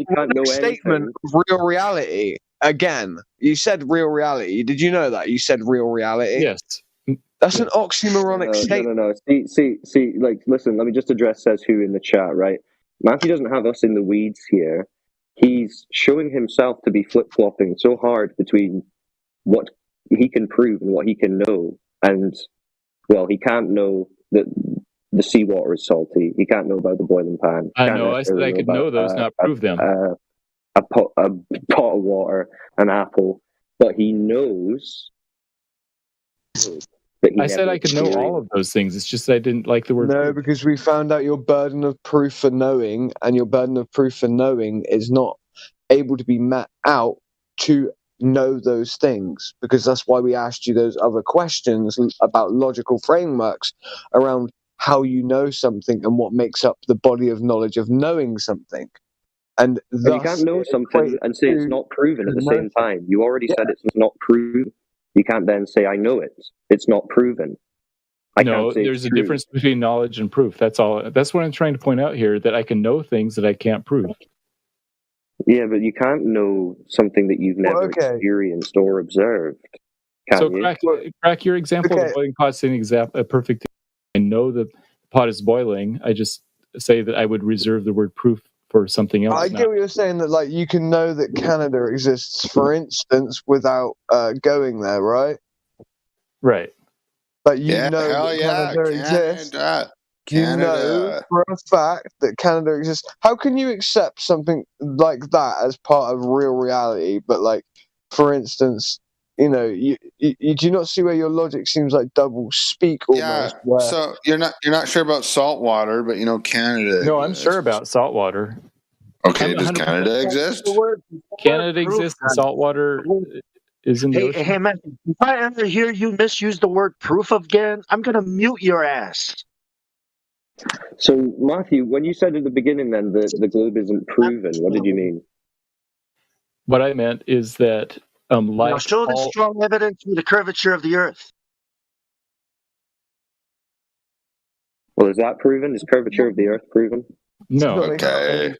you can't know statement anything. of real reality. Again, you said real reality. Did you know that? You said real reality. Yes. That's an oxymoronic statement. No. See. Like, listen. Let me just address Says Who in the chat, right? Matthew doesn't have us in the weeds here. He's showing himself to be flip-flopping so hard between what he can prove and what he can know. And, well, he can't know that the seawater is salty. He can't know about the boiling pan. I know. I said I could know those, not prove them. A pot of water, an apple. But he knows... I said I could know all of those things. It's just that I didn't like the word. No, because we found out your burden of proof for knowing, and your burden of proof for knowing is not able to be met out to know those things. Because that's why we asked you those other questions about logical frameworks around how you know something and what makes up the body of knowledge of knowing something. And you can't know something and say it's not proven at the same time. You already said it's not proven. You can't then say, I know it. It's not proven. There's a difference between knowledge and proof. That's all. That's what I'm trying to point out here, that I can know things that I can't prove. Yeah, but you can't know something that you've never experienced or observed. Crack, your example of the boiling pot is a perfect example. I know the pot is boiling. I just say that I would reserve the word proof for something else. I get what you're saying, that like you can know that Canada exists, for instance, without going there, right? Right. But you know that Canada exists. You know for a fact that Canada exists. How can you accept something like that as part of real reality? But like, for instance, you know, you do not see where your logic seems like double speak almost. Yeah. So you're not sure about salt water, but you know Canada. No, I'm sure about salt water. Okay, does Canada exist? Canada exists, and salt water is in the ocean. Hey, man, if I ever hear you misuse the word proof again, I'm going to mute your ass. So, Matthew, when you said at the beginning then that the globe isn't proven, what did you mean? What I meant is that now show the strong evidence for the curvature of the Earth. Well, is that proven? Is curvature of the Earth proven? No. Okay.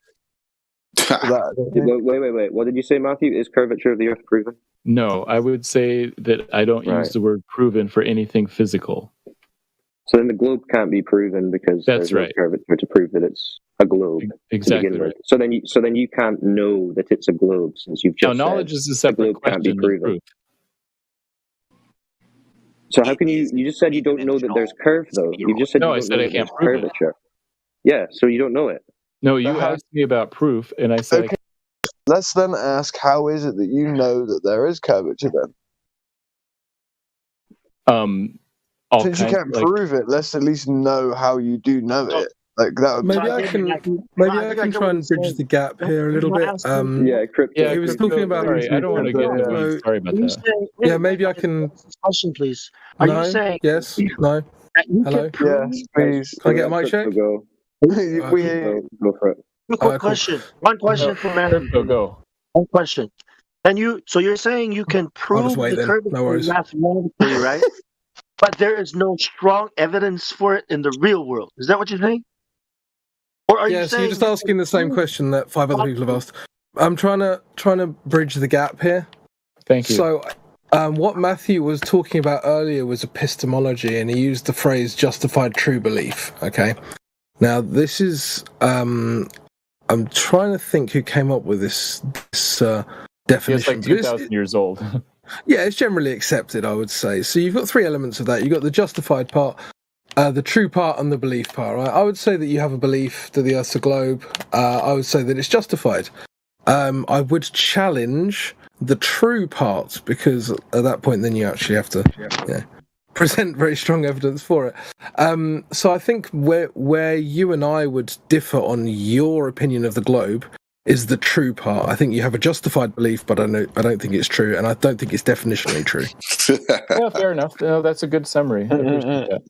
Wait. What did you say, Matthew? Is curvature of the Earth proven? No, I would say that I don't use the word proven for anything physical. So then the globe can't be proven because there's no curvature to prove that it's a globe. Exactly right. So then you can't know that it's a globe since you've just knowledge is a separate question. Can't be proven. So how can you just said you don't know that there's curve though? You just said I said I can't prove curvature. It. Yeah, so you don't know it. No, you asked me about proof, and I said... Okay. Let's then ask, how is it that you know that there is curvature then? Since you can't prove it, let's at least know how you do know it. Like that would maybe I can try and bridge the gap here a little bit. Crypto. He was talking about... Sorry, I don't want to get into the weeds. Sorry about that. Yeah, maybe I can... Question, please. Are you saying... Yes? No? Hello? Yes, please. Can I get a mic check? Go for it. Quick question. One question for Matthew. Go. One question. So you're saying you can prove the curvature mathematically, right? But there is no strong evidence for it in the real world. Is that what you're saying? Or are you saying... you're just asking the same question that 5 other people have asked. I'm trying to bridge the gap here. Thank you. So, what Matthew was talking about earlier was epistemology, and he used the phrase justified true belief. Okay. Now, this is... I'm trying to think who came up with this definition. It's like 2,000 years old. Yeah, it's generally accepted, I would say. So you've got 3 elements of that. You've got the justified part, the true part, and the belief part, right? I would say that you have a belief that the Earth's a globe. I would say that it's justified. I would challenge the true part, because at that point then you actually have to present very strong evidence for it. So I think where you and I would differ on your opinion of the globe is the true part. I think you have a justified belief, but I don't think it's true, and I don't think it's definitionally true. Yeah, fair enough. No, that's a good summary. I appreciate that.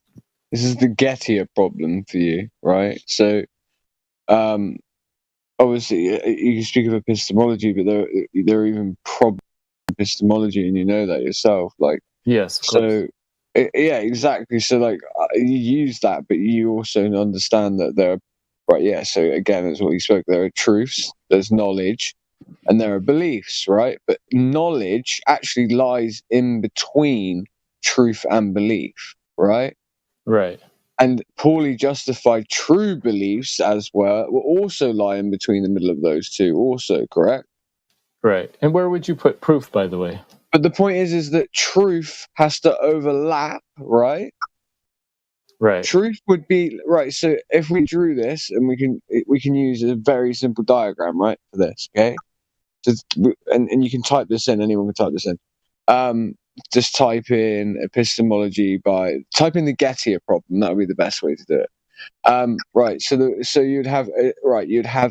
This is the Gettier problem for you, right? So, obviously, you can speak of epistemology, but there are even problems in epistemology, and you know that yourself. Like, yes. So, yeah, exactly. So, like, you use that, but you also understand that there are Right, yeah, so again, as what you spoke, there are truths, there's knowledge, and there are beliefs, right? But knowledge actually lies in between truth and belief, right? Right. And poorly justified true beliefs, as will also lie in between the middle of those two, also, correct? Right. And where would you put proof, by the way? But the point is that truth has to overlap, right? Right. Truth would be right. So if we drew this, and we can use a very simple diagram, right, for this, okay? And you can type this in. Anyone can type this in. Just type in epistemology type in the Gettier problem. That would be the best way to do it. Right. So you'd have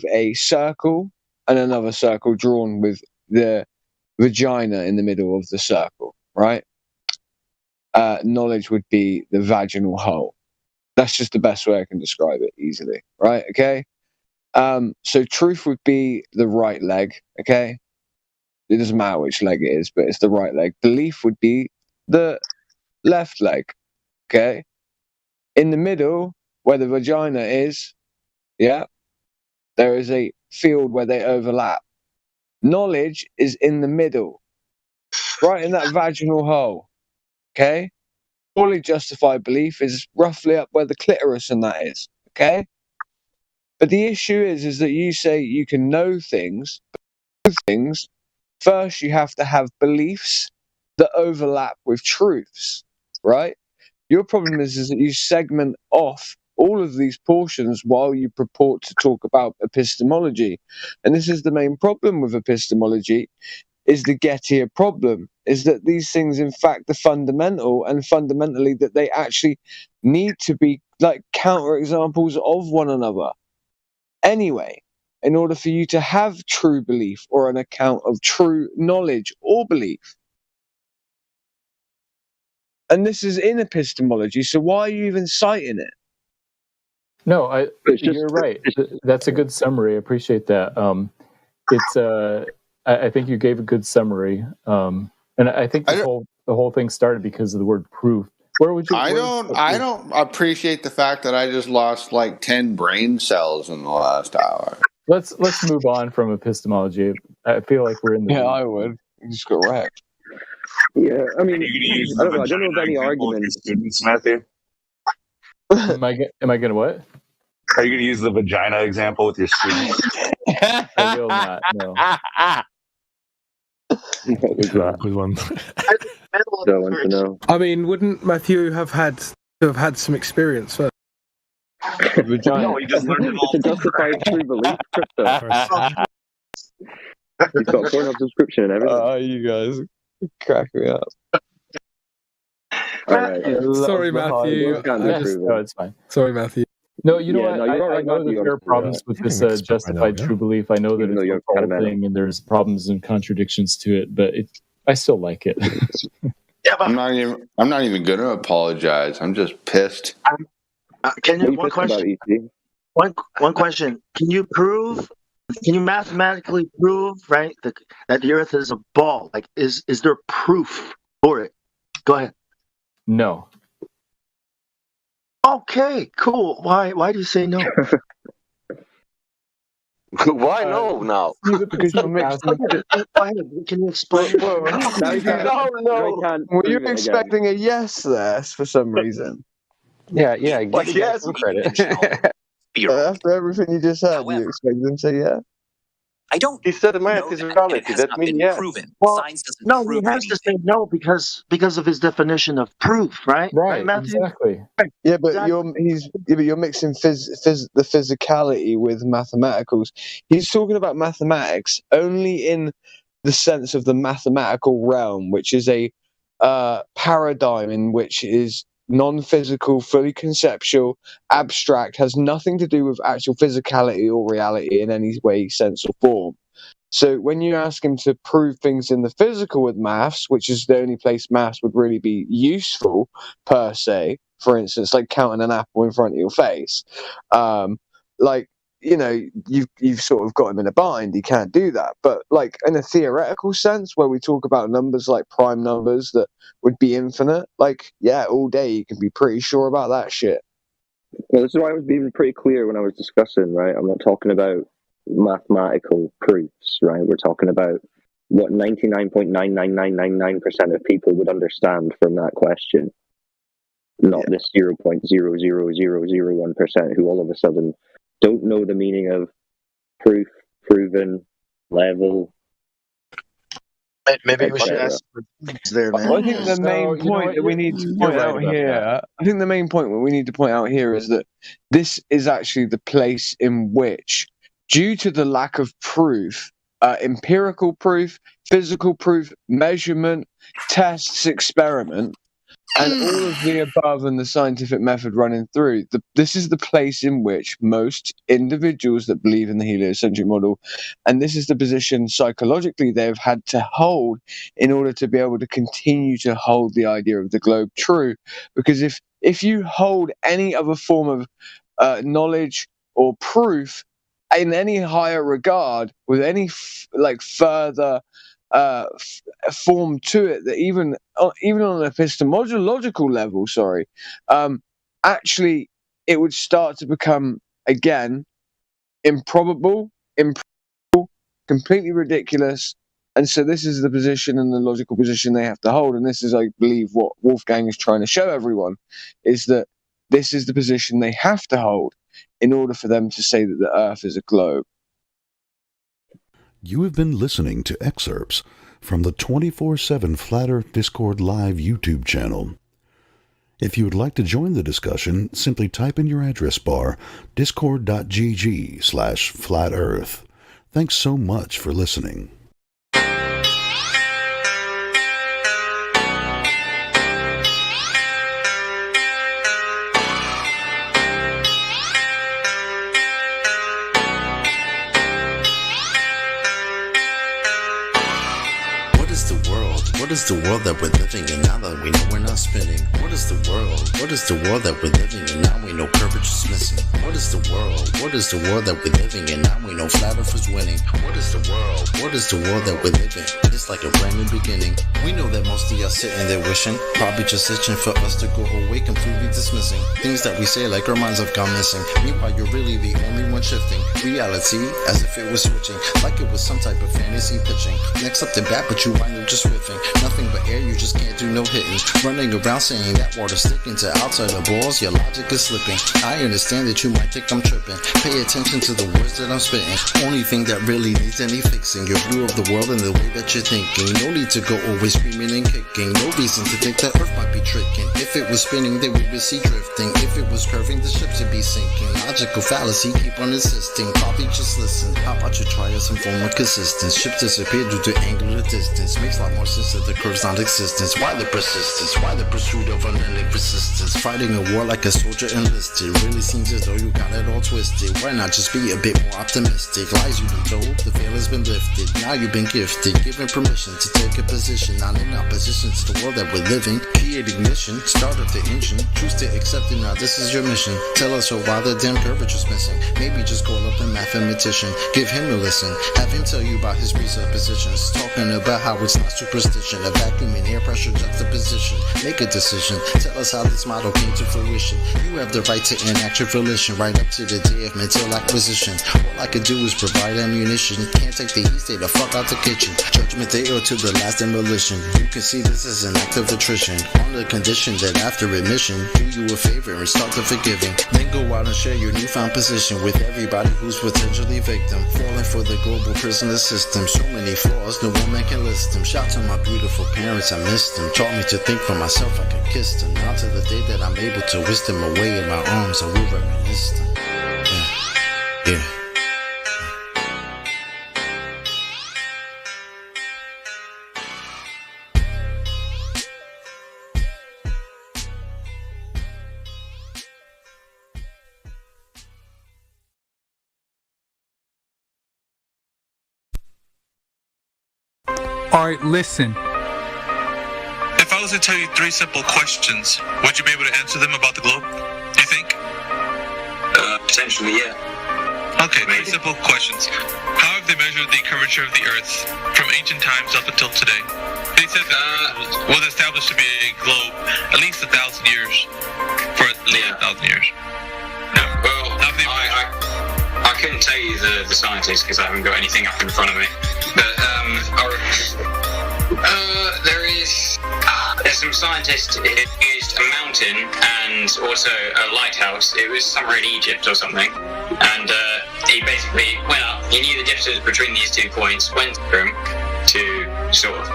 a circle and another circle drawn with the vagina in the middle of the circle. Right. Knowledge would be the vaginal hole. That's just the best way I can describe it easily. Right. Okay. So truth would be the right leg. Okay. It doesn't matter which leg it is, but it's the right leg. Belief would be the left leg. Okay. In the middle, where the vagina is, yeah, there is a field where they overlap. Knowledge is in the middle, right in that vaginal hole. Okay. Fully justified belief is roughly up where the clitoris and that is. Okay. But the issue is that you say you can know things, first, you have to have beliefs that overlap with truths, right? Your problem is that you segment off all of these portions while you purport to talk about epistemology. And this is the main problem with epistemology, is the Gettier problem, is that these things, in fact, are fundamental, and fundamentally that they actually need to be like counterexamples of one another. Anyway, in order for you to have true belief or an account of true knowledge or belief. And this is in epistemology, so why are you even citing it? No, you're right. That's a good summary. I appreciate that. I think you gave a good summary, and I think the whole thing started because of the word proof. Where would you? I don't appreciate the fact that I just lost like 10 brain cells in the last hour. Let's move on from epistemology. I feel like we're in the. Yeah, I would. You just got wrecked. Yeah, I mean, I don't know of any arguments. Students, Matthew? Am I going to what? Are you going to use the vagina example with your students? I will not. No. Good one. Don't want to know. I mean, wouldn't Matthew have had some experience first? No, he just learned it all. To justify true belief, Crypto. He's got a porn subscription and everything. You guys crack me up. All right. Sorry, Matthew. No, it's fine. Sorry, Matthew. No, you know what? No, you're I know that there are problems with this justified true belief. I know that it's a whole thing, and there's problems and contradictions to it, but I still like it. Yeah, but I'm not even going to apologize. I'm just pissed. Can you one question? One question. Can you mathematically prove, right, that the Earth is a ball? Like, is there proof for it? Go ahead. No. Okay, cool. Why do you say no? Why no now? Because you're mixed. Go ahead. Can you explain? No. Were you expecting a yes there for some reason? Yeah. Give yes. some credit. After everything you just said, you expected them to say yeah? I don't. He said math is reality. That means yes. Proven. Well, Science doesn't no, prove he has to say anything. no because of his definition of proof, right? Right, Matthew? exactly. Yeah, but you're mixing the physicality with mathematicals. He's talking about mathematics only in the sense of the mathematical realm, which is a paradigm in which is non-physical, fully conceptual, abstract, has nothing to do with actual physicality or reality in any way, sense, or form. So when you ask him to prove things in the physical with maths, which is the only place maths would really be useful per se, for instance, like counting an apple in front of your face, you've sort of got him in a bind. He can't do that. But like in a theoretical sense, where we talk about numbers like prime numbers that would be infinite, like, yeah, all day you can be pretty sure about that shit. Well, this is why I was being pretty clear when I was discussing, right? I'm not talking about mathematical proofs, right? We're talking about what 99.99999% of people would understand from that question, not this 0.00001% who all of a sudden don't know the meaning of proof, proven, level. Maybe we should ask there, man. I think the main point that we need to point out here, I think the main point that we need to point out here is that this is actually the place in which, due to the lack of proof, empirical proof, physical proof, measurement, tests, experiment, and all of the above and the scientific method running through, this is the place in which most individuals that believe in the heliocentric model, and this is the position psychologically they've had to hold in order to be able to continue to hold the idea of the globe true. Because if you hold any other form of knowledge or proof in any higher regard, with any further form to it, that even on an epistemological level, actually it would start to become again improbable, completely ridiculous. And so this is the position and the logical position they have to hold. And this is, I believe, what Wolfgang is trying to show everyone, is that this is the position they have to hold in order for them to say that the Earth is a globe. You have been listening to excerpts from the 24/7 Flat Earth Discord Live YouTube channel. If you would like to join the discussion, simply type in your address bar discord.gg/flatearth. Thanks so much for listening. What is the world that we're living in now that we know we're not spinning? What is the world? What is the world that we're living in now we know curvature is missing? What is the world? What is the world that we're living in now we know flat earth is winning? What is the world? What is the world that we're living? It's like a brand new beginning. We know that most of y'all sitting there wishing, probably just itching for us to go away, completely dismissing things that we say like our minds have gone missing. Meanwhile, you're really the only one shifting reality as if it was switching, like it was some type of fantasy pitching. Next up the bat, but you wind up just whiffing. Nothing but air, you just can't do no hitting. Running around saying that water's sticking to outside the balls, your logic is slipping. I understand that you might think I'm tripping. Pay attention to the words that I'm spitting. Only thing that really needs any fixing, your view of the world and the way that you're thinking. No need to go always screaming and kicking. No reason to think that Earth might be tricking. If it was spinning, then we would see drifting. If it was curving, the ships would be sinking. Logical fallacy, keep on insisting. Probably just listen. How about you try some form of consistence? Ship disappear due to angular distance. Makes a lot more sense that the curve's non-existence. Why the persistence? Why the pursuit of unending persistence? Fighting a war like a soldier enlisted. Really seems as though you got it all twisted. Why not just be a bit more optimistic? Lies you've been told, the veil has been lifted. Now you've been gifted, given permission to take a position, not in opposition to the world that we're living. Create ignition, start up the engine. Choose to accept it, now this is your mission. Tell us why the damn curvature's missing. Maybe just call up a mathematician, give him a listen. Have him tell you about his presuppositions. Talking about how it's not superstition. A vacuum and air pressure juxtaposition. Make a decision, tell us how this model came to fruition. You have the right to enact your volition, right up to the day of mental acquisition. All I could do is provide ammunition. Can't take the heat, stay the fuck out the kitchen. Judgment day or to the last demolition. You can see this as an act of attrition, on the condition that after admission, do you a favor and start the forgiving. Then go out and share your newfound position with everybody who's potentially victim. Falling for the global prisoner system. So many flaws, no woman can list them. Shout to my beautiful parents, I missed them. Taught me to think for myself, I could kiss them. Now to the day that I'm able to whisk them away in my arms, I will reminisce them. Yeah. All right, listen. If I was to tell you 3 simple questions, would you be able to answer them about the globe, do you think? Potentially, yeah. Okay, 3 simple questions. How have they measured the curvature of the Earth from ancient times up until today? They said that it was established to be a globe at least 1,000 years. For at least 1,000 years. couldn't tell you the scientists because I haven't got anything up in front of me. But there's some scientists who used a mountain and also a lighthouse. It was somewhere in Egypt or something. And he basically went up. He knew the difference between these 2 points, went through them to sort of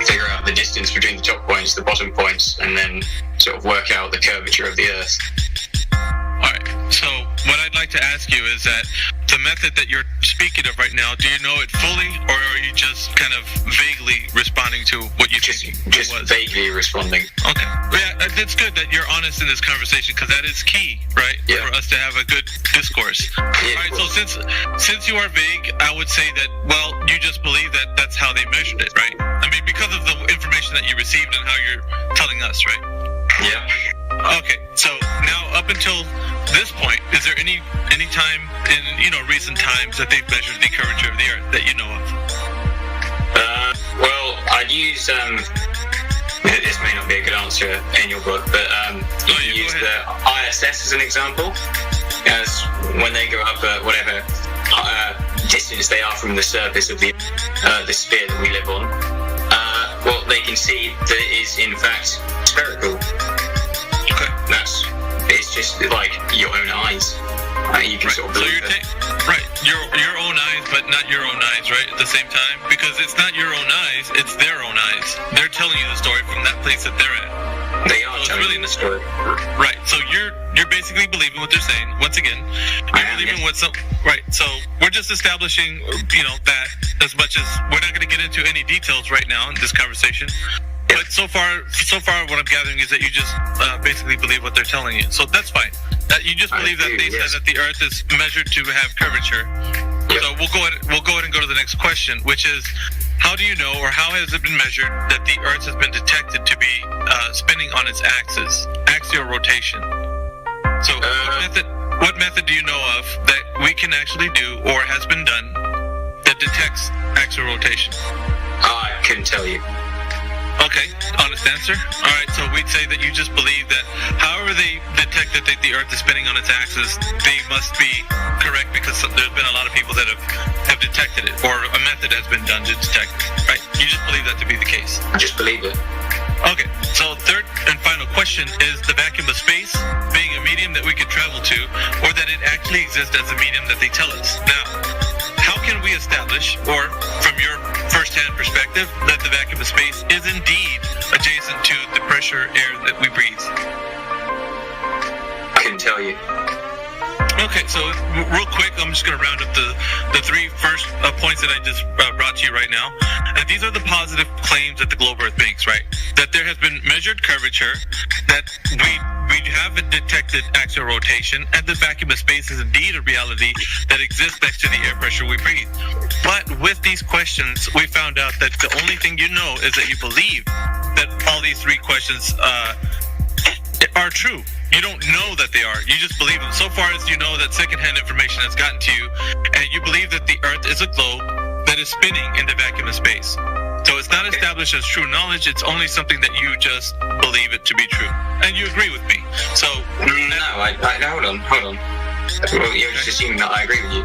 figure out the distance between the top points, the bottom points, and then sort of work out the curvature of the Earth. Alright, so what I'd like to ask you is that the method that you're speaking of right now, do you know it fully, or are you just kind of vaguely responding to what you think Just vaguely responding. Okay. Yeah, it's good that you're honest in this conversation, because that is key, right? Yeah. For us to have a good discourse. Yeah. Alright, so since you are vague, I would say that, well, you just believe that that's how they measured it, right? I mean, because of the information that you received and how you're telling us, right? Yeah. Okay, so now up until this point, is there any time in recent times that they've measured the curvature of the Earth that you know of? Well, I'd use this may not be a good answer in your book, but you use the ISS as an example, as when they go up at whatever distance they are from the surface of the sphere that we live on. Well, they can see that it is in fact spherical. It's just like your own eyes. You can sort of believe it. Your own eyes, but not your own eyes, right? At the same time, because it's not your own eyes, it's their own eyes. They're telling you the story from that place that they're at. They are telling you the story. Right. So you're basically believing what they're saying. Once again, you're believing what some. Right. So we're just establishing, that as much as we're not going to get into any details right now in this conversation. But so far, what I'm gathering is that you just basically believe what they're telling you. So that's fine. You just believe that they said that the Earth is measured to have curvature. Yep. So we'll go ahead and go to the next question, which is, how do you know, or how has it been measured that the Earth has been detected to be spinning on its axis, axial rotation? So what method do you know of that we can actually do, or has been done, that detects axial rotation? I couldn't tell you. Okay, honest answer. All right, so we'd say that you just believe that however they detected that the Earth is spinning on its axis, they must be correct, because there's been a lot of people that have detected it, or a method has been done to detect it, right? You just believe that to be the case. I just believe it. Okay, so third and final question is the vacuum of space being a medium that we could travel to, or that it actually exists as a medium that they tell us. Now, how can we establish, or from your first-hand perspective, that the vacuum of space is indeed adjacent to the pressure air that we breathe? I couldn't tell you. Okay, so real quick, I'm just going to round up the three first points that I just brought to you right now. And these are the positive claims that the globe Earth makes, right? That there has been measured curvature, that we have detected axial rotation, and the vacuum of space is indeed a reality that exists next to the air pressure we breathe. But with these questions, we found out that the only thing you know is that you believe that all these three questions are true. You don't know that they are. You just believe them. So far as you know that secondhand information has gotten to you, and you believe that the Earth is a globe that is spinning in the vacuum of space. So it's not established as true knowledge. It's only something that you just believe it to be true. And you agree with me. So no, hold on. Well, you're just assuming that I agree with you.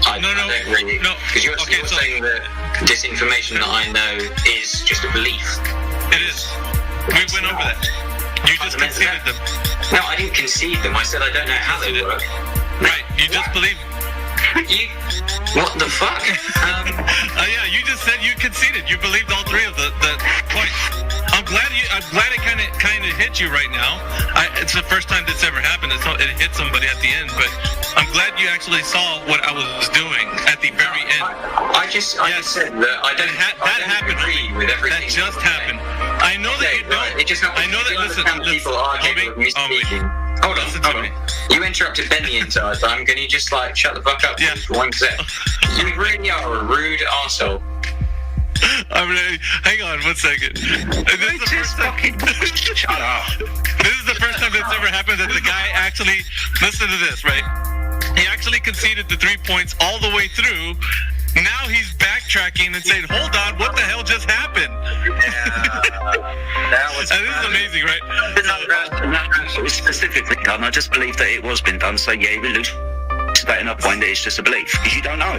I don't really. No. Because you're saying that this information that I know is just a belief. It is. We went over that. You just conceded them. No, I didn't concede them. I said I don't know how they work. Right. You just believe. What the fuck? Yeah, you just said you conceded. You believed all three of the points. I'm glad it kind of hit you right now. It's the first time that's ever happened. It hit somebody at the end, but I'm glad you actually saw what I was doing at the very end. I just said that I don't agree with everything. That just happened. I know that you don't. I know that. Listen, people arguing with me speaking. Hold on. You interrupted Ben the entire time. Can you just shut the fuck up for 1 sec? You really are a rude arsehole. Hang on 1 second. Shut up. This is the first time that's ever happened that the guy actually, listen to this, right? He actually conceded the 3 points all the way through. Now he's backtracking and saying, hold on, what the hell just happened? This is amazing, right? It was specifically done. I just believe that it was been done, so yeah, we lose. stating a point that it's just a belief because you don't know.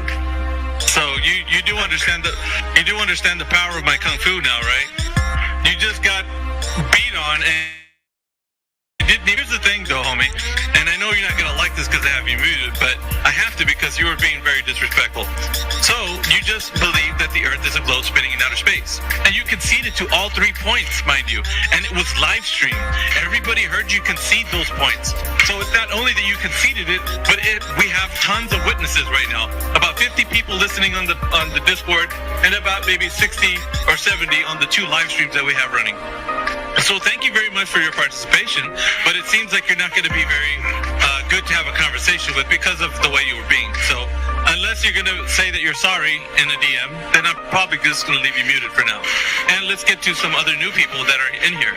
So you do understand the power of my kung fu now, right? You just got beat on and. Here's the thing, though, homie, and I know you're not going to like this because I have you muted, but I have to because you were being very disrespectful. So, you just believe that the Earth is a globe spinning in outer space. And you conceded to all 3 points, mind you, and it was live streamed. Everybody heard you concede those points. So, it's not only that you conceded it, but we have tons of witnesses right now. About 50 people listening on the Discord, and about maybe 60 or 70 on the 2 live streams that we have running. So thank you very much for your participation, but it seems like you're not going to be very good to have a conversation with because of the way you were being. So unless you're going to say that you're sorry in a DM, then I'm probably just going to leave you muted for now. And let's get to some other new people that are in here.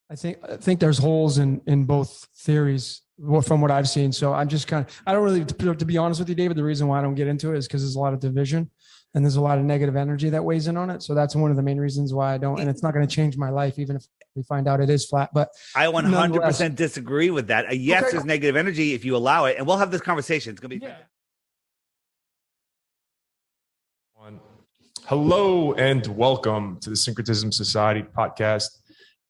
I think there's holes in both theories from what I've seen. So I'm just I don't really, to be honest with you, David, the reason why I don't get into it is because there's a lot of division and there's a lot of negative energy that weighs in on it. So that's one of the main reasons why I don't, and it's not going to change my life, even if we find out it is flat. But I 100% disagree with that. Yes, okay. There's negative energy if you allow it, and we'll have this conversation. It's going to be. Yeah. Hello and welcome to the Syncretism Society podcast,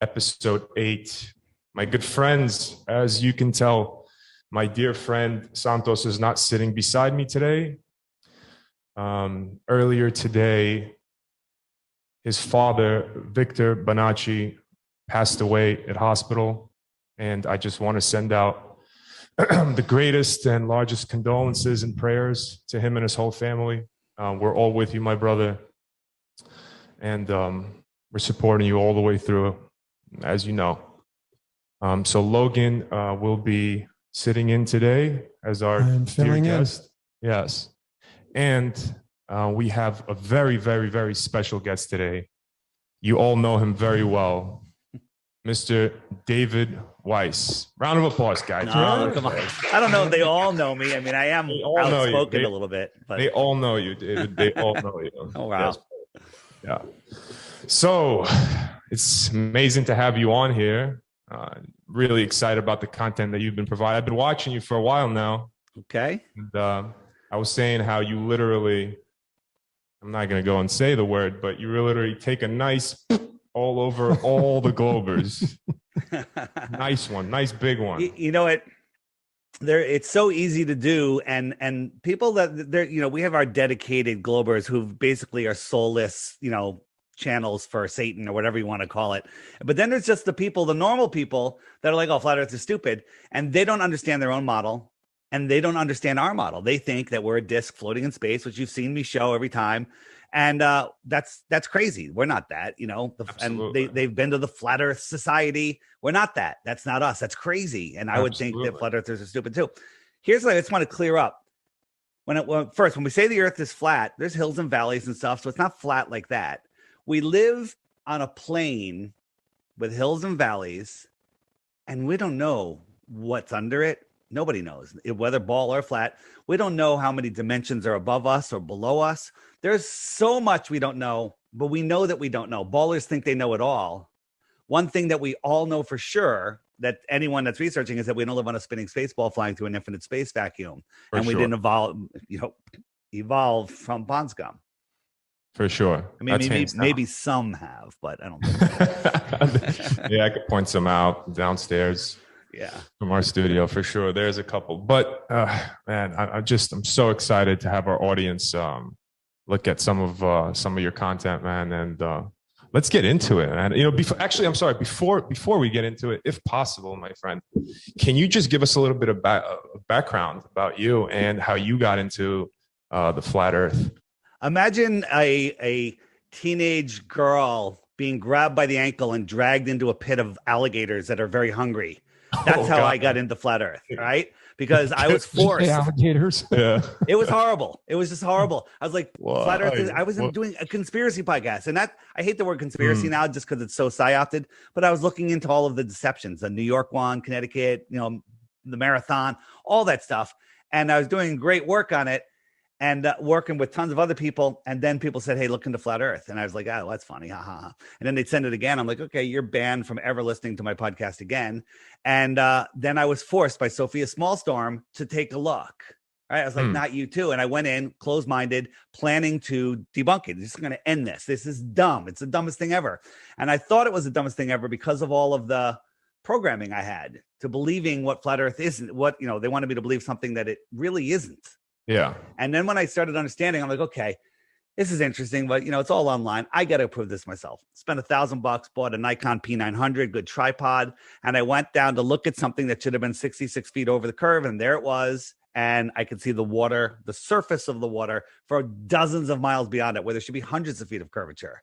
episode 8. My good friends, as you can tell, my dear friend Santos is not sitting beside me today. Earlier today, his father, Victor Bonacci, passed away at hospital, and I just want to send out the greatest and largest condolences and prayers to him and his whole family. We're all with you, my brother, and we're supporting you all the way through, as you know. So Logan will be sitting in today as our dear guest. Yes. And we have a very, very, very special guest today. You all know him very well, Mr. David Weiss. Round of applause, guys. No, come on. I don't know if they all know me. I mean, I am outspoken a little bit. But they all know you, David. They all know you. Oh, wow. Yes. Yeah. So it's amazing to have you on here. Really excited about the content that you've been providing. I've been watching you for a while now. Okay. And I was saying how you literally, I'm not going to go and say the word, but you literally take a nice all over all the Globers. Nice one. Nice big one. You know what? It's so easy to do. And people that they're, we have our dedicated Globers who basically are soulless, channels for Satan or whatever you want to call it. But then there's just the normal people that are like, oh, flat earth is stupid. And they don't understand their own model. And they don't understand our model. They think that we're a disc floating in space, which you've seen me show every time. And that's crazy. We're not that, and they've been to the Flat Earth Society. We're not that. That's not us. That's crazy. And I would think that flat earthers are stupid too. Here's what I just want to clear up. When we say the earth is flat, there's hills and valleys and stuff. So it's not flat like that. We live on a plane with hills and valleys, and we don't know what's under it. Nobody knows whether ball or flat. We don't know how many dimensions are above us or below us. There's so much we don't know, but we know that we don't know. Ballers think they know it all. One thing that we all know for sure, that anyone that's researching, is that we don't live on a spinning space ball flying through an infinite space vacuum. We didn't evolve from pond scum. For sure. I mean, maybe some have, but I don't think so. Yeah, I could point some out downstairs. Yeah, from our studio for sure. There's a couple, but man, I'm so excited to have our audience look at some of your content, man, and let's get into it. And before we get into it, if possible, my friend, can you just give us a little bit of background about you and how you got into the flat Earth? Imagine a teenage girl being grabbed by the ankle and dragged into a pit of alligators that are very hungry. That's how I got into flat Earth, right? Because I was forced. Alligators. Yeah. It was horrible. It was just horrible. I was like, flat Earth. I was doing a conspiracy podcast, and I hate the word conspiracy now just because it's so psyopted. But I was looking into all of the deceptions, the New York one, Connecticut, the marathon, all that stuff, and I was doing great work on it. and working with tons of other people. And then people said, hey, look into flat earth. And I was like, oh, that's funny. Ha, ha, ha. And then they'd send it again. I'm like, okay, you're banned from ever listening to my podcast again. And then I was forced by Sophia Smallstorm to take a look. Right? I was like, not you too. And I went in closed-minded, planning to debunk it. Just going to end this. This is dumb. It's the dumbest thing ever. And I thought it was the dumbest thing ever because of all of the programming I had to believing what flat earth isn't, what, you know, they wanted me to believe something that it really isn't. Yeah. And then when I started understanding, I'm like, okay, this is interesting, but you know, it's all online. I got to prove this myself. Spent $1,000, bought a Nikon P900, good tripod. And I went down to look at something that should have been 66 feet over the curve. And there it was. And I could see the water, the surface of the water for dozens of miles beyond it, where there should be hundreds of feet of curvature.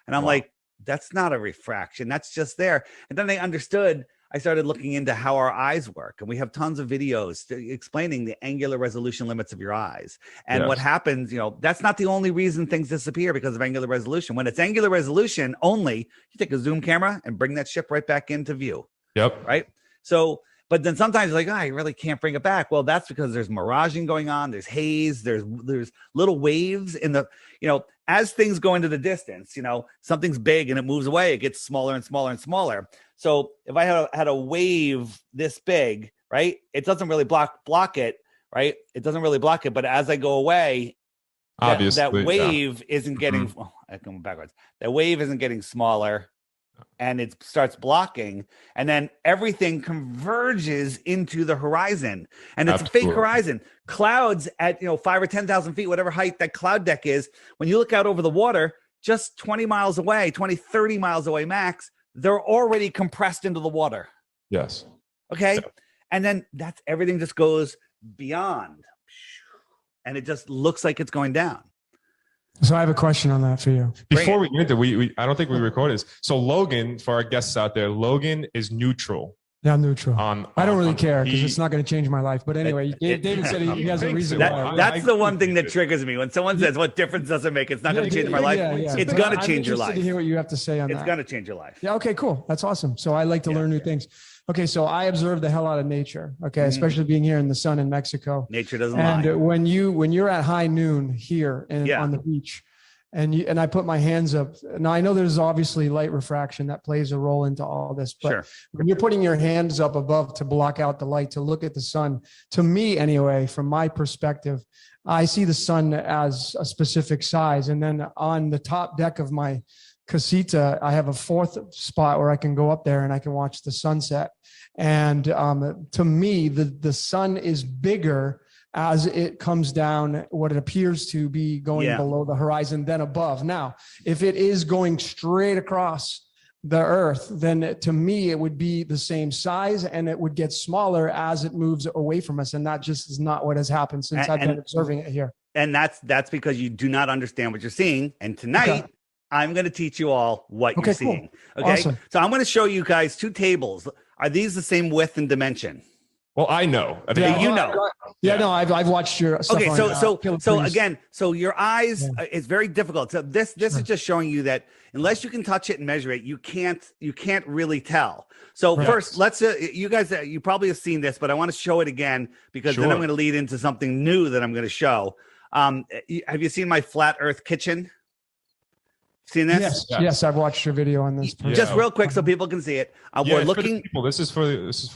And I'm like, that's not a refraction. That's just there. And then I started looking into how our eyes work. And we have tons of videos explaining the angular resolution limits of your eyes. And what happens, you know, that's not the only reason things disappear because of angular resolution. When it's angular resolution only, you take a zoom camera and bring that ship right back into view. Yep. Right. So, but then sometimes you're like, oh, you really can't bring it back. Well, that's because there's miraging going on. There's haze. There's little waves in the, you know, as things go into the distance, you know, something's big and it moves away. It gets smaller and smaller and smaller. So if I had a wave this big, right, it doesn't really block it, right? It doesn't really block it. But as I go away, that wave isn't getting, I come backwards. That wave isn't getting smaller. And it starts blocking, and then everything converges into the horizon, and it's a fake horizon. Clouds at 5 or 10,000 feet, whatever height that cloud deck is. When you look out over the water, just 20 miles away, 20, 30 miles away max, they're already compressed into the water. Yes. Okay, and then that's everything just goes beyond, and it just looks like it's going down. So I have a question on that for you. Before we get into I don't think we recorded this. So Logan, for our guests out there, Logan is neutral. Yeah, I'm neutral. I don't really care because it's not going to change my life. But anyway, David said he has a reason why. That's the one thing that triggers me. When someone says, what difference does it make? It's not going to change my life. It's going to change your life. To hear what you have to say on that. It's going to change your life. Yeah, okay, cool. That's awesome. So I like to learn new things. Okay, so I observe the hell out of nature, okay, especially being here in the sun in Mexico. Nature doesn't lie. And when you're at high noon here on the beach, and I put my hands up. Now I know there's obviously light refraction that plays a role into all this, but when you're putting your hands up above to block out the light, to look at the sun, to me anyway, from my perspective, I see the sun as a specific size. And then on the top deck of my casita, I have a fourth spot where I can go up there and I can watch the sunset. And to me, the sun is bigger as it comes down, what it appears to be going below the horizon, then above. Now, if it is going straight across the earth, then to me, it would be the same size and it would get smaller as it moves away from us. And that just is not what has happened since I've been observing it here. And that's because you do not understand what you're seeing. And tonight, I'm going to teach you all what you're seeing. Cool. Okay. Awesome. So I'm going to show you guys two tables. Are these the same width and dimension? Well, I know. You know. Yeah, no, I've watched your stuff. Okay, so again, so your eyes, it's very difficult. So this is just showing you that unless you can touch it and measure it, you can't really tell. So first, let's you guys, you probably have seen this, but I want to show it again because then I'm going to lead into something new that I'm going to show. Have you seen my flat Earth kitchen? Seen this? Yes, I've watched your video on this. Just real quick so people can see it. We're looking. This is for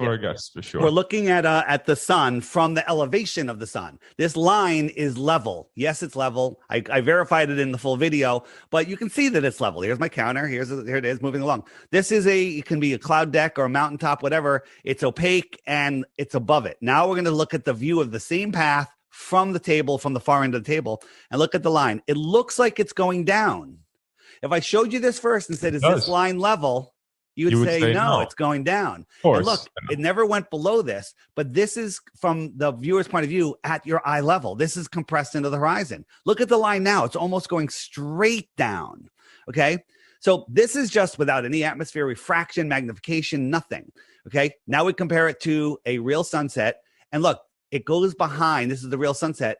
our guests for sure. We're looking at the sun from the elevation of the sun. This line is level. Yes, it's level. I verified it in the full video, but you can see that it's level. Here's my counter. Here it is moving along. This is it can be a cloud deck or a mountaintop, whatever. It's opaque and it's above it. Now we're going to look at the view of the same path from the table, from the far end of the table, and look at the line. It looks like it's going down. If I showed you this first and said, is this line level? You would say, no, it's going down. And look, it never went below this, but this is from the viewer's point of view at your eye level. This is compressed into the horizon. Look at the line now. It's almost going straight down. Okay. So this is just without any atmosphere, refraction, magnification, nothing. Okay. Now we compare it to a real sunset. And look, it goes behind. This is the real sunset.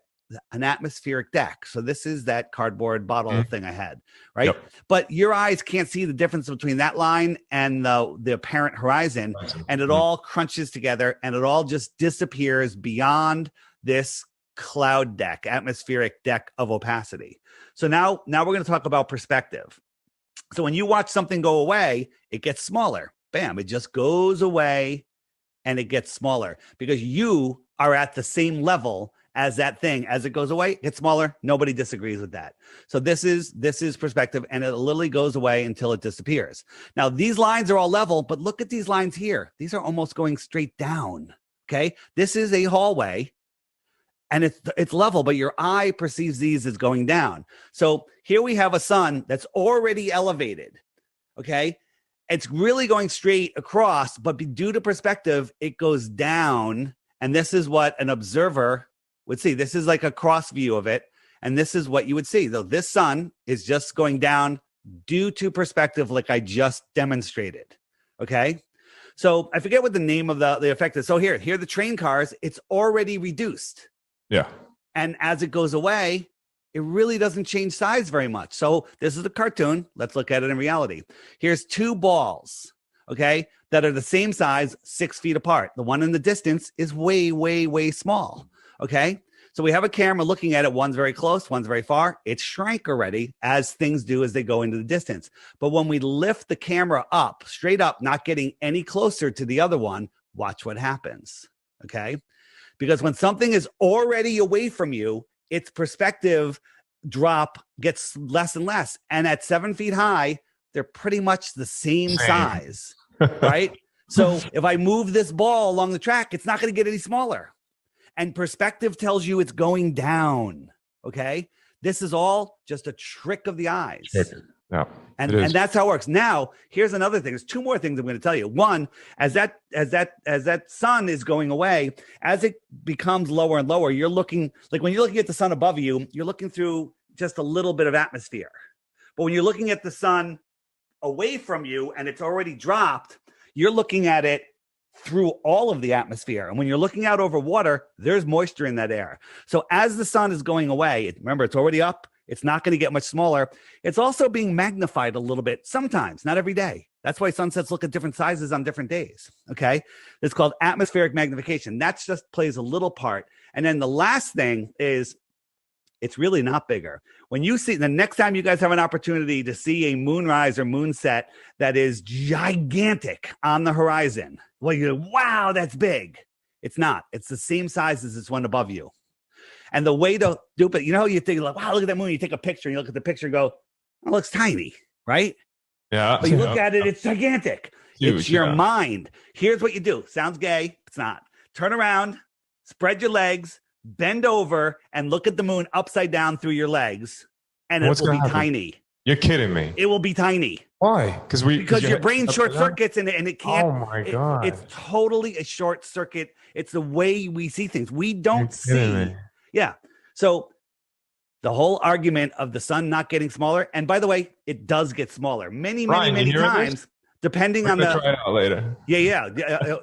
An atmospheric deck. So this is that cardboard bottle thing I had, right? Yep. But your eyes can't see the difference between that line and the apparent horizon, and it all crunches together and it all just disappears beyond this cloud deck, atmospheric deck of opacity. So now we're going to talk about perspective. So when you watch something go away, it gets smaller. Bam, it just goes away and it gets smaller because you are at the same level as that thing. As it goes away, it gets smaller. Nobody disagrees with that. So this is perspective, and it literally goes away until it disappears. Now, these lines are all level, but look at these lines here. These are almost going straight down, okay? This is a hallway, and it's level, but your eye perceives these as going down. So here we have a sun that's already elevated, okay? It's really going straight across, but due to perspective, it goes down, and this is what an observer would see. This is like a cross view of it, and this is what you would see. Though this sun is just going down due to perspective, like I just demonstrated, okay? So I forget what the name of the effect is. So here are the train cars. It's already reduced. Yeah. And as it goes away, it really doesn't change size very much. So this is a cartoon. Let's look at it in reality. Here's two balls, okay, that are the same size, 6 feet apart. The one in the distance is way, way, way small, okay? So we have a camera looking at it. One's very close, one's very far. It shrank already, as things do as they go into the distance. But when we lift the camera up, straight up, not getting any closer to the other one, watch what happens, okay? Because when something is already away from you, its perspective drop gets less and less. And at 7 feet high, they're pretty much the same size, right? So if I move this ball along the track, it's not going to get any smaller. And perspective tells you it's going down, okay? This is all just a trick of the eyes. Yeah, and that's how it works. Now, here's another thing. There's two more things I'm going to tell you. One, as that sun is going away, as it becomes lower and lower, you're looking, like when you're looking at the sun above you, you're looking through just a little bit of atmosphere. But when you're looking at the sun away from you and it's already dropped, you're looking at it through all of the atmosphere. And when you're looking out over water, there's moisture in that air. So as the sun is going away, remember, it's already up. It's not going to get much smaller. It's also being magnified a little bit sometimes, not every day. That's why sunsets look at different sizes on different days, okay? It's called atmospheric magnification. That just plays a little part. And then the last thing is it's really not bigger. When you see, the next time you guys have an opportunity to see a moonrise or moonset that is gigantic on the horizon, well, you're like, wow, that's big. It's not. It's the same size as this one above you. And the way to do it, you know, you think like, wow, look at that moon. You take a picture and you look at the picture and go, oh, it looks tiny, right? Yeah. But you look at it, it's gigantic. Huge, it's your mind. Here's what you do. Sounds gay. It's not. Turn around, spread your legs, bend over, and look at the moon upside down through your legs. And it will be tiny. You're kidding me. It will be tiny. Why? Because your brain short circuits and it can't. Oh my God. It's totally a short circuit. It's the way we see things. We don't see. Yeah. So the whole argument of the sun not getting smaller, and by the way, it does get smaller many times, depending on the. Try it out later. Yeah.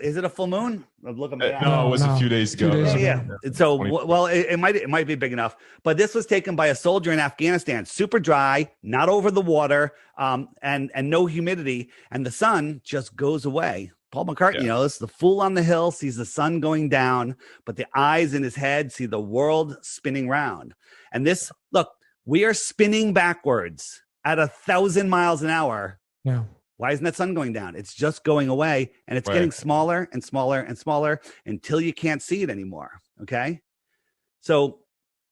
Is it a full moon? Look at me. No, it was a few days ago. Yeah. So, well, it might be big enough, but this was taken by a soldier in Afghanistan. Super dry, not over the water, and no humidity, and the sun just goes away. Paul McCartney, you know, this the fool on the hill sees the sun going down, but the eyes in his head see the world spinning round. And this, look, we are spinning backwards at 1,000 miles an hour. Yeah. Why isn't that sun going down? It's just going away, and it's getting smaller and smaller and smaller until you can't see it anymore. Okay. So.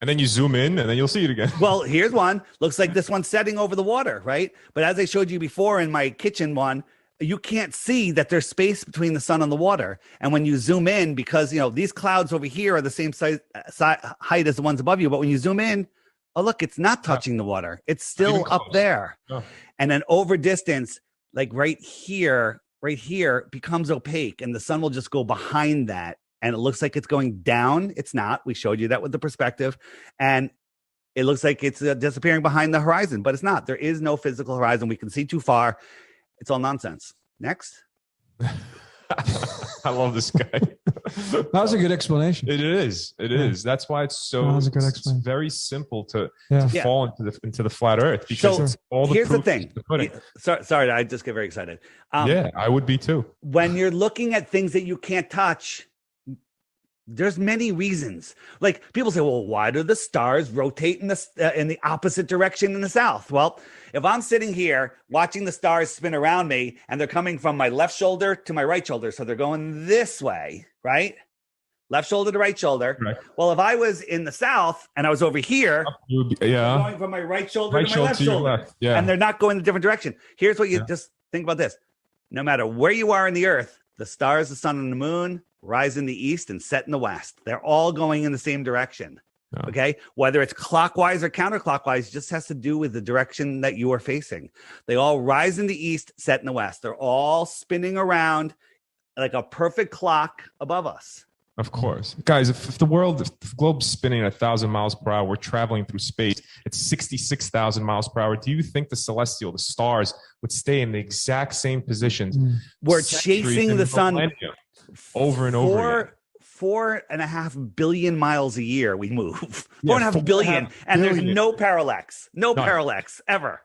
And then you zoom in and then you'll see it again. Well, here's one. Looks like this one's setting over the water, right? But as I showed you before in my kitchen one, you can't see that there's space between the sun and the water. And when you zoom in, because, you know, these clouds over here are the same height as the ones above you. But when you zoom in, oh, look, it's not touching the water. It's still up there. Oh. And then over distance, like right here becomes opaque and the sun will just go behind that. And it looks like it's going down. It's not. We showed you that with the perspective. And it looks like it's disappearing behind the horizon, but it's not. There is no physical horizon. We can see too far. It's all nonsense. Next. I love this guy. That was a good explanation. It is. It is. That's why it's so. That was a good explanation. It's very simple to Yeah. fall into the flat Earth because all the here's the proof thing. is the pudding. Sorry, I just get very excited. Yeah, I would be too. When you're looking at things that you can't touch, There's many reasons. Like people say, well, why do the stars rotate in the opposite direction in the south? Well, if I'm sitting here watching the stars spin around me and they're coming from my left shoulder to my right shoulder, so they're going this way, right? Left shoulder to right shoulder. Right. Well, if I was in the south and I was over here, going from my right shoulder to my left shoulder, and they're not going in a different direction. Here's what you just think about this. No matter where you are in the earth, the stars, the sun, and the moon rise in the east and set in the west. They're all going in the same direction. Oh. Okay. Whether it's clockwise or counterclockwise, just has to do with the direction that you are facing. They all rise in the east, set in the west. They're all spinning around like a perfect clock above us. Of course. Guys, if the globe's spinning at 1,000 miles per hour, we're traveling through space at 66,000 miles per hour. Do you think the stars would stay in the exact same positions? We're chasing the sun over and over again. 4.5 billion miles a year we move. 4.5 billion. And there's no parallax. No parallax ever.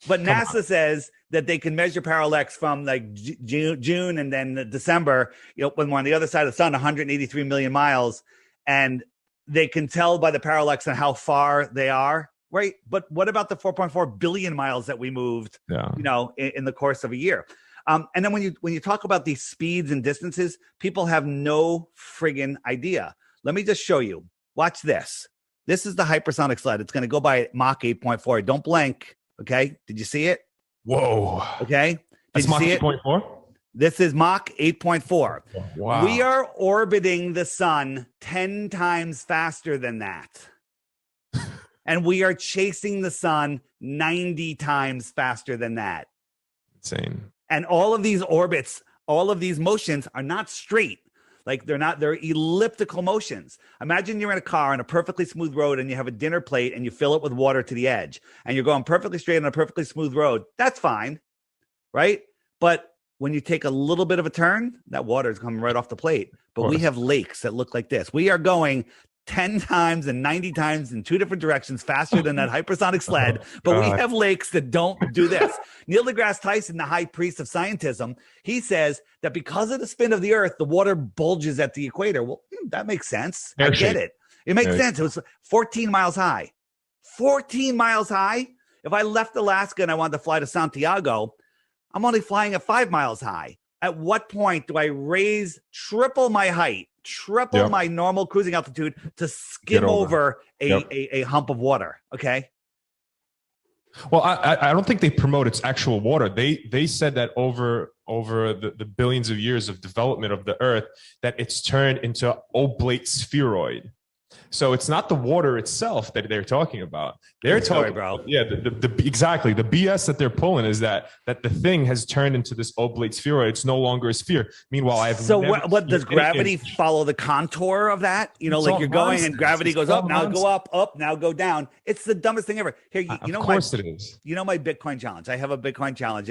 But NASA says that they can measure parallax from like June and then December, when we're on the other side of the sun, 183 million miles. And they can tell by the parallax and how far they are, right? But what about the 4.4 billion miles that we moved, in the course of a year? And then when you talk about these speeds and distances, people have no friggin' idea. Let me just show you. Watch this. This is the hypersonic sled. It's going to go by Mach 8.4. Don't blink. Okay. Did you see it? Whoa. Okay. That's Mach 8.4? This is Mach 8.4. Wow. We are orbiting the sun 10 times faster than that. And we are chasing the sun 90 times faster than that. Insane. And all of these orbits, all of these motions are not straight. Like they're elliptical motions. Imagine you're in a car on a perfectly smooth road and you have a dinner plate and you fill it with water to the edge and you're going perfectly straight on a perfectly smooth road. That's fine, right? But when you take a little bit of a turn, that water is coming right off the plate. But we have lakes that look like this. We are going 10 times and 90 times in two different directions faster than that hypersonic sled, but we have lakes that don't do this. Neil deGrasse Tyson, the high priest of scientism, he says that because of the spin of the earth, the water bulges at the equator. Well, that makes sense. I get it. It makes sense. It was 14 miles high. 14 miles high. If I left Alaska and I wanted to fly to Santiago, I'm only flying at 5 miles high. At what point do I triple my height, my normal cruising altitude to skim over a hump of water? Okay. Well, I don't think they promote its actual water. They said that over the billions of years of development of the Earth, that it's turned into oblate spheroid. So it's not the water itself that they're talking about. They're talking, bro. Yeah, exactly. The BS that they're pulling is that the thing has turned into this oblate spheroid. It's no longer a sphere. Meanwhile, what does gravity follow the contour of that? Like you're going and gravity goes up, now go up, now go down. It's the dumbest thing ever. Here, of course it is. You know my Bitcoin challenge. I have a Bitcoin challenge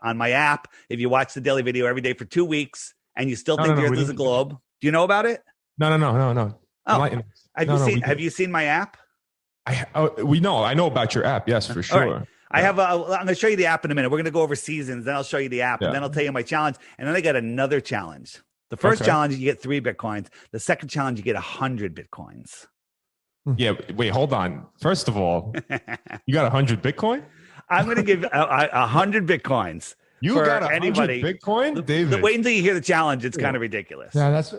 on my app. If you watch the daily video every day for 2 weeks and you still think the Earth is a globe, do you know about it? No. Oh, have you seen my app? I know about your app. Yes, for sure. Right. I'm going to show you the app in a minute. We're going to go over seasons. Then I'll show you the app and then I'll tell you my challenge. And then I got another challenge. The first challenge, you get 3 Bitcoins. The second challenge, you get 100 Bitcoins. Yeah. Wait, hold on. First of all, you got 100 Bitcoin? I'm going to give 100 Bitcoins. You got 100 Bitcoin, David? Wait until you hear the challenge. It's kind of ridiculous. Yeah, that's.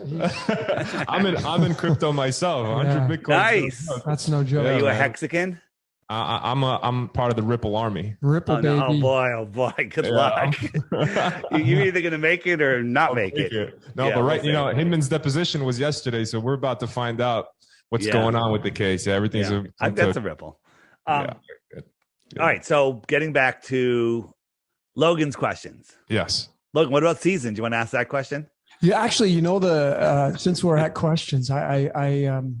I'm in crypto myself. 100 Bitcoin. Nice. That's no joke. Are you a Hexican? I'm part of the Ripple army. Ripple, baby. Oh boy. Good luck. You're either gonna make it or not make it. No, but right, Hinman's deposition was yesterday, so we're about to find out what's going on with the case. Yeah, everything's. I've got some Ripple. All right, so getting back to Logan's questions. Yes. Logan, what about seasons? You want to ask that question? Yeah, actually, since we're at questions, the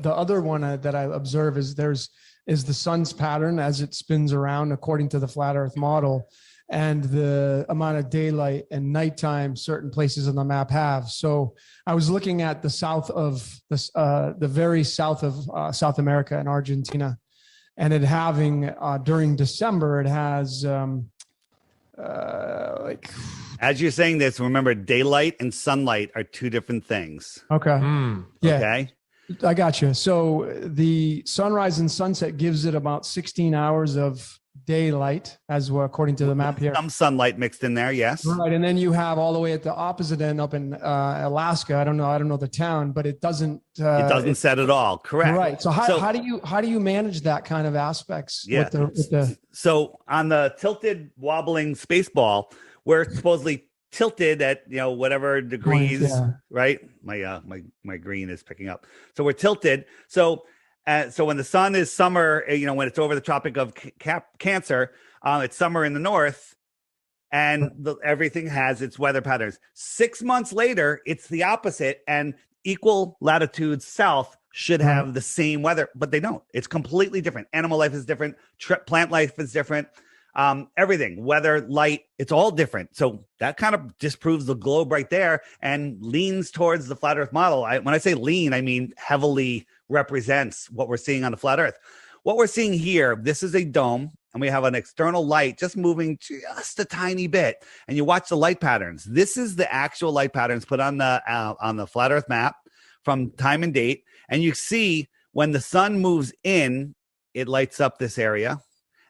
other one that I observe is the sun's pattern as it spins around according to the flat Earth model, and the amount of daylight and nighttime certain places on the map have. So I was looking at the south of the very south of South America and Argentina, and it having during December it has like. As you're saying this, remember daylight and sunlight are two different things. Okay. Yeah. Okay. I got you. So the sunrise and sunset gives it about 16 hours of daylight, as well, according to the map here. Some sunlight mixed in there, yes. Right, and then you have all the way at the opposite end up in Alaska. I don't know the town, but it doesn't. It doesn't set at all. Correct. Right. So how do you manage that kind of aspects? Yeah. With the So on the tilted wobbling space ball, we're supposedly tilted at whatever degrees, right? My green is picking up. So we're tilted. So when the sun is summer, when it's over the Tropic of Cancer, it's summer in the north, and everything has its weather patterns. 6 months later, it's the opposite, and equal latitudes south should have the same weather, but they don't. It's completely different. Animal life is different. Plant life is different. Everything, weather, light, it's all different. So that kind of disproves the globe right there and leans towards the flat earth model. When I say lean, I mean heavily represents what we're seeing on the flat earth. What we're seeing here, this is a dome, and we have an external light just moving just a tiny bit. And you watch the light patterns. This is the actual light patterns put on the flat earth map from time and date. And you see when the sun moves in, it lights up this area.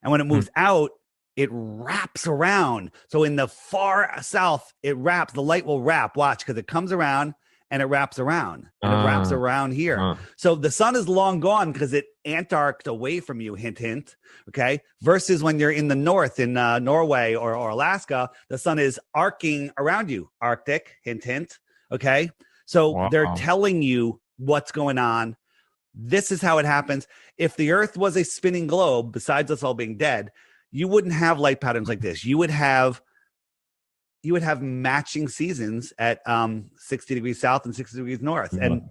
And when it moves out, it wraps around. So in the far south, the light will wrap. Watch, because it comes around and it wraps around. And it wraps around here. So the sun is long gone because it antarced away from you, hint, hint. Okay. Versus when you're in the north in Norway or Alaska, the sun is arcing around you. Arctic, hint, hint. Okay. So they're telling you what's going on. This is how it happens. If the earth was a spinning globe, besides us all being dead, you wouldn't have light patterns like this. You would have matching seasons at 60 degrees south and 60 degrees north. And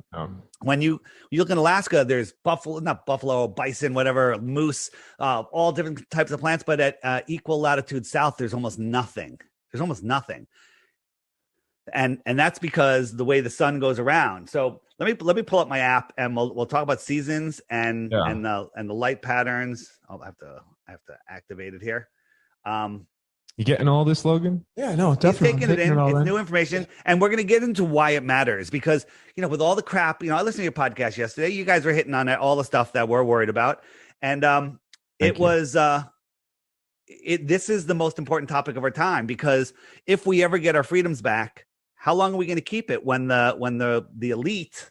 when you look in Alaska, there's buffalo, bison, whatever, moose, all different types of plants. But at equal latitude south, there's almost nothing. And that's because the way the sun goes around. So let me pull up my app, and we'll talk about seasons and the light patterns. I have to activate it here. You getting all this, Logan? Yeah, no, definitely. He's taking it in. It's new information, and we're going to get into why it matters because with all the crap. I listened to your podcast yesterday. You guys were hitting on all the stuff that we're worried about, and this is the most important topic of our time because if we ever get our freedoms back, how long are we going to keep it when the elite,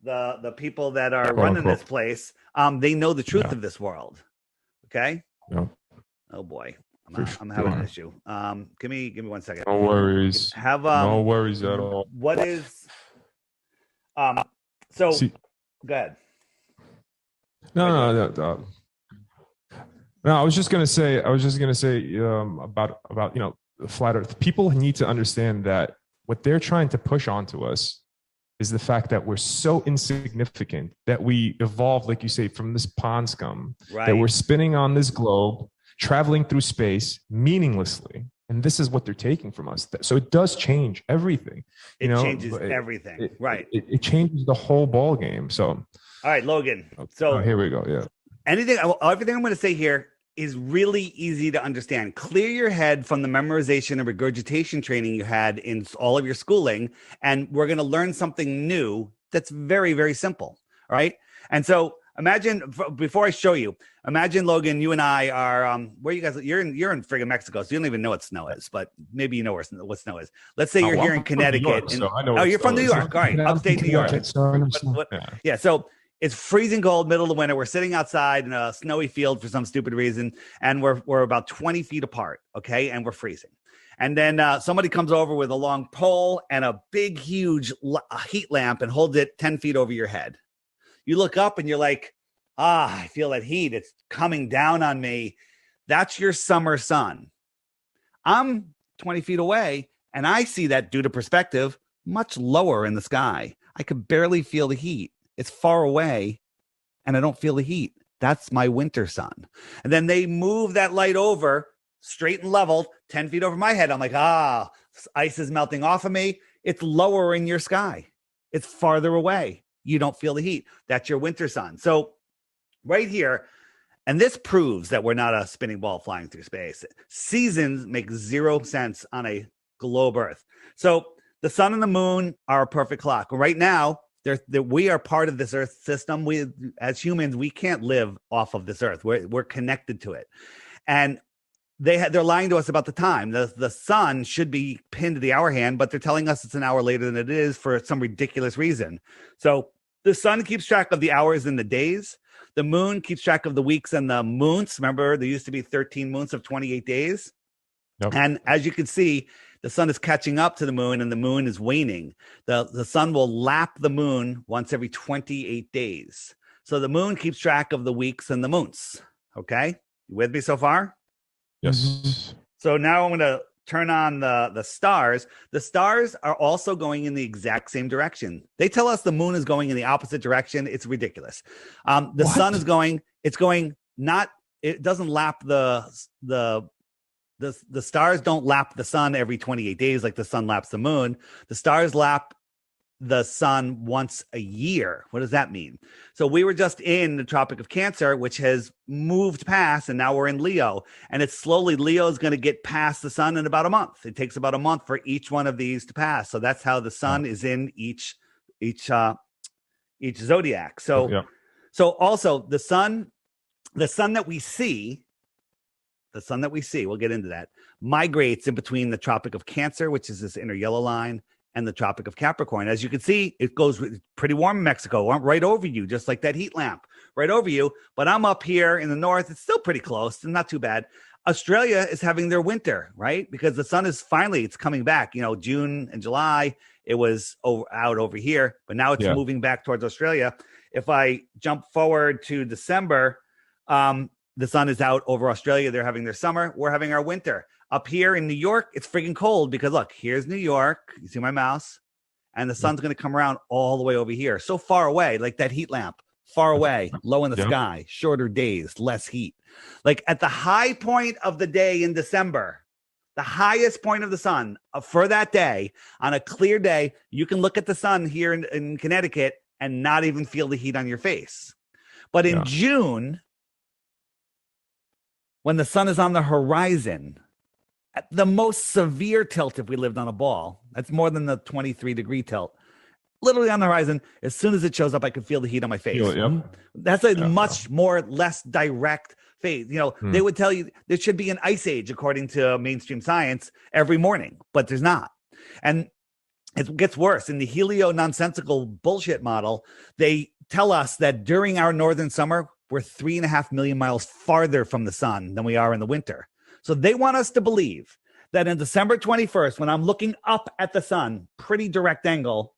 the people that are running this place, they know the truth of this world? Okay. Yeah. Oh boy, I'm having an issue. Give me 1 second. No worries. No worries at all. What is? So go ahead. No. I was just gonna say about the flat Earth. People need to understand that what they're trying to push onto us is the fact that we're so insignificant that we evolved, like you say, from this pond scum, that we're spinning on this globe, traveling through space meaninglessly. And this is what they're taking from us. So it does change everything. It changes everything. Right. It changes the whole ball game. So, all right, Logan. So here we go. Yeah. Everything I'm going to say here is really easy to understand. Clear your head from the memorization and regurgitation training you had in all of your schooling, and we're going to learn something new that's very, very simple. All right. And so imagine, before I show you, Logan, you and I are where you guys? You're in friggin' Mexico, so you don't even know what snow is, but maybe you know what snow is. Let's say you're here in Connecticut. You're from New York. All right, upstate New York. Yeah. So it's freezing cold, middle of the winter. We're sitting outside in a snowy field for some stupid reason, and we're about 20 feet apart, okay? And we're freezing. And then somebody comes over with a long pole and a big, huge heat lamp and holds it 10 feet over your head. You look up and you're like, I feel that heat. It's coming down on me. That's your summer sun. I'm 20 feet away, and I see that, due to perspective, much lower in the sky. I could barely feel the heat. It's far away, and I don't feel the heat. That's my winter sun. And then they move that light over, straight and leveled, 10 feet over my head. I'm like, ice is melting off of me. It's lower in your sky. It's farther away. You don't feel the heat. That's your winter sun. So right here, And this proves that we're not a spinning ball flying through space. Seasons make 0 sense on a globe Earth. So the sun and the moon are a perfect clock. Right now, we are part of this Earth system. We, as humans, we can't live off of this Earth. We're connected to it. And they're lying to us about the time. The sun should be pinned to the hour hand, but they're telling us it's an hour later than it is for some ridiculous reason. So the sun keeps track of the hours and the days. The moon keeps track of the weeks and the months. Remember, there used to be 13 months of 28 days. Yep. And as you can see, the sun is catching up to the moon and the moon is waning. The sun will lap the moon once every 28 days. So the moon keeps track of the weeks and the months. Okay? You with me so far? Yes. So now I'm going to turn on the stars. The stars are also going in the exact same direction. They tell us the moon is going in the opposite direction. It's ridiculous. The sun is going, it doesn't lap the stars don't lap the sun every 28 days like the sun laps the moon. The stars lap the sun once a year. What does that mean? So we were just in the Tropic of Cancer, which has moved past, and now we're in Leo. And it's slowly, Leo is going to get past the sun in about a month. It takes about a month for each one of these to pass. So that's how the sun is in each zodiac. So, so also the sun that we see, we'll get into that, migrates in between the Tropic of Cancer, which is this inner yellow line, and the Tropic of Capricorn. As you can see, it goes pretty warm in Mexico, right over you, just like that heat lamp, right over you. But I'm up here in the north. It's still pretty close, not too bad. Australia is having their winter, right? Because the sun is finally, it's coming back. June and July, it was out over here, but now it's moving back towards Australia. If I jump forward to December, the sun is out over Australia. They're having their summer. We're having our winter. Up here in New York, it's freaking cold because look, here's New York. You see my mouse? And the sun's going to come around all the way over here. So far away, like that heat lamp, far away, low in the sky, shorter days, less heat. Like at the high point of the day in December, the highest point of the sun for that day, on a clear day, you can look at the sun here in Connecticut and not even feel the heat on your face. But in June, when the sun is on the horizon, at the most severe tilt, if we lived on a ball, that's more than the 23-degree tilt. Literally on the horizon, as soon as it shows up, I can feel the heat on my face. That's a much less direct phase. They would tell you there should be an ice age, according to mainstream science, every morning, but there's not. And it gets worse. In the helio-nonsensical bullshit model, they tell us that during our northern summer, we're 3.5 million miles farther from the sun than we are in the winter. So they want us to believe that on December 21st, when I'm looking up at the sun, pretty direct angle,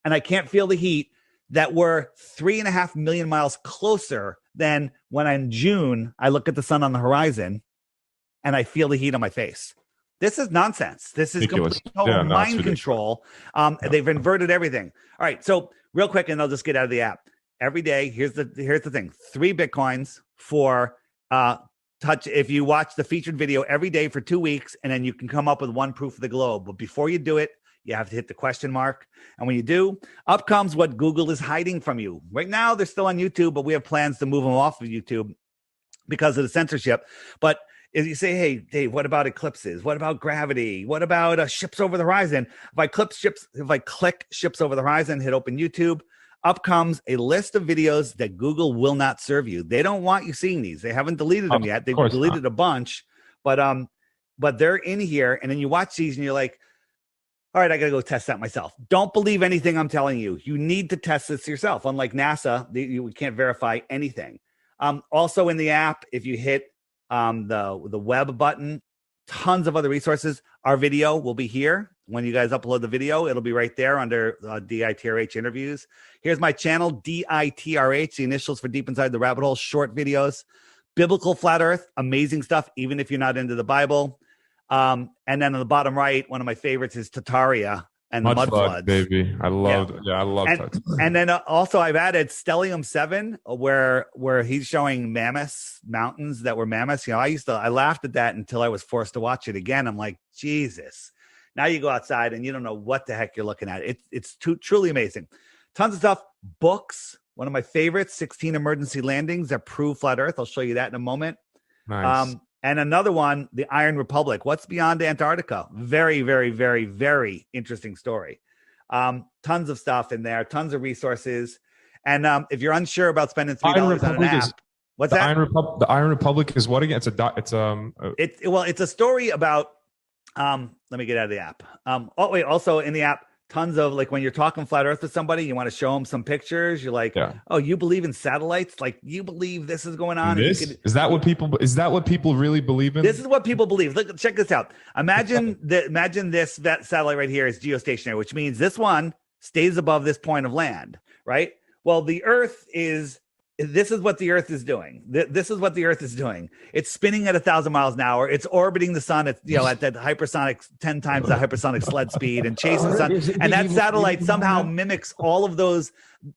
and I can't feel the heat, that we're 3.5 million miles closer than when in June, I look at the sun on the horizon and I feel the heat on my face. This is nonsense. This is complete mind control. They've inverted everything. All right. So real quick, and I'll just get out of the app. Every day, here's the thing. 3 Bitcoins for touch. If you watch the featured video every day for 2 weeks, and then you can come up with one proof of the globe. But before you do it, you have to hit the question mark. And when you do, up comes what Google is hiding from you. Right now, they're still on YouTube, but we have plans to move them off of YouTube because of the censorship. But if you say, hey, Dave, what about eclipses? What about gravity? What about ships over the horizon? If I click ships over the horizon, hit open YouTube, up comes a list of videos that Google will not serve you. They don't want you seeing these. They haven't deleted them yet. They've deleted a bunch, but they're in here. And then you watch these and you're like, all right, I got to go test that myself. Don't believe anything I'm telling you. You need to test this yourself. Unlike NASA, we can't verify anything. Also in the app, if you hit the web button, tons of other resources. Our video will be here. When you guys upload the video, it'll be right there under DITRH interviews. Here's my channel, DITRH, the initials for Deep Inside the Rabbit Hole, short videos. Biblical Flat Earth, amazing stuff, even if you're not into the Bible. And then on the bottom right, one of my favorites is Tartaria and the Mud Floods. Baby. I love that. And then also I've added Stellium 7, where he's showing mammoths, mountains that were mammoths. I laughed at that until I was forced to watch it again. I'm like, Jesus. Now you go outside and you don't know what the heck you're looking at. It's truly amazing. Tons of stuff, books, One of my favorites, 16 emergency landings that prove flat Earth. I'll show you that in a moment. Nice. And another one, the Iron Republic. What's beyond Antarctica? Very, very, very, very interesting story. Tons of stuff in there, tons of resources. And if you're unsure about spending $3 on an app, what's that? The Iron Republic is what again? It's a story about. Let me get out of the app. Also in the app, tons of like when you're talking flat Earth with somebody, you want to show them some pictures. You're like, oh, you believe in satellites? Like you believe this is going on? Is that what people really believe in? This is what people believe. Look, check this out. Imagine this satellite right here is geostationary, which means this one stays above this point of land, right? Well, the Earth is. This is what the Earth is doing. This is what the Earth is doing. It's spinning at 1,000 miles an hour. It's orbiting the sun at at that hypersonic 10 times the hypersonic sled speed and chasing the sun. And that satellite somehow mimics all of those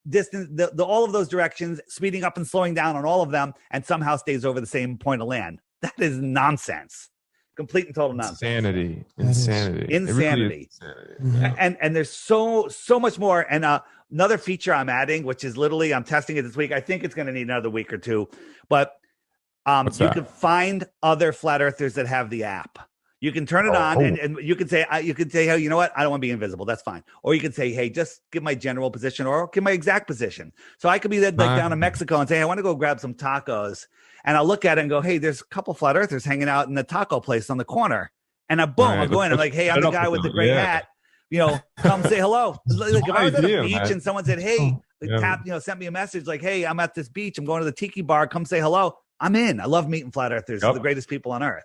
distance, all of those directions, speeding up and slowing down on all of them, and somehow stays over the same point of land. That is nonsense. Complete and total nonsense. Insanity. Really and there's so much more. And another feature I'm adding, which is literally I'm testing it this week. I think it's going to need another week or two, but you can find other flat earthers that have the app. You can turn it on and you can say, hey, you know what? I don't want to be invisible. That's fine. Or you can say, hey, just give my general position or give my exact position. So I could be down in Mexico and say, I want to go grab some tacos. And I'll look at it and go, hey, there's a couple flat earthers hanging out in the taco place on the corner. And I'll go in. I'm like, hey, I'm the guy with the gray hat. Come say hello. Like if I was at a beach and someone said, hey, sent me a message like, hey, I'm at this beach. I'm going to the tiki bar. Come say hello. I'm in. I love meeting flat earthers. They're the greatest people on earth.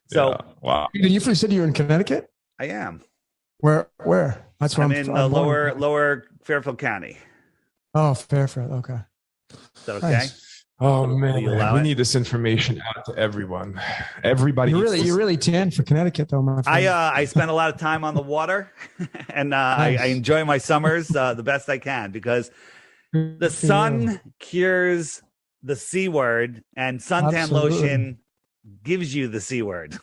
So, wow. You said you're in Connecticut? I am. Where? That's where I'm in lower Fairfield County. Oh, Fairfield. Okay. Is that okay? Nice. Oh man, we need this information out to everyone. Everybody. You're really tan for Connecticut, though, my friend. I spend a lot of time on the water, and nice. I enjoy my summers the best I can because the sun cures the C word, and suntan lotion gives you the C word.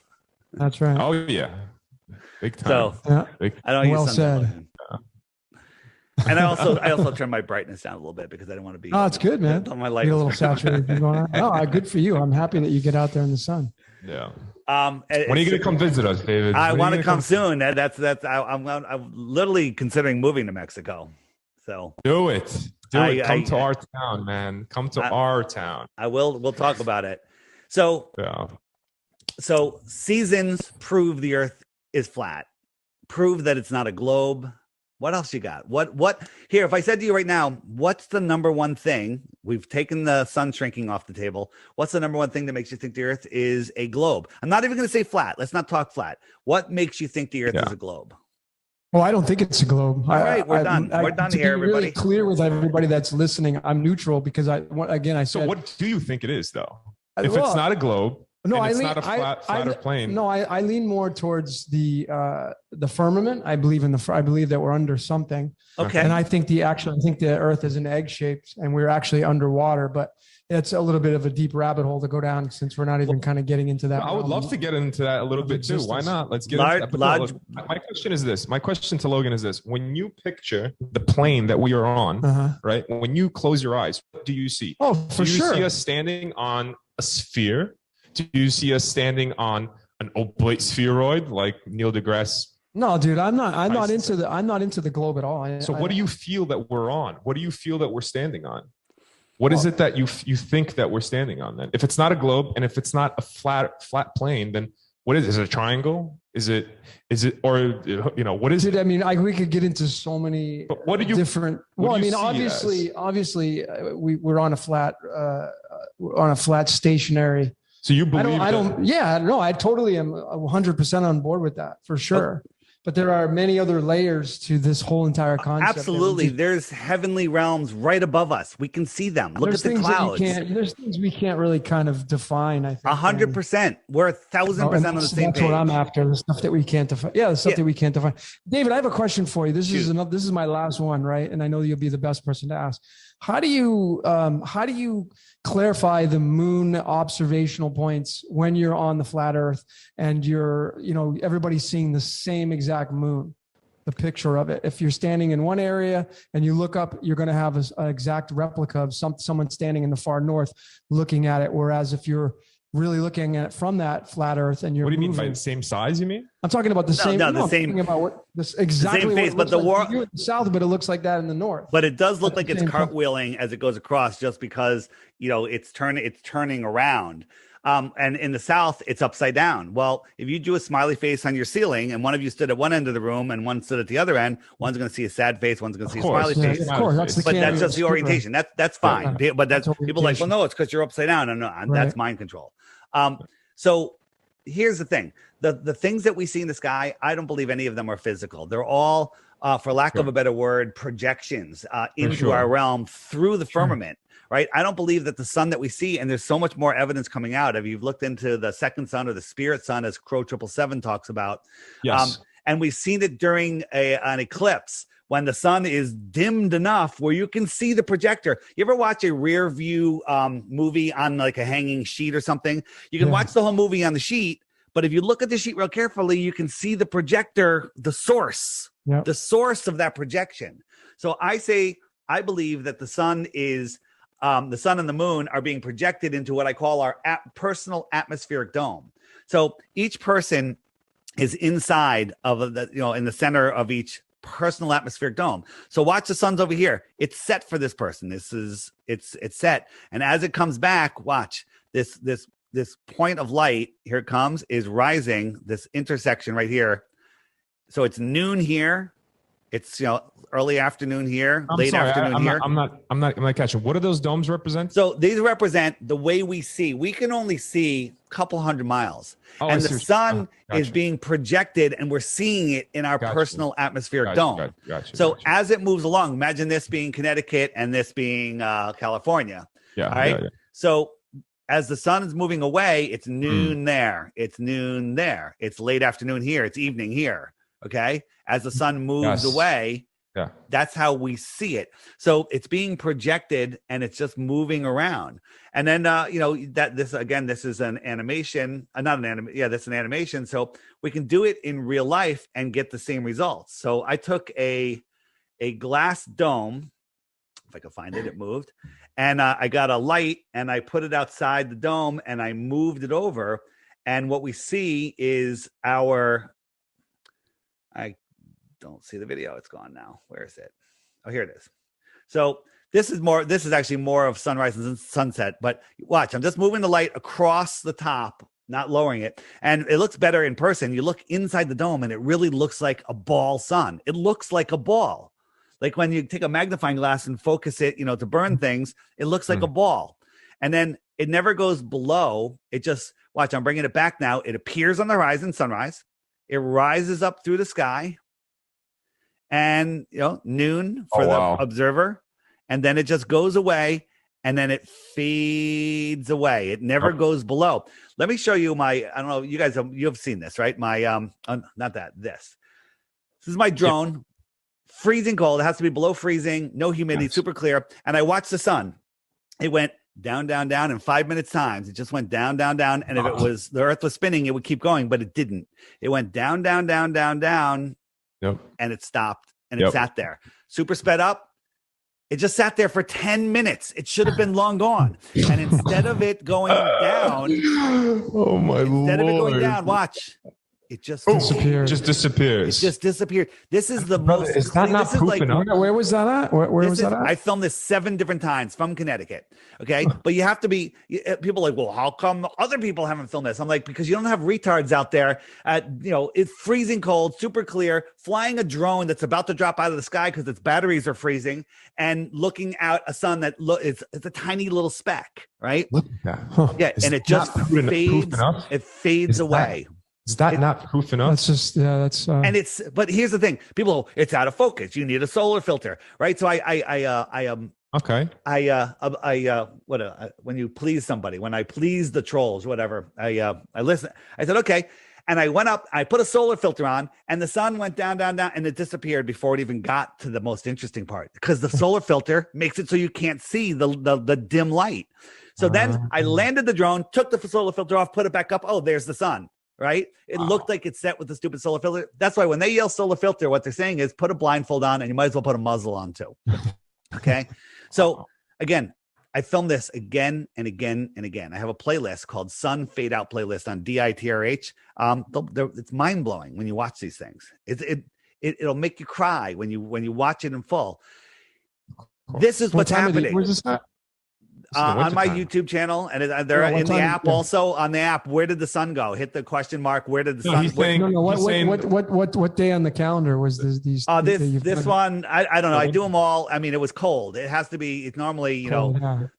That's right. Oh yeah, big time. So I don't use suntan lotion. And I also turn my brightness down a little bit because I don't want to be. Oh, it's good, man. On my light, get a little saturated going on. Oh, good for you. I'm happy that you get out there in the sun. Yeah. When are you gonna come visit us, David? I want to come soon. I'm literally considering moving to Mexico. So do it. Come to our town, man. Come to our town. I will. We'll talk about it. So seasons prove the Earth is flat. Prove that it's not a globe. What else you got? What here? If I said to you right now, what's the number one thing? We've taken the sun shrinking off the table. What's the number one thing that makes you think the Earth is a globe? I'm not even going to say flat. Let's not talk flat. What makes you think the Earth is a globe? Well, I don't think it's a globe. All right, we're done. We're done here, everybody. Really clear with everybody that's listening. I'm neutral because I said. So what do you think it is, though? If it's not a globe. No, it's not a flatter plane. No, I lean more towards the firmament. I believe that we're under something. Okay. And I think the Earth is an egg shaped, and we're actually underwater. But it's a little bit of a deep rabbit hole to go down since we're not even kind of getting into that. I would love to get into that a little bit too. Why not? Let's get into that. My question is this. My question to Logan is this: when you picture the plane that we are on, right? When you close your eyes, what do you see? Oh, for sure. Do you see us standing on a sphere? Do you see us standing on an oblate spheroid like Neil deGrasse? No, dude, I'm not into the globe at all. So what do you feel that we're on? What do you feel that we're standing on? What is it that you think that we're standing on then? If it's not a globe and if it's not a flat plane, then what is it? Is it a triangle? Is it or what is it? I mean, we could get into so many different. Well, I mean, obviously, we're on a flat stationary. So you believe? I totally am 100% on board with that for sure. But there are many other layers to this whole entire concept. Absolutely. There's heavenly realms right above us. We can see them. Look at the clouds. There's things we can't really kind of define, I think. 100%. We're 1,000% on the same page. That's what I'm after, the stuff that we can't define. Yeah, the stuff that we can't define. David, I have a question for you. This is my last one, right? And I know you'll be the best person to ask. How do you clarify the moon observational points when you're on the flat Earth and everybody's seeing the same exact moon? the picture of it. If you're standing in one area and you look up, you're going to have an exact replica of someone standing in the far north looking at it. Whereas if you're really looking at it from that flat Earth and you're what do you moving, mean by the same size? You mean? I'm talking about the same. No, No, the same. I'm talking about what this exactly the same face, what it but the looks like war to you in the south, but it looks like that in the north. But it does look like it's same cartwheeling as it goes across, just because it's turning around. And in the south, it's upside down. Well, if you drew a smiley face on your ceiling and one of you stood at one end of the room and one stood at the other end, one's going to see a sad face, one's going to see a smiley face. Of course, that's the but that's just the orientation. That's fine. Yeah. But that's people are like, well, no, it's because you're upside down. No, that's mind control. So here's the thing: the things that we see in the sky, I don't believe any of them are physical. They're all, for lack of a better word, projections into our realm through the firmament. Right. I don't believe that the sun that we see, and there's so much more evidence coming out. If you've looked into the second sun or the spirit sun, as Crow 777 talks about, Yes. And we've seen it during an eclipse when the sun is dimmed enough where you can see the projector. You ever watch a rear view movie on like a hanging sheet or something? You can watch the whole movie on the sheet, but if you look at the sheet real carefully, you can see the projector, the source of that projection. So I believe that the sun is. The sun and the moon are being projected into what I call our personal atmospheric dome. So each person is inside of in the center of each personal atmospheric dome. So watch, the sun's over here. It's set for this person. It's set. And as it comes back, watch this point of light. Here it comes, is rising, this intersection right here. So it's noon here. It's early afternoon here, late afternoon here. I'm not catching. What do those domes represent? So these represent the way we see. We can only see a couple hundred miles, and the sun is being projected, and we're seeing it in our personal atmospheric dome. So as it moves along, imagine this being Connecticut and this being California. All right. So as the sun is moving away, it's noon there. It's noon there. It's late afternoon here. It's evening here. Okay. As the sun moves away, that's how we see it. So it's being projected and it's just moving around. And then, this is an animation, not an anime. Yeah, that's an animation. So we can do it in real life and get the same results. So I took a glass dome, if I could find it, it moved. And I got a light and I put it outside the dome and I moved it over. And what we see is I don't see the video. It's gone now. Where is it? Oh, here it is. So this is actually more of sunrise and sunset, but watch, I'm just moving the light across the top, not lowering it. And it looks better in person. You look inside the dome and it really looks like a ball sun. It looks like a ball. Like when you take a magnifying glass and focus it, to burn things, it looks like a ball. And then it never goes below. It just, watch, I'm bringing it back now. It appears on the horizon, sunrise. It rises up through the sky, and noon for the observer, and then it just goes away, and then it fades away. It never goes below. Let me show you I don't know, you guys you've seen this, right? My this is my drone. Freezing cold. It has to be below freezing, no humidity, super clear. And I watched the sun. It went down, down, down in 5 minutes times. It just went down, down, down. And if the earth was spinning, it would keep going, but it didn't. It went down, down, down, down, down. Yep. And it stopped and it sat there. Super sped up. It just sat there for 10 minutes. It should have been long gone. And instead of it going down, oh my Lord. Instead of it going down, watch. It just disappeared. Just disappears. It just disappeared. This is the most. Is that not proof enough? Where was that at? Where was that at? I filmed this 7 different times from Connecticut. Okay, but you have to be. People are like, well, how come other people haven't filmed this? I'm like, because you don't have retards out there. It's freezing cold, super clear, flying a drone that's about to drop out of the sky because its batteries are freezing, and looking out a sun that it's a tiny little speck, right? Look at that. Huh. Yeah, and it just fades. It fades away. Is that not proof enough? That's just, that's. And but here's the thing, people, it's out of focus. You need a solar filter, right? So when you please somebody, when I please the trolls, whatever, I listen. I said, okay. And I went up, I put a solar filter on, and the sun went down, down, down, and it disappeared before it even got to the most interesting part, because the solar filter makes it so you can't see the dim light. So then I landed the drone, took the solar filter off, put it back up. Oh, there's the sun. right? It looked like it's set with the stupid solar filter. That's why when they yell solar filter, what they're saying is put a blindfold on and you might as well put a muzzle on too. Okay. So again, I filmed this again and again and again. I have a playlist called Sun Fade Out playlist on DITRH. It's mind blowing when you watch these things. It'll make you cry when you watch it in full. This is what's happening. Where's this at? On my YouTube channel, and they're in the app also. On the app, where did the sun go? Hit the question mark. Where did the sun? What day on the calendar was this? This one, I don't know. I do them all. I mean, it was cold. It has to be. It's normally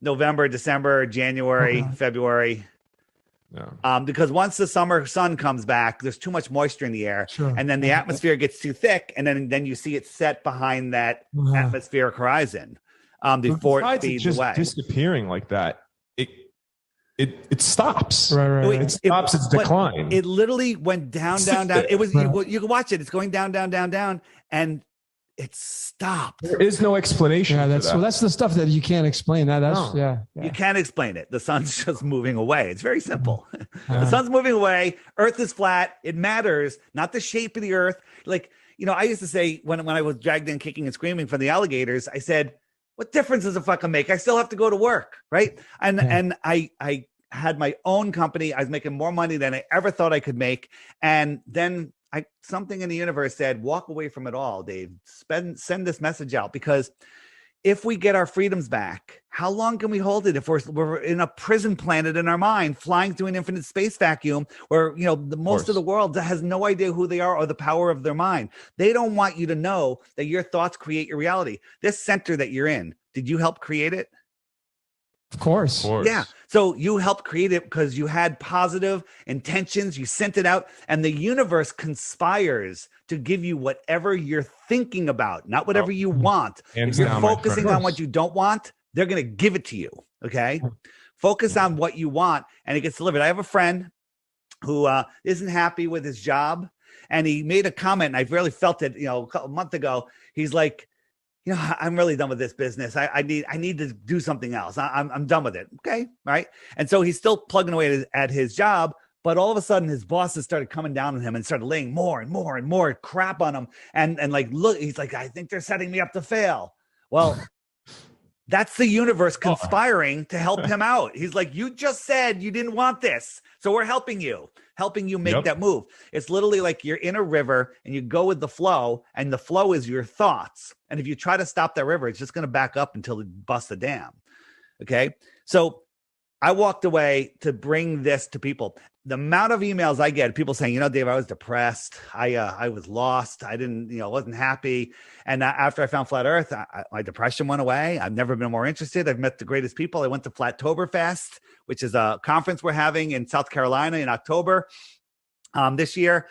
November, December, January, February. Yeah. Because once the summer sun comes back, there's too much moisture in the air, and then the atmosphere gets too thick, and then you see it set behind that atmospheric horizon. Before it fades just away, disappearing like that, it stops. Right. It stops its decline. It literally went down. It was you can watch it. It's going down, and it stopped. There is no explanation. Yeah, that's the stuff that you can't explain. You can't explain it. The sun's just moving away. It's very simple. The sun's moving away. Earth is flat. It matters, not the shape of the earth. Like, I used to say when I was dragged in kicking and screaming from the alligators, I said, what difference does it fucking make? I still have to go to work, right? And I had my own company. I was making more money than I ever thought I could make. And then something in the universe said, walk away from it all, Dave. Send this message out, because if we get our freedoms back, how long can we hold it if we're in a prison planet in our mind, flying through an infinite space vacuum where, most of the world has no idea who they are or the power of their mind? They don't want you to know that your thoughts create your reality. This center that you're in, did you help create it? Of course. Yeah. So you helped create it because you had positive intentions. You sent it out, and the universe conspires to give you whatever you're thinking about, not whatever you want. If you're focusing on what you don't want, they're going to give it to you. Okay. Focus on what you want, and it gets delivered. I have a friend who isn't happy with his job, and he made a comment, and I've really felt it, a month ago. He's like, I'm really done with this business. I need to do something else. I'm done with it. Okay. Right. And so he's still plugging away at his job, but all of a sudden his bosses started coming down on him and started laying more and more and more crap on him. And look, he's like, I think they're setting me up to fail. Well, that's the universe conspiring to help him out. He's like, you just said you didn't want this, so we're helping you make that move. It's literally like you're in a river and you go with the flow, and the flow is your thoughts. And if you try to stop that river, it's just going to back up until it busts the dam. Okay. So I walked away to bring this to people. The amount of emails I get, people saying, Dave, I was depressed. I was lost. I didn't, wasn't happy. And after I found Flat Earth, my depression went away. I've never been more interested. I've met the greatest people. I went to Flattoberfest, which is a conference we're having in South Carolina in October this year.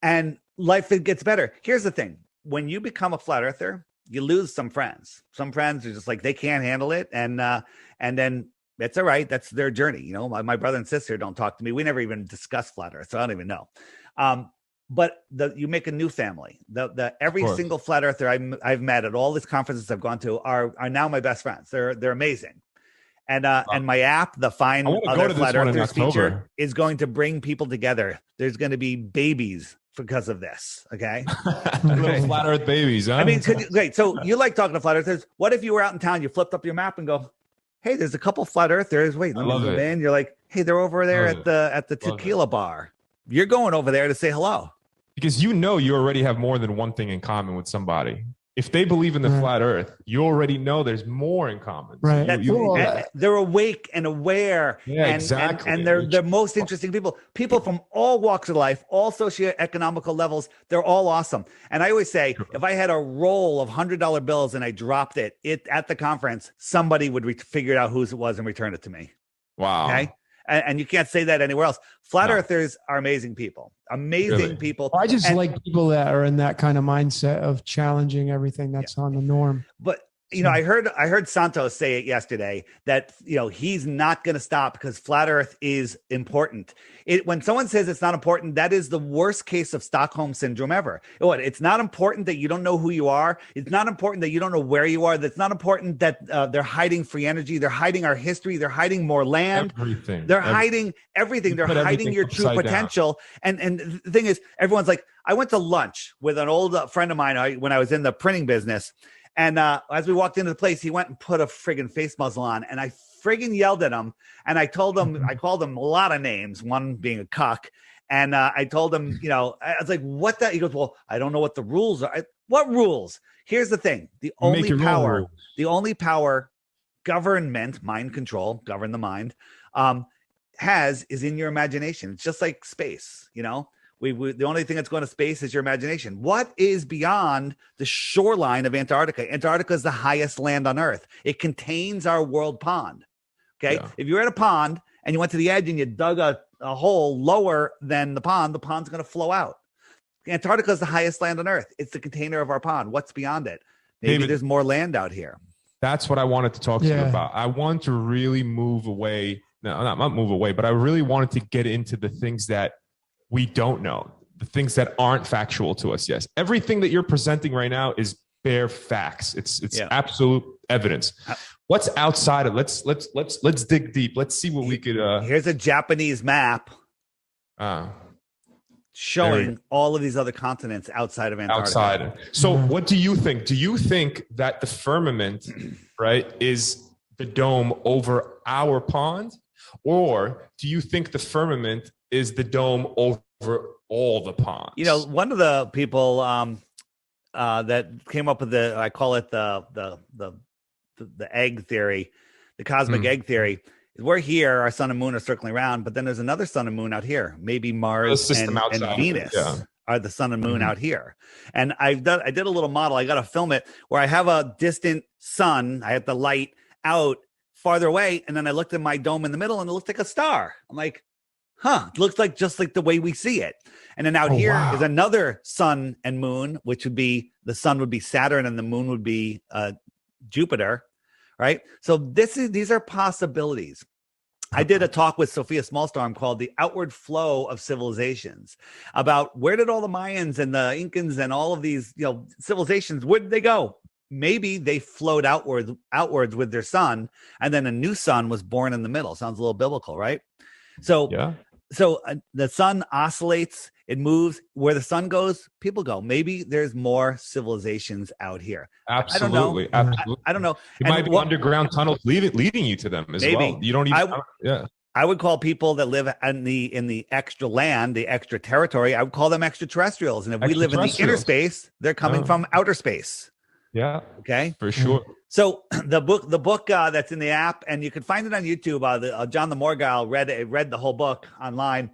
And life gets better. Here's the thing. When you become a flat earther, you lose some friends. Some friends are just like, they can't handle it. And then it's all right. That's their journey. My brother and sister don't talk to me. We never even discuss flat earth, so I don't even know. But you make a new family. Every single flat earther I've met at all these conferences I've gone to are now my best friends. They're amazing. And my app, the Find Other Flat Earthers feature, is going to bring people together. There's going to be babies because of this. Okay. Little flat earth babies. Huh? I mean, great. So you like talking to flat earthers. What if you were out in town, you flipped up your map and go, hey, there's a couple flat earthers. Wait, let me move in. You're like, hey, they're over there at the tequila bar. You're going over there to say hello. Because you already have more than one thing in common with somebody. If they believe in the flat earth, you already know there's more in common. Right. They're awake and aware. Yeah, exactly. And they're the most interesting people. People from all walks of life, all socioeconomical levels, they're all awesome. And I always say, if I had a roll of $100 bills and I dropped it at the conference, somebody would figure out whose it was and return it to me. Wow. Okay. And you can't say that anywhere else. Flat earthers are amazing people. Amazing people. I just like people that are in that kind of mindset of challenging everything that's on the norm. But I heard Santos say it yesterday that he's not going to stop because flat Earth is important. When someone says it's not important, that is the worst case of Stockholm syndrome ever. It's not important that you don't know who you are. It's not important that you don't know where you are. That's not important that they're hiding free energy. They're hiding our history. They're hiding more land. Everything. They're hiding everything. They're hiding your true potential. And the thing is, everyone's like, I went to lunch with an old friend of mine when I was in the printing business. And as we walked into the place, he went and put a friggin' face muzzle on. And I friggin' yelled at him. And I told him, I called him a lot of names, one being a cuck. And I told him, I was like, what the? He goes, well, I don't know what the rules are. What rules? Here's the thing. The only power government, mind control, govern the mind, has is in your imagination. It's just like space, the only thing that's going to space is your imagination. What is beyond the shoreline of Antarctica? Antarctica is the highest land on Earth. It contains our world pond. Okay. Yeah. If you're at a pond and you went to the edge and you dug a hole lower than the pond's going to flow out. Antarctica is the highest land on Earth. It's the container of our pond. What's beyond it? Maybe there's more land out here. That's what I wanted to talk to you about. I want to really move away. No, not move away, but I really wanted to get into the things that we don't know, the things that aren't factual to us. Yes. Everything that you're presenting right now is bare facts. It's absolute evidence. What's outside of let's dig deep. Let's see what we could here's a Japanese map showing all of these other continents outside of Antarctica. So what do you think? Do you think that the firmament, right, is the dome over our pond? Or do you think the firmament is the dome over all the ponds? One of the people that came up with I call it the egg theory, the cosmic egg theory, is we're here, our sun and moon are circling around, but then there's another sun and moon out here. Maybe Mars and Venus are the sun and moon out here. And I did a little model. I got to film it where I have a distant sun. I have the light out farther away, and then I looked at my dome in the middle, and it looked like a star. I'm like, it looks like just like the way we see it. And then out here is another sun and moon, which would be the sun would be Saturn and the moon would be Jupiter, right? So these are possibilities. I did a talk with Sophia Smallstorm called The Outward Flow of Civilizations about where did all the Mayans and the Incans and all of these civilizations, where did they go? Maybe they flowed outwards with their sun, and then a new sun was born in the middle. Sounds a little biblical, right? So the sun oscillates, it moves. Where the sun goes, people go. Maybe there's more civilizations out here. Absolutely. I don't know. It might be underground tunnels leading you to them as well. You don't even. I would call people that live in the extra land, the extra territory, I would call them extraterrestrials. And if we live in the inner space, they're coming from outer space. Yeah. Okay. For sure. So the book that's in the app, and you can find it on YouTube. John the Morgile read the whole book online.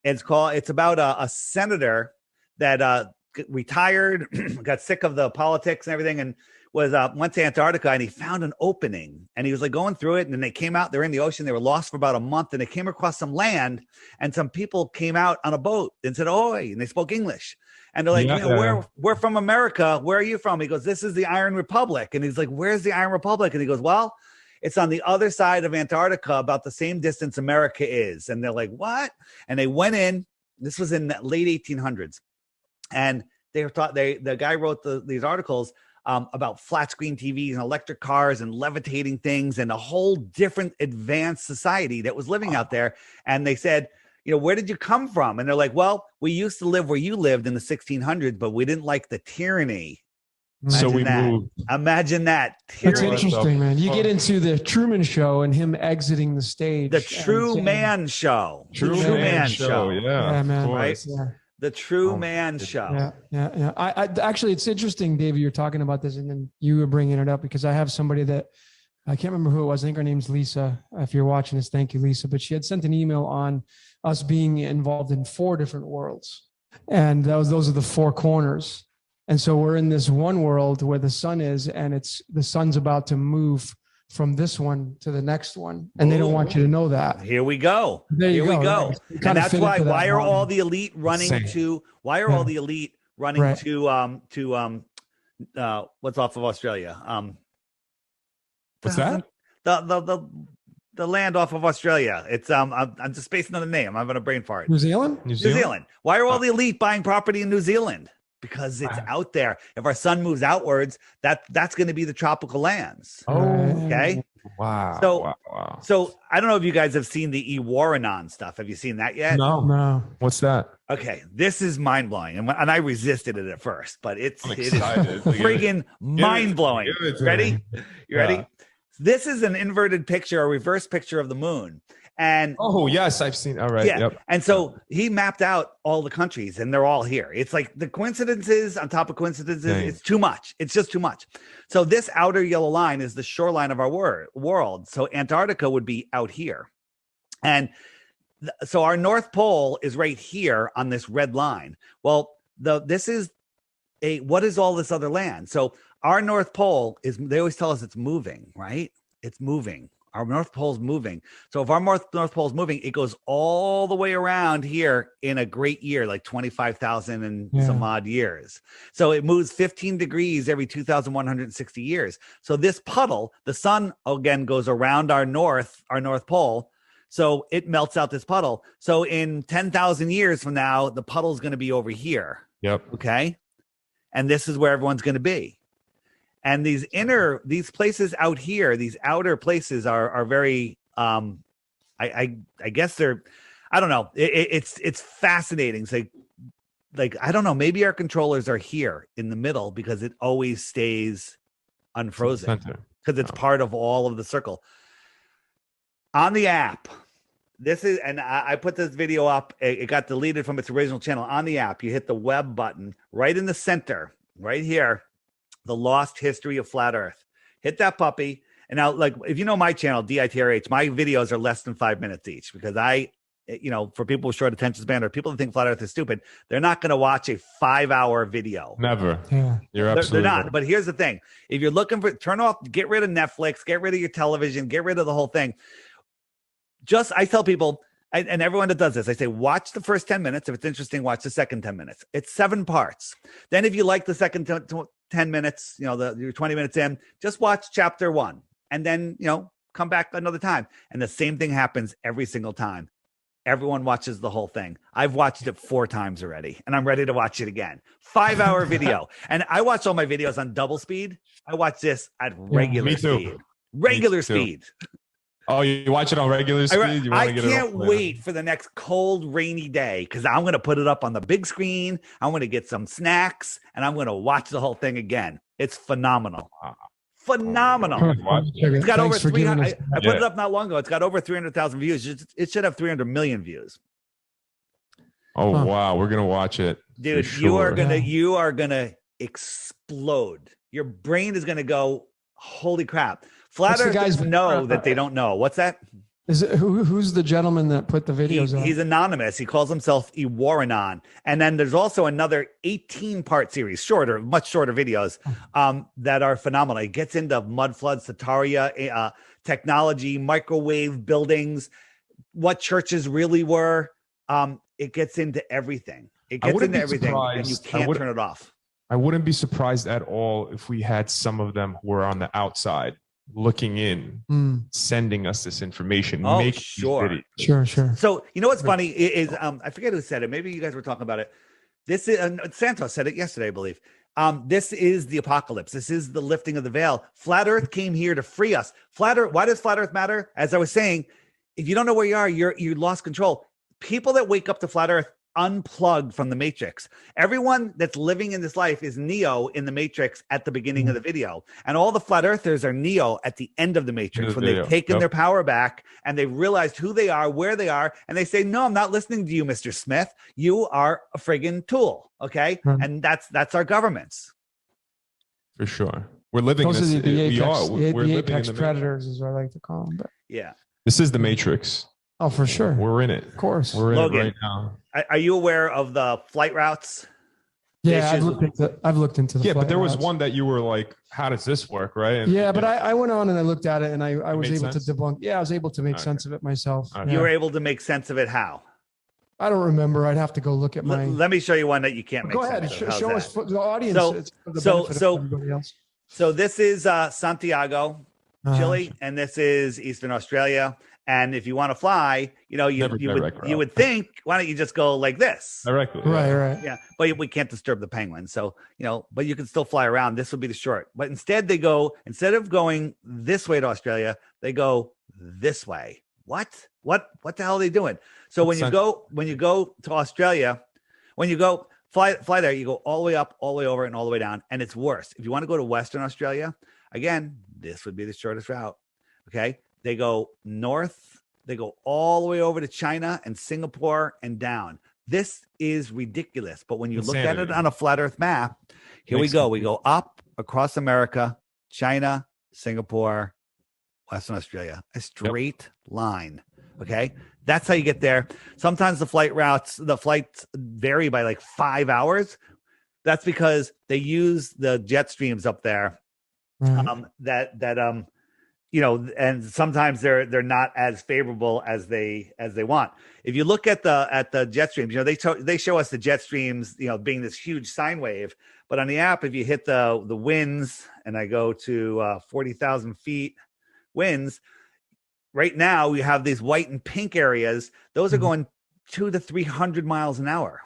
It's about a senator that retired, got sick of the politics and everything, and went to Antarctica, and he found an opening, and he was like going through it, and then they came out. They're in the ocean. They were lost for about a month, and they came across some land, and some people came out on a boat and said, "Oi," and they spoke English. And they're like, we're from America. Where are you from? He goes, this is the Iron Republic. And he's like, where's the Iron Republic? And he goes, well, it's on the other side of Antarctica, about the same distance America is. And they're like, what? And they went in. This was in the late 1800s. And they were taught, the guy wrote these articles about flat screen TVs and electric cars and levitating things and a whole different advanced society that was living out there. And they said, where did you come from? And they're like, well, we used to live where you lived in the 1600s, but we didn't like the tyranny. So we moved. Imagine that. That's interesting, man. You get into the Truman Show and him exiting the stage. The True Man Show. True Man Show. Yeah, man. Right? Yeah. The True Man Show. Yeah. I actually, it's interesting, David, you're talking about this, and then you were bringing it up because I have somebody that I can't remember who it was. I think her name's Lisa. If you're watching this, thank you, Lisa. But she had sent an email on us being involved in 4 different worlds. And those are the 4 corners. And so we're in this one world where the sun is, and the sun's about to move from this one to the next one. And they don't want you to know that. Here we go. Here we go. Right. And that's why are all the elite running to what's off of Australia? What's that? The land off of Australia. It's I'm just spacing on the name. I'm having a brain fart. New Zealand? New Zealand. Why are all the elite buying property in New Zealand? Because it's out there. If our sun moves outwards, that's going to be the tropical lands. Oh, okay. Wow. So, wow. So I don't know if you guys have seen the Iwaranon stuff. Have you seen that yet? No. What's that? Okay, this is mind blowing, and I resisted it at first, but it is excited. friggin' mind blowing. Ready? You ready? Yeah. This is an inverted picture, a reverse picture of the moon. And oh yes, I've seen. All right. Yeah. Yep. And so he mapped out all the countries, and they're all here. It's like the coincidences on top of coincidences. Dang. It's too much. It's just too much. So this outer yellow line is the shoreline of our world. So Antarctica would be out here, and so our North Pole is right here on this red line. Well, this is what is all this other land? So our North Pole is. They always tell us it's moving, right? It's moving. Our North Pole's moving. So if our North Pole's moving, it goes all the way around here in a great year, like 25,000 and some odd years. So it moves 15 degrees every 2,160 years. So this puddle, the sun again goes around our North Pole. So it melts out this puddle. So in 10,000 years from now, the puddle's going to be over here. Yep. Okay. And this is where everyone's going to be. And these places out here, these outer places are very, I guess they're, I don't know. It's fascinating. It's like, I don't know, maybe our controllers are here in the middle because it always stays unfrozen because it's part of all of the circle. On the app, this is, and I put this video up. It got deleted from its original channel. On the app, you hit the web button right in the center, right here. The Lost History of Flat Earth. Hit that puppy. And now, like, if you know my channel, DITRH, my videos are less than 5 minutes each because for people with short attention span or people that think Flat Earth is stupid, they're not going to watch a 5-hour video. Never. Yeah. You're absolutely they're not. right. But here's the thing. If you're looking for, turn off, get rid of Netflix, get rid of your television, get rid of the whole thing. I tell people, and everyone that does this, I say, watch the first 10 minutes. If it's interesting, watch the second 10 minutes. It's 7 parts. Then if you like the second 10 minutes, you're 20 minutes in, just watch chapter 1 and then, come back another time. And the same thing happens every single time. Everyone watches the whole thing. I've watched it 4 times already and I'm ready to watch it again. 5-hour video. And I watch all my videos on double speed. I watch this at regular speed. Regular speed. Oh, you watch it on regular speed? I can't wait for the next cold, rainy day because I'm going to put it up on the big screen. I'm going to get some snacks and I'm going to watch the whole thing again. It's phenomenal. Phenomenal. It's got over 300. I put it up not long ago. It's got over 300,000 views. It should have 300 million views. Oh, wow. We're going to watch it. Dude, you are going to explode. Your brain is going to go, holy crap. Flat Earthers know that they don't know. What's that? Is it who's the gentleman that put the videos on? He's anonymous. He calls himself Iwaranon. And then there's also another 18-part series, much shorter videos that are phenomenal. It gets into mud floods, Sataria, technology, microwave buildings, what churches really were. It gets into everything. It gets into everything, and you can't turn it off. I wouldn't be surprised at all if we had some of them who are on the outside looking in, sending us this information. Oh, sure. So, you know what's funny is I forget who said it. Maybe you guys were talking about it. This is Santos said it yesterday, I believe. This is the apocalypse. This is the lifting of the veil. Flat Earth came here to free us. Flat Earth. Why does Flat Earth matter? As I was saying, if you don't know where you are, you lost control. People that wake up to Flat Earth unplugged from the Matrix. Everyone that's living in this life is Neo in the Matrix at the beginning of the video. And all the Flat Earthers are Neo at the end of the Matrix when they've taken their power back and they've realized who they are, where they are. And they say, no, I'm not listening to you, Mr. Smith. You are a friggin' tool. Okay. And that's our governments. For sure. We're living in this. The apex predators is what I like to call them. But. Yeah. This is the Matrix. Oh, for sure. We're in it. Of course. We're in Logan, it right now. Are you aware of the flight routes? Yeah, I've looked into the but there was one that you were like, how does this work, right? And, but I went on and I looked at it and I was able to debunk. Yeah, I was able to make sense of it myself. You were able to make sense of it how? I don't remember. I'd have to go look at my. Let me show you one that you can't make Go ahead. sense of. Show How's us that? the audience. So- it's for the so- benefit so- of everybody else. So this is Santiago, Chile, and this is Eastern Australia. And if you want to fly, you know, you would think, why don't you just go like this? Directly. Right. Yeah, but we can't disturb the penguins. So, you know, but you can still fly around. This would be the short. But instead instead of going this way to Australia, they go this way. What the hell are they doing? So when you go to Australia, when you go fly there, you go all the way up, all the way over, and all the way down. And it's worse. If you want to go to Western Australia, again, this would be the shortest route. Okay. They go north, they go all the way over to China and Singapore and down. This is ridiculous. But when you look at it on a flat earth map, here we go. We go up across America, China, Singapore, Western Australia, a straight line. Okay. That's how you get there. Sometimes the flights vary by like 5 hours. That's because they use the jet streams up there. You know, and sometimes they're not as favorable as they want. If you look at the jet streams, you know, they show us the jet streams, you know, being this huge sine wave. But on the app, if you hit the winds, and I go to 40,000 feet winds, right now we have these white and pink areas. Those are going 200 to 300 miles an hour.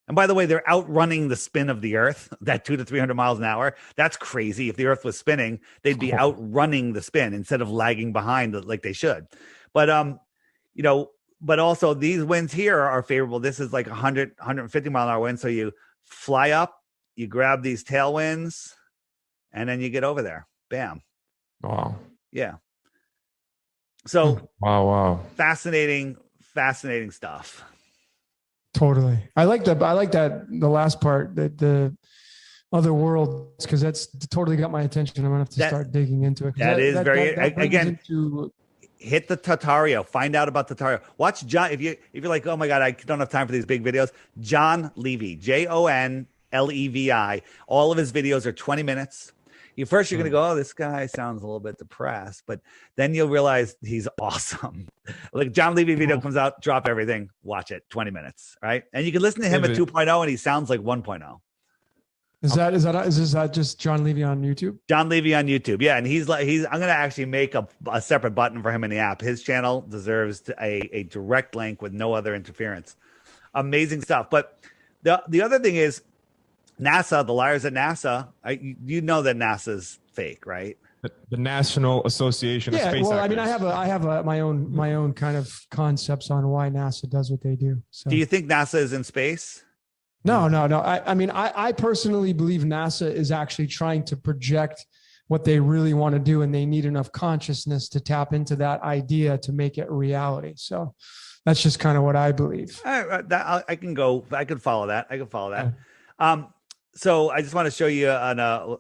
And by the way, they're outrunning the spin of the Earth, that 200 to 300 miles an hour. That's crazy. If the Earth was spinning, they'd be outrunning the spin instead of lagging behind like they should. But, you know, but also these winds here are favorable. This is like 100, 150 mile an hour wind. So you fly up, you grab these tailwinds, and then you get over there. Bam. Wow. Yeah. So wow. Fascinating stuff. Totally. I like that. The last part, that the other worlds, because that's totally got my attention. I'm gonna have to start digging into it. That hit the Tatario. Find out about Tatario. Watch John. If you're like, oh my God, I don't have time for these big videos. John Levy, JonLevi. All of his videos are 20 minutes. You're going to go, oh, this guy sounds a little bit depressed, but then you'll realize he's awesome. Like John Levy video comes out, drop everything, watch it, 20 minutes, right? And you can listen to him at 2.0 and he sounds like 1.0. Is that just John Levy on YouTube? John Levy on YouTube. Yeah. And I'm going to actually make a separate button for him in the app. His channel deserves a direct link with no other interference. Amazing stuff. But the other thing is, NASA, the liars at NASA, you know that NASA's fake, right? The National Association of Space well, Actors. I mean, I have my own kind of concepts on why NASA does what they do. So. Do you think NASA is in space? No. I mean, I personally believe NASA is actually trying to project what they really want to do, and they need enough consciousness to tap into that idea to make it reality. So that's just kind of what I believe. I can follow that. Yeah. So I just want to show you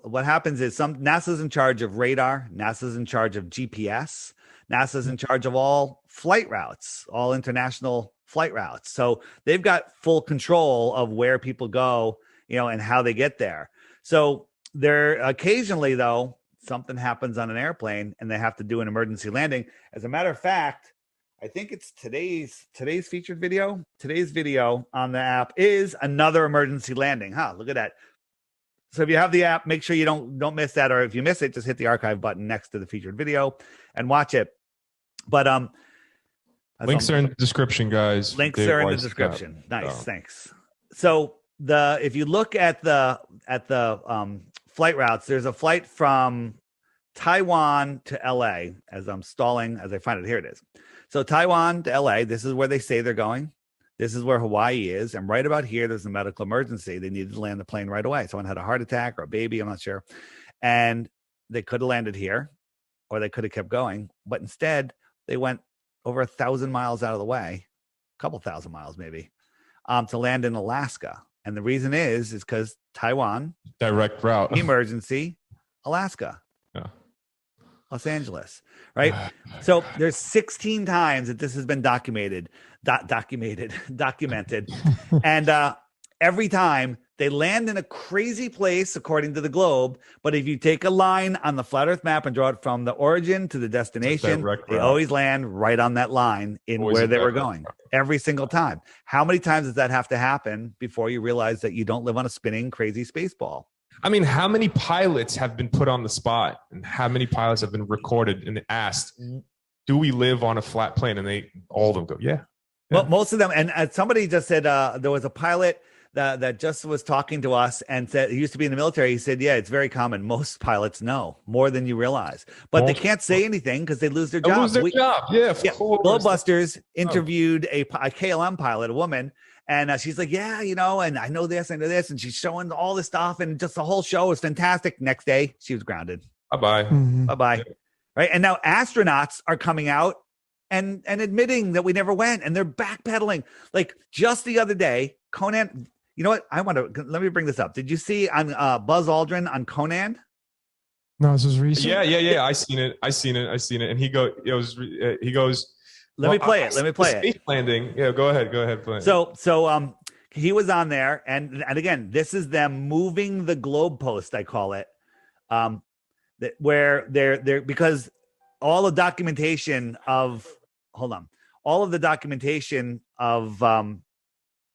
what happens is NASA's in charge of radar. NASA's in charge of GPS. NASA's in charge of all flight routes, all international flight routes. So they've got full control of where people go, you know, and how they get there. So there occasionally, though, something happens on an airplane and they have to do an emergency landing. As a matter of fact, I think it's today's featured video. Today's video on the app is another emergency landing. Look at that. So if you have the app, make sure you don't miss that. Or if you miss it, just hit the archive button next to the featured video and watch it. But links are in the description, guys. Links are in the description. Nice, thanks. So if you look at the flight routes, there's a flight from Taiwan to LA. As I'm stalling, as I find it, here it is. So Taiwan to LA, this is where they say they're going. This is where Hawaii is. And right about here, there's a medical emergency. They needed to land the plane right away. Someone had a heart attack or a baby, I'm not sure. And they could have landed here, or they could have kept going. But instead, they went over 1,000 miles out of the way, a couple thousand miles maybe, to land in Alaska. And the reason is because Taiwan, direct route, emergency, Alaska. Los Angeles, right? So there's 16 times that this has been documented. And every time. They land in a crazy place according to the globe, but if you take a line on the flat Earth map and draw it from the origin to the destination, they always land right on that line in where they were going every single time. How many times does that have to happen before you realize that you don't live on a spinning crazy space ball? I mean, how many pilots have been put on the spot, and how many pilots have been recorded and asked, do we live on a flat plane? And all of them go, yeah. Well, most of them. And somebody just said there was a pilot that just was talking to us and said he used to be in the military. He said, yeah, it's very common. Most pilots know more than you realize, but they can't say anything because they lose their job. Yeah, of course. Globebusters interviewed a KLM pilot, a woman, and she's like, yeah, and I know this, and she's showing all this stuff, and just the whole show is fantastic. Next day, she was grounded. Bye-bye. Bye-bye. Right. And now astronauts are coming out and admitting that we never went, and they're backpedaling. Like just the other day, Conan, you know what? Let me bring this up. Did you see on Buzz Aldrin on Conan? No, this was recent. Yeah. I seen it. And he goes, Let me play it. Space landing. Yeah, go ahead. Play it. So he was on there, and again, this is them moving the globe post, I call it, where they're because all the documentation of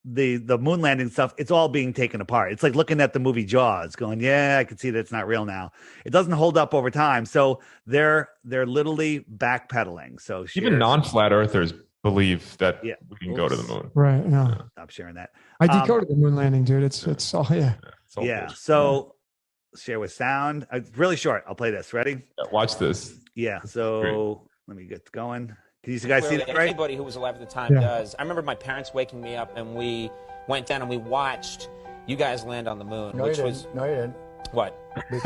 the moon landing stuff, it's all being taken apart. It's like looking at the movie Jaws going, yeah, I can see that it's not real now. It doesn't hold up over time. So they're literally backpedaling. So even non-flat earthers believe that we can go to the moon. Right. No. Stop sharing that. I did go to the moon landing, dude. It's all, yeah. Yeah. So share with sound. It's really short. I'll play this. Ready? Yeah, watch this. Yeah. So let me get going. Can you guys see that, right? Anybody who was alive at the time does. I remember my parents waking me up, and we went down and we watched you guys land on the moon. No, you didn't. What? Because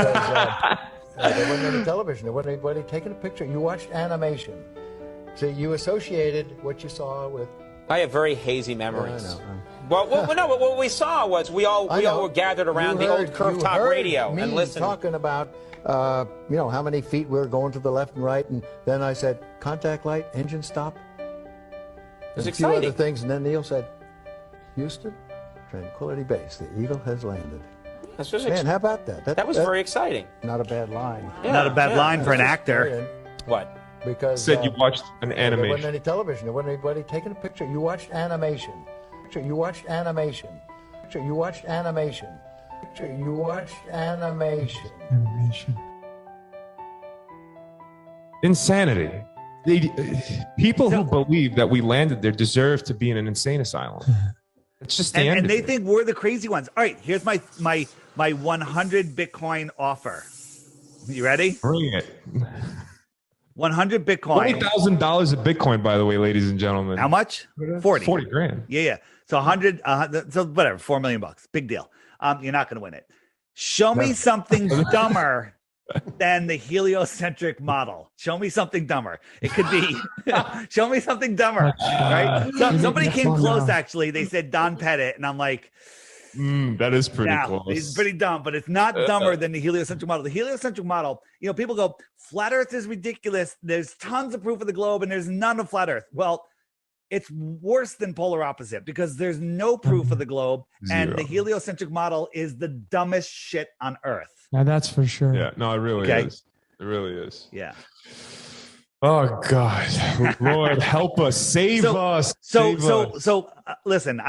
there wasn't any television. There wasn't anybody taking a picture. You watched animation. So you associated what you saw with... I have very hazy memories. I know. Well, no, but what we saw was we all were gathered around the old curved top radio and listened. Talking about... how many feet we were going to the left and right, and then I said, contact light, engine stop. It's a exciting. few other things, and then Neil said, Houston, Tranquility Base, the Eagle has landed. That's just Man, how about that? That was very exciting. Not a bad line. Yeah, not a bad line for an actor. What? Because you watched an animation. There wasn't any television. There wasn't anybody taking a picture. You watched animation. You watched animation. You watched animation. You watched animation. Insanity. People who believe that we landed there deserve to be in an insane asylum. It's just the end. And they think we're the crazy ones. All right, here's my 100 Bitcoin offer. You ready? Bring it. 100 Bitcoin. $40,000 of Bitcoin, by the way, ladies and gentlemen. How much? 40. 40 grand. Yeah. So 100. So whatever. $4 million. Big deal. You're not going to win it. Show me something dumber than the heliocentric model. Show me something dumber. It could be, show me something dumber, right? So, somebody came close, actually. They said Don Pettit, and I'm like, that is pretty close. He's pretty dumb, but it's not dumber than the heliocentric model. The heliocentric model, people go, flat Earth is ridiculous. There's tons of proof of the globe, and there's none of flat Earth. Well, it's worse than polar opposite because there's no proof of the globe, and the heliocentric model is the dumbest shit on Earth. Now that's for sure. Yeah, no, it really is. It really is. Yeah. Oh God, Lord, help us, save us. So, listen,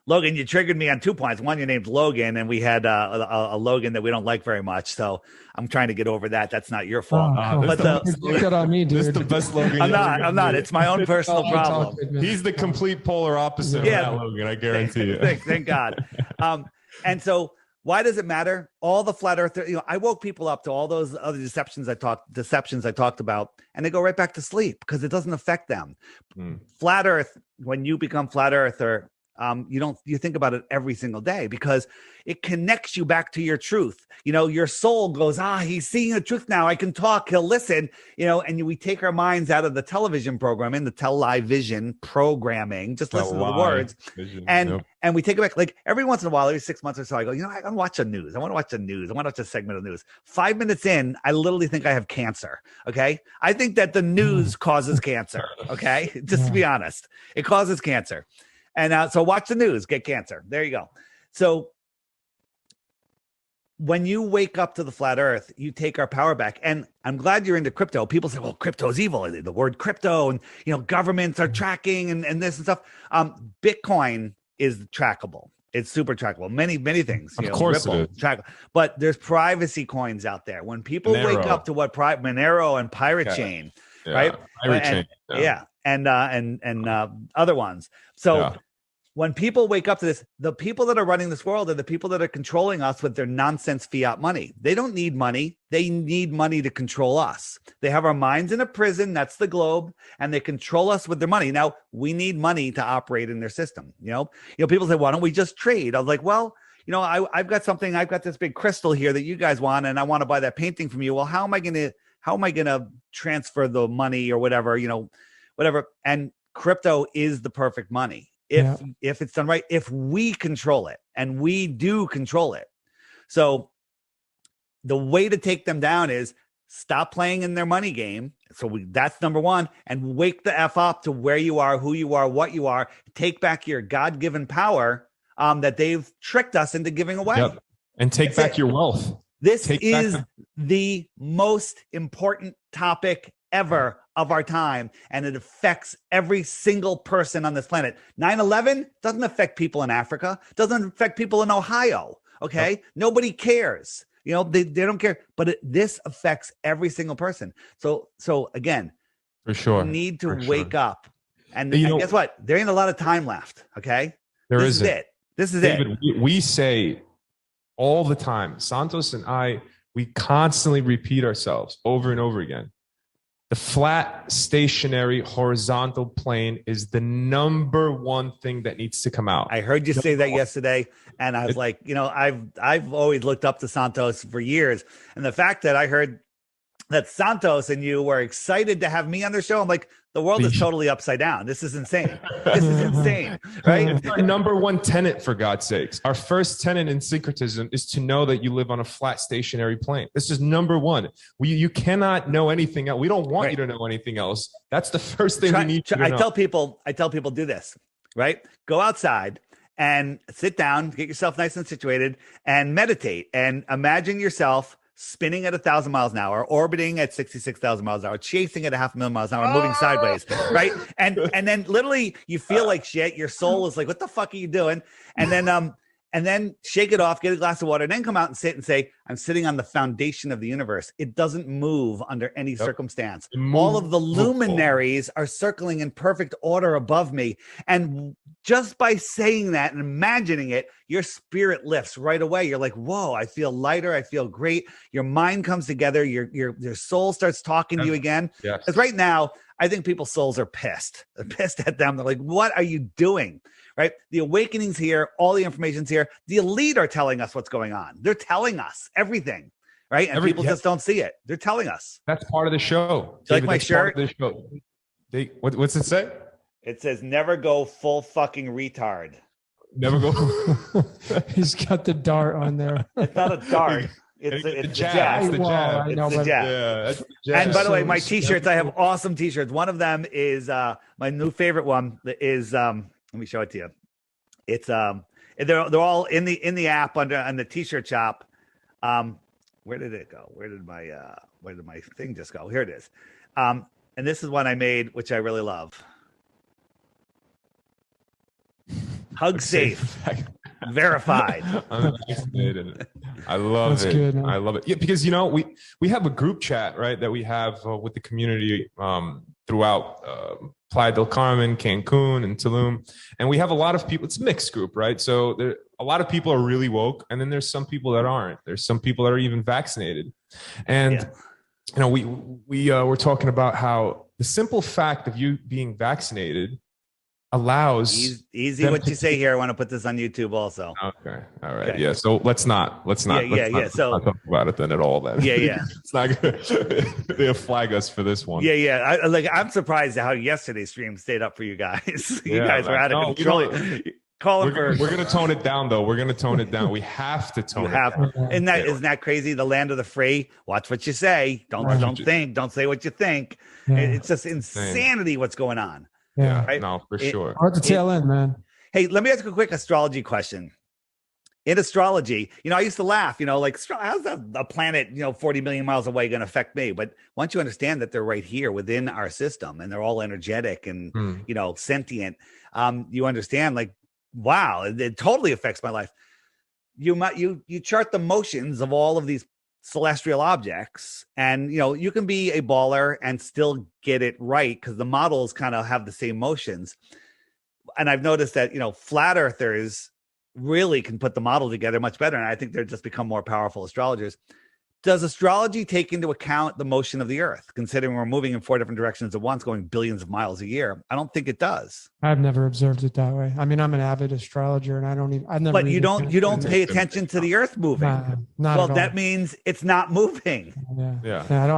Logan, you triggered me on 2 points. One, your name's Logan, and we had a Logan that we don't like very much. So I'm trying to get over that. That's not your fault. Look at on me, dude. This is the best Logan. I'm not. It's my own personal problem. He's the complete polar opposite of that Logan. I guarantee you. Thank God. And so, why does it matter? All the flat Earth, I woke people up to all those other deceptions I talked about, and they go right back to sleep because it doesn't affect them. Flat Earth, when you become flat Earther, you think about it every single day because it connects you back to your truth. Your soul goes, he's seeing the truth now. I can talk. He'll listen, and we take our minds out of the television programming, the television programming, just listen to the words. And we take it back. Like every once in a while, every 6 months or so, I go, I want to watch the news. I want to watch the news. I want to watch a segment of the news. 5 minutes in, I literally think I have cancer. Okay. I think that the news causes cancer. Okay. Just to be honest, it causes cancer. And so watch the news, get cancer. There you go. So when you wake up to the flat earth, you take our power back. And I'm glad you're into crypto. People say, well, crypto is evil. The word crypto and, governments are tracking and this and stuff. Bitcoin is trackable. It's super trackable. Many things. Of course Ripple, it is. but there's privacy coins out there. When people wake up to what Monero and Pirate Chain, right? Pirate Chain. Yeah. And other ones. So when people wake up to this, the people that are running this world are the people that are controlling us with their nonsense fiat money. They don't need money. They need money to control us. They have our minds in a prison. That's the globe. And they control us with their money. Now, we need money to operate in their system. People say, why don't we just trade? I was like, well, I've got something. I've got this big crystal here that you guys want, and I want to buy that painting from you. Well, how am I going to transfer the money or whatever, whatever. And crypto is the perfect money. If it's done right, if we control it, and we do control it. So the way to take them down is stop playing in their money game. So that's number one, and wake the F up to where you are, who you are, what you are. Take back your God-given power that they've tricked us into giving away. Yep. And take back your wealth. This is the most important topic ever of our time, and it affects every single person on this planet. 9/11 doesn't affect people in Africa, doesn't affect people in Ohio. Okay, nobody cares. They don't care, but this affects every single person. So again, for sure, we need to wake up. And guess what? There ain't a lot of time left. Okay, this is it. This is David, it. We say all the time, Santos and I, we constantly repeat ourselves over and over again. The flat, stationary, horizontal plane is the number one thing that needs to come out. I heard you say that yesterday, and I was like, I've always looked up to Santos for years, and the fact that I heard that Santos and you were excited to have me on their show, I'm like, the world is totally upside down. This is insane. This is insane, right? It's our number one tenet, for God's sakes. Our first tenet in syncretism is to know that you live on a flat, stationary plane. This is number one. You cannot know anything else. We don't want you to know anything else. That's the first thing we need to know. I tell people do this, right? Go outside and sit down, get yourself nice and situated, and meditate, and imagine yourself spinning at 1,000 miles an hour, orbiting at 66,000 miles an hour, chasing at 500,000 miles an hour, moving sideways, right? And then literally you feel like shit. Your soul is like, what the fuck are you doing? And then shake it off, get a glass of water, and then come out and sit and say, I'm sitting on the foundation of the universe. It doesn't move under any circumstance. All of the luminaries are circling in perfect order above me. And just by saying that and imagining it, your spirit lifts right away. You're like, whoa, I feel lighter. I feel great. Your mind comes together. Your soul starts talking to you again. Yes. Because right now, I think people's souls are pissed. They're pissed at them. They're like, what are you doing? Right? The awakening's here. All the information's here. The elite are telling us what's going on. They're telling us everything. Right? And people just don't see it. They're telling us. That's part of the show. David, like my shirt? What's it say? It says, never go full fucking retard. Never go. He's got the dart on there. It's not a dart. It's the jab. It's the jab. It's the jab. Yeah, that's the jab. And by the way, my t-shirts, I have awesome t-shirts. One of them is my new favorite one is let me show it to you. It's they're all in the app on the t-shirt shop. Where did it go? Where did my thing just go? Here it is. And this is one I made, which I really love. Hug safe. Verified. I'm vaccinated. I love it. Good, I love it. Yeah, because we have a group chat, right, that we have with the community throughout Playa del Carmen, Cancun, and Tulum, and we have a lot of people. It's a mixed group, right? So a lot of people are really woke, and then there's some people that aren't. There's some people that are even vaccinated, and we're talking about how the simple fact of you being vaccinated allows easy what you say here. I want to put this on YouTube also. Okay. All right. Okay. Yeah. So let's not So talk about it then at all. Then it's not good. They'll flag us for this one. Yeah. I'm surprised at how yesterday's stream stayed up for you guys. You guys were out of control. We're gonna tone it down though. We're gonna tone it down. We have to tone it down. Isn't that crazy? The land of the free. Watch what you say. Don't think. Don't say what you think. Yeah. It's just insanity what's going on. Yeah, right? No, for sure. We're at the tail end, man. Hey, let me ask you a quick astrology question. In astrology, I used to laugh, like, how's a planet, 40 million miles away going to affect me? But once you understand that they're right here within our system and they're all energetic and, sentient, you understand, like, wow, it totally affects my life. You chart the motions of all of these celestial objects, and, you can be a baller and still get it right because the models kind of have the same motions. And I've noticed that, flat earthers really can put the model together much better. And I think they're just become more powerful astrologers. Does astrology take into account the motion of the earth, considering we're moving in 4 different directions at once, going billions of miles a year? I don't think it does. I've never observed it that way. I mean, I'm an avid astrologer and I've never. But you don't pay attention to the earth moving. Not at all. That means it's not moving. Yeah.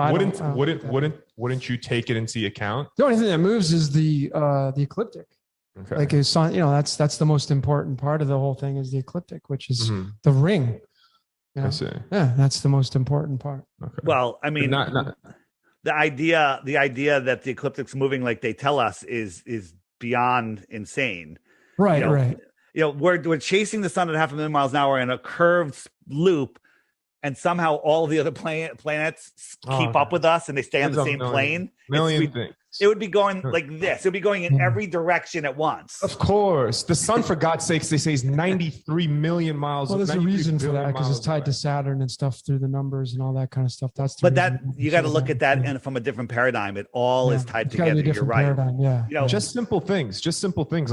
Wouldn't you take it into account? The only thing that moves is the ecliptic. Okay. Like his sun, that's the most important part of the whole thing is the ecliptic, which is the ring. I see. Yeah, that's the most important part. Okay. Well, I mean, the idea that the ecliptic's moving like they tell us is beyond insane. Right, right. We're chasing the sun at 500,000 miles an hour in a curved loop, and somehow all the other planets keep up with us and they stay on the same plane. Million things. It would be going like this. It would be going in every direction at once. Of course. The sun, for God's sakes, they say is 93 million miles. Well, there's a reason for that because it's tied to Saturn and stuff through the numbers and all that kind of stuff. But you got to look at that and from a different paradigm. It all is tied together. You're right. Paradigm, just simple things.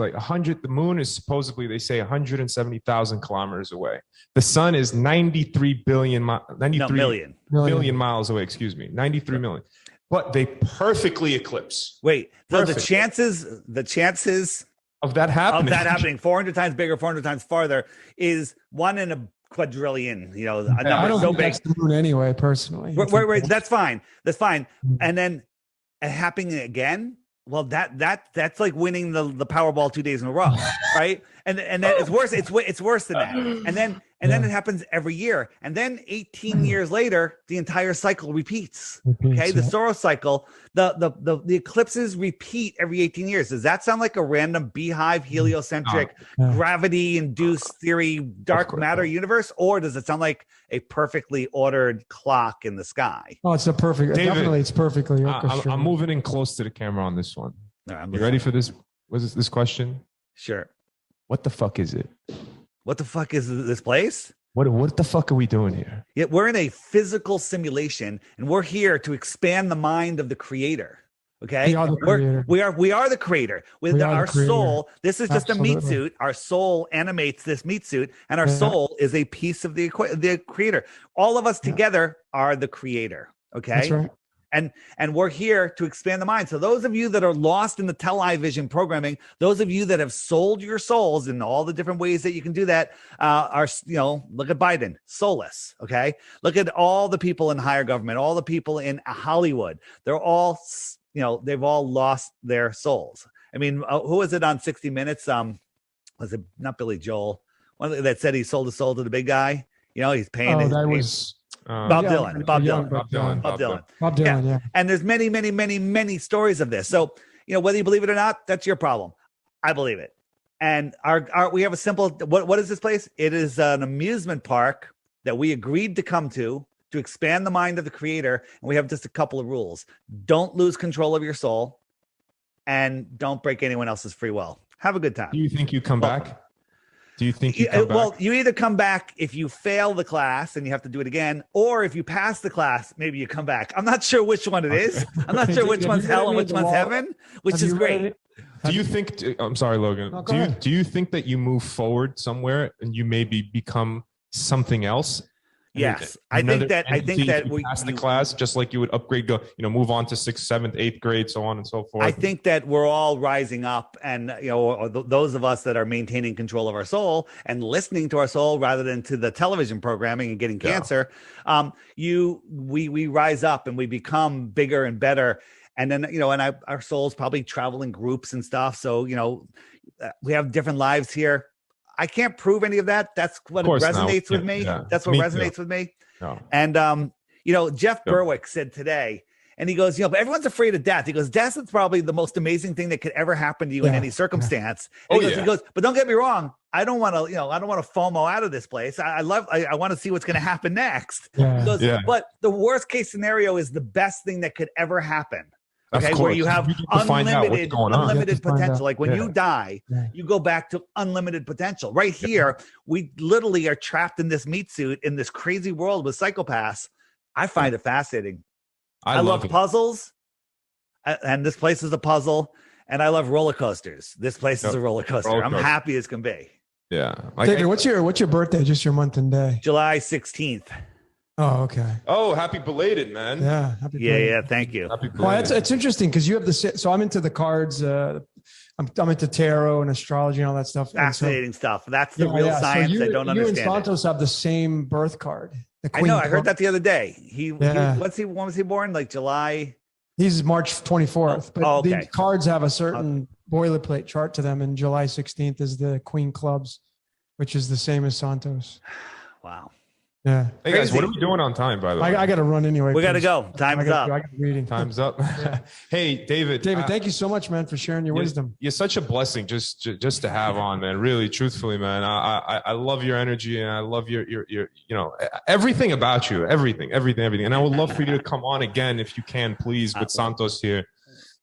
Like 100. The moon is supposedly, they say, 170,000 kilometers away. The sun is 93 million miles away. Excuse me, 93 million. But they perfectly eclipse. Wait, so the chances of that happening 400 times bigger, 400 times farther is 1 in a quadrillion. A number I don't so think big. that's the moon anyway, personally. Wait, that's fine. And then happening again. Well, that's like winning the Powerball 2 days in a row, right? And then it's worse. It's worse than that. And then it happens every year. And then 18 years later, the entire cycle repeats. Okay, the Soros cycle, the eclipses repeat every 18 years. Does that sound like a random beehive heliocentric gravity-induced theory dark matter universe, or does it sound like a perfectly ordered clock in the sky? Oh, it's definitely it's perfectly orchestrated. I'm moving in close to the camera on this one. Right, you ready for this? Was this question? Sure. What the fuck is it? What the fuck is this place? What the fuck are we doing here? Yeah, we're in a physical simulation, and we're here to expand the mind of the creator. Okay, we are the creator with our soul. This is just a meat suit. Our soul animates this meat suit, and our soul is a piece of the creator. All of us together are the creator. Okay, that's right. And we're here to expand the mind. So those of you that are lost in the television programming, those of you that have sold your souls in all the different ways that you can do that, look at Biden, soulless. Okay, look at all the people in higher government, all the people in Hollywood. They're all, they've all lost their souls. I mean, who was it on 60 Minutes? Was it not Billy Joel? One that said he sold his soul to the big guy. He's paying. Bob Dylan. Yeah. And there's many, many, many, many stories of this. So, whether you believe it or not, that's your problem. I believe it. And we have a simple, what is this place? It is an amusement park that we agreed to come to expand the mind of the creator. And we have just a couple of rules. Don't lose control of your soul and don't break anyone else's free will. Have a good time. Do you think you come back? Do you think you come back? Well, you either come back if you fail the class and you have to do it again, or if you pass the class, maybe you come back. I'm not sure which one it is. I'm not sure which one's hell and which one's heaven, which is great. Do you think, I'm sorry, Logan, do you think that you move forward somewhere and you maybe become something else? Yes, I think that we pass the class just like you would upgrade, move on to 6th, 7th, 8th grade, so on and so forth. I think that we're all rising up, and those of us that are maintaining control of our soul and listening to our soul rather than to the television programming and getting cancer. We rise up and we become bigger and better, and then our souls probably travel in groups and stuff. So we have different lives here. I can't prove any of that. That's what resonates with me. Yeah. That's what resonates with me. No. And, Jeff Berwick said today, And he goes, but everyone's afraid of death. He goes, death is probably the most amazing thing that could ever happen to you in any circumstance. And he goes, but don't get me wrong. I don't want to, I don't want to FOMO out of this place. I want to see what's going to happen next. He goes, but the worst case scenario is the best thing that could ever happen. Okay, where you have unlimited potential. Like when you die, you go back to unlimited potential. Right here, we literally are trapped in this meat suit in this crazy world with psychopaths. I find it fascinating. I love puzzles, and this place is a puzzle. And I love roller coasters. This place is a roller coaster. I'm happy as can be. Yeah. David, what's your birthday? Just your month and day. July 16th. Oh, okay. Oh, happy belated, man. Yeah. Happy belated. Yeah. Thank you. Well, it's interesting because you have so I'm into the cards. I'm into tarot and astrology and all that stuff. Fascinating stuff. That's the real science. I don't understand. You and Santos have the same birth card. I know. I heard that the other day. When was he born? Like July? He's March 24th. But the cards have a certain boilerplate chart to them, and July 16th is the Queen Clubs, which is the same as Santos. Wow. Yeah. Hey guys, what are we doing on time, by the way? I got to run anyway. We got to go. Time's up. I got reading. Time's up. Hey, David. Thank you so much, man, for sharing your wisdom. You're such a blessing just to have on, man. Really, truthfully, man. I love your energy, and I love your everything about you. Everything. And I would love for you to come on again if you can, please, with Santos here.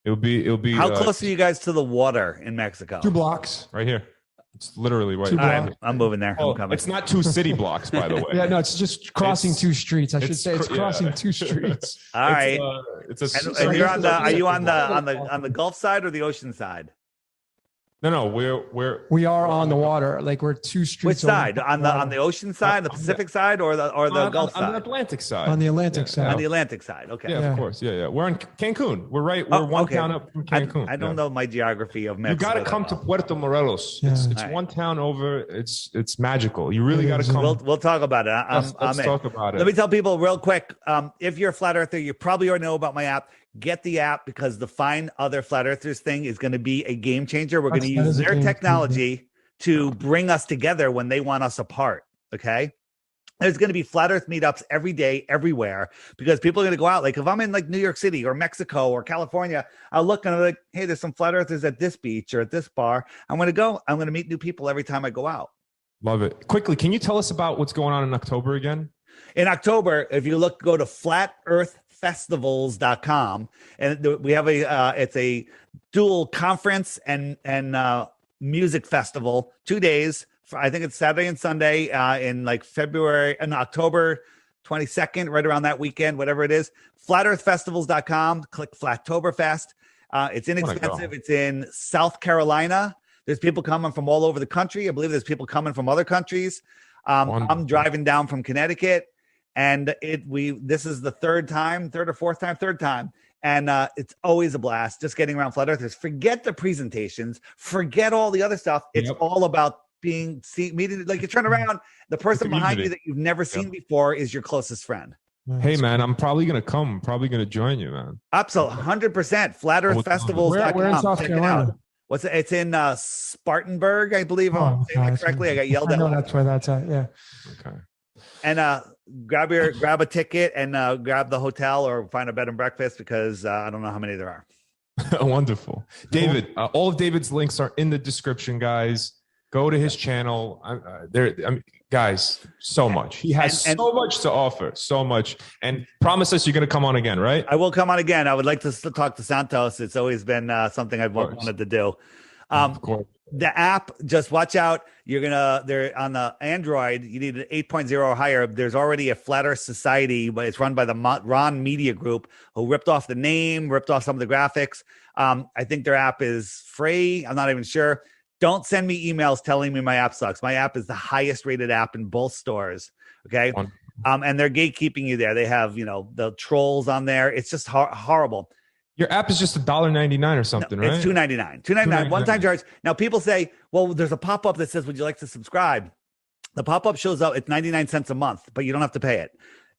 It'll be. How close are you guys to the water in Mexico? 2 blocks. Right here. It's literally right. All right, I'm moving there. I'm coming. It's not 2 city blocks, by the way. Yeah, no, it's just crossing 2 streets. I should say it's crossing 2 streets. All right. And you're on are you on the Gulf side or the ocean side? No, we are on the water. Like we're 2 streets. Which side? On the ocean side, the Pacific side, or the Gulf side? On the Atlantic side. On the Atlantic side. On the Atlantic side. Okay. Yeah, of course. Yeah. We're in Cancun. We're right. We're one town up from Cancun. I don't know my geography of Mexico. You got to come to Puerto Morelos. It's one town over. It's magical. You really got to come. We'll talk about it. Let's talk about it. Let me tell people real quick. If you're a flat earther, you probably already know about my app. Get the app because the Find Other Flat Earthers thing is going to be a game changer. We're going to use their technology to bring us together when they want us apart. Okay. There's going to be flat earth meetups every day, everywhere, because people are going to go out. Like if I'm in like New York City or Mexico or California, I'll look and I'm like, hey, there's some flat earthers at this beach or at this bar. I'm going to meet new people every time I go out. Love it. Quickly, can you tell us about what's going on in October again? In October, if you go to flatearthfestivals.com, and we have it's a dual conference and music festival, 2 days. I think it's Saturday and Sunday in like February and October 22nd, right around that weekend, whatever it is. Flatearthfestivals.com. Click Flattoberfest. It's inexpensive. It's in South Carolina. There's people coming from all over the country. I believe there's people coming from other countries. I'm driving down from Connecticut, and this is the third or fourth time. And it's always a blast just getting around flat earthers. Forget the presentations, forget all the other stuff. It's all about meeting, like you turn around, the person behind you that you've never seen before is your closest friend. Hey man, I'm probably gonna come. I'm probably gonna join you, man. Absolutely, 100%. Flatearthfestivals.com. We're in South Carolina. It's in Spartanburg, I believe. I'm saying that correctly. I got yelled at. I know that's where that's at. Yeah. Okay. And grab a ticket and grab the hotel or find a bed and breakfast because I don't know how many there are. Wonderful, David. All of David's links are in the description, guys. Go to his channel. Guys, so much. He has so much to offer, so much. And promise us you're going to come on again, right? I will come on again. I would like to talk to Santos. It's always been something I've wanted to do. Of course. The app, just watch out. They're on the Android. You need an 8.0 or higher. There's already a Flat Earth Society, but it's run by the Ron Media Group, who ripped off the name, ripped off some of the graphics. I think their app is free. I'm not even sure. Don't send me emails telling me my app sucks. My app is the highest rated app in both stores. Okay. And they're gatekeeping you there. They have, the trolls on there. It's just horrible. Your app is just $1.99 or something, right? It's $2.99. One-time charge. Now people say, well, there's a pop-up that says, would you like to subscribe? The pop-up shows up. It's 99 cents a month, but you don't have to pay it.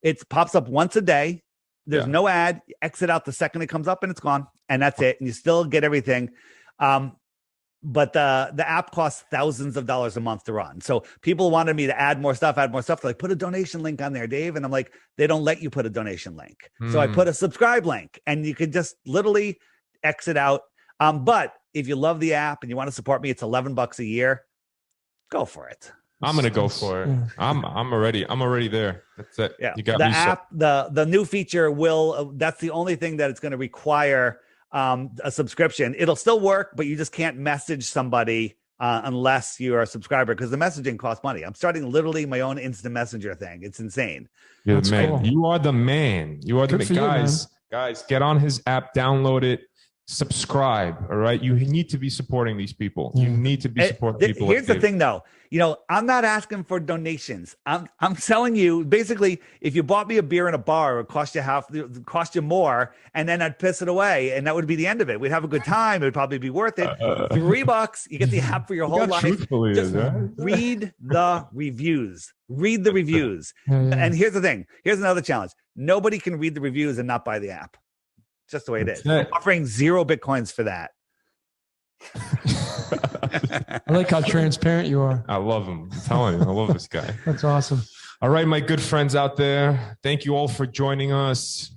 It pops up once a day. There's no ad. You exit out the second it comes up and it's gone. And that's it. And you still get everything. but the app costs thousands of dollars a month to run. So people wanted me to add more stuff. They're like, put a donation link on there, Dave. And I'm like, they don't let you put a donation link. So I put a subscribe link, and you can just literally exit out. But if you love the app and you want to support me, it's $11 a year. Go for it. I'm gonna go for it. I'm already there. That's it. Yeah. You got the me. App, the new feature will. That's the only thing that it's going to require a subscription. It'll still work, but you just can't message somebody unless you're a subscriber, because the messaging costs money. I'm starting literally my own instant messenger thing. It's insane. You're the man. Cool. You are the man. You are the man. Guys, get on his app, download it. Subscribe, all right? You need to be supporting these people. You need to be supporting people. Here's the thing, though. I'm not asking for donations. I'm telling you, basically, if you bought me a beer in a bar, it would cost you more, and then I'd piss it away, and that would be the end of it. We'd have a good time. It would probably be worth it. $3, you get the app for your whole life. Just read the reviews. Read the reviews. And here's the thing. Here's another challenge. Nobody can read the reviews and not buy the app. It's just the way it is. I'm offering 0 Bitcoins for that. I like how transparent you are. I love him. I'm telling you, I love this guy. That's awesome. All right, my good friends out there. Thank you all for joining us.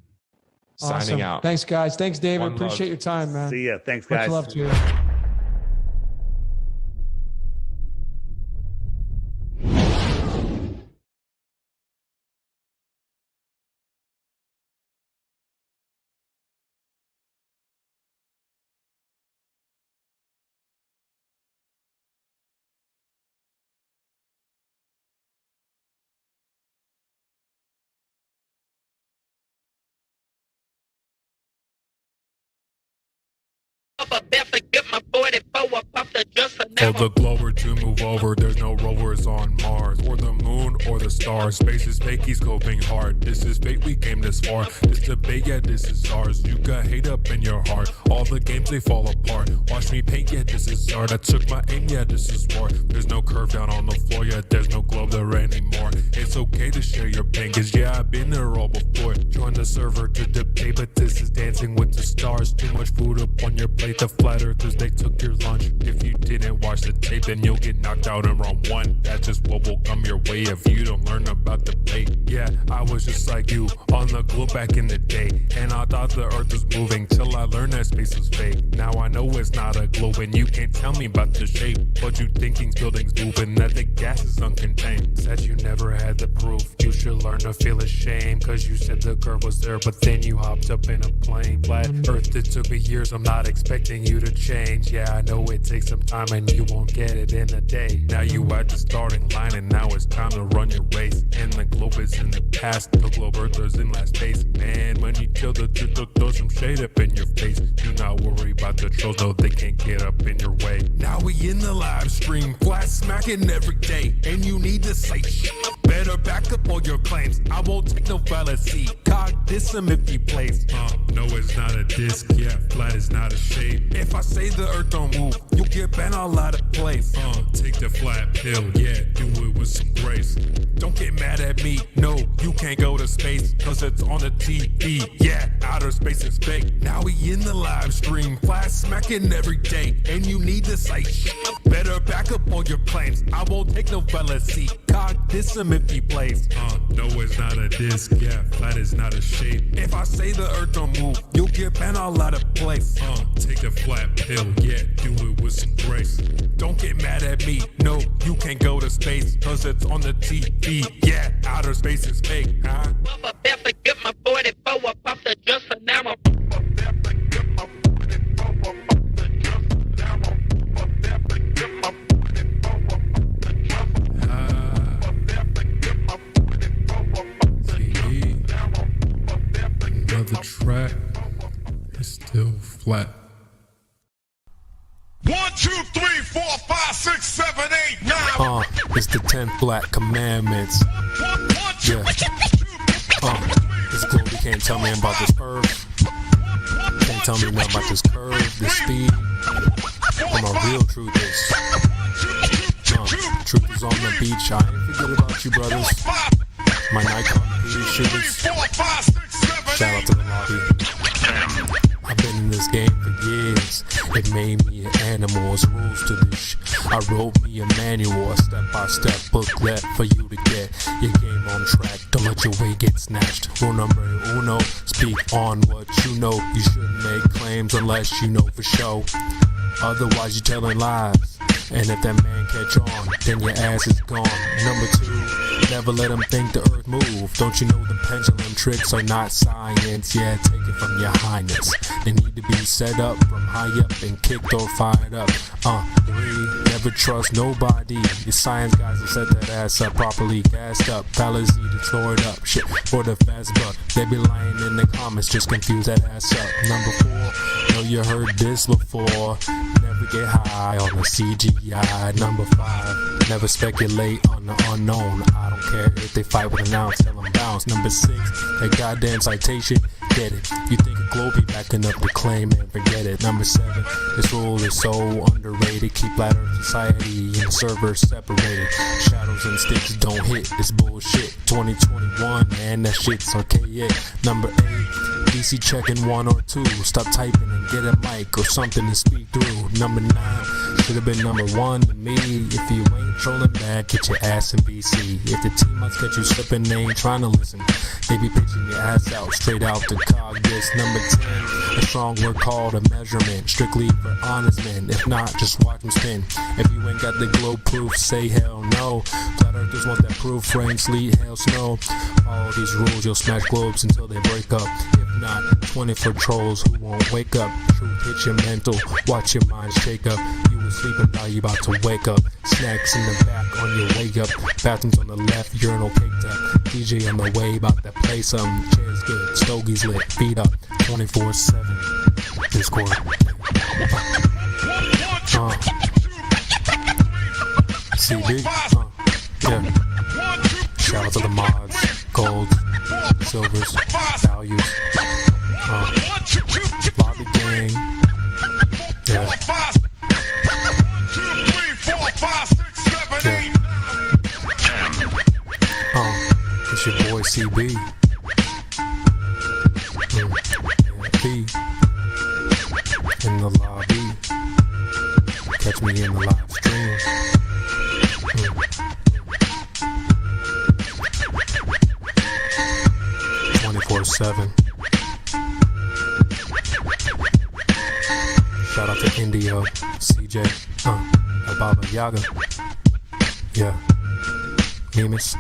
Awesome. Signing out. Thanks, guys. Thanks, David. One Appreciate love. your time, man. See ya. Thanks, guys. Much love to you. For the glober to move over, there's no rovers on Mars or the moon or the stars. Space is fake, he's scoping hard. This is fate, we came this far. This debate, yeah, this is ours. You got hate up in your heart. All the games, they fall apart. Watch me paint, yeah, this is art. I took my aim, yeah, this is war. There's no curve down on the floor, yeah, there's no globe there anymore. It's okay to share your pain, cause yeah, I've been there all before. Join the server to debate, but this is Dancing with the Stars. Too much food up on your plate. The flat earthers, they took your lunch. If you didn't watch the tape, then you'll get knocked out in round 1. That's just what will come your way if you don't learn about debate. Yeah, I was just like you on the globe back in the day, and I thought the earth was moving till I learned that space was fake. Now I know it's not a globe, and you can't tell me about the shape, but you thinking buildings moving, that the gas is uncontained. Said you never had the proof. You should learn to feel ashamed, cause you said the curve was there, but then you hopped up in a plane. Flat earth, it took me years, I'm not expecting you to change. Yeah, I know it takes some time and you won't get it in a day. Now you at the starting line and now it's time to run your race. And the globe is in the past, the globe earthers in last place. Man, when you tell the truth, they'll throw some shade up in your face. Do not worry about the trolls, no, they can't get up in your way. Now we in the live stream, flat smacking every day. And you need to say shit. Better back up all your claims. I won't take no fallacy. God diss him if he plays. No, it's not a disc, yeah, flat is not a shape. If I say the earth don't move, you'll get banned all out of place. Take the flat pill, yeah, do it with some grace. Don't get mad at me, no, you can't go to space, cause it's on the TV, yeah, outer space is fake. Now we in the live stream, flat smacking every day, and you need to say shit. Better back up all your claims, I won't take no fallacy. God diss him if he plays. No, it's not a disc, yeah, flat is not a shape. If I say the earth don't move, you'll get banned all out of place. Take the flat pill, yeah, do it with some grace. Don't get mad at me, no, you can't go to space, cause it's on the TV, yeah, outer space is fake, huh? Get my 44 up off the just for now. Another track is still flat. 1, 2, 3, 4, 5, 6, 7, 8, 9. It's the 10 black commandments. Yeah. This globe, you can't tell me about this curve. Can't tell me nothing about this curve, this speed. I'm a real truthist. Truth is on the beach. I ain't forget about you, brothers. My Nikon PD shooters. Shout out to the lobby. I've been in this game for years, It made me an animal, it's rules to this shit. I wrote me a manual, a step-by-step booklet for you to get your game on track. Don't let your way get snatched. Rule number uno, speak on what you know. You shouldn't make claims unless you know for sure. Otherwise you're telling lies. And if that man catch on, then your ass is gone. Number two, never let them think the earth move. Don't you know the pendulum tricks are not science? Yeah, take it from your highness. They need to be set up from high up and kicked or fired up. Three, never trust nobody. The science guys will set that ass up properly gassed up. Fellas need to throw it up. Shit, for the fast buck. They be lying in the comments, just confuse that ass up. Number four, know you heard this before. Never get high on the CGI. Number five, never speculate on the unknown. I don't care if they fight with an ounce, tell them bounce. Number six, that goddamn citation, get it. You think a globe be backing up the claim and forget it. Number seven, this rule is so underrated. Keep flat earth society and the servers separated. Shadows and sticks don't hit, it's bullshit. 2021, man, that shit's archaic. Number eight, DC checking 1 or 2. Stop typing and get a mic or something to speak through. Number 9, should have been number 1 to me. If you ain't trolling back, get your ass in BC. If the team must get you slipping, they ain't trying to listen. They be pitching your ass out, straight out to Congress. Number 10, a strong word called a measurement. Strictly for honest men. If not, just watch them spin. If you ain't got the globe proof, say hell no. Flat earthers want that proof, rain, sleet, hail, snow. All these rules, you'll smash globes until they break up. If not, 24 trolls who won't wake up. Truth hit your mental, watch your mind shake up. You was sleeping, now you about to wake up. Snacks in the back on your way up. Bathrooms on the left, urinal caked up. DJ on the way, about to play some. Chairs good, stogies lit, feet up. 24/7. Discord. CB. Yeah. Shout out to the mods, gold, silvers, values. Lobby gang. Yeah. It's your boy CB. B. In the lobby. Catch me in the live stream. 24/7. Shout out to Indio, CJ, Baba Yaga. Yeah. Nemus.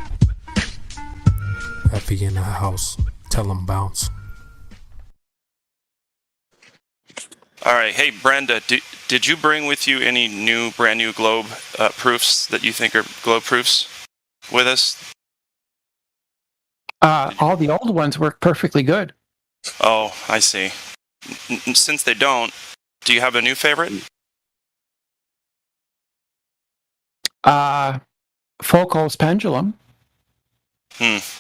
Effie in the house. Tell them bounce. All right. Hey, Brenda, did you bring with you any brand new globe proofs that you think are globe proofs with us? All the old ones work perfectly good. Oh, I see. Since they don't, do you have a new favorite? Foucault's pendulum.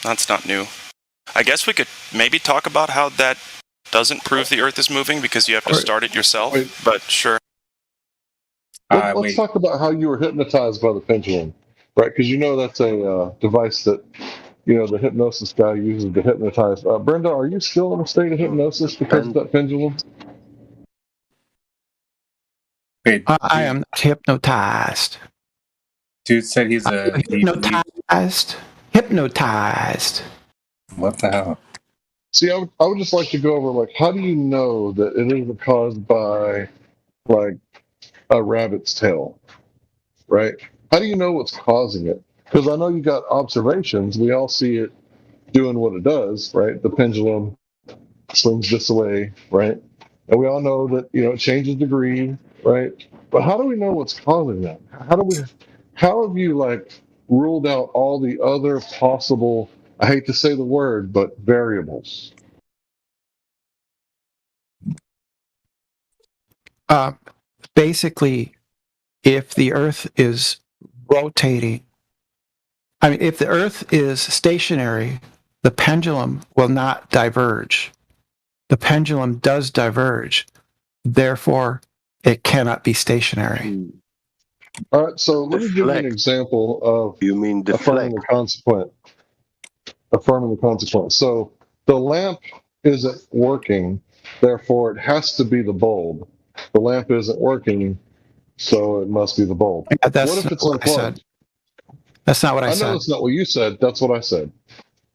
That's not new. I guess we could maybe talk about how that doesn't prove the Earth is moving because you have to start it yourself, but sure. Let's talk about how you were hypnotized by the pendulum, right? Because you know that's a device that, the hypnosis guy uses to hypnotize. Brenda, are you still in a state of hypnosis because of that pendulum? Wait, I am hypnotized. Dude said he's hypnotized. What the hell? See, I would just like to go over, how do you know that it isn't caused by, a rabbit's tail, right? How do you know what's causing it? Because I know you got observations. We all see it doing what it does, right? The pendulum swings this way, right? And we all know that, it changes degree, right? But how do we know what's causing that? How have you, ruled out all the other possible, I hate to say the word, but variables? Basically, if the Earth is rotating, if the Earth is stationary, the pendulum will not diverge. The pendulum does diverge. Therefore, it cannot be stationary. All right, so let me give you an example of affirming the consequence. So the lamp isn't working, therefore it has to be the bulb. the lamp isn't working, so it must be the bulb. Yeah, that's What if it's what I unplugged? said. That's not what I I know said. that's not what you said. That's what I said.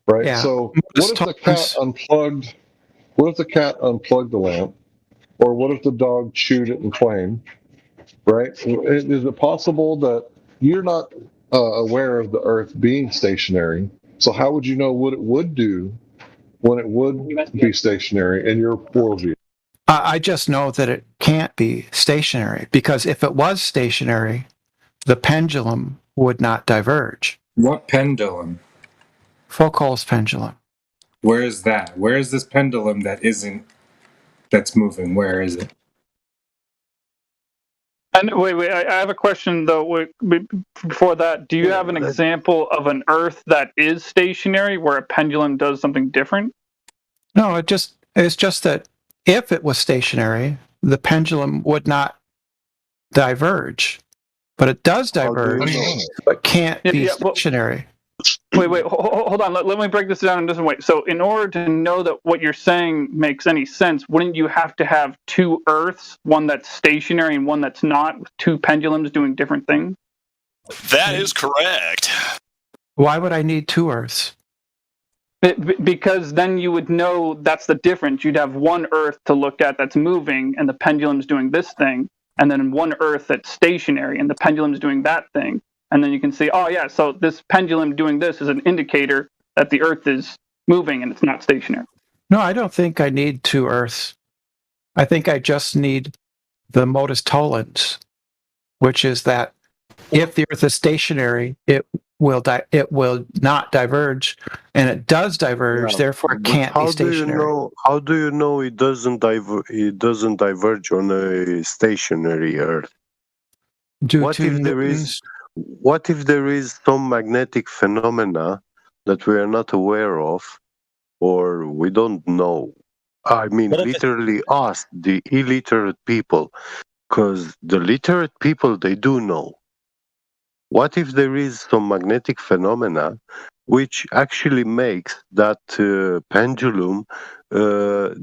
Right. Yeah. So what if the cat unplugged? What if the cat unplugged the lamp, or what if the dog chewed it and flamed? Right? Is it possible that you're not aware of the Earth being stationary? So how would you know what it would do when it would be stationary in your worldview? I just know that it can't be stationary, because if it was stationary, the pendulum would not diverge. What pendulum? Foucault's pendulum. Where is that? Where is this pendulum that's moving? Where is it? And wait, I have a question though. Before that, do you have an example of an Earth that is stationary where a pendulum does something different? No, it's just that if it was stationary, the pendulum would not diverge. But it does diverge, but can't be stationary. Wait, hold on. Let me break this down in a different way. So in order to know that what you're saying makes any sense, wouldn't you have to have two Earths, one that's stationary and one that's not, with two pendulums doing different things? That is correct. Why would I need two Earths? Because then you would know that's the difference. You'd have one Earth to look at that's moving and the pendulum's doing this thing, and then one Earth that's stationary and the pendulum's doing that thing. And then you can see, oh yeah, so this pendulum doing this is an indicator that the Earth is moving and it's not stationary. No, I don't think I need two Earths. I think I just need the modus tollens, which is that if the Earth is stationary, it will not diverge, and it does diverge. Therefore, it can't be stationary. How do you know it doesn't diverge on a stationary Earth? What if there is some magnetic phenomena that we are not aware of, or we don't know? I mean, literally ask the illiterate people, because the literate people, they do know. What if there is some magnetic phenomena which actually makes that pendulum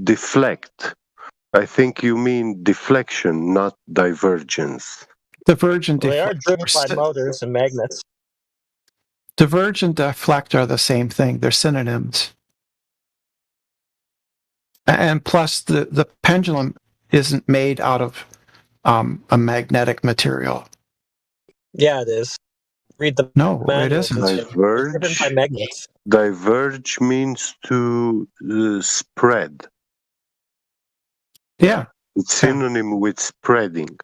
deflect? I think you mean deflection, not divergence. Divergent. They are driven by motors and magnets. Diverge and deflect are the same thing. They're synonyms. And plus, the pendulum isn't made out of a magnetic material. Yeah, it is. Read the No, it isn't. Diverge. It's driven by magnets. Diverge means to spread. Yeah. It's synonym with spreading.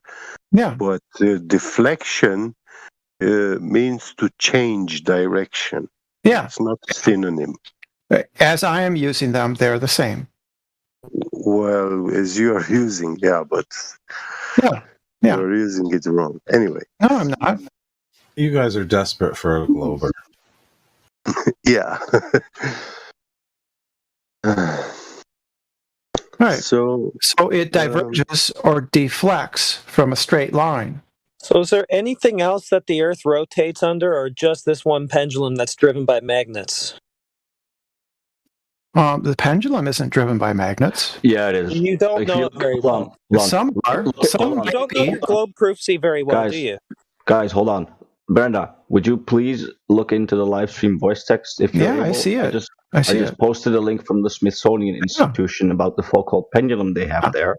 Yeah. But deflection means to change direction. Yeah. It's not a synonym. As I am using them, they're the same. Well, as you are using, but you're using it wrong. Anyway. No, I'm not. You guys are desperate for a Glober. Yeah. Right. So it diverges or deflects from a straight line. So is there anything else that the Earth rotates under, or just this one pendulum that's driven by magnets? The pendulum isn't driven by magnets. Yeah, it is. You don't know it very well. Some are. Some you don't know your globe proofsy very well, guys, do you? Guys, hold on. Brenda, would you please look into the live stream voice text if you're able? I see it. I just posted a link from the Smithsonian Institution about the Foucault pendulum they have there.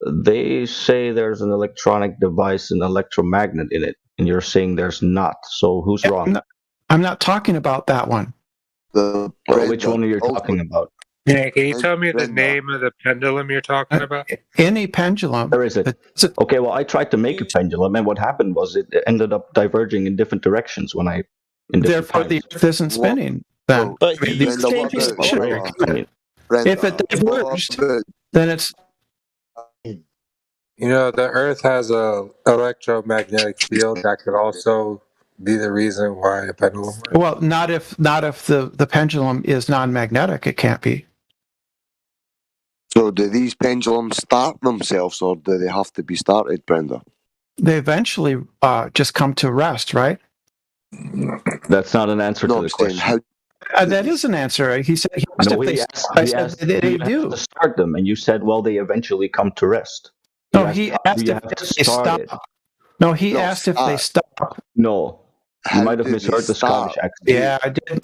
They say there's an electronic device, an electromagnet in it, and you're saying there's not. So who's wrong? I'm not talking about that one. Which one are you talking about? Yeah, can you tell me the name of the pendulum you're talking about? Any pendulum. Where is it? Okay, well, I tried to make a pendulum, and what happened was it ended up diverging in different directions when I. Therefore, the Earth isn't spinning. Then, but he's changing stationary. If it diverged, then it's. You know, the Earth has a electromagnetic field that could also be the reason why a pendulum works. Well, not if the pendulum is non-magnetic. It can't be. So do these pendulums start themselves, or do they have to be started, Brenda? They eventually just come to rest, right? That's not an answer to the question. That is an answer. He said he asked No, if he they. asked, I he said asked they do you do. have to start them, and you said, well, they eventually come to rest. No, he asked do you if have to they start stop. it? No, he No, asked if they start. stop. No, you How might have do they misheard the Scottish start? accent. Yeah,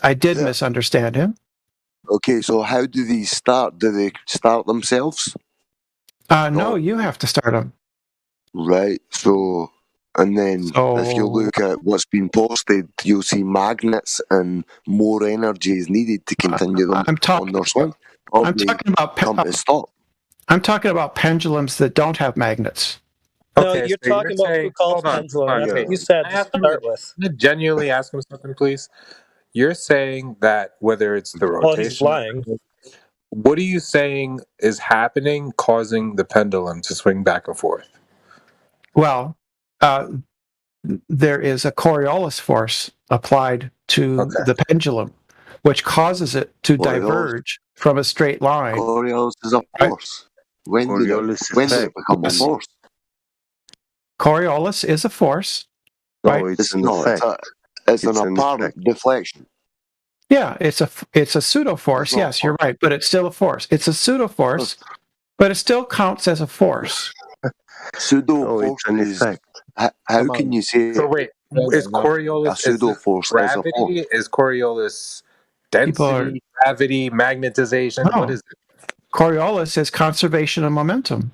I did Yeah. misunderstand him. Okay, so how do these start? Do they start themselves? No, you have to start them. Right. So, and then if you So look at what's been posted, you'll see magnets and more energy is needed to continue them on their swing. Or I'm they talking about come to stop. I'm talking about pendulums that don't have magnets. No, Okay, you're so talking about saying, Foucault's hold on, pendulum. hold on. That's Okay. what you said Can I to ask him start with. Can I genuinely ask him something, please? You're saying that whether it's the Well, he's rotation, lying. what are you saying is happening, causing the pendulum to swing back and forth? Well, there is a Coriolis force applied to the pendulum, which causes it to diverge from a straight line. Coriolis is a force. When did it become a force? Coriolis is a force. No, right? it's an No, effect. it's an apparent deflection. Yeah, it's a pseudo force. Yes, you're right, but it's still a force. It's a pseudo force, but it still counts as a force. Pseudo force is effect. How can you say? So wait, is Coriolis a pseudo force as a force? gravity? Is Coriolis density, gravity, magnetization? What is it? Coriolis is conservation of momentum.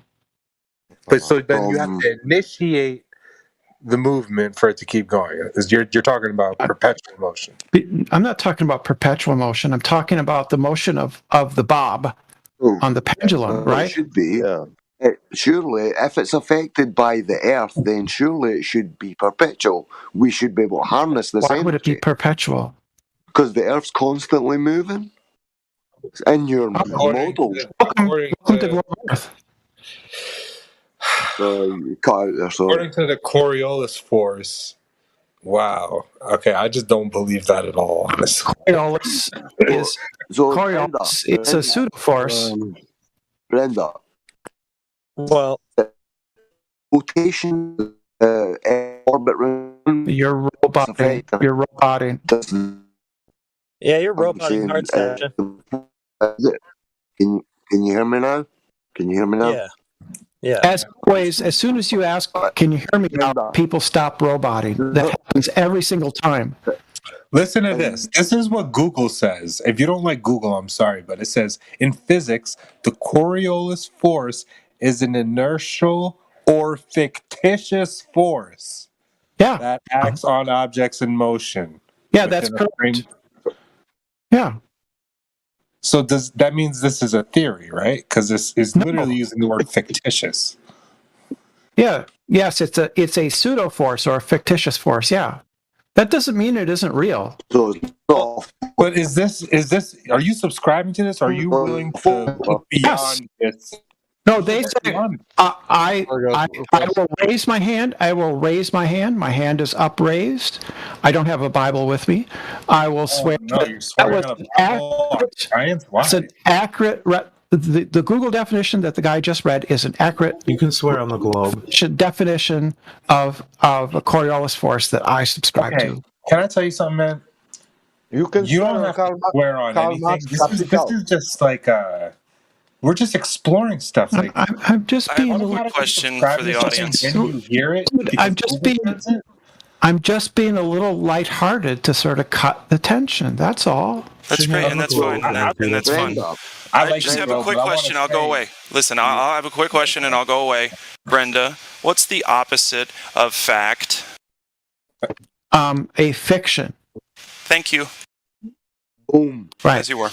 But so then you have to initiate the movement for it to keep going. You're talking about perpetual motion. I'm not talking about perpetual motion. I'm talking about the motion of the bob on the pendulum, right? It should be. Yeah. Surely, if it's affected by the Earth, then surely it should be perpetual. We should be able to harness this Why energy. would it be perpetual? Because the Earth's constantly moving. It's in your model. Welcome to Global Earth. So you cut out there. So According to the Coriolis force, wow. Okay, I just don't believe that at all. Honestly. Coriolis is Coriolis. It's a pseudo force. Brenda. Well, rotation, orbit around. You're roboting. You're roboting. Yeah, you're roboting hard, Sasha. Can you hear me now? Can you hear me now? Yeah. Yeah. As always, as soon as you ask, can you hear me now, people stop roboting. That happens every single time. Listen to this. This is what Google says. If you don't like Google, I'm sorry, but it says in physics, the Coriolis force is an inertial or fictitious force that acts on objects in motion. Yeah, that's correct. Yeah. So that means this is a theory, right? Because this is literally using the word fictitious. Yeah. Yes, it's a pseudo force or a fictitious force. Yeah. That doesn't mean it isn't real. But is this? Are you subscribing to this? Are you willing to look beyond this? No, they say I will raise my hand. I will raise my hand. My hand is upraised. I don't have a Bible with me. I will swear that was an accurate. The Google definition that the guy just read is an accurate. You can swear on the globe. Definition of a Coriolis force that I subscribe to. Can I tell you something, man? You can. You don't have to swear on anything. This is just like we're just exploring stuff. Like, I'm just being a little question for the audience. When you hear it, I'm just being a little lighthearted to sort of cut the tension. That's all. That's great, and that's fine, and that's fun. I just have a quick question. I'll go away. Listen, I'll have a quick question, and I'll go away. Brenda, what's the opposite of fact? A fiction. Thank you. Boom. Right. As you were.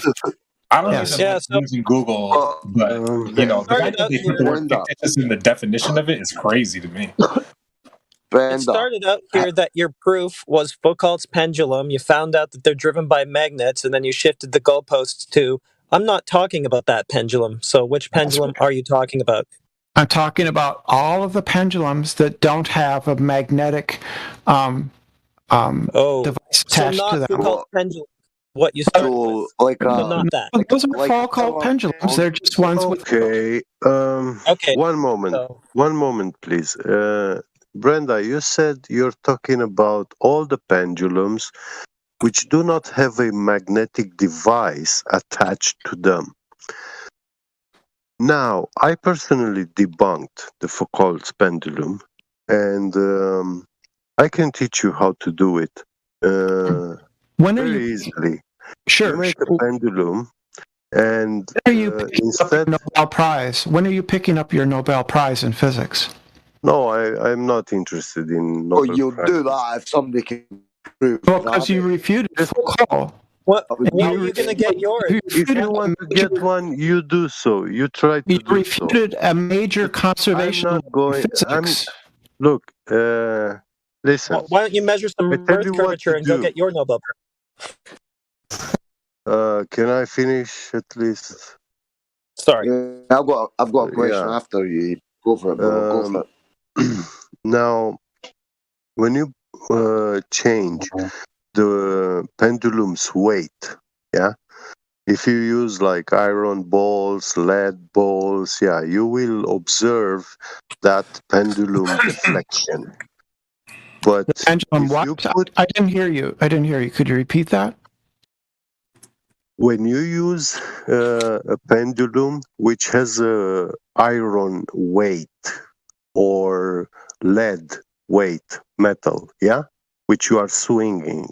I don't even like using Google, but the fact that they put the word fictitious in the definition of it is crazy to me. It started out here that your proof was Foucault's pendulum. You found out that they're driven by magnets, and then you shifted the goalposts to, I'm not talking about that pendulum. So which pendulum are you talking about? I'm talking about all of the pendulums that don't have a magnetic device attached to them. Foucault's pendulum. What you started with. Not that. Those are Foucault pendulums. They're just ones with. Okay. One moment. One moment, please. Brenda, you said you're talking about all the pendulums which do not have a magnetic device attached to them. Now, I personally debunked the Foucault's pendulum, and I can teach you how to do it very easily. Sure. You make a pendulum, and when are you picking up your Nobel Prize? When are you picking up your Nobel Prize in physics? No, I'm not interested in Nobel Oh, you'll Prize. do that if somebody can prove Well, because you refuted Foucault. What are you going to get yours? If you want to get one, you do so. You try to You do refuted a major conservation I'm not going. physics. Look, listen. Why don't you measure some I tell Earth you what curvature to and go do. get your Nobel Prize? Can I finish at least? Sorry. I've got a question after you. Go for it, bro. Go for it. Now, when you change the pendulum's weight, if you use like iron balls, lead balls, you will observe that pendulum deflection. But The pendulum, if what? you put, I didn't hear you. Could you repeat that? when you use a pendulum which has a iron weight or lead weight, metal, which you are swinging,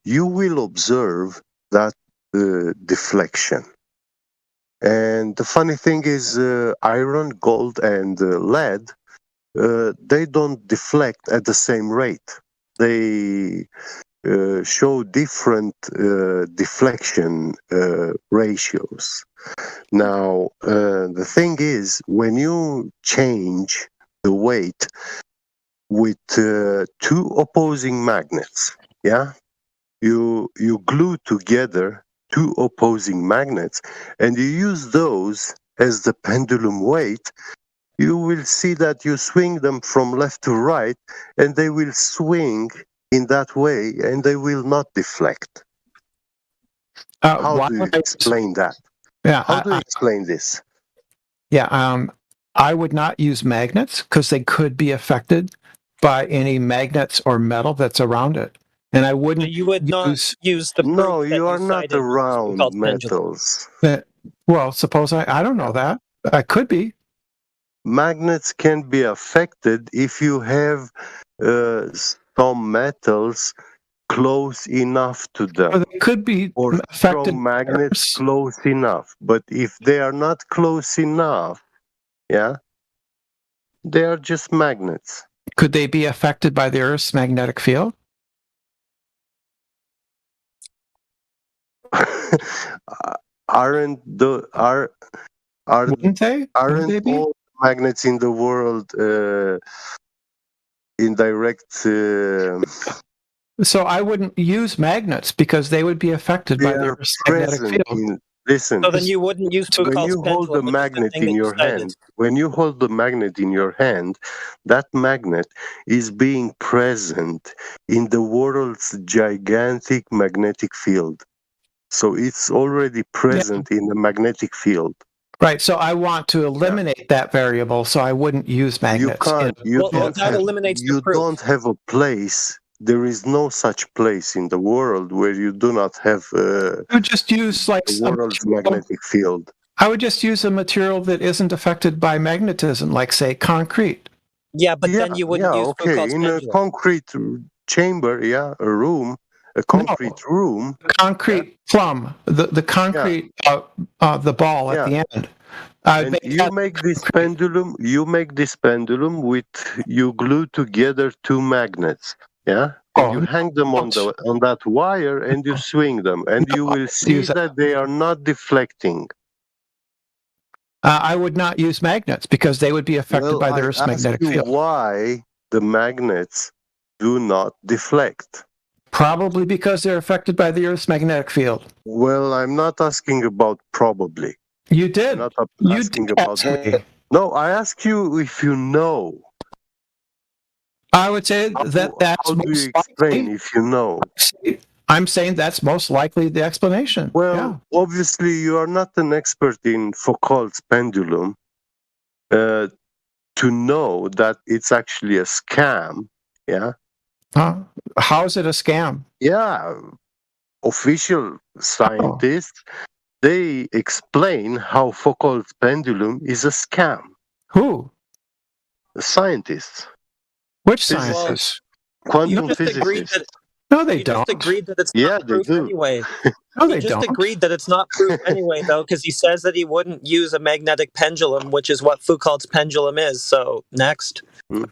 you will observe that deflection. And the funny thing is, iron, gold, and lead, they don't deflect at the same rate. They show different deflection ratios. Now, the thing is, when you change the weight with two opposing magnets, you glue together two opposing magnets, and you use those as the pendulum weight, you will see that you swing them from left to right, and they will swing in that way, and they will not deflect. How do you explain that? How do you explain this? I would not use magnets because they could be affected by any magnets or metal that's around it. And I wouldn't. You would not use the. No, you are not around metals. Well, suppose I don't know that. I could be. Magnets can be affected if you have some metals close enough to them. Or they could be or affected. Strong magnets close enough. But if they are not close enough, they are just magnets. Could they be affected by the Earth's magnetic field? Aren't all magnets in the world in direct? So I wouldn't use magnets because they would be affected by the Earth's magnetic field. Listen. So then you wouldn't use Foucault's when you hold the magnet in your hand, that magnet is being present in the world's gigantic magnetic field. So it's already present in the magnetic field. Right. So I want to eliminate that variable, so I wouldn't use magnets. You don't have a place. There is no such place in the world where you do not have you would just use like the world's magnetic field. I would just use a material that isn't affected by magnetism, like say concrete. Yeah, but then you wouldn't use Foucault's in pendulum. a concrete chamber, a room, a concrete room. Concrete plumb, the concrete, the ball at the end. And you make this pendulum. You make this pendulum with you glue together two magnets. And you hang them on that wire, and you swing them, and you will see that they are not deflecting. I would not use magnets because they would be affected by the Earth's magnetic field. Why the magnets do not deflect? Probably because they're affected by the Earth's magnetic field. Well, I'm not asking about probably. You did. I'm not asking about. No, I ask you if you know. I would say that's how do you explain if you know? I'm saying that's most likely the explanation. Well, obviously you are not an expert in Foucault's pendulum to know that it's actually a scam, How is it a scam? Yeah, official scientists, they explain how Foucault's pendulum is a scam. Who? The scientists. Which Physicists. scientists? Quantum You just agreed physicists. that. No, they You don't. just agreed that it's Yeah, not they proof do. anyway. No, He they just don't. agreed that it's not proof anyway, though, because he says that he wouldn't use a magnetic pendulum, which is what Foucault's pendulum is. So next,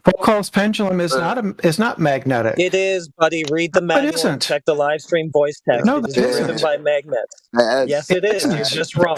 Foucault's pendulum is not magnetic. it is, buddy. Read the No, it manual and isn't. check the live stream voice text. No, it is it driven isn't. by magnets. Yes, it is. You're just wrong.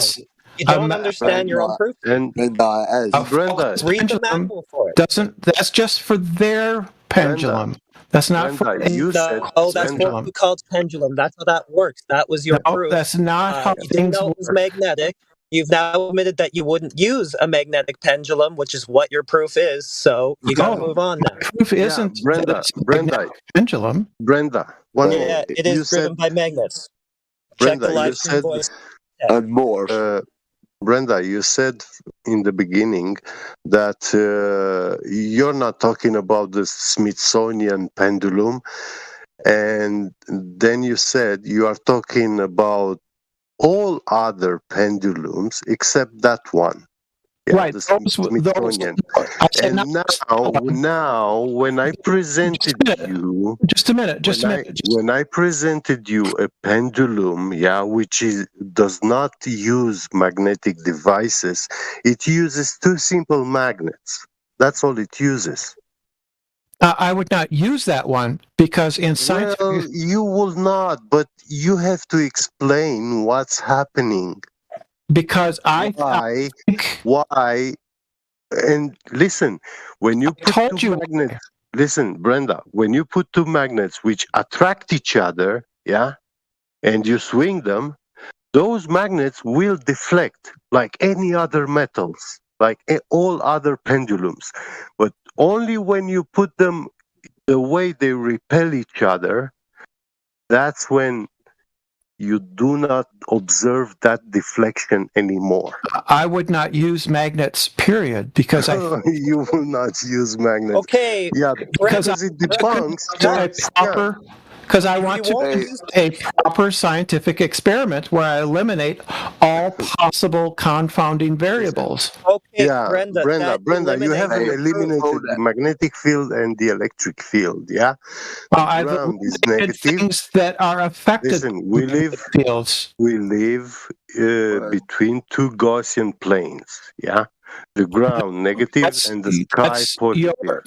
You don't understand your own proof. And Brenda, Brenda, Read the manual for it. Doesn't that's just for their pendulum. That's not for Brenda, you said Oh, that's Brenda. what Foucault's pendulum. That's how that works. That was your No, proof. that's not how You didn't things know it was work. magnetic. You've now admitted that you wouldn't use a magnetic pendulum, which is what your proof is. So you got to No, move on now. Proof isn't that Brenda, it's a Brenda, magnetic pendulum. Brenda, one Yeah, minute. it You is driven said, by magnets. Check Brenda, the you live stream said, voice. and more. Brenda, you said in the beginning that you're not talking about the Smithsonian pendulum, and then you said you are talking about all other pendulums except that one. Yeah, Right. the Those, Smithsonian. I said And now, when I presented you, just a minute, when I presented you a pendulum, which does not use magnetic devices, it uses two simple magnets. That's all it uses. I would not use that one because in science, Well, you will not, but you have to explain what's happening. Because why? And listen, when you put two magnets, listen, Brenda, when you put two magnets which attract each other, and you swing them, those magnets will deflect like any other metals, like all other pendulums. But only when you put them the way they repel each other, that's when you do not observe that deflection anymore. I would not use magnets, period, because you will not use magnets. Okay. Yeah, because it debunks because I want to do a proper scientific experiment where I eliminate all possible confounding variables. Okay, yeah, Brenda, you haven't eliminated the magnetic field and the electric field, yeah? I've eliminated things that are affected. Listen, we live between two Gaussian planes, yeah? The ground negative and the sky positive.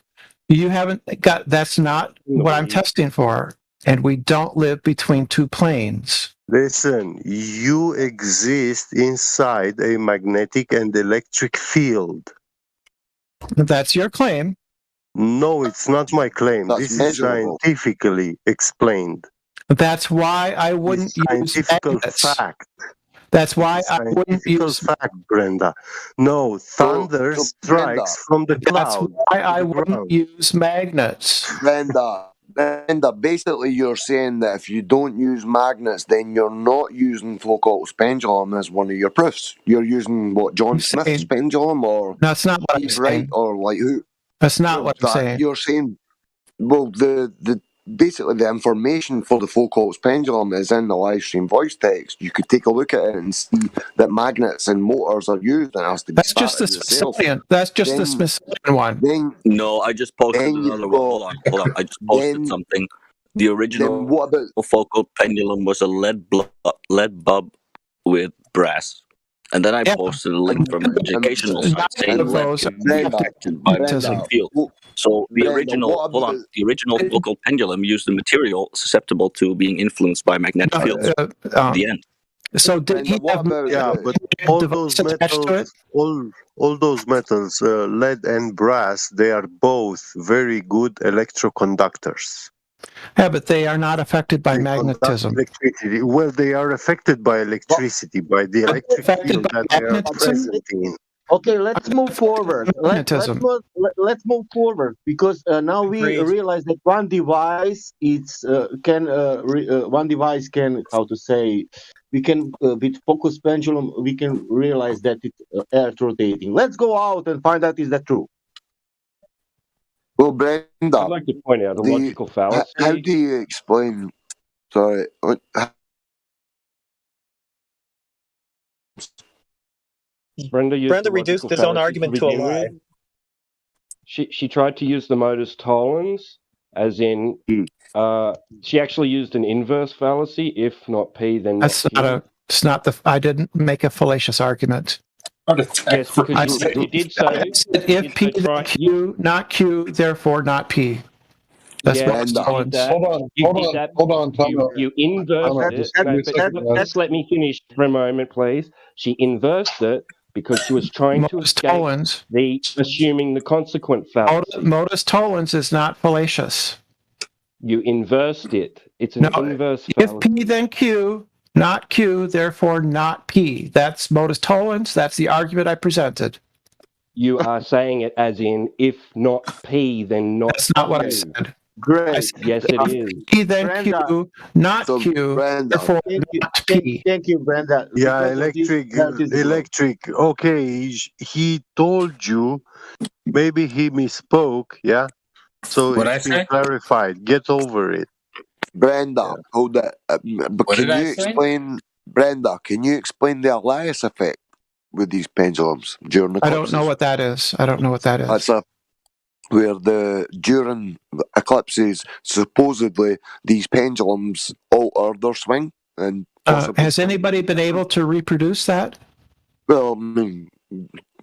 You haven't got, that's not what I'm testing for. And we don't live between two planes. Listen, you exist inside a magnetic and electric field. That's your claim. No, it's not my claim. This is scientifically explained. That's why I wouldn't use magnets. Fact. That's why I wouldn't use fact, Brenda. No, thunder strikes from the cloud. That's why I wouldn't use magnets. Brenda, basically you're saying that if you don't use magnets, then you're not using Foucault's pendulum as one of your proofs. You're using what, John Smith's pendulum, or that's not what I'm saying. Or like who? That's not what I'm saying. You're saying, well, basically the information for the Foucault's pendulum is in the live stream voice text. You could take a look at it and see that magnets and motors are used, and it has to be that's just the Smithsonian. That's just the Smithsonian one. No, I just posted another one. Hold on. I just posted something. The original Foucault pendulum was a lead bulb with brass. And then I posted a link from an educational site saying lead can be affected by magnetic field. So the original, the original Foucault pendulum used a material susceptible to being influenced by magnetic fields. The end. So did he have? But all those metals, all those metals, lead and brass, they are both very good electroconductors. Yeah, but they are not affected by magnetism. Electricity. Well, they are affected by electricity, by the electric field that they are present in. Okay, let's move forward. Let's move forward, because now we realize that one device can how to say, we can with focus pendulum we can realize that it's earth rotating. Let's go out and find out is that true. Well, Brenda, I'd like to point out a logical fallacy. How do you explain? Sorry. Brenda reduced his own argument to a lie. She tried to use the modus tollens, as in, she actually used an inverse fallacy. If not P, then not Q. I didn't make a fallacious argument. Yes, because you did say if P, then Q, not Q, therefore not P. That's yes, what hold on. You inversed it. Just let me finish for a moment, please. She inversed it because she was trying to escape the assuming the consequent fallacy. Modus tollens is not fallacious. You inversed it. It's an inverse fallacy. If P, then Q, not Q, therefore not P. That's modus tollens. That's the argument I presented. You are saying it as in, if not P, then not That's not Q. what I said. Great. Yes, it is. P, then Q, not Q, therefore not P. Thank you, Brenda. Yeah, electric. Okay, he told you. Maybe he misspoke. Yeah. So it's been clarified. Get over it. Brenda, hold that. But can you explain, Brenda? Can you explain the Elias effect with these pendulums during eclipses? I don't know what that is. That's where during eclipses, supposedly these pendulums alter their swing. And has anybody been able to reproduce that? Well, I mean,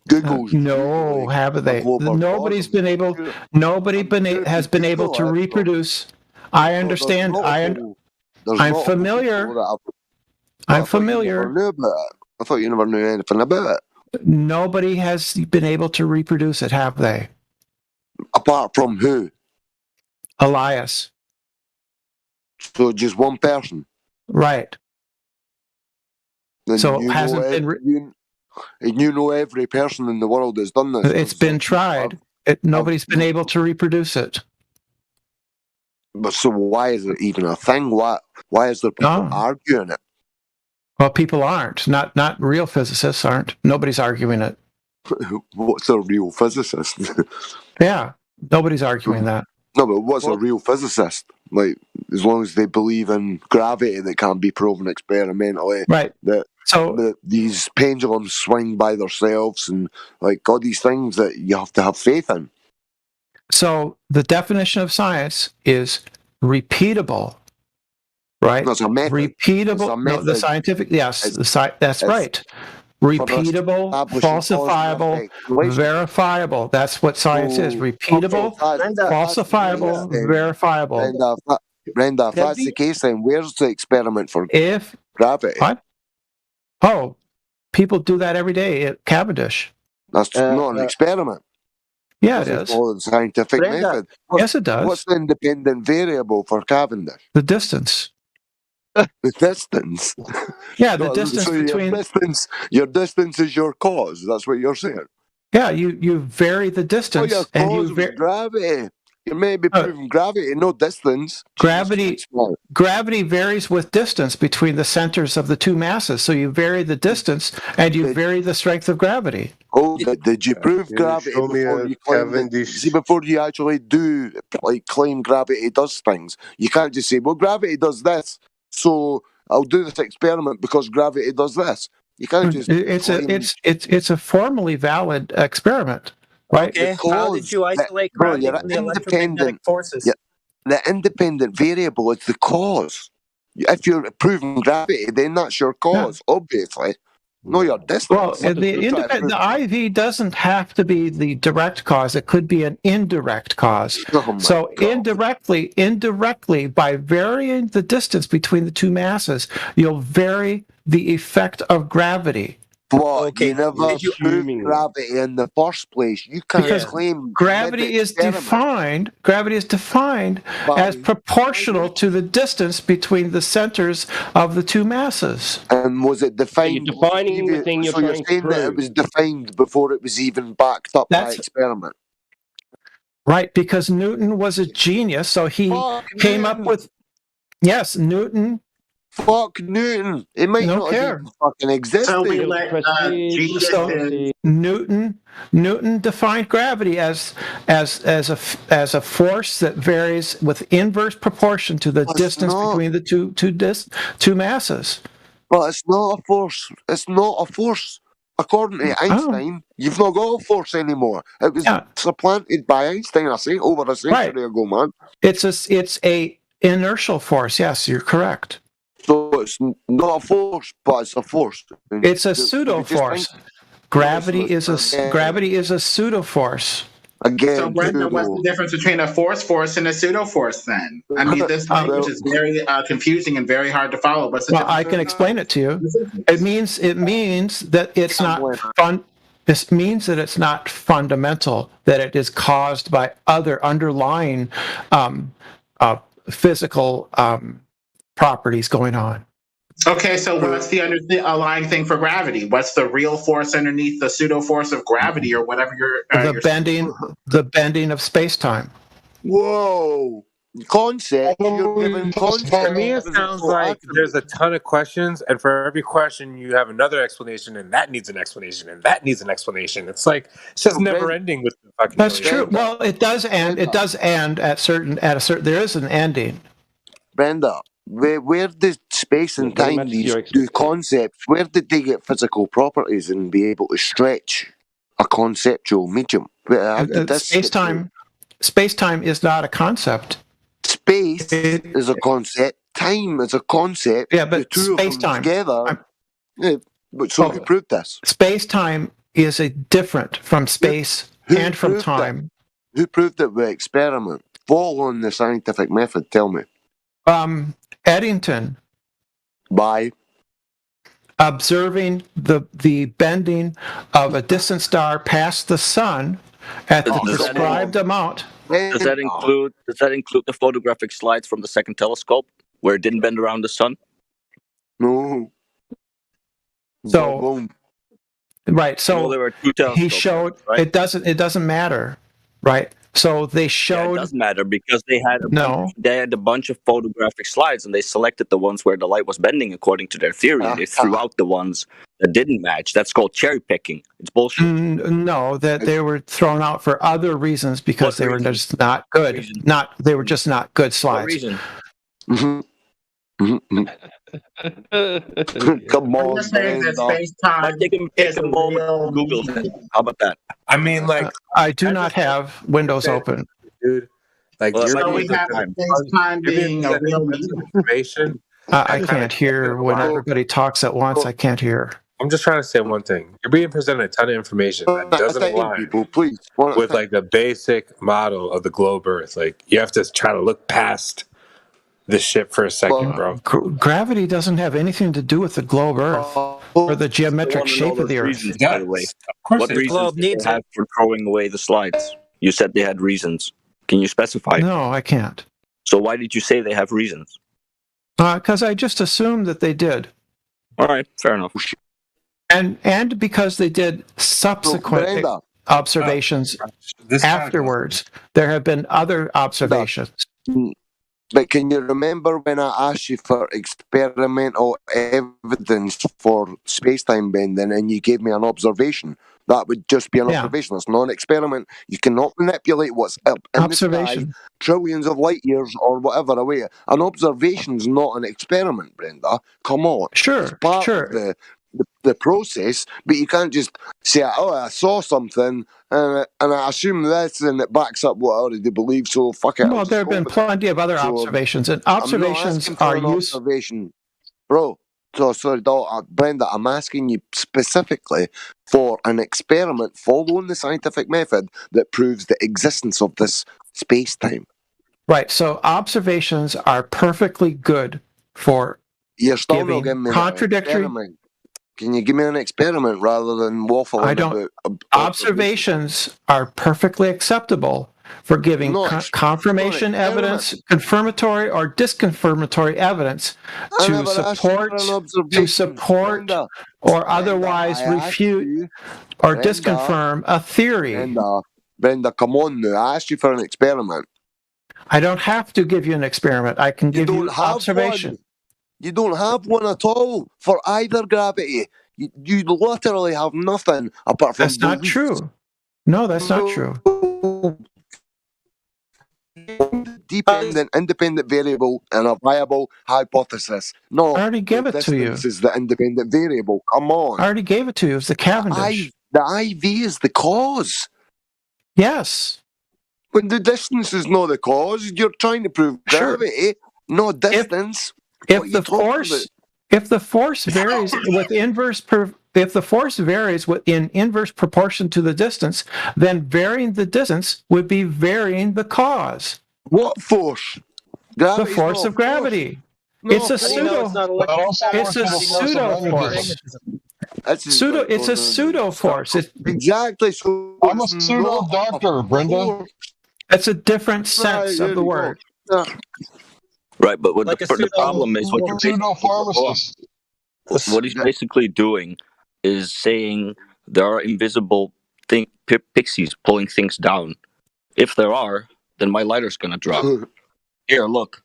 Google's no, have they? Nobody's been able. Has been able to reproduce. I understand. I'm familiar. I'm familiar. I thought you never knew anything about it. Nobody has been able to reproduce it, have they? Apart from who? Elias. So just one person? Right. Then so it hasn't been... You know every person in the world has done this. It's been tried. Nobody's been able to reproduce it. But so why is it even a thing? Why is there people arguing it? Well, people aren't. Not real physicists aren't. Nobody's arguing it. What's a real physicist? Yeah, nobody's arguing that. No, but what's a real physicist? Like, as long as they believe in gravity that can't be proven experimentally, right? That these pendulums swing by themselves, and like all these things that you have to have faith in. So the definition of science is repeatable, right? That's a method. Repeatable. No, the scientific. Yes, that's right. Repeatable, falsifiable, verifiable. That's what science is. Repeatable, falsifiable, verifiable. Brenda, if that's the case, then where's the experiment for gravity? What? Oh, people do that every day at Cavendish. That's not an experiment. Yeah, it is. Follow the scientific method. Yes, it does. What's the independent variable for Cavendish? The distance. The distance. Yeah, the distance between your distance is your cause. That's what you're saying. Yeah, you vary the distance, your and cause you was gravity. You may be proving gravity, no distance. Gravity varies with distance between the centers of the two masses. So you vary the distance, and you vary the strength of gravity. Oh, did you prove gravity before you actually do claim gravity does things? You can't just say, "Well, gravity does this." So I'll do this experiment because gravity does this. You can't just. It's a formally valid experiment, right? Okay. How did you isolate gravity from the electromagnetic forces? Yeah, the independent variable is the cause. If you're proving gravity, then that's your cause, obviously. No, your distance. Well, the IV doesn't have to be the direct cause. It could be an indirect cause. So indirectly, by varying the distance between the two masses, you'll vary the effect of gravity. But you never proved gravity in the first place. You can't claim gravity is defined. Gravity is defined as proportional to the distance between the centers of the two masses. And was it defined? You're defining the thing you're trying to prove. That it was defined before it was even backed up by experiment. Right, because Newton was a genius, so he came up with. Yes, Newton Fuck Newton. It might Don't not care. even fucking exist. So we let Newton defined gravity as a force that varies with inverse proportion to the distance between the two masses. But it's not a force. It's not a force. According to Einstein, you've not got a force anymore. It was supplanted by Einstein, I say, over a century ago, man. It's a inertial force. Yes, you're correct. So it's not a force, but it's a force. It's a pseudo force. Gravity is a pseudo force. Again, so Brenda, what's the difference between a force and a pseudo force then? I mean, this language is very confusing and very hard to follow. What's the difference? I can explain it to you. It means that it's not fun. This means that it's not fundamental, that it is caused by other underlying physical properties going on. Okay, so what's the underlying thing for gravity? What's the real force underneath the pseudo force of gravity, or whatever you're the bending of space-time. Whoa. Concept. You're giving concept. To me, it sounds like there's a ton of questions, and for every question, you have another explanation, and that needs an explanation, and that needs an explanation. It's like it's just never ending with the fucking. That's true. Well, it does end. It does end at a certain. There is an ending. Brenda, where did space and time these do concepts? Where did they get physical properties and be able to stretch a conceptual medium? Space-time is not a concept. Space is a concept. Time is a concept. Yeah, but space-time together. So who proved this? Space-time is different from space and from time. Who proved it with experiment? Following the scientific method. Tell me. Eddington. By observing the bending of a distant star past the sun at the prescribed amount. Does that include the photographic slides from the second telescope where it didn't bend around the sun? No. So right. So there were two telescopes, he showed right? It doesn't matter, right? So they showed. It doesn't matter because they had a bunch of photographic slides, and they selected the ones where the light was bending according to their theory. And they threw out the ones that didn't match. That's called cherry picking. It's bullshit. No, that they were thrown out for other reasons because they were just not good. They were just not good slides. What reason? Come on, Google. How about that? I mean, like, I do not have Windows open, dude. Like, we have space-time being a real information. I can't hear when everybody talks at once. I can't hear. I'm just trying to say one thing. You're being presented a ton of information that doesn't align with like the basic model of the globe Earth. Like, you have to try to look past this shit for a second, bro. Gravity doesn't have anything to do with the globe Earth or the geometric shape of the Earth. Reasons, by the way. What reasons did they have for throwing away the slides? You said they had reasons. Can you specify? No, I can't. So why did you say they have reasons? Because I just assumed that they did. All right, fair enough. And because they did subsequent observations afterwards. There have been other observations. But can you remember when I asked you for experimental evidence for space-time bending and you gave me an observation? That would just be an observation. It's not an experiment. You cannot manipulate what's up in the sky, trillions of light years or whatever away. An observation's not an experiment, Brenda. Come on. Sure, it's part of the process, but you can't just say, oh, I saw something and I assume this and it backs up what I already believe, so fuck it. Well, there have been plenty of other observations, and observations are useful. Bro, sorry, Brenda, I'm asking you specifically for an experiment following the scientific method that proves the existence of this space-time. Right, so observations are perfectly good for giving contradictory. Can you give me an experiment rather than waffling about observations are perfectly acceptable for giving confirmation evidence, confirmatory or disconfirmatory evidence to support or otherwise refute or disconfirm a theory. Brenda, come on now. I asked you for an experiment. I don't have to give you an experiment. I can give you observation. You don't have one at all for either gravity. You literally have nothing apart from. That's not true. No, that's not true. Dependent, independent variable and a viable hypothesis. No, I already gave it to you. Distance is the independent variable. Come on. I already gave it to you. It's the Cavendish. The IV is the cause. Yes. When the distance is not the cause, you're trying to prove gravity, not distance. If the force varies with if the force varies in inverse proportion to the distance, then varying the distance would be varying the cause. What force? The force of gravity. It's a pseudo. It's a pseudo force. It's a pseudo force. Exactly. So I'm a pseudo doctor, Brenda. It's a different sense of the word. Right, but the problem is what he's basically doing is saying there are invisible pixies pulling things down. If there are, then my lighter's gonna drop. Here, look,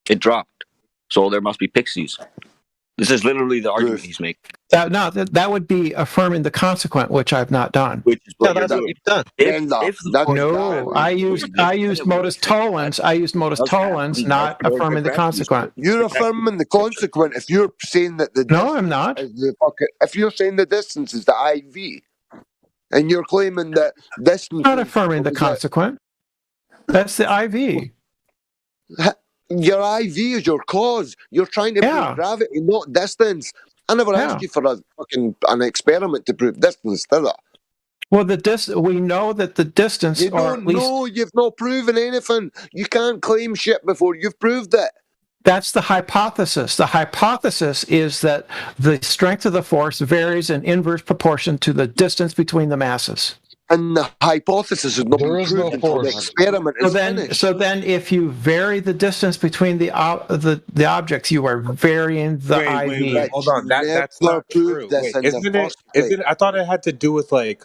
it dropped. So there must be pixies. This is literally the argument he's making. That would be affirming the consequent, which I've not done. Which is what you're doing. I used modus tollens. I used modus tollens, not affirming the consequent. You're affirming the consequent if you're saying that the no, I'm not. If you're saying the distance is the IV, and you're claiming that distance, not affirming the consequent. That's the IV. Your IV is your cause. You're trying to prove gravity, not distance. I never asked you for an experiment to prove distance, did I? Well, we know that the distance. You don't know. You've not proven anything. You can't claim shit before you've proved it. That's the hypothesis. The hypothesis is that the strength of the force varies in inverse proportion to the distance between the masses. And the hypothesis is not been proven until the experiment is finished. So then, if you vary the distance between the objects, you are varying the IV. Wait, hold on, that's not true. Isn't it? I thought it had to do with like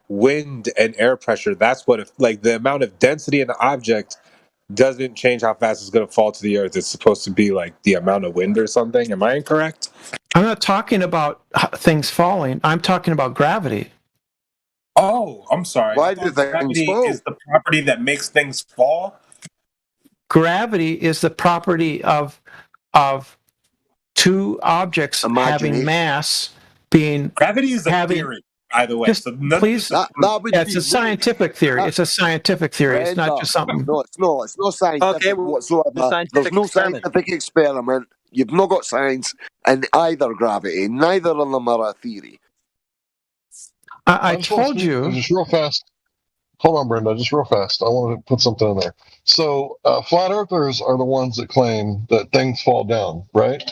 wind and air pressure. That's what the amount of density in the object doesn't change how fast it's going to fall to the earth. It's supposed to be like the amount of wind or something. Am I incorrect? I'm not talking about things falling. I'm talking about gravity. Oh, I'm sorry. Why do gravity is the property that makes things fall? Gravity is the property of two objects having mass being. Gravity is a theory, by the way. Please, it's a scientific theory. It's a scientific theory. It's not just something. No, it's not. It's not scientific whatsoever. There's no scientific experiment. You've not got science in either gravity. Neither of them are a theory. I told you. Just real fast. Hold on, Brenda. Just real fast. I want to put something in there. So, flat earthers are the ones that claim that things fall down, right?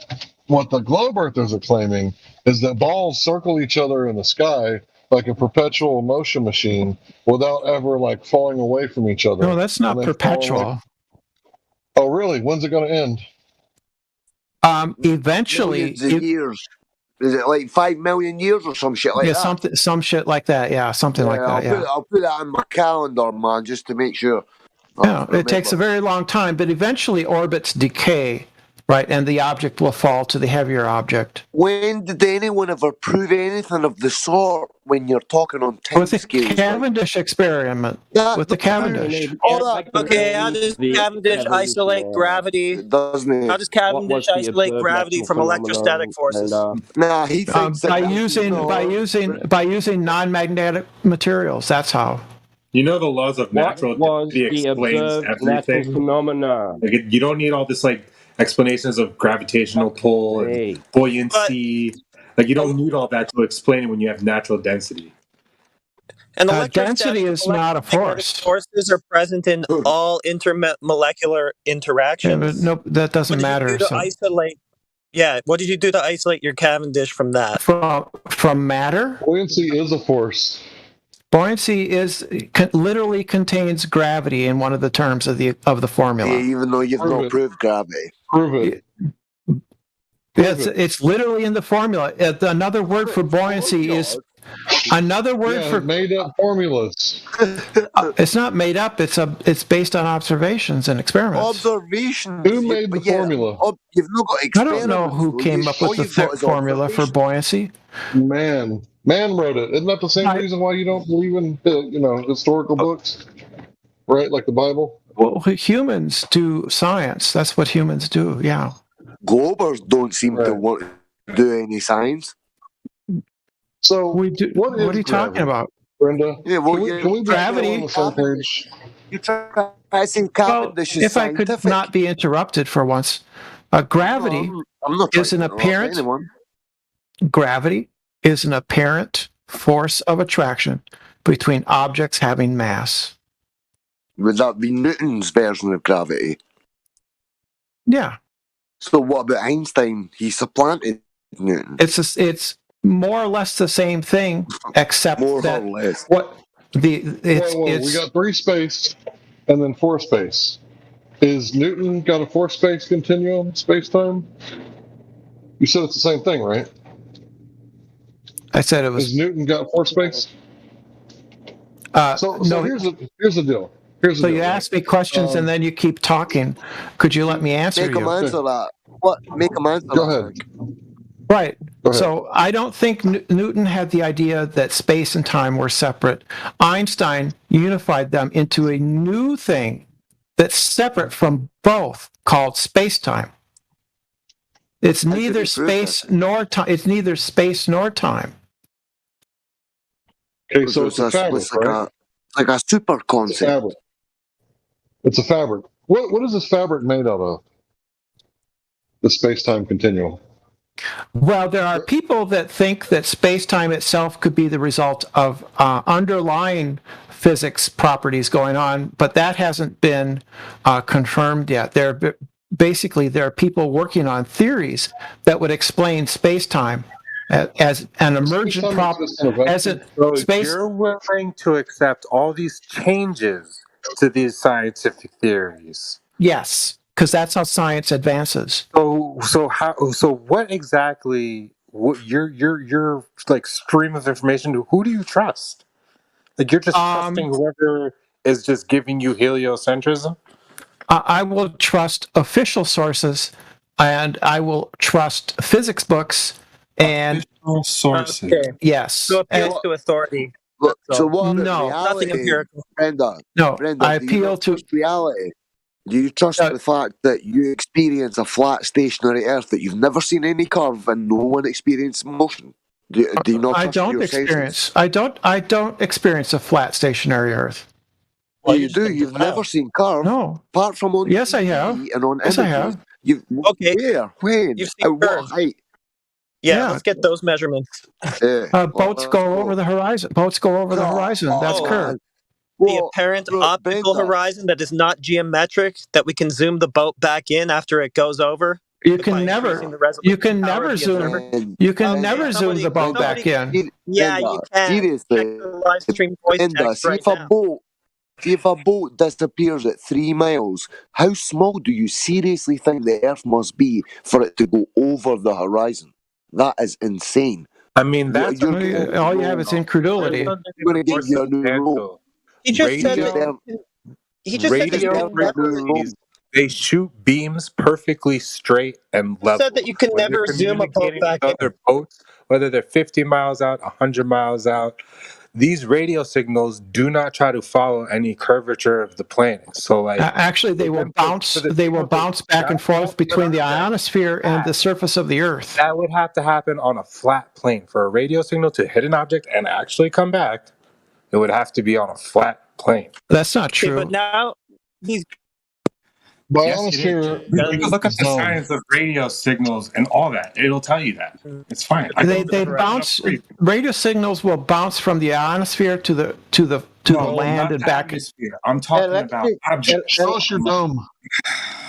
What the globe earthers are claiming is that balls circle each other in the sky like a perpetual motion machine without ever falling away from each other. No, that's not perpetual. Oh, really? When's it going to end? Eventually. Years. Is it like 5 million years or some shit like that? Yeah, some shit like that. Yeah, something like that. I'll put that on my calendar, man, just to make sure. Yeah, it takes a very long time, but eventually orbits decay, right, and the object will fall to the heavier object. When did anyone ever prove anything of the sort when you're talking on time scales? With the Cavendish experiment. With the Cavendish. Okay, how does Cavendish isolate gravity? How does Cavendish isolate gravity from electrostatic forces? Nah, he thinks by using non-magnetic materials. That's how. You know the laws of natural density explains everything. Phenomena. You don't need all this explanations of gravitational pull and buoyancy. You don't need all that to explain it when you have natural density. And density is not a force. Forces are present in all intermolecular interactions. Yeah, but no, that doesn't matter. What did you do to isolate your Cavendish from that? From matter? Buoyancy is a force. Buoyancy literally contains gravity in one of the terms of the formula. Yeah, even though you've not proved gravity. Prove it. It's literally in the formula. Another word for buoyancy is another word for made up formulas. It's not made up. It's based on observations and experiments. Observations. Who made the formula? You've not got I experiments. don't know who came up with the formula for buoyancy. Man wrote it. Isn't that the same reason why you don't believe in historical books, right? Like the Bible. Well, humans do science. That's what humans do. Yeah. Globers don't seem to want to do any science. So what are you talking about, Brenda? Yeah, well, can we gravity? On the same page? You try to say Cavendish is if scientific. I could not be interrupted for once, gravity is an apparent. Gravity is an apparent force of attraction between objects having mass. Would that be Newton's version of gravity? Yeah. So what about Einstein? He supplanted Newton. It's more or less the same thing, except more that or less. we got 3 space and then 4 space. Is Newton got a 4 space continuum space time? You said it's the same thing, right? I said it was. Has Newton got 4 space? So no. Here's the deal. So you ask me questions and then you keep talking. Could you let me answer Make him answer that. What? Make him answer Go that. ahead. Right. So I don't think Newton had the idea that space and time were separate. Einstein unified them into a new thing that's separate from both, called space-time. It's neither space nor time. It's neither space nor time. Okay, so it's a fabric, right? Like a super concept. It's a fabric. What is this fabric made out of? The space-time continuum. Well, there are people that think that space-time itself could be the result of underlying physics properties going on, but that hasn't been confirmed yet. There are people working on theories that would explain space-time as an emergent problem. You're willing to accept all these changes to these scientific theories? Yes, because that's how science advances. So what exactly? Your like stream of information? Who do you trust? Like you're just trusting whoever is just giving you heliocentrism? I will trust official sources, and I will trust physics books and official sources. Okay. Yes. So appeals to authority. So what about No. reality? Nothing empirical. Brenda, I do you appeal not to trust reality. Do you trust the fact that you experience a flat stationary Earth, that you've never seen any curve and no one experienced motion? Do you not trust your senses? I don't experience a flat stationary Earth. Well, you do. You've never seen curve. No. Apart from on Yes, I TV have. and on Yes, I images. have. You've, Okay. Where? When? You've seen At what curves. height? Yeah, let's get those measurements. Boats go over the horizon. Boats go over the horizon. That's curved. The apparent optical horizon that is not geometric, that we can zoom the boat back in after it goes over. You can never zoom the boat back in. Yeah, you can. Seriously. Live stream voice text right now. If a boat disappears at 3 miles, how small do you seriously think the Earth must be for it to go over the horizon? That is insane. I mean, that's all you have is incredulity. I'm going to give you a new rule. He just said that. He just said that they shoot beams perfectly straight and level. Said that you can never zoom a boat back in. Other boats, whether they're 50 miles out, 100 miles out, these radio signals do not try to follow any curvature of the planet. So, like, actually, they will bounce. They will bounce back and forth between the ionosphere and the surface of the Earth. That would have to happen on a flat plane for a radio signal to hit an object and actually come back. It would have to be on a flat plane. That's not true. Okay, but now he's. Biosphere. You can look at the science of radio signals and all that. It'll tell you that. It's fine. They bounce. Radio signals will bounce from the ionosphere to the land and back. I'm talking about objects. Show us your dome.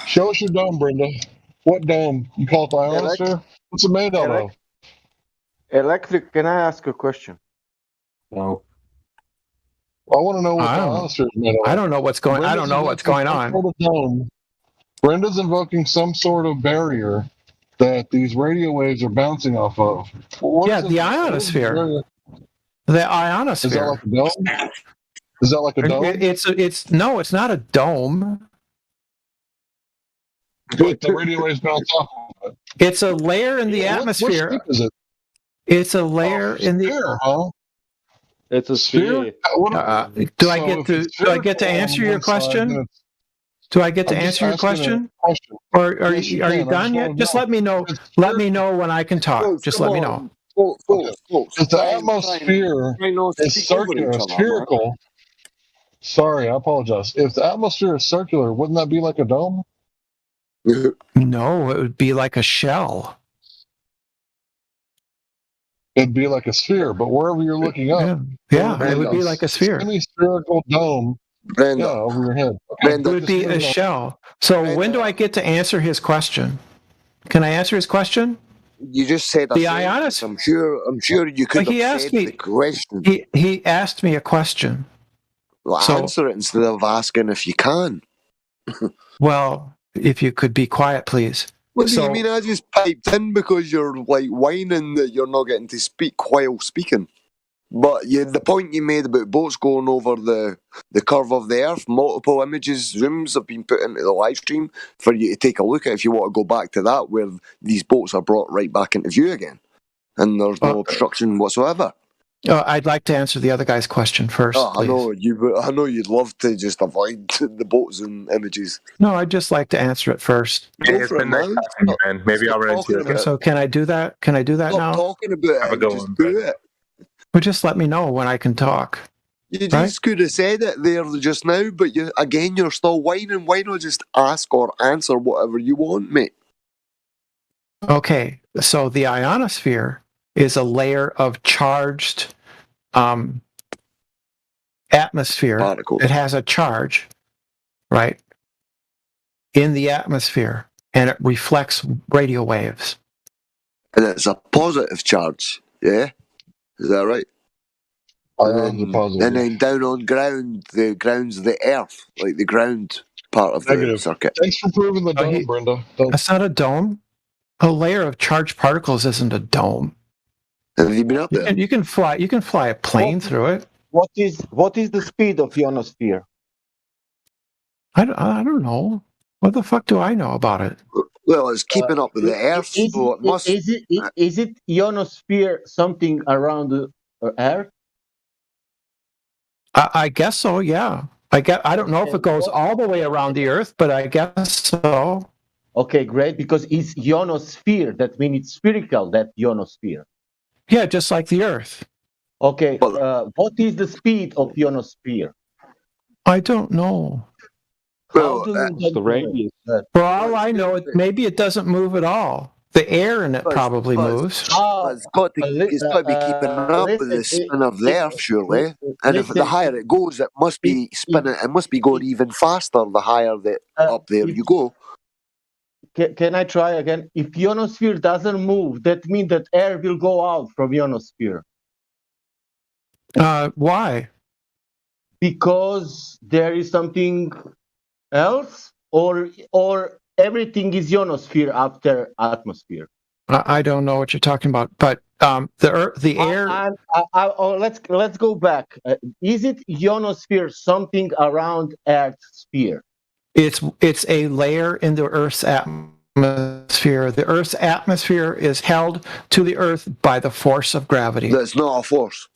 Show us your dome, Brenda. What dome? You call it the ionosphere? What's it made out of? Electric. Can I ask a question? No. I want to know what the ionosphere is made of. I don't know what's going. I don't know what's going on. Brenda's invoking some sort of barrier that these radio waves are bouncing off of. The ionosphere. The ionosphere. Is that like a dome? Is that like a dome? No, it's not a dome. But the radio waves bounce off of it. It's a layer in the atmosphere. What shape is it? It's a layer in the. Sphere, huh? It's a sphere. Do I get to answer your question? Do I get to answer your question? Or are you done yet? Just let me know. Let me know when I can talk. Just let me know. If the atmosphere is circular, spherical. Sorry, I apologize. If the atmosphere is circular, wouldn't that be like a dome? No, it would be like a shell. It'd be like a sphere, but wherever you're looking up, it would be like a sphere. Semi-spherical dome. Brenda, over your head. It would be a shell. So when do I get to answer his question? Can I answer his question? You just said the ionosphere. I'm sure you could have said the question. He asked me a question. Well, answer it instead of asking if you can. Well, if you could be quiet, please. What do you mean? I just piped in because you're like whining that you're not getting to speak while speaking. But the point you made about boats going over the curve of the Earth, multiple images, zooms have been put into the live stream for you to take a look at if you want to go back to that, where these boats are brought right back into view again. And there's no obstruction whatsoever. I'd like to answer the other guy's question first. I know you'd love to just avoid the boat zoom images. No, I'd just like to answer it first. Go for it, man. Maybe I'll run into it. So can I do that? Can I do that now? Stop talking about it. Just do it. Well, just let me know when I can talk. You just could have said it there just now, but you're still whining. Why not just ask or answer whatever you want, mate? Okay, so the ionosphere is a layer of charged atmosphere. Particles. It has a charge, right, in the atmosphere, and it reflects radio waves. And it's a positive charge, yeah? Is that right? And then down on ground, the ground's the Earth, like the ground part of the circuit. Thanks for proving the dome, Brenda. That's not a dome. A layer of charged particles isn't a dome. Have you been up there? You can fly a plane through it. What is the speed of ionosphere? I don't know. What the fuck do I know about it? Well, it's keeping up with the Earth, so it must. Is it ionosphere something around the Earth? I guess so. Yeah. I don't know if it goes all the way around the Earth, but I guess so. Okay, great. Because it's ionosphere. That means it's spherical. That ionosphere. Yeah, just like the Earth. Okay. What is the speed of ionosphere? I don't know. The radius. For all I know, maybe it doesn't move at all. The air in it probably moves. It's got to be keeping up with the spin of the Earth, surely. And if the higher it goes, it must be spinning. It must be going even faster the higher up there you go. Can I try again? If ionosphere doesn't move, that means that air will go out from ionosphere. Why? Because there is something else, or everything is ionosphere after atmosphere. I don't know what you're talking about, but the air. Let's go back. Is it ionosphere something around Earth's sphere? It's a layer in the Earth's atmosphere. The Earth's atmosphere is held to the Earth by the force of gravity. That's not a force.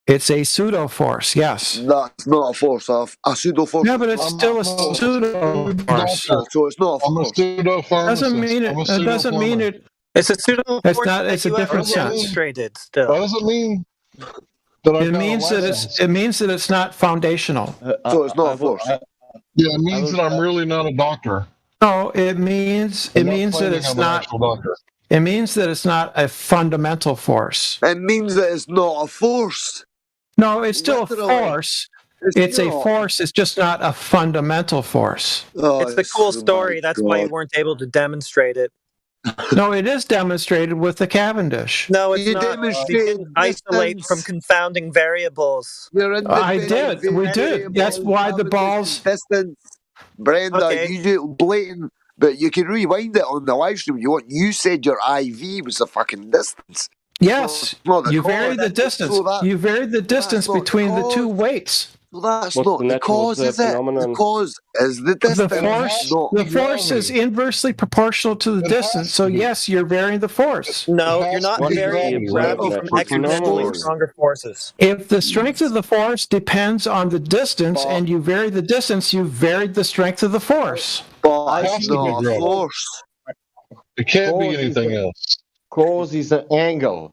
It's a pseudo force. Yes. That's not a force. A pseudo force. Yeah, but it's still a pseudo force. So it's not a force. Doesn't mean it. It doesn't mean it. It's a pseudo force. It's not. It's a different sense. Demonstrated still. That doesn't mean. It means that it's not foundational. So it's not a force. Yeah, it means that I'm really not a doctor. No, it means that it's not. It means that it's not a fundamental force. It means that it's not a force. No, it's still a force. It's a force. It's just not a fundamental force. It's the cool story. That's why you weren't able to demonstrate it. No, it is demonstrated with the Cavendish. No, it's not. You didn't isolate from confounding variables. I did. We did. That's why the balls. Distance. Brenda, you do blatant. But you can rewind it on the live stream if you want. You said your IV was the fucking distance. Yes, you vary the distance. You vary the distance between the two weights. Well, that's What's not the the natural cause, is it? phenomenon? The cause is the distance. The force is inversely proportional to the distance. So yes, you're varying the force. No, you're not What is varying gravity from exponentially stronger forces. If the strength of the force depends on the distance and you vary the distance, you've varied the strength of the force. But it's not a force. It can't be anything else. Cause is an angle.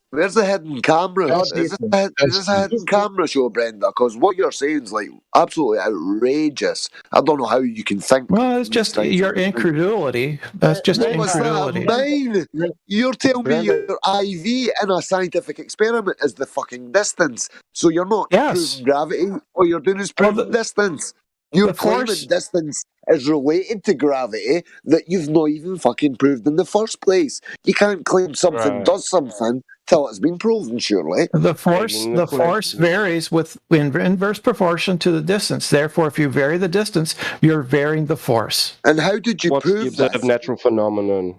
Where's the hidden camera? Is this a hidden camera show, Brenda? Because what you're saying is like absolutely outrageous. I don't know how you can think. Well, it's just your incredulity. That's just incredulity. Mine. You're telling me your IV in a scientific experiment is the fucking distance. So you're not proving gravity. All you're doing is proving distance. You're claiming distance is related to gravity that you've not even fucking proved in the first place. You can't claim something does something till it's been proven, surely. The force varies with inverse proportion to the distance. Therefore, if you vary the distance, you're varying the force. And how did you prove the observed natural phenomenon?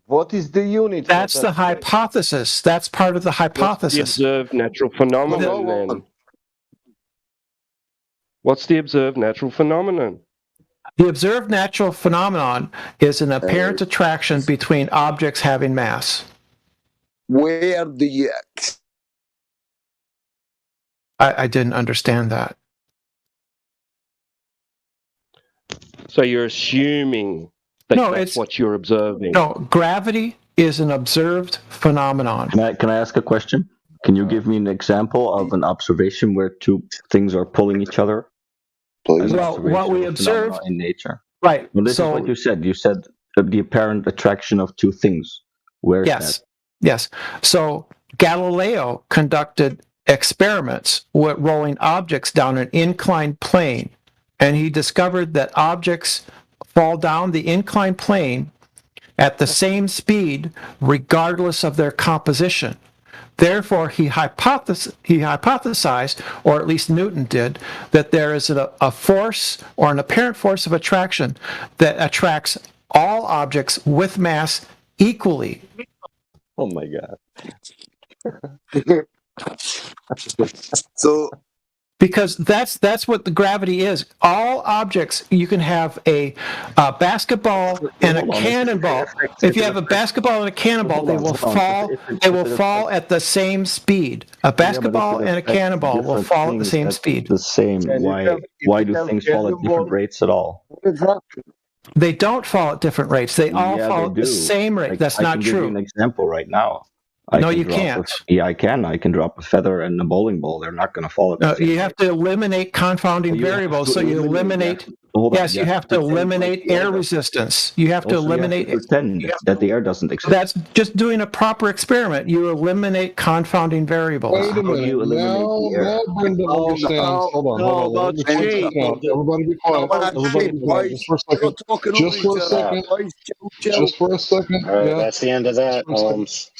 What is the unit? That's the hypothesis. That's part of the hypothesis. What's the observed natural phenomenon then? What's the observed natural phenomenon? The observed natural phenomenon is an apparent attraction between objects having mass. Where do you... I didn't understand that. So you're assuming that that's what you're observing? No, gravity is an observed phenomenon. Can I ask a question? Can you give me an example of an observation where two things are pulling each other? Well, what we observe in nature. Right. Well, this is what you said. You said the apparent attraction of two things. Where is that? Yes. So Galileo conducted experiments with rolling objects down an inclined plane, and he discovered that objects fall down the inclined plane at the same speed regardless of their composition. Therefore, he hypothesized, or at least Newton did, that there is a force or an apparent force of attraction that attracts all objects with mass equally. Oh my God. So, because that's what the gravity is. All objects, you can have a basketball and a cannonball. If you have a basketball and a cannonball, they will fall at the same speed. A basketball and a cannonball will fall at the same speed. The same. Why do things fall at different rates at all? They don't fall at different rates. They all fall at the same rate. That's not true. I can give you an example right now. No, you can't. Yeah, I can. I can drop a feather and a bowling ball. They're not going to fall at the same You have to eliminate confounding variables. So you eliminate. Yes, you have to eliminate air resistance. You have to eliminate. Pretend that the air doesn't exist. That's just doing a proper experiment. You eliminate confounding variables. Wait a minute. Now Brenda understands. Hold on. Everybody be quiet. Everybody be quiet. Just for a second. Just for a second. All right, that's the end of that, Holmes.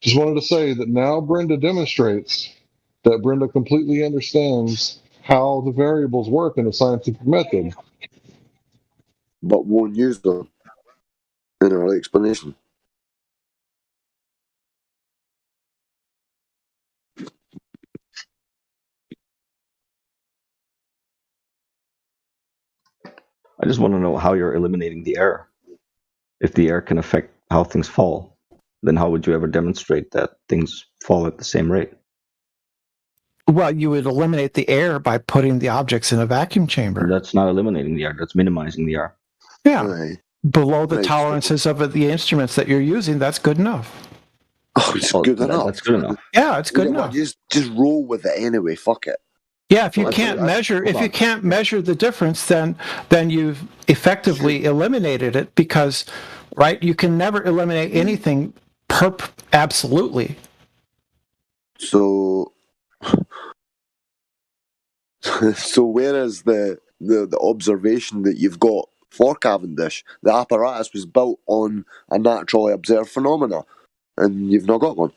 Just wanted to say that now Brenda demonstrates that Brenda completely understands how the variables work in a scientific method. But won't use them in her explanation. I just want to know how you're eliminating the air. If the air can affect how things fall, then how would you ever demonstrate that things fall at the same rate? Well, you would eliminate the air by putting the objects in a vacuum chamber. That's not eliminating the air. That's minimizing the air. Yeah. Right. Below the tolerances of the instruments that you're using, that's good enough. Oh, it's good enough. That's good enough. Yeah, it's good enough. Just roll with it anyway. Fuck it. Yeah, if you can't measure the difference, then you've effectively eliminated it because, right? You can never eliminate anything absolutely. So where is the observation that you've got for Cavendish? The apparatus was built on a naturally observed phenomena, and you've not got one.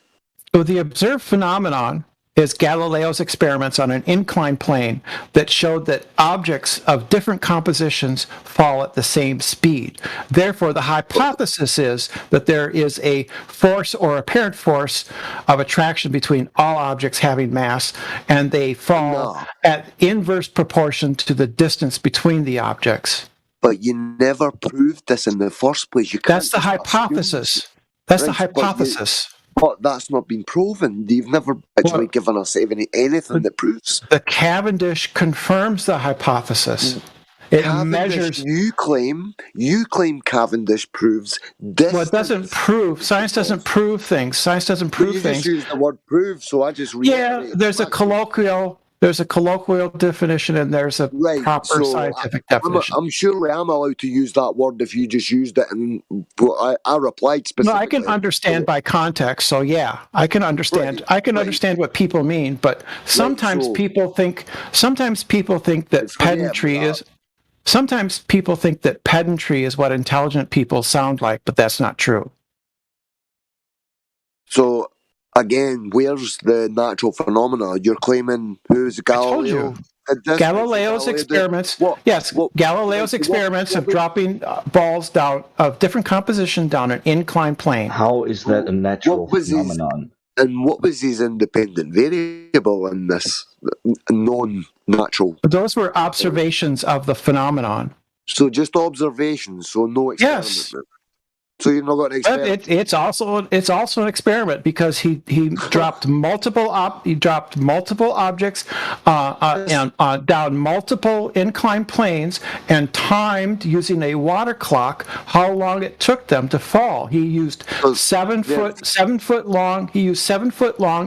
So the observed phenomenon is Galileo's experiments on an inclined plane that showed that objects of different compositions fall at the same speed. Therefore, the hypothesis is that there is a force or apparent force of attraction between all objects having mass, and they fall at inverse proportion to the distance between the objects. But you never proved this in the first place. You can't. That's the hypothesis. That's the hypothesis. But that's not been proven. You've never actually given us anything that proves. The Cavendish confirms the hypothesis. It measures. You claim Cavendish proves this. Well, it doesn't prove. Science doesn't prove things. Science doesn't prove things. You just use the word prove, so I just read. Yeah, there's a colloquial definition, and there's a proper scientific definition. I'm surely I'm allowed to use that word if you just used it, and I replied specifically. No, I can understand by context. So yeah, I can understand. I can understand what people mean, but sometimes people think that pedantry is. Sometimes people think that pedantry is what intelligent people sound like, but that's not true. So. Again, where's the natural phenomena? You're claiming who's Galileo? Galileo's experiments. Galileo's experiments of dropping balls down of different composition down an inclined plane. How is that a natural phenomenon? And what was his independent variable in this non-natural? Those were observations of the phenomenon. So just observations, so no experiment. Yes. So you've not got an experiment. But it's also an experiment because he dropped multiple objects down multiple inclined planes and timed using a water clock how long it took them to fall. He used 7 foot long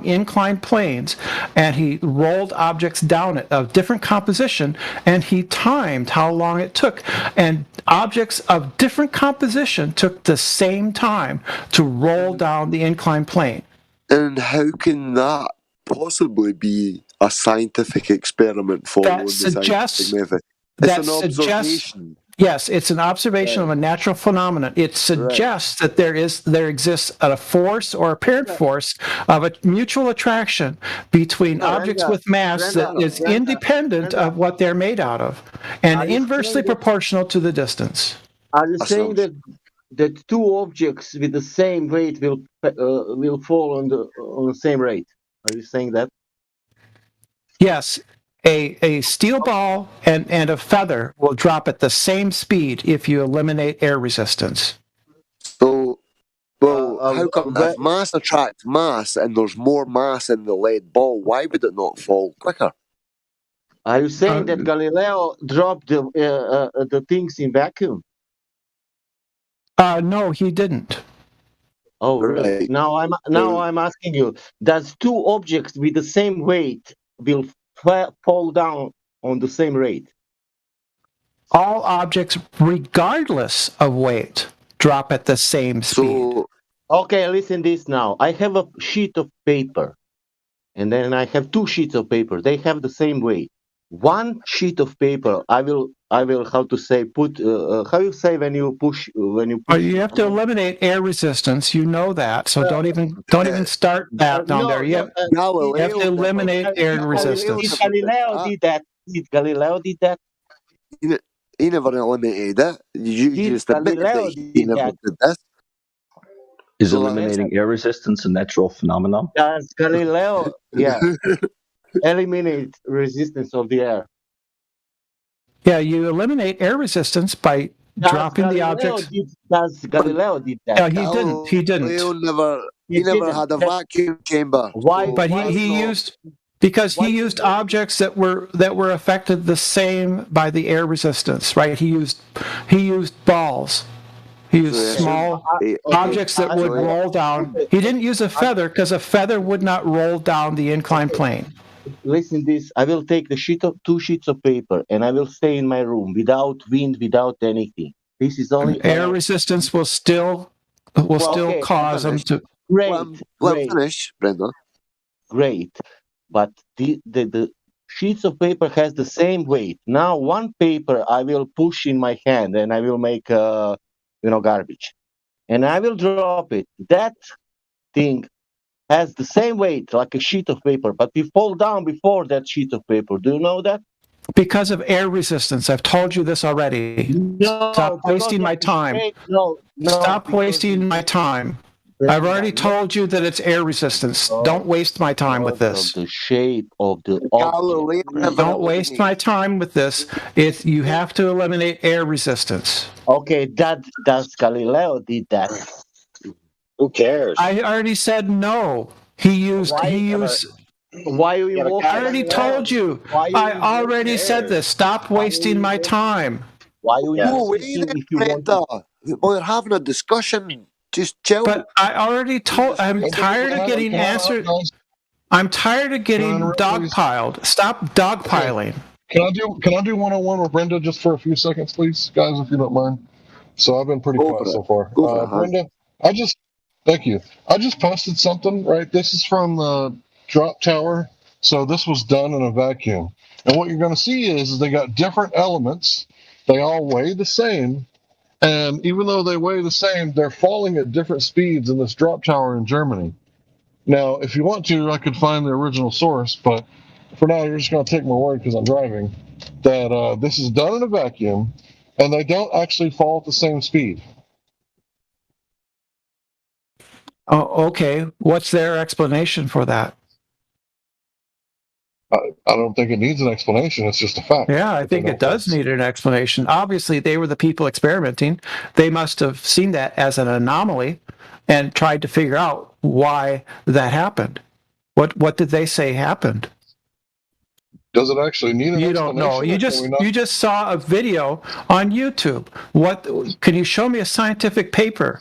inclined planes, and he rolled objects down it of different composition, and he timed how long it took, and objects of different composition took the same time to roll down the inclined plane. And how can that possibly be a scientific experiment following the scientific method? It's an observation. Yes, it's an observation of a natural phenomenon. It suggests that there exists a force or apparent force of a mutual attraction between objects with mass that is independent of what they're made out of and inversely proportional to the distance. Are you saying that two objects with the same weight will fall on the same rate? Are you saying that? Yes. A steel ball and a feather will drop at the same speed if you eliminate air resistance. So, how come if mass attracts mass and there's more mass in the lead ball, why would it not fall quicker? Are you saying that Galileo dropped the things in vacuum? No, he didn't. Oh, really? Now I'm asking you: does two objects with the same weight will fall down on the same rate? All objects, regardless of weight, drop at the same speed. Okay, listen this now. I have a sheet of paper, and then I have two sheets of paper. They have the same weight. One sheet of paper, I will how to say how you say when you push. You have to eliminate air resistance. You know that, so don't even start that down there. You have to eliminate air resistance. Galileo did that. Did Galileo did that? He never eliminated it. You just admitted that he never did this. Is eliminating air resistance a natural phenomenon? Does Galileo, eliminate resistance of the air? Yeah, you eliminate air resistance by dropping the objects. Does Galileo did that? No, he didn't. He never had a vacuum chamber. Why? But he used objects that were affected the same by the air resistance, right? He used balls. He used small objects that would roll down. He didn't use a feather because a feather would not roll down the inclined plane. Listen this, I will take two sheets of paper and I will stay in my room without wind, without anything. This is only air resistance will still cause them to. Great. Finish, Brenda. Great, but the sheets of paper has the same weight. Now one paper I will push in my hand and I will make garbage, and I will drop it. That thing has the same weight like a sheet of paper, but we fall down before that sheet of paper. Do you know that? Because of air resistance. I've told you this already. No, Stop wasting my time. Stop wasting my time. I've already told you that it's air resistance. Don't waste my time with this. The shape of the Don't waste my time with this. You have to eliminate air resistance. Okay, that's Galileo did that. Who cares? I already said no. He used. Why are you walking? I already told you. I already said this. Stop wasting my time. Why are you We're having a discussion. Just chill. But I already told. I'm tired of getting answered. I'm tired of getting dogpiled. Stop dogpiling. Can I do 101 with Brenda just for a few seconds, please, guys, if you don't mind? So I've been pretty quiet so far. Brenda, thank you. I just posted something, right? This is from the drop tower. So this was done in a vacuum. And what you're going to see is they got different elements. They all weigh the same. And even though they weigh the same, they're falling at different speeds in this drop tower in Germany. Now, if you want to, I could find the original source, but for now, you're just going to take my word because I'm driving, that this is done in a vacuum, and they don't actually fall at the same speed. Oh, okay. What's their explanation for that? I don't think it needs an explanation. It's just a fact. Yeah, I think it does need an explanation. Obviously, they were the people experimenting. They must have seen that as an anomaly and tried to figure out why that happened. What did they say happened? Does it actually need an explanation? You don't know. You just saw a video on YouTube. What can you show me a scientific paper?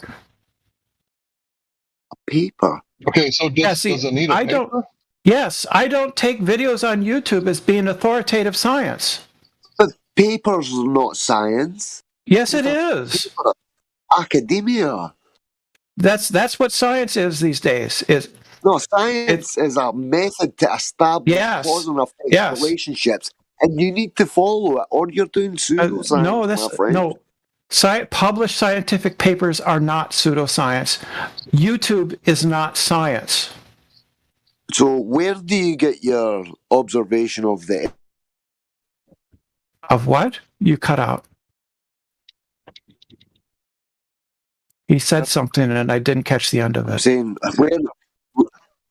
A paper. Okay, so does it need a paper? Yes, I don't take videos on YouTube as being authoritative science. But papers are not science. Yes, it is. Academia. That's what science is these days. Science is a method to establish cause and effect relationships, and you need to follow it, or you're doing pseudoscience. Published scientific papers are not pseudoscience. YouTube is not science. So where do you get your observation of the... Of what? You cut out. He said something and I didn't catch the end of it. I'm saying,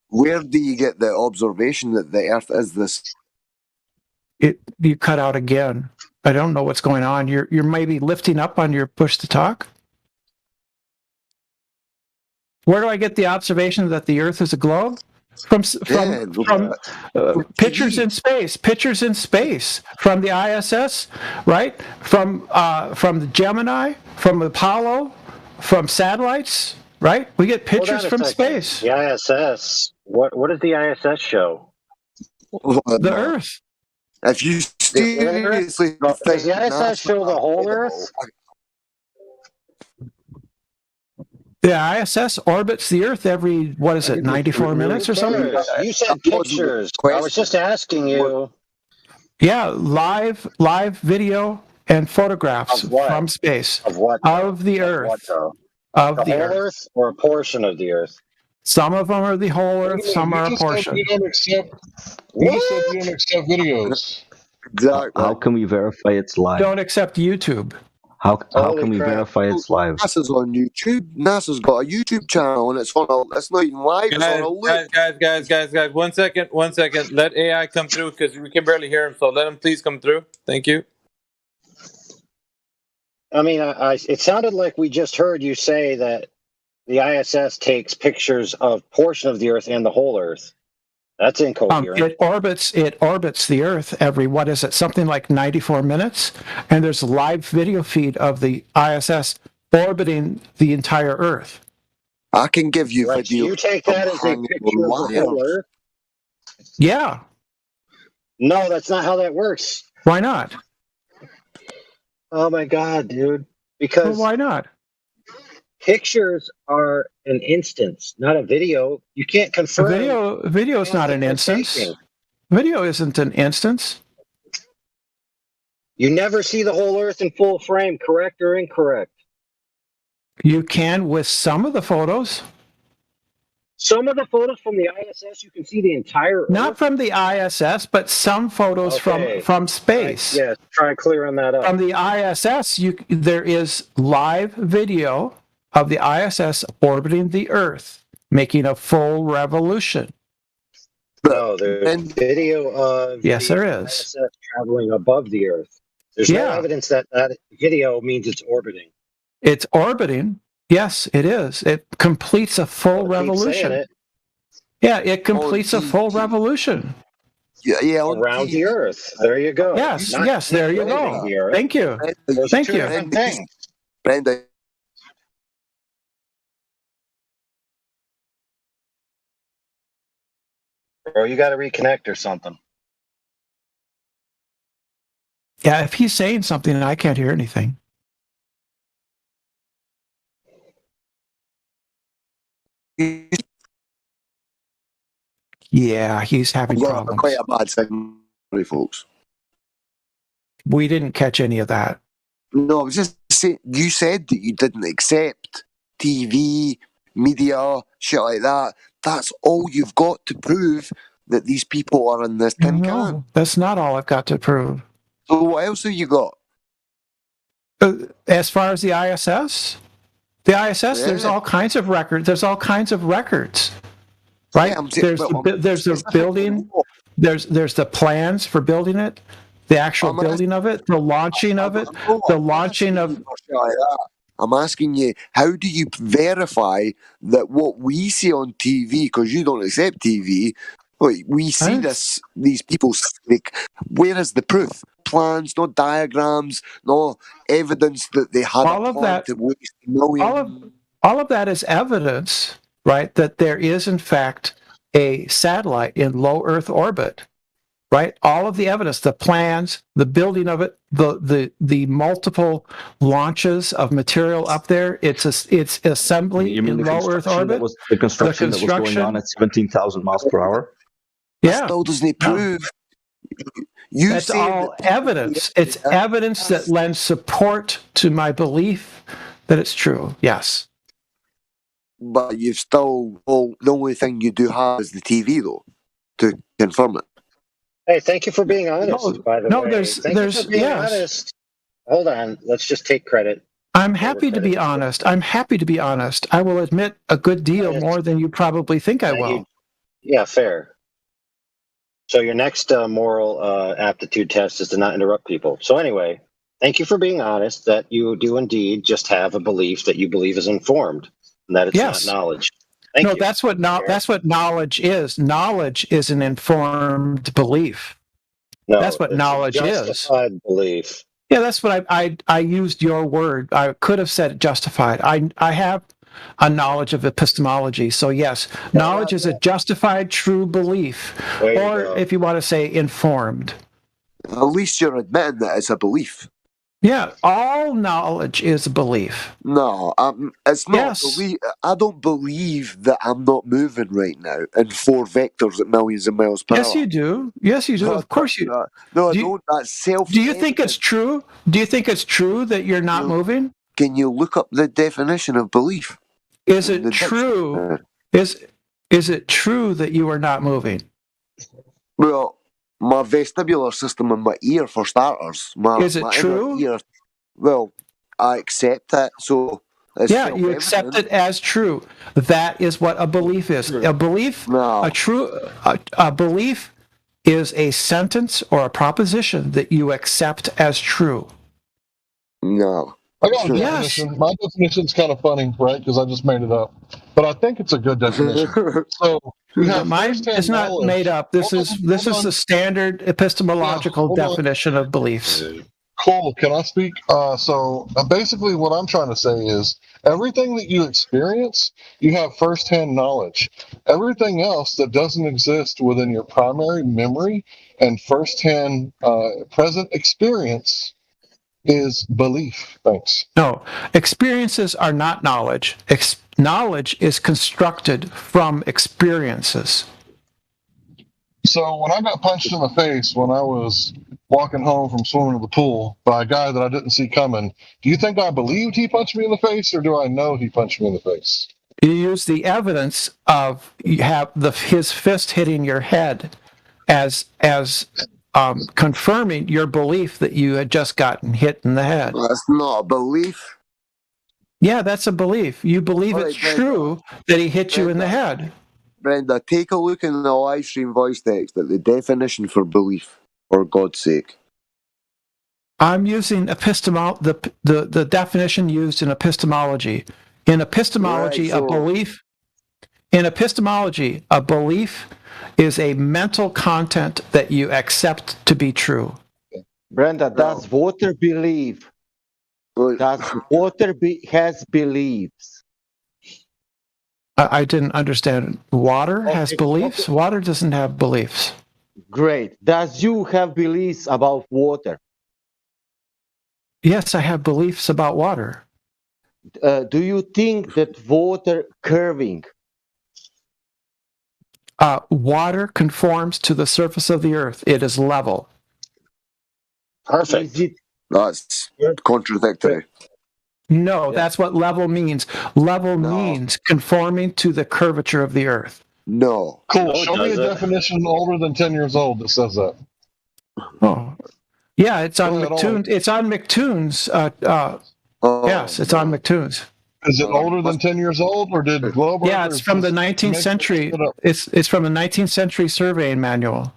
where do you get the observation that the Earth is this? You cut out again. I don't know what's going on. You're maybe lifting up on your push to talk? Where do I get the observation that the Earth is a globe? From pictures in space, from the ISS, right? From the Gemini, from Apollo, from satellites, right? We get pictures from space. The ISS. What does the ISS show? The Earth. If you seriously does the ISS show the whole Earth? The ISS orbits the Earth every, 94 minutes or something? You said pictures. I was just asking you. Yeah, live video and photographs from space. Of what? Of the Earth. Of the whole Earth or a portion of the Earth? Some of them are the whole Earth, some are a portion. You just said you don't accept videos. Exactly. How can we verify it's live? Don't accept YouTube. How can we verify it's live? NASA's on YouTube. NASA's got a YouTube channel and it's not even live. Guys, 1 second. Let AI come through because we can barely hear him. So let him please come through. Thank you. I mean, it sounded like we just heard you say that the ISS takes pictures of portion of the Earth and the whole Earth. That's incoherent. It orbits the Earth every, something like 94 minutes, and there's a live video feed of the ISS orbiting the entire Earth. I can give you video. You take that as a picture of the whole Earth? Yeah. No, that's not how that works. Why not? Oh my God, dude. Because why not? Pictures are an instance, not a video. You can't confirm. Video is not an instance. Video isn't an instance. You never see the whole Earth in full frame, correct or incorrect? You can with some of the photos. Some of the photos from the ISS, you can see the entire Earth. Not from the ISS, but some photos from space. Yes, try clearing that up. From the ISS, there is live video of the ISS orbiting the Earth, making a full revolution. No, there's video of there is. ISS traveling above the Earth. There's no evidence that video means it's orbiting. It's orbiting. Yes, it is. It completes a full revolution. Yeah, it completes a full revolution. Yeah, around the Earth. There you go. Yes, there you go. Thank you. Thank you. Brenda. Bro, you got to reconnect or something. Yeah, if he's saying something and I can't hear anything. Yeah, he's having problems. Quite a bad signal, folks. We didn't catch any of that. No, I was just saying, you said that you didn't accept TV, media, shit like that. That's all you've got to prove that these people are in this tin can. No, that's not all I've got to prove. So what else have you got? As far as the ISS? The ISS, there's all kinds of records. There's all kinds of records, right? There's the building. There's the plans for building it, the actual building of it, the launching of it, the launching of. I'm asking you, how do you verify that what we see on TV, because you don't accept TV, we see these people, where is the proof? Plans, no diagrams, no evidence that they had all a plan to waste millions. All of that is evidence, right, that there is in fact a satellite in low Earth orbit, right? All of the evidence, the plans, the building of it, the multiple launches of material up there. It's assembly in low Earth orbit. The construction that was going on at 17,000 miles per hour. Yeah, still doesn't prove. That's all evidence. It's evidence that lends support to my belief that it's true. Yes. But you've still, the only thing you do have is the TV, though, to confirm it. Hey, thank you for being honest, by the way. No, there's honest. Hold on. Let's just take credit. I'm happy to be honest. I will admit a good deal more than you probably think I will. Yeah, fair. So your next moral aptitude test is to not interrupt people. So anyway, thank you for being honest that you do indeed just have a belief that you believe is informed and that it's not knowledge. Thank you. That's what knowledge is. Knowledge is an informed belief. No, that's what knowledge is. Justified belief. Yeah, that's what I used your word. I could have said justified. I have a knowledge of epistemology. So yes, knowledge is a justified true belief, or if you want to say informed. At least you're admitting that it's a belief. Yeah, all knowledge is a belief. No, it's not. Yes. I don't believe that I'm not moving right now in 4 vectors at millions of miles per hour. Yes, you do. Yes, you do. Of course you do. No, I don't. That's self. Do you think it's true? Do you think it's true that you're not moving? Can you look up the definition of belief? Is it true? Is it true that you are not moving? Well, my vestibular system in my ear, for starters. Is it true? Ear, well, I accept that. So yeah, you accept it as true. That is what a belief is. A belief, a belief is a sentence or a proposition that you accept as true. No. I got a definition. My definition's kind of funny, right? Because I just made it up, but I think it's a good definition. So mine is not made up. This is the standard epistemological definition of beliefs. Cool. Can I speak? So basically, what I'm trying to say is everything that you experience, you have firsthand knowledge. Everything else that doesn't exist within your primary memory and firsthand present experience is belief. Thanks. No, experiences are not knowledge. Knowledge is constructed from experiences. So when I got punched in the face when I was walking home from swimming in the pool by a guy that I didn't see coming, do you think I believed he punched me in the face, or do I know he punched me in the face? You use the evidence of you have his fist hitting your head as confirming your belief that you had just gotten hit in the head. That's not a belief. Yeah, that's a belief. You believe it's true that he hit you in the head. Brenda, take a look in the live stream voice text at the definition for belief, for God's sake. I'm using the definition used in epistemology. In epistemology, a belief is a mental content that you accept to be true. Brenda, does water believe? Does water has beliefs? I didn't understand. Water has beliefs? Okay. Water doesn't have beliefs. Great. Does you have beliefs about water? Yes, I have beliefs about water. Do you think that water curving? Water conforms to the surface of the earth. It is level. Perfect. That's contradictory. No, that's what level means. Level means conforming to the curvature of the earth. No. Cool. Show me a definition older than 10 years old that says that. Oh. Yeah, it's on McToon's. It's on McToon's. Yes, it's on McToon's. Is it older than 10 years old, or did Globe? Yeah, it's from the 19th century. It's from the 19th century surveying manual.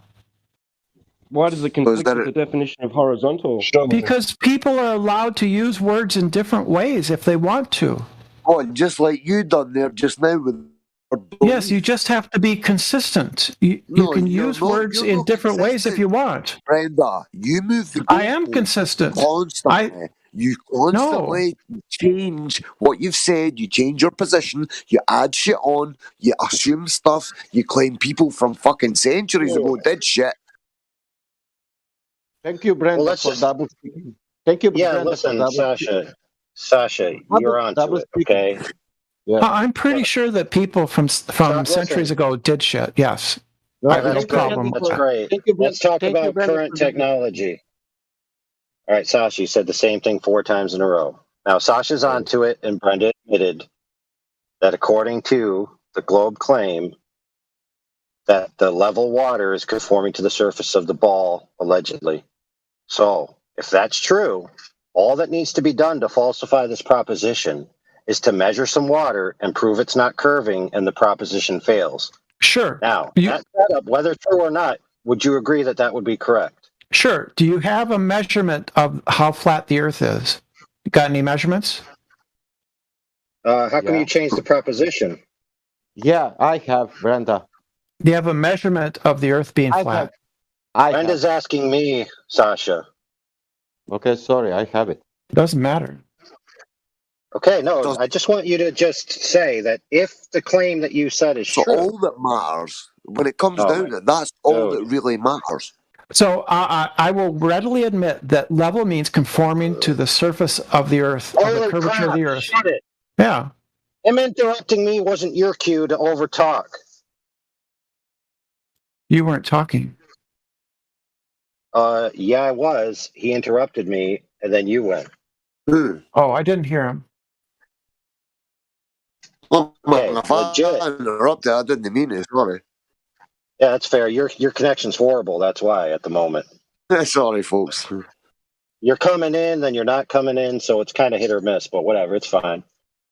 Why does it conflict with the definition of horizontal? Because people are allowed to use words in different ways if they want to. Oh, just like you done there just now with. Yes, you just have to be consistent. You can use words in different ways if you want. Brenda, you move the. I am consistent. Constantly. You constantly change what you've said, you change your position, you add shit on, you assume stuff, you claim people from fucking centuries ago did shit. Thank you, Brenda, for double speaking. Thank you, Brenda. Yeah, listen, Sasha, you're on to it, okay? Yeah. I'm pretty sure that people from centuries ago did shit, yes. I have no problem. That's great. Let's talk about current technology. All right, Sasha, you said the same thing 4 times in a row. Now, Sasha's onto it, and Brenda admitted that according to the Globe claim, that the level water is conforming to the surface of the ball, allegedly. So, if that's true, all that needs to be done to falsify this proposition is to measure some water and prove it's not curving, and the proposition fails. Sure. Now, that setup, whether true or not, would you agree that that would be correct? Sure. Do you have a measurement of how flat the Earth is? You got any measurements? How can you change the proposition? Yeah, I have, Brenda. Do you have a measurement of the Earth being flat? Brenda's asking me, Sasha. Okay, sorry, I have it. Doesn't matter. Okay, no, I just want you to just say that if the claim that you said is true. All that matters, when it comes down to it, that's all that really matters. So I will readily admit that level means conforming to the surface of the Earth, of the curvature of the Earth. Shut it. Yeah. Him interrupting me wasn't your cue to overtalk. You weren't talking. Yeah, I was. He interrupted me, and then you went. Oh, I didn't hear him. Well, if I interrupted, I didn't mean it. Sorry. Yeah, that's fair. Your connection's horrible. That's why at the moment. Sorry, folks. You're coming in, then you're not coming in, so it's kind of hit or miss. But whatever, it's fine.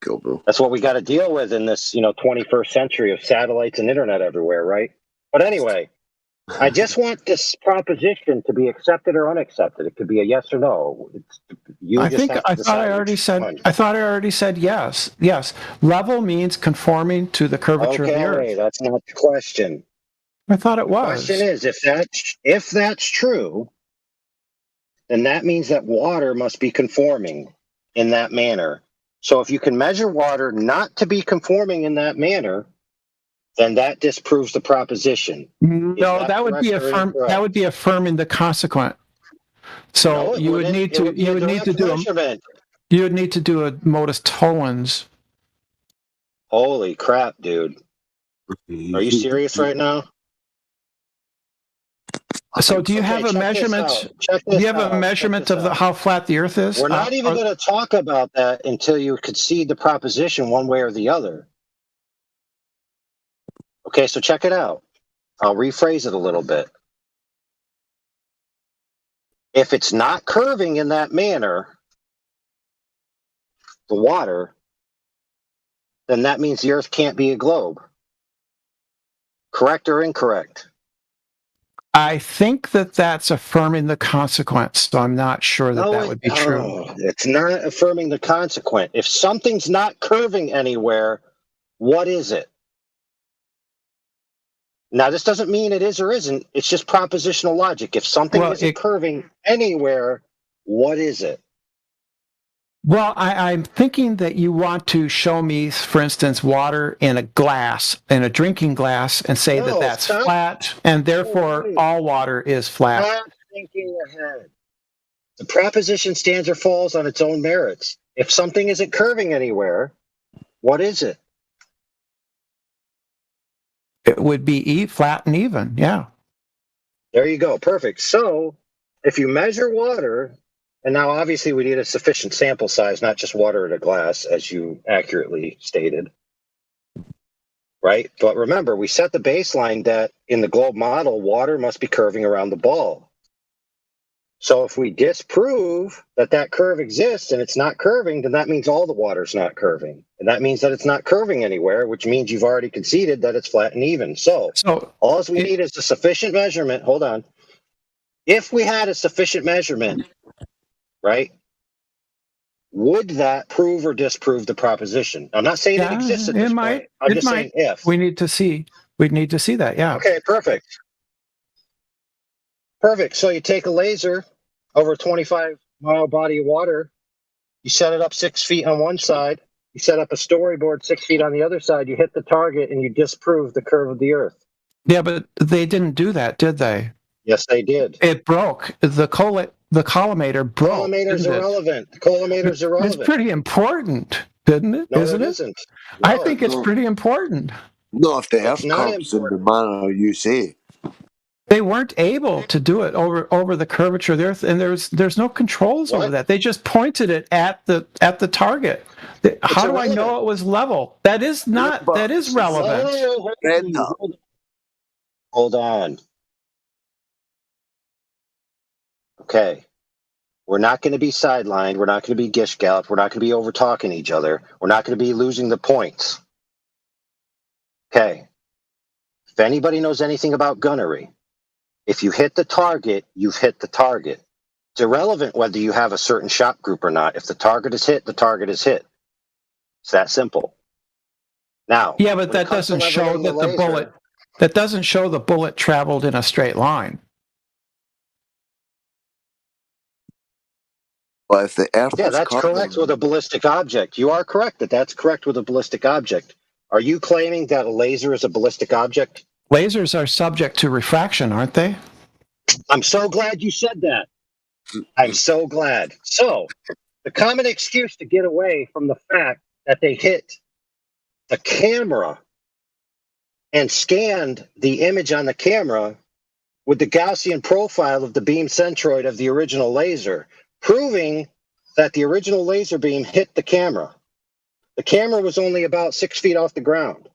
Cool, bro. That's what we got to deal with in this, 21st century of satellites and internet everywhere, right? But anyway, I just want this proposition to be accepted or unaccepted. It could be a yes or no. I thought I already said yes. Yes. Level means conforming to the curvature of the Earth. Okay, that's not the question. I thought it was. The question is, if that's true, then that means that water must be conforming in that manner. So if you can measure water not to be conforming in that manner, then that disproves the proposition. No, that would be affirming the consequent. So you would need to do a modus tollens. Holy crap, dude! Are you serious right now? So do you have a measurement? Do you have a measurement of how flat the Earth is? We're not even going to talk about that until you concede the proposition one way or the other. Okay, so check it out. I'll rephrase it a little bit. If it's not curving in that manner, the water, then that means the Earth can't be a globe. Correct or incorrect? I think that that's affirming the consequence, so I'm not sure that that would be true. It's not affirming the consequence. If something's not curving anywhere, what is it? Now, this doesn't mean it is or isn't. It's just propositional logic. If something isn't curving anywhere, what is it? Well, I'm thinking that you want to show me, for instance, water in a glass, in a drinking glass, and say that that's flat, and therefore all water is flat. Stop thinking ahead. The proposition stands or falls on its own merits. If something isn't curving anywhere, what is it? It would be flat and even, yeah. There you go. Perfect. So if you measure water, and now obviously we need a sufficient sample size, not just water in a glass, as you accurately stated, right? But remember, we set the baseline that in the globe model, water must be curving around the ball. So if we disprove that that curve exists and it's not curving, then that means all the water's not curving. And that means that it's not curving anywhere, which means you've already conceded that it's flat and even. So all we need is a sufficient measurement. Hold on. If we had a sufficient measurement, right, would that prove or disprove the proposition? I'm not saying it exists at this point. I'm just saying if. We need to see. We'd need to see that, yeah. Okay, perfect. Perfect. So you take a laser over a 25-mile body of water, you set it up 6 feet on one side, you set up a storyboard 6 feet on the other side, you hit the target, and you disprove the curve of the Earth. Yeah, but they didn't do that, did they? Yes, they did. It broke. The collimator broke. Collimator's irrelevant. The collimator's irrelevant. It's pretty important, didn't it? No, Isn't it it? isn't. No, I think it's pretty important. Not if the Earth curves in the manner you say. They weren't able to do it over the curvature of the Earth, and there's no controls over that. They just pointed it at the target. How do I know it was level? That is not. That is relevant. Hold on. Okay. We're not going to be sidelined. We're not going to be gish galloped. We're not going to be over talking each other. We're not going to be losing the points. Okay. If anybody knows anything about gunnery, if you hit the target, you've hit the target. It's irrelevant whether you have a certain shot group or not. If the target is hit, the target is hit. It's that simple. Now, yeah, but that doesn't show that the bullet. That doesn't show the bullet traveled in a straight line. Well, if the Earth that's correct with a ballistic object. You are correct that that's correct with a ballistic object. Are you claiming that a laser is a ballistic object? Lasers are subject to refraction, aren't they? I'm so glad you said that. I'm so glad. So, the common excuse to get away from the fact that they hit the camera and scanned the image on the camera with the Gaussian profile of the beam centroid of the original laser, proving that the original laser beam hit the camera. The camera was only about 6 feet off the ground.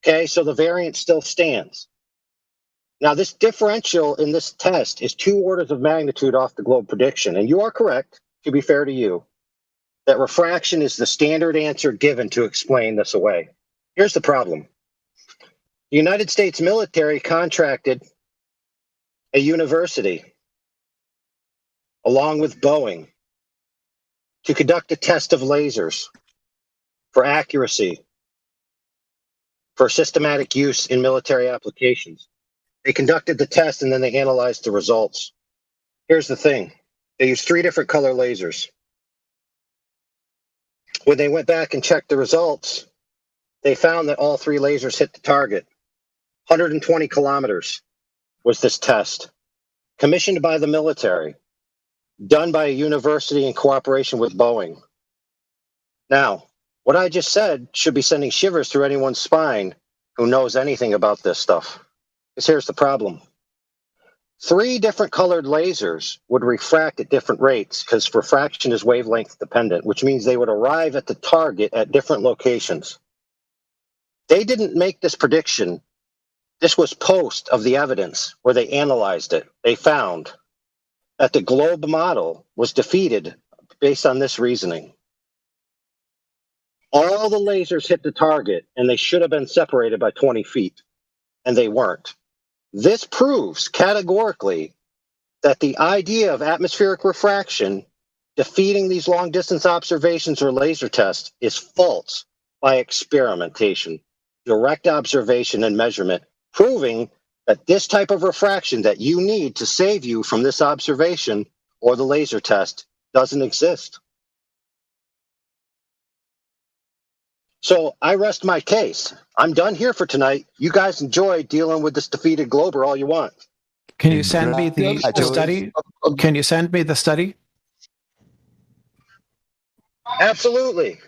Okay, so the variance still stands. Now, this differential in this test is 2 orders of magnitude off the globe prediction. And you are correct, to be fair to you, that refraction is the standard answer given to explain this away. Here's the problem. The United States military contracted a university, along with Boeing, to conduct a test of lasers for accuracy, for systematic use in military applications. They conducted the test and then they analyzed the results. Here's the thing. They used 3 different color lasers. When they went back and checked the results, they found that all 3 lasers hit the target. 120 kilometers was this test, commissioned by the military, done by a university in cooperation with Boeing. Now, what I just said should be sending shivers through anyone's spine who knows anything about this stuff. Because here's the problem. 3 different colored lasers would refract at different rates because refraction is wavelength dependent, which means they would arrive at the target at different locations. They didn't make this prediction. This was post of the evidence where they analyzed it. They found that the globe model was defeated based on this reasoning. All the lasers hit the target, and they should have been separated by 20 feet, and they weren't. This proves categorically that the idea of atmospheric refraction defeating these long-distance observations or laser tests is false by experimentation, direct observation and measurement, proving that this type of refraction that you need to save you from this observation or the laser test doesn't exist. So I rest my case. I'm done here for tonight. You guys enjoy dealing with this defeated glober all you want. Can you send me the study? Can you send me the study? Absolutely.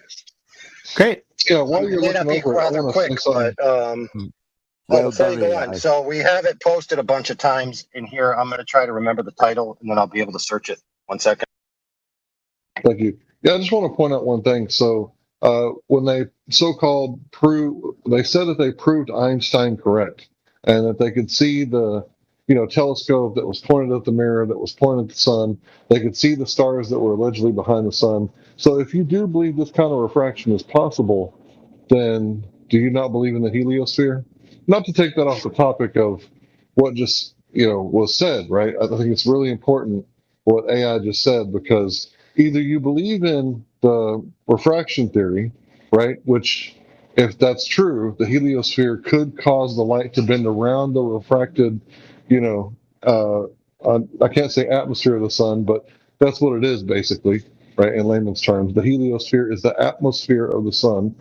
Great. Yeah, while you're looking over, I want to say something. Before you go on, so we have it posted a bunch of times in here. I'm going to try to remember the title, and then I'll be able to search it. 1 second. Thank you. Yeah, I just want to point out one thing. So when they so-called they said that they proved Einstein correct, and that they could see the telescope that was pointed at the mirror, that was pointed at the sun. They could see the stars that were allegedly behind the sun. So if you do believe this kind of refraction is possible, then do you not believe in the heliosphere? Not to take that off the topic of what just was said, right? I think it's really important what AI just said, because either you believe in the refraction theory, right, which if that's true, the heliosphere could cause the light to bend around the refracted, I can't say atmosphere of the sun, but that's what it is basically, right, in layman's terms. The heliosphere is the atmosphere of the sun,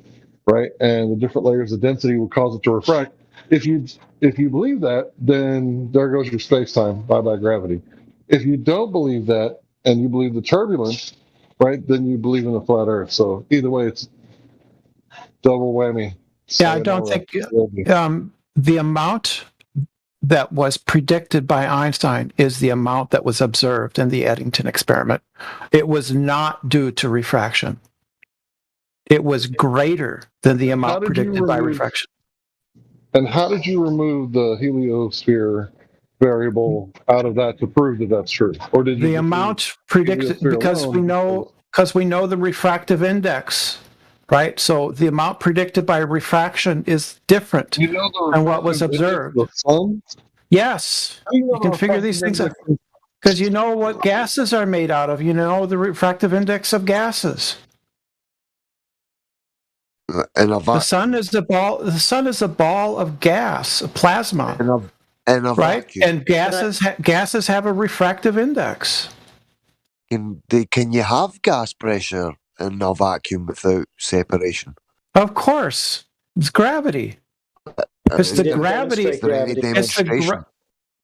right, and the different layers of density will cause it to refract. If you believe that, then there goes your space-time, bye-bye gravity. If you don't believe that, and you believe the turbulence, right, then you believe in the flat Earth. So either way, it's double whammy. Yeah, I don't think the amount that was predicted by Einstein is the amount that was observed in the Eddington experiment. It was not due to refraction. It was greater than the amount predicted by refraction. And how did you remove the heliosphere variable out of that to prove that that's true? Or did you the amount predicted because we know the refractive index, right? So the amount predicted by refraction is different than what was observed. Yes, you can figure these things out because you know what gases are made out of. You know the refractive index of gases. The sun is a ball. The sun is a ball of gas, a plasma, right? Vacuum. And gases have a refractive index. Can you have gas pressure in a vacuum without separation? Of course, it's gravity. It's the gravity.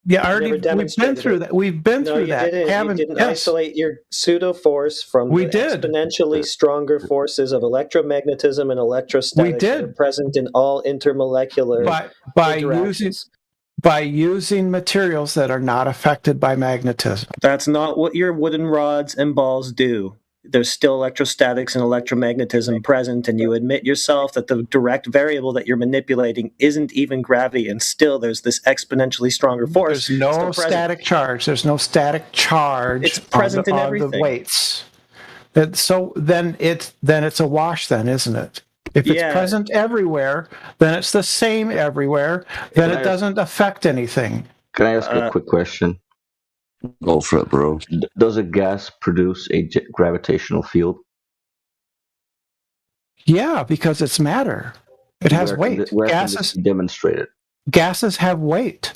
Yeah, we've been through that. We've been through that. You didn't isolate your pseudo force from the exponentially stronger forces of electromagnetism and electrostatics that are present in all intermolecular by using materials that are not affected by magnetism. That's not what your wooden rods and balls do. There's still electrostatics and electromagnetism present, and you admit yourself that the direct variable that you're manipulating isn't even gravity, and still there's this exponentially stronger force. There's no static charge. There's no static charge. It's present in everything. The weights. So then it's a wash, then, isn't it? If it's present everywhere, then it's the same everywhere. Then it doesn't affect anything. Can I ask a quick question? Go for it, bro. Does a gas produce a gravitational field? Yeah, because it's matter. It has weight. Where can this be demonstrated? Gases have weight.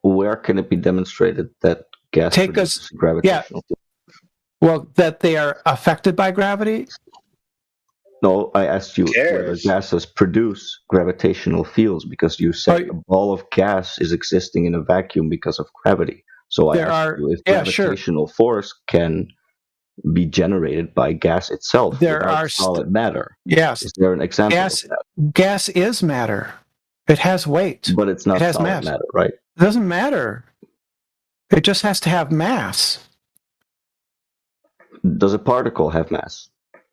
Where can it be demonstrated that gas produces a gravitational field? Well, that they are affected by gravity? No, I asked you whether gases produce gravitational fields, because you said a ball of gas is existing in a vacuum because of gravity. So I asked you if gravitational force can be generated by gas itself without solid matter. Yes. Is there an example of that? Gas is matter. It has weight. But it's not solid matter, right? It doesn't matter. It just has to have mass. Does a particle have mass?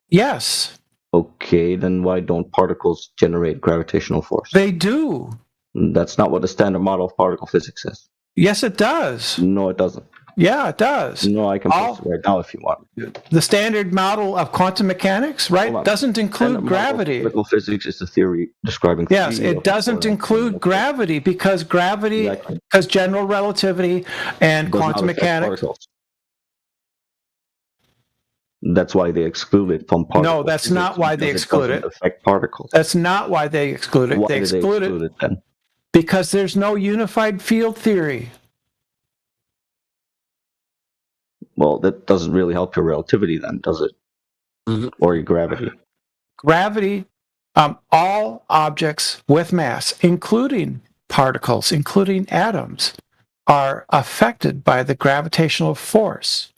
Yes. Okay, then why don't particles generate gravitational force? They do. That's not what the standard model of particle physics says. Yes, it does. No, it doesn't. Yeah, it does. No, I can post it right now if you want. The standard model of quantum mechanics, right, doesn't include gravity. Particle physics is the theory describing. Yes, it doesn't include gravity because because general relativity and quantum mechanics. That's why they exclude it from particles. No, that's not why they exclude it. Affect particles. That's not why they exclude it. Why they exclude it then? Because there's no unified field theory. Well, that doesn't really help your relativity then, does it? Mm-hmm. Or your gravity? Gravity, all objects with mass, including particles, including atoms, are affected by the gravitational force,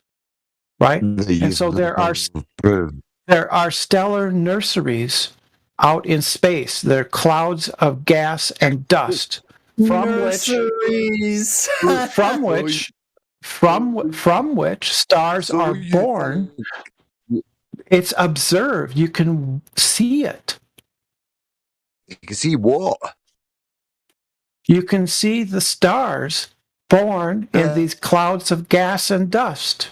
right? And so there are stellar nurseries out in space. They're clouds of gas and dust from which stars are born. It's observed. You can see it. You can see what? You can see the stars born in these clouds of gas and dust.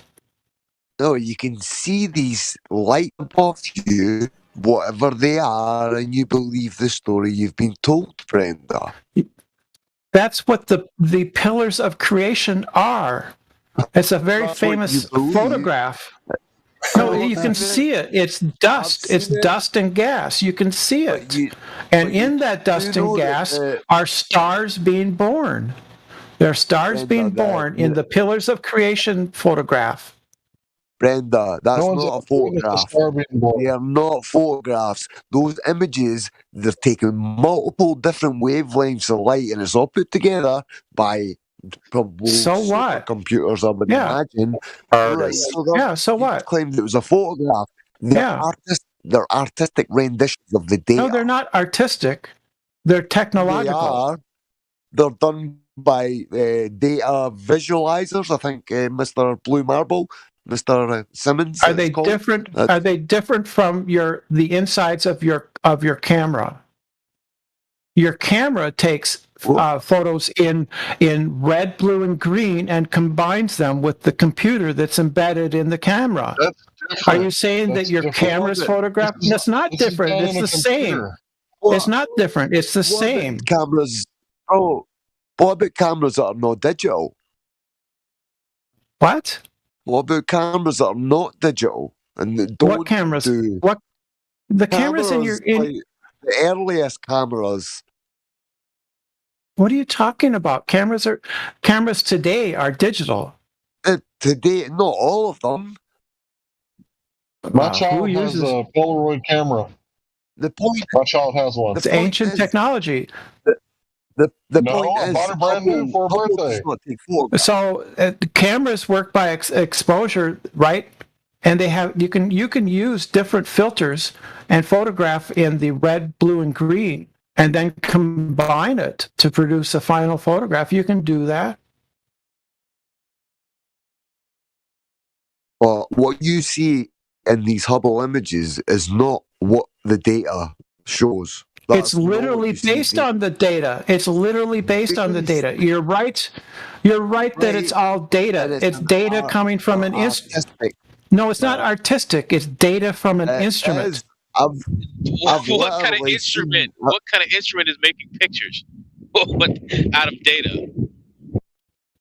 No, you can see these light above you, whatever they are, and you believe the story you've been told, Brenda. That's what the pillars of creation are. It's a very famous photograph. No, you can see it. It's dust. It's dust and gas. You can see it. And in that dust and gas are stars being born. There are stars being born in the pillars of creation photograph. Brenda, that's not a photograph. They are not photographs. Those images, they're taking multiple different wavelengths of light, and it's all put together by probably computers, I would imagine. So what? Claimed it was a photograph. They're artistic renditions of the data. No, they're not artistic. They're technological. They are. They're done by data visualizers. I think Mr. Blue Marble, Mr. Simmons. Are they different? Are they different from the insides of your camera? Your camera takes photos in red, blue, and green and combines them with the computer that's embedded in the camera. Are you saying that your camera's photograph? That's not different. It's the same. It's not different. It's the same. Cameras. Oh, what about cameras that are not digital? What? What about cameras that are not digital and don't what cameras? What the cameras in your the earliest cameras? What are you talking about? Cameras today are digital. Today, not all of them. My child has a Polaroid camera. My child has one. It's ancient technology. The point is, I bought her brand new for her birthday. So cameras work by exposure, right? And they have you can use different filters and photograph in the red, blue, and green, and then combine it to produce a final photograph. You can do that. Well, what you see in these Hubble images is not what the data shows. It's literally based on the data. It's literally based on the data. You're right. You're right that it's all data. It's data coming from an instrument. No, it's not artistic. It's data from an instrument. What kind of instrument? What kind of instrument is making pictures? Out of data?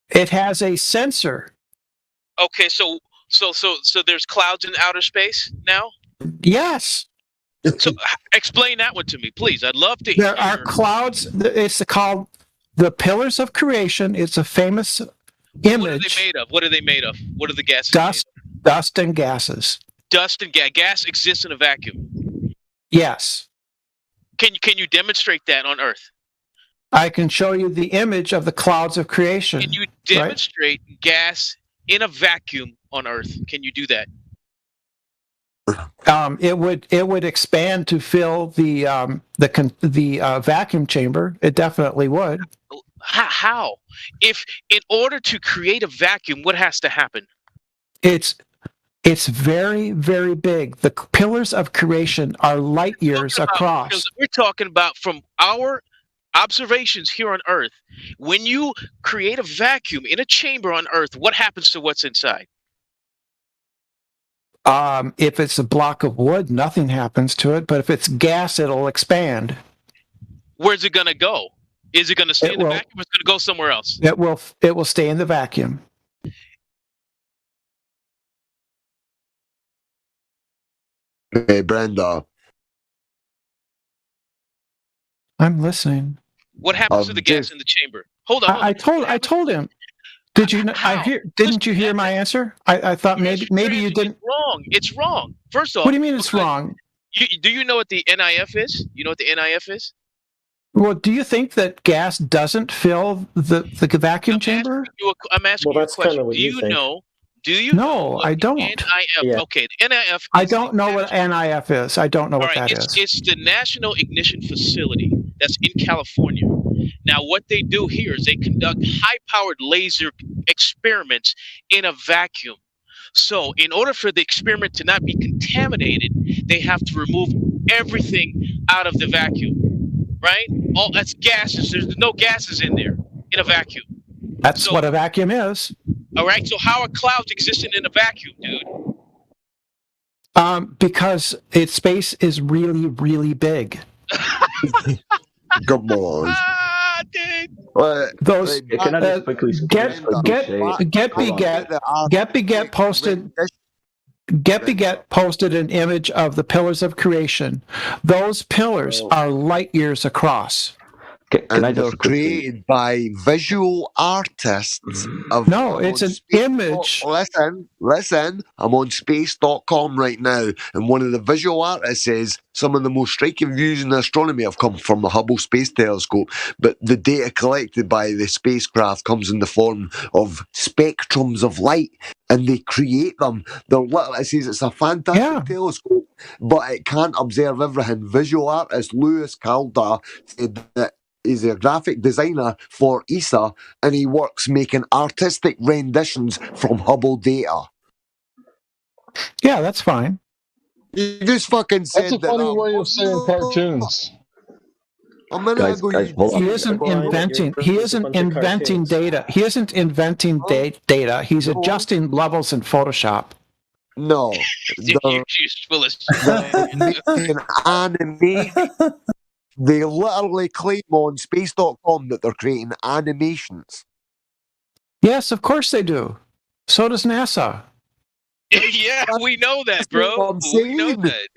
It has a sensor. Okay, so there's clouds in outer space now? Yes. So explain that one to me, please. I'd love to hear. There are clouds. It's called the Pillars of Creation. It's a famous image. What are they made of? What are they made of? What are the gases? Dust and gases. Dust and gas exists in a vacuum. Yes. Can you demonstrate that on Earth? I can show you the image of the clouds of creation. Can you demonstrate gas in a vacuum on Earth? Can you do that? It would expand to fill the vacuum chamber. It definitely would. How? If in order to create a vacuum, what has to happen? It's It's very, very big. The pillars of creation are light years across. We're talking about from our observations here on Earth. When you create a vacuum in a chamber on Earth, what happens to what's inside? If it's a block of wood, nothing happens to it. But if it's gas, it'll expand. Where's it going to go? Is it going to stay in the vacuum or is it going to go somewhere else? It will stay in the vacuum. Hey, Brenda. I'm listening. What happens to the gas in the chamber? Hold on. I told him. Did you? Didn't you hear my answer? I thought maybe you didn't. It's wrong. First off. What do you mean it's wrong? Do you know what the NIF is? You know what the NIF is? Well, do you think that gas doesn't fill the vacuum chamber? I'm asking you a question. Do you know? No, I don't. NIF. Yeah. Okay, the NIF. I don't know what NIF is. I don't know what that is. It's the National Ignition Facility that's in California. Now, what they do here is they conduct high-powered laser experiments in a vacuum. So, in order for the experiment to not be contaminated, they have to remove everything out of the vacuum, right? All that's gases. There's no gases in there in a vacuum. That's what a vacuum is. All right. So, how are clouds existing in a vacuum, dude? Because space is really, really big. Come on. Those Get posted an image of the pillars of creation. Those pillars are light years across. They're created by visual artists. It's an image. Listen. I'm on space.com right now, and one of the visual artists says some of the most striking views in astronomy have come from the Hubble Space Telescope, but the data collected by the spacecraft comes in the form of spectrums of light, and they create them. It says it's a fantastic telescope, but it can't observe everything. Visual artist Louis Calder said that he's a graphic designer for ESA, and he works making artistic renditions from Hubble data. Yeah, that's fine. You just fucking said that's a funny way of saying cartoons. He isn't inventing data. He isn't inventing data. He's adjusting levels in Photoshop. No. They literally claim on space.com that they're creating animations. Yes, of course they do. So does NASA. Yeah, we know that, bro. We know that.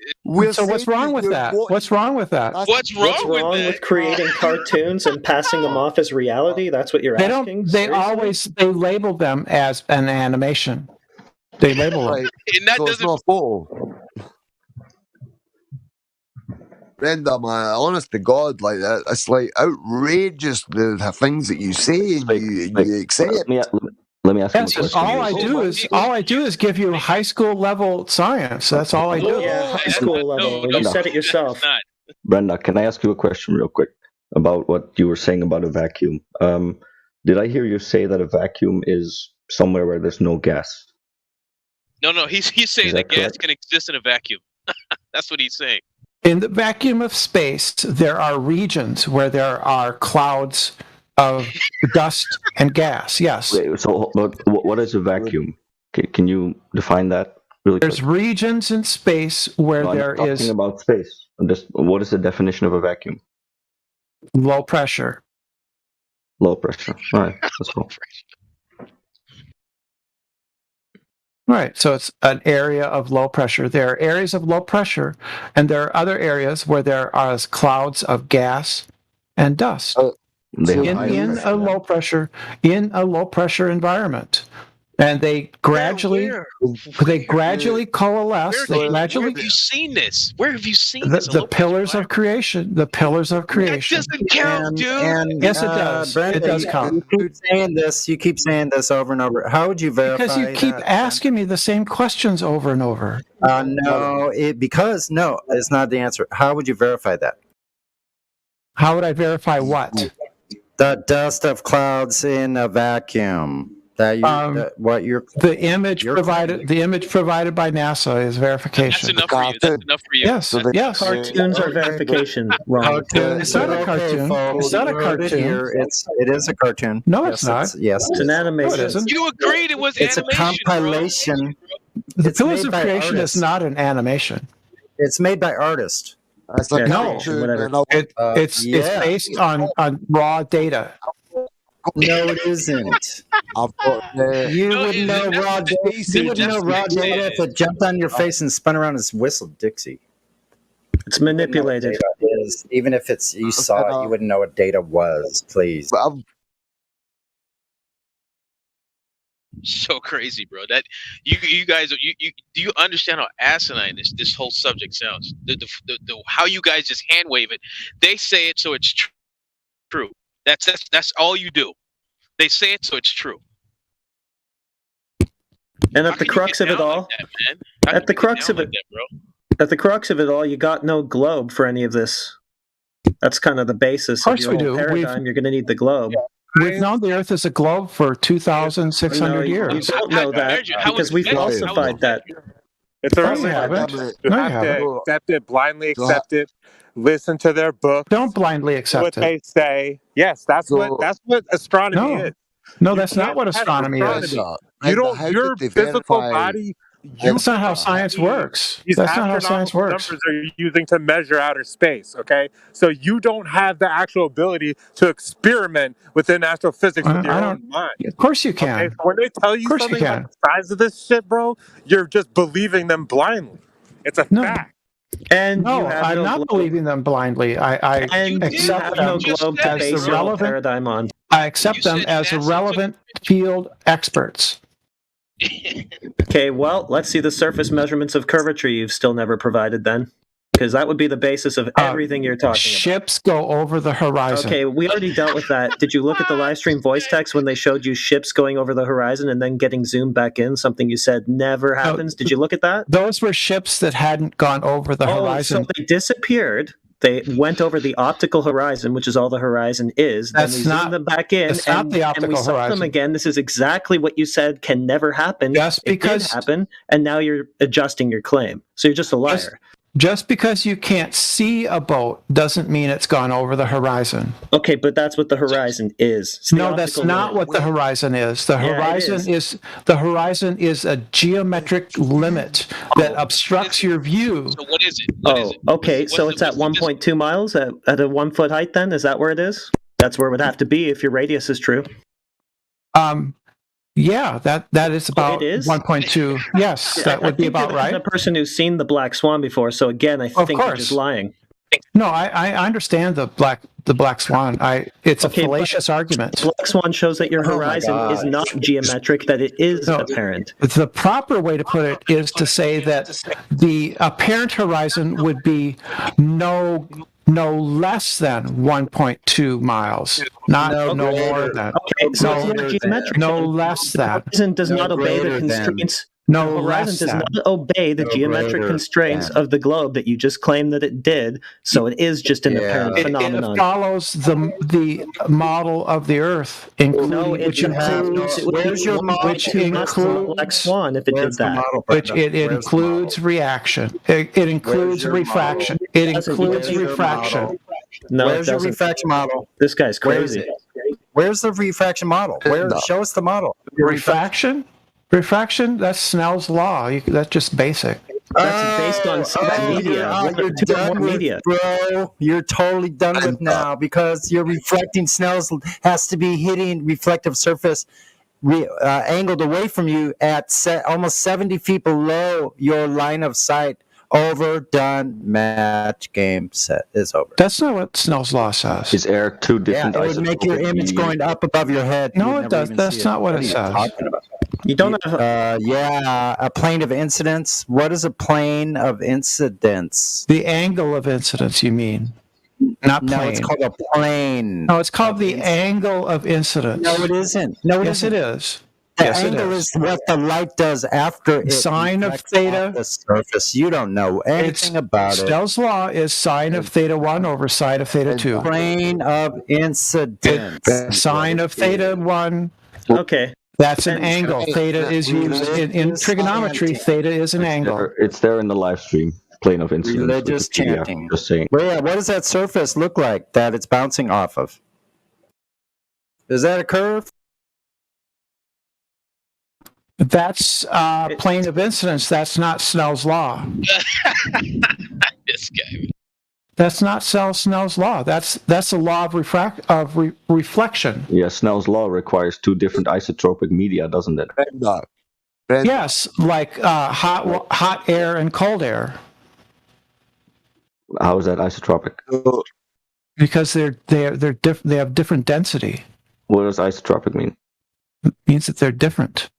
So what's wrong with that? What's wrong with that? What's wrong with creating cartoons and passing them off as reality? That's what you're asking? They label them as an animation. They label them. And that doesn't. Brenda, man, honest to God, like that, it's like outrageous the things that you say and you accept. Let me ask you a question. All I do is give you high school level science. That's all I do. Yeah, high school level. You said it yourself. Brenda, can I ask you a question real quick about what you were saying about a vacuum? Did I hear you say that a vacuum is somewhere where there's no gas? No, he's saying that gas can exist in a vacuum. That's what he's saying. In the vacuum of space, there are regions where there are clouds of dust and gas. Yes. Wait, so what is a vacuum? Can you define that really quick? There's regions in space where there is. I'm talking about space. What is the definition of a vacuum? Low pressure. Low pressure. All right, that's cool. Right, so it's an area of low pressure. There are areas of low pressure, and there are other areas where there are clouds of gas and dust in a low pressure environment, and they gradually coalesce. Where have you seen this? Where have you seen this? The pillars of creation. The pillars of creation. That doesn't count, dude. Yes, it does. Brenda, it does count. You keep saying this over and over. How would you verify? Because you keep asking me the same questions over and over. No, it's not the answer. How would you verify that? How would I verify what? The dust of clouds in a vacuum. The image provided by NASA is verification. That's enough for you. That's enough for you. Yes, yes. Cartoons are verification. Wrong. It's not a cartoon. It's not a cartoon. It is a cartoon. No, it's not. Yes, it's an animation. No, it isn't. You agreed it was it's animation. A compilation. The Pillars of Creation is not an animation. It's made by artists. No, it's based on raw data. No, it isn't. You wouldn't know raw data. You wouldn't know raw data if it jumped on your face and spun around and whistled Dixie. It's manipulated. Even if you saw it, you wouldn't know what data was. Please. So crazy, bro. That you guys, do you understand how asinine this whole subject sounds? The how you guys just hand wave it. They say it so it's true. That's all you do. They say it so it's true. And at the crux of it all, at the crux of it all, you got no globe for any of this. That's kind of the basis of your whole paradigm. You're going to need the globe. We've known the Earth is a globe for 2,600 years. You don't know that because we falsified that. It's a You have to accept it, blindly accept it, listen to their book. Don't blindly accept what they say. Yes, that's what astronomy is. No, that's not what astronomy is. You don't. Your physical body. That's not how science works. That's not how science works. Numbers are using to measure outer space. Okay, so you don't have the actual ability to experiment within astrophysics with your own mind. Of course you can. Okay? So when they tell you something like the size of this shit, bro, you're just believing them blindly. It's a fact. And no, I'm not believing them blindly. I accept them as the relevant paradigm on. I accept them as relevant field experts. Okay, well, let's see the surface measurements of curvature you've still never provided then. Because that would be the basis of everything you're talking about. Ships go over the horizon. Okay, we already dealt with that. Did you look at the live stream voice text when they showed you ships going over the horizon and then getting zoomed back in? Something you said never happens. Did you look at that? Those were ships that hadn't gone over the horizon. So they disappeared. They went over the optical horizon, which is all the horizon is. That's then we zoomed them back in, not the optical and we saw horizon. them again. This is exactly what you said can never happen. Just because it did happen, and now you're adjusting your claim. So you're just a liar. Just because you can't see a boat doesn't mean it's gone over the horizon. Okay, but that's what the horizon is. No, that's not what the horizon is. The horizon is a geometric limit that obstructs your view. So what is it? Okay. So it's at 1.2 miles at a 1 foot height. Then is that where it is? That's where it would have to be if your radius is true. Yeah, that is about 1.2. Yes, that would be about right. I'm a person who's seen the Black Swan before, so again, I think you're just lying. No, I understand the Black Swan. It's a fallacious argument. The Black Swan shows that your horizon is not geometric; that it is apparent. The proper way to put it is to say that the apparent horizon would be no less than 1.2 miles, no more than. Okay, so it's not geometric. No less than. The horizon does not obey the constraints. No, the horizon does not obey the geometric constraints of the globe that you just claimed that it did. So it is just an apparent phenomenon. It follows the model of the Earth, which includes Black Swan. If it did that, which it includes reaction. It includes refraction. It includes refraction. No, where's your refraction model? This guy's crazy. Where's the refraction model? Show us the model. Refraction? Refraction, that's Snell's law. That's just basic. That's based on some media. You're done with, bro. You're totally done with now because your reflecting Snell's has to be hitting reflective surface angled away from you at almost 70 feet below your line of sight. Overdone. Match. Game. Set. Is over. That's not what Snell's law says. Is air two different? Yeah, it would make your image going up above your head. No, it does. That's not what it says. You don't have. A plane of incidence. What is a plane of incidence? The angle of incidence. You mean? Not plane. No, it's called a plane. No, it's called the angle of incidence. No, it isn't. No, yes, it is. The angle is what the light does after it sine of theta. The surface. You don't know anything about it. Snell's law is sine of theta 1 over sine of theta 2. Plane of incidence. Sine of theta 1. Okay. That's an angle. Theta is used in trigonometry. Theta is an angle. It's there in the live stream. Plane of incidence. Religious chanting. Just saying. Well, yeah, what does that surface look like that it's bouncing off of? Is that a curve? That's plane of incidence. That's not Snell's law. This guy. That's not Snell's law. That's the law of reflection. Yeah, Snell's law requires two different isotropic media, doesn't it? Yes, like hot air and cold air. How is that isotropic? Because they have different density. What does isotropic mean? It means that they're different.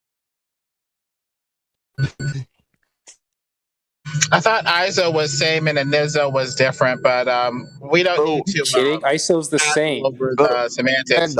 I thought ISO was same and NISO was different, but we don't need to. ISO's the same. Over the semantics.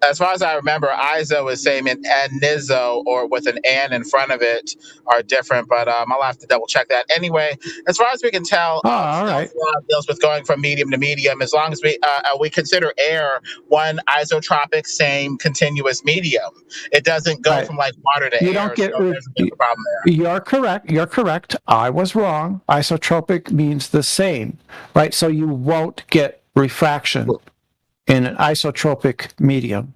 As far as I remember, ISO is same and NISO, or with an "and" in front of it, are different. But I'll have to double check that. Anyway, as far as we can tell, all right. Deals with going from medium to medium. As long as we consider air one isotropic, same continuous medium, it doesn't go from like water to air. Don't get. So there's a big problem there. You're correct. You're correct. I was wrong. Isotropic means the same, right? So you won't get refraction in an isotropic medium.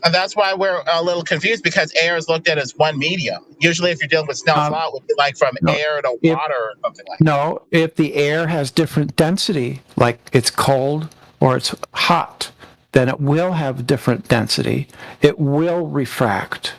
And that's why we're a little confused, because air is looked at as one medium. Usually if you're dealing with Snell's law, it would be like from air to water or something like that. No, if the air has different density, like it's cold or it's hot, then it will have different density. It will refract.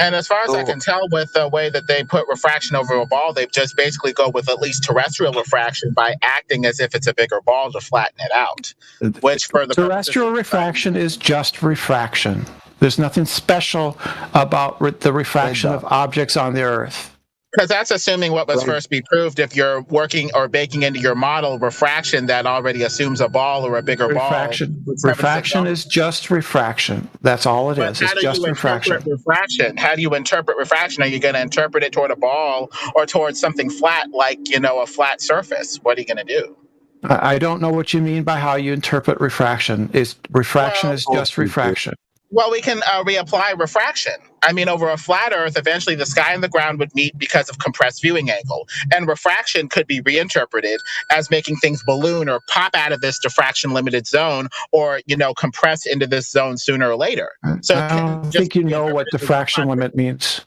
And as far as I can tell, with the way that they put refraction over a ball, they just basically go with at least terrestrial refraction by acting as if it's a bigger ball to flatten it out. Which for the terrestrial refraction is just refraction. There's nothing special about the refraction of objects on the Earth. Because that's assuming what was first be proved. If you're working or baking into your model refraction that already assumes a ball or a bigger refraction. Ball. Refraction is just refraction. That's all it is. It's just refraction. How do you interpret refraction? Are you going to interpret it toward a ball or towards something flat, like, a flat surface? What are you going to do? I don't know what you mean by how you interpret refraction. Refraction is just refraction. Well, we can reapply refraction. I mean, over a flat Earth, eventually the sky and the ground would meet because of compressed viewing angle. And refraction could be reinterpreted as making things balloon or pop out of this diffraction-limited zone, or, compress into this zone sooner or later. So I don't think you know what diffraction limit means.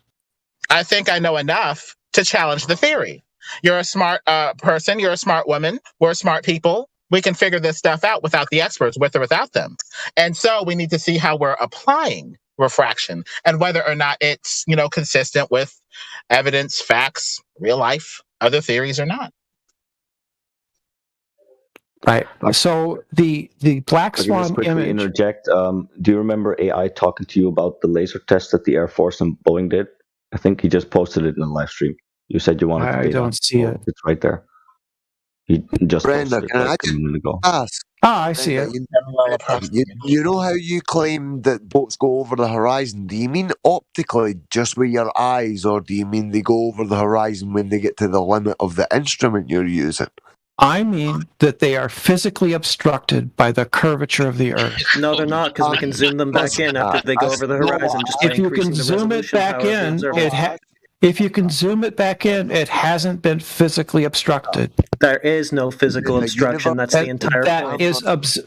I think I know enough to challenge the theory. You're a smart person. You're a smart woman. We're smart people. We can figure this stuff out without the experts, with or without them. And so we need to see how we're applying refraction and whether or not it's, consistent with evidence, facts, real life, other theories or not. Right. So the black swan image. Interject. Do you remember AI talking to you about the laser test that the Air Force and Boeing did? I think he just posted it in the live stream. You said you wanted to. I don't see it. It's right there. He just Brenda, can I just ask? I see it. You know how you claim that boats go over the horizon? Do you mean optically, just with your eyes, or do you mean they go over the horizon when they get to the limit of the instrument you're using? I mean that they are physically obstructed by the curvature of the Earth. No, they're not, because we can zoom them back in after they go over the horizon. Just if you can zoom it back in, if you can zoom it back in, it hasn't been physically obstructed. There is no physical obstruction. That's the entire point.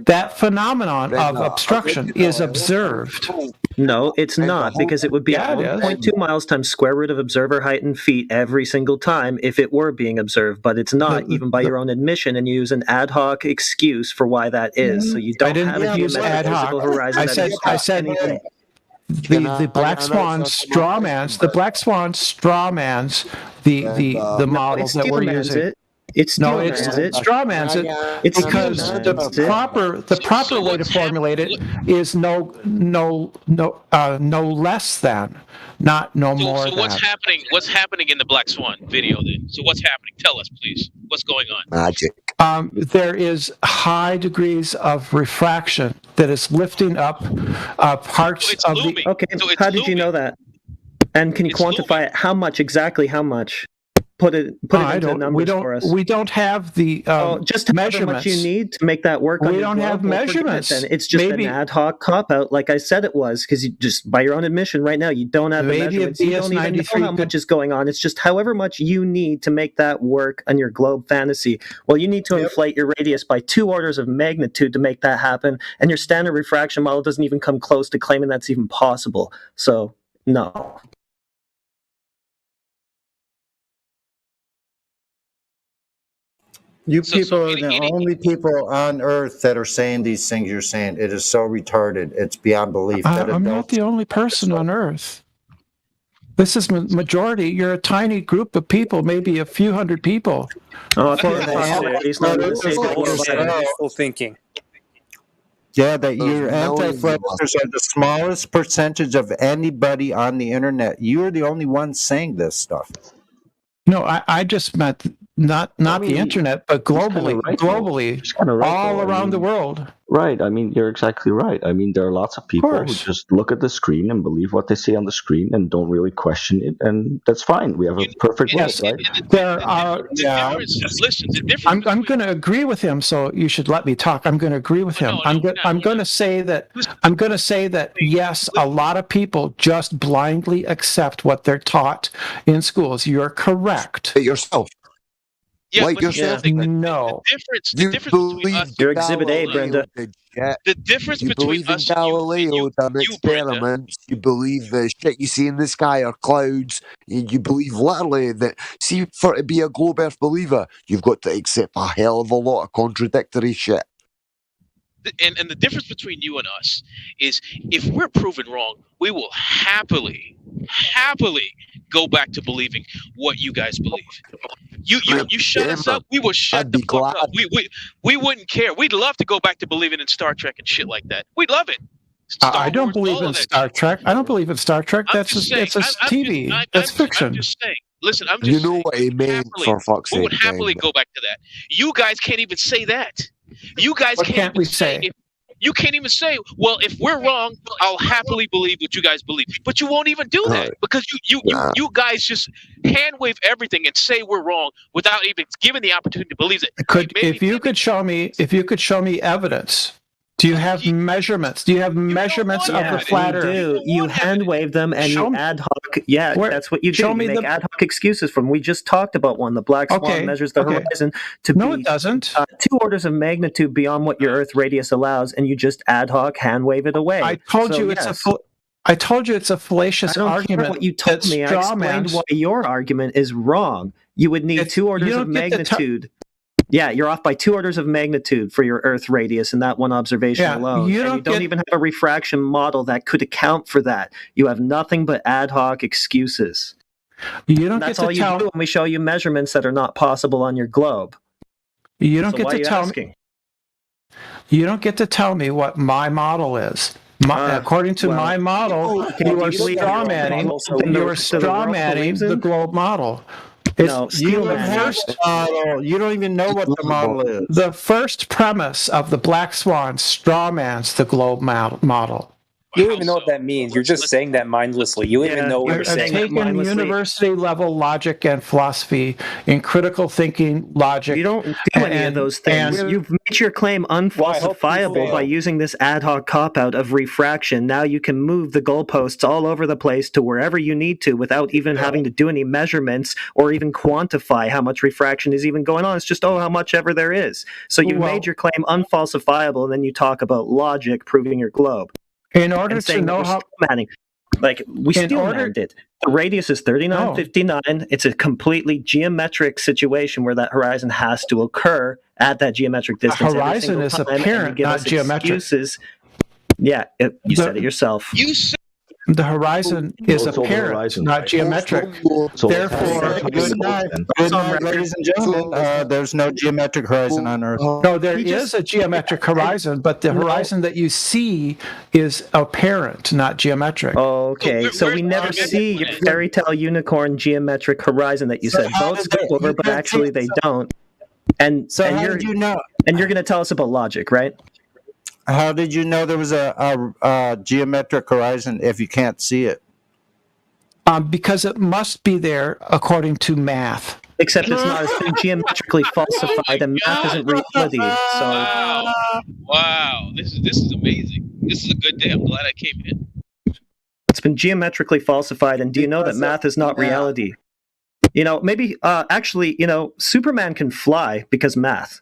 That phenomenon of obstruction is observed. No, it's not, because it would be 1.2 miles times square root of observer height in feet every single time if it were being observed, but it's not, even by your own admission, and you use an ad hoc excuse for why that is. So you don't have a ad hoc. Horizon. I said the black swan straw mans the models that we're using. It straw mans it. It's because the proper way to formulate it is no less than, not no more than. So what's happening in the Black Swan video then? So what's happening? Tell us, please. What's going on? Magic. There is high degrees of refraction that is lifting up parts of the. Okay, so how did you know that? And can you quantify it? How much exactly? How much? put it into numbers for us. We don't have the just however much you need to make that work. We don't have measurements. Then it's just an ad hoc cop out, like I said it was, because you just by your own admission right now you don't have the measurements. You don't even know how much is going on. It's just however much you need to make that work on your globe fantasy. Well, you need to inflate your radius by 2 orders of magnitude to make that happen, and your standard refraction model doesn't even come close to claiming that's even possible. So no. You people are the only people on Earth that are saying these things you're saying. It is so retarded. It's beyond belief. I'm not the only person on Earth. This is majority. You're a tiny group of people, maybe a few hundred people. Wishful thinking. Yeah, that your anti-flat earthers are the smallest percentage of anybody on the internet. You are the only one saying this stuff. No, I just meant not the internet, but globally, all around the world. Right. I mean, you're exactly right. I mean, there are lots of people who just look at the screen and believe what they see on the screen and don't really question it, and that's fine. We have a perfect world, right? I'm going to agree with him, so you should let me talk. I'm going to agree with him. I'm going to say that yes, a lot of people just blindly accept what they're taught in schools. You're correct. Yourself. Yeah, like yourself. No. The difference between us, you're Exhibit A, Brenda. The difference you between believe in us Galileo done experiments. You believe the shit you see in the sky are clouds. You believe literally that. See, for to be a globe Earth believer, you've got to accept a hell of a lot of contradictory shit. And the difference between you and us is if we're proven wrong, we will happily go back to believing what you guys believe. You shut us up, we will shut the fuck up. We wouldn't care. We'd love to go back to believing in Star Trek and shit like that. We'd love it. I don't believe in Star Trek. I don't believe in Star Trek. It's a TV. That's fiction. I'm just saying. Listen, I'm just saying. You know what he meant, for fuck's sake. We would happily go back to that. You guys can't even say that. You guys can't even say. You can't even say, well, if we're wrong, I'll happily believe what you guys believe. But you won't even do that because you guys just hand wave everything and say we're wrong without even giving the opportunity to believe it. If you could show me evidence. Do you have measurements? Do you have measurements of the flat Earth? You do. You hand wave them and you ad hoc. Yeah, that's what you do. You make ad hoc excuses from. We just talked about one. The black swan measures the horizon to be it doesn't. 2 orders of magnitude beyond what your Earth radius allows, and you just ad hoc hand wave it away. I told you it's a fallacious argument. I don't care what you told me. I explained why your argument is wrong. You would need 2 orders of magnitude. Yeah, you're off by 2 orders of magnitude for your Earth radius in that one observation alone. You don't even have a refraction model that could account for that. You have nothing but ad hoc excuses. That's all you do when we show you measurements that are not possible on your globe. You don't get to tell me. You don't get to tell me what my model is. According to my model, you are strawmanning the globe model. You don't even know what the model is. The first premise of the Black Swan strawmans the globe model. You don't even know what that means. You're just saying that mindlessly. You don't even know what you're saying. Taking university level logic and philosophy in critical thinking logic. You don't do any of those things. You've made your claim unfalsifiable by using this ad hoc cop out of refraction. Now you can move the goalposts all over the place to wherever you need to without even having to do any measurements or even quantify how much refraction is even going on. It's just how much ever there is. So you made your claim unfalsifiable, and then you talk about logic proving your globe. In order to know how we steel-manned it. The radius is 3959. It's a completely geometric situation where that horizon has to occur at that geometric distance. The horizon is apparent, not geometric. Excuses. Yeah, you said it yourself. You said the horizon is apparent, not geometric. Therefore, good night, ladies and gentlemen. There's no geometric horizon on Earth. No, there is a geometric horizon, but the horizon that you see is apparent, not geometric. Okay, so we never see your fairy tale unicorn geometric horizon that you said. Both skip over, but actually they don't. And so, how did you know? And you're going to tell us about logic, right? How did you know there was a geometric horizon if you can't see it? Because it must be there according to math. Except it's not. It's been geometrically falsified, and math isn't reality. So wow, this is amazing. This is a good day. I'm glad I came in. It's been geometrically falsified, and do you know that math is not reality? You know, maybe actually, you know, Superman can fly because math.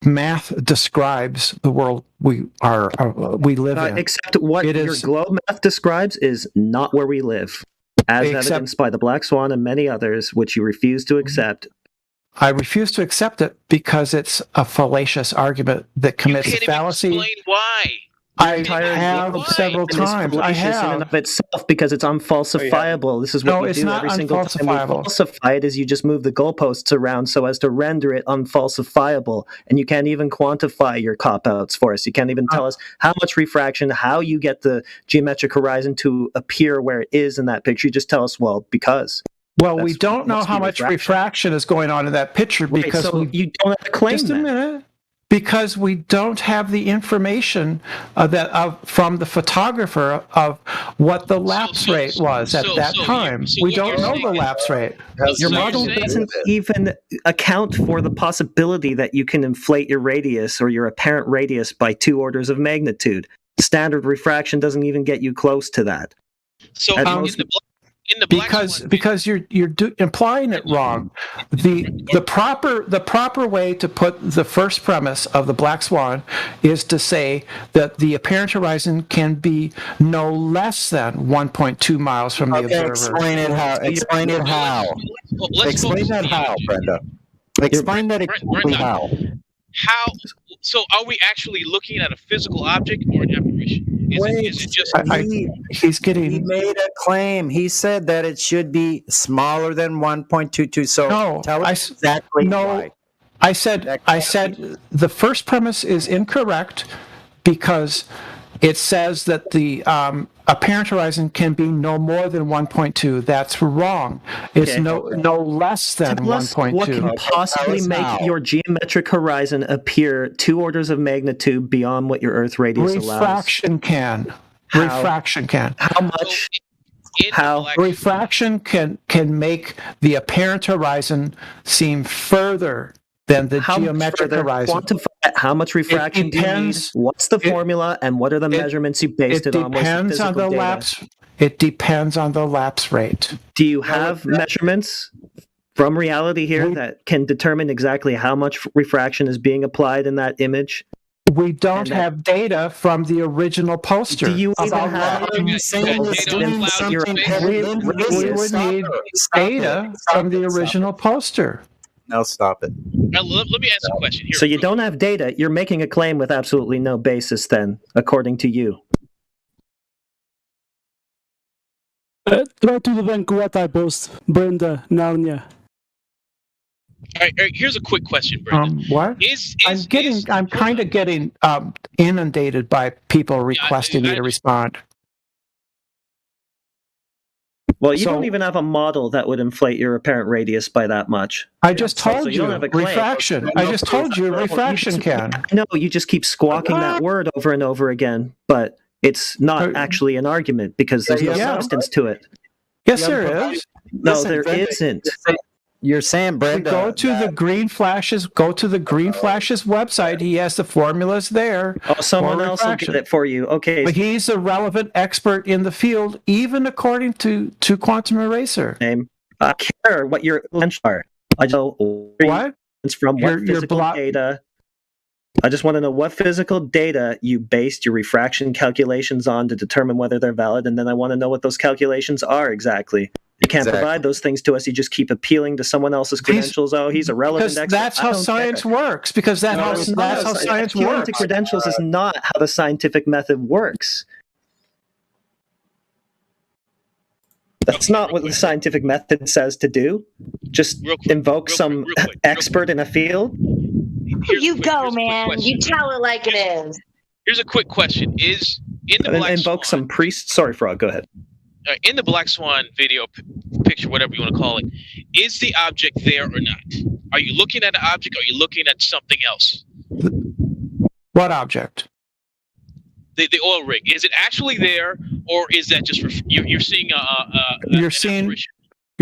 Math describes the world we live in. Except what your globe math describes is not where we live, as evidenced by the Black Swan and many others, which you refuse to accept. I refuse to accept it because it's a fallacious argument that commits a fallacy. Explain why. I have several times. I have. In and of itself because it's unfalsifiable. This is what you do every single time we falsify it. Is you just move the goalposts around so as to render it unfalsifiable, and you can't even quantify your cop-outs for us. You can't even tell us how much refraction, how you get the geometric horizon to appear where it is in that picture. You just tell us, well, because. Well, we don't know how much refraction is going on in that picture because you don't have to claim just a minute. Because we don't have the information from the photographer of what the lapse rate was at that time. We don't know the lapse rate. Your model doesn't even account for the possibility that you can inflate your radius or your apparent radius by 2 orders of magnitude. Standard refraction doesn't even get you close to that. So because you're implying it wrong. The proper way to put the first premise of the Black Swan is to say that the apparent horizon can be no less than 1.2 miles from the observer. Explain it how. Explain that how, Brenda. Explain that exactly how. How? So, are we actually looking at a physical object or an apparition? Is it just? He made a claim. He said that it should be smaller than 1.22. So tell us exactly why. I said the first premise is incorrect because it says that the apparent horizon can be no more than 1.2. That's wrong. It's no less than 1.2. What can possibly make your geometric horizon appear 2 orders of magnitude beyond what your Earth radius allows? Refraction can. Refraction can. How much? Refraction can make the apparent horizon seem further than the geometric horizon. Quantify how much refraction do you need? What's the formula, and what are the measurements you based it on? Depends on the lapse. It depends on the lapse rate. Do you have measurements from reality here that can determine exactly how much refraction is being applied in that image? We don't have data from the original poster. Do you even have We would need data from the original poster. Now stop it. Now, let me ask a question here. So you don't have data. You're making a claim with absolutely no basis then, according to you. Try to the Vancouver post, Brenda, Narnia. All right, here's a quick question, Brenda. What? I'm kind of getting inundated by people requesting me to respond. Well, you don't even have a model that would inflate your apparent radius by that much. I just told you, refraction. I just told you refraction can. No, you just keep squawking that word over and over again, but it's not actually an argument because there's no substance to it. Yes, there is. No, there isn't. You're saying, Brenda. Go to the Green Flashes website. He has the formulas there. Oh, someone else will get it for you. Okay. But he's a relevant expert in the field, even according to Quantum Eraser. I care what your are. I know what it's from what physical data. I just want to know what physical data you based your refraction calculations on to determine whether they're valid, and then I want to know what those calculations are exactly. You can't provide those things to us. You just keep appealing to someone else's credentials. He's a relevant expert. That's how science works. Because that's how science works. To credentials is not how the scientific method works. That's not what the scientific method says to do. Just invoke some expert in a field. You go, man. You tell it like it is. Here's a quick question: Is in the Black invoke some priest? Sorry, Frog. Go ahead. In the Black Swan video, picture, whatever you want to call it, is the object there or not? Are you looking at an object? Or are you looking at something else? What object? The oil rig. Is it actually there, or is that just you're seeing a? You're seeing.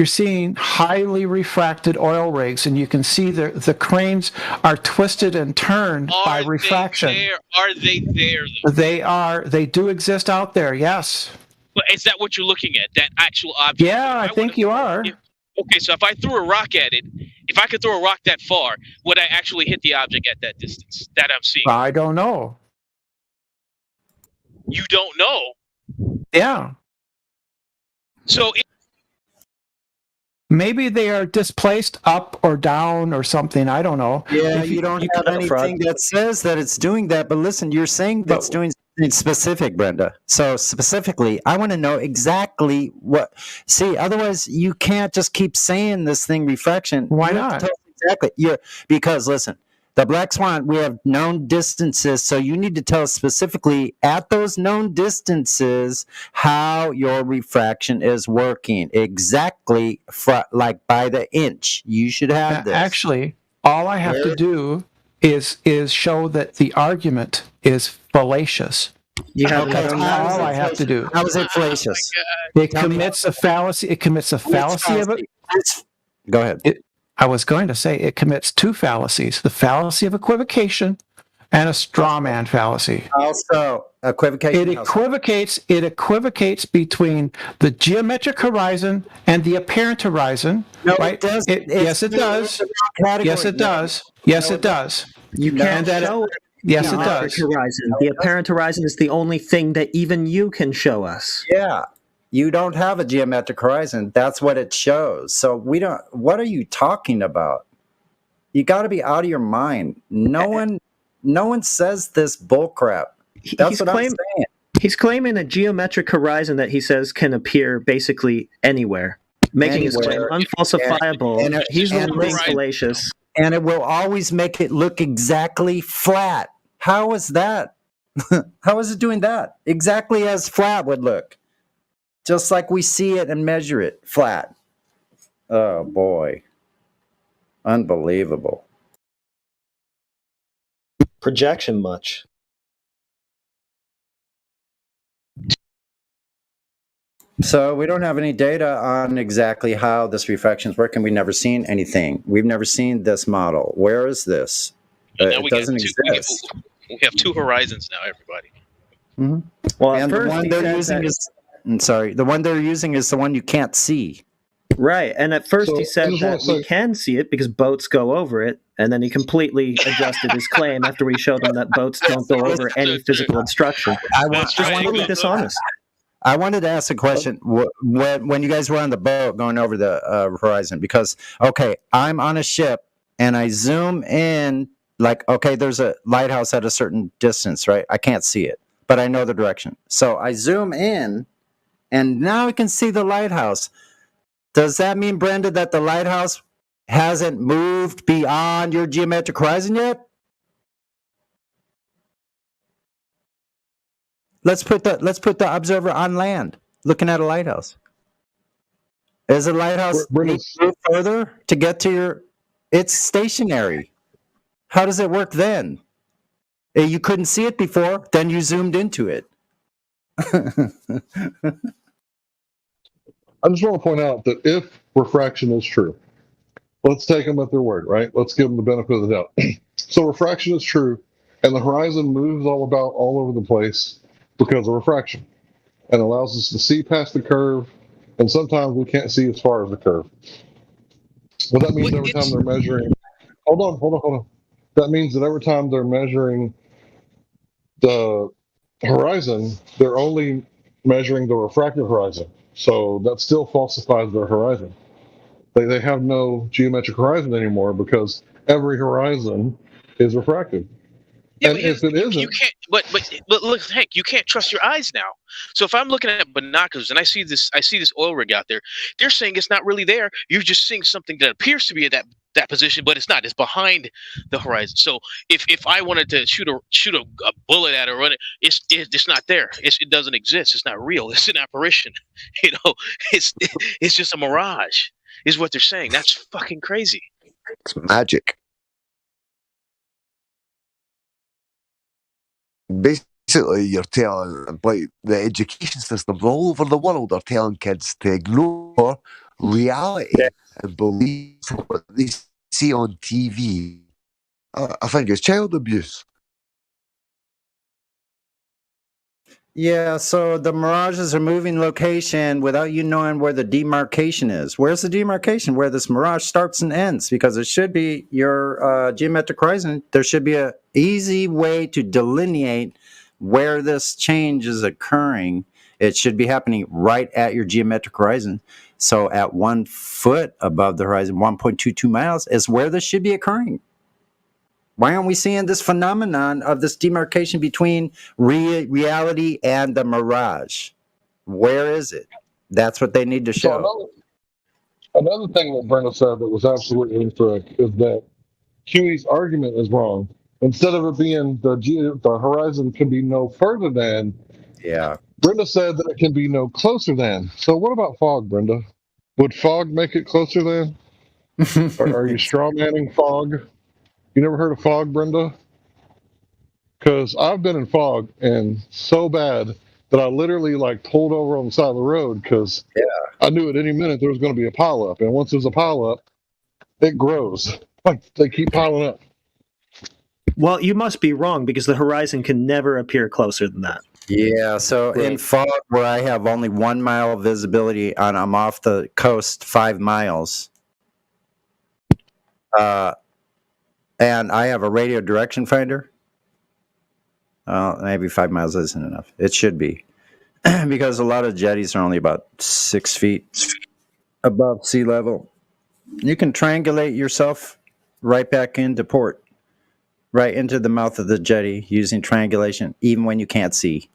you're seeing highly refracted oil rigs, and you can see the cranes are twisted and turned by refraction. Are they there? They do exist out there, yes. But is that what you're looking at? That actual object? Yeah, I think you are. Okay, so if I threw a rock at it, if I could throw a rock that far, would I actually hit the object at that distance that I'm seeing? I don't know. You don't know? Yeah. So maybe they are displaced up or down or something. I don't know. Yeah, you don't have anything that says that it's doing that. But listen, you're saying that's doing something specific, Brenda. So specifically, I want to know exactly what. See, otherwise you can't just keep saying this thing refraction. Why not? Exactly. Because listen, the black swan, we have known distances, so you need to tell us specifically at those known distances how your refraction is working. Exactly, like by the inch. You should have this. Actually, all I have to do is show that the argument is fallacious. That's all I have to do. How is it fallacious? It commits a fallacy. It commits a fallacy of it. Go ahead. I was going to say it commits two fallacies: the fallacy of equivocation and a straw man fallacy. Also, equivocation. It equivocates between the geometric horizon and the apparent horizon. No, right? it does. Yes, it does. Yes, it does. Yes, it does. You can't show it. Yes, it does. Horizon. The apparent horizon is the only thing that even you can show us. Yeah. You don't have a geometric horizon. That's what it shows. So we don't. What are you talking about? You got to be out of your mind. No one says this bullcrap. That's what I'm saying. He's claiming a geometric horizon that he says can appear basically anywhere, making his claim unfalsifiable. And he's the one being fallacious. And it will always make it look exactly flat. How is that? How is it doing that? Exactly as flat would look. Just like we see it and measure it flat. Oh, boy. Unbelievable. Projection much. So we don't have any data on exactly how this refraction is working. We've never seen anything. We've never seen this model. Where is this? It doesn't exist. We have two horizons now, everybody. Mm-hmm. Well, and the one they're using the one they're using is the one you can't see. Right, and at first he said that we can see it because boats go over it, and then he completely adjusted his claim after we showed him that boats don't go over any physical obstruction. I want to be dishonest. I wanted to ask a question when you guys were on the boat going over the horizon, because, okay, I'm on a ship and I zoom in, like, okay, there's a lighthouse at a certain distance, right? I can't see it, but I know the direction. So I zoom in and now I can see the lighthouse. Does that mean, Brenda, that the lighthouse hasn't moved beyond your geometric horizon yet? Let's put the observer on land, looking at a lighthouse. Is the lighthouse move further to get to your? It's stationary. How does it work then? You couldn't see it before, then you zoomed into it. I just want to point out that if refraction is true, let's take them at their word, right? Let's give them the benefit of the doubt. So refraction is true, and the horizon moves all over the place because of refraction, and allows us to see past the curve, and sometimes we can't see as far as the curve. Well, that means every time they're measuring, hold on. That means that every time they're measuring the horizon, they're only measuring the refractive horizon. So that still falsifies their horizon. They have no geometric horizon anymore because every horizon is refractive. Yeah, and if it isn't, you can't. But look, Hank, you can't trust your eyes now. So if I'm looking at binoculars and I see this oil rig out there, they're saying it's not really there. You're just seeing something that appears to be at that position, but it's not. It's behind the horizon. So if I wanted to shoot a bullet at it or run it, it's not there. It doesn't exist. It's not real. It's an apparition. It's just a mirage. Is what they're saying. That's fucking crazy. It's magic. Basically, you're telling, like, the education systems all over the world are telling kids to ignore reality and believe what they see on TV, I think it's child abuse. Yeah, so the mirages are moving location without you knowing where the demarcation is. Where's the demarcation? Where this mirage starts and ends? Because it should be your geometric horizon. There should be an easy way to delineate where this change is occurring. It should be happening right at your geometric horizon. So at 1 foot above the horizon, 1.22 miles, is where this should be occurring. Why aren't we seeing this phenomenon of this demarcation between reality and the mirage? Where is it? That's what they need to show. So another thing that Brenda said that was absolutely incorrect is that Huey's argument is wrong. Instead of it being the horizon can be no further than, Brenda said that it can be no closer than. So what about fog, Brenda? Would fog make it closer than? Are you strawmanning fog? You never heard of fog, Brenda? Because I've been in fog and so bad that I literally pulled over on the side of the road because I knew at any minute there was going to be a pileup. And once there's a pileup, it grows. They keep piling up. Well, you must be wrong because the horizon can never appear closer than that. Yeah, so in fog where I have only 1 mile of visibility and I'm off the coast 5 miles, and I have a radio direction finder, maybe 5 miles isn't enough. It should be. Because a lot of jetties are only about 6 feet above sea level. You can triangulate yourself right back into port, right into the mouth of the jetty using triangulation, even when you can't see.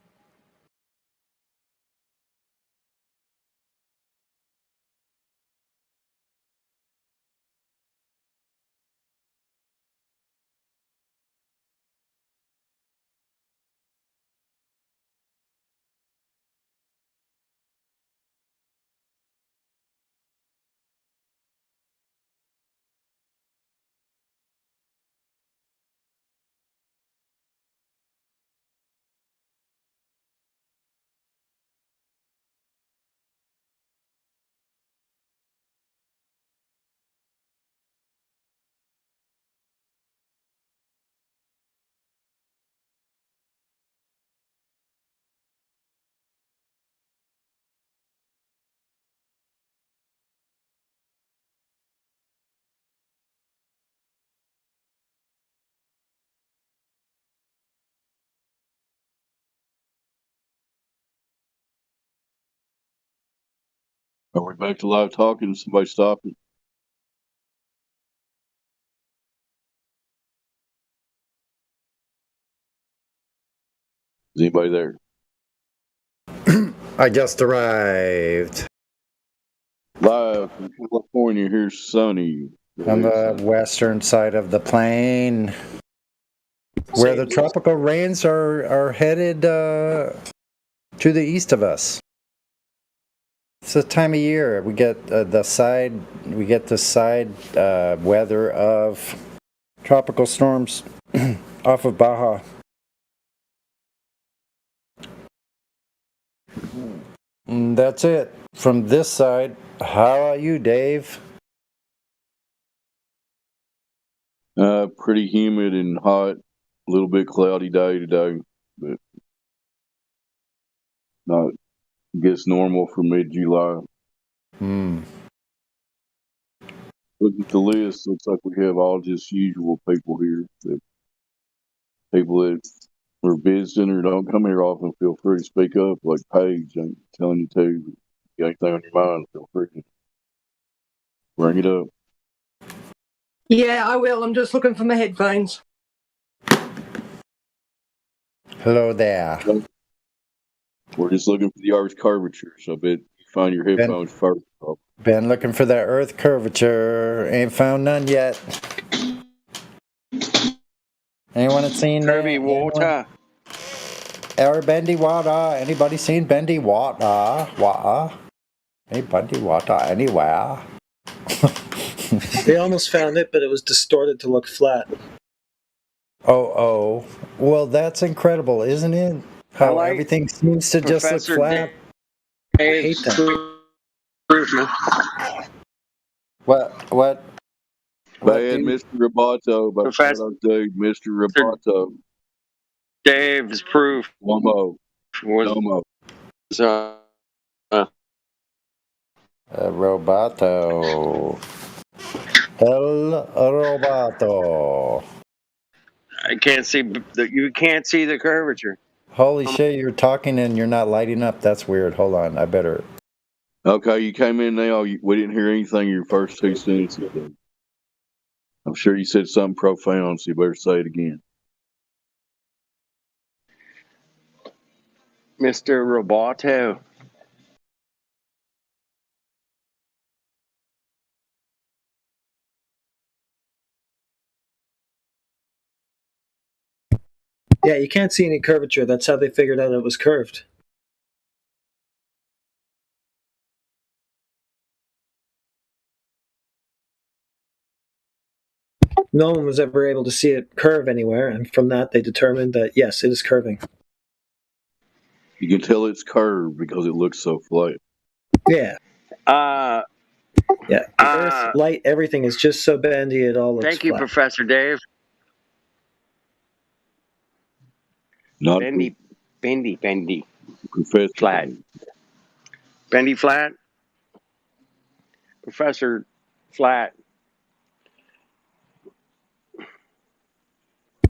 Are we back to live talking? Somebody stop it. Is anybody there? I just arrived. Live from California, here's Sunny. On the western side of the plain, where the tropical rains are headed to the east of us. It's the time of year we get the side weather of tropical storms off of Baja. And that's it from this side. How about you, Dave? Pretty humid and hot. A little bit cloudy day today, but not, I guess, normal for mid-July. Look at the list. Looks like we have all just usual people here. People that are visiting or don't come here often, feel free to speak up. Like Paige, I'm telling you to. If you got anything on your mind, feel free to bring it up. Yeah, I will. I'm just looking for my headphones. Hello there. We're just looking for the Earth's curvature, so I bet you find your headphones first. Been looking for that Earth curvature. Ain't found none yet. Anyone have seen Kirby water? Or Bendy water? Anybody seen Bendy water? Hey, Bendy water anywhere? They almost found it, but it was distorted to look flat. Oh. Well, that's incredible, isn't it? How everything seems to just look flat. I hate that. What? Bad Mr. Roboto, but Professor dude, Mr. Roboto. Dave's proof. One more. Was, no more. Roboto. El Roboto. I can't see. You can't see the curvature. Holy shit! You're talking and you're not lighting up. That's weird. Hold on. I better. Okay, you came in now. We didn't hear anything in your first 2 sentences. I'm sure you said something profound, so you better say it again. Mr. Roboto. Yeah, you can't see any curvature. That's how they figured out it was curved. No one was ever able to see it curve anywhere, and from that they determined that, yes, it is curving. You can tell it's curved because it looks so flat. Yeah. Yeah. Earth, light, everything is just so bendy it all looks Thank you, flat. Professor Dave. Not bendy. Professor flat. Bendy flat. Professor Flat.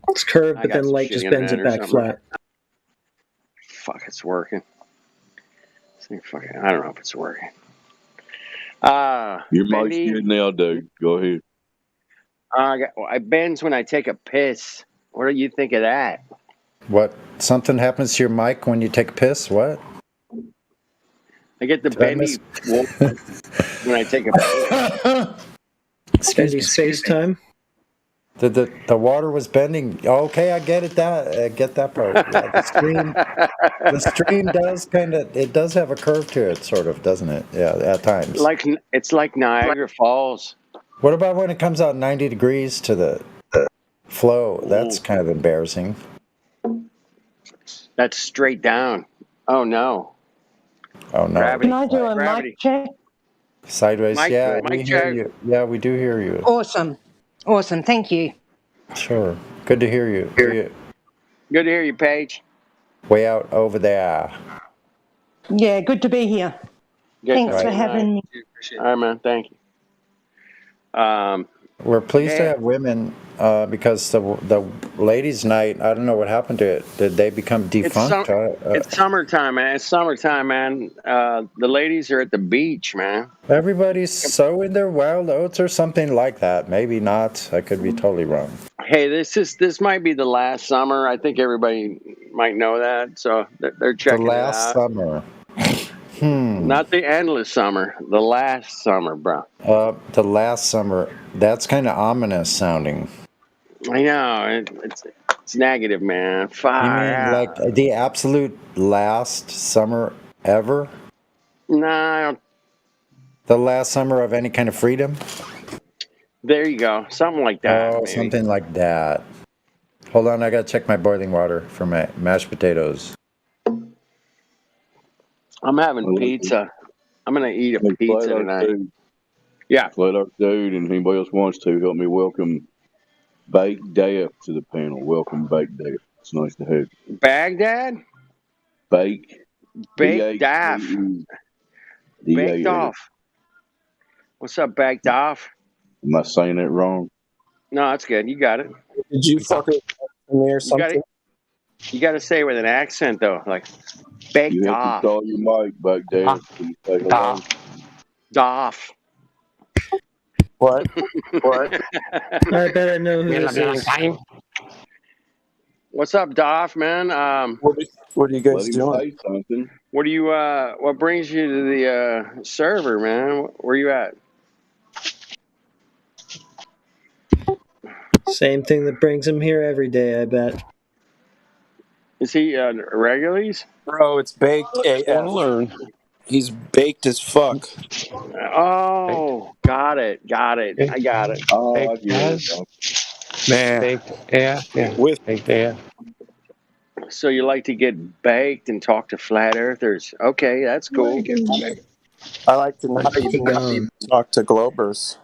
It's curved, but then light just bends it back flat. Fuck, it's working. I don't know if it's working. Your mic's good now, dude. Go ahead. I bends when I take a piss. What do you think of that? What? Something happens to your mic when you take a piss? What? I get the bendy when I take a piss. Bendy space time. The water was bending. Okay, I get it. I get that part. Yeah, the stream does it does have a curve to it, sort of, doesn't it? Yeah, at times. It's like Niagara Falls. What about when it comes out 90 degrees to the flow? That's kind of embarrassing. That's straight down. Oh no. Oh no. Gravity. Can I do a mic check? Sideways. Mic we check. hear you. Yeah, we do hear you. Awesome. Thank you. Sure. Good to hear you. Good to hear you, Paige. Way out over there. Yeah, good to be here. Thanks for having me. All right, man. Thank you. We're pleased to have women because the ladies' night, I don't know what happened to it. Did they become defunct? It's summertime, man. It's summertime, man. The ladies are at the beach, man. Everybody's sowing their wild oats or something like that. Maybe not. I could be totally wrong. Hey, this might be the last summer. I think everybody might know that, so they're checking the last it out. Summer. Not the endless summer. The last summer, bro. The last summer. That's kind of ominous sounding. I know. It's negative, man. You mean like the absolute last summer ever? No. The last summer of any kind of freedom? There you go. Something like that. Oh, maybe. something like that. Hold on, I gotta check my boiling water for my mashed potatoes. I'm having pizza. I'm gonna eat a pizza tonight. Yeah. Let our dude and anybody else wants to help me welcome Baghdad to the panel. Welcome Baghdad. It's nice to have you. Baghdad? Baghdad. Baked off. What's up, baked off? Am I saying that wrong? No, that's good. You got it. Did you fucking me or something? You got to say it with an accent though, like baked you off. You have to call your mic Baghdad. Doff. What? I bet I know who this is. What's up, Doff, man? What are you guys doing? What do you? What brings you to the server, man? Where you at? Same thing that brings him here every day, I bet. Is he regulars? Bro, it's baked AF. He's baked as fuck. Oh, got it. I got it. Oh, I get it. Man. Baked AF. Yeah. With baked AF. So you like to get baked and talk to flat earthers? Okay, that's cool. I like to not even talk to Globers.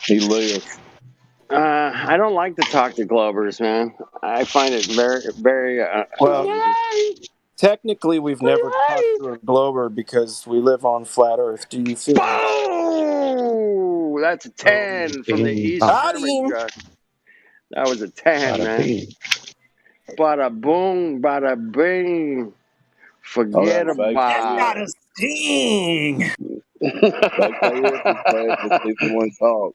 He left. I don't like to talk to Globers, man. I find it very, very. Well, technically, we've never talked to a Glober because we live on flat Earth. Do you feel? Oh, that's a 10 from the East. That was a 10, man. Bada boom, bada bing. Forget about it. Got a sting. Back that ear, if you want to talk.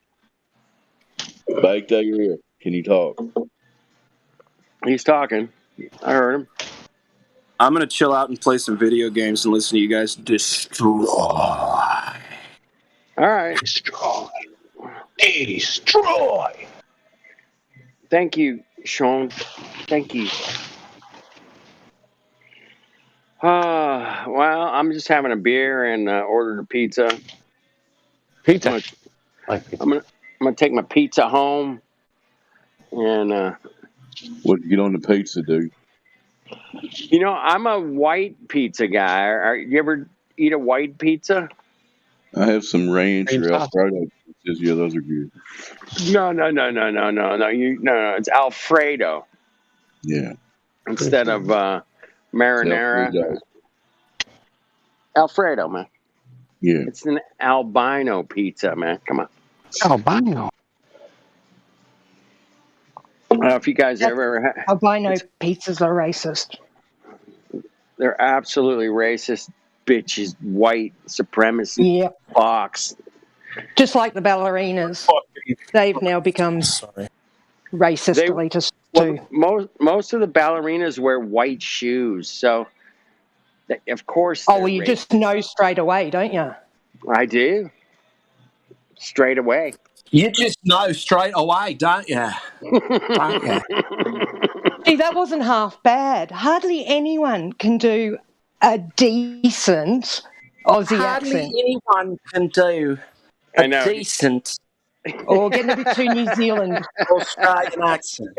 Back that ear. Can you talk? He's talking. I heard him. I'm gonna chill out and play some video games and listen to you guys destroy. All right. Destroy. Thank you, Sean. Thank you. Well, I'm just having a beer and ordered a pizza. Pizza. I'm gonna take my pizza home. And what did you get on the pizza, dude? You know, I'm a white pizza guy. You ever eat a white pizza? I have some ranch or Alfredo pizzas. Yeah, those are good. No. It's Alfredo. Yeah. Instead of marinara. Alfredo, man. Yeah. It's an albino pizza, man. Come on. Albino. If you guys ever had albino pizzas are racist. They're absolutely racist, bitches, white supremacy. Yep. Box. Just like the ballerinas, they've now become racist elitists too. Most of the ballerinas wear white shoes, so of course. Oh, well, you just know straight away, don't you? I do. Straight away. You just know straight away, don't you? Don't you? See, that wasn't half bad. Hardly anyone can do a decent Aussie accent. Hardly anyone can do a decent or getting a bit too New Zealand Australian accent.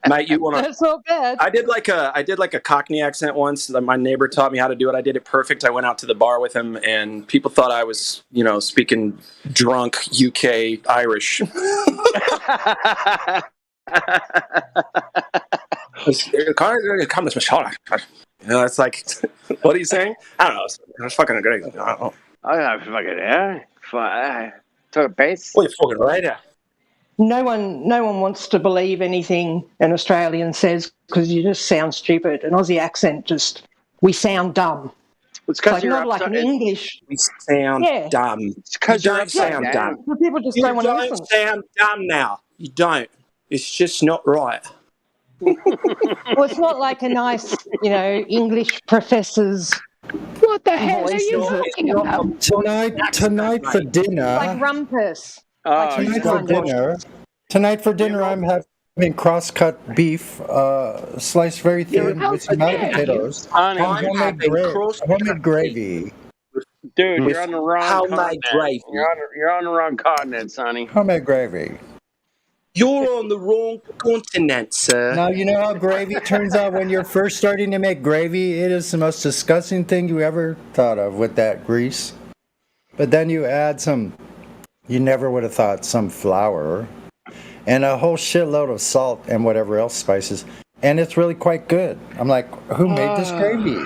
Mate, you want to? That's not bad. I did like a Cockney accent once. My neighbor taught me how to do it. I did it perfect. I went out to the bar with him, and people thought I was, speaking drunk UK Irish. It's like, what are you saying? I don't know. It's fucking great. I don't know. Took a base. Well, you're fucking right. No one wants to believe anything an Australian says because you just sound stupid. An Aussie accent we sound dumb. It's because you're not like an English. We sound dumb. It's because you don't sound dumb. People just don't want to listen. You don't sound dumb now. You don't. It's just not right. Well, it's not like a nice, English professor's. What the hell are you talking about? Tonight for dinner. Like rumpus. Tonight for dinner, I'm having cross-cut beef, sliced very thin with some mashed potatoes, and homemade gravy. Dude, you're on the wrong continent. Gravy. You're on the wrong continent, Sonny. Homemade gravy. You're on the wrong continent, sir. Now, you know how gravy turns out when you're first starting to make gravy? It is the most disgusting thing you ever thought of with that grease. But then you add you never would have thought, some flour and a whole shitload of salt and whatever else spices. And it's really quite good. I'm like, who made this gravy?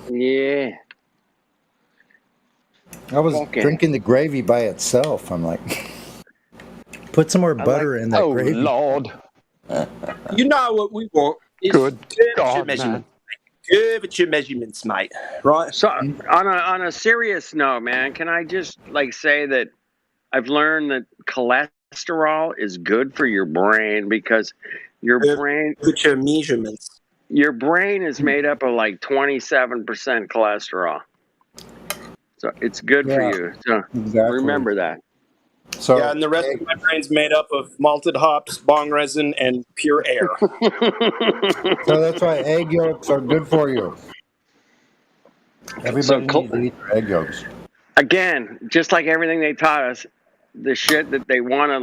Yeah. I was drinking the gravy by itself. I'm like... Put some more butter in that gravy. Oh, Lord. You know what we want. Good God, man. Curvature measurements, mate. Right? So, on a serious note, man, can I just, say that I've learned that cholesterol is good for your brain because your brain... Curvature measurements. Your brain is made up of, 27% cholesterol. So, it's good for you. So, remember that. So, and the rest of my brain's made up of malted hops, bong resin, and pure air. So that's why egg yolks are good for you. Everybody needs to eat their egg yolks. Again, just like everything they taught us, the shit that they want to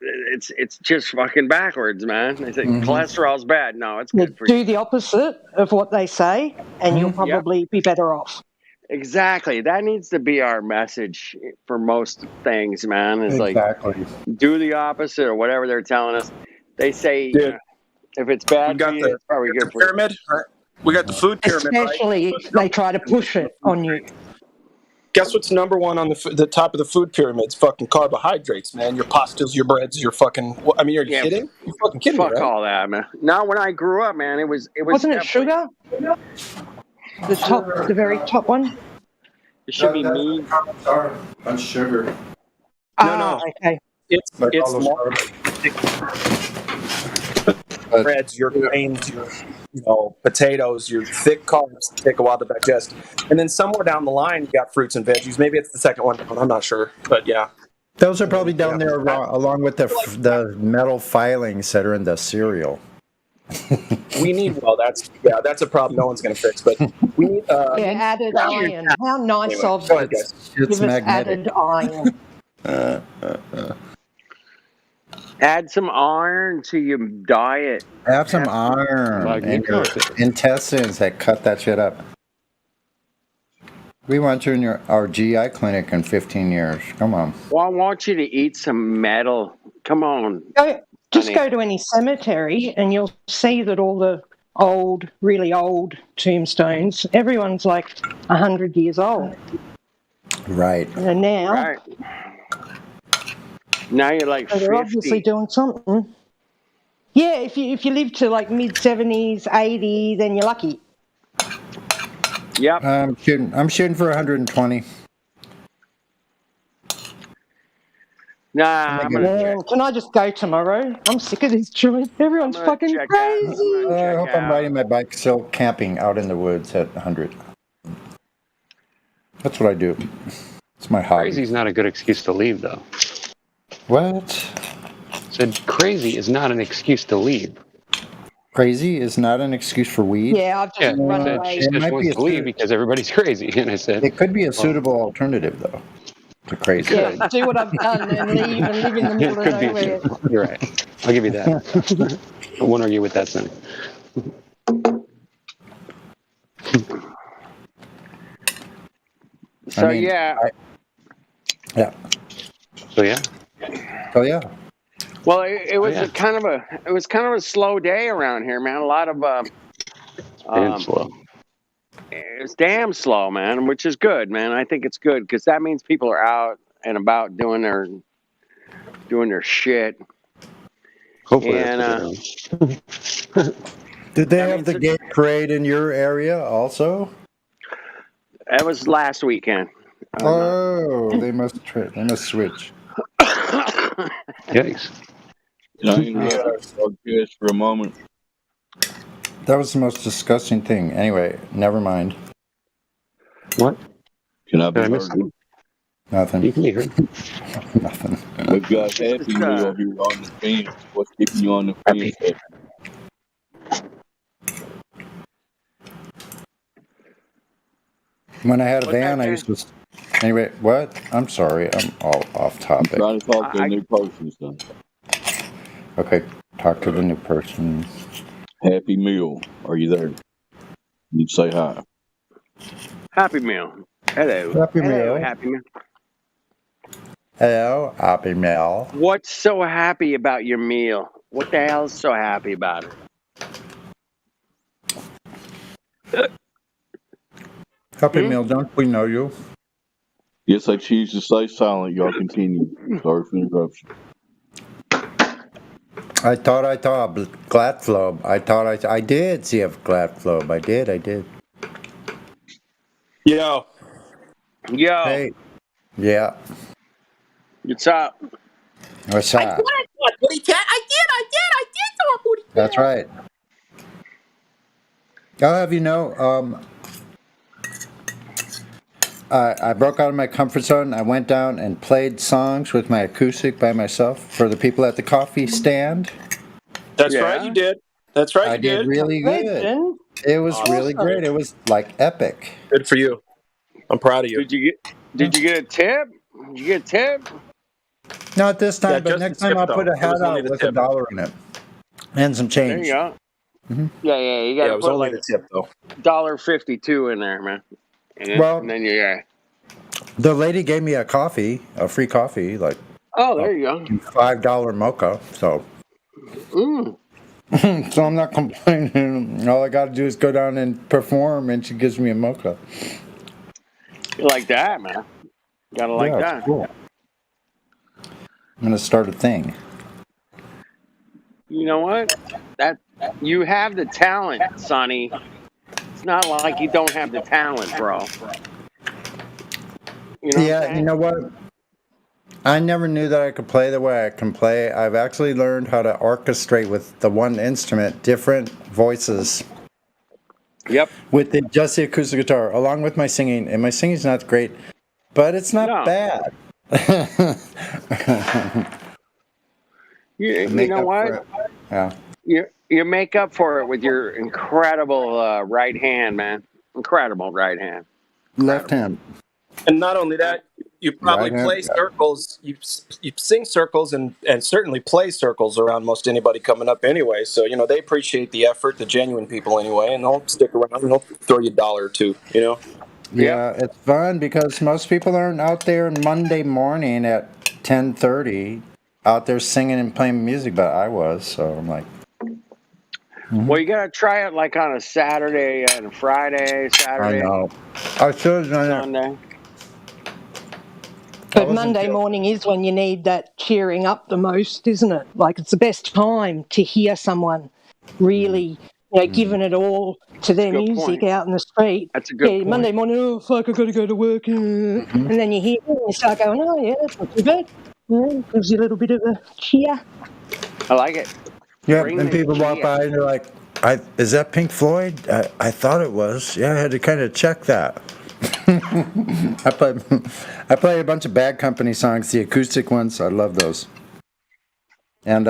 it's just fucking backwards, man. They say cholesterol's bad. No, it's good for you. Do the opposite of what they say, and you'll probably be better off. Exactly. That needs to be our message for most things, man. It's Exactly. like do the opposite or whatever they're telling us. They say if it's bad for you, it's probably good for you. Pyramid. We got the food pyramid, Especially if they try to push it on you. Guess what's number one on the top of the food pyramid? It's fucking carbohydrates, man. Your pastas, your breads, your fucking. I mean, are you kidding? You're fucking kidding me, Fuck right? all that, man. Now, when I grew up, man, it was. Wasn't it sugar? The very top one. It should be meat. That's sugar. No. Okay. It's breads, your grains, your potatoes, your thick carbs take a while to digest, and then somewhere down the line you got fruits and veggies. Maybe it's the second one down. I'm not sure, but yeah. Those are probably down there along with the metal filings that are in the cereal. We need that's a problem no one's going to fix, but we need added iron. How nice of go ahead, guys. give us added iron. Add some iron to your diet. Have some iron in your intestines that cut that shit up. We want you in our GI clinic in 15 years. Come on. Well, I want you to eat some metal. Come on. Just go to any cemetery and you'll see that all the really old tombstones, everyone's like 100 years old. Right. And now... Right. Now you're like 50. They're obviously doing something. Yeah, if you live to like mid-70s, 80, then you're lucky. Yep. I'm shooting for 120. Nah, I'm gonna check. Can I just go tomorrow? I'm sick of this joint. Everyone's fucking crazy. I hope I'm riding my bike still camping out in the woods at 100. That's what I do. It's my hobby. Crazy's not a good excuse to leave, though. What? Said crazy is not an excuse to leave. Crazy is not an excuse for weed? Yeah, I've just run away. She just wants to leave because everybody's crazy. And I said... It could be a suitable alternative, though, to crazy. Yeah, do what I've done and leave and live in the middle of nowhere. You're right. I'll give you that. I won't argue with that, son. So, yeah. So, yeah. Oh, yeah. Well, it was kind of a slow day around here, man. A lot of slow. It's damn slow, man, which is good, man. I think it's good because that means people are out and about doing their shit. Hopefully, and, did they have the gay parade in your area also? That was last weekend. They must switch. Yikes. Can I interrupt for a moment? That was the most disgusting thing. Anyway, never mind. What? Can I be heard? Nothing. You can be heard. Nothing. We've got Happy Meal here on the fence. What's keeping you on the fence? When I had a van, I used to... Anyway, what? I'm sorry. I'm all off topic. I'm trying to talk to a new person, son. Okay, talk to the new person. Happy Meal, are you there? You'd say hi. Happy Meal. Hello. Happy Meal. Happy Meal. Hello, Happy Meal. What's so happy about your meal? What the hell's so happy about it? Happy Meal, don't we know you? Yes, I choose to stay silent. Y'all continue. Sorry for the interruption. I thought Gladflow. I did see a Gladflow. I did. Yo. Hey. Yeah. What's up? What's up? I did talk booty cat. That's right. I'll have you know, I broke out of my comfort zone. I went down and played songs with my acoustic by myself for the people at the coffee stand. That's right, you did. That's right, I you did. did really good. It was really great. It was like epic. Good for you. I'm proud of you. Did you get a tip? Did you get a tip? Not this time, but next time I'll put a hat out with $1 in it and some change. There you go. Mm-hmm. Yeah. You got to it was put only like the tip though. $1.52 in there, man. And then you. The lady gave me a free coffee, like. Oh, there you go. $5 mocha. So. So I'm not complaining. All I got to do is go down and perform, and she gives me a mocha. You like that, man? Gotta like that. Cool. I'm gonna start a thing. You know what? That you have the talent, Sonny. It's not like you don't have the talent, bro. You know you know what? I never knew that I could play the way I can play. I've actually learned how to orchestrate with the one instrument, different voices. Yep. With just the acoustic guitar, along with my singing. And my singing's not great, but it's not bad. You know what? Yeah. You make up for it with your incredible right hand, man. Incredible right hand. Left hand. And not only that, you probably play circles. You sing circles and certainly play circles around most anybody coming up anyway. So, they appreciate the effort, the genuine people anyway, and they'll stick around and they'll throw you $1 or $2, Yeah, it's fun because most people aren't out there Monday morning at 10:30 out there singing and playing music, but I was, so I'm like. Well, you gotta try it like on a Saturday and a Friday, Saturday. I know. I should have done Sunday. But Monday morning is when you need that cheering up the most, isn't it? Like it's the best time to hear someone really, giving it all to their music out in the street. That's a good point. Monday morning, oh fuck, I got to go to work, and then you hear it and you start going, oh yeah, that's not too bad. Yeah, gives you a little bit of a cheer. I like it. Yeah, and people walk by and they're like, "Is that Pink Floyd? I thought it was. Yeah, I had to kind of check that." I play a bunch of Bad Company songs, the acoustic ones. I love those. And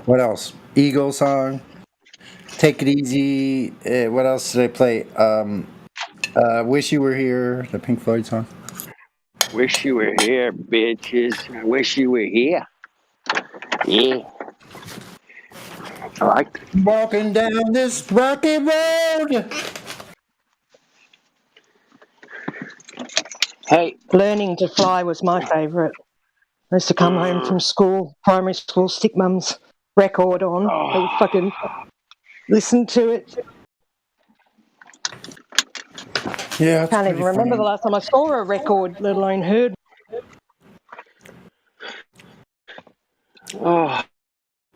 what else? Eagle song. Take It Easy. What else did I play? Wish You Were Here, the Pink Floyd song. Wish you were here, bitches. Wish you were here. Yeah. I like it. Walking down this rocky road. Hey. Learning to Fly was my favourite. I used to come home from school, primary school, stick mum's record on. I would fucking listen to it. Yeah, I can't even remember the last time I saw a record, let alone heard. Oh.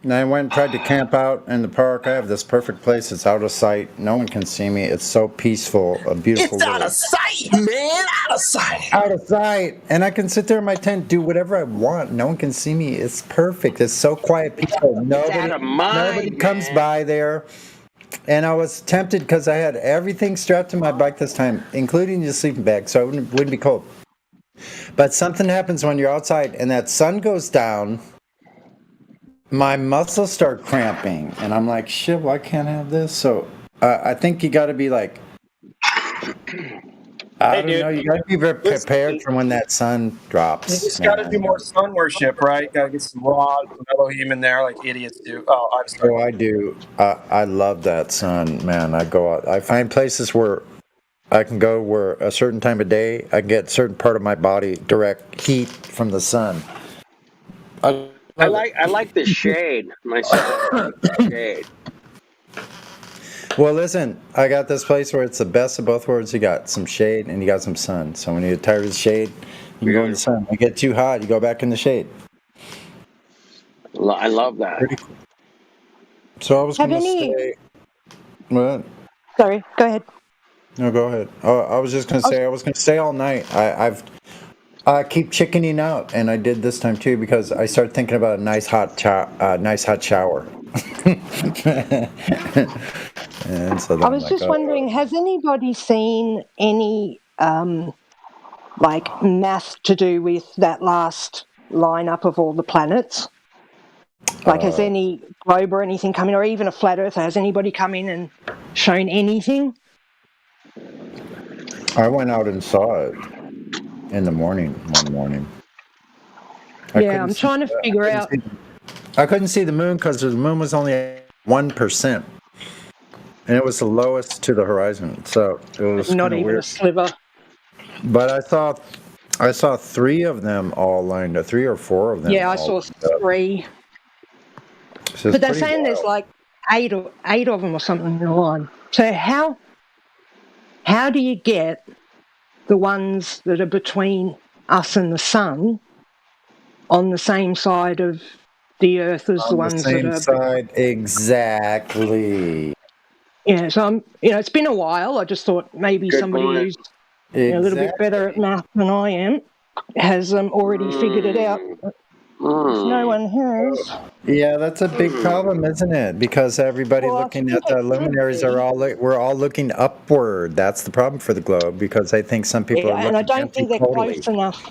And I went and tried to camp out in the park. I have this perfect place. It's out of sight. No one can see me. It's so peaceful, a beautiful. It's out of sight, man. Out of sight. Out of sight. And I can sit there in my tent, do whatever I want. No one can see me. It's perfect. It's so quiet, peaceful. Nobody comes by there. And I was tempted because I had everything strapped to my bike this time, including the sleeping bag, so it wouldn't be cold. But something happens when you're outside and that sun goes down. My muscles start cramping, and I'm like, shit, why can't I have this? So I think you got to be like, I don't know, you got to be prepared for when that sun drops. You just got to do more sun worship, right? Got to get some Ra, some Elohim in there like idiots do. Oh, I'm sorry. Oh, I do. I love that sun, man. I go out. I find places where I can go where a certain time of day, I can get a certain part of my body direct heat from the sun. I like the shade myself. Shade. Well, listen, I got this place where it's the best of both worlds. You got some shade and you got some sun. So when you're tired of the shade, you can go in the sun. When you get too hot, you go back in the shade. I love that. Pretty cool. So I was going to say... What? Sorry, go ahead. No, go ahead. Oh, I was just going to say, I was going to stay all night. I keep chickening out, and I did this time too because I started thinking about a nice hot shower. And so I was just wondering, has anybody seen any math to do with that last lineup of all the planets? Like, has any globe or anything come in, or even a flat earth? Has anybody come in and shown anything? I went out and saw it in the morning, one morning. Yeah, I'm trying to figure out. I couldn't see the moon because the moon was only 1%. and it was the lowest to the horizon. So it was Not kind of even weird. a sliver. But I saw 3 of them all lined up, 3 or 4 of them. Yeah, I saw 3. So but they're saying there's like 8 of them or something in the line. So how do you get the ones that are between us and the sun on the same side of the Earth as the ones that are... On the same side, exactly. Yeah, so it's been a while. I just thought maybe somebody who's a little bit better at math than I am has already figured it out. If no one has... Yeah, that's a big problem, isn't it? Because everybody looking at the luminaries we're all looking upward. That's the problem for the globe, because I think some people are looking and I don't think they're close enough.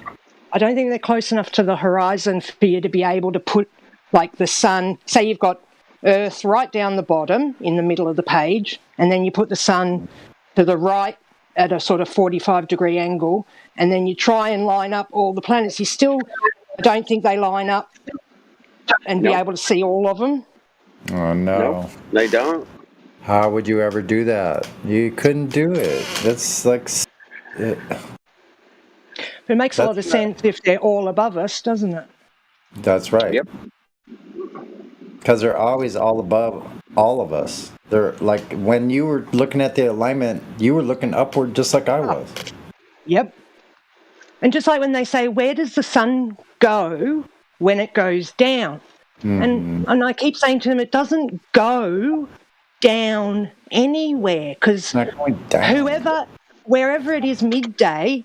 I don't think they're close enough to the horizon for you to be able to put, like, the sun. Say you've got Earth right down the bottom in the middle of the page, and then you put the sun to the right at a sort of 45-degree angle, and then you try and line up all the planets. You still don't think they line up and be able to see all of them. Oh, no. Nope, they don't. How would you ever do that? You couldn't do it. That's like... It makes a lot of sense if they're all above us, doesn't it? That's right. Yep. Because they're always all above all of us. They're like, when you were looking at the alignment, you were looking upward just like I was. Yep. And just like when they say, where does the sun go when it goes down? And I keep saying to them, it doesn't go down anywhere, because wherever it is midday,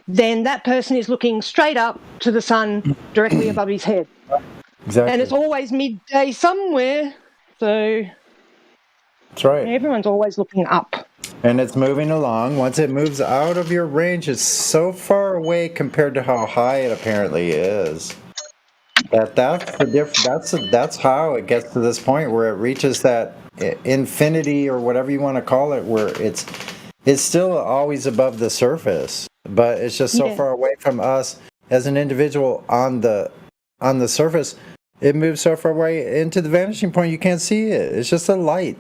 then that person is looking straight up to the sun directly above his head. Exactly. And it's always midday somewhere. So that's right. Everyone's always looking up. And it's moving along. Once it moves out of your range, it's so far away compared to how high it apparently is. That's the difference. That's how it gets to this point where it reaches that infinity, or whatever you want to call it, where it's still always above the surface, but it's just so far away from us as an individual on the surface. It moves so far away into the vanishing point you can't see it. It's just a light.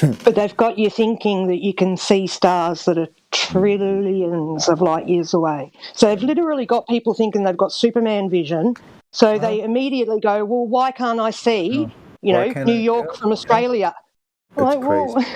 But they've got you thinking that you can see stars that are trillions of light years away. So they've literally got people thinking they've got Superman vision. So they immediately go, well, why can't I see, New York from Australia? It's crazy.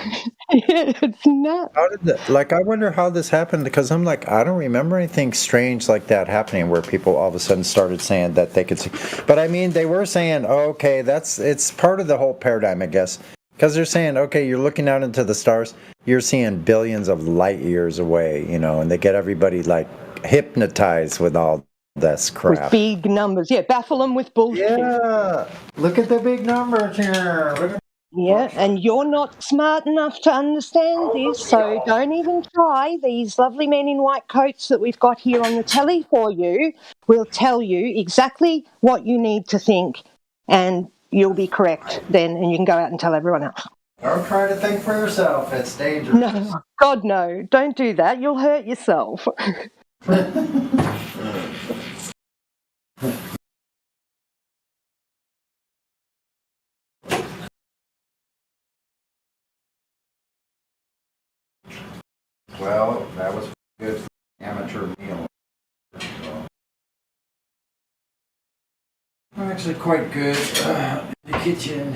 It's nuts. How did I wonder how this happened, because I'm like, I don't remember anything strange like that happening where people all of a sudden started saying that they could see. But I mean, they were saying, okay, it's part of the whole paradigm, I guess. Because they're saying, okay, you're looking out into the stars, you're seeing billions of light years away, and they get everybody like hypnotized with all this crap. With big numbers. Yeah, baffle them with bullshit. Yeah, look at the big numbers here. Yeah, and you're not smart enough to understand this, so don't even try. These lovely men in white coats that we've got here on the telly for you will tell you exactly what you need to think, and you'll be correct then, and you can go out and tell everyone else. Don't try to think for yourself. It's dangerous. No, God, no. Don't do that. You'll hurt yourself. Well, that was good for amateur meal. So, I'm actually quite good in the kitchen,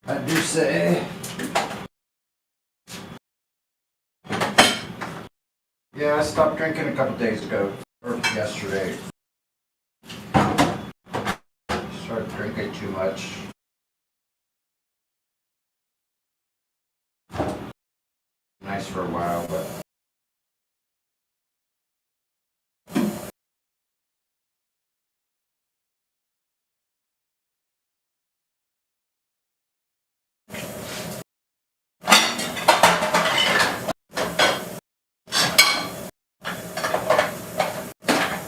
I do say. Yeah, I stopped drinking a couple days ago, or yesterday. Started drinking too much. Nice for a while, but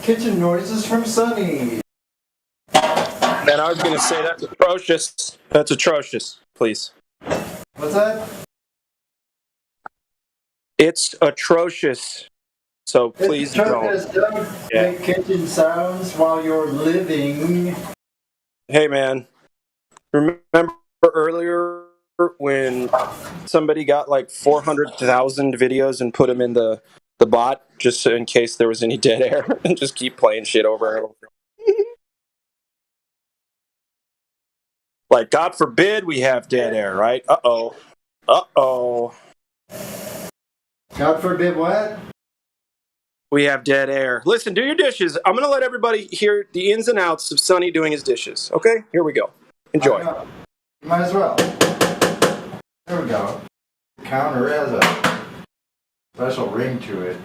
kitchen noises from Sunny. Man, I was going to say that's atrocious. That's atrocious. Please. What's that? It's atrocious. So please don't. Make kitchen sounds while you're living. Hey, man. Remember earlier when somebody got like 400,000 videos and put them in the bot just so in case there was any dead air and just keep playing shit over and over. Like, God forbid we have dead air, right? Uh-oh. Uh-oh. God forbid what? We have dead air. Listen, do your dishes. I'm going to let everybody hear the ins and outs of Sonny doing his dishes. Okay? Here we go. Enjoy. Might as well. There we go. The counter has a special ring to it.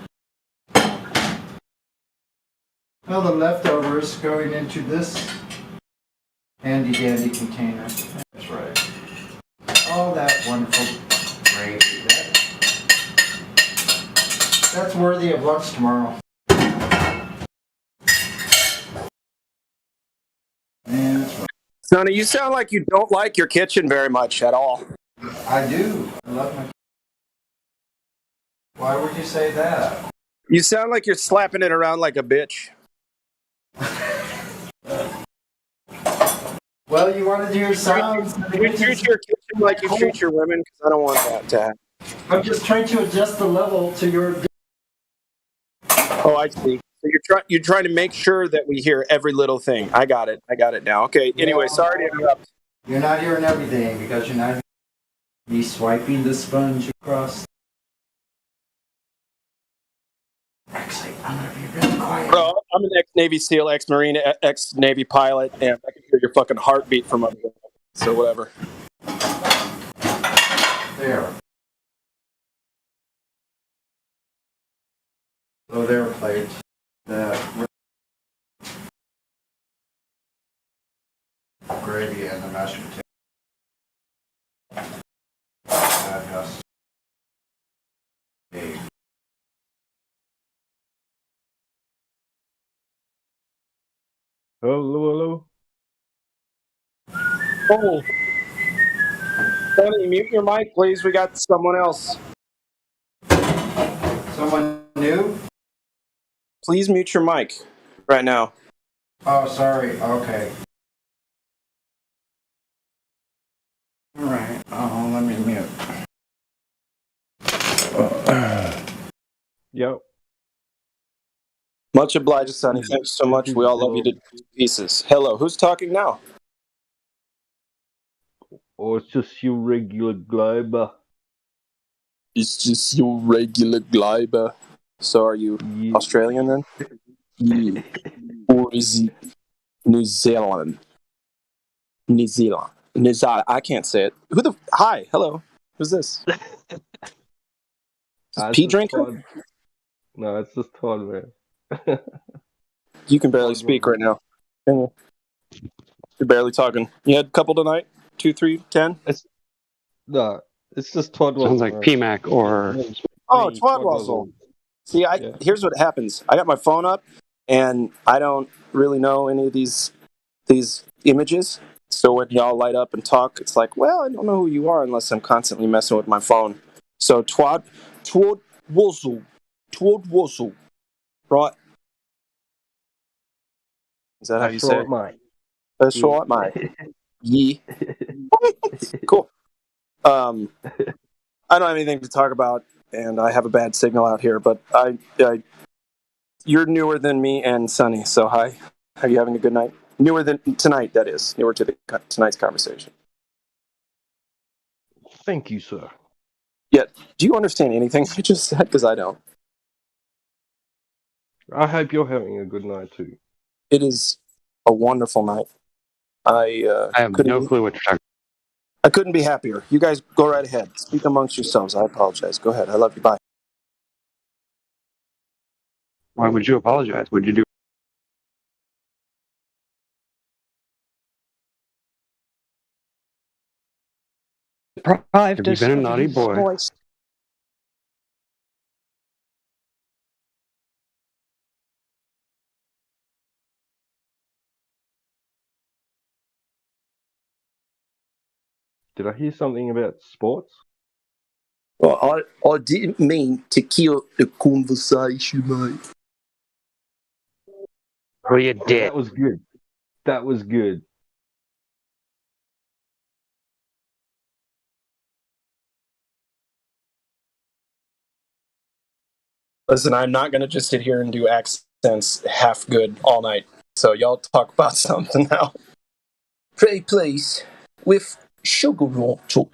Well, the leftovers going into this handy dandy container. That's right. All that wonderful gravy. That's worthy of lunch tomorrow. Sonny, you sound like you don't like your kitchen very much at all. I do. I love my. Why would you say that? You sound like you're slapping it around like a bitch. Well, you want to do your sounds. You treat your kitchen like you treat your women, because I don't want that to happen. I'm just trying to adjust the level to your. Oh, I see. So you're trying to make sure that we hear every little thing. I got it now. Okay. Anyway, sorry to interrupt. You're not hearing everything because you're not. Me swiping the sponge across. Actually, I'm gonna be really quiet. Bro, I'm an ex-Navy SEAL, ex-Marine, ex-Navy pilot, and I can hear your fucking heartbeat from up here. So whatever. There. So there, plates. The gravy and the mashed potato. That has to be. Hello. Oh. Sonny, mute your mic, please. We got someone else. Someone new? Please mute your mic right now. Oh, sorry. Okay. All right. Oh, let me mute. Yep. Much obliged, Sonny. Thanks so much. We all love you to pieces. Hello, who's talking now? Oh, it's just your regular Glober. It's just your regular Glober. So are you Australian then? Yeah. Or is it New Zealand? New Zealand. I can't say it. Hi, hello. Who's this? Pea drinker? Todd. No, it's just Todd, man. You can barely speak right now. You're barely talking. You had a couple tonight? 2, 3, 10? It's just Todd. Sounds like PMAC or... Oh, Todd Russell. See, here's what happens. I got my phone up, and I don't really know any of these images. So when y'all light up and talk, it's like, well, I don't know who you are unless I'm constantly messing with my phone. So Todd Russell. Right? Is that how you say it? That's short, mate. Yeah. Cool. I don't have anything to talk about, and I have a bad signal out here, but you're newer than me and Sonny, so hi. Are you having a good night? Newer than tonight, that is. Newer to tonight's conversation. Thank you, sir. Yeah. Do you understand anything I just said? Because I don't. I hope you're having a good night, too. It is a wonderful night. I have no clue what you're talking about. I couldn't be happier. You guys go right ahead. Speak amongst yourselves. I apologize. Go ahead. I love you. Bye. Why would you apologize? What'd you do? Deprived Have you been a us naughty of his boy? voice. Did I hear something about sports? Well, I didn't mean to kill the conversation, mate. Well, you did. That was good. That was good. Listen, I'm not going to just sit here and do accents half good all night. So y'all talk about something now. Pretty please, with sugar on top.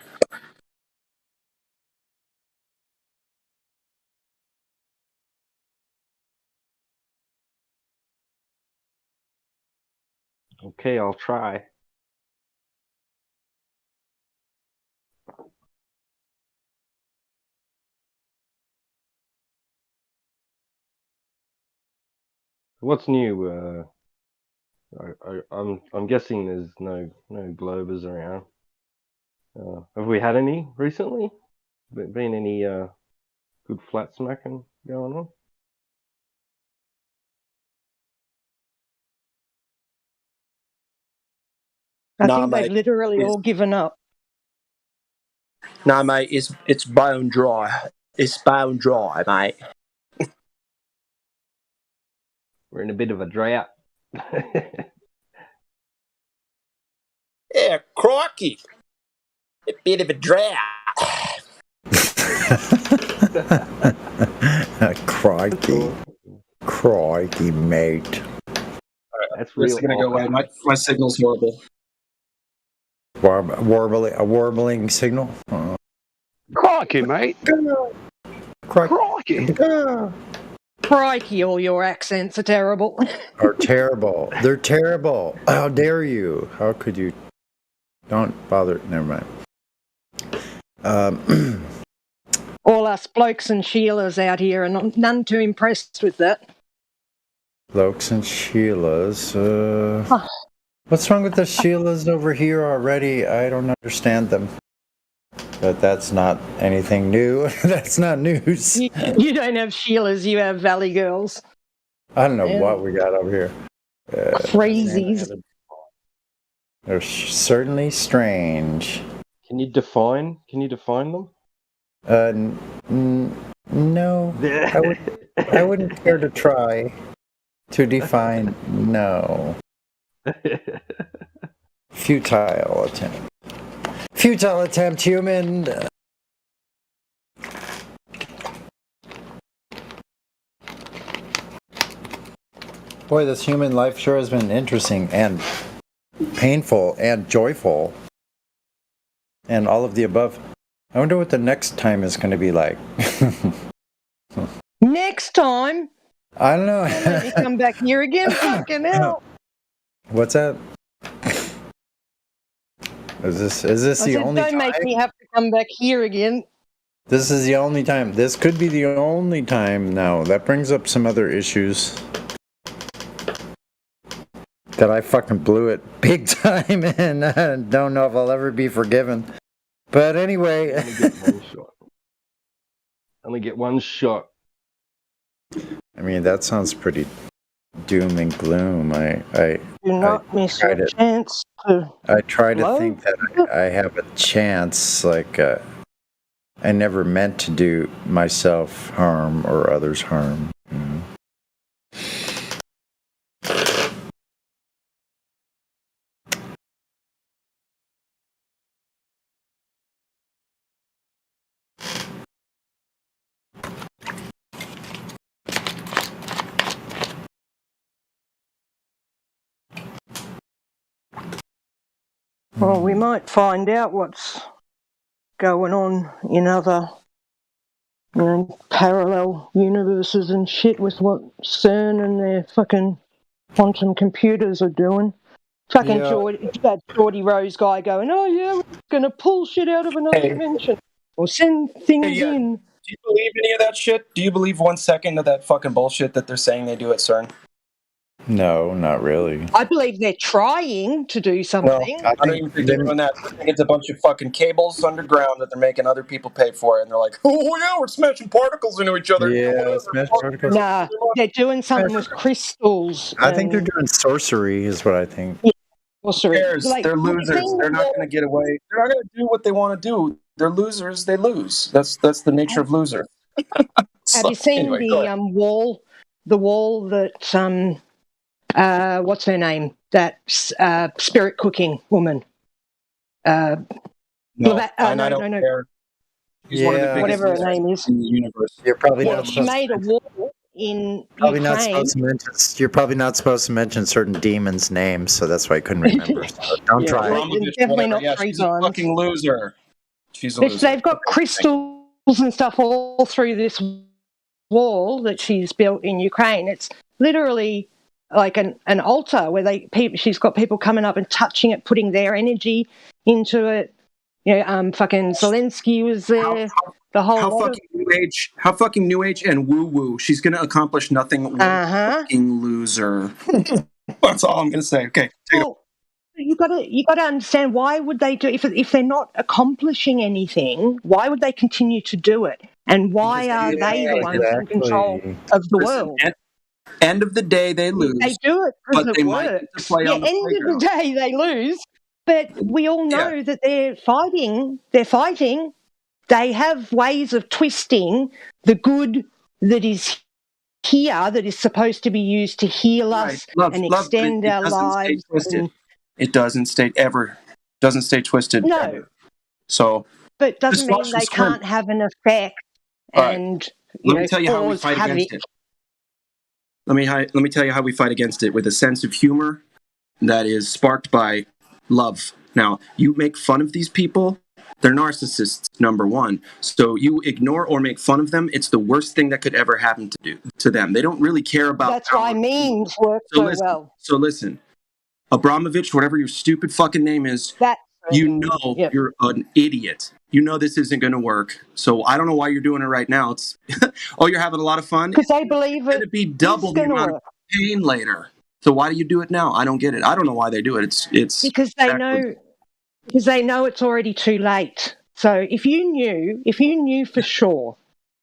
Okay, I'll try. What's new? I'm guessing there's no Globers around. Have we had any recently? Been any good flat smacking going on? I think they've literally all given up. Nah, mate, it's bone dry. It's bone dry, mate. We're in a bit of a drought. Yeah, crikey. A bit of a drought. Crikey, mate. That's real. It's gonna go away. My signal's horrible. A warbling signal. Crikey, mate. Crikey. Crikey, all your accents are terrible. Are terrible. They're terrible. How dare you? How could you? Don't bother. Never mind. All us blokes and Sheilas out here are none too impressed with that. Blokes and Sheilas. What's wrong with the Sheilas over here already? I don't understand them. But that's not anything new. That's not news. You don't have Sheilas, you have Valley Girls. I don't know what we got over here. Crazies. They're certainly strange. Can you define them? No. I wouldn't care to try to define. No. Futile attempt, human. Boy, this human life sure has been interesting and painful and joyful and all of the above. I wonder what the next time is going to be like. Next time? I don't know. Let me come back here again. Fucking hell. What's that? Is this the only time? Don't make me have to come back here again. This is the only time. This could be the only time. Now, that brings up some other issues. That I fucking blew it big time and I don't know if I'll ever be forgiven. But anyway. Only get one shot. I mean, that sounds pretty doom and gloom. Do not miss your chance to I try to think that I have a chance, like I never meant to do myself harm or others harm. Well, we might find out what's going on in other, parallel universes and shit with what CERN and their fucking quantum computers are doing. Fucking that Geordie Rose guy going, oh yeah, we're going to pull shit out of another dimension or send things in. Do you believe any of that shit? Do you believe 1 second of that fucking bullshit that they're saying they do at CERN? No, not really. I believe they're trying to do something. Well, I don't even think they're doing that. I think it's a bunch of fucking cables underground that they're making other people pay for, and they're like, oh yeah, we're smashing particles into each other. Yeah, smash particles. Nah, they're doing something with crystals. I think they're doing sorcery, is what I think. Yeah, sorcery. Like, they're losers. They're not going to get away. They're not going to do what they want to do. They're losers. They lose. That's the nature of loser. Have you seen the wall? The wall that what's her name? That spirit cooking woman. No. She's one of the biggest whatever her losers name is. in the universe. You're probably Yeah, not she supposed made to a wall in probably not Ukraine. supposed to mention. You're probably not supposed to mention certain demons' names, so that's why I couldn't remember. So don't Yeah, try. Abramovich, definitely whatever. not Yeah, 3 she's a times. fucking loser. She's a But loser. they've got crystals and stuff all through this wall that she's built in Ukraine. It's literally like an altar where she's got people coming up and touching it, putting their energy into it. You know, fucking Zelensky was there. The whole How lot fucking new age? How fucking new age and woo woo? She's gonna accomplish nothing. What a fucking loser. That's all I'm gonna say. Okay. Well, you gotta understand, why would they do if they're not accomplishing anything? Why would they continue to do it? And why are they the ones in control of the world? End of the day, they lose. They do it because but it they works. might get to play on the end playground. of the day, they lose. But we all know that they're fighting. They're fighting. They have ways of twisting the good that is here, that is supposed to be used to heal us and extend our lives. It doesn't stay twisted. No. Ever. So, but doesn't mean they can't have an effect and let me tell you how we fight against it. Let me tell you how we fight against it with a sense of humor that is sparked by love. Now, you make fun of these people, they're narcissists, number one. So you ignore or make fun of them, it's the worst thing that could ever happen to them. They don't really care about That's why memes work so well. So listen, Abramovich, whatever your stupid fucking name is, you're an idiot. You know this isn't going to work. So I don't know why you're doing it right now. It's you're having a lot of fun. Because they believe it's going to be double the amount of pain later. So why do you do it now? I don't get it. I don't know why they do it. It's because they know it's already too late. So if you knew for sure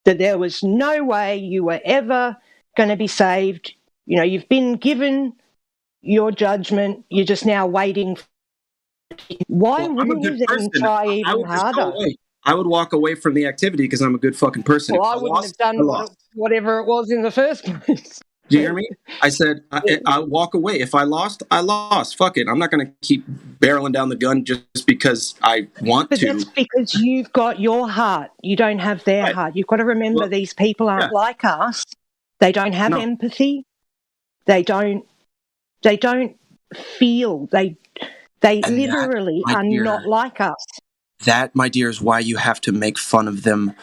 that there was no way you were ever going to be saved, you've been given your judgment, you're just now waiting. Why wouldn't you then try even harder? I would walk away from the activity because I'm a good fucking person. Well, I wouldn't have done whatever it was in the first place. Do you hear me? I said I'll walk away. If I lost, I lost. Fuck it. I'm not going to keep barreling down the gun just because I want to. But that's because you've got your heart. You don't have their heart. You've got to remember these people aren't like us. They don't have empathy. They don't feel. They literally are not like us. That, my dear, is why you have to make fun of them.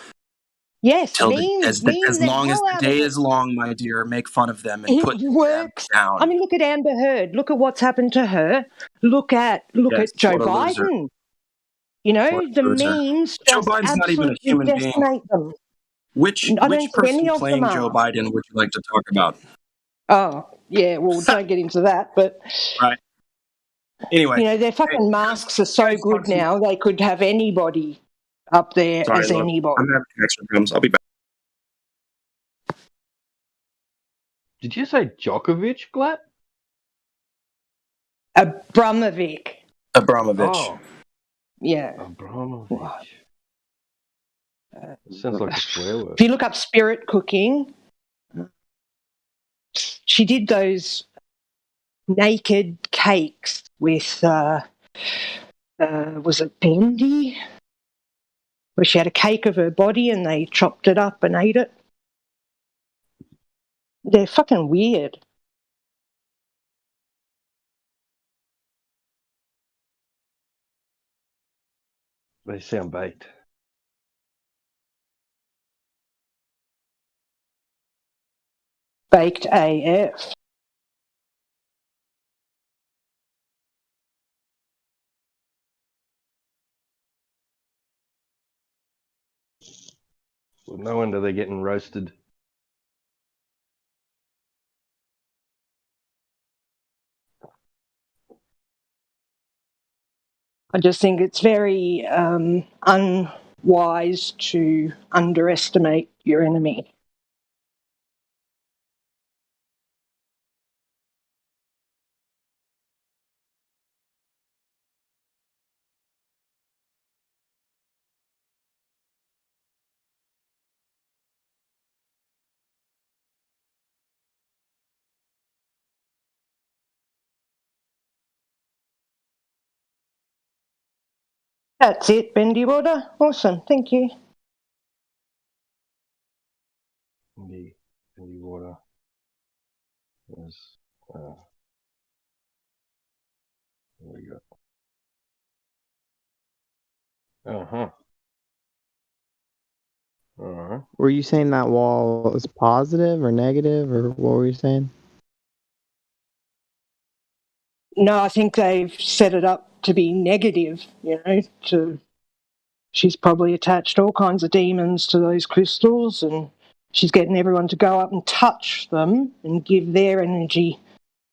Yes, as long as the day is long, my dear, make fun of them and put them down. I mean, look at Amber Heard. Look at what's happened to her. Look at Joe Biden. The memes Joe Biden's not even a human being. Them. Which person playing Joe Biden would you like to talk about? Oh, yeah, well, don't get into that, but... Right. Anyway. Their fucking masks are so good now, they could have anybody up there as anybody. I'm having connection problems. I'll be back. Did you say Djokovic, Glatt? Abramovich. Oh. Yeah. Abramovich. Sounds like a swear word. If you look up spirit cooking, she did those naked cakes with, was it Bendy? Where she had a cake of her body and they chopped it up and ate it. They're fucking weird. They sound baked. Baked AF. Well, no wonder they're getting roasted. I just think it's very unwise to underestimate your enemy. That's it, Bendy Water. Awesome, thank you. in the water. Yes. There we go. Uh-huh. Uh-huh. Were you saying that wall is positive or negative, or what were you saying? No, I think they've set it up to be negative, she's probably attached all kinds of demons to those crystals, and she's getting everyone to go up and touch them and give their energy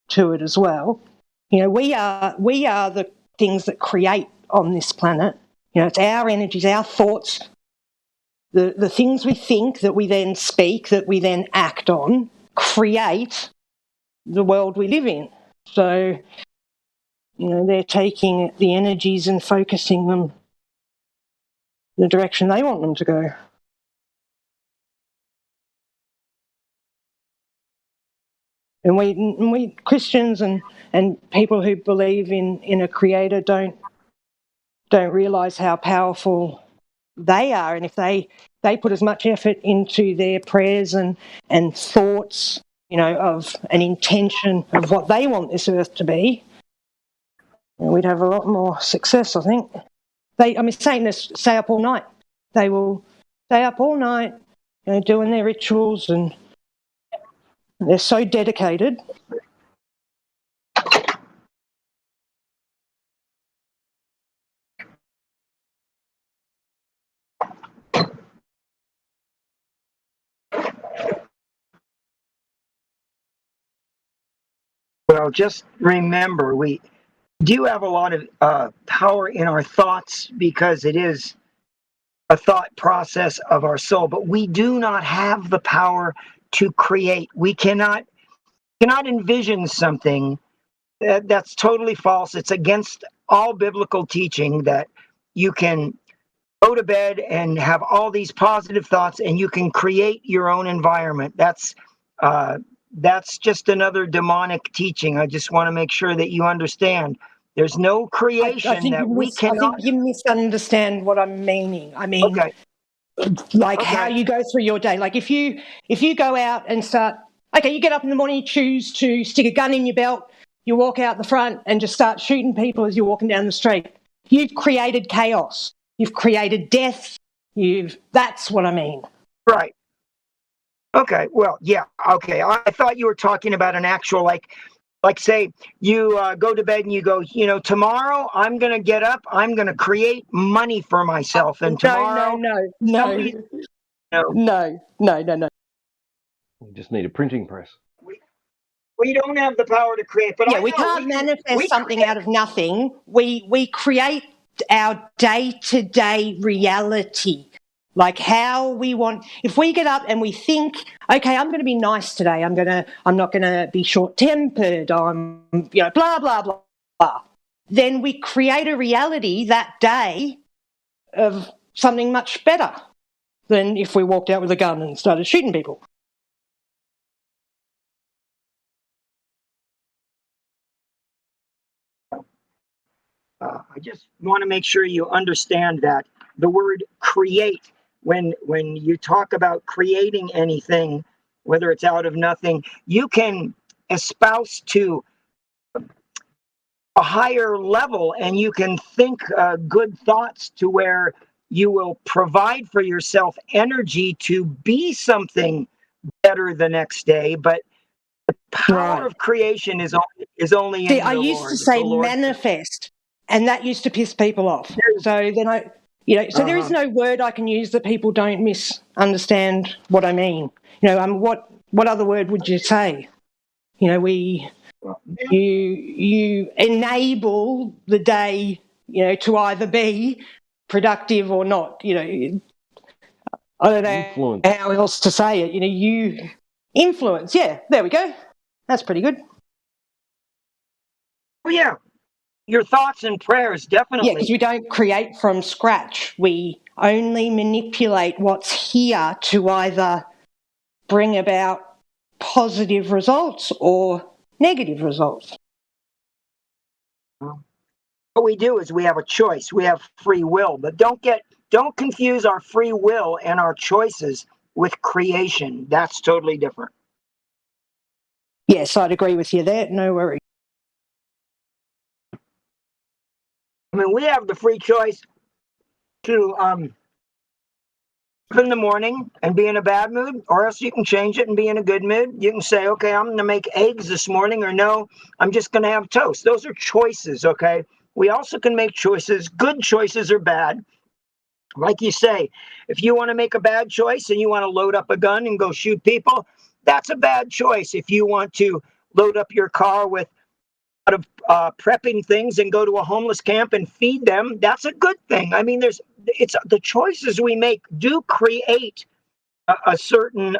to it as well. We are the things that create on this planet. It's our energies, our thoughts, the things we think that we then speak, that we then act on, create the world we live in. So, they're taking the energies and focusing them the direction they want them to go. And we Christians and people who believe in a creator don't realise how powerful they are. And if they put as much effort into their prayers and thoughts, of an intention of what they want this earth to be, we'd have a lot more success, I think. Satanists stay up all night. They will stay up all night, doing their rituals, and they're so dedicated. Well, just remember, we do have a lot of power in our thoughts because it is a thought process of our soul, but we do not have the power to create. We cannot envision something that's totally false. It's against all biblical teaching that you can go to bed and have all these positive thoughts and you can create your own environment. That's just another demonic teaching. I just want to make sure that you understand. There's no creation that we cannot. I think you misunderstand what I'm meaning. I mean, how you go through your day. Like if you go out and start, you get up in the morning, you choose to stick a gun in your belt, you walk out the front and just start shooting people as you're walking down the street. You've created chaos. You've created death. That's what I mean. Right. Okay. Well, yeah. Okay. I thought you were talking about an actual, like say you go to bed and you go, tomorrow I'm going to get up, I'm going to create money for myself. And tomorrow. No. We just need a printing press. We don't have the power to create, but we can't manifest something out of nothing. We create our day-to-day reality, like how we want. If we get up and we think, okay, I'm going to be nice today. I'm not going to be short-tempered. I'm, blah blah blah blah. Then we create a reality that day of something much better than if we walked out with a gun and started shooting people. I just want to make sure you understand that the word create, when you talk about creating anything, whether it's out of nothing, you can espouse to a higher level and you can think good thoughts to where you will provide for yourself energy to be something better the next day. But the power of creation is only in the I used Lord. to say manifest. And that used to piss people off. So then there is no word I can use that people don't misunderstand what I mean. What other word would you say? You enable the day, to either be productive or not. I don't know how else to say it. You influence. Yeah, there we go. That's pretty good. Oh yeah. Your thoughts and prayers, definitely. Yeah, because we don't create from scratch. We only manipulate what's here to either bring about positive results or negative results. What we do is we have a choice. We have free will, but don't confuse our free will and our choices. with creation. That's totally different. Yes, I'd agree with you there. No worries. I mean, we have the free choice to in the morning and be in a bad mood, or else you can change it and be in a good mood. You can say, okay, I'm going to make eggs this morning, or no, I'm just going to have toast. Those are choices, okay? We also can make choices. Good choices are bad. Like you say, if you want to make a bad choice and you want to load up a gun and go shoot people, that's a bad choice. If you want to load up your car with a lot of prepping things and go to a homeless camp and feed them, that's a good thing. I mean, it's the choices we make do create a certain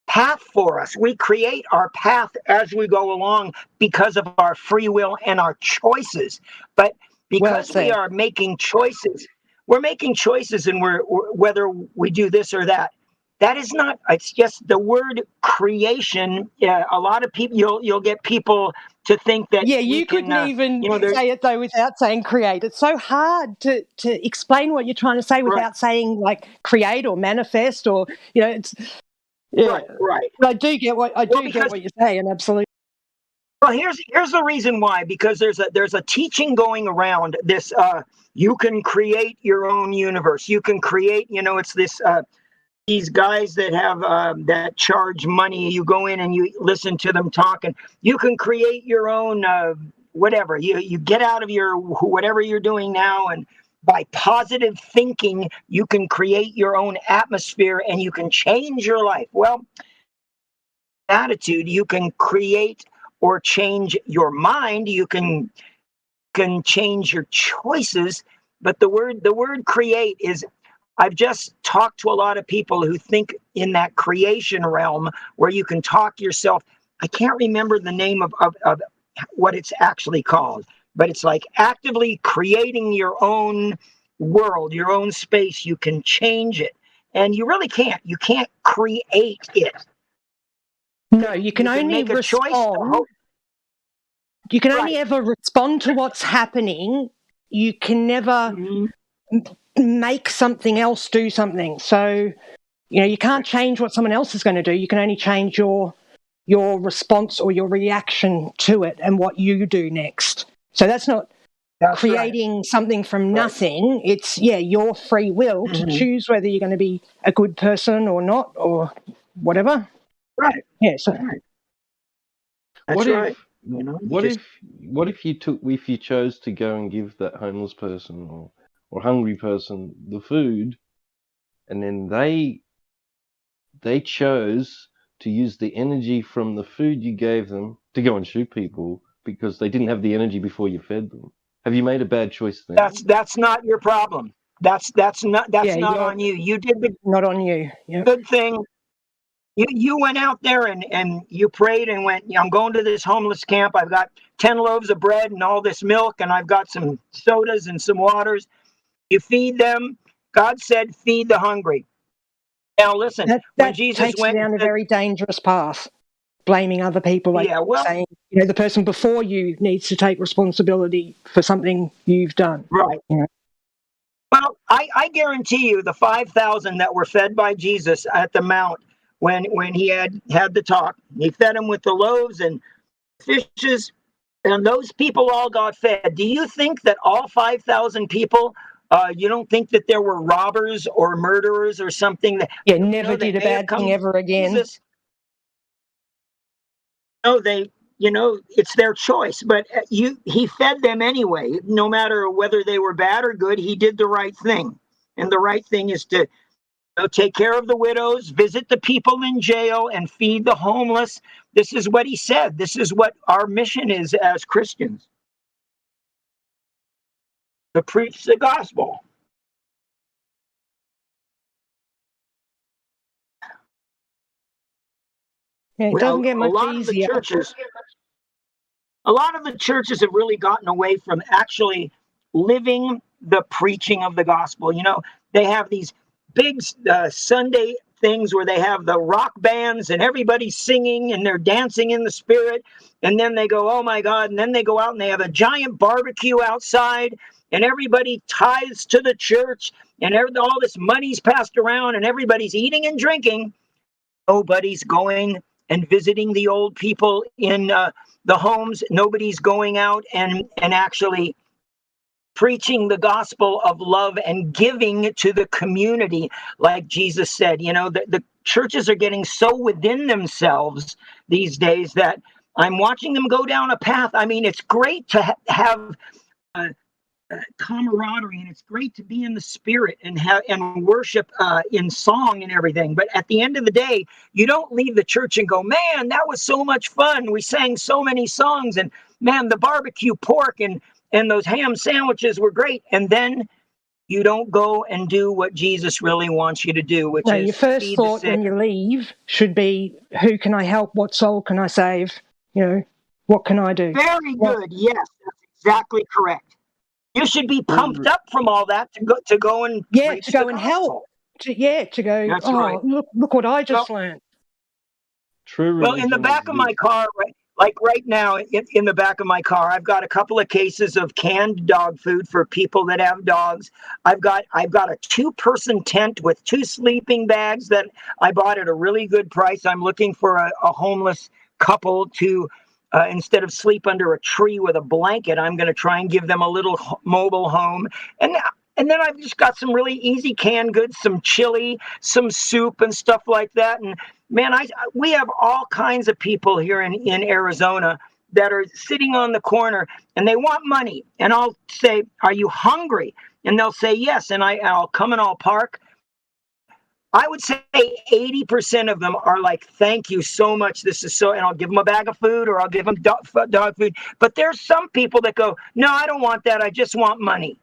path for us. We create our path as we go along because of our free will and our choices. But because we are making choices, we're making choices, and we're whether we do this or that. That is not. It's just the word creation. Yeah, a lot of people. You'll get people to think that. Yeah, you couldn't even say it though without saying create. It's so hard to explain what you're trying to say without saying like create or manifest or it's. Yeah, right. But I do get what you're saying. Absolutely. Well, here's the reason why. Because there's a teaching going around this. You can create your own universe. You can create. It's this. These guys that have that charge money. You go in and you listen to them talk, and you can create your own whatever. You get out of your whatever you're doing now, and by positive thinking, you can create your own atmosphere and you can change your life. Well, attitude, you can create or change your mind. You can change your choices. But the word create is, I've just talked to a lot of people who think in that creation realm where you can talk yourself. I can't remember the name of what it's actually called, but it's like actively creating your own world, your own space. You can change it, and you really can't. You can't create it. No, you can only make a respond. You can only ever respond to what's happening. You can never make something else do something. So, you can't change what someone else is going to do. You can only change your response or your reaction to it and what you do next. So that's not creating something from nothing. It's your free will to choose whether you're going to be a good person or not, or whatever. Right. Yeah. So that's right. What if you chose to go and give that homeless person or hungry person the food, and then they chose to use the energy from the food you gave them to go and shoot people because they didn't have the energy before you fed them? Have you made a bad choice then? That's not your problem. That's not on you. You did the not on you. Good thing. You went out there and you prayed and went, I'm going to this homeless camp. I've got 10 loaves of bread and all this milk, and I've got some sodas and some waters. You feed them. God said, feed the hungry. Now listen, when Jesus takes you down a very dangerous path, blaming other people, saying the person before you needs to take responsibility for something you've done. Right. Well, I guarantee you the 5,000 that were fed by Jesus at the Mount when he had the talk, he fed them with the loaves and fishes, and those people all got fed. Do you think that all 5,000 people, you don't think that there were robbers or murderers or something that never did a bad thing ever again? Jesus? No, it's their choice, but he fed them anyway. No matter whether they were bad or good, he did the right thing. And the right thing is to take care of the widows, visit the people in jail, and feed the homeless. This is what he said. This is what our mission is as Christians. To preach the gospel. Yeah, it doesn't get much easier. A lot of the churches have really gotten away from actually living the preaching of the gospel. They have these big Sunday things where they have the rock bands and everybody's singing and they're dancing in the spirit, and then they go, oh my God, and then they go out and they have a giant barbecue outside and everybody tithes to the church, and all this money's passed around, and everybody's eating and drinking, nobody's going and visiting the old people in the homes. Nobody's going out and actually preaching the gospel of love and giving to the community, like Jesus said. You know, the churches are getting so within themselves these days that I'm watching them go down a path. I mean, it's great to have camaraderie, and it's great to be in the spirit and worship in song and everything. But at the end of the day, you don't leave the church and go, man, that was so much fun. We sang so many songs, and man, the barbecue pork and those ham sandwiches were great. And then you don't go and do what Jesus really wants you to do, which is your first thought when you leave should be, who can I help? What soul can I save? You know, what can I do? Very good. Yes, that's exactly correct. You should be pumped up from all that to go and to go and help. To go. That's oh, right. Look what I just learned. True. Well, in the back of my car, right now, in the back of my car, I've got a couple of cases of canned dog food for people that have dogs. I've got a 2-person tent with 2 sleeping bags that I bought at a really good price. I'm looking for a homeless couple to. Instead of sleep under a tree with a blanket, I'm going to try and give them a little mobile home. And then I've just got some really easy canned goods, some chili, some soup and stuff like that. And man, we have all kinds of people here in Arizona that are sitting on the corner and they want money. And I'll say, are you hungry? And they'll say yes. And I'll come and I'll park. I would say 80% of them are like, thank you so much. This is so, and I'll give them a bag of food or I'll give them dog food. But there's some people that go, no, I don't want that. I just want money.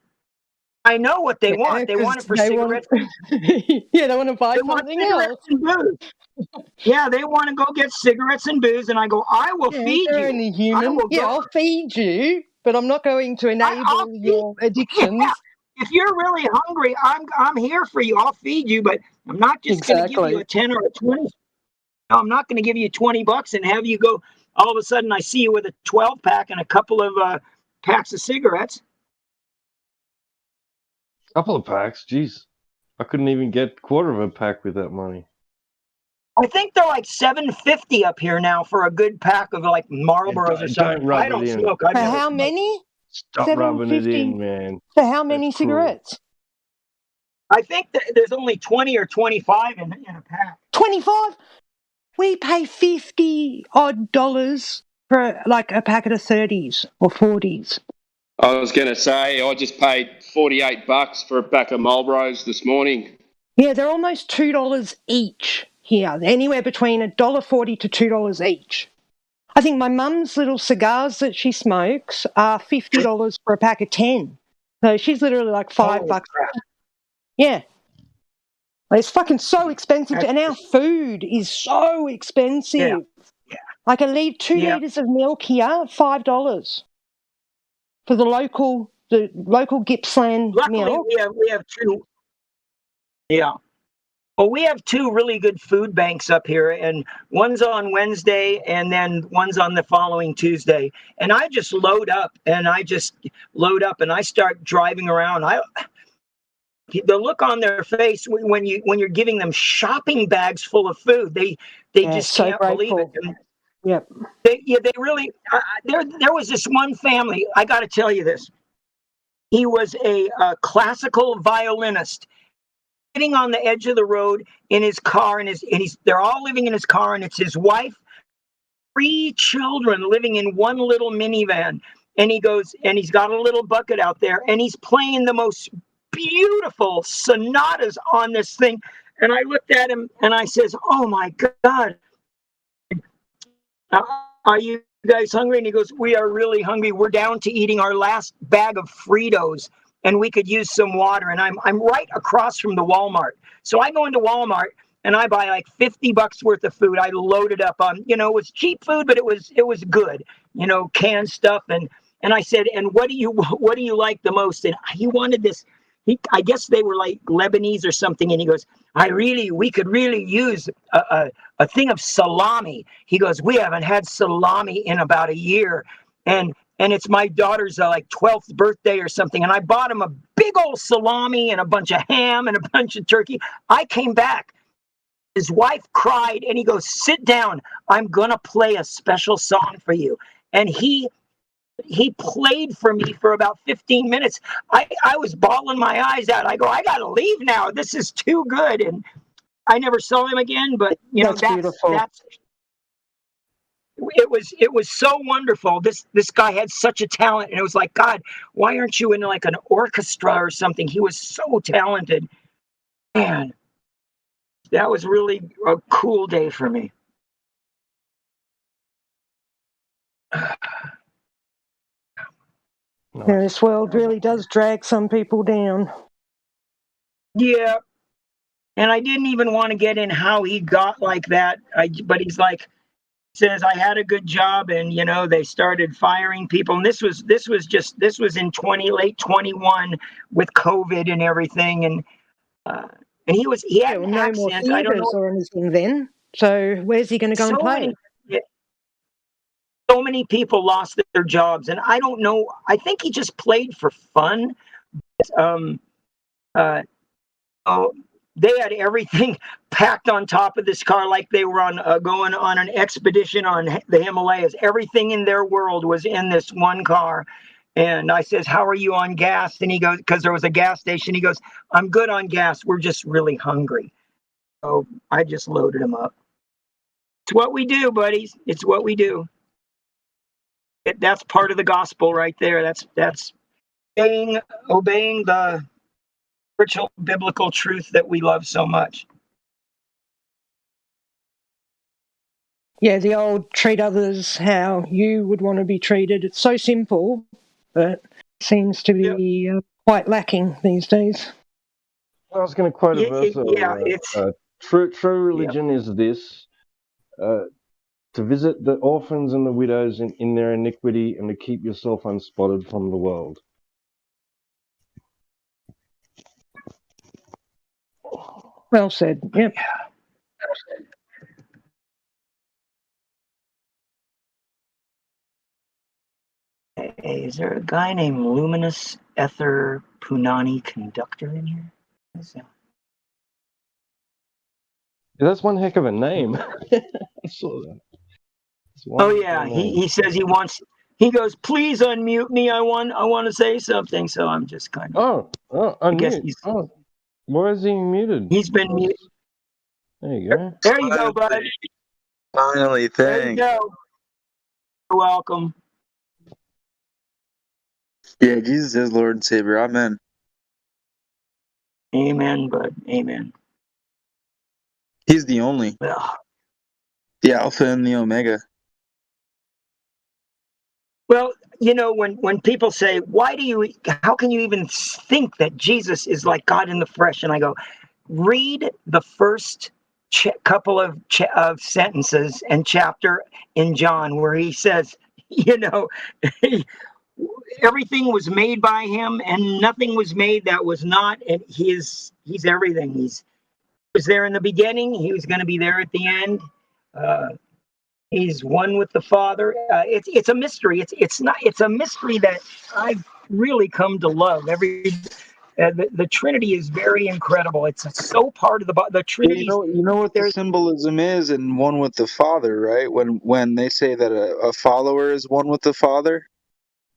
I know what they want. They want it for cigarettes. They want to buy something else. Yeah, they want to go get cigarettes and booze. And I go, I will feed you. Only human. I'll feed you, but I'm not going to enable your addictions. Yeah. If you're really hungry, I'm here for you. I'll feed you, but I'm not just going to give you a 10 or a 20. No, I'm not going to give you $20 and have you go. All of a sudden, I see you with a 12-pack and a couple of packs of cigarettes. Couple of packs, jeez. I couldn't even get a quarter of a pack with that money. I think they're like $7.50 up here now for a good pack of like Marlboros or something. I don't smoke. For how many? Stop rubbing it in, man. For how many cigarettes? I think that there's only 20 or 25 in a pack. 25? We pay $50 for like a packet of 30s or 40s. I was going to say, I just paid $48 for a pack of Marlboros this morning. Yeah, they're almost $2 each here. They're anywhere between $1.40 to $2 each. I think my mum's little cigars that she smokes are $50 for a pack of 10. So she's literally like $5. Yeah. It's fucking so expensive. And our food is so expensive. Yeah. Like 2 litres of milk here, $5 for the local Gippsland milk. We have 2. Yeah. Well, we have 2 really good food banks up here, and one's on Wednesday and then one's on the following Tuesday. And I just load up and I start driving around. The look on their face when you're giving them shopping bags full of food, they just can't believe it. And yep. They really. There was this one family. I got to tell you this. He was a classical violinist. Sitting on the edge of the road in his car, and they're all living in his car, and it's his wife, 3 children living in one little minivan. And he goes, and he's got a little bucket out there, and he's playing the most beautiful sonatas on this thing. And I looked at him and I says, oh my God, are you guys hungry? And he goes, we are really hungry. We're down to eating our last bag of Fritos, and we could use some water. And I'm right across from the Walmart. So I go into Walmart and I buy like $50 worth of food. I loaded up on, it was cheap food, but it was good, canned stuff. And I said, and what do you like the most? And he wanted this. I guess they were like Lebanese or something. And he goes, we could really use a thing of salami. He goes, we haven't had salami in about a year. And and it's my daughter's like 12th birthday or something, and I bought him a big old salami and a bunch of ham and a bunch of turkey. I came back. His wife cried, and he goes, "Sit down. I'm going to play a special song for you." And he played for me for about 15 minutes. I was bawling my eyes out. I go, I got to leave now. This is too good. And I never saw him again, but that's beautiful. It was so wonderful. This guy had such a talent, and it was like, God, why aren't you in like an orchestra or something? He was so talented. Man, that was really a cool day for me. Yeah, this world really does drag some people down. Yeah. And I didn't even want to get in how he got like that. But he's like, says, I had a good job, and they started firing people. And this was in late 21 with COVID and everything. And he had an no more accent. I don't know or anything then. So where's he going to go and play? So many people lost their jobs, and I don't know. I think he just played for fun. They had everything packed on top of this car like they were going on an expedition on the Himalayas. Everything in their world was in this one car. And I says, "How are you on gas?" And he goes, because there was a gas station. He goes, "I'm good on gas. We're just really hungry." So I just loaded him up. It's what we do, buddies. It's what we do. That's part of the gospel right there. That's obeying the spiritual biblical truth that we love so much. Yeah, the old treat others how you would want to be treated. It's so simple, but seems to be quite lacking these days. I was going to quote a verse. True religion is this: to visit the orphans and the widows in their iniquity, and to keep yourself unspotted from the world. Well said. Yep. Hey, is there a guy named Luminous Ether Punani Conductor in here? That's one heck of a name. I saw that. Oh yeah, he says he goes, "Please unmute me. I want to say something." So I'm just kind of. I guess he's. Where is he muted? He's been muted. There you go. There you go, bud. Finally, thanks. There you go. You're welcome. Yeah, Jesus is Lord and Savior. Amen. Amen, bud. Amen. He's the only. Well, the Alpha and the Omega. Well, when people say, how can you even think that Jesus is like God in the flesh? And I go, read the first couple of sentences and chapter in John where he says, everything was made by him and nothing was made that was not. And he's everything. He was there in the beginning. He was going to be there at the end. He's one with the Father. It's a mystery. It's a mystery that I've really come to love. The Trinity is very incredible. It's so part of the Trinity. You know what the symbolism is in one with the Father, right? When they say that a follower is one with the Father,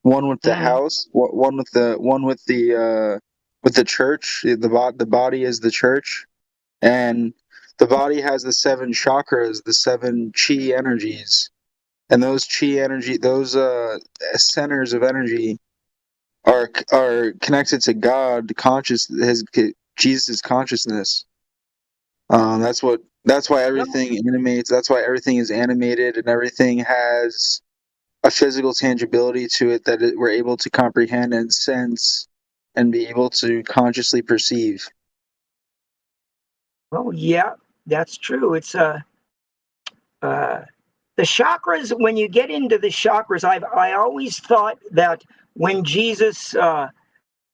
one with the house, one with the church. The body is the church, and the body has the 7 chakras, the 7 chi energies, and those chi energy, those centers of energy, are connected to God, Jesus' consciousness. That's why everything animates. That's why everything is animated, and everything has a physical tangibility to it that we're able to comprehend and sense, and be able to consciously perceive. Oh yeah. That's true. It's the chakras. When you get into the chakras, I always thought that when Jesus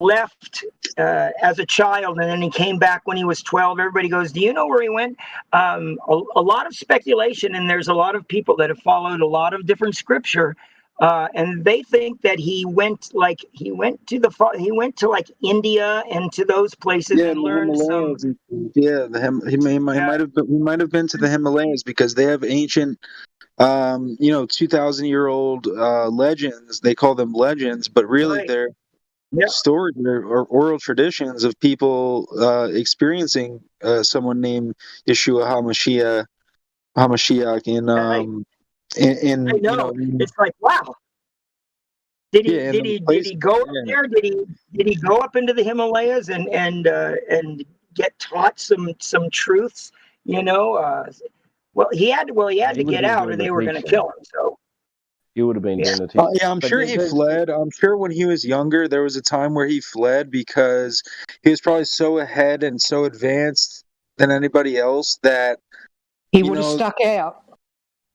left as a child and then he came back when he was 12, everybody goes, "Do you know where he went?" A lot of speculation, and there's a lot of people that have followed a lot of different scripture. and they think that he went to like India and to those places Yeah, and in the learned some. Himalayas. Yeah, he might have been to the Himalayas because they have ancient 2,000-year-old legends. They call them legends, but really Right. they're Yeah. stories or oral traditions of people experiencing someone named Yeshua HaMashiach in I know. It's like, wow. Did yeah, in those he places. go up there? Did he go up into the Himalayas and get taught some truths? Well, he had to would have get been out, doing or the they were going to teaching. kill him. So He would have been doing the teaching. Yeah, I'm But sure he there's fled. I'm sure when he was younger, there was a time where he fled because he was probably so ahead and so advanced than anybody else that he would have stuck out.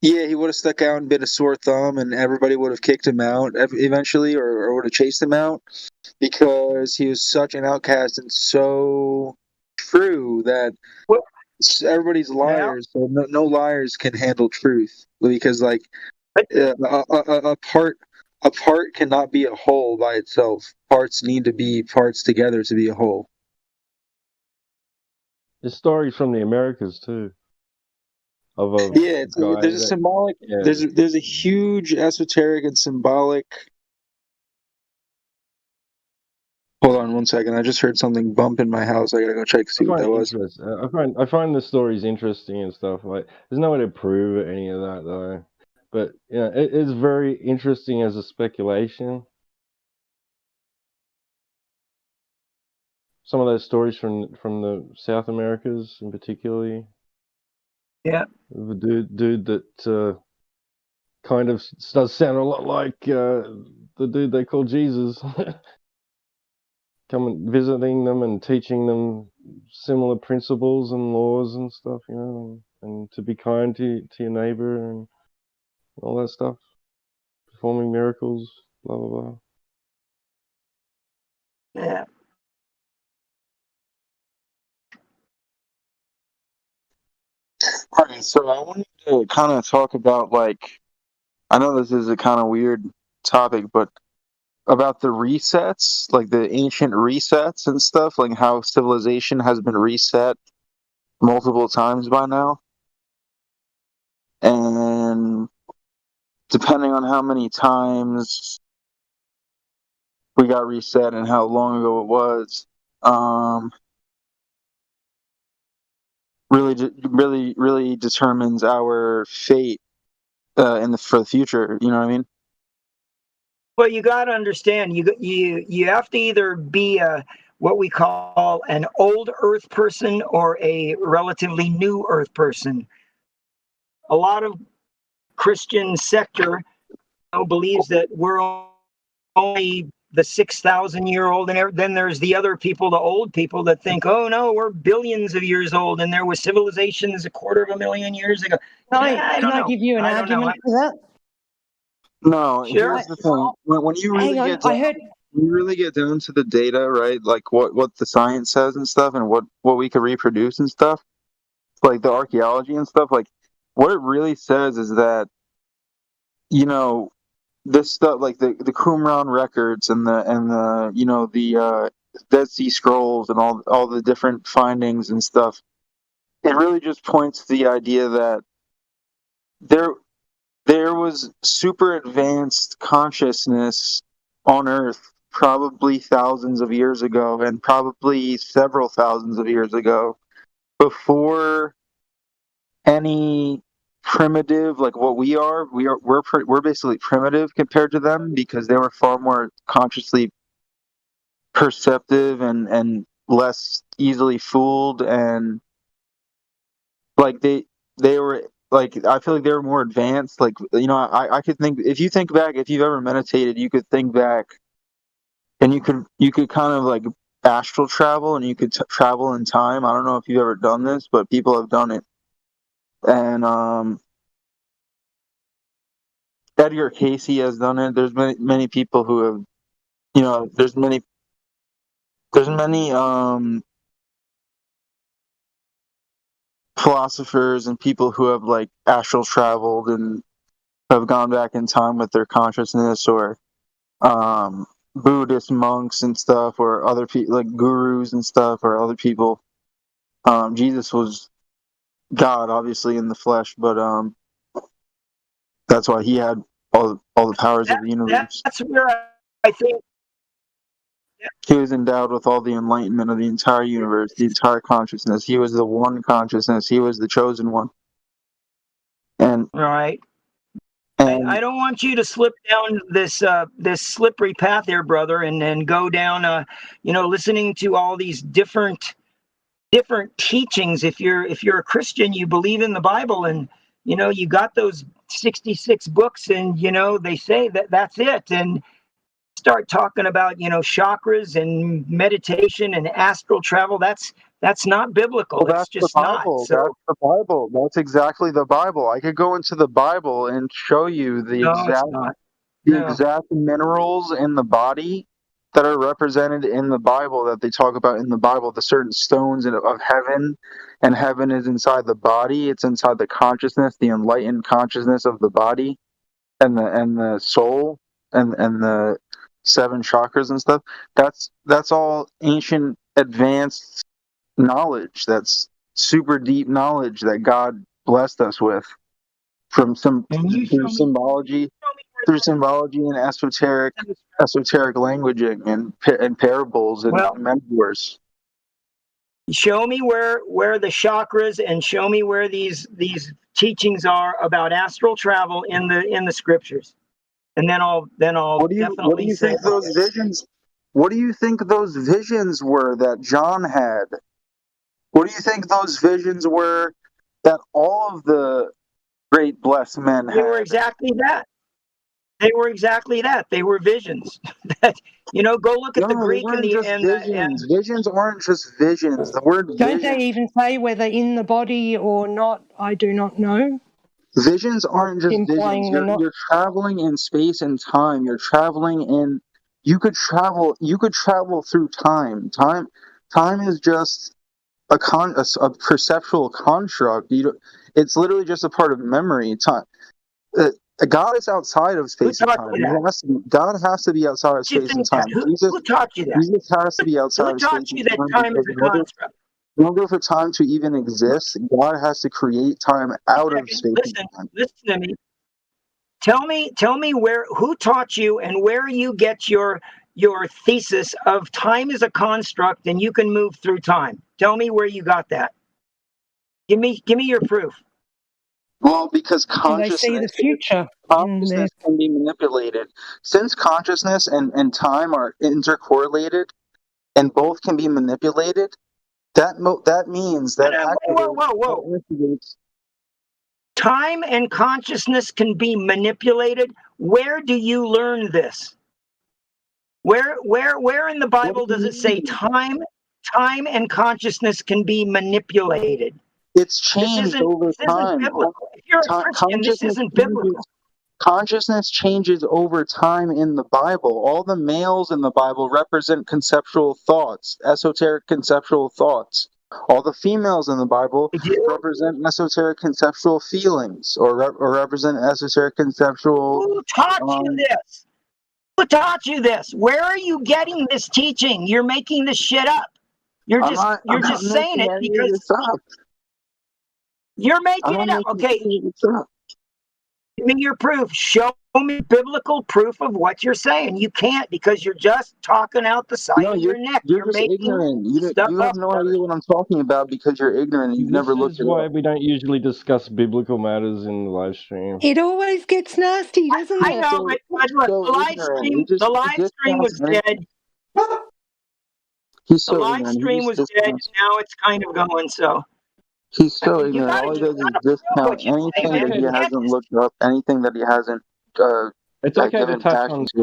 Yeah, he would have stuck out and bit a sore thumb, and everybody would have kicked him out eventually, or would have chased him out because he was such an outcast and so true that everybody's liars. So no liars can handle truth because, like, a part cannot be a whole by itself. Parts need to be parts together to be a whole. there's stories from the Americas too. There's a symbolic. Yeah. There's a huge esoteric and symbolic. Hold on one second. I just heard something bump in my house. I gotta go check to see what that was. I find the stories interesting and stuff. Like, there's no way to prove any of that though. But it is very interesting as a speculation. Some of those stories from the South Americas, in particularly. Yeah. The dude that kind of does sound a lot like the dude they call Jesus. Coming, visiting them and teaching them similar principles and laws and stuff, and to be kind to your neighbor and all that stuff. Performing miracles, blah, blah, blah. Yeah. All right, so I wanted to kind of talk about, like, I know this is a kind of weird topic, but about the resets, like the ancient resets and stuff, like how civilization has been reset multiple times by now. And depending on how many times we got reset and how long ago it was, really determines our fate for the future. You know what I mean? Well, you got to understand, you have to either be what we call an old Earth person or a relatively new Earth person. A lot of Christian sector believes that we're only the 6,000-year-old, and then there's the other people, the old people, that think, oh no, we're billions of years old, and there was civilizations 250,000 years ago. Can I give you an argument for that? No, Sure. here's the thing. When you really get down to the data, right? Like what the science says and stuff, and what we could reproduce and stuff, like the archaeology and stuff, like what it really says is that, this stuff, like the Qumran records and the Dead Sea Scrolls and all the different findings and stuff, it really just points to the idea that there was super advanced consciousness on Earth probably thousands of years ago, and probably several thousands of years ago, before any primitive, like what we are. We're basically primitive compared to them because they were far more consciously perceptive and less easily fooled, and like they were, like, I feel like they were more advanced. Like, I could think, if you think back, if you've ever meditated, you could think back, and you could kind of like astral travel, and you could travel in time. I don't know if you've ever done this, but people have done it. And Edgar Casey has done it. There's many people who have, there's many philosophers and people who have like astral traveled, and have gone back in time with their consciousness, or Buddhist monks and stuff, or other people like gurus and stuff, or other people. Jesus was God, obviously in the flesh, but that's why he had all the powers of the universe. That's where I think he was endowed with all the enlightenment of the entire universe, the entire consciousness. He was the one consciousness. He was the chosen one. And right. I don't want you to slip down this this slippery path here, brother, and then go down, listening to all these different teachings. If you're a Christian, you believe in the Bible, and you got those 66 books, and they say that's it, and start talking about chakras and meditation and astral travel. That's not biblical. Well, it's just not. So, that's the Bible. That's exactly the Bible. I could go into the Bible and show you the exact minerals in the body that are represented in the Bible, that they talk about in the Bible, the certain stones of heaven, and heaven is inside the body. It's inside the consciousness, the enlightened consciousness of the body, and the soul, and the 7 chakras and stuff. That's all ancient, advanced knowledge. That's super deep knowledge that God blessed us with through symbology and esoteric languaging and parables and metaphors. Show me where the chakras, and show me where these teachings are about astral travel in the scriptures, and then I'll What do you think those visions? What do you think those visions were that John had? What do you think those visions were that all of the great blessed men had? They were exactly that. They were visions. Go look at the Greek and the visions aren't just visions. The word don't they even say whether in the body or not? I do not know. Visions aren't just visions. You're traveling in space and time. You're traveling in. You could travel through time. Time is just a perceptual construct. It's literally just a part of memory. Time. God is outside of space and time. God has to be outside of space and time. Who taught you that? Jesus has to be outside of space and time. Who taught you that time is a construct? In order for time to even exist, God has to create time out of space and time. Listen to me. Tell me who taught you and where you get your thesis of time is a construct and you can move through time. Tell me where you got that. Give me your proof. Well, because consciousness can be manipulated. Since consciousness and time are intercorrelated and both can be manipulated, that means that whoa. Time and consciousness can be manipulated. Where do you learn this? Where in the Bible does it say time and consciousness can be manipulated? It's changed over time. If you're a Christian, this isn't biblical. Consciousness changes over time in the Bible. All the males in the Bible represent conceptual thoughts, esoteric conceptual thoughts. All the females in the Bible represent esoteric conceptual feelings, or represent esoteric conceptual. Who taught you this? Who taught you this? Where are you getting this teaching? You're making this shit up. You're just saying it because you're making it up. Okay. Give me your proof. Show me biblical proof of what you're saying. You can't, because you're just talking out the side of your neck. You're just ignorant. You have no idea what I'm talking about because you're ignorant and you've never looked at it. This is why we don't usually discuss biblical matters in the live stream. It always gets nasty, doesn't it? I know, but the live stream was dead. The live stream was dead. Now it's kind of going, so. He's so ignorant. All he does is discount anything that he hasn't looked up, anything that he hasn't it's okay to touch on, it's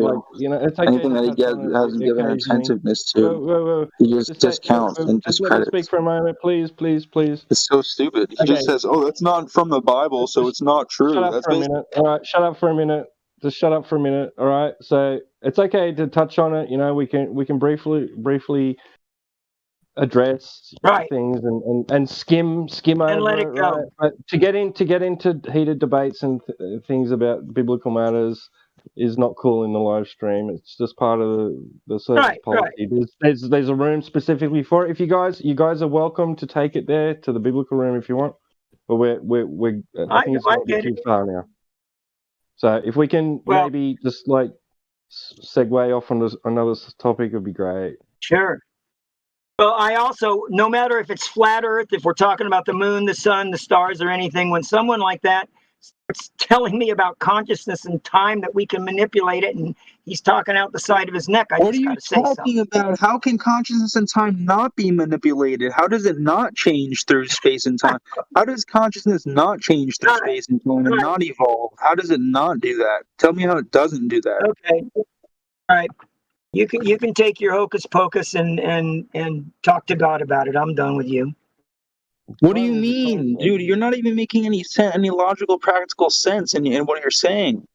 okay anything that he hasn't given attentiveness to. He just discounts and discredits. Speak for a moment, please. It's so stupid. He just says, "Oh, that's not from the Bible, so it's not true." Shut up for a minute. All right, shut up for a minute. Just shut up for a minute. All right. So it's okay to touch on it. We can briefly address Right. things and skim And over let it it, go. right? But to get into heated debates and things about biblical matters is not cool in the live stream. It's just part of the service policy. There's a room specifically for it. If you guys are welcome to take it there to the biblical room if you want. But I think it's going to be too far now. So if we can maybe just like segue off on another topic, would be great. Sure. Well, I also, no matter if it's flat Earth, if we're talking about the moon, the sun, the stars, or anything, when someone like that starts telling me about consciousness and time that we can manipulate it, and he's talking out the side of his neck, I just got to say something. What are you talking about? How can consciousness and time not be manipulated? How does it not change through space and time? How does consciousness not change through space and time and not evolve? How does it not do that? Tell me how it doesn't do that. Okay. All right. You can take your hocus pocus and talk to God about it. I'm done with you. What do you mean, dude? You're not even making any logical, practical sense in what you're saying.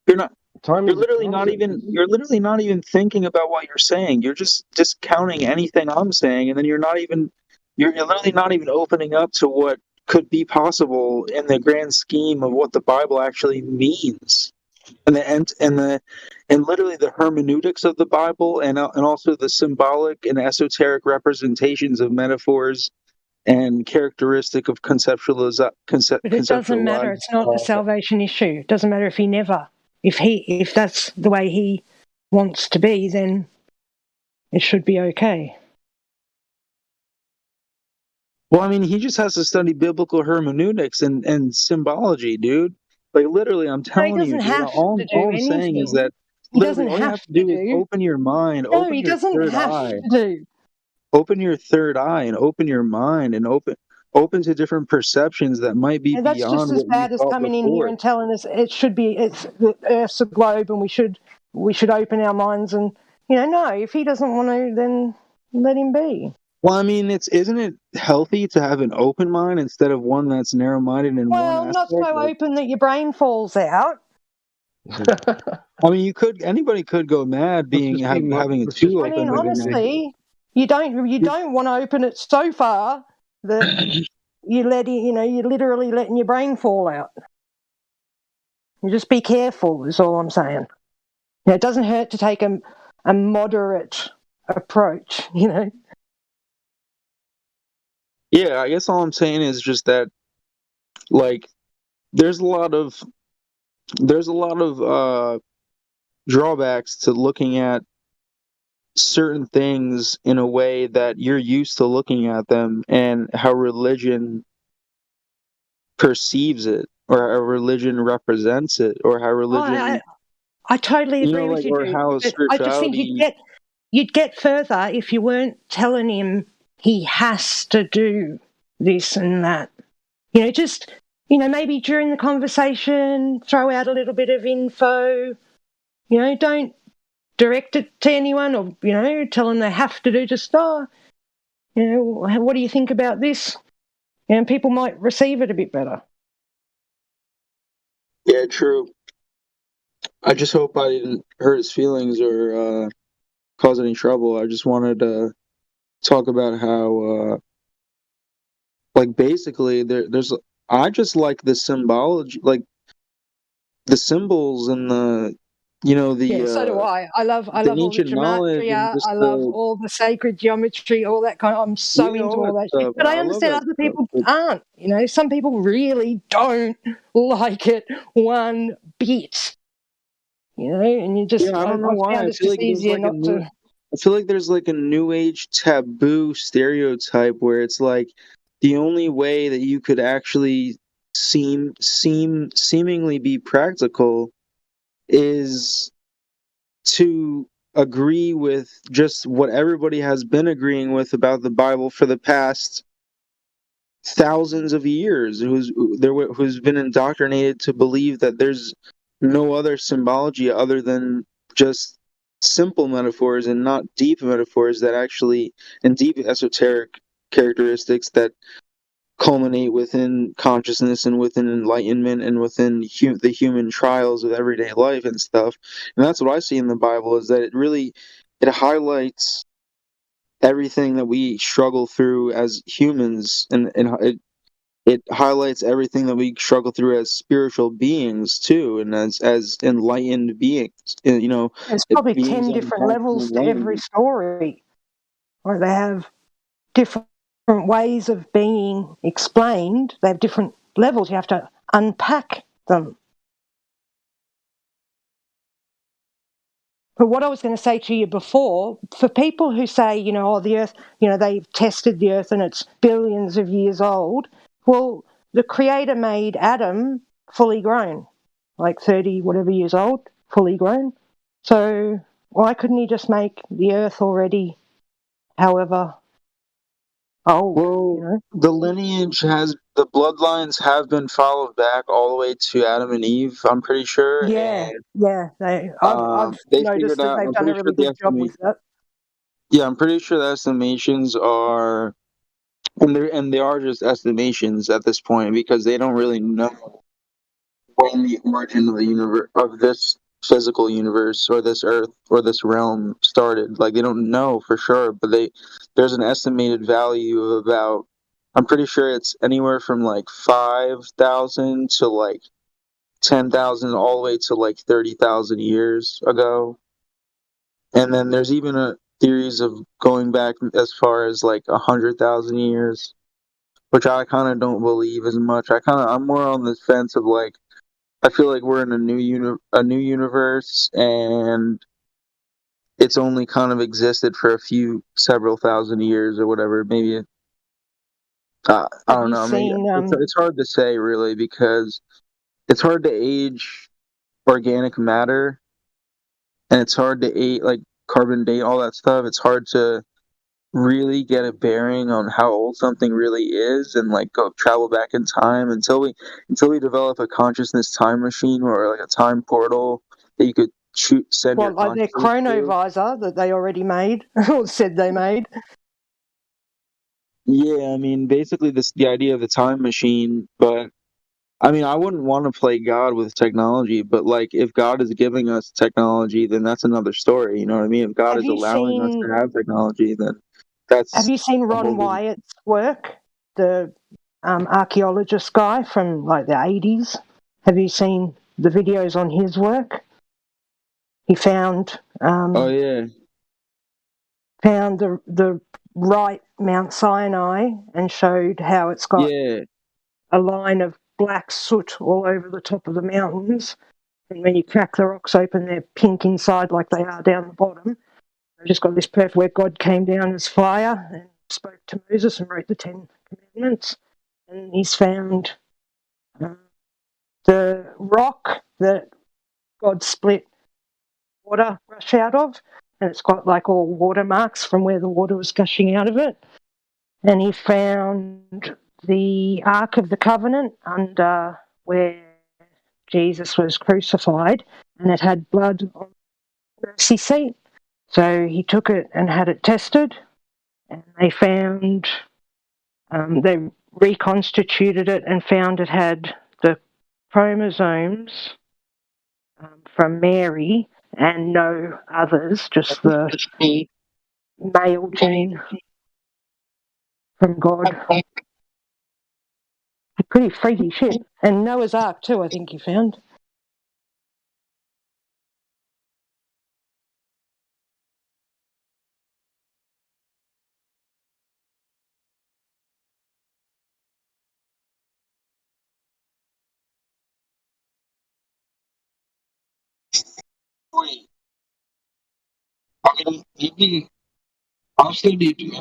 You're literally not even thinking about what you're saying. You're just discounting anything I'm saying, and then you're literally not even opening up to what could be possible in the grand scheme of what the Bible actually means. And literally the hermeneutics of the Bible, and also the symbolic and esoteric representations of metaphors and characteristic of conceptualization. But it doesn't matter. It's not a salvation issue. It doesn't matter if that's the way he wants to be, then it should be okay. Well, I mean, he just has to study biblical hermeneutics and symbology, dude. Like, literally, I'm telling you, all I'm saying is that literally all you have to do is open your mind, open your third eye. Open your third eye and open your mind and open to different perceptions that might be beyond what you thought before. That's just as bad as coming in here and telling us it's the Earth's a globe and we should open our minds and no, if he doesn't want to, then let him be. Well, I mean, isn't it healthy to have an open mind instead of one that's narrow-minded in one aspect? Not so open that your brain falls out. I mean, anybody could go mad having it too open. I mean, honestly, you don't want to open it so far that you're literally letting your brain fall out. You just be careful is all I'm saying. It doesn't hurt to take a moderate approach, Yeah, I guess all I'm saying is just that, like, there's a lot of drawbacks to looking at certain things in a way that you're used to looking at them, and how religion perceives it, or how religion represents it, or how religion. I totally agree with you. I just think you'd get further if you weren't telling him he has to do this and that. Maybe during the conversation, throw out a little bit of info. Don't direct it to anyone or, tell them they have to do what do you think about this? And people might receive it a bit better. Yeah, true. I just hope I didn't hurt his feelings or cause any trouble. I just wanted to talk about how, basically, I just like the symbology, like the symbols and the. So do I. I love all the gematria. I love all the sacred geometry, all that kind of. I'm so into all that shit. But I understand other people aren't. Some people really don't like it one bit. And you just. I don't know why. I feel like there's like a new age taboo stereotype where it's like the only way that you could actually seemingly be practical is to agree with just what everybody has been agreeing with about the Bible for the past thousands of years, who's been indoctrinated to believe that there's no other symbology other than just simple metaphors and not deep metaphors that actually, and deep esoteric characteristics that culminate within consciousness and within enlightenment and within the human trials of everyday life and stuff. And that's what I see in the Bible, is that it highlights everything that we struggle through as humans, and it highlights everything that we struggle through as spiritual beings too, and as enlightened beings. You know, there's probably beings 10 on the different path of levels to every enlightenment. story. Like they have different ways of being explained. They have different levels. You have to unpack them. But what I was going to say to you before, for people who say, you know, oh, the Earth, you know, they've tested the Earth and it's billions of years old. Well, the Creator made Adam fully grown, like 30 whatever years old, fully grown. So why couldn't he just make the Earth already, however old? Well, you know? the lineage the bloodlines have been followed back all the way to Adam and Eve, I'm pretty sure. Yeah, And yeah. I've they noticed figured that out, they've I'm done a pretty sure really good job with that. yeah, I'm pretty sure the estimations are, and they are just estimations at this point, because they don't really know when the origin of the universe, of this physical universe or this earth or this realm started. Like, they don't know for sure, but there's an estimated value of about, I'm pretty sure it's anywhere from like 5,000 to like 10,000 all the way to like 30,000 years ago. And then there's even theories of going back as far as like 100,000 years, which I kind of don't believe as much. I'm more on the fence of like, I feel like we're in a new universe, and it's only kind of existed for several thousand years or whatever. Maybe I don't know. Maybe it's hard to say really, because it's hard to age organic matter, and it's hard to like carbon date all that stuff. It's hard to really get a bearing on how old something really is, and like go travel back in time until we develop a consciousness time machine, or like a time portal that you could send your like their chronovisor that they already made, or said they made. Yeah, I mean, basically the idea of the time machine, but I mean, I wouldn't want to play God with technology, but like, if God is giving us technology, then that's another story. You know what I mean? If God is allowing us to have technology, then that's. Have you seen Ron Wyatt's work, the archaeologist guy from like the 80s? Have you seen the videos on his work? He found. Oh yeah. Found the right Mount Sinai and showed how it's got a line of black soot all over the top of the mountains, and when you crack the rocks open, they're pink inside like they are down the bottom. I've just got this perfect where God came down as fire and spoke to Moses and wrote the 10 Commandments, and he's found the rock that God split water rush out of, and it's got like all watermarks from where the water was gushing out of it. And he found the Ark of the Covenant under where Jesus was crucified, and it had blood on the mercy seat. So he took it and had it tested, and they found, they reconstituted it and found it had the chromosomes from Mary and no others, just the male gene from God. Pretty freaky shit. And Noah's Ark too, I think he found. I mean, I've studied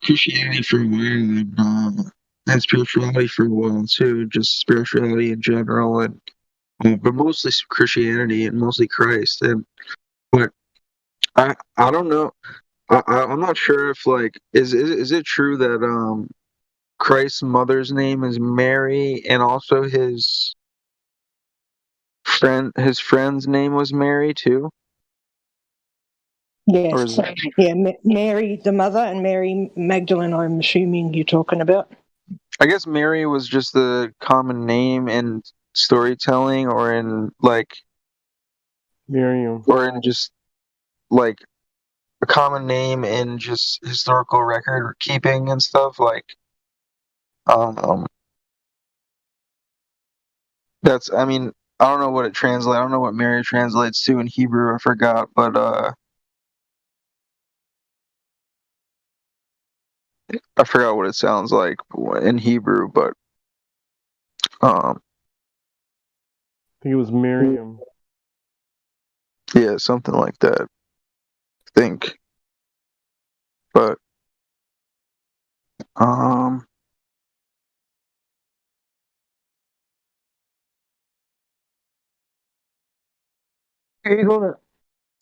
Christianity for a while, and spirituality for a while too. Just spirituality in general, and but mostly Christianity and mostly Christ. And but I don't know. I'm not sure if like is it true that Christ's mother's name is Mary, and also his friend's name was Mary too? Yes, yeah, Mary the mother and Mary Magdalene, I'm assuming you're talking about. I guess Mary was just the common name in storytelling, or in like Miriam, or in just like a common name in just historical record keeping and stuff. Like, that's, I mean, I don't know what it translates. I don't know what Mary translates to in Hebrew. I forgot, but I forgot what it sounds like in Hebrew. But I think it was Miriam. Yeah, something like that. I think, but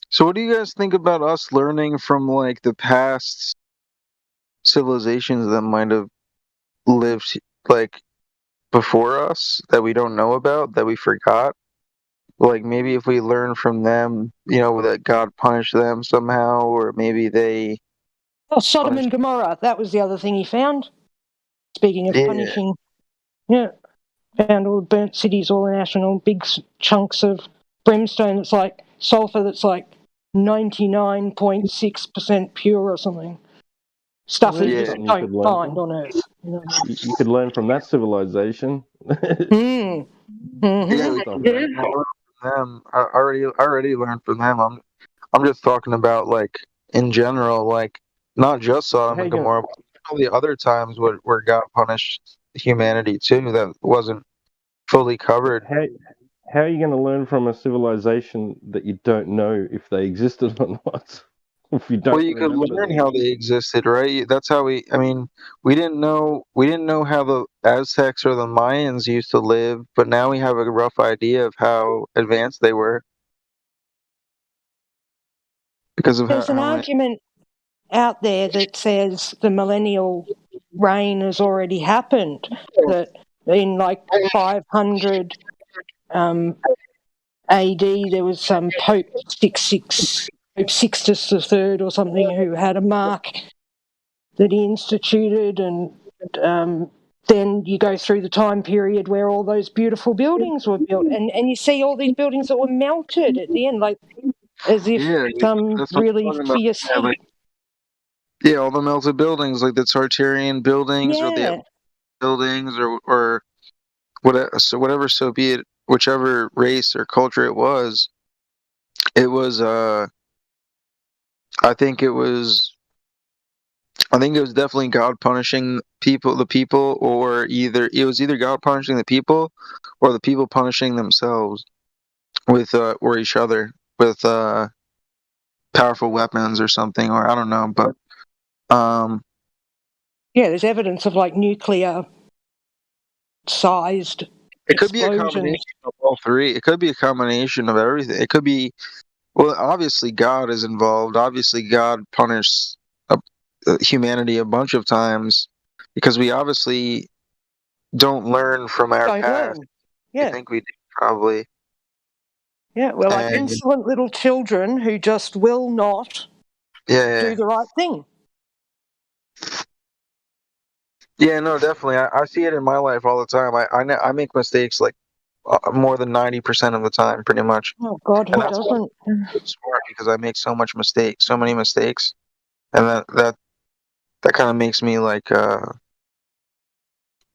So what do you guys think about us learning from like the past civilizations that might have lived like before us that we don't know about, that we forgot? Like maybe if we learn from them, you know, that God punished them somehow, or maybe they Sodom and Gomorrah, that was the other thing he found. Speaking of punishing, found all the burnt cities, all the national big chunks of brimstone that's like sulfur that's like 99.6% pure or something. Stuff that you just don't find on Earth. You know? You could learn from that civilization. Yeah, we can learn from them. I already learned from them. I'm just talking about like in general, like not just Sodom and Gomorrah, but all the other times where God punished humanity too that wasn't fully covered. How are you going to learn from a civilization that you don't know if they existed or not? If you don't, Well, you could learn how they existed, right? That's how we didn't know how the Aztecs or the Mayans used to live, but now we have a rough idea of how advanced they were. Because of There's an argument out there that says the millennial reign has already happened, that in like 500 AD there was some Pope Sixtus III or something who had a mark that he instituted, and then you go through the time period where all those beautiful buildings were built, and you see all these buildings that were melted at the end, like as if some really fierce heat. Yeah, all the melted buildings, like the Tartarian buildings or the buildings or whatever. So whatever Soviet, whichever race or culture it was I think it was definitely God punishing the people, or it was either God punishing the people or the people punishing themselves with or each other with powerful weapons or something, or I don't know, but there's evidence of like nuclear sized it could be a combination of all three. It could be a combination of everything. It could be, well, obviously God is involved. Obviously God punished humanity a bunch of times because we obviously don't learn from our past. Yeah. I think we do, probably. Yeah, we're like insolent little children who just will not do the right thing. Yeah, no, definitely. I see it in my life all the time. I make mistakes like more than 90% of the time, pretty much. Oh God, who doesn't? It's smart because I make so many mistakes, and that kind of makes me like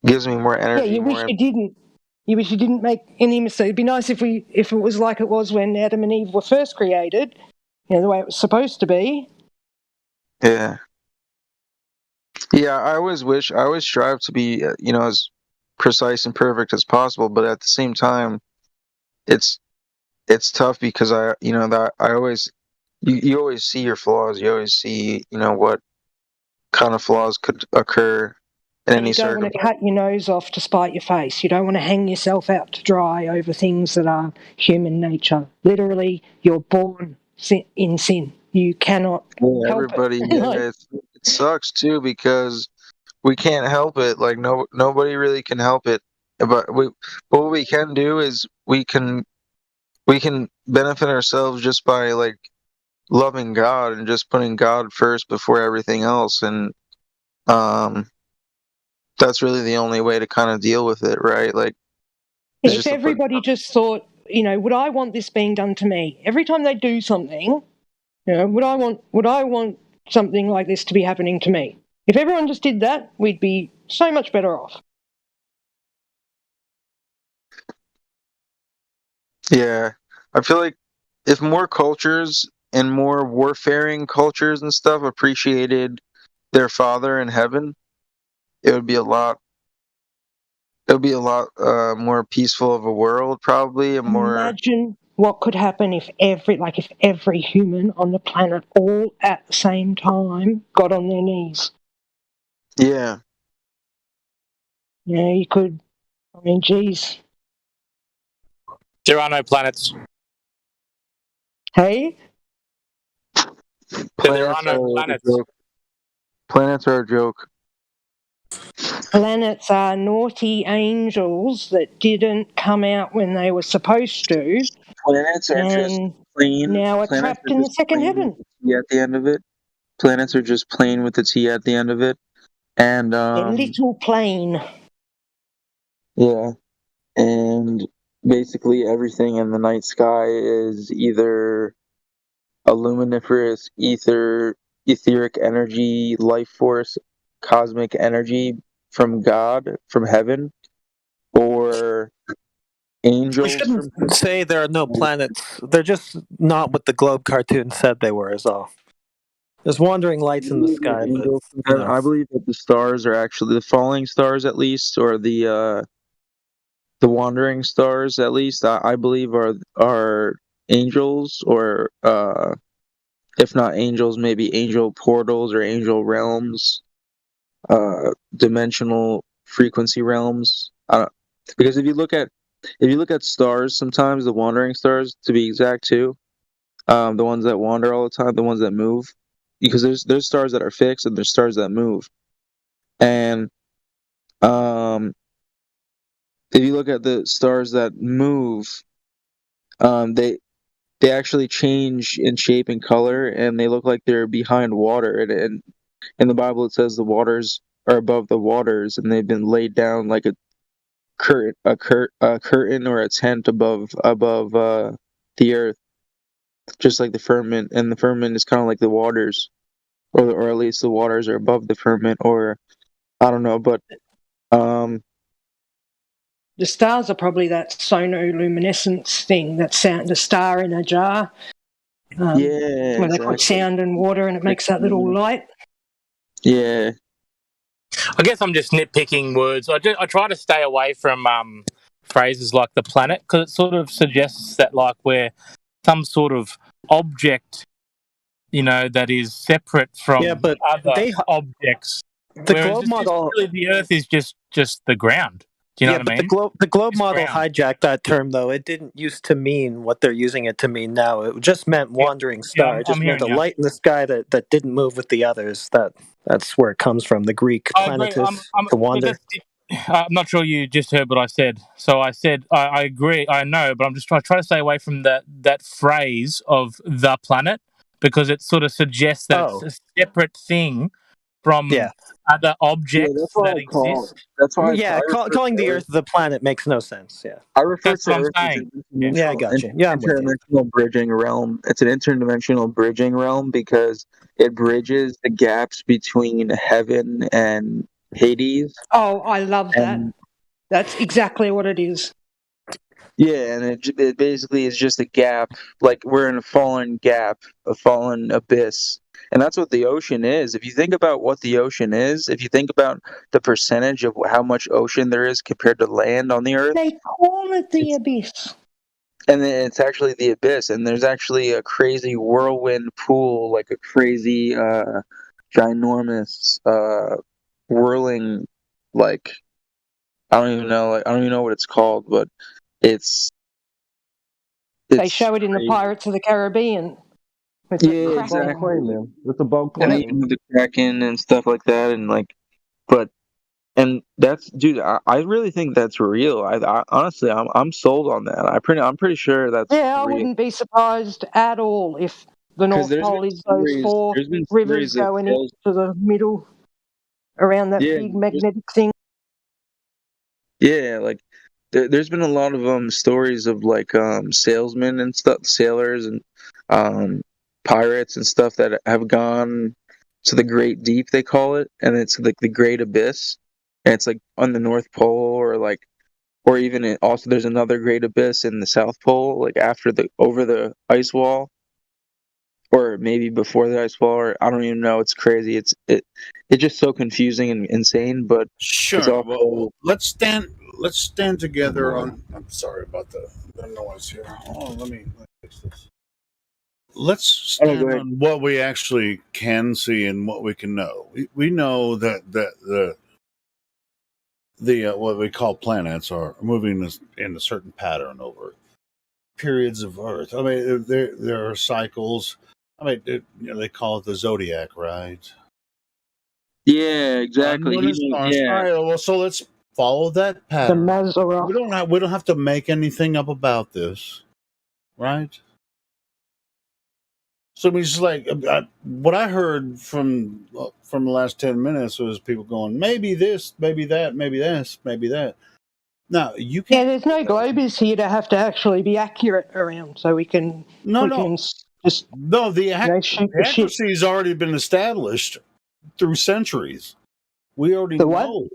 gives me more energy. Yeah, you wish you didn't. You wish you didn't make any mistakes. It'd be nice if it was like it was when Adam and Eve were first created, the way it was supposed to be. Yeah. Yeah, I always strive to be, as precise and perfect as possible, but at the same time, it's tough because you always see your flaws. You always see, what kind of flaws could occur in any circumstance. You don't want to cut your nose off to spite your face. You don't want to hang yourself out to dry over things that are human nature. Literally, you're born in sin. You cannot help everybody, it. It sucks too because we can't help it. Like nobody really can help it. But what we can do is we can benefit ourselves just by like loving God and just putting God first before everything else, and that's really the only way to kind of deal with it, right? Like if everybody just thought, would I want this being done to me? Every time they do something, You know, would I want something like this to be happening to me? If everyone just did that, we'd be so much better off. Yeah, I feel like if more cultures and more warfaring cultures and stuff appreciated their Father in heaven, it would be a lot. It would be a lot more peaceful of a world, probably, and more. Imagine what could happen if every human on the planet all at the same time got on their knees. Yeah. Yeah, you could. I mean, geez. There are no planets. Hey? There are no planets. Planets are a joke. Planets are naughty angels that didn't come out when they were supposed to. Planets are just plain. Now we're trapped in the second heaven. At the end of it, planets are just plain with the T at the end of it, and A little plane. Yeah, and basically everything in the night sky is either a luminiferous etheric energy, life force, cosmic energy from God, from heaven, or angels. We shouldn't say there are no planets. They're just not what the Globe cartoon said they were, is all. There's wandering lights in the sky, but I believe that the stars are actually the falling stars, at least, or the wandering stars, at least. I believe are angels, or if not angels, maybe angel portals or angel realms, dimensional frequency realms. Because if you look at stars, sometimes the wandering stars, to be exact, too, the ones that wander all the time, the ones that move, because there's stars that are fixed and there's stars that move, and if you look at the stars that move, they actually change in shape and color, and they look like they're behind water. And in the Bible, it says the waters are above the waters, and they've been laid down like a curtain or a tent above the earth, just like the firmament. And the firmament is kind of like the waters, or at least the waters are above the firmament, or I don't know, but the stars are probably that sonoluminescence thing, that sound, the star in a jar. Yeah, when they put sound and water and it makes that little light. Yeah. I guess I'm just nitpicking words. I try to stay away from phrases like the planet, because it sort of suggests that like we're some sort of object, that is separate from other objects. The globe model, really, the Earth is just the ground. Do you know what I mean? The globe model hijacked that term, though. It didn't used to mean what they're using it to mean now. It just meant wandering star. It just meant a light in the sky that didn't move with the others. That's where it comes from. The Greek planetus, to wander. I'm not sure you just heard what I said. So I said I agree. I know, but I try to stay away from that phrase of the planet, because it sort of suggests that it's a separate thing from other objects that exist. That's why. Calling the Earth the planet makes no sense. Yeah, I refer to Earth as I got you. Yeah, I'm with you. interdimensional bridging realm. It's an interdimensional bridging realm because it bridges the gaps between heaven and Hades. Oh, I love that. That's exactly what it is. Yeah, and it basically is just a gap. Like we're in a fallen gap, a fallen abyss. And that's what the ocean is. If you think about what the ocean is, if you think about the percentage of how much ocean there is compared to land on the Earth. They call it the abyss. And then it's actually the abyss. And there's actually a crazy whirlwind pool, like a crazy, ginormous, whirling, like, I don't even know what it's called, but it's they show it in the Pirates of the Caribbean. With the exactly. With the boat plane, with the Kraken and stuff like that, and that's, dude. I really think that's real. I honestly, I'm sold on that. I'm pretty sure that's. Yeah, I wouldn't be surprised at all if the North Pole is those 4 rivers going into the middle around that big magnetic thing. Yeah, like there's been a lot of stories of like salesmen and stuff, sailors and pirates and stuff that have gone to the Great Deep, they call it, and it's like the Great Abyss, and it's like on the North Pole, or even also there's another Great Abyss in the South Pole, like over the ice wall, or maybe before the ice wall, or I don't even know. It's crazy. It's just so confusing and insane, but sure. It's also, well, let's stand together on. I'm sorry about the noise here. Oh, let me fix this. Let's stand on what we actually can see and what we can know. We know that the what we call planets are moving in a certain pattern over periods of Earth. I mean, there are cycles. I mean, they call it the zodiac, right? Yeah, exactly. All right, well, so let's follow that pattern. We don't have to make anything up about this, right? So it's like what I heard from the last 10 minutes was people going, maybe this, maybe that, maybe this, maybe that. Now you can. Yeah, there's no globers here to have to actually be accurate around, so we can. The accuracy has already been established through centuries. We already know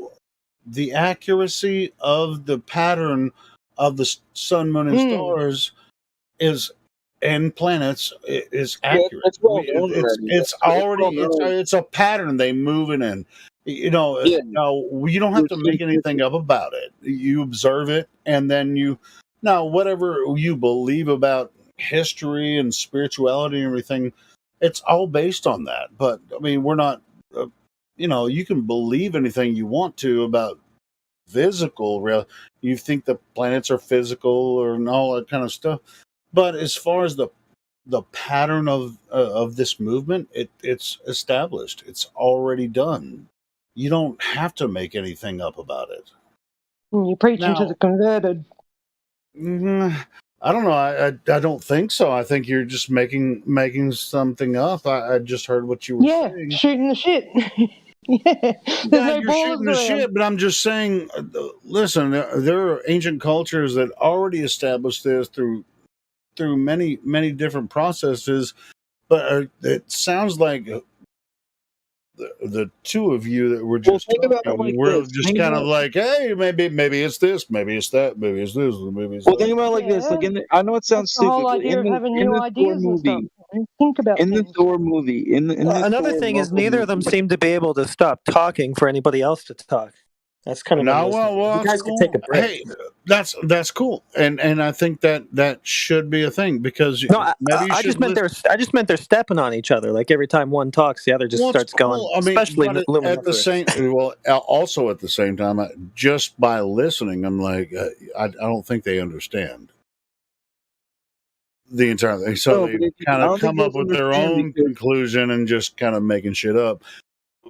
the accuracy of the pattern of the sun, moon, and stars and planets is accurate. It's a pattern they move in. You know, you don't have to make anything up about it. You observe it, and then whatever you believe about history and spirituality and everything, it's all based on that. But I mean, we're not. You can believe anything you want to about physical. You think the planets are physical or all that kind of stuff. But as far as the pattern of this movement, it's established. It's already done. You don't have to make anything up about it. You're preaching to the converted. I don't know. I don't think so. I think you're just making something up. I just heard what you were saying. Yeah, shooting the shit. You're shooting the shit, but I'm just saying, listen, there are ancient cultures that already established this through many, many different processes, but it sounds like the two of you that were just just kind of like, hey, maybe it's this, maybe it's that, maybe it's this, maybe it's that. Think about it like this. Like I know it sounds stupid. The whole idea of having new ideas and stuff. Think about the Thor movie. Another thing is neither of them seem to be able to stop talking for anybody else to talk. That's kind of you guys can take a break. Hey, that's cool, and I think that should be a thing because I just meant they're stepping on each other. Like every time one talks, the other just starts going. I mean, especially at the same. Well, also at the same time, just by listening, I'm like, I don't think they understand the entire thing. So they kind of come up with their own conclusion and just kind of making shit up.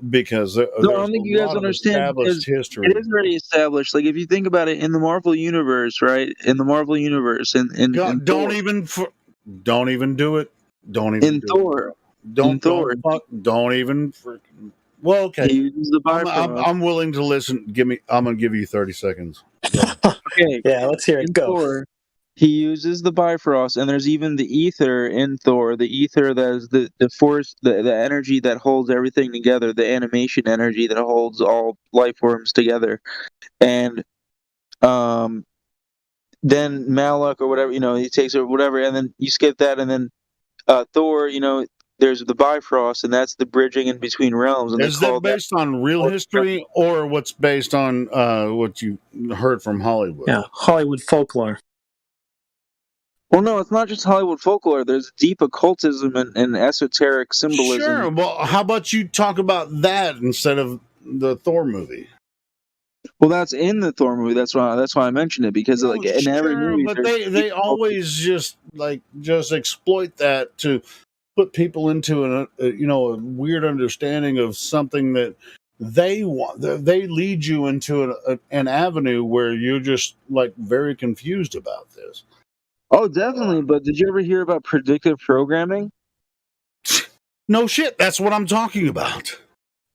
Because I don't think you guys understand because history. It is already established. Like if you think about it, in the Marvel universe, right? In the Marvel universe, don't even do it. Don't even in Thor. Don't even. Well, okay. He uses the Bifrost. I'm willing to listen. I'm gonna give you 30 seconds. Okay. Yeah, let's hear it. Go. Thor, he uses the Bifrost, and there's even the ether in Thor. The ether that is the force, the energy that holds everything together, the animation energy that holds all life forms together. And then Malak or whatever, he takes it, whatever, and then you skip that, and then Thor, there's the Bifrost, and that's the bridging in between realms. And is that based on real history or what's based on what you heard from Hollywood? Yeah, Hollywood folklore. Well, no, it's not just Hollywood folklore. There's deep occultism and esoteric symbolism. Sure. Well, how about you talk about that instead of the Thor movie? Well, that's in the Thor movie. That's why I mentioned it because in every movie. But they always just exploit that to put people into a weird understanding of something that they want. They lead you into an avenue where you're just very confused about this. Oh, definitely. But did you ever hear about predictive programming? No shit. That's what I'm talking about.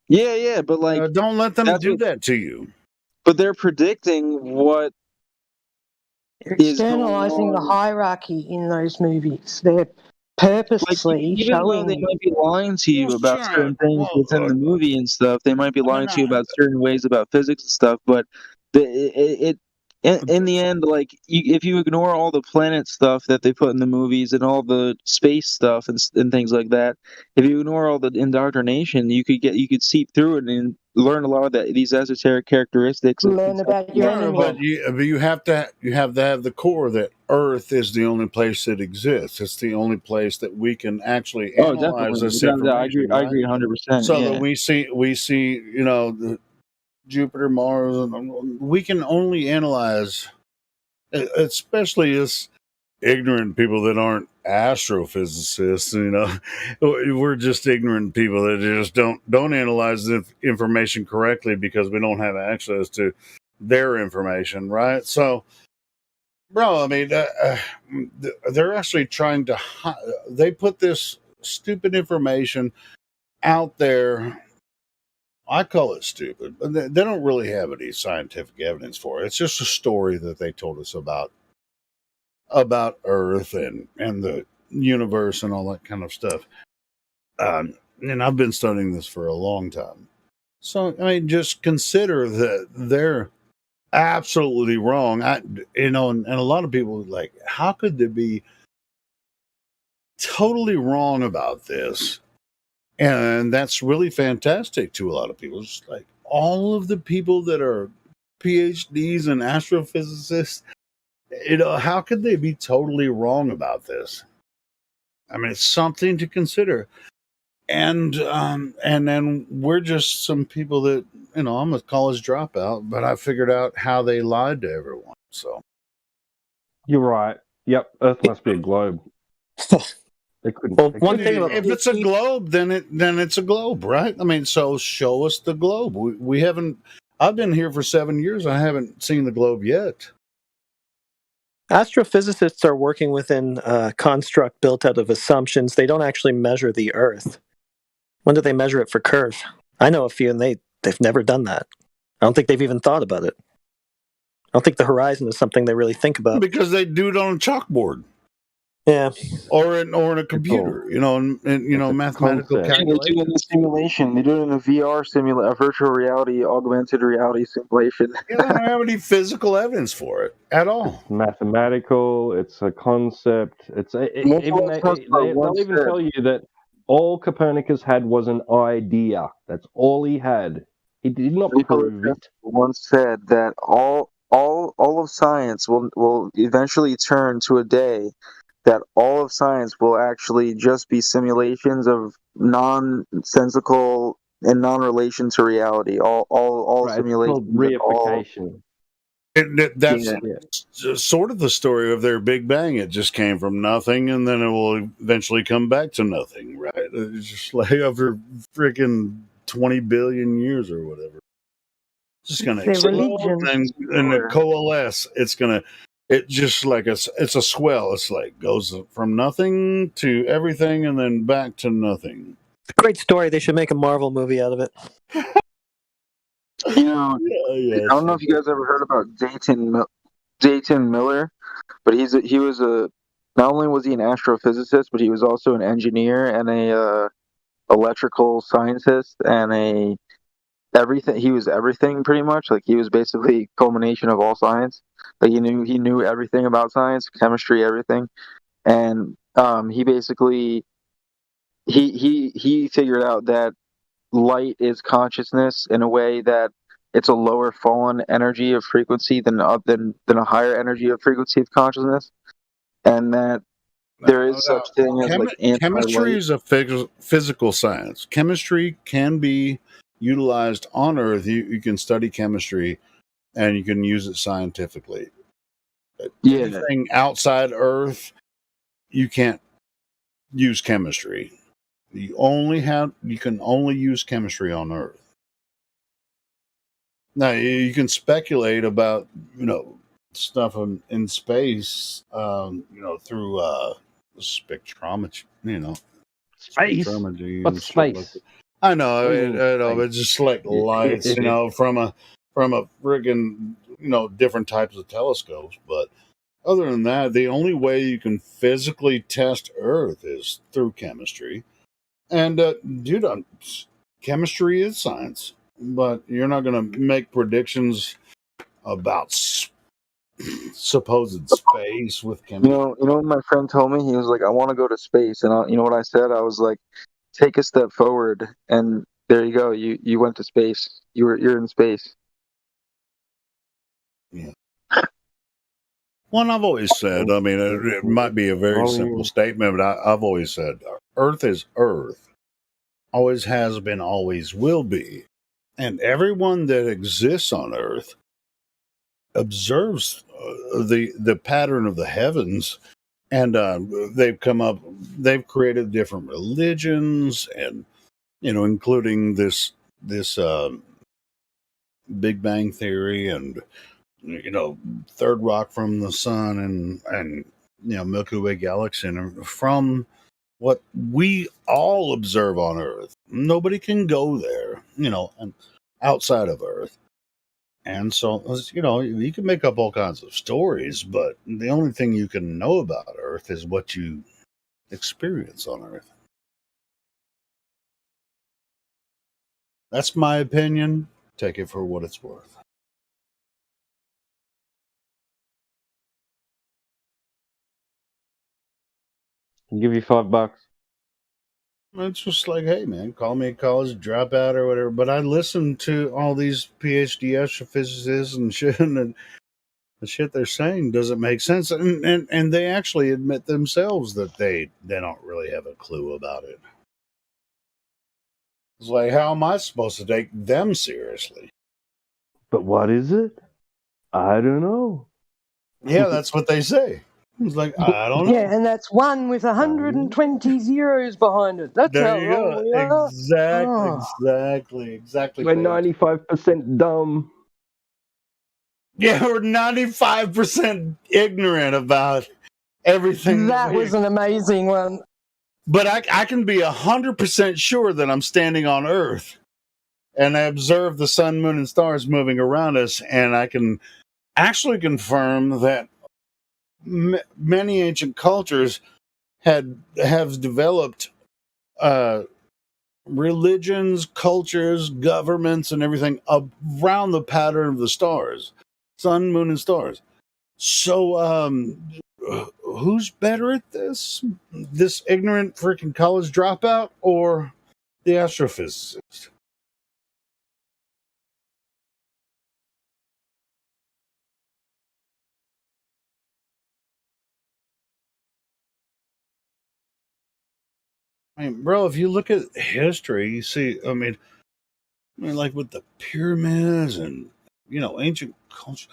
Yeah. But don't let them do that to you. But they're predicting what They're externalizing the hierarchy in those movies. They're purposely even though they showing. might be lying to you about certain things within the movie and stuff, they might be lying to you about certain ways about physics and stuff, but in the end, like if you ignore all the planet stuff that they put in the movies and all the space stuff and things like that, if you ignore all the indoctrination, you could seep through it and learn a lot of these esoteric characteristics. Learn about your enemy. But you have to have the core that Earth is the only place that exists. It's the only place that we can actually analyze this information. I agree 100%. So that we see, the Jupiter, Mars, and we can only analyze, especially as ignorant people that aren't astrophysicists. We're just ignorant people that just don't analyze the information correctly because we don't have access to their information, right? So, bro, I mean, they're actually trying to. They put this stupid information out there. I call it stupid. They don't really have any scientific evidence for it. It's just a story that they told us about Earth and the universe and all that kind of stuff. And I've been studying this for a long time. So, I mean, just consider that they're absolutely wrong. And a lot of people are like, how could they be totally wrong about this? And that's really fantastic to a lot of people. It's like all of the people that are PhDs and astrophysicists, how could they be totally wrong about this? I mean, it's something to consider. And then we're just some people that, I'm a college dropout, but I figured out how they lied to everyone. So you're right. Yep, Earth must be a globe. If it's a globe, then it's a globe, right? I mean, so show us the globe. We haven't. I've been here for 7 years. I haven't seen the globe yet. Astrophysicists are working within a construct built out of assumptions. They don't actually measure the Earth. When do they measure it for curve? I know a few, and they've never done that. I don't think they've even thought about it. I don't think the horizon is something they really think about. Because they do it on a chalkboard. Yeah, or in a computer, and mathematical calculation. They do it in a simulation. They do it in a VR simulation, a virtual reality, augmented reality simulation. They don't have any physical evidence for it at all. It's mathematical. It's a concept. They'll even tell you that all Copernicus had was an idea. That's all he had. He did not prove it. Once said that all of science will eventually turn to a day that all of science will actually just be simulations of nonsensical and non-relation to reality. All simulations. Reification. That's sort of the story of their Big Bang. It just came from nothing, and then it will eventually come back to nothing, right? It's just like over freaking 20 billion years or whatever. It's just going to explode and coalesce. It's just like it's a swell. It's like goes from nothing to everything and then back to nothing. Great story. They should make a Marvel movie out of it. I don't know if you guys ever heard about Dayton Miller, but he was not only was he an astrophysicist, but he was also an engineer and a electrical scientist and everything. He was everything pretty much. Like he was basically a culmination of all science. Like he knew everything about science, chemistry, everything. And he basically he figured out that light is consciousness in a way that it's a lower fallen energy of frequency than a higher energy of frequency of consciousness, and that there is such thing as chemistry is a physical science. Chemistry can be utilized on Earth. You can study chemistry and you can use it scientifically. Anything outside Earth, you can't use chemistry. You can only use chemistry on Earth. Now you can speculate about stuff in space, through spectrometry. Space. What's space? I know, but just like lights, from a friggin', different types of telescopes. But other than that, the only way you can physically test Earth is through chemistry. And dude, chemistry is science, but you're not going to make predictions about supposed space with chemistry. You know what my friend told me? He was like, "I want to go to space," and you know what I said? I was like, "Take a step forward," and there you go. You went to space. You're in space. Yeah. Well, I've always said, I mean, it might be a very simple statement, but I've always said, Earth is Earth. Always has been, always will be. And everyone that exists on Earth observes the pattern of the heavens, and they've created different religions, and including this Big Bang Theory, and third rock from the sun, and Milky Way galaxy, and from what we all observe on Earth. Nobody can go there, and outside of Earth. And so, you can make up all kinds of stories, but the only thing you can know about Earth is what you experience on Earth. That's my opinion. Take it for what it's worth. I'll give you $5. It's just like, hey, man, call me a college dropout or whatever. But I listen to all these PhD astrophysicists and shit, and the shit they're saying doesn't make sense. And they actually admit themselves that they don't really have a clue about it. It's like, how am I supposed to take them seriously? But what is it? I don't know. Yeah, that's what they say. It's like, I don't know. Yeah, and that's 1 with 120 zeros behind it. That's There how you wrong go. we are. Exactly. We're 95% dumb. Yeah, we're 95% ignorant about everything. That was an amazing one. But I can be 100% sure that I'm standing on Earth, and I observe the sun, moon, and stars moving around us, and I can actually confirm that many ancient cultures have developed religions, cultures, governments, and everything around the pattern of the stars, sun, moon, and stars. So, who's better at this? This ignorant freaking college dropout or the astrophysicist? I mean, bro, if you look at history, you see, I mean, like with the pyramids and, ancient culture,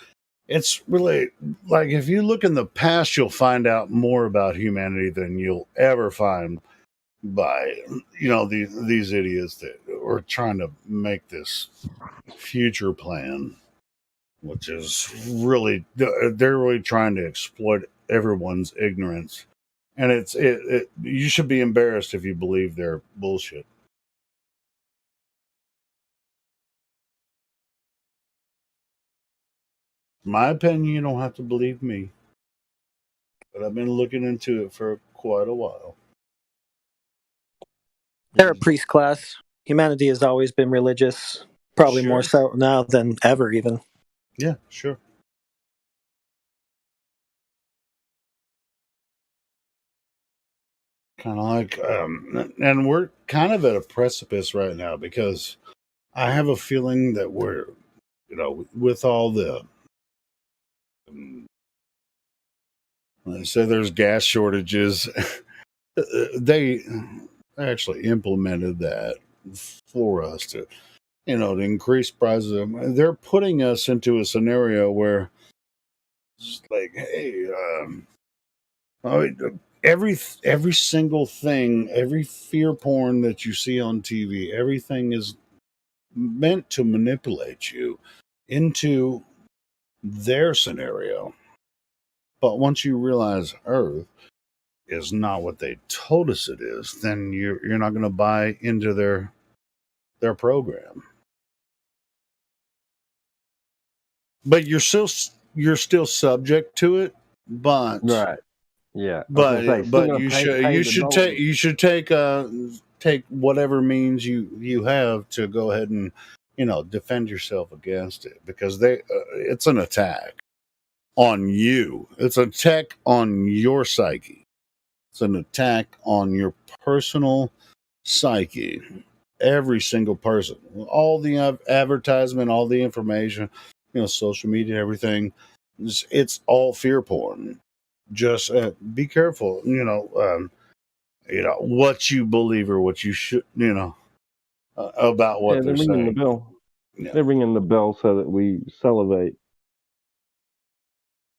it's really like if you look in the past, you'll find out more about humanity than you'll ever find by, these idiots that are trying to make this future plan, which is really, they're really trying to exploit everyone's ignorance. And you should be embarrassed if you believe their bullshit. My opinion, you don't have to believe me. But I've been looking into it for quite a while. They're a priest class. Humanity has always been religious, probably more so now than ever, even. Yeah, sure. Kind of like, and we're kind of at a precipice right now because I have a feeling that we're, with all the, they say there's gas shortages. They actually implemented that for us to, to increase prices. They're putting us into a scenario where it's like, hey, every single thing, every fear porn that you see on TV, everything is meant to manipulate you into their scenario. But once you realize Earth is not what they told us it is, then you're not going to buy into their program. But you're still subject to it but right, yeah. but you should take whatever means you have to go ahead and defend yourself against it, because it's an attack on you. It's an attack on your psyche. It's an attack on your personal psyche. Every single person, all the advertisement, all the information, social media, everything, it's all fear porn. Just be careful, what you believe or what you should, about what they're ringing saying. the bell. Yeah. They're ringing the bell so that we salivate.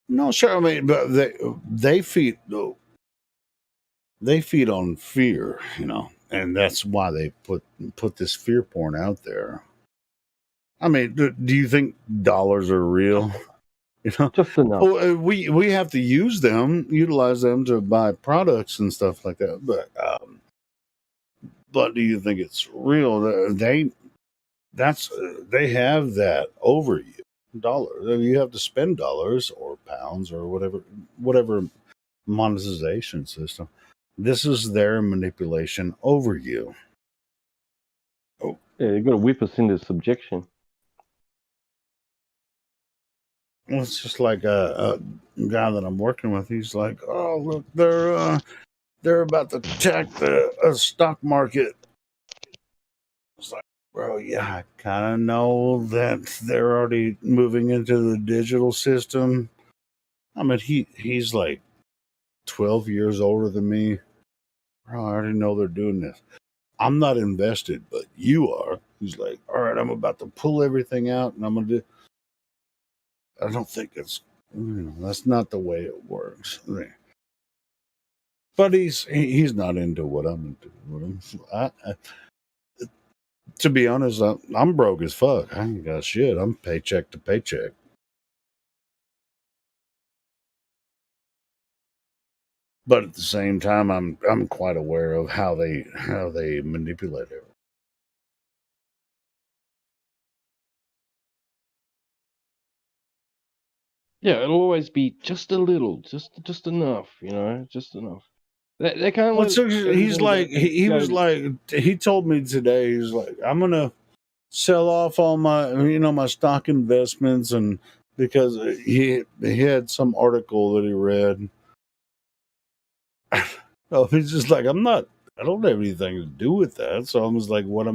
No, sure. I mean, but they feed on fear, and that's why they put this fear porn out there. I mean, do you think dollars are real? Just enough. Well, we have to utilize them to buy products and stuff like that. But do you think it's real? They have that over you. Dollars. You have to spend dollars or pounds or whatever monetization system. This is their manipulation over you. Oh, yeah, they're going to whip us into subjection. Well, it's just like a guy that I'm working with. He's like, "Oh, look, they're about to attack the stock market." It's like, bro, yeah, I kind of know that they're already moving into the digital system. I mean, he's like 12 years older than me. Bro, I already know they're doing this. I'm not invested, but you are. He's like, all right, I'm about to pull everything out, and I'm going to do. I don't think that's not the way it works. But he's not into what I'm into. To be honest, I'm broke as fuck. I ain't got shit. I'm paycheck to paycheck. But at the same time, I'm quite aware of how they manipulate it. Yeah, it'll always be just a little, just enough, just enough. They kind of. He's like he told me today. He's like, I'm gonna sell off all my my stock investments, and because he had some article that he read. Oh, he's just like, I don't have anything to do with that. So I was like, what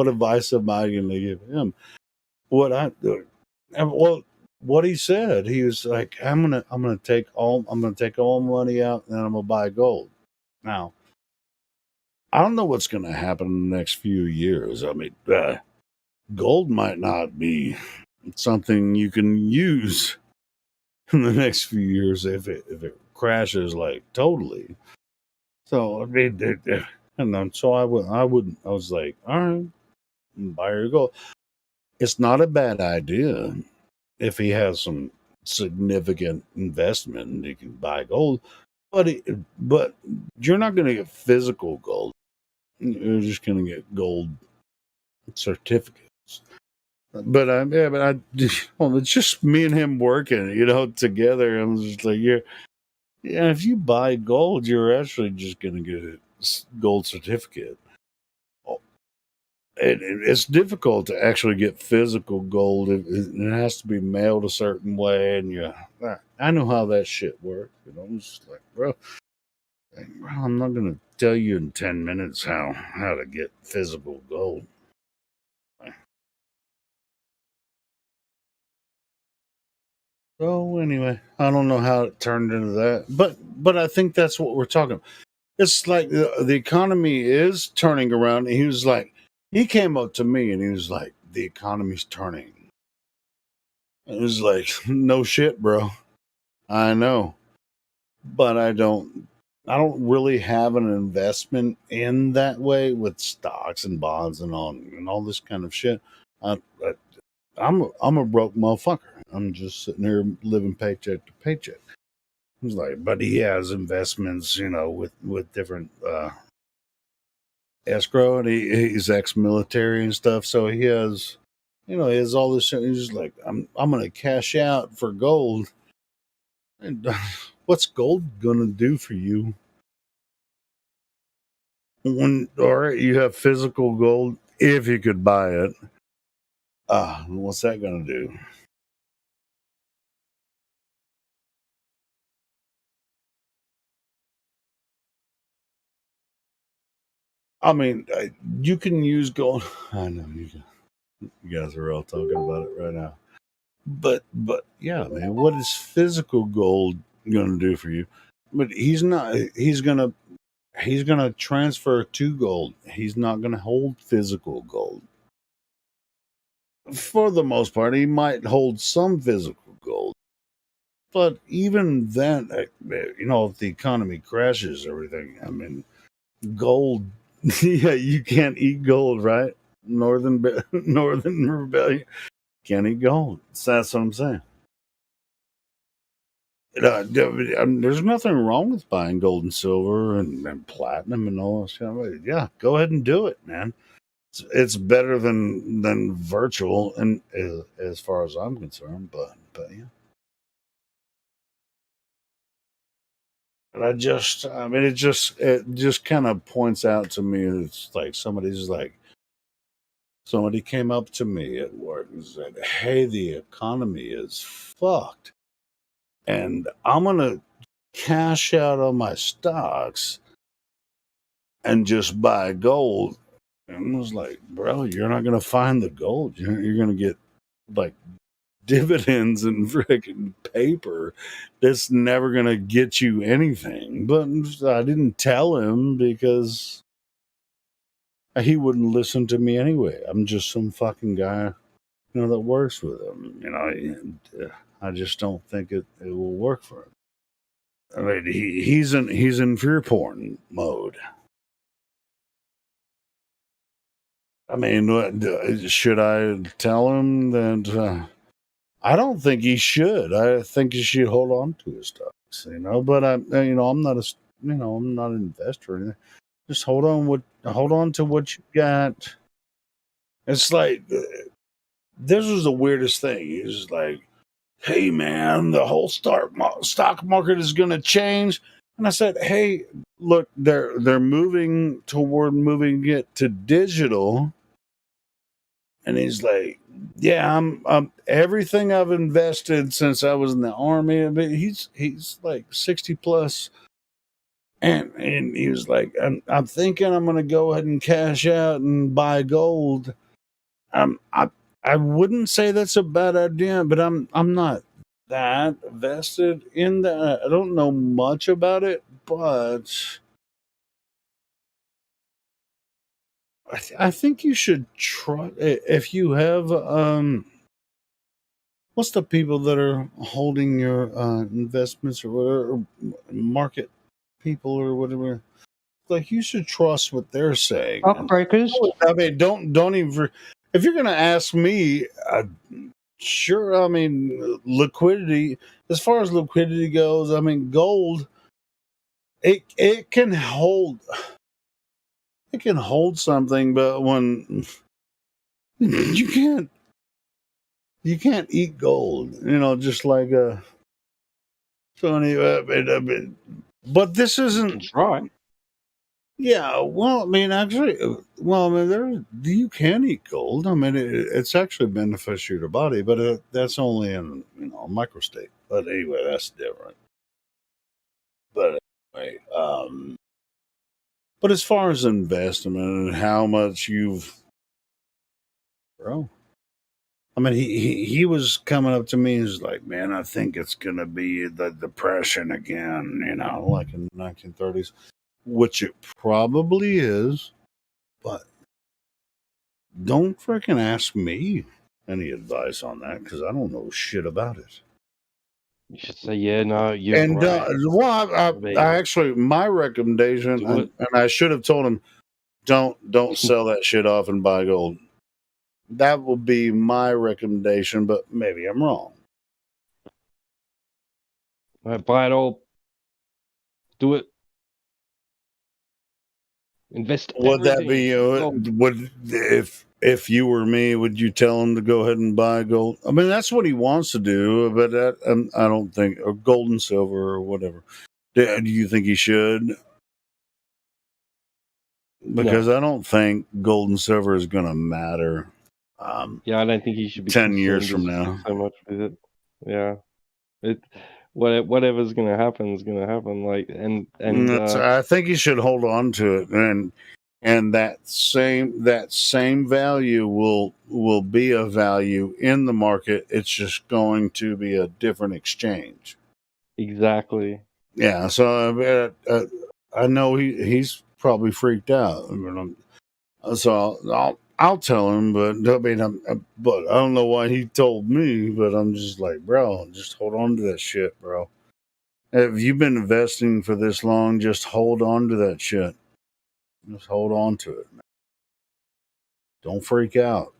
advice am I going to give him? What he said, he was like, I'm gonna take all money out, and then I'm gonna buy gold. Now, I don't know what's going to happen in the next few years. I mean, gold might not be something you can use in the next few years if it crashes like totally. So I mean, so I was like, all right, buy your gold. It's not a bad idea if he has some significant investment. You can buy gold, but you're not going to get physical gold. You're just going to get gold certificates. But it's just me and him working, together. I'm just like, if you buy gold, you're actually just going to get a gold certificate. It's difficult to actually get physical gold. It has to be mailed a certain way, and I know how that shit works. I'm just like, bro, I'm not going to tell you in 10 minutes how to get physical gold. So anyway, I don't know how it turned into that, but I think that's what we're talking about. It's like the economy is turning around. And he came up to me and he was like, the economy's turning. And it was like, no shit, bro. I know, but I don't really have an investment in that way with stocks and bonds and all this kind of shit. I'm a broke motherfucker. I'm just sitting here living paycheck to paycheck. He's like, but he has investments, with different escrow, and he's ex-military and stuff. So he has, he has all this shit. He's just like, I'm gonna cash out for gold. And what's gold gonna do for you? When all right, you have physical gold, if you could buy it, what's that gonna do? I mean, you can use gold. I know you guys are all talking about it right now, but yeah, man, what is physical gold gonna do for you? But he's not. He's gonna transfer to gold. He's not gonna hold physical gold. For the most part, he might hold some physical gold, but even then, if the economy crashes, everything. I mean, gold. Yeah, you can't eat gold, right? Northern Rebellion can't eat gold. So that's what I'm saying. There's nothing wrong with buying gold and silver and platinum and all that stuff. Yeah, go ahead and do it, man. It's better than virtual, and as far as I'm concerned, but yeah. And it just kind of points out to me, it's like somebody came up to me at work and said, "Hey, the economy is fucked, and I'm gonna cash out on my stocks and just buy gold." And I was like, "Bro, you're not gonna find the gold. You're gonna get like dividends and freaking paper that's never gonna get you anything." But I didn't tell him because he wouldn't listen to me anyway. I'm just some fucking guy, that works with him. And, I just don't think it will work for him. I mean, he's in fear porn mode. I mean, should I tell him that? I don't think he should. I think he should hold on to his stocks, But I'm not I'm not an investor or anything. Just hold on to what you got. It's like this was the weirdest thing. He's like, "Hey, man, the whole stock market is going to change." And I said, "Hey, look, they're moving it to digital." And he's like, "Yeah, I'm everything I've invested since I was in the army." But he's like 60 plus, and he was like, "I'm thinking I'm gonna go ahead and cash out and buy gold." I wouldn't say that's a bad idea, but I'm not that vested in that. I don't know much about it, but I think you should try if you have what's the people that are holding your investments or whatever, or market people or whatever. Like, you should trust what they're saying. Stockbrokers. I mean, don't even. If you're going to ask me, sure. I mean, liquidity. As far as liquidity goes, I mean, gold. It can hold. It can hold something, but when you can't eat gold. Just like So anyway, but this isn't right. Yeah, well, I mean, actually, you can eat gold. I mean, it's actually beneficial to your body, but that's only in a microstate. But anyway, that's different. But anyway, but as far as investment and how much bro, I mean, he was coming up to me. He's like, "Man, I think it's gonna be the Depression again." Like in the 1930s. Which it probably is, but don't freaking ask me any advice on that because I don't know shit about it. You should say, "Yeah, no, you're and right." I actually, my recommendation, and I should have told him, don't sell that shit off and buy gold. That will be my recommendation, but maybe I'm wrong. Buy it all. Do it. Invest. Would that be if you were me, would you tell him to go ahead and buy gold? I mean, that's what he wants to do, but I don't think, or gold and silver or whatever. Do you think he should? Because I don't think gold and silver is going to matter. Yeah, I don't think he should be 10 years from now. so much with it. Yeah, whatever's going to happen is going to happen. Like, I think he should hold on to it, and that same value will be a value in the market. It's just going to be a different exchange. Exactly. Yeah. So I know he's probably freaked out. So I'll tell him, but I mean, but I don't know why he told me. But I'm just like, bro, just hold on to that shit, bro. If you've been investing for this long, just hold on to that shit. Just hold on to it, man. Don't freak out.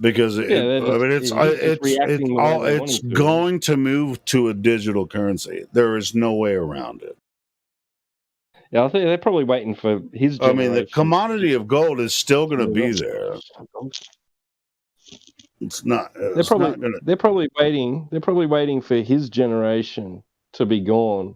Because it's going to move to a digital currency. There is no way around it. Yeah, I think they're probably waiting for his generation. I mean, the commodity of gold is still going to be there. It's not. They're probably waiting for his generation to be gone.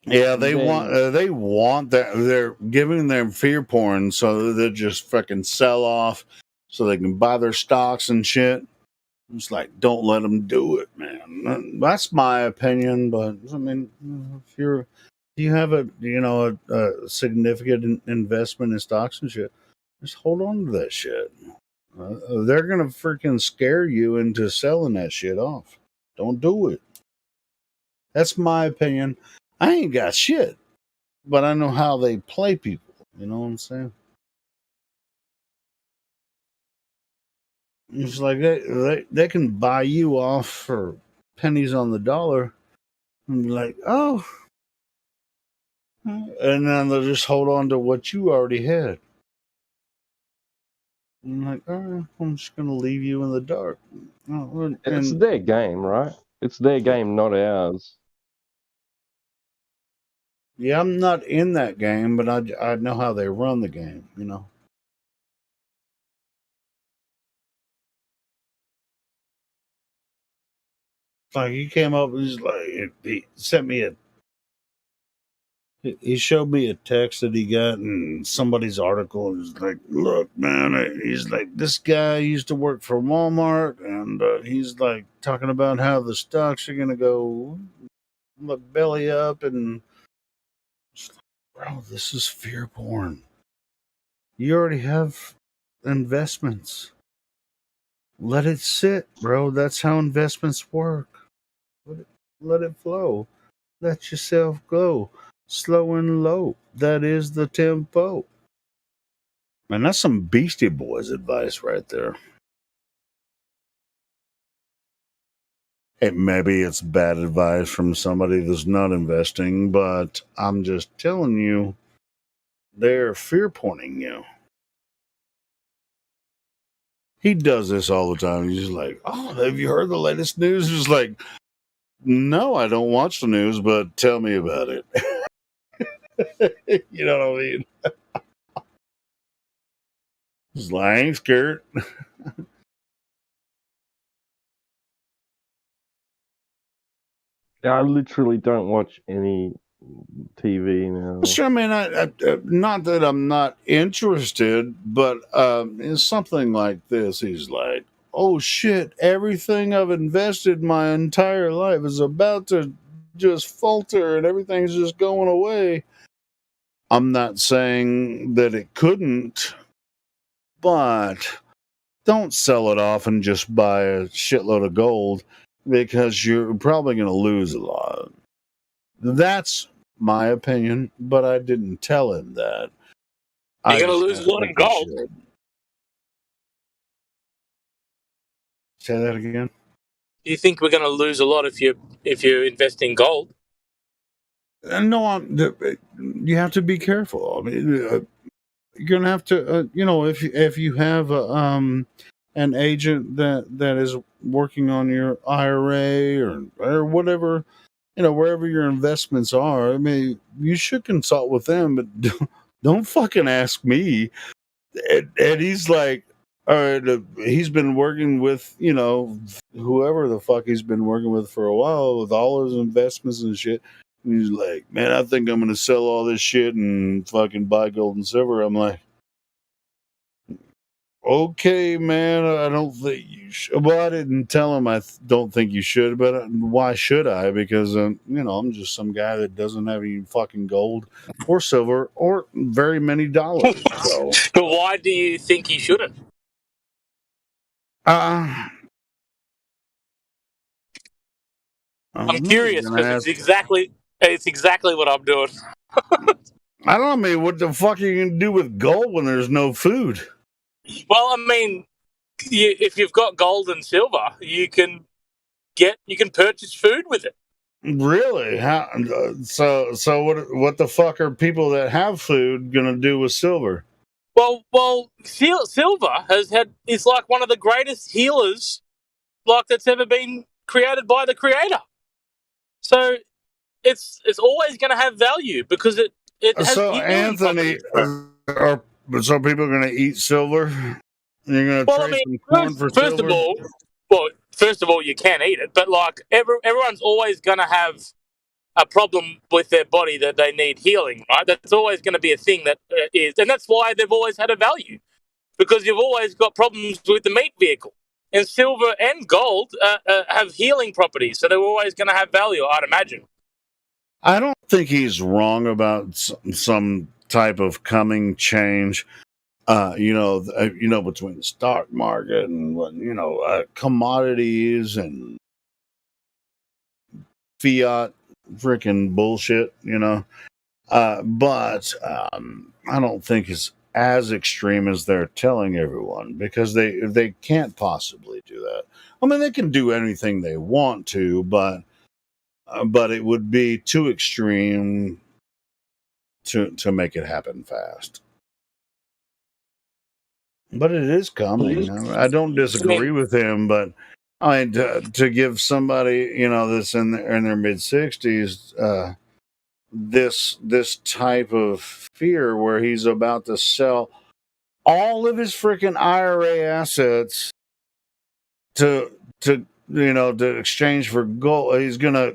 Yeah, they want that. They're giving them fear porn so they just fucking sell off, so they can buy their stocks and shit. It's like, don't let them do it, man. That's my opinion, but I mean, if you have a significant investment in stocks and shit, just hold on to that shit. They're gonna freaking scare you into selling that shit off. Don't do it. That's my opinion. I ain't got shit, but I know how they play people. You know what I'm saying? It's like they can buy you off for pennies on the dollar and be like, oh, and then they'll just hold on to what you already had. I'm like, all right, I'm just going to leave you in the dark. It's their game, right? It's their game, not ours. Yeah, I'm not in that game, but I know how they run the game, you know. Like, he came up and he's like, he sent me he showed me a text that he got in somebody's article. He's like, look, man, he's like, this guy used to work for Walmart, and he's like talking about how the stocks are going to go look belly up, and bro, this is fear porn. You already have investments. Let it sit, bro. That's how investments work. Let it flow. Let yourself go. Slow and low. That is the tempo. Man, that's some Beastie Boys advice right there. Hey, maybe it's bad advice from somebody that's not investing, but I'm just telling you, they're fear porning you. He does this all the time. He's like, oh, have you heard the latest news? He's like, no, I don't watch the news, but tell me about it. You know what I mean? He's like, I ain't scared. I literally don't watch any TV now. Sure, I mean, I not that I'm not interested, but in something like this, he's like, oh shit, everything I've invested my entire life is about to just falter and everything's just going away. I'm not saying that it couldn't, but don't sell it off and just buy a shitload of gold, because you're probably going to lose a lot. That's my opinion, but I didn't tell him that. You're going to lose a lot in gold. Say that again. Do you think we're going to lose a lot if you invest in gold? No, you have to be careful. I mean, you're going to have to, if you have an agent that is working on your IRA or whatever, wherever your investments are. I mean, you should consult with them, but don't fucking ask me. And he's like, all right, he's been working with, whoever the fuck he's been working with for a while with all his investments and shit. And he's like, man, I think I'm going to sell all this shit and fucking buy gold and silver. I'm like, okay, man, I don't think you should. Well, I didn't tell him I don't think you should, but why should I? Because, I'm just some guy that doesn't have any fucking gold or silver or very many dollars. So. But why do you think you shouldn't? I'm curious because it's exactly what I'm doing. I don't know, man. What the fuck are you going to do with gold when there's no food? Well, I mean, if you've got gold and silver, you can purchase food with it. Really? How? So what the fuck are people that have food going to do with silver? Well, silver is like one of the greatest healers, like that's ever been created by the Creator. So it's always going to have value because it has. So Anthony, so people are going to eat silver? You're going to trade some corn for silver? First of all, you can eat it, but like everyone's always going to have a problem with their body that they need healing, right? That's always going to be a thing that is, and that's why they've always had a value, because you've always got problems with the meat vehicle. And silver and gold have healing properties, so they're always going to have value, I'd imagine. I don't think he's wrong about some type of coming change. Between the stock market and commodities and fiat freaking bullshit, but I don't think it's as extreme as they're telling everyone, because they can't possibly do that. I mean, they can do anything they want to, but it would be too extreme to make it happen fast. But it is coming. I don't disagree with him, but I mean, to give somebody, that's in their mid-60s, this type of fear where he's about to sell all of his freaking IRA assets to exchange for gold. He's gonna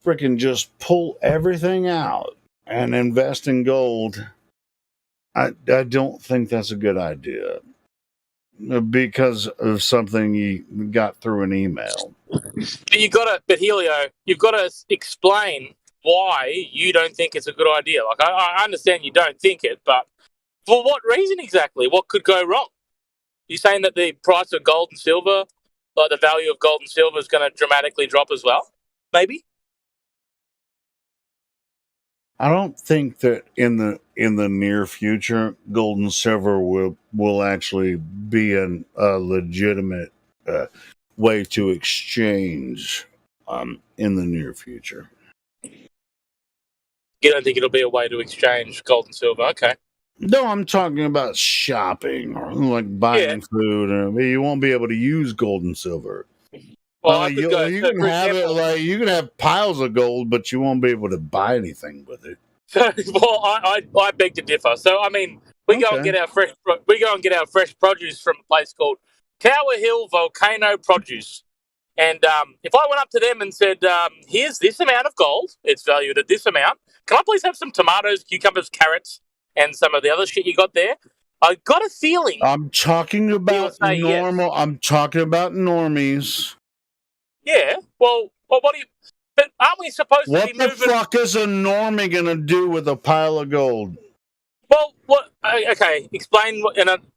freaking just pull everything out and invest in gold. I don't think that's a good idea, because of something you got through an email. But Helio, you've got to explain why you don't think it's a good idea. Like, I understand you don't think it, but for what reason exactly? What could go wrong? You're saying that the price of gold and silver, like the value of gold and silver, is going to dramatically drop as well? Maybe. I don't think that in the near future, gold and silver will actually be a legitimate way to exchange in the near future. You don't think it'll be a way to exchange gold and silver? Okay. No, I'm talking about shopping or like buying food. You won't be able to use gold and silver. Well, you can have it like you can have piles of gold, but you won't be able to buy anything with it. Well, I beg to differ. So I mean, we go and get our fresh produce from a place called Tower Hill Volcano Produce, and if I went up to them and said, "Here's this amount of gold, it's valued at this amount. Can I please have some tomatoes, cucumbers, carrots, and some of the other shit you got there?" I got a feeling. I'm talking about normal. Yes. I'm talking about normies. Yeah. Well, what do you? But aren't we supposed to be moving? What the fuck is a normie gonna do with a pile of gold? Well, what? Okay, explain.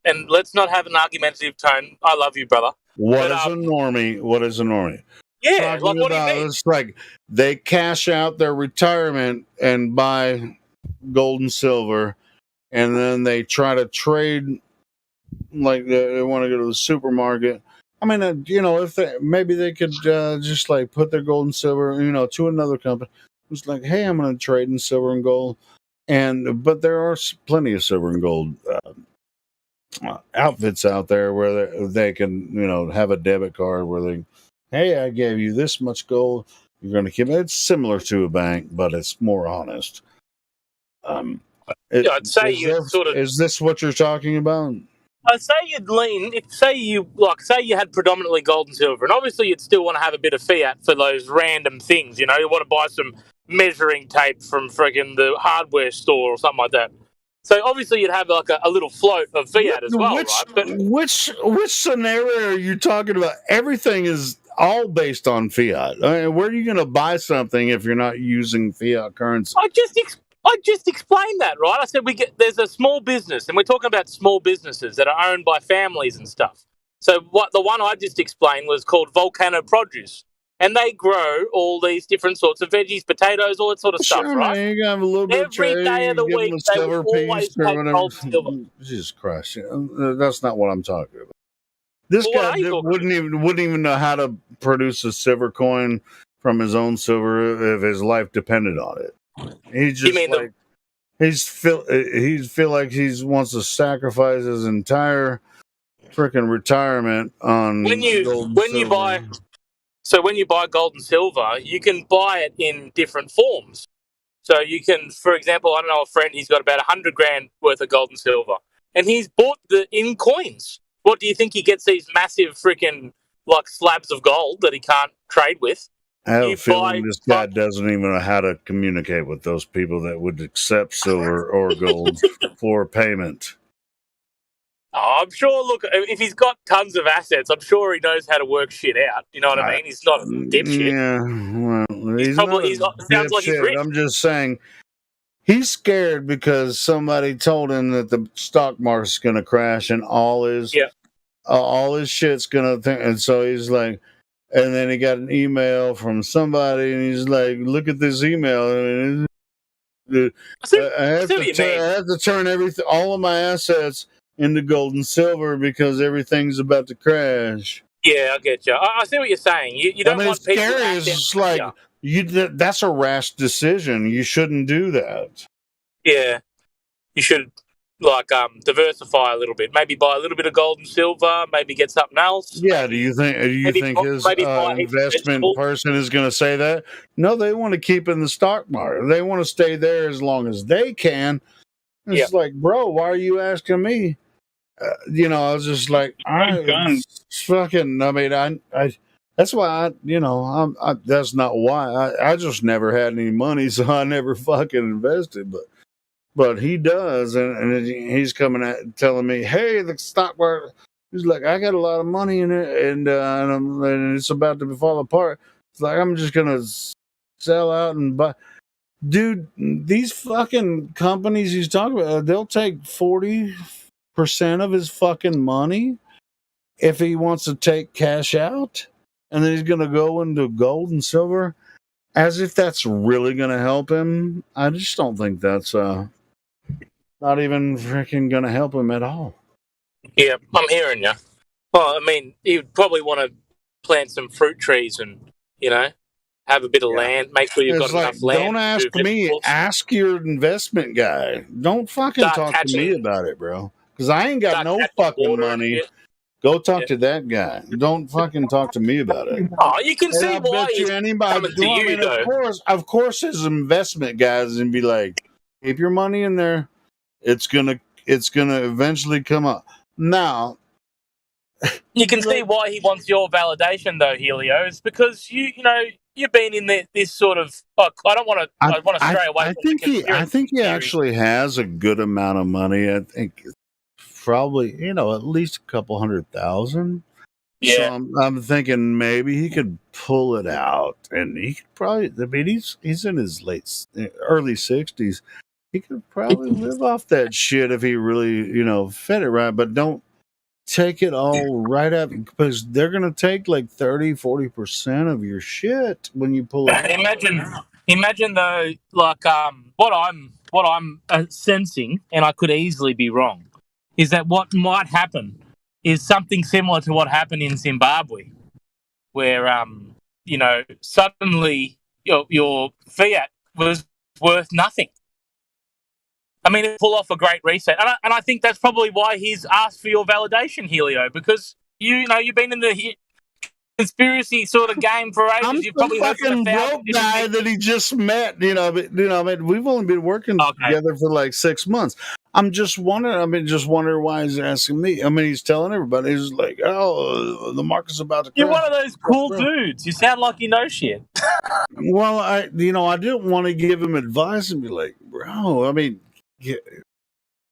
And let's not have an argumentative tone. I love you, brother. What is a normie? What is a normie? Yeah, like what do you mean? It's like they cash out their retirement and buy gold and silver, and then they try to trade. Like they want to go to the supermarket. I mean, if maybe they could just like put their gold and silver, to another company. It's like, hey, I'm going to trade in silver and gold, but there are plenty of silver and gold outfits out there where they can, have a debit card where hey, I gave you this much gold, You're going to keep it. It's similar to a bank, but it's more honest. I'd say is this what you're talking about? I'd say you'd lean. Say you had predominantly gold and silver, and obviously you'd still want to have a bit of fiat for those random things. You know, you want to buy some measuring tape from friggin' the hardware store or something like that. So obviously you'd have like a little float of fiat as well, right? But which scenario are you talking about? Everything is all based on fiat. I mean, where are you going to buy something if you're not using fiat currency? I just explained that, right? I said there's a small business, and we're talking about small businesses that are owned by families and stuff. So the one I just explained was called Volcano Produce, and they grow all these different sorts of veggies, potatoes, all that sort of stuff, right? Man, you have a little bit Every day of the week, they will always take gold and silver. Jesus Christ, that's not what I'm talking about. This guy wouldn't even know how to produce a silver coin from his own silver if his life depended on it. He just he feel like he wants to sacrifice his entire freaking retirement on when you buy gold and silver, you can buy it in different forms. So you can, for example, I don't know a friend, he's got about 100 grand worth of gold and silver, and he's bought in coins. What do you think he gets these massive freaking like slabs of gold that he can't trade with? I have a feeling this guy doesn't even know how to communicate with those people that would accept silver or gold for payment. Oh, I'm sure, look, if he's got tons of assets, I'm sure he knows how to work shit out. You know what I mean? He's not a dipshit. Yeah, well, sounds like he's rich. I'm just saying, he's scared because somebody told him that the stock market's going to crash and all his shit's going to, and so he's like, and then he got an email from somebody, and he's like, "Look at this email. I have to turn everything, all of my assets, into gold and silver because everything's about to crash." Yeah, I get you. I see what you're saying. You don't want people. It's just like that's a rash decision. You shouldn't do that. Yeah, you should diversify a little bit. Maybe buy a little bit of gold and silver. Maybe get something else. Yeah. Do you think his investment person is going to say that? No, they want to keep in the stock market. They want to stay there as long as they can. It's like, bro, why are you asking me? I was just like, fucking. I mean, I. That's why that's not why I just never had any money, so I never fucking invested, but he does, and he's coming at telling me, "Hey, the stock market." He's like, "I got a lot of money in it, and it's about to fall apart." It's like, I'm just gonna sell out and buy. Dude, these fucking companies he's talking about, they'll take 40% of his fucking money if he wants to take cash out, and then he's gonna go into gold and silver, as if that's really gonna help him. I just don't think that's not even freaking gonna help him at all. Yeah, I'm hearing you. Well, I mean, you'd probably want to plant some fruit trees and, have a bit of land. Make sure you've got enough land. Don't ask me. Ask your investment guy. Don't fucking talk to me about it, bro. Because I ain't got no fucking money. Go talk to that guy. Don't fucking talk to me about it. Oh, you can see why he's coming to you, though. Of course, his investment guys and be like, keep your money in there. It's gonna eventually come up. Now, you can see why he wants your validation, though, Helio. It's because you've been in this sort of. I want to stray away. I think he actually has a good amount of money. I think probably at least a couple 100,000. Yeah, so I'm thinking maybe he could pull it out, and he could probably. I mean, he's in his early 60s. He could probably live off that shit if he really, fed it right. But don't take it all right up, because they're going to take like 30-40% of your shit when you pull it out. Imagine though, like what I'm sensing, and I could easily be wrong, is that what might happen is something similar to what happened in Zimbabwe, where suddenly your fiat was worth nothing. I mean, it pull off a great reset, and I think that's probably why he's asked for your validation, Helio, because you've been in the conspiracy sort of game for ages. I'm You've probably the heard from fucking 1,000 broke different guy that he just met. I mean, we've only been working together for like 6 months. I'm just wondering why he's asking me. I mean, he's telling everybody. He's like, "Oh, the market's about to crash." You're one of those cool dudes. You sound like you know shit. Well, I didn't want to give him advice and be like, "Bro, I mean,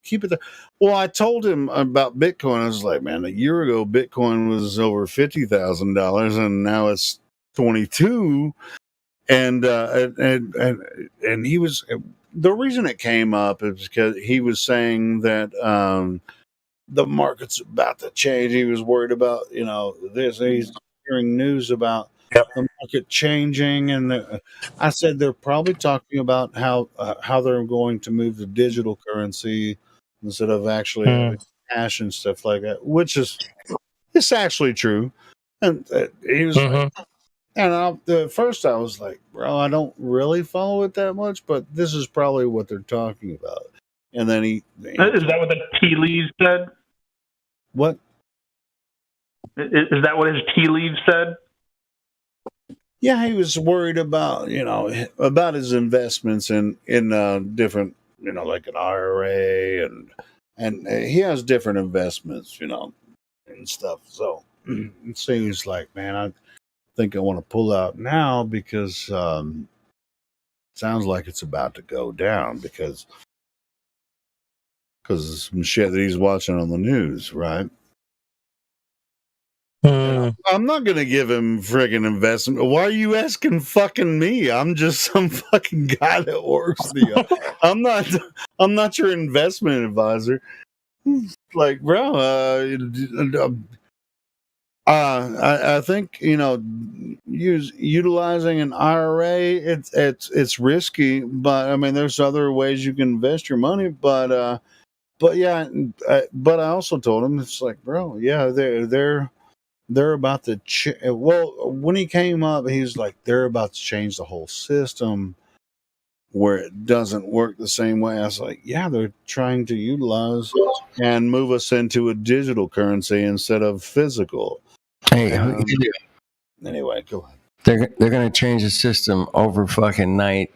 keep it there." Well, I told him about Bitcoin. I was like, "Man, a year ago, Bitcoin was over $50,000, and now it's 22." And he was, the reason it came up is because he was saying that the market's about to change. He was worried about this. He's hearing news about the market changing, and I said they're probably talking about how they're going to move to digital currency instead of actually having cash and stuff like that, which is it's actually true. And he was like, and at first I was like, bro, I don't really follow it that much, but this is probably what they're talking about. And then is that what the tea leaves said? What? Is that what his tea leaves said? Yeah, he was worried about about his investments in different like an IRA and he has different investments and stuff. So it seems like, man, I think I want to pull out now because sounds like it's about to go down because of some shit that he's watching on the news, right? I'm not gonna give him friggin' investment. Why are you asking fucking me? I'm just some fucking guy that works I'm not your investment advisor. Like, bro, I think utilizing an IRA, it's risky, but I mean there's other ways you can invest your money, but yeah, but I also told him it's like, bro, yeah, they're about to well, when he came up, he's like, they're about to change the whole system where it doesn't work the same way. I was like, yeah, they're trying to utilize and move us into a digital currency instead of physical. Hey, anyway, go ahead. They're going to change the system over fucking night,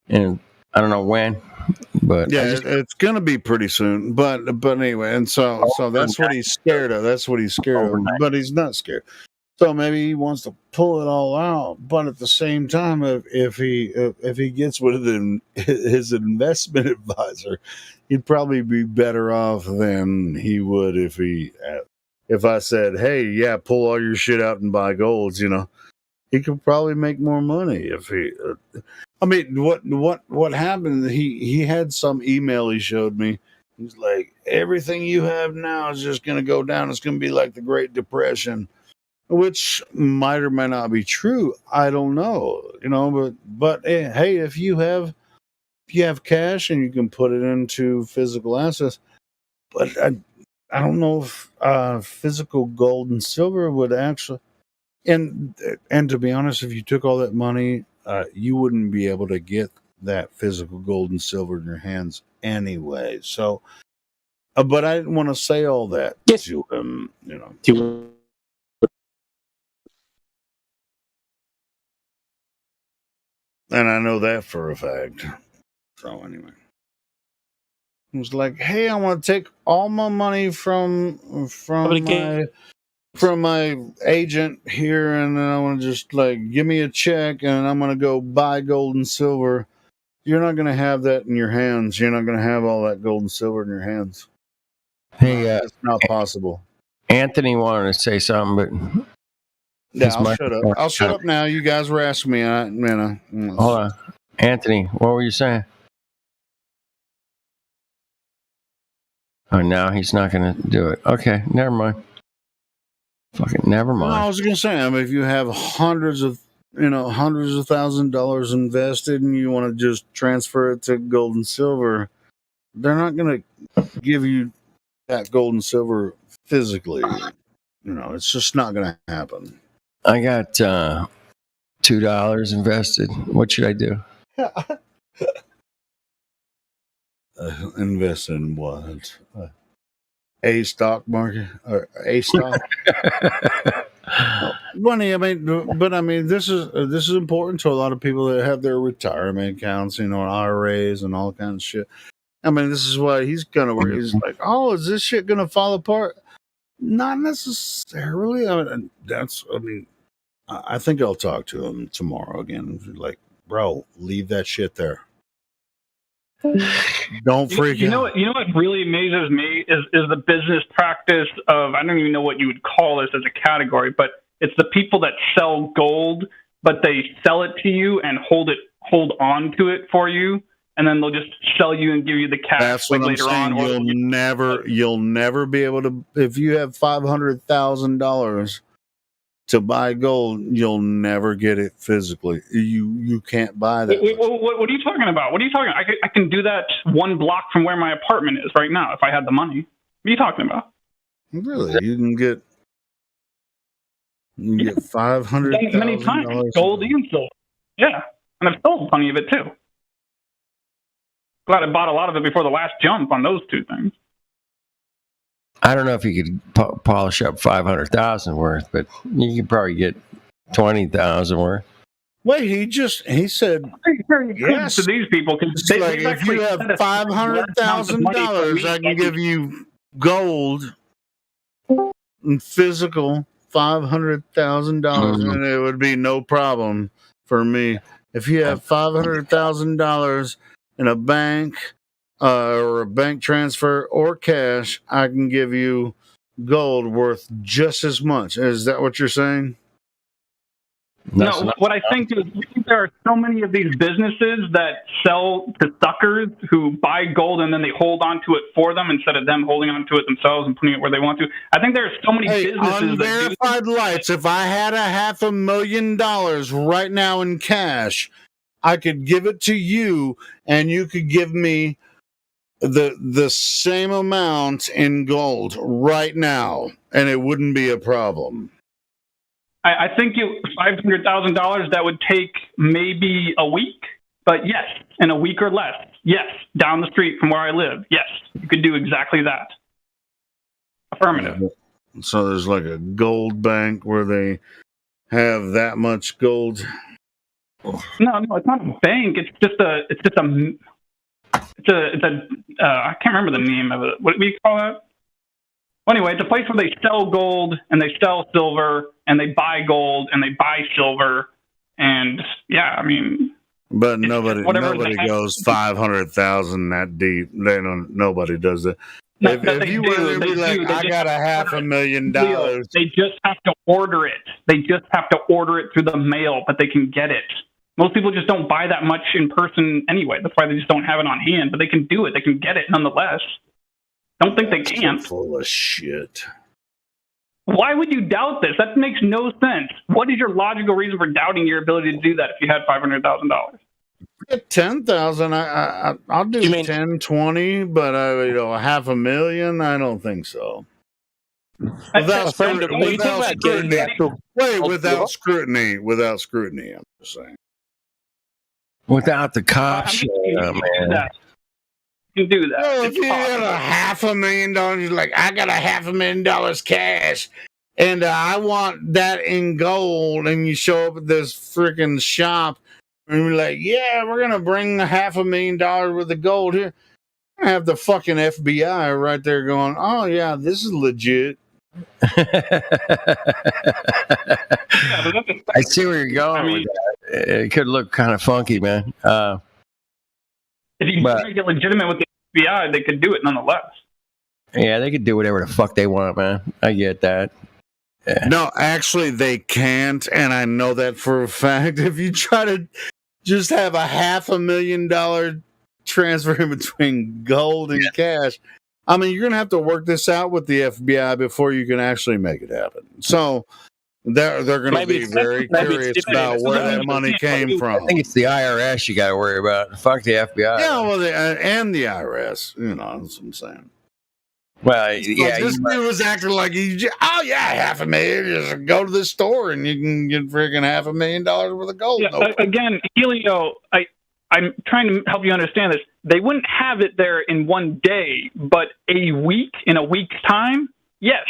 and I don't know when, but yeah, it's going to be pretty soon. But anyway, and so that's what he's scared of. That's what he's scared of. But he's not scared. So maybe he wants to pull it all out. But at the same time, if he gets with his investment advisor, he'd probably be better off than he would if I said, hey, yeah, pull all your shit out and buy golds, he could probably make more money if he. I mean, what happened? He had some email he showed me. He's like, everything you have now is just going to go down. It's going to be like the Great Depression, which might or might not be true. I don't know, but hey, if you have cash and you can put it into physical assets, but I don't know if physical gold and silver would actually, and to be honest, if you took all that money, you wouldn't be able to get that physical gold and silver in your hands anyway. So, but I didn't want to say all that to him, and I know that for a fact. So anyway. It was like, hey, I want to take all my money from my agent here, and then I want to just give me a check, and I'm going to go buy gold and silver. You're not going to have that in your hands. You're not going to have all that gold and silver in your hands. Hey, it's not possible. Anthony wanted to say something, but yeah, I'll shut up. I'll shut up now. You guys were asking me. Hold on, Anthony. What were you saying? Oh, now he's not going to do it. Okay, never mind. Fucking never mind. No, I was going to say, if you have hundreds of $1,000s invested and you want to just transfer it to gold and silver, they're not going to give you that gold and silver physically. It's just not going to happen. I got $2 invested. What should I do? Invest in what? A stock market or a stock? Bunny, this is important to a lot of people that have their retirement accounts, IRAs and all kinds of shit. This is why he's he's like, oh, is this shit gonna fall apart? Not necessarily. I think I'll talk to him tomorrow again. Like, bro, leave that shit there. Don't freak out. You know what really amazes me is the business practice of, I don't even know what you would call this as a category, but it's the people that sell gold, but they sell it to you and hold on to it for you, and then they'll just sell you and give you the cash. That's what I'm saying. You'll never be able to, if you have $500,000 to buy gold, you'll never get it physically. You can't buy that. What are you talking about? What are you talking about? I can do that 1 block from where my apartment is right now if I had the money. What are you talking about? Really? You can get $500,000 many times, gold and silver. Yeah, and I've sold plenty of it too. Glad I bought a lot of it before the last jump on those two things. I don't know if you could polish up 500,000 worth, but you could probably get 20,000 worth. Wait, he said yes to these people. It's like, if you have $500,000, I can give you gold and physical $500,000, and it would be no problem for me. If you have $500,000 in a bank or a bank transfer or cash, I can give you gold worth just as much. Is that what you're saying? No, what I think is there are so many of these businesses that sell to suckers who buy gold and then they hold on to it for them instead of them holding on to it themselves and putting it where they want to. I think there are so many businesses Unverified Lights, if I had $500,000 right now in cash, I could give it to you and you could give me the same amount in gold right now, and it wouldn't be a problem. I think $500,000, that would take maybe a week, but yes, in a week or less, yes, down the street from where I live, yes, you could do exactly that. Affirmative. So there's like a gold bank where they have that much gold. No, it's not a bank. It's I can't remember the name of it. What do we call that? Well, anyway, it's a place where they sell gold and they sell silver and they buy gold and they buy silver. And yeah, but nobody goes 500,000 that deep. Nobody does that. No, if you were to be like, I got $500,000. They just have to order it. They just have to order it through the mail, but they can get it. Most people just don't buy that much in person anyway. That's why they just don't have it on hand, but they can do it. They can get it nonetheless. Don't think they can't. Full of shit. Why would you doubt this? That makes no sense. What is your logical reason for doubting your ability to do that if you had $500,000? At 10,000, I'll do 10, 20, but $500,000, I don't think so. Without scrutiny, I'm just saying. Without the cops, man. You can do that. Well, if you had $500,000, you're like, I got $500,000 cash, and I want that in gold, and you show up at this freaking shop, and you're like, yeah, we're gonna bring $500,000 worth of gold here. I have the fucking FBI right there going, oh yeah, this is legit. I see where you're going with that. It could look kind of funky, man. If you make it legitimate with the FBI, they could do it nonetheless. Yeah, they could do whatever the fuck they want, man. I get that. Yeah. No, actually, they can't, and I know that for a fact. If you try to just have $500,000 transfer in between gold and cash, you're going to have to work this out with the FBI before you can actually make it happen. So they're going to be very curious about where that money came from. I think it's the IRS you got to worry about. Fuck the FBI. Yeah, well, and the IRS. That's what I'm saying. Well, yeah. This dude was acting like, $500,000. Just go to the store and you can get freaking $500,000 worth of gold. Yeah, again, Helio, I'm trying to help you understand this. They wouldn't have it there in one day, but in a week's time, yes.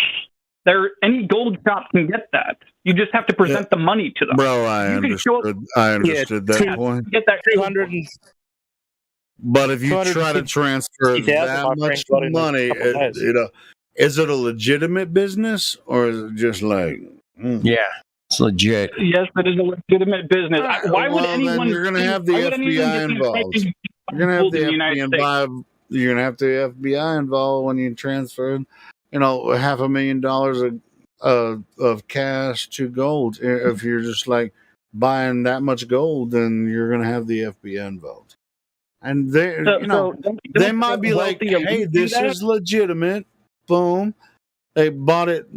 Any gold shop can get that. You just have to present the money to them. Bro, I understood that point. Get that 200 But if you try to transfer that much money, is it a legitimate business or is it just like? Yeah, it's legit. Yes, it is a legitimate business. Why would anyone? You're going to have the FBI involved. You're going to have the FBI involved. You're going to have the FBI involved when you transfer, $500,000 of cash to gold. If you're just like buying that much gold, then you're going to have the FBI involved. And they might be like, hey, this is legitimate. Boom. They bought it.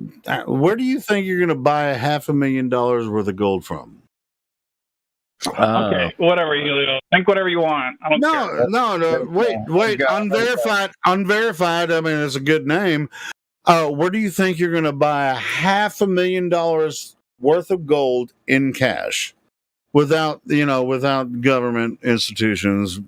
Where do you think you're going to buy $500,000 worth of gold from? Okay, whatever, Helio. Think whatever you want. I don't care. No. Wait. Unverified. I mean, it's a good name. Where do you think you're going to buy $500,000 worth of gold in cash without government institutions?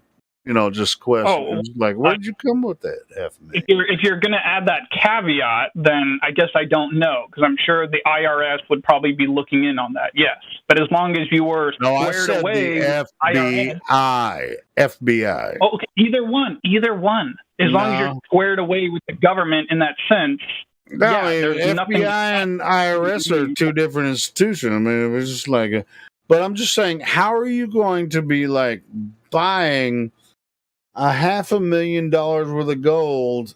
Just questions like, where'd you come with that $500,000? If you're going to add that caveat, then I guess I don't know, because I'm sure the IRS would probably be looking in on that. Yes, but as long as you were squared away, the FBI. Oh, okay, either one. As long as you're squared away with the government in that sense. FBI and IRS are two different institutions. I mean, it was just like, but I'm just saying, how are you going to be like buying $500,000 worth of gold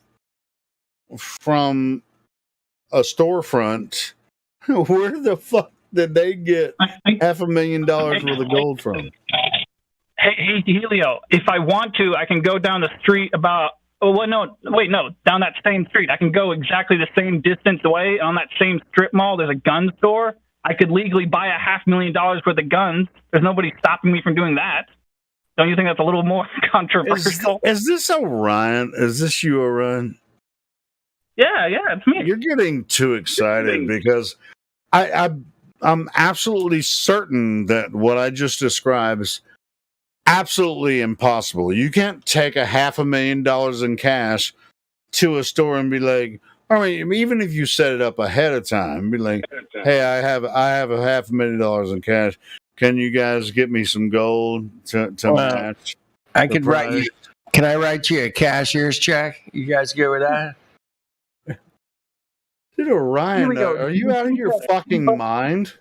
from a storefront? Where the fuck did they get $500,000 worth of gold from? Hey, Helio, if I want to, I can go down the street down that same street. I can go exactly the same distance away. On that same strip mall, there's a gun store. I could legally buy $500,000 worth of guns. There's nobody stopping me from doing that. Don't you think that's a little more controversial? Is this Orion? Is this you, Orion? Yeah, it's me. You're getting too excited because I'm absolutely certain that what I just described is absolutely impossible. You can't take $500,000 in cash to a store and be like, I mean, even if you set it up ahead of time, be like, hey, I have $500,000 in cash. Can you guys get me some gold to match? I could write you. Can I write you a cashier's check? You guys good with that? Dude, Orion, are you out of your fucking mind?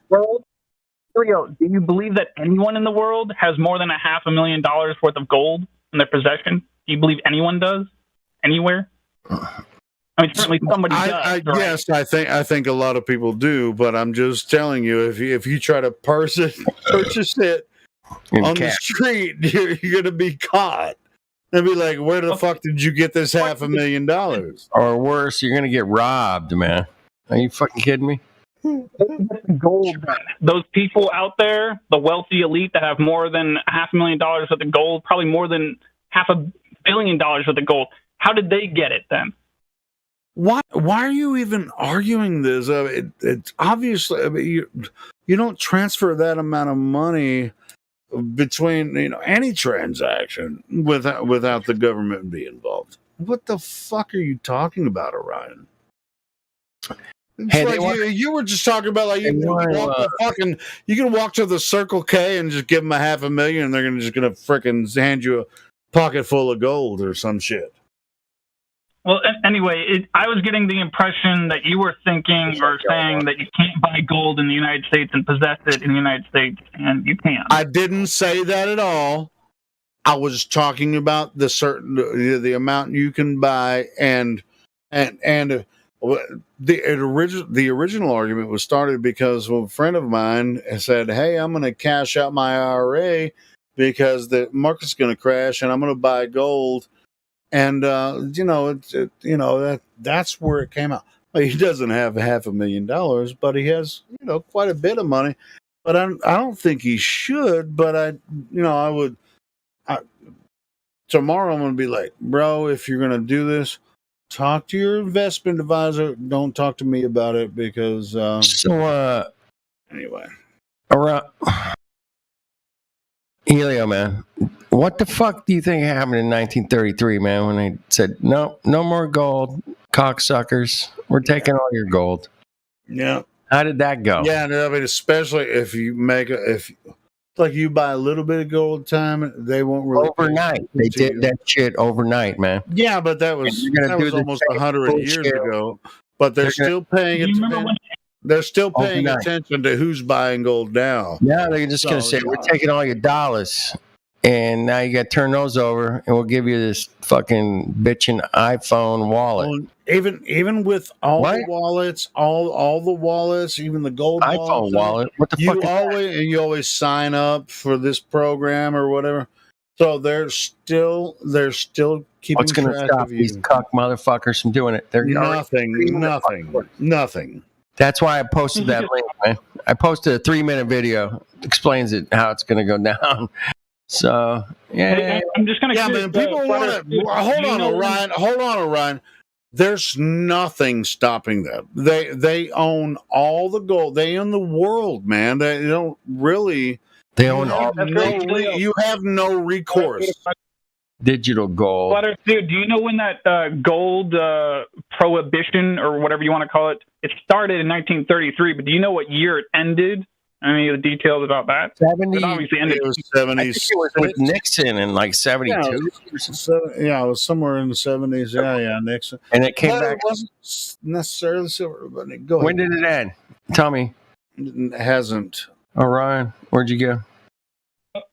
Helio, do you believe that anyone in the world has more than $500,000 worth of gold in their possession? Do you believe anyone does? Anywhere? I mean, certainly somebody does. Right? Yes, I think a lot of people do, but I'm just telling you, if you try to purchase it on the street, you're going to be caught. And be like, where the fuck did you get this $500,000? Or worse, you're going to get robbed, man. Are you fucking kidding me? Gold. Those people out there, the wealthy elite that have more than $500,000 worth of gold, probably more than $500 million worth of gold. How did they get it then? Why are you even arguing this? It's obviously, I mean, you don't transfer that amount of money between any transaction without the government being involved. What the fuck are you talking about, Orion? You were just talking about like you can walk to the Circle K and just give them $500,000 and they're just gonna freaking hand you a pocket full of gold or some shit. Well, anyway, I was getting the impression that you were thinking or saying that you can't buy gold in the United States and possess it in the United States, and you can. I didn't say that at all. I was talking about the amount you can buy, and the original argument was started because a friend of mine said, "Hey, I'm going to cash out my IRA because the market's going to crash, and I'm going to buy gold." And that's where it came out. Well, he doesn't have $500,000, but he has quite a bit of money. But I don't think he should. But I would. Tomorrow I'm going to be like, bro, if you're going to do this, talk to your investment advisor. Don't talk to me about it because. Anyway, Helio, man, what the fuck do you think happened in 1933, man, when they said, no more gold, cocksuckers, we're taking all your gold? Yeah. How did that go? Yeah, and I mean, especially if you like you buy a little bit of gold at a time, they won't really overnight. They did that shit overnight, man. Yeah, but that was almost 100 years ago. But they're still paying attention. They're still paying attention to who's buying gold now. Yeah, they're just going to say, we're taking all your dollars, and now you got to turn those over, and we'll give you this fucking bitchin' iPhone wallet. Well, even with all the wallets, all the wallets, even the gold iPhone wallet. What the fuck is that? You always sign up for this program or whatever. So they're still keeping What's going to track stop of you. these cuck motherfuckers from doing it? They're nothing. That's why I posted that link, man. I posted a 3-minute video. Explains it, how it's going to go down. So, yeah. I'm just going to... Yeah, man, people want to... Hold on, Orion. There's nothing stopping them. They own all the gold. They own the world, man. They don't really... They own all. You have no recourse. Digital gold. Butter, dude, do you know when that gold prohibition, or whatever you want to call it, it started in 1933, but do you know what year it ended? Any of the details about that? 70. It obviously ended. It was 70s. I think it was with Nixon in like 72. Yeah, it was somewhere in the 70s. Yeah, Nixon. And it came back. It wasn't necessarily silver, but go ahead. When did it end? Tell me. It hasn't. Orion, where'd you go?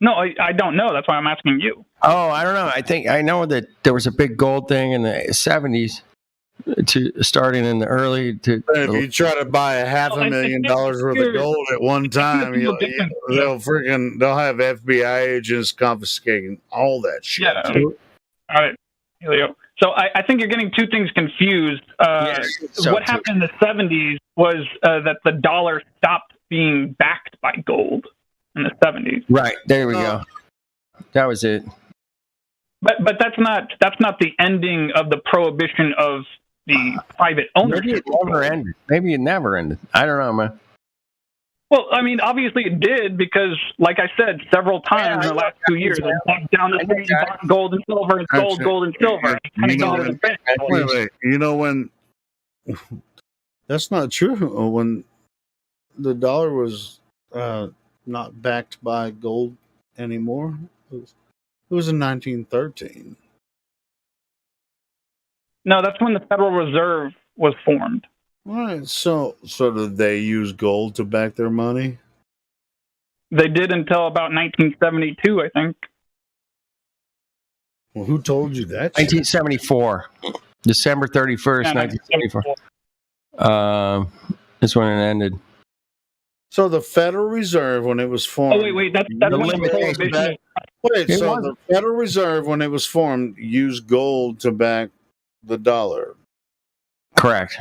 No, I don't know. That's why I'm asking you. Oh, I don't know. I know that there was a big gold thing in the 70s, starting in the early to. If you try to buy $500,000 worth of gold at one time, they'll have FBI agents confiscating all that shit. Yeah. All right, Helio. So I think you're getting two things confused. What happened in the 70s was that the dollar stopped being backed by gold in the 70s. Right. There we go. That was it. But that's not the ending of the prohibition of the private ownership. Maybe it never ended. Maybe it never ended. I don't know, man. Well, I mean, obviously it did, because, like I said, several times in the last 2 years, I walked down the street and bought gold and silver and sold gold and silver. Wait. You know when? That's not true. When the dollar was not backed by gold anymore, it was in 1913. No, that's when the Federal Reserve was formed. All right, so did they use gold to back their money? They did until about 1972, I think. Well, who told you that? 1974, December 31st, 1974. Is when it ended. So the Federal Reserve, when it was formed... Oh, wait, that's when the prohibition... the Federal Reserve, when it was formed, used gold to back the dollar. Correct.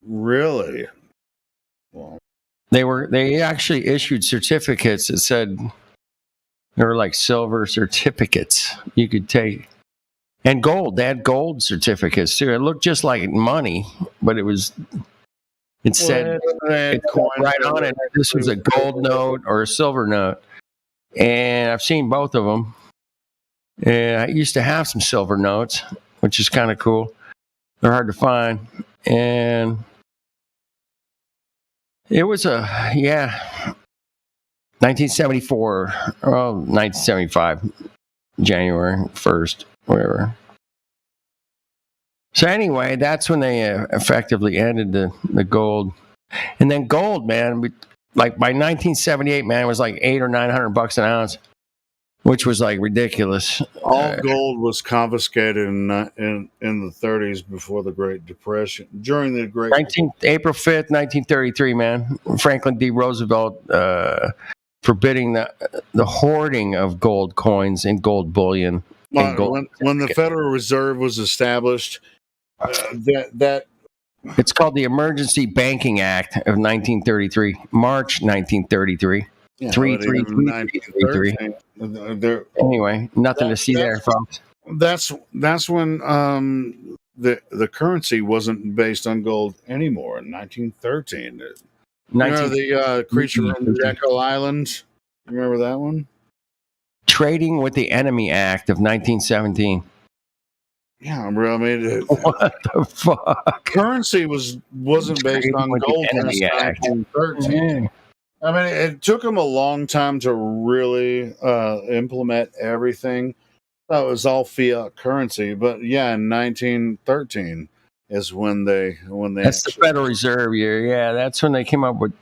Really? Well, they actually issued certificates that said they were like silver certificates you could take, and gold. They had gold certificates too. It looked just like money, but it said right on it, this was a gold note or a silver note. And I've seen both of them. And I used to have some silver notes, which is kind of cool. They're hard to find. And it was 1974, 1975, January 1st, whatever. So anyway, that's when they effectively ended the gold. And then gold, man, like by 1978, man, it was like $800 or $900 an ounce, which was like ridiculous. All gold was confiscated in the 30s before the Great Depression. During the Great April 5th, 1933, man, Franklin D. Roosevelt forbidding the hoarding of gold coins and gold bullion. And gold when the Federal Reserve was established, that it's called the Emergency Banking Act of 1933, March 1933. 333. Anyway, nothing to see there, folks. That's when the currency wasn't based on gold anymore in 1913. The creature from Jekyll Island. Remember that one? Trading with the Enemy Act of 1917. Yeah, bro. I mean, what the fuck? Currency wasn't based on gold since 1913. I mean, it took them a long time to really implement everything. That was all fiat currency, but yeah, in 1913 is when they That's the Federal Reserve year. Yeah, that's when they came up with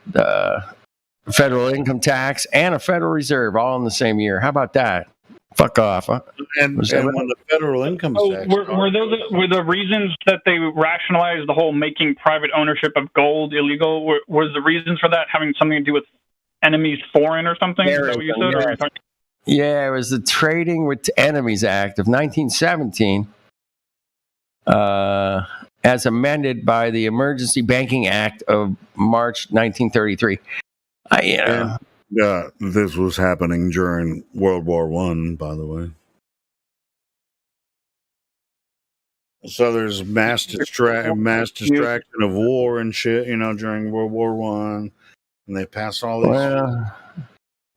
federal income tax and a Federal Reserve all in the same year. How about that? Fuck off. Huh? And when the federal income tax were the reasons that they rationalized the whole making private ownership of gold illegal? Was the reasons for that having something to do with enemies foreign or something? Is that what you said? Yeah, it was the Trading with Enemies Act of 1917, as amended by the Emergency Banking Act of March 1933. This was happening during World War I, by the way. So there's mass distraction of war and shit, during World War I, and they pass all these.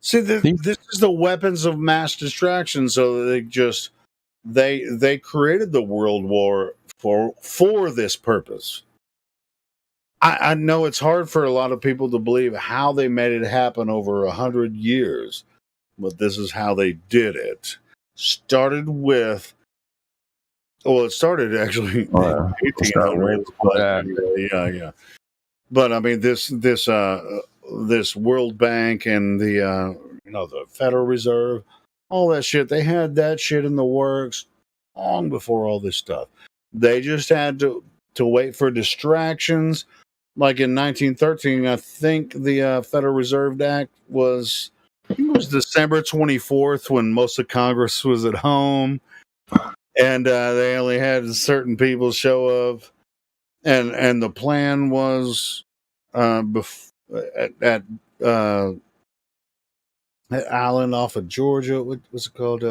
See, this is the weapons of mass distraction. So they created the World War for this purpose. I know it's hard for a lot of people to believe how they made it happen over 100 years, but this is how they did it. It started actually in 1800s. Yeah. But I mean, this World Bank and the Federal Reserve, all that shit, they had that shit in the works long before all this stuff. They just had to wait for distractions. Like in 1913, I think the Federal Reserve Act was December 24th when most of Congress was at home, and they only had certain people show up, and the plan was at island off of Georgia. What's it called?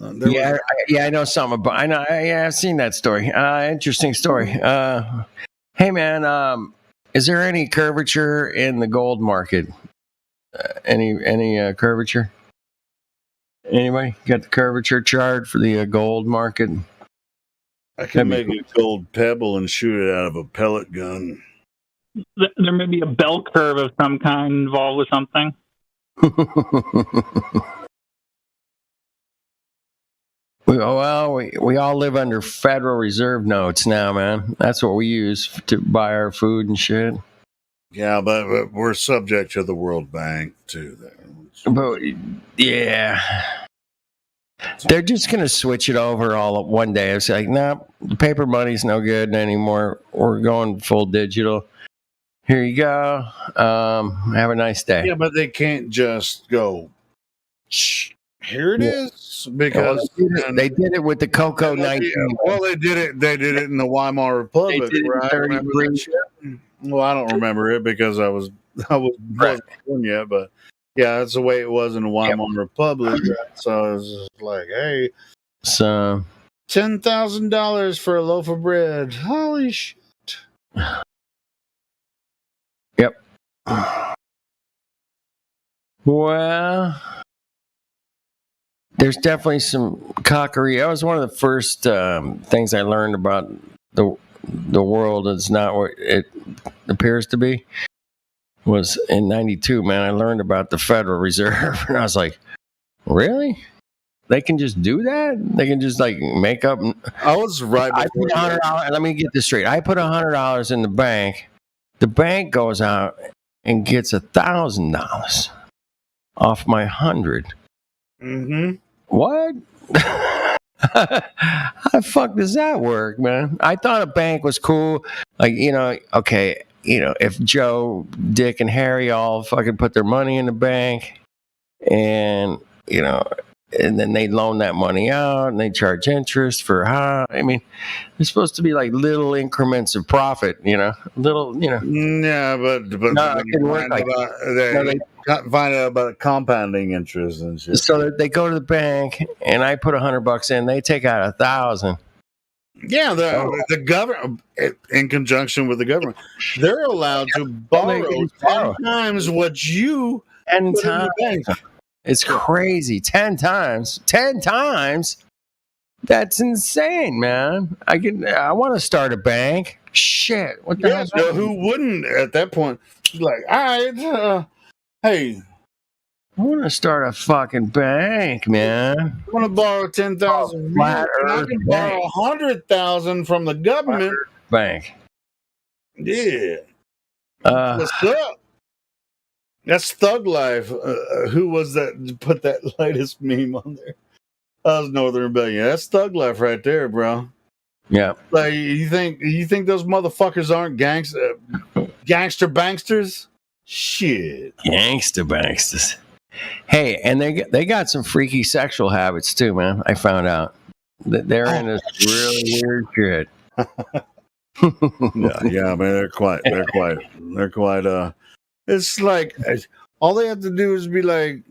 I know something about. I've seen that story. Interesting story. Hey man, is there any curvature in the gold market? Any curvature? Anybody got the curvature chart for the gold market? I can make a gold pebble and shoot it out of a pellet gun. There may be a bell curve of some kind involved with something. We all live under Federal Reserve notes now, man. That's what we use to buy our food and shit. Yeah, but we're subject to the World Bank too. But yeah, they're just gonna switch it over all one day. It's like, nah, the paper money's no good anymore. We're going full digital. Here you go. Have a nice day. Yeah, but they can't just go. Here it is, because they did it with the Cocoa 19. Well, they did it in the Weimar Republic. Well, I don't remember it because I wasn't born yet, but yeah, that's the way it was in the Weimar Republic. So I was just like, hey, so $10,000 for a loaf of bread. Holy shit! Yep. Well, there's definitely some cockery. That was one of the first things I learned about the world. It's not what it appears to be. Was in '92, man. I learned about the Federal Reserve, and I was like, really? They can just do that? They can just like make up. I was right. I put $100. Let me get this straight. I put $100 in the bank. The bank goes out and gets $1,000 off my 100. Mm-hmm. What? How the fuck does that work, man? I thought a bank was cool. Like, okay, if Joe, Dick, and Harry all fucking put their money in the bank and, and then they loan that money out and they charge interest for I mean, it's supposed to be like little increments of profit, little, Yeah, but no, it didn't work like they find out about compounding interest and shit. So they go to the bank and I put $100 in, they take out $1,000. Yeah, the government, in conjunction with the government, they're allowed to borrow 10 times what you put in the bank. It's crazy. 10 times. 10 times? That's insane, man. I want to start a bank. Shit. What the hell? So who wouldn't at that point? She's like, all right, hey, I want to start a fucking bank, man. I want to borrow 10,000. Flat I Earth can borrow 100,000 from the government. Bank. Yeah. What's up? That's Thug Life. Who was that? Put that latest meme on there. That was Northern Rebellion. That's Thug Life right there, bro. Yeah. Like you think those motherfuckers aren't gangster banksters? Shit. Gangster banksters. Hey, and they got some freaky sexual habits too, man. I found out that they're in this really weird shit. yeah, man, they're quite. It's like all they have to do is be like,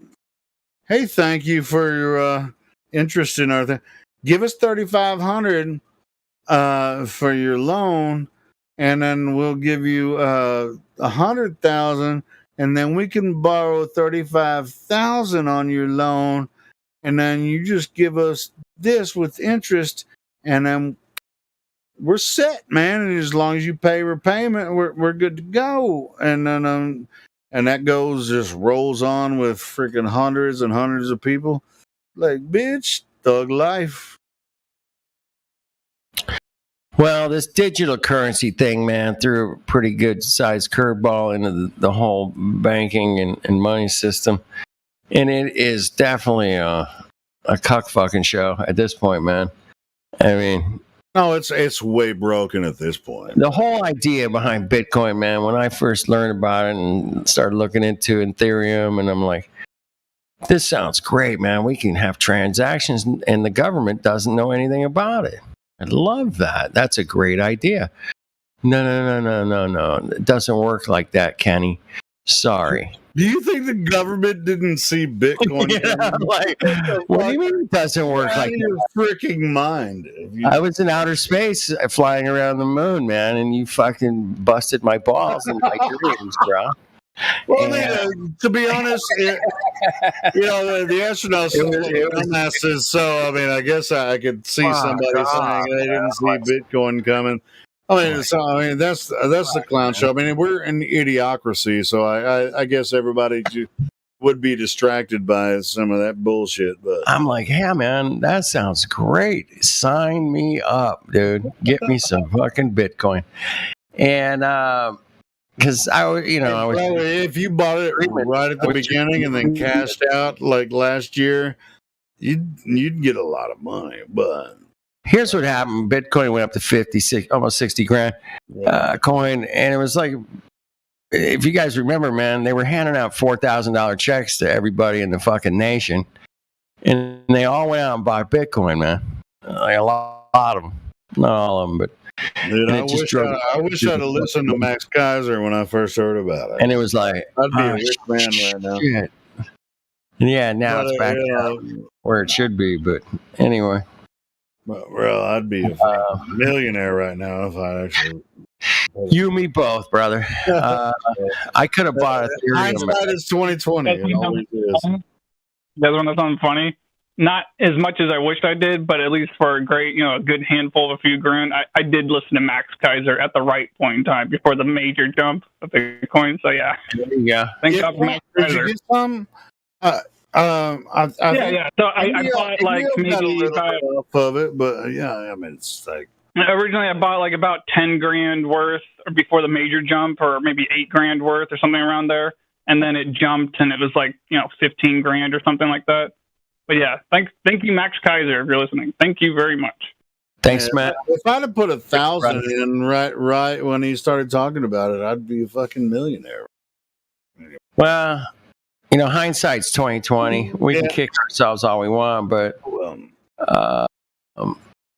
"Hey, thank you for your interest in our thing. Give us $3,500 for your loan, and then we'll give you $100,000, and then we can borrow $35,000 on your loan, and then you just give us this with interest, and then we're set, man. And as long as you pay repayment, we're good to go." And then and that just rolls on with freaking hundreds and hundreds of people. Like, bitch, Thug Life. Well, this digital currency thing, man, threw a pretty good sized curveball into the whole banking and money system. And it is definitely a cuck fucking show at this point, man. I mean, no, it's way broken at this point. The whole idea behind Bitcoin, man, when I first learned about it and started looking into Ethereum, and I'm like, this sounds great, man. We can have transactions and the government doesn't know anything about it. I love that. That's a great idea. No. It doesn't work like that, Kenny. Sorry. Do you think the government didn't see Bitcoin? What do you mean it doesn't work like that? Your freaking mind. I was in outer space flying around the moon, man, and you fucking busted my balls in my dreams, bro. Well, to be honest, the astronauts dumbasses. So, I mean, I guess I could see somebody saying they didn't see Bitcoin coming. I mean, that's the clown show. I mean, we're in idiocracy, so I guess everybody would be distracted by some of that bullshit. But I'm like, yeah, man, that sounds great. Sign me up, dude. Get me some fucking Bitcoin. And because if you bought it right at the beginning and then cashed out like last year, you'd get a lot of money. But here's what happened: Bitcoin went up to 56, almost 60 grand coin, and it was like, if you guys remember, man, they were handing out $4,000 checks to everybody in the fucking nation, and they all went out and bought Bitcoin, man. Like a lot of them, not all of them, but. Dude, I wish I'd have listened to Max Kaiser when I first heard about it. And it was like, I'd be a rich man right now. Shit. Yeah, now it's back where it should be. But anyway, well, I'd be a millionaire right now if I actually. You, me both, brother. I could have bought Ethereum. Hindsight is 2020. It always is. You guys want to know something funny? Not as much as I wished I did, but at least for a good handful of a few grand, I did listen to Max Kaiser at the right point in time before the major jump of Bitcoin. So yeah, thank God for Max Kaiser. Did you get some? Yeah. So I bought like maybe off of it, but yeah, I mean it's like originally I bought like about 10 grand worth before the major jump, or maybe 8 grand worth or something around there, and then it jumped and it was like 15 grand or something like that. But yeah, thank you, Max Kaiser, if you're listening. Thank you very much. Thanks, Matt. If I'd have put 1,000 in right when he started talking about it, I'd be a fucking millionaire. Well, hindsight's 2020. We can kick ourselves all we want, but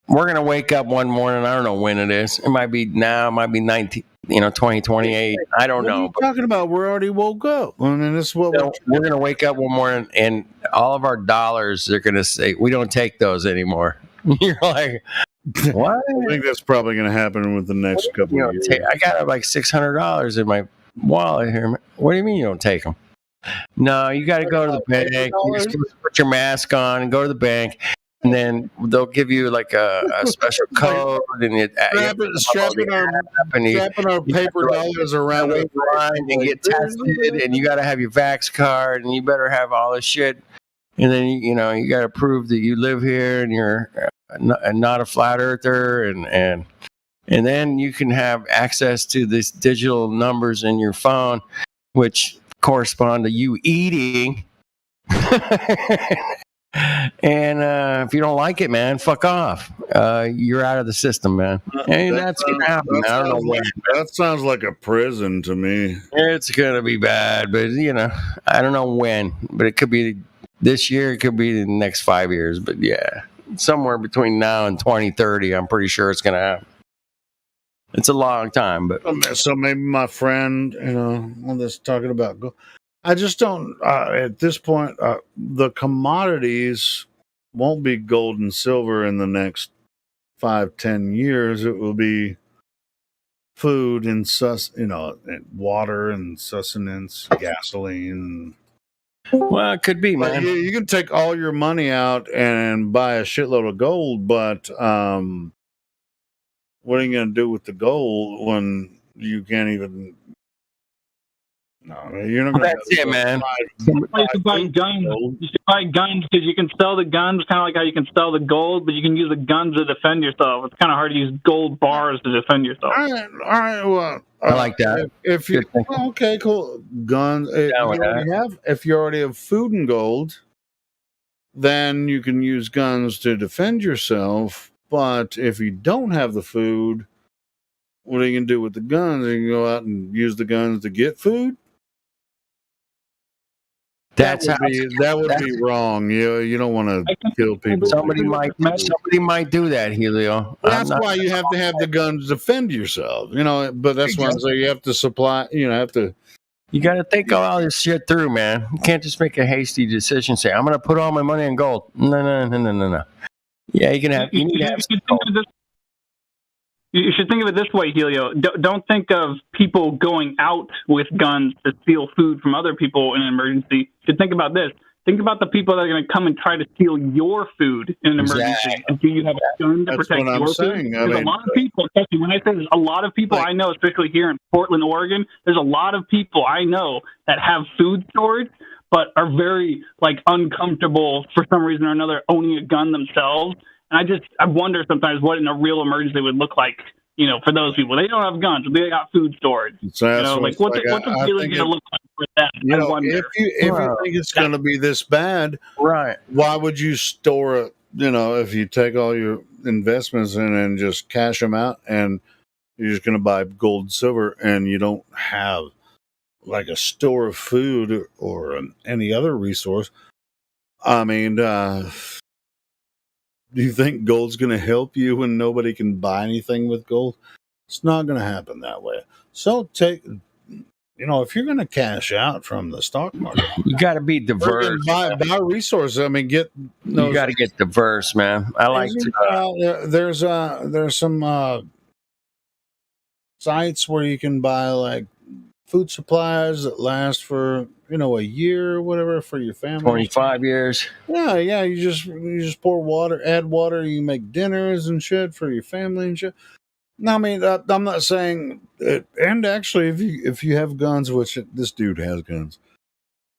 we're gonna wake up one morning. I don't know when it is. It might be now. It might be 2028. I don't know. What are you talking about? We're already woke up. I mean, this is what we're going to wake up one morning, and all of our dollars are going to say, we don't take those anymore. You're like, what? I think that's probably going to happen with the next couple of years. I got like $600 in my wallet here. What do you mean you don't take them? No, you got to go to the bank. You're supposed to put your mask on and go to the bank, and then they'll give you like a special code, and strapping our paper dollars around the line and get tested, and you got to have your Vax card, and you better have all this shit, and then you got to prove that you live here and you're not a flat earther, and then you can have access to these digital numbers in your phone, which correspond to you eating. And if you don't like it, man, fuck off. You're out of the system, man. And that's gonna happen. I don't know when. That sounds like a prison to me. It's gonna be bad, but I don't know when. But it could be this year. It could be the next 5 years. But yeah, somewhere between now and 2030, I'm pretty sure it's gonna happen. It's a long time, but so maybe my friend, on this talking about I just don't. At this point, the commodities won't be gold and silver in the next 5-10 years. It will be food and and water and sustenance, gasoline. Well, it could be, man. You can take all your money out and buy a shitload of gold, but what are you going to do with the gold when you can't even? No, you're not. That's it, man. You should buy guns. You should buy guns because you can sell the guns, kind of like how you can sell the gold, but you can use the guns to defend yourself. It's kind of hard to use gold bars to defend yourself. All right. Well, I like that. If you okay, cool. Guns. If you already have food and gold, then you can use guns to defend yourself. But if you don't have the food, what are you gonna do with the guns? You can go out and use the guns to get food. That would be wrong. You don't want to kill people. Somebody might do that, Helio. That's why you have to have the guns to defend yourself. But that's why I'm saying you have to supply. You got to think all this shit through, man. You can't just make a hasty decision. Say I'm going to put all my money in gold. No. Yeah, you can have. You need to have some gold. You should think of it this way, Helio. Don't think of people going out with guns to steal food from other people in an emergency. You should think about this. Think about the people that are going to come and try to steal your food in an emergency. Exactly. And do you have a gun to protect your food? There's a lot of people, especially when I say there's a lot of people I know, especially here in Portland, Oregon, there's a lot of people I know that have food storage but are very uncomfortable for some reason or another owning a gun themselves. And I wonder sometimes what in a real emergency would look like, for those people. They don't have guns, but they got food storage. What's the feeling going to look like for that? If you think it's going to be this bad, right? Why would you store it? If you take all your investments in and just cash them out, and you're just going to buy gold and silver, and you don't have a store of food or any other resource. I mean, do you think gold's going to help you when nobody can buy anything with gold? It's not going to happen that way. So if you're going to cash out from the stock market, you got to be diverse. Buy resources. I mean, you got to get diverse, man. I like to. There's some sites where you can buy food supplies that last for a year or whatever for your family. 25 years. Yeah. You just pour water, add water. You make dinners and shit for your family and shit. No, I mean, I'm not saying it. And actually, if you have guns, which this dude has guns,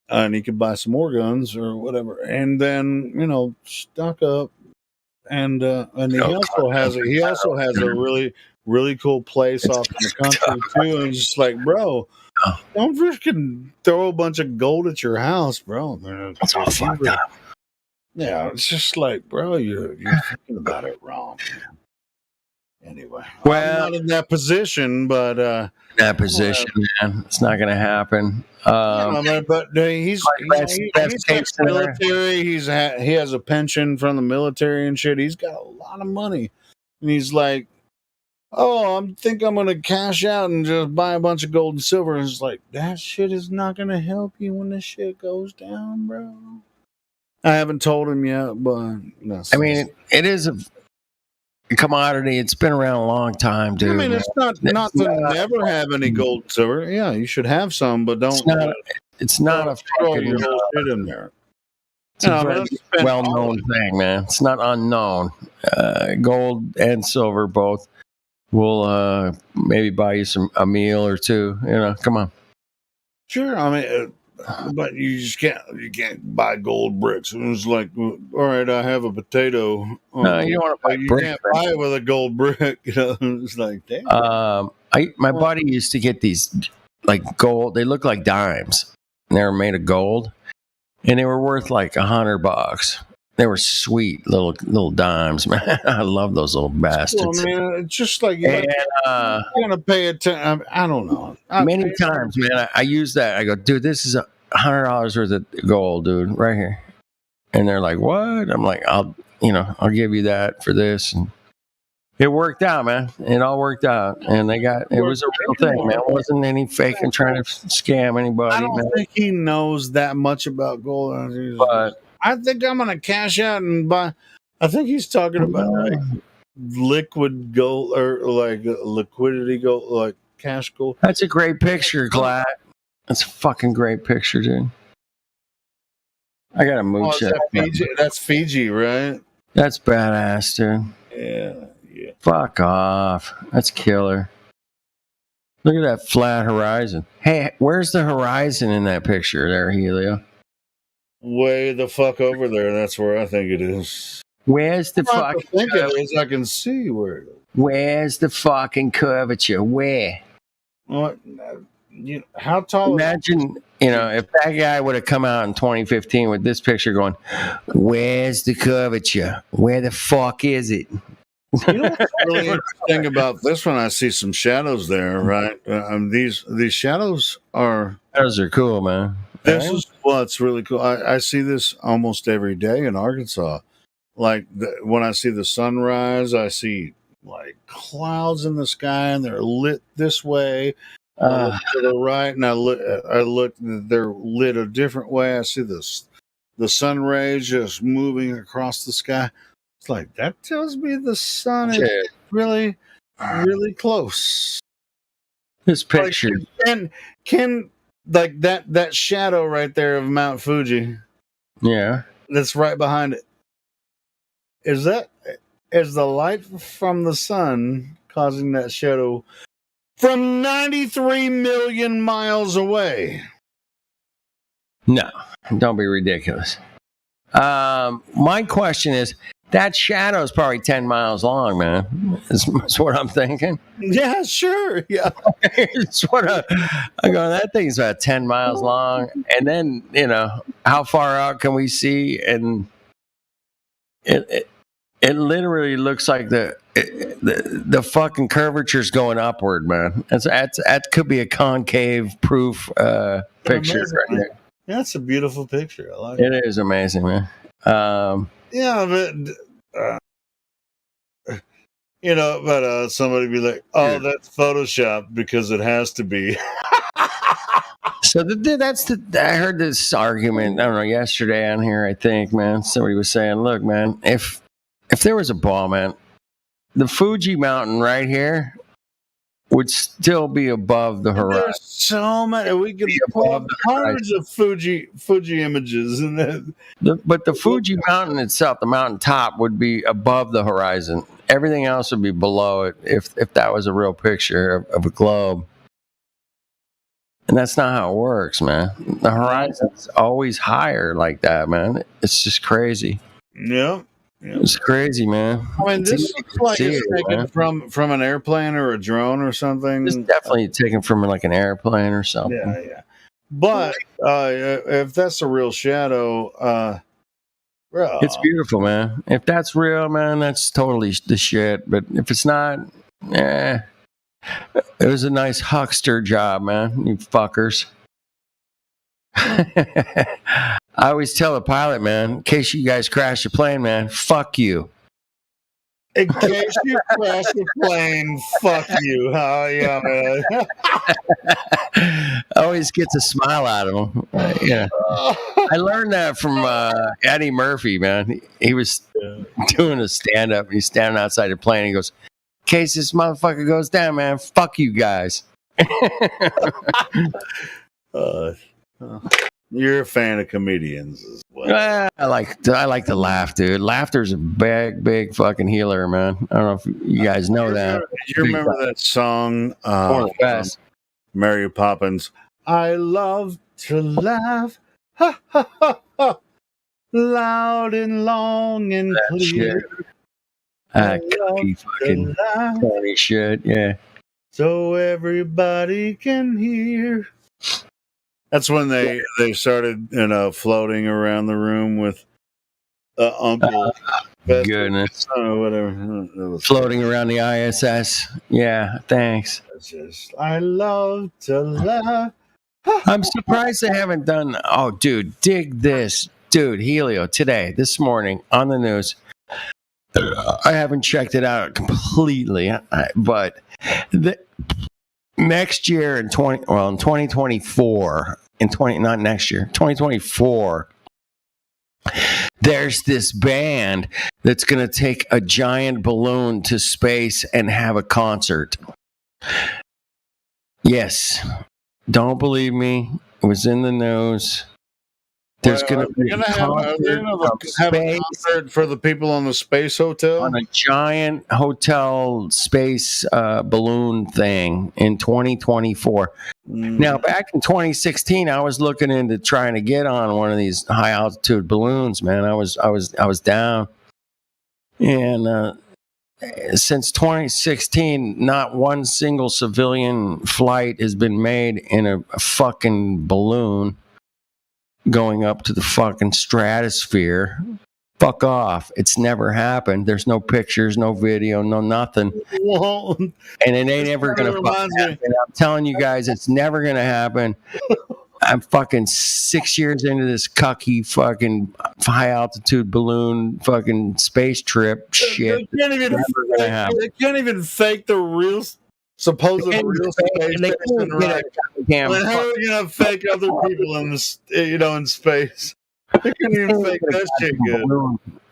and he could buy some more guns or whatever, and then stock up. And he also has a really, really cool place off in the country too. And it's just bro, don't freaking throw a bunch of gold at your house, bro. That's all fucked up. Yeah, it's just bro, you're thinking about it wrong. Anyway, well, I'm not in that position, but man, it's not going to happen. But he's military. He has a pension from the military and shit. He's got a lot of money, and he's like, "Oh, I think I'm going to cash out and just buy a bunch of gold and silver." And it's that shit is not going to help you when this shit goes down, bro. I haven't told him yet, but it is a commodity. It's been around a long time, dude. I mean, it's not to never have any gold and silver. Yeah, you should have some, but don't. It's not a fucking your whole shit in there. It's a very well-known thing, man. It's not unknown. Gold and silver both will maybe buy you a meal or two. Come on. Sure, I mean, but you can't buy gold bricks. And it's like, all right, I have a potato. No, you don't want to buy bricks. You can't buy it with a gold brick. It's like, damn. My buddy used to get these like gold. They look like dimes. And they were made of gold, and they were worth like $100. They were sweet little dimes, man. I love those little bastards. Well, man, it's just like you're gonna pay attention. I don't know. Many times, man, I use that. I go, dude, this is $100 worth of gold, dude, right here. And they're like, what? I'm like, I'll give you that for this. And it worked out, man. It all worked out, and it was a real thing, man. It wasn't any faking trying to scam anybody. I don't think he knows that much about gold, but I think I'm gonna cash out and buy. I think he's talking about like liquid gold or like liquidity gold, like cash gold. That's a great picture, Glad. That's a fucking great picture, dude. I gotta mooch that. That's Fiji, right? That's badass, dude. Yeah. Fuck off. That's killer. Look at that flat horizon. Hey, where's the horizon in that picture there, Helio? Way the fuck over there. That's where I think it is. Where's the fucking I can see where it is. Where's the fucking curvature? Where? What? How tall? Imagine, if that guy would have come out in 2015 with this picture going, where's the curvature? Where the fuck is it? You know what's really interesting about this one? I see some shadows there, right? These shadows are... Those are cool, man. This is what's really cool. I see this almost every day in Arkansas. Like, when I see the sunrise, I see, like, clouds in the sky, and they're lit this way. I look to the right, and I look, they're lit a different way. I see the sun rays just moving across the sky. It's like, that tells me the sun is really, really close. This picture. Like, can like that shadow right there of Mount Fuji. Yeah. That's right behind it. Is the light from the sun causing that shadow from 93 million miles away? No, don't be ridiculous. My question is, that shadow is probably 10 miles long, man. That's what I'm thinking. Yeah, sure. Yeah. It's I'm going, that thing's about 10 miles long. And then, how far out can we see? And it literally looks like the fucking curvature's going upward, man. That could be a concave proof picture right there. That's a beautiful picture. I like it. It is amazing, man. Yeah, but somebody be like, "Oh, that's Photoshop because it has to be." So I heard this argument. I don't know, yesterday on here. I think, man, somebody was saying, "Look, man, if there was a ball, man, the Fuji mountain right here would still be above the horizon." There's so many. We could pull hundreds of Fuji images, and but the Fuji mountain itself, the mountain top, would be above the horizon. Everything else would be below it if that was a real picture of a globe. And that's not how it works, man. The horizon's always higher like that, man. It's just crazy. Yeah. It's crazy, man. I mean, this looks like it's taken from an airplane or a drone or something. It's definitely taken from like an airplane or something. Yeah. But if that's a real shadow, it's beautiful, man. If that's real, man, that's totally the shit. But if it's not, it was a nice huckster job, man. You fuckers. I always tell the pilot, man, in case you guys crash the plane, man, fuck you. In case you crash the plane, fuck you. Oh, yeah, man. Always gets a smile out of him. Yeah. I learned that from Eddie Murphy, man. He was doing a stand-up. He's standing outside the plane. He goes, in case this motherfucker goes down, man, fuck you guys. You're a fan of comedians as well. I like to laugh, dude. Laughter's a big fucking healer, man. I don't know if you guys know that. You remember that song? Mary Poppins. I love to laugh, ha ha ha ha, loud and long and clear. Cocky fucking funny shit, yeah. So everybody can hear. That's when they started, floating around the room with Uncle. Goodness. Whatever. Floating around the ISS. Yeah, thanks. I love to laugh. I'm surprised they haven't done. Oh, dude, dig this. Dude, Helio, today, this morning, on the news. I haven't checked it out completely, but next year in 2024, not next year, 2024, there's this band that's going to take a giant balloon to space and have a concert. Yes. Don't believe me. It was in the news. There's going to be a concert for the people on the space hotel? On a giant hotel space balloon thing in 2024. Now, back in 2016, I was looking into trying to get on one of these high altitude balloons, man. I was down. And since 2016, not one single civilian flight has been made in a fucking balloon going up to the fucking stratosphere. Fuck off. It's never happened. There's no pictures, no video, no nothing. Whoa. And it ain't ever going to fucking happen. I'm telling you guys, it's never going to happen. I'm fucking 6 years into this cucky fucking high altitude balloon fucking space trip shit. They can't even fake the real supposed real space station, right? How are you gonna fake other people in this, in space? They can't even fake that shit good.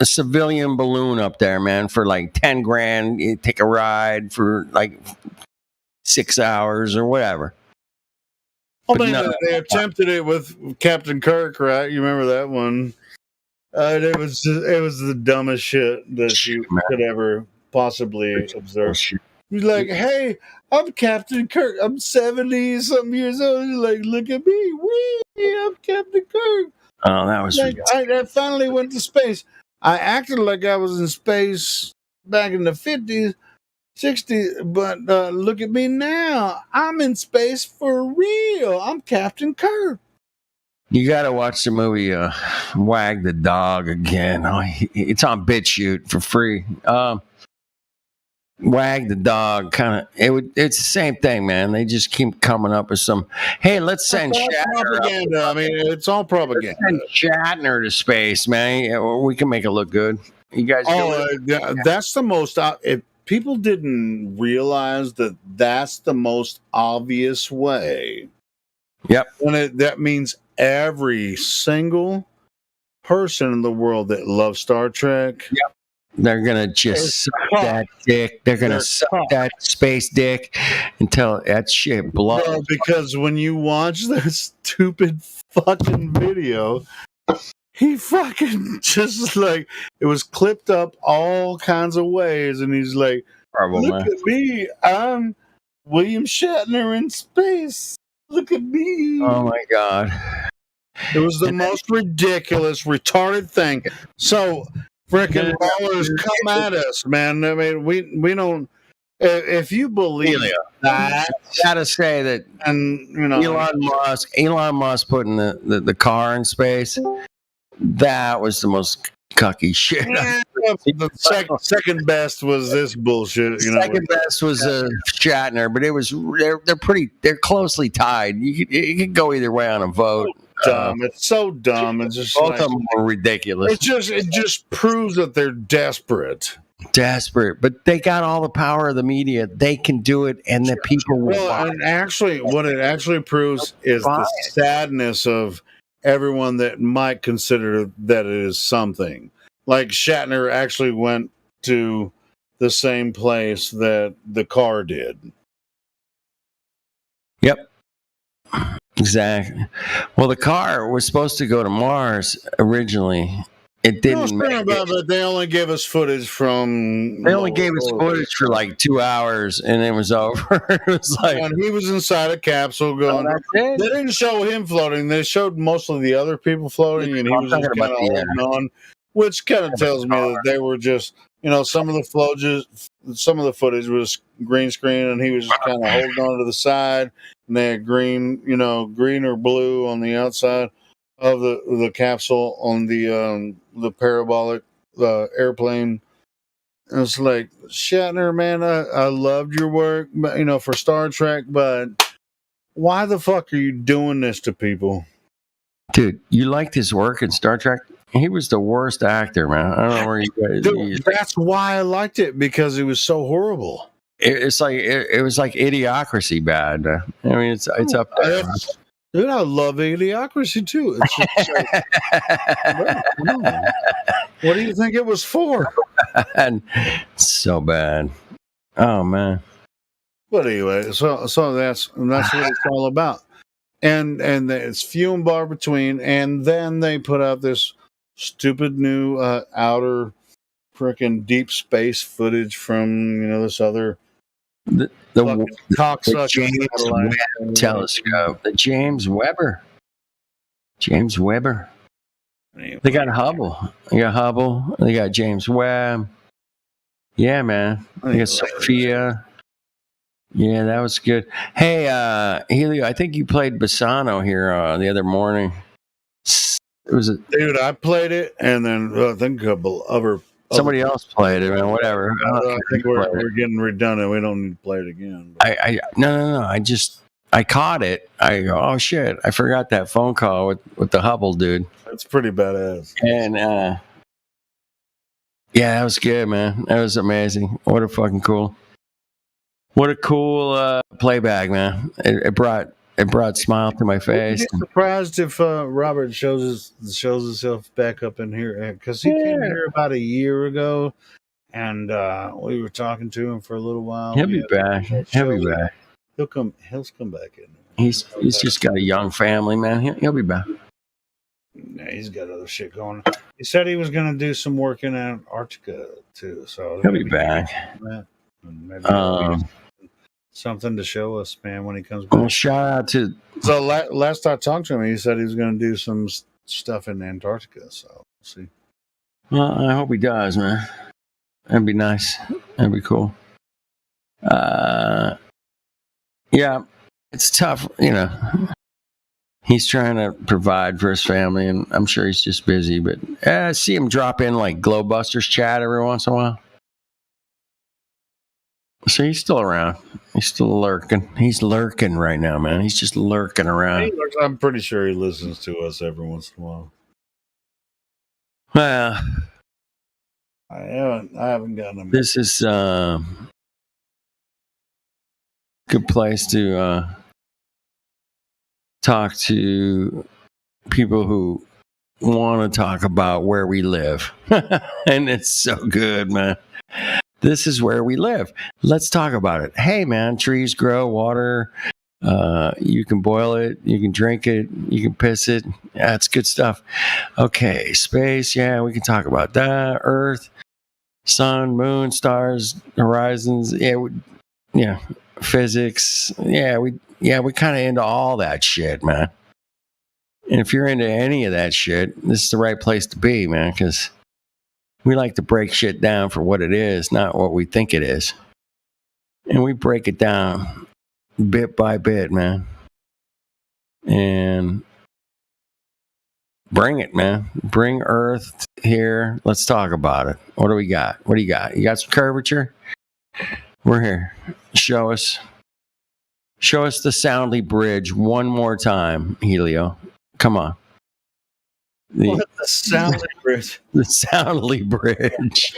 A civilian balloon up there, man, for like 10 grand. You take a ride for like 6 hours or whatever. I mean, they attempted it with Captain Kirk, right? You remember that one? It was the dumbest shit that you could ever possibly observe. He's like, "Hey, I'm Captain Kirk. I'm 70-something years old." He's like, "Look at me, wee! I'm Captain Kirk." Oh, that was like I finally went to space. I acted like I was in space back in the 50s. 60, but look at me now. I'm in space for real. I'm Captain Kirk. You got to watch the movie Wag the Dog again. Oh, it's on BitChute for free. Wag the Dog, it's the same thing, man. They just keep coming up with some, hey, let's send Shatner. Propaganda. I mean, it's all propaganda. Send Shatner to space, man. We can make it look good. You guys that's the most... People didn't realize that that's the most obvious way. Yep. And that means every single person in the world that loves Star Trek. Yep. They're going to just suck that dick. They're going to suck that space dick until that shit blows. No, because when you watch that stupid fucking video, he fucking just like, it was clipped up all kinds of ways, and he's like, "Look at me, I'm William Shatner in space. Look at me." Oh my God. It was the most ridiculous, retarded thing. So, frickin' ballers, come at us, man. I mean, we don't, if you believe that. Gotta say that, and Elon Musk putting the car in space, that was the most cucky shit. Yeah, the second best was this bullshit. Second best was Shatner, but it was they're closely tied. You could go either way on a vote. Dumb. It's so dumb. It's just both of them were ridiculous. It just proves that they're desperate, but they got all the power of the media. They can do it, and the people will. Well, and actually, what it actually proves is the sadness of everyone that might consider that it is something. Like Shatner actually went to the same place that the car did. Yep. Exactly. Well, the car was supposed to go to Mars originally. It didn't make it. But they only gave us footage from. They only gave us footage for like 2 hours, and it was over. It was like, and he was inside a capsule going. They didn't show him floating. They showed mostly the other people floating, and he was just kind of holding on, which kind of tells me that they were just, some of the footage was green screen, and he was just kind of holding on to the side, and they had green or blue on the outside of the capsule on the parabolic airplane. And it's like, Shatner, man, I loved your work, but, for Star Trek, but why the fuck are you doing this to people? Dude, you liked his work in Star Trek? He was the worst actor, man. I don't know where you guys. Dude, that's why I liked it, because it was so horrible. It's like it was like Idiocracy bad. I mean, it's up there. Dude, I love Idiocracy too. It's just what do you think it was for? So bad. Oh man. But anyway, so that's what it's all about. And it's few and far between. And then they put out this stupid new outer freaking deep space footage from this other the James Webb telescope, the James Webber. They got Hubble. They got James Webb. Yeah, man. They got Sophia. Yeah, that was good. Hey, Helio, I think you played Bassano here the other morning. Dude, I played it, and then I think a couple other. Somebody else played it, man. Whatever. I think we're getting redundant. We don't need to play it again. No. I caught it. I go, oh shit! I forgot that phone call with the Hubble dude. That's pretty badass. And yeah, that was good, man. That was amazing. What a fucking cool. What a cool playback, man. It brought a smile to my face. I'd be surprised if Robert shows himself back up in here, because he came here about a year ago, and we were talking to him for a little while. He'll be back. He'll come back in. He's just got a young family, man. He'll be back. Yeah, he's got other shit going. He said he was going to do some work in Antarctica too, so he'll be back. Maybe something to show us, man, when he comes back. Well, shout out to. So last I talked to him, he said he was going to do some stuff in Antarctica. So we'll see. Well, I hope he does, man. That'd be nice. That'd be cool. Yeah, it's tough, He's trying to provide for his family, and I'm sure he's just busy. But I see him drop in like Glowbusters chat every once in a while. So he's still around. He's still lurking. He's lurking right now, man. He's just lurking around. I'm pretty sure he listens to us every once in a while. Well, I haven't gotten him. This is good place to talk to people who want to talk about where we live. And it's so good, man. This is where we live. Let's talk about it. Hey, man, trees grow, water. You can boil it. You can drink it. You can piss it. That's good stuff. Okay, space. Yeah, we can talk about that. Earth, sun, moon, stars, horizons. Yeah, physics. Yeah, we kind of into all that shit, man. And if you're into any of that shit, this is the right place to be, man, because we like to break shit down for what it is, not what we think it is. And we break it down bit by bit, man. And bring it, man. Bring Earth here. Let's talk about it. What do we got? What do you got? You got some curvature? We're here. Show us the Soundly Bridge one more time, Helio. Come on. The Soundly Bridge. The Soundly Bridge.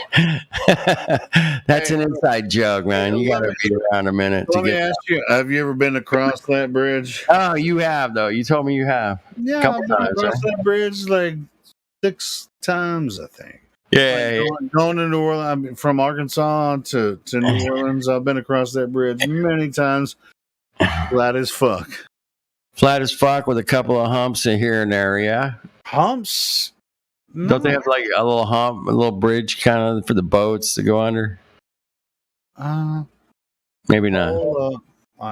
That's an inside joke, man. You got to be around a minute. Let me ask you, have you ever been across that bridge? Oh, you have, though. You told me you have. Yeah, a couple I've been times. across that bridge like 6 times, I think. Yeah. Going to New Orleans, I mean, from Arkansas to New Orleans, I've been across that bridge many times. Glad as fuck. Flat as fuck with a couple of humps in here and there, yeah? Humps? No. Don't they have like a little hump, a little bridge kind of for the boats to go under? Maybe not.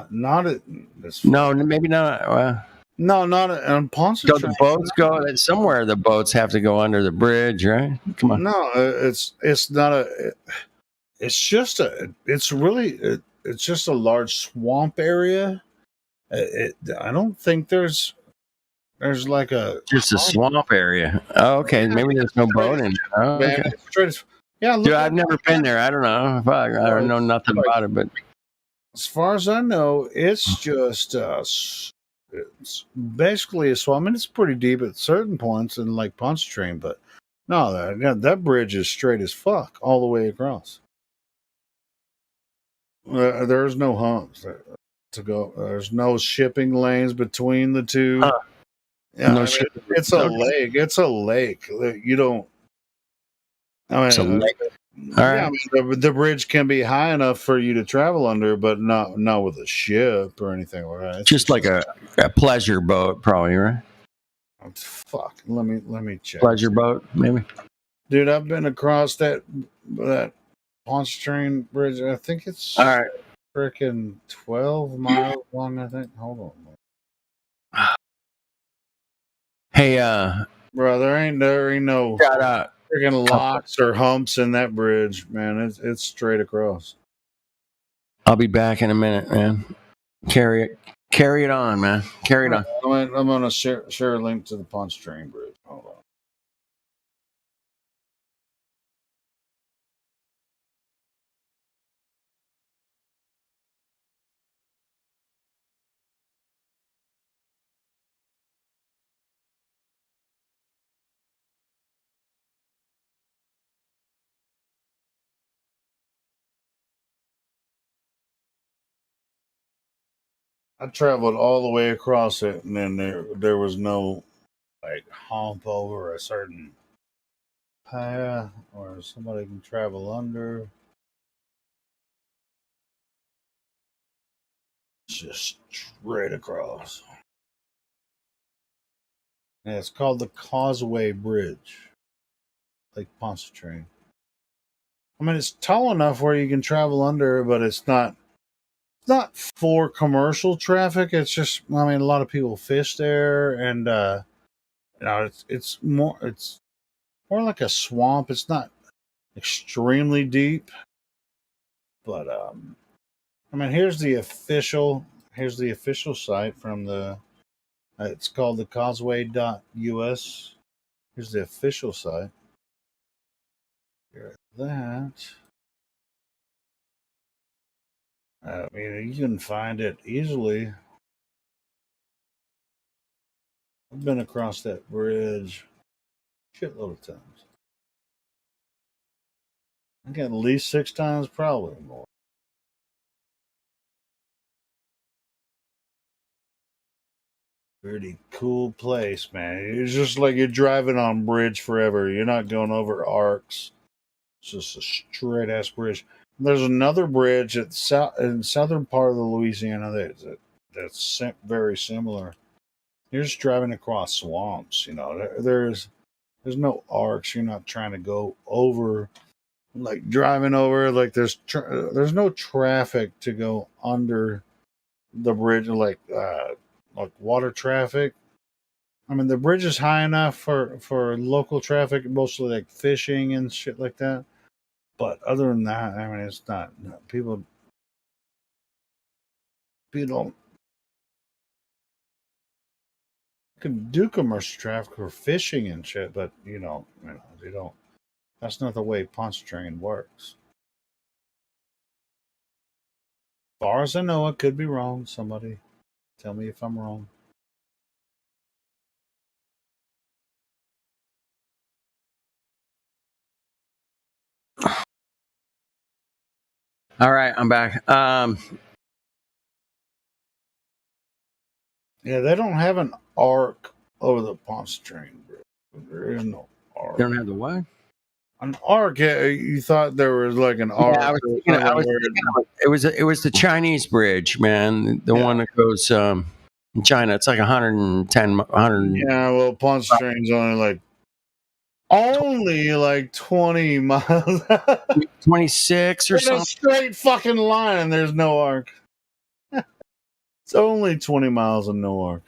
Not at this. No, maybe not. No, not on Ponce. Don't the boats go somewhere? The boats have to go under the bridge, right? Come on. No, it's not a. It's just a. It's really. It's just a large swamp area. I don't think there's like a. Just a swamp area. Oh, okay, maybe there's no boat in it. Oh, okay. Yeah, dude, I've never been there. I don't know. I don't know nothing about it, but as far as I know, it's just it's basically a swamp. I mean, it's pretty deep at certain points in like Pontchartrain, but no, that bridge is straight as fuck all the way across. There's no humps to go. There's no shipping lanes between the two. Yeah, no it's a lake. It's a lake. You don't. I mean, it's a lake. All right. I mean, the bridge can be high enough for you to travel under, but not with a ship or anything like that. It's just like a pleasure boat, probably, right? Fuck. Let me check. Pleasure boat, maybe. Dude, I've been across that Pontchartrain bridge. I think it's all right. Freaking 12 miles long. I think. Hold on. Hey, bro, there ain't no freaking locks or humps in that bridge, man. It's straight across. I'll be back in a minute, man. Carry it on, man. Carry it on. I'm gonna share a link to the Pontchartrain bridge. Hold on. I traveled all the way across it, and then there was no like hump over a certain path, or somebody can travel under. It's just straight across. And it's called the Causeway Bridge, Lake Pontchartrain. I mean, it's tall enough where you can travel under, but it's not for commercial traffic. It's just, I mean, a lot of people fish there, and it's more like a swamp. It's not extremely deep, but I mean, here's the official site from the. It's called the Causeway.us. Here's the official site. Here's that. I mean, you can find it easily. I've been across that bridge shitload of times. I think at least 6 times, probably more. Pretty cool place, man. It's just like you're driving on bridge forever. You're not going over arcs. It's just a straight ass bridge. There's another bridge in southern part of the Louisiana that's very similar. You're just driving across swamps. You know, there's no arcs. You're not trying to go over, like driving over. Like there's no traffic to go under the bridge, like water traffic. I mean, the bridge is high enough for local traffic, mostly like fishing and shit like that. But other than that, I mean, it's not. People can do commercial traffic or fishing and shit, but you know, they don't. That's not the way Pontchartrain works. As far as I know, I could be wrong. Somebody tell me if I'm wrong. All right, I'm back. Yeah, they don't have an arc over the Pontchartrain bridge. There is no arc. They don't have the what? An arc? Yeah, you thought there was like an arc. Yeah, it was the Chinese bridge, man. The one that goes In China, it's like 110, 100. Yeah, well, Pontchartrain's only like 20 miles. 26 or in something. a straight fucking line, and there's no arc. It's only 20 miles and no arc.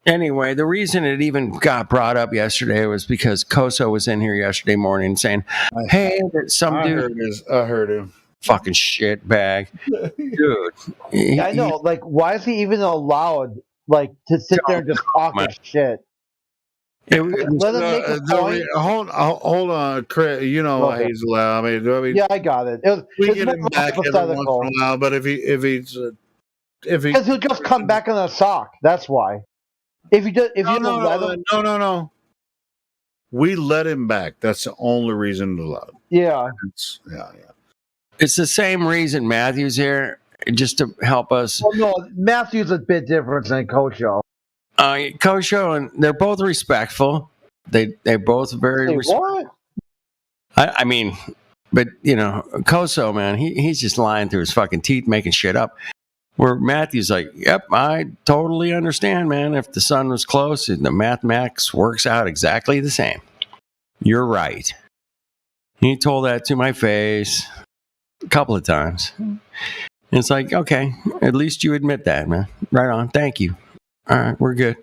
Anyway, the reason it even got brought up yesterday was because Koso was in here yesterday morning saying, "Hey, some dude." I heard him. Fucking shit bag, dude. I know. Like, why is he even allowed, like, to sit there and just talk his shit? Let him make a point. Hold on, Chris. You know why he's allowed. I mean, yeah, I got it. We get him back every once in a while, but if he because he'll just come back on a sock. That's why. If you let him, no. We let him back. That's the only reason to allow it. Yeah. Yeah. It's the same reason Matthew's here, just to help us. Well, no, Matthew's a bit different than Kosho. Kosho, and they're both respectful. They're both very respectful. I mean, but Koso, man, he's just lying through his fucking teeth, making shit up. Where Matthew's like, yep, I totally understand, man. If the sun was close, the mathematics works out exactly the same. You're right. He told that to my face a couple of times. And it's like, okay, at least you admit that, man. Right on. Thank you. All right, we're good.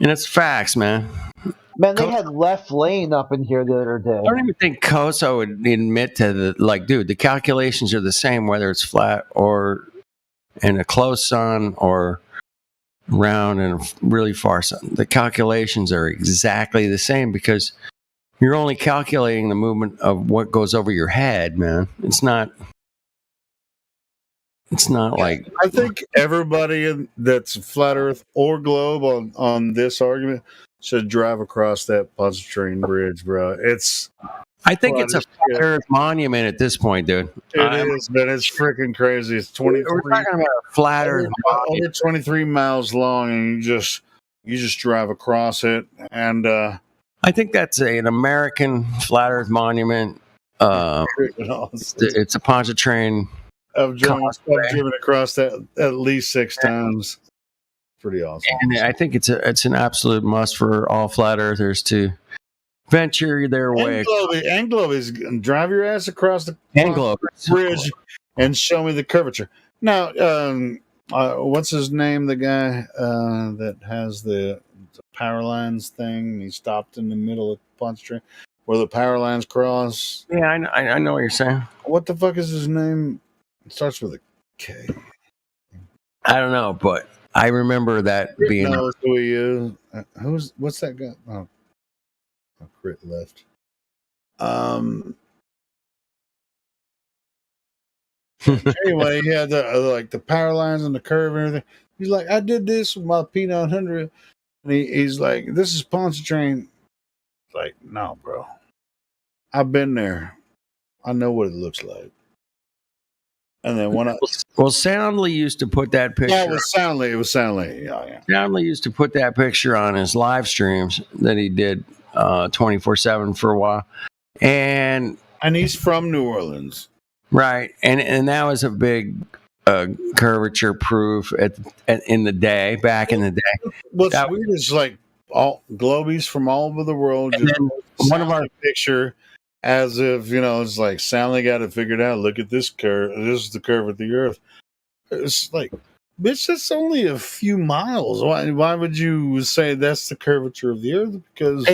And it's facts, man. Man, they had Left Lane up in here the other day. I don't even think Koso would admit to dude, the calculations are the same whether it's flat or in a close sun or round and a really far sun. The calculations are exactly the same because you're only calculating the movement of what goes over your head, man. It's not like... I think everybody that's flat Earth or globe on this argument should drive across that Pontchartrain Bridge, bro. I think it's a flat Earth monument at this point, dude. It is, man. It's freaking crazy. It's 23. We're talking about a flat Earth monument. Over 23 miles long, and you just drive across it. And I think that's an American flat Earth monument. It's a Pontchartrain. I've driven across that at least 6 times. Pretty awesome. And I think it's an absolute must for all flat earthers to venture their way. Anglo is drive your ass across the bridge and show me the curvature. Now, what's his name? The guy that has the power lines thing. He stopped in the middle of Pontchartrain where the power lines cross. Yeah, I know what you're saying. What the fuck is his name? It starts with a K. I don't know, but I remember that being. Knows who he is. What's that guy? Oh, Crit left. Anyway, he had the power lines and the curve and everything. He's like, I did this with my P900, and he's like, this is Pontchartrain. Like, no, bro. I've been there. I know what it looks like. And then Soundly used to put that picture. Yeah, it was Soundly. Yeah. Soundly used to put that picture on his live streams that he did 24/7 for a while, and he's from New Orleans, right? And that was a big curvature proof in the day, back in the day. What's weird is like all globies from all over the world. Just one of our picture. As if, it's like Soundly got it figured out. Look at this curve. This is the curve of the Earth. It's like, bitch, that's only a few miles. Why would you say that's the curvature of the Earth? Because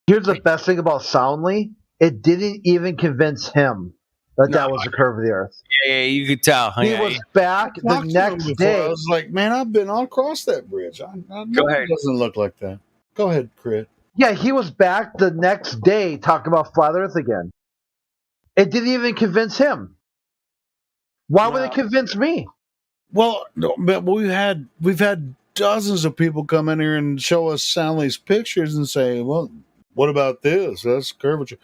here's the best thing about Soundly. It didn't even convince him that was the curve of the Earth. Yeah, you could tell. He was back the next day. I was like, man, I've been all across that bridge. I know it doesn't look like that. Go ahead, Crit. Yeah, he was back the next day talking about flat Earth again. It didn't even convince him. Why would it convince me? Well, but we've had dozens of people come in here and show us Soundly's pictures and say, "Well, what about this? That's curvature."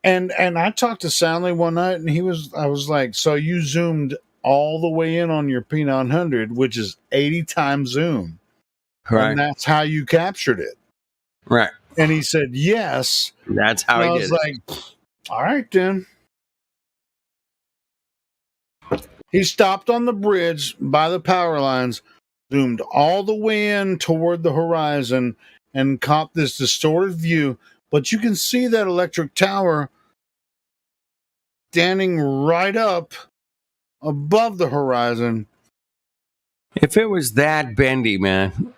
And I talked to Soundly one night, and I was like, "So you zoomed all the way in on your P900, which is 80 times zoom, right? And that's how you captured it." Right. And he said, yes. That's how he did it. I was like, all right, then. He stopped on the bridge by the power lines, zoomed all the way in toward the horizon, and caught this distorted view. But you can see that electric tower standing right up above the horizon. If it was that bendy, man,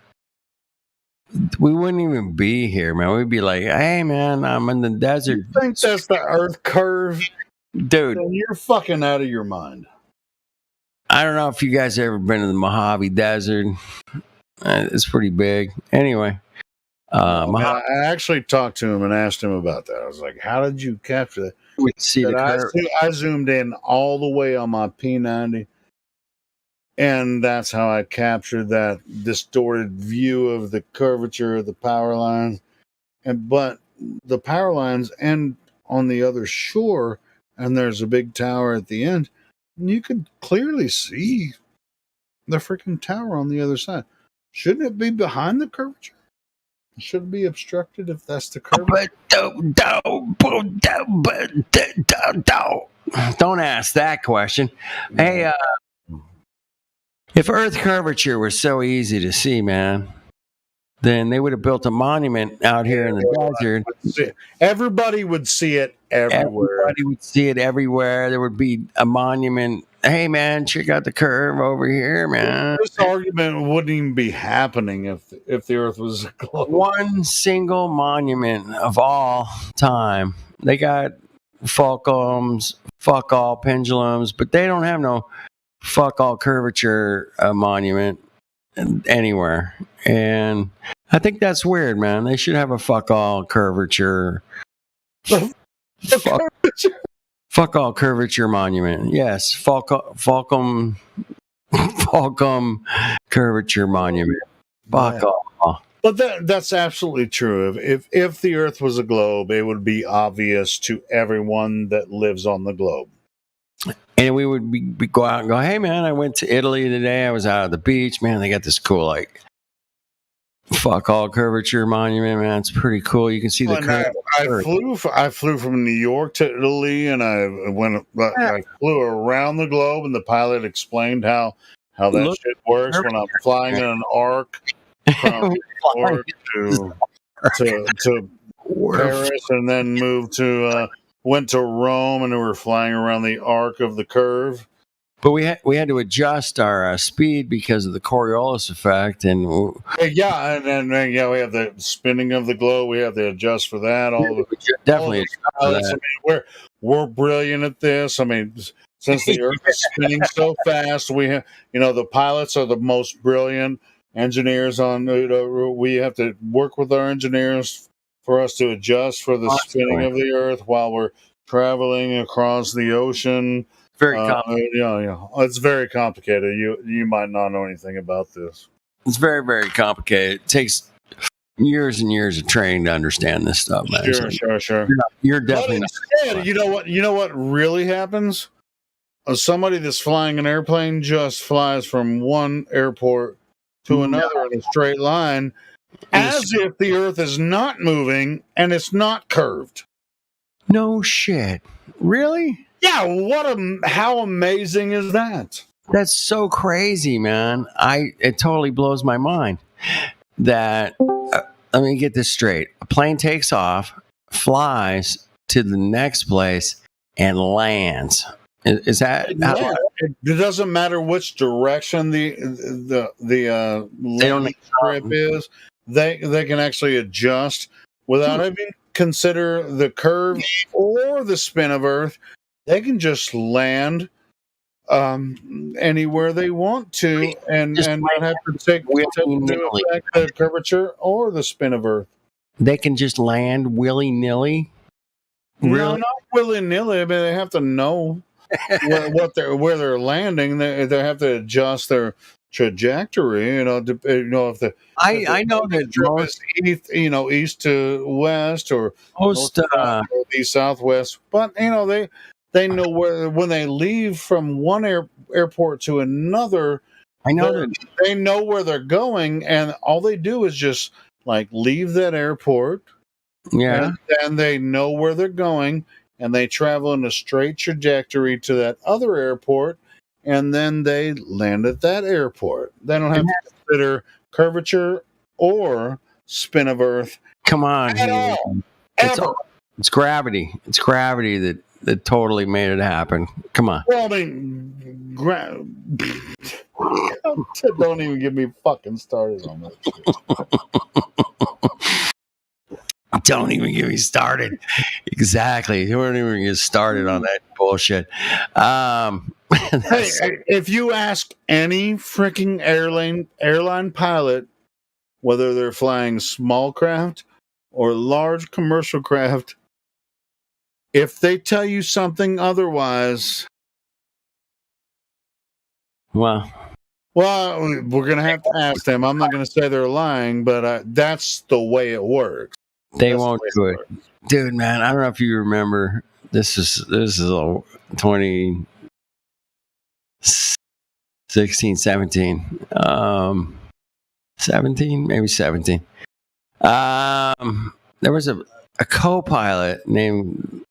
we wouldn't even be here, man. We'd be like, hey, man, I'm in the desert. You think that's the Earth curve? Dude. Then you're fucking out of your mind. I don't know if you guys ever been to the Mojave Desert. It's pretty big. Anyway. I actually talked to him and asked him about that. I was like, how did you capture that? We see the curve. I zoomed in all the way on my P90, and that's how I captured that distorted view of the curvature of the power lines. But the power lines end on the other shore, and there's a big tower at the end. And you could clearly see the freaking tower on the other side. Shouldn't it be behind the curvature? Should it be obstructed if that's the curvature? Don't ask that question. Hey, if Earth curvature was so easy to see, man, then they would have built a monument out here in the desert. Everybody would see it everywhere. Everybody would see it everywhere. There would be a monument. Hey, man, check out the curve over here, man. This argument wouldn't even be happening if the Earth was a globe. One single monument of all time. They got Fulcrums, fuck all pendulums, but they don't have no fuck all curvature monument anywhere. And I think that's weird, man. They should have a fuck all curvature. Fuck all curvature monument. Yes, Fulcrum curvature monument. Fuck all. But that's absolutely true. If the Earth was a globe, it would be obvious to everyone that lives on the globe. And we would go out and go, hey, man, I went to Italy today. I was out at the beach. Man, they got this cool, like, fuck all curvature monument, man. It's pretty cool. You can see the curve. I flew from New York to Italy, and I flew around the globe, and the pilot explained how that shit works when I'm flying in an arc from New York to Paris, and then went to Rome, and we were flying around the arc of the curve. But we had to adjust our speed because of the Coriolis effect, and we have the spinning of the globe. We have to adjust for that. Definitely. I mean, we're brilliant at this. I mean, since the Earth is spinning so fast, we have the pilots are the most brilliant engineers on. We have to work with our engineers for us to adjust for the spinning of the Earth while we're traveling across the ocean. Very complicated. It's very complicated. You might not know anything about this. It's very, very complicated. It takes years and years of training to understand this stuff, man. Sure. You're definitely not. You know what really happens? Somebody that's flying an airplane just flies from one airport to another in a straight line, as if the Earth is not moving and it's not curved. No shit. Really? Yeah, how amazing is that? That's so crazy, man. It totally blows my mind that let me get this straight. A plane takes off, flies to the next place, and lands. Is that it doesn't matter which direction the landing strip is. They can actually adjust without even consider the curve or the spin of Earth. They can just land anywhere they want to, and not have to take into effect the curvature or the spin of Earth. They can just land willy-nilly? Really? No, not willy-nilly. I mean, they have to know where they're landing. They have to adjust their trajectory. If I know that most east to west or northeast southwest, but they know where when they leave from one airport to another. I know they know where they're going, and all they do is just like leave that airport. Yeah, and they know where they're going, and they travel in a straight trajectory to that other airport, and then they land at that airport. They don't have to consider curvature or spin of Earth. Come on, at all. It's gravity. It's gravity that totally made it happen. Come on. Well, I mean, don't even get me fucking started on that shit. Don't even get me started. Exactly. You weren't even get started on that bullshit. Hey, if you ask any freaking airline pilot whether they're flying small craft or large commercial craft, if they tell you something otherwise, well, we're going to have to ask them. I'm not going to say they're lying, but that's the way it works. They won't do it. Dude, man, I don't know if you remember. This is a 2016, 17. 17, maybe 17. There was a co-pilot named,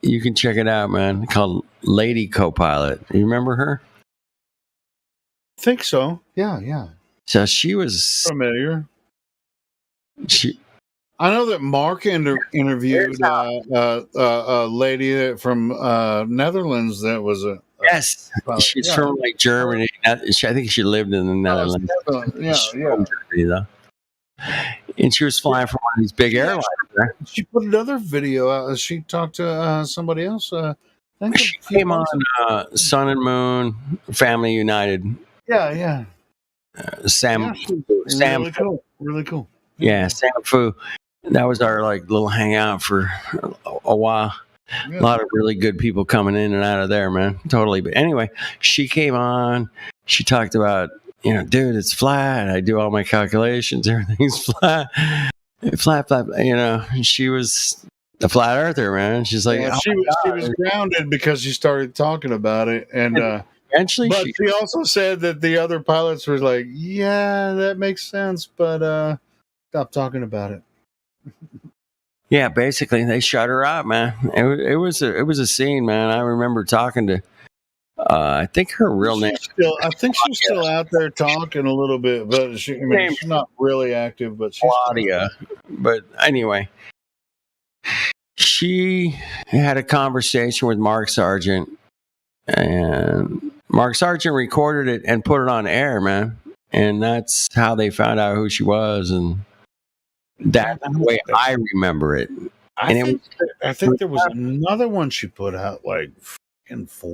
you can check it out, man, called Lady Co-Pilot. You remember her? I think so. Yeah. So she was familiar. I know that Mark interviewed a lady from Netherlands that was a yes. She's from like Germany. I think she lived in the Netherlands. Yeah. Germany, and she was flying for one of these big airlines. Right? She put another video out. She talked to somebody else. She came on Sun and Moon, Family United. Yeah. Sam. Really cool. Really cool. Yeah, Sam Fu. That was our like little hangout for a while. Yeah. A lot of really good people coming in and out of there, man. Totally. But anyway, she came on. She talked about, dude, it's flat. I do all my calculations. Everything's flat. Flat. She was the flat earther, man. She's like, she was grounded because she started talking about it. And eventually, but she also said that the other pilots were like, yeah, that makes sense, but stop talking about it. Yeah, basically they shut her up, man. It was a scene, man. I remember talking to I think her real name. I think she's still out there talking a little bit, but she's not really active. But she's Claudia. But anyway, she had a conversation with Mark Sargent, and Mark Sargent recorded it and put it on air, man. And that's how they found out who she was, and that's the way I remember it. I think there was another one she put out like 4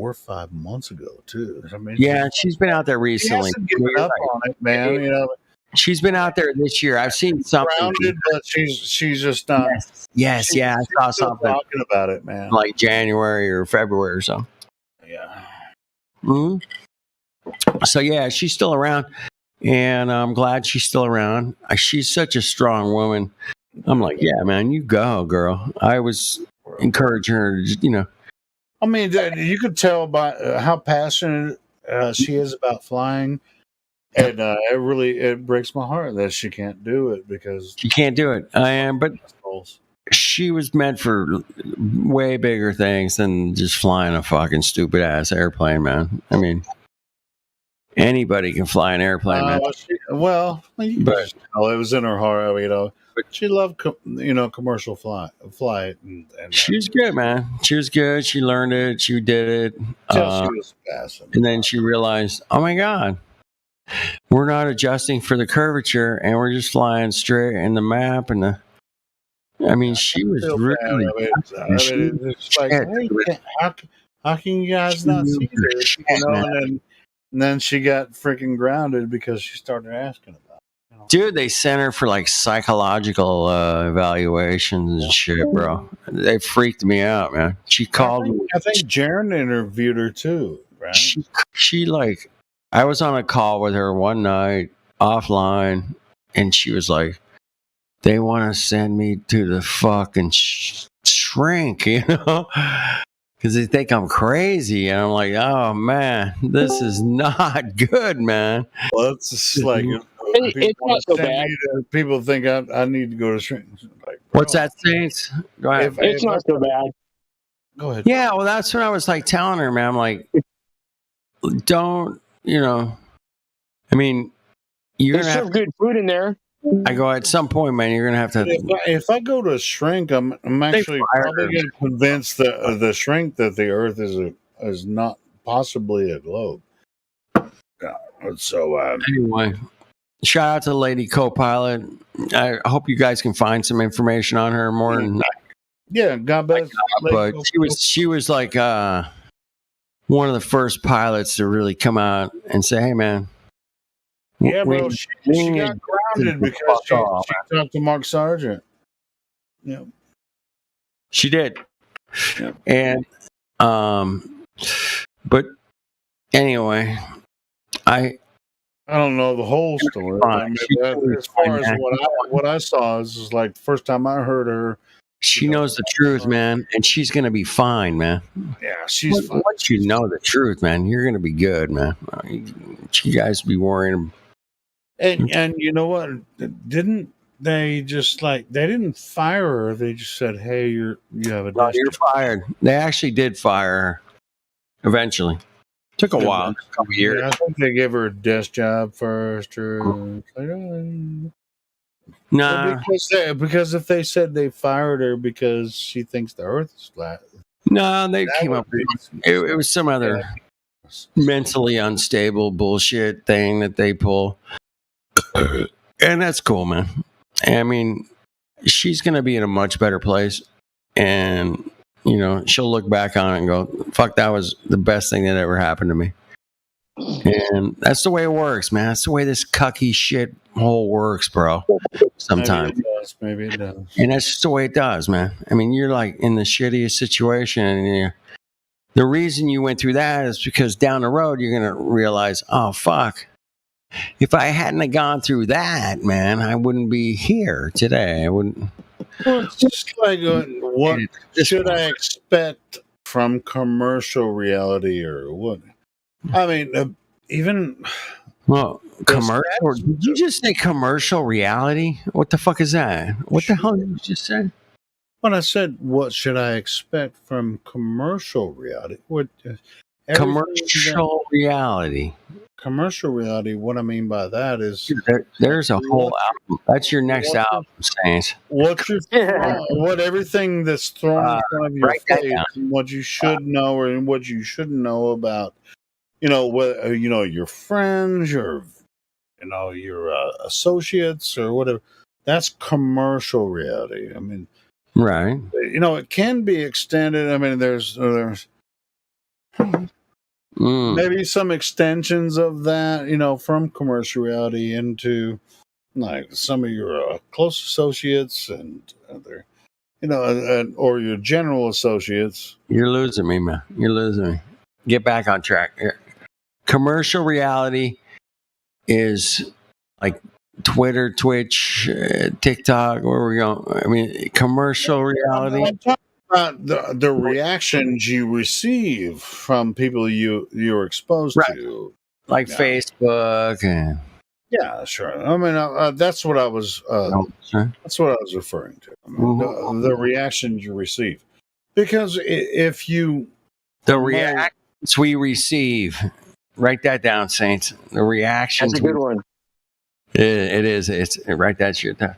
or 5 months ago too. I mean, yeah, she's been out there recently. She hasn't given up on it, man. She's been out there this year. I've seen something. Grounded, but she's just not. Yes, I saw something talking about it, man. Like January or February or so. Yeah. So yeah, she's still around, and I'm glad she's still around. She's such a strong woman. I'm like, yeah, man, you go, girl. I was encouraging her, I mean, you could tell by how passionate she is about flying, and it breaks my heart that she can't do it because she can't do it. But she was meant for way bigger things than just flying a fucking stupid ass airplane, man. I mean, anybody can fly an airplane, man. It was in her heart, But she loved, commercial flight. And she was good, man. She was good. She learned it. She did it. She was passing. And then she realized, oh my God, we're not adjusting for the curvature, and we're just flying straight in the map. And she was really. It's like, how can you guys not see this? And then she got freaking grounded because she started asking about it. Dude, they sent her for like psychological evaluations and shit, bro. They freaked me out, man. She called me. I think Jaron interviewed her too, right? She I was on a call with her one night offline, and she was like, they want to send me to the fucking shrink, because they think I'm crazy. And I'm like, oh man, this is not good, man. Well, it's just like it's not so bad. People think I need to go to shrink. Like, what's that, Saints? Go ahead. It's not so bad. Go ahead. Yeah, well, that's what I was like telling her, man. I'm like, don't, I mean, you're They going to serve good food in there. I go, at some point, man, you're going to have to. If I go to a shrink, I'm actually probably going to convince the shrink that the Earth is not possibly a globe. Yeah. So anyway, shout out to Lady Co-Pilot. I hope you guys can find some information on her more than. Yeah, God bless. But she was like one of the first pilots to really come out and say, "Hey, man." Yeah, bro. She got grounded because she talked to Mark Sargent. Yeah, she did. Yeah. And but anyway, I don't know the whole story. As far as what I saw, this is like the first time I heard her. She knows the truth, man, and she's gonna be fine, man. Yeah, she's fine. Once you know the truth, man, you're gonna be good, man. You guys be worrying. And you know what? Didn't they just they didn't fire her? They just said, "Hey, you have a no, you're fired." They actually did fire her. Eventually, took a while, a couple years. Yeah, I think they gave her a desk job first, or nah. Because if they said they fired her because she thinks the Earth is flat, no, they came up with it was some other mentally unstable bullshit thing that they pull. And that's cool, man. I mean, she's going to be in a much better place. And, she'll look back on it and go, fuck, that was the best thing that ever happened to me. And that's the way it works, man. That's the way this cucky shit hole works, bro. Sometimes. Maybe it does. And that's just the way it does, man. I mean, you're like in the shittiest situation. And the reason you went through that is because down the road, you're going to realize, oh, fuck. If I hadn't have gone through that, man, I wouldn't be here today. I wouldn't. Well, it's just like, what should I expect from commercial reality, or what? I mean, even. Well, commercial. Did you just say commercial reality? What the fuck is that? What the hell did you just say? When I said, what should I expect from commercial reality? What? Commercial reality. Commercial reality. What I mean by that is there's a whole album. That's your next album, Saints. What everything that's thrown in front of your face, and what you should know or what you shouldn't know about, what your friends, your associates or whatever. That's commercial reality. I mean, right? It can be extended. I mean, there's. Maybe some extensions of that, from commercial reality into like some of your close associates and other, or your general associates. You're losing me, man. You're losing me. Get back on track here. Commercial reality is like Twitter, Twitch, TikTok, where we're going. I mean, commercial reality. The reactions you receive from people you're exposed to, like Facebook and sure. I mean, that's what I was. That's what I was referring to. I mean, the reactions you receive, because if you reactions we receive, write that down, Saints. The reactions. That's a good one. It is. It's write that shit down.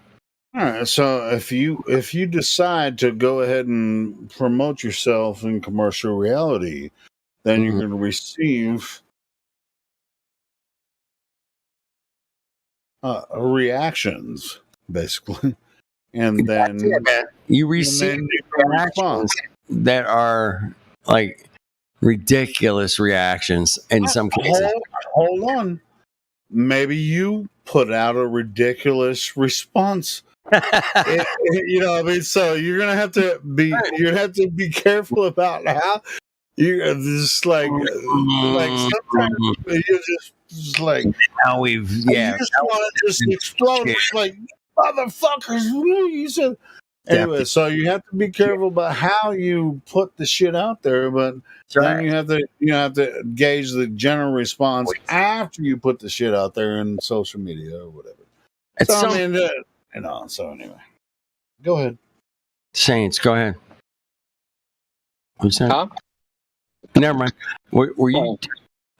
All right, so if you decide to go ahead and promote yourself in commercial reality, then you're going to receive reactions, basically, and then you receive reactions that are like ridiculous reactions in some cases. Hold on, maybe you put out a ridiculous response. I mean, so you're gonna have to be careful about how you just like sometimes you're just like how we've you just want to just explode. It's like motherfuckers, you said. Anyway, so you have to be careful about how you put the shit out there, but then you have to gauge the general response after you put the shit out there in social media or whatever. So anyway, go ahead. Saints, go ahead. Who's that? Huh? Never mind. Were you?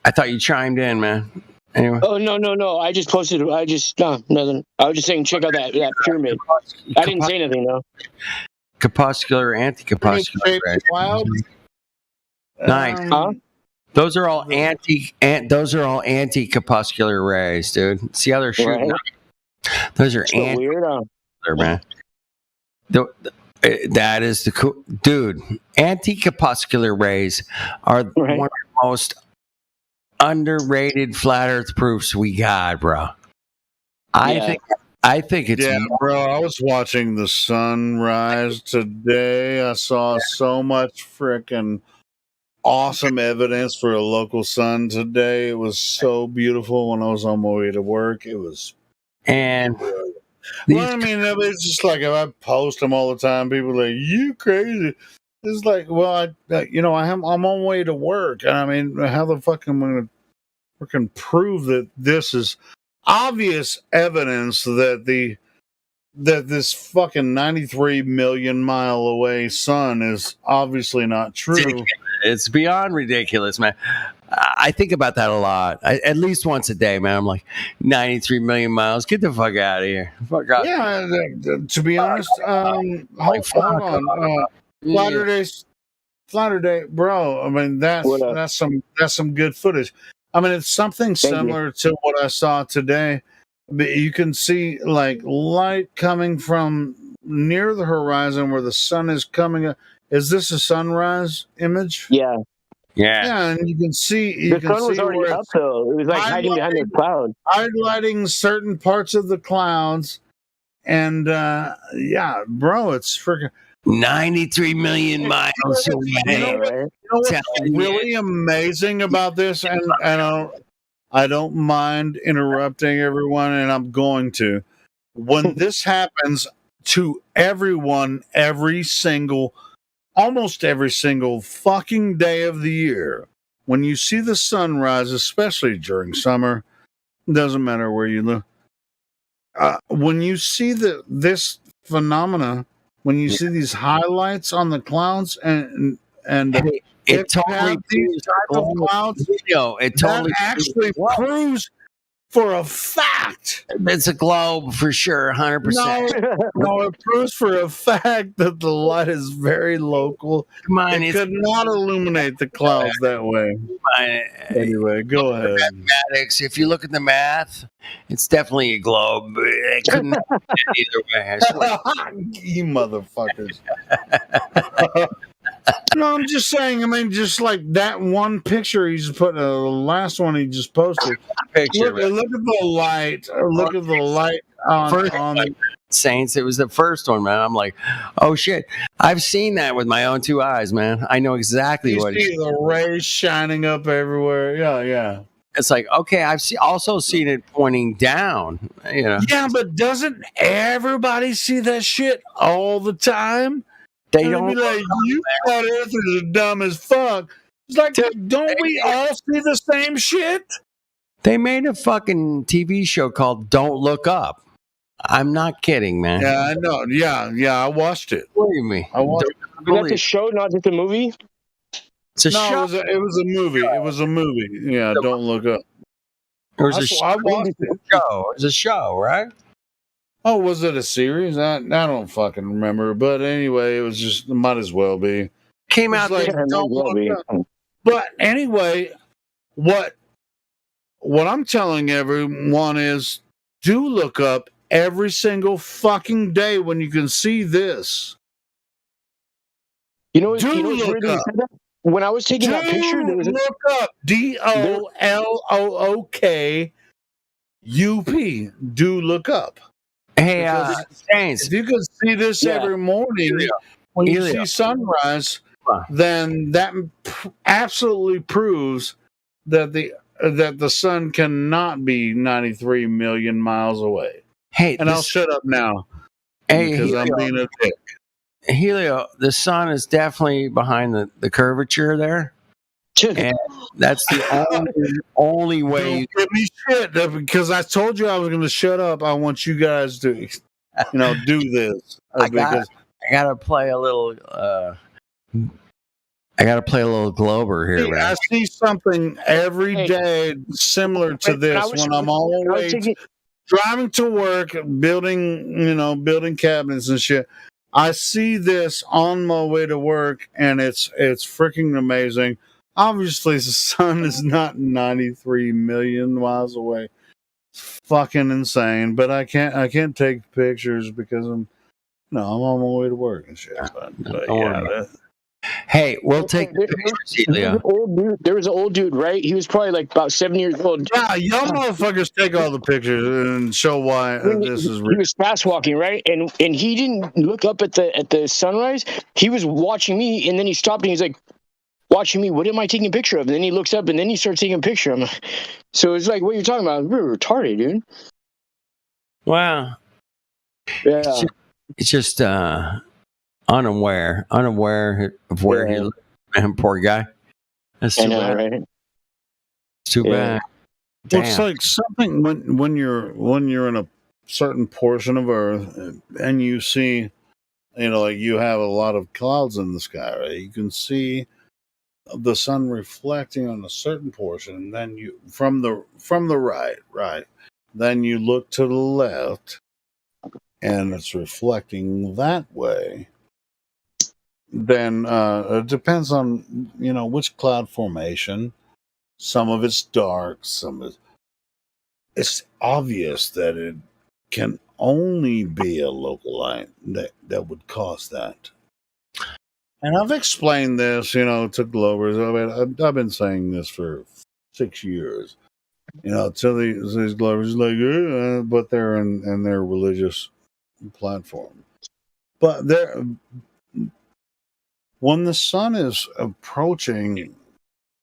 I thought you chimed in, man. Anyway. Oh no! I just posted. Nothing. I was just saying, check out that pyramid. I didn't say anything though. Crepuscular, anti-crepuscular. Clouds. Nice. Those are all anti-crepuscular rays, dude. See how they're shooting? Right. Those are anti-crepuscular, man. That is the cool, dude. Anti-crepuscular rays are one of the most underrated flat Earth proofs we got, bro. I think it's bro. I was watching the sunrise today. I saw so much freaking awesome evidence for a local sun today. It was so beautiful when I was on my way to work. It was, and well, I mean, it's just like if I post them all the time, people are like, "You crazy?" It's like, well, I'm on my way to work. I mean, how the fuck am I going to freaking prove that this is obvious evidence that this fucking 93 million mile away sun is obviously not true? It's beyond ridiculous, man. I think about that a lot. At least once a day, man. I'm like, 93 million miles. Get the fuck out of here. Fuck out. Yeah, to be honest, hold on. Flatter Day, bro. I mean, that's some good footage. I mean, it's something similar to what I saw today. But you can see like light coming from near the horizon where the sun is coming up. Is this a sunrise image? Yeah. Yeah, and you can see the sun was already up, though. It was like hiding behind the clouds, highlighting certain parts of the clouds, and bro, it's freaking 93 million miles away. You know what's really amazing about this, and I don't mind interrupting everyone, and I'm going to. When this happens to everyone, almost every single fucking day of the year, when you see the sunrise, especially during summer, doesn't matter where you live. When you see this phenomena, when you see these highlights on the clouds, and it totally these type of clouds, that actually proves for a fact. It's a globe for sure, 100%. No, it proves for a fact that the light is very local. Come on, it could not illuminate the clouds that way. Anyway, go ahead. Mathematics. If you look at the math, it's definitely a globe. It couldn't be either way. I swear. You motherfuckers. No, I'm just saying. I mean, just like that one picture he just put, the last one he just posted. Look at the light. Look at the light on the Saints. It was the first one, man. I'm like, oh shit! I've seen that with my own two eyes, man. I know exactly what. You see the rays shining up everywhere. Yeah. It's like, okay, I've also seen it pointing down. You know. Yeah, but doesn't everybody see that shit all the time? They don't be like, you flat earthers are dumb as fuck. It's like, don't we all see the same shit? They made a fucking TV show called Don't Look Up. I'm not kidding, man. Yeah, I know. Yeah, I watched it. What do you mean? I watched it. That's a show, not just a movie? It's a show. It was a movie. It was a movie. Yeah, Don't Look Up. It was a show. I watched it. It was a show, right? Oh, was it a series? I don't fucking remember. But anyway, it was just, might as well be. Came out like, Don't Look Up. But anyway, what I'm telling everyone is, do look up every single fucking day when you can see this. You know what's weird? When I was taking that picture, there was look up DOLLOOKUP. Do look up. Hey, Saints, if you can see this every morning when you see sunrise, then that absolutely proves that the sun cannot be 93 million miles away. Hey, and I'll shut up now because I'm being a dick. Helio, the sun is definitely behind the curvature there. And that's the only way. Don't give me shit because I told you I was going to shut up. I want you guys to, do this. I gotta play a little I got to play a little Glober here, man. I see something every day similar to this when I'm on my way driving to work, building cabinets and shit. I see this on my way to work, and it's freaking amazing. Obviously, the sun is not 93 million miles away. It's fucking insane, but I can't take pictures because I'm on my way to work and shit. But yeah. Hey, we'll take the pictures, Elio. There was an old dude, right? He was probably like about 7 years old. Yeah, y'all motherfuckers take all the pictures and show why this is real. He was fast walking, right? And he didn't look up at the sunrise. He was watching me, and then he stopped and he's like, watching me, what am I taking a picture of? And then he looks up and then he starts taking a picture of me. So it's like, what you're talking about? We're retarded, dude. Wow. Yeah. It's just unaware of where he lived. Man, poor guy. That's too bad. Right? It's too bad. Well, it's like something when you're in a certain portion of Earth and you see, like you have a lot of clouds in the sky, right? You can see the sun reflecting on a certain portion, and then you from the right, then you look to the left, and it's reflecting that way. Then it depends on which cloud formation. Some of it's dark, some of it's obvious that it can only be a local light that would cause that. And I've explained this, to Globers. I mean, I've been saying this for 6 years. To these Globers, but they're in their religious platform. But when the sun is approaching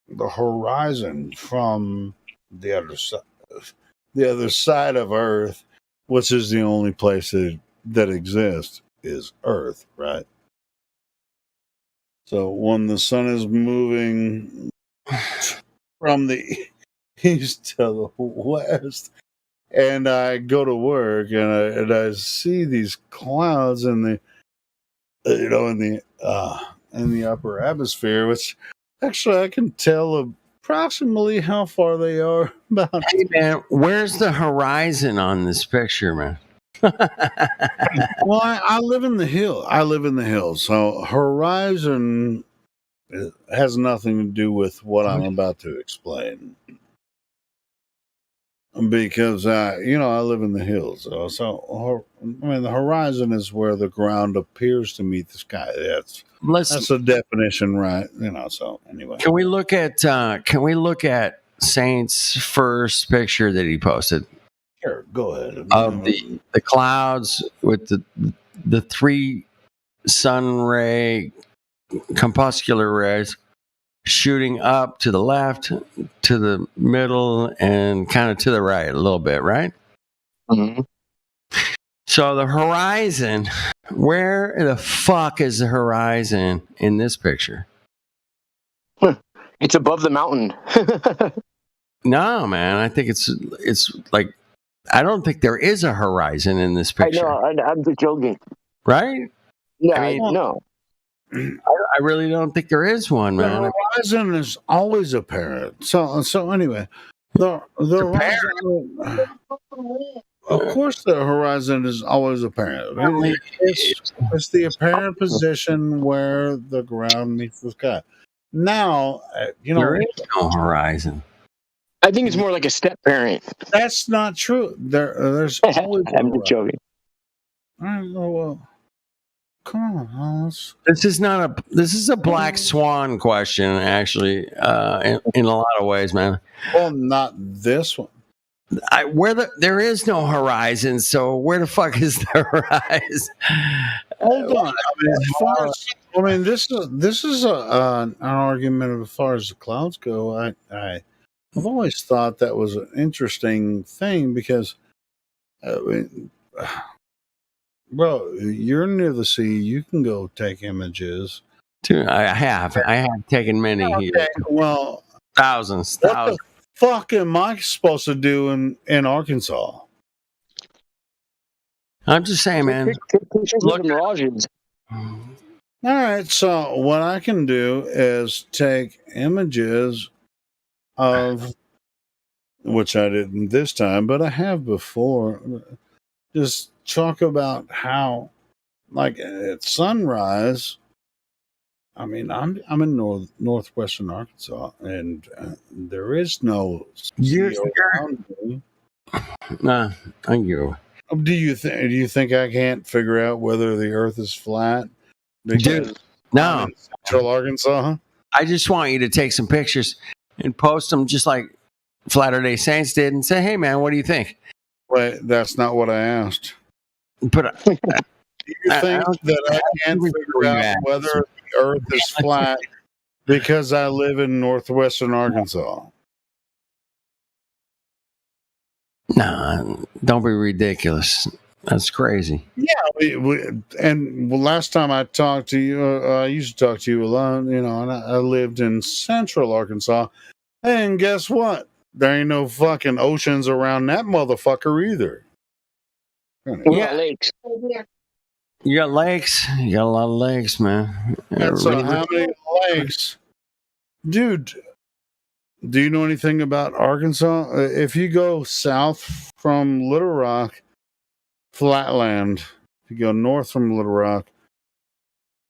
the horizon from the other side of Earth, which is the only place that exists, is Earth, right? So when the sun is moving from the east to the west, and I go to work and I see these clouds in the in the upper atmosphere, which actually I can tell approximately how far they are. Hey man, where's the horizon on this picture, man? Well, I live in the hills. So horizon has nothing to do with what I'm about to explain. Because I live in the hills. So the horizon is where the ground appears to meet the sky. That's the definition, right? So anyway. Can we look at Saint's first picture that he posted? Sure, go ahead. Of the clouds with the three sun ray crepuscular rays shooting up to the left, to the middle, and kind of to the right a little bit, right? Mm-hmm. So the horizon, where the fuck is the horizon in this picture? It's above the mountain. No, man. I think it's like, I don't think there is a horizon in this picture. I know. I'm just joking. Right? Yeah, I mean, no. I really don't think there is one, man. The horizon is always apparent. So anyway, the horizon, of course, the horizon is always apparent. It's the apparent position where the ground meets the sky. Now, there is no horizon. I think it's more like a step parent. That's not true. There's always. I'm just joking. I don't know. Well, come on, Hollis. This is a black swan question, actually, in a lot of ways, man. Well, not this one. There is no horizon, so where the fuck is the horizon? Hold on. This is an argument as far as the clouds go. I've always thought that was an interesting thing because, bro, you're near the sea. You can go take images. Dude, I have taken many here. Well, thousands. What the fuck am I supposed to do in Arkansas? I'm just saying, man. Look at mirages. All right, so what I can do is take images of, which I didn't this time, but I have before, just talk about how, like at sunrise, I mean, I'm in northwestern Arkansas, and there is no sea around me. I go. Do you think I can't figure out whether the Earth is flat? Because Dude, no. I'm in Central Arkansas. I just want you to take some pictures and post them just like Flat Earth Day Saints did, and say, "Hey, man, what do you think?" Wait, that's not what I asked. But do you think that I can't figure out whether the Earth is flat because I live in northwestern Arkansas? Nah, don't be ridiculous. That's crazy. Yeah, last time I talked to you, I used to talk to you a lot, and I lived in central Arkansas, and guess what? There ain't no fucking oceans around that motherfucker either. Yeah, lakes. You got lakes. You got a lot of lakes, man. So how many lakes? Dude, do you know anything about Arkansas? If you go south from Little Rock, flatland. If you go north from Little Rock,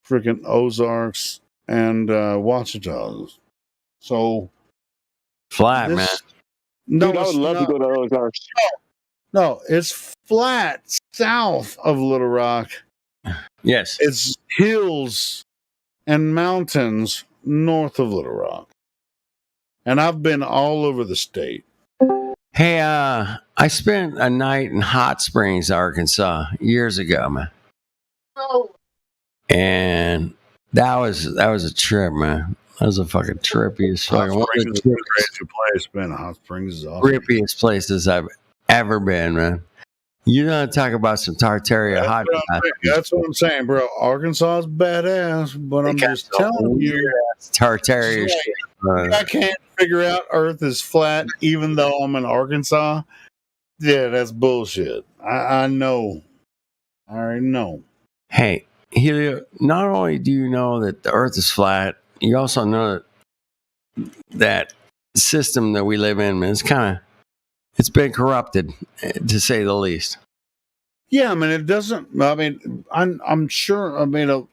freaking Ozarks and Ouachita. So flat, man. No, dude, I would love to go to Ozarks. No, it's flat south of Little Rock. Yes. It's hills and mountains north of Little Rock. And I've been all over the state. Hey, I spent a night in Hot Springs, Arkansas, years ago, man. Oh. And that was a trip, man. That was a fucking trippiest fucking Hot Springs is a crazy place, man. Hot Springs is awesome. Trippiest places I've ever been, man. You don't talk about some Tartaria hot. That's what I'm saying, bro. Arkansas is badass, but I'm just telling you, Tartaria shit. I can't figure out Earth is flat, even though I'm in Arkansas. Yeah, that's bullshit. I know. I already know. Hey, Helio, not only do you know that the Earth is flat, you also know that system that we live in, man, it's been corrupted, to say the least. Yeah, I mean, it doesn't. I mean, I'm sure. I mean, the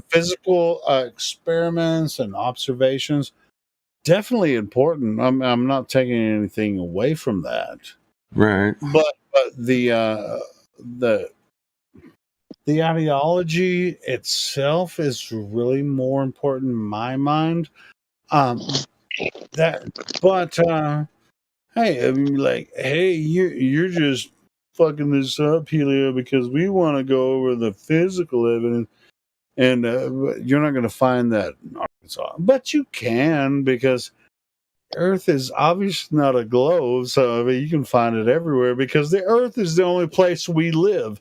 physical experiments and observations definitely important. I'm not taking anything away from that. Right. But the ideology itself is really more important in my mind. Hey, I mean, like, hey, you're just fucking this up, Helio, because we want to go over the physical evidence, and you're not going to find that in Arkansas, but you can, because Earth is obviously not a globe, so I mean, you can find it everywhere, because the Earth is the only place we live.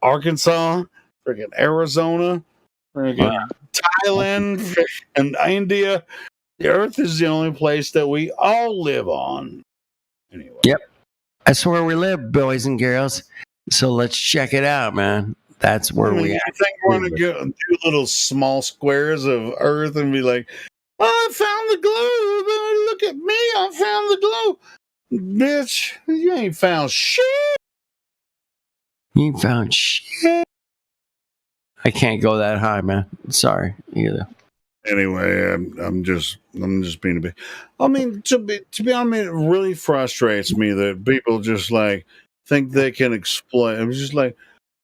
Arkansas, freaking Arizona, freaking Thailand, and India. The Earth is the only place that we all live on. Anyway. Yep. That's where we live, boys and girls. So let's check it out, man. That's where we I think we're going to do little small squares of Earth and be like, oh, I found the globe. Look at me. I found the globe. Bitch, you ain't found shit. You ain't found shit. I can't go that high, man. Sorry, either. Anyway, I'm just being a bit. I mean, to be honest, it really frustrates me that people just like think they can exploit. I'm just like,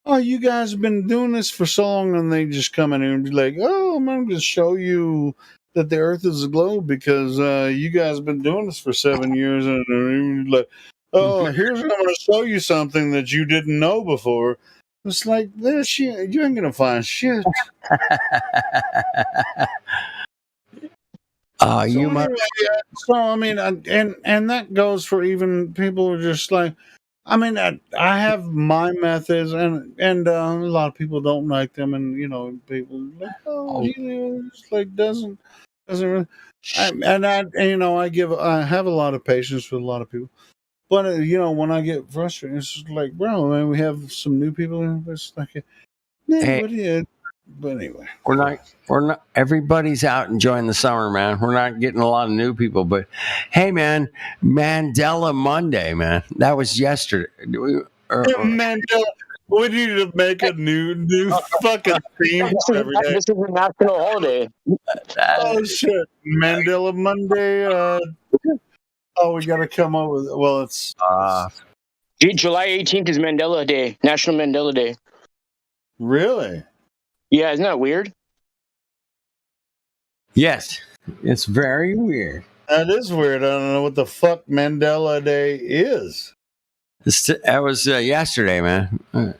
oh, you guys have been doing this for so long, and they just come in and be like, oh, I'm going to show you that the Earth is a globe because you guys have been doing this for 7 years, and like, oh, here's I'm going to show you something that you didn't know before. It's like this shit. You ain't gonna find shit. You might. So I mean, and that goes for even people who are just like, I mean, I have my methods, and a lot of people don't like them, and people are like, it's like doesn't really. I have a lot of patience with a lot of people. But, when I get frustrated, it's just like, bro, man, we have some new people. It's like, Hey, what do you? But anyway, we're not. Everybody's out enjoying the summer, man. We're not getting a lot of new people, but hey, man, Mandela Monday, man. That was yesterday. Mandela. We need to make a new fucking theme every day. This is a national holiday. Oh shit, Mandela Monday. We got to come up with. Well, it's July 18th is Mandela Day, National Mandela Day. Really? Yeah, isn't that weird? Yes, it's very weird. That is weird. I don't know what the fuck Mandela Day is. That was yesterday, man. It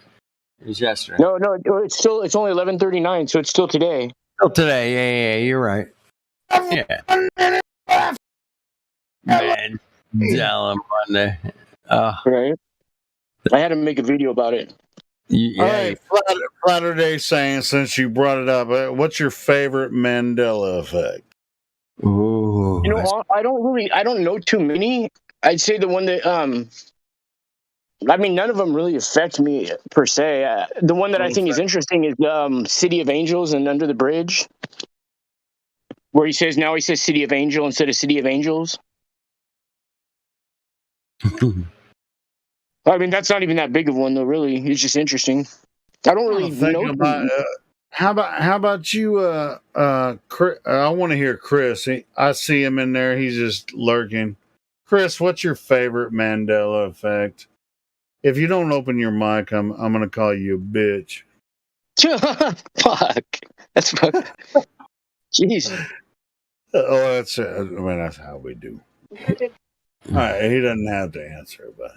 was yesterday. No, it's only 11:39, so it's still today. Still today, yeah, you're right. Yeah. Mandela Monday. Right. I had to make a video about it. All right, Flatter Day saying, since you brought it up, what's your favorite Mandela effect? Ooh, you know, I don't know too many. I'd say the one that I mean, none of them really affect me per se. The one that I think is interesting is City of Angels and Under the Bridge, where he says City of Angel instead of City of Angels. I mean, that's not even that big of one, though. Really, it's just interesting. I don't really know. How about you, Chris? I want to hear Chris. I see him in there. He's just lurking. Chris, what's your favorite Mandela effect? If you don't open your mic, I'm gonna call you a bitch. Fuck. That's fuck. Jeez. That's how we do. All right, he doesn't have to answer, but.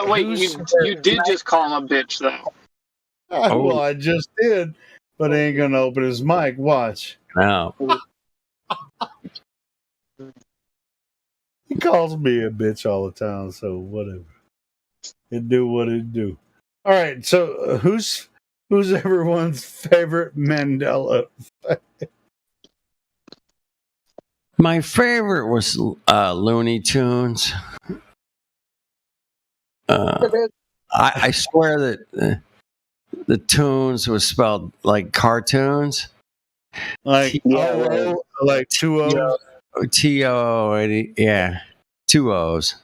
Wait, you did just call him a bitch, though. Well, I just did, but he ain't gonna open his mic. Watch. No. He calls me a bitch all the time, so whatever. It do what it do. All right, so who's everyone's favorite Mandela effect? My favorite was Looney Tunes. I swear that the tunes was spelled like cartoons. Like like 2 O's. T-O-O, yeah, 2 O's.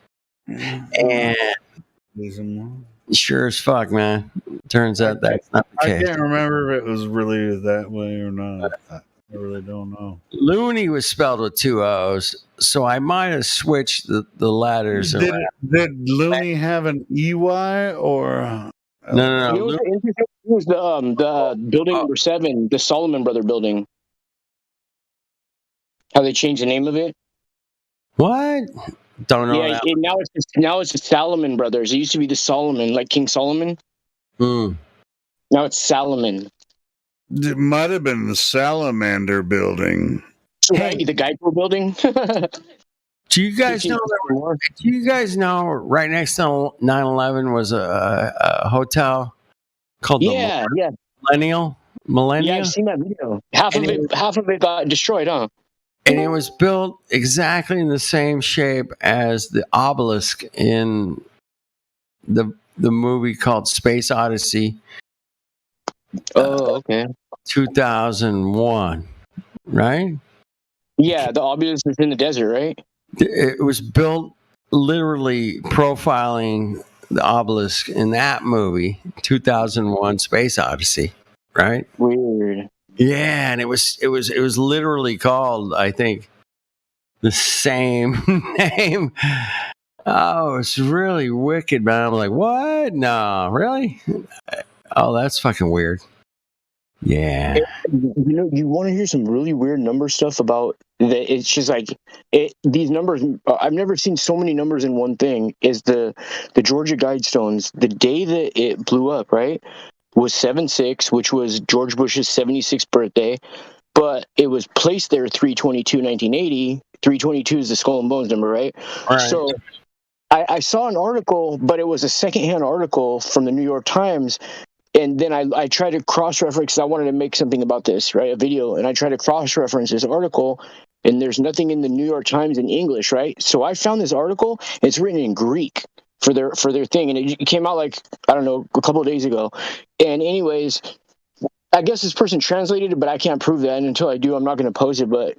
And sure as fuck, man. Turns out that's not the case. I can't remember if it was really that way or not. I really don't know. Looney was spelled with 2 O's, so I might have switched the letters. Did Looney have an EY or? No. It was the building number 7, the Solomon Brother building. How they changed the name of it? What? Don't know. Yeah, now it's the Salomon Brothers. It used to be the Solomon, like King Solomon. Now it's Salomon. It might have been the Salamander building. Right, the Geico building. Do you guys know? Do you guys know right next to 9/11 was a hotel called the Millennial? Yeah, I've seen that video. Half of it got destroyed, huh? And it was built exactly in the same shape as the obelisk in the movie called Space Odyssey. Oh, okay. 2001, right? Yeah, the obelisk is in the desert, right? It was built literally profiling the obelisk in that movie, 2001 Space Odyssey, right? Weird. Yeah, and it was literally called, I think, the same name. Oh, it's really wicked, man. I'm like, what? No, really? Oh, that's fucking weird. Yeah. You want to hear some really weird number stuff about that? It's just like these numbers. I've never seen so many numbers in one thing. Is the Georgia Guidestones, the day that it blew up, right, was 7/6, which was George Bush's 76th birthday, but it was placed there 3/22/1980. 322 is the Skull and Bones number, right? So I saw an article, but it was a secondhand article from the New York Times. And then I tried to cross-reference, because I wanted to make something about this, right, a video, and I tried to cross-reference this article, and there's nothing in the New York Times in English, right? So I found this article, it's written in Greek for their thing, and it came out like, I don't know, a couple of days ago. And anyways, I guess this person translated it, but I can't prove that, and until I do, I'm not going to post it. But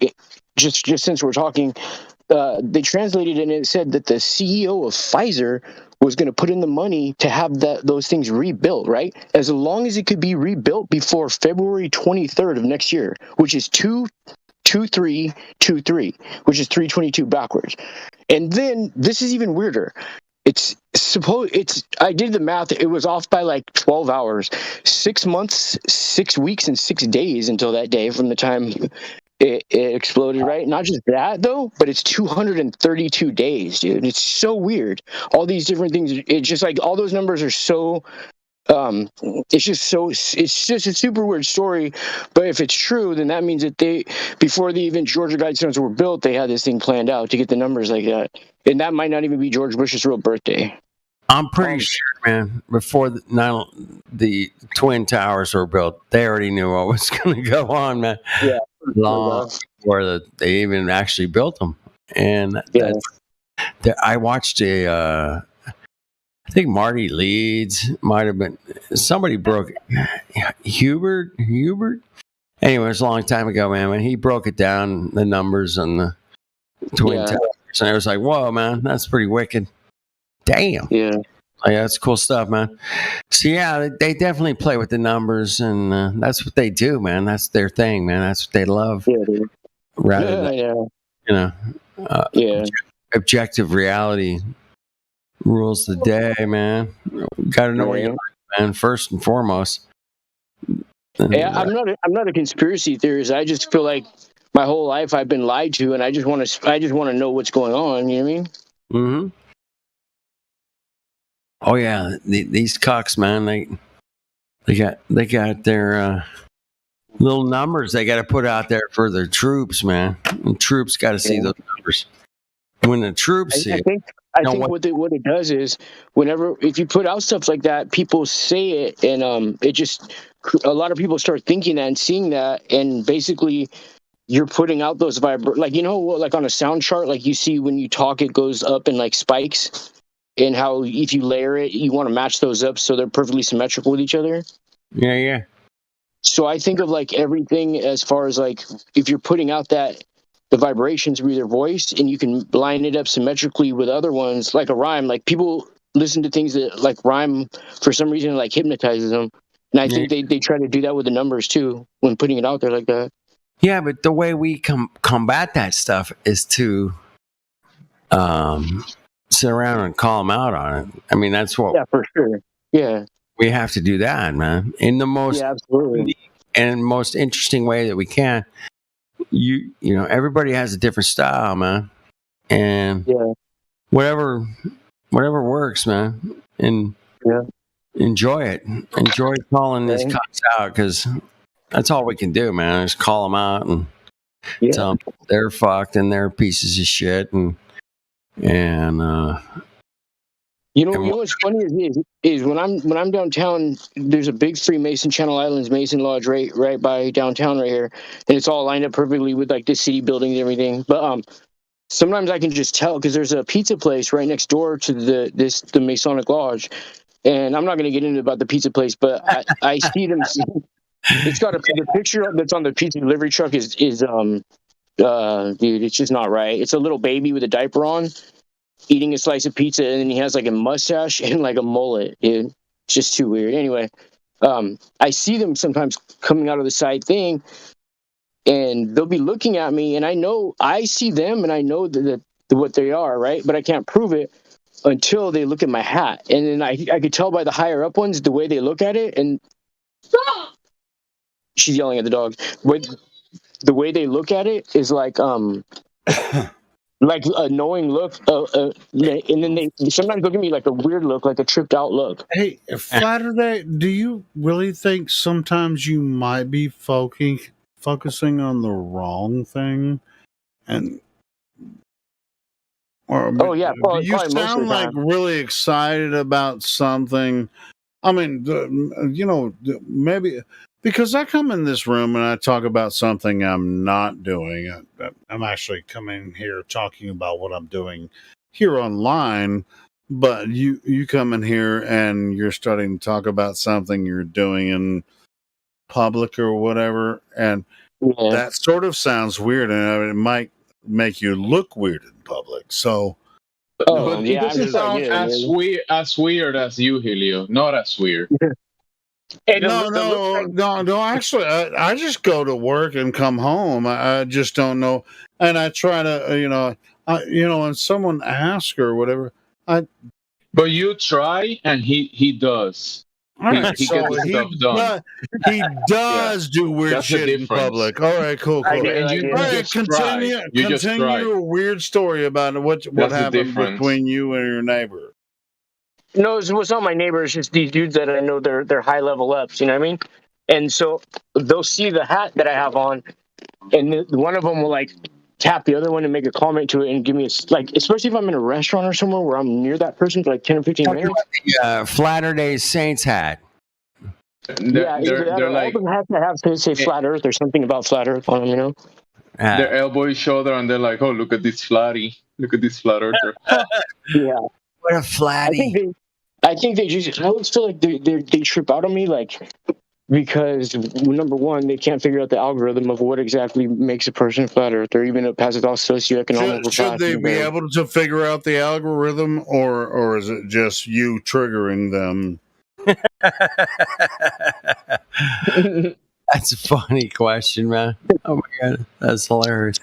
just since we're talking, they translated it, and it said that the CEO of Pfizer was going to put in the money to have those things rebuilt, right? As long as it could be rebuilt before February 23rd of next year, which is 2/23/23, which is 3/22 backwards. And then this is even weirder. I did the math. It was off by like 12 hours, 6 months, 6 weeks, and 6 days until that day from the time it exploded, right? Not just that though, but it's 232 days, dude. It's so weird. All these different things. It's just like all those numbers are so. It's just a super weird story. But if it's true, then that means that before the even Georgia Guidestones were built, they had this thing planned out to get the numbers like that. And that might not even be George Bush's real birthday. I'm pretty sure, man, before the Twin Towers were built, they already knew what was going to go on, man. Yeah. Long before they even actually built them. And I watched I think Marty Leeds might have been, somebody broke Hubert. Anyway, it was a long time ago, man, when he broke it down, the numbers on the Twin Towers. And I was like, whoa, man, that's pretty wicked. Damn. Yeah. Like, that's cool stuff, man. So, yeah, they definitely play with the numbers, and that's what they do, man. That's their thing, man. That's what they love. Yeah, dude. Rather than, objective reality rules the day, man. Got to know where you live, man, first and foremost. Yeah, I'm not a conspiracy theorist. I just feel like my whole life I've been lied to, and I just want to know what's going on. You know what I mean? Mm-hmm. Oh yeah, these cucks, man. They got their little numbers they got to put out there for their troops, man. And troops got to see those numbers. When the troops see it. I think what it does is if you put out stuff like that, people say it, and it just a lot of people start thinking that and seeing that, and basically you're putting out those like like on a sound chart, like you see when you talk, it goes up in like spikes, and how if you layer it, you want to match those up so they're perfectly symmetrical with each other. Yeah. So I think of like everything as far as like if you're putting out the vibrations with your voice, and you can line it up symmetrically with other ones, like a rhyme. Like people listen to things that like rhyme for some reason, like hypnotizes them. And I think they try to do that with the numbers too when putting it out there like that. Yeah, but the way we combat that stuff is to sit around and call them out on it. I mean, that's what. Yeah, for sure. Yeah, we have to do that, man, in the most absolutely and most interesting way that we can. You know, everybody has a different style, man, and whatever works, man, and enjoy it. Enjoy calling these cops out, because that's all we can do, man. Is call them out and tell them they're fucked and they're pieces of shit, and you know what's funny is when I'm downtown, there's a big Freemason, Channel Islands Mason Lodge right by downtown right here, and it's all lined up perfectly with like the city buildings and everything. But sometimes I can just tell because there's a pizza place right next door to the Masonic Lodge, and I'm not going to get into about the pizza place, but I see them. It's got the picture that's on the pizza delivery truck is dude, it's just not right. It's a little baby with a diaper on, eating a slice of pizza, and then he has like a mustache and like a mullet, dude. It's just too weird. Anyway, I see them sometimes coming out of the side thing, and they'll be looking at me, and I see them, and I know that what they are, right? But I can't prove it until they look at my hat, and then I could tell by the higher up ones the way they look at it, and she's yelling at the dog. The way they look at it is like like a knowing look, and then they sometimes look at me like a weird look, like a tripped out look. Hey, Saturday, do you really think sometimes you might be focusing on the wrong thing? And you sound like really excited about something. I mean, maybe because I come in this room and I talk about something I'm not doing. I'm actually coming here talking about what I'm doing here online. But you come in here and you're starting to talk about something you're doing in public or whatever, and that sort of sounds weird, and it might make you look weird in public. So, but it doesn't sound as weird as you, Helio. Not as weird. No. Actually, I just go to work and come home. I just don't know, and I try to, when someone asks or whatever, But you try, and he does. He gets stuff done. He does do weird shit in public. All right, cool. And you just continue a weird story about what happened between you and your neighbor. No, it's not my neighbor. It's just these dudes that I know they're high level ups. You know what I mean? And so they'll see the hat that I have on, and one of them will like tap the other one and make a comment to it and give me especially if I'm in a restaurant or somewhere where I'm near that person for like 10 or 15 minutes. Latter-day Saints hat. They're like, all them hats that have to say flat Earth or something about flat Earth on them, you know. Their elbow each other, and they're like, "Oh, look at this flatty! Look at this flat earther." Yeah, what a flatty! I think they just. I always feel like they trip out on me, like. Because number one, they can't figure out the algorithm of what exactly makes a person flat earther, even if it passes all socioeconomic. Should they be able to figure out the algorithm, or is it just you triggering them? That's a funny question, man. Oh my god, that's hilarious.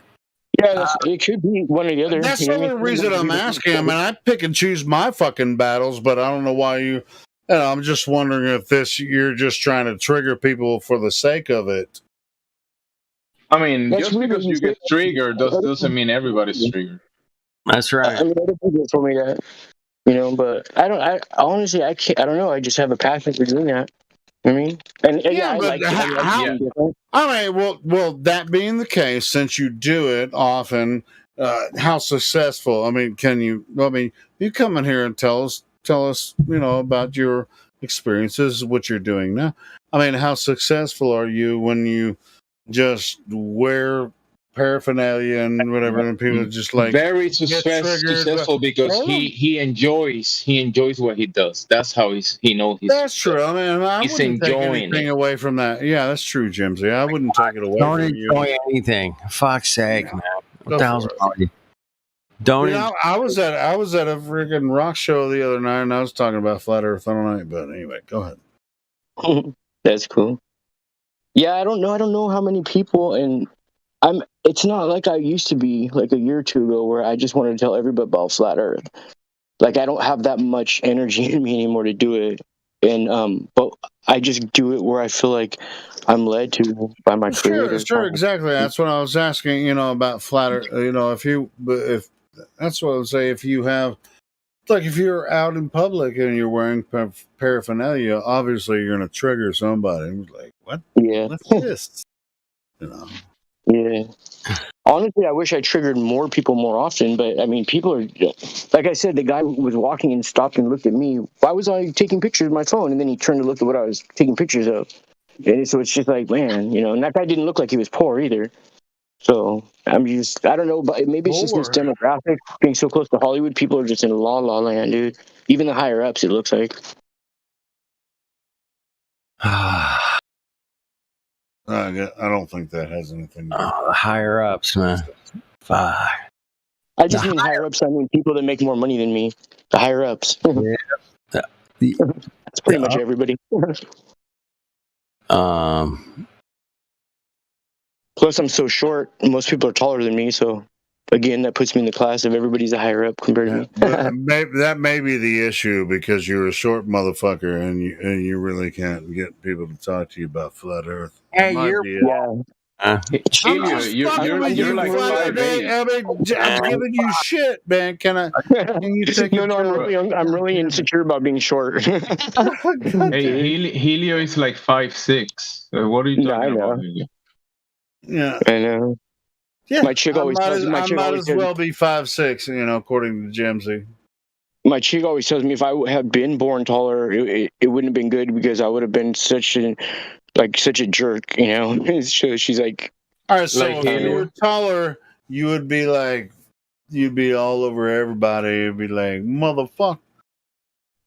Yeah, it could be one or the other. That's the only reason I'm asking. I mean, I pick and choose my fucking battles, but I don't know why you. I'm just wondering if you're just trying to trigger people for the sake of it. I mean, just because you get triggered doesn't mean everybody's triggered. That's right. I mean, other people told me that, but I honestly, I can't. I don't know. I just have a passion for doing that. I mean, I like it. All right. Well, that being the case, since you do it often, how successful? I mean, you come in here and tell us, about your experiences, what you're doing now. I mean, how successful are you when you just wear paraphernalia and whatever, and people just like very successful because he enjoys what he does. That's how he knows he's. That's true. I mean, I he's wouldn't take anything away from that. Yeah, that's true, Jimsy. I wouldn't take it away Don't from you. enjoy anything. Fuck's sake, man. What the hell's wrong with you? I was at a freaking rock show the other night, and I was talking about flat Earth all night. But anyway, go ahead. That's cool. Yeah, I don't know how many people, and it's not like I used to be like a year or two ago where I just wanted to tell everybody about flat Earth. Like I don't have that much energy in me anymore to do it, and but I just do it where I feel like I'm led to by my creator. Sure, exactly. That's what I was asking. About flat Earth. If that's what I would say. If you have, like, if you're out in public and you're wearing paraphernalia, obviously you're going to trigger somebody. Like, what? Yeah. What's this? Yeah. Honestly, I wish I triggered more people more often, but I mean, people are, like I said, the guy was walking and stopped and looked at me. Why was I taking pictures of my phone? And then he turned to look at what I was taking pictures of. And so it's just like, man, and that guy didn't look like he was poor either. So I don't know, but maybe it's just this demographic being so close to Hollywood. People are just in la la land, dude. Even the higher ups, it looks like. I don't think that has anything to do with the higher ups, man. Fuck. I just mean higher ups. I mean people that make more money than me. The higher ups. Yeah. That's pretty much everybody. Plus, I'm so short. Most people are taller than me, so again, that puts me in the class of everybody's a higher up compared to me. That may be the issue because you're a short motherfucker and you really can't get people to talk to you about flat Earth. Hey, you're you're like 5'8". I'm giving you shit, man. Can you take I'm really insecure about being short. Hey, Helio is like 5'6". What are you talking about? Yeah, I know. Yeah, my chick always tells me. I might as well be 5'6", according to Jimsy. My chick always tells me if I had been born taller, it wouldn't have been good because I would have been such a jerk, So she's like, all right, so if you were taller, you would be like, you'd be all over everybody. You'd be like, motherfucker.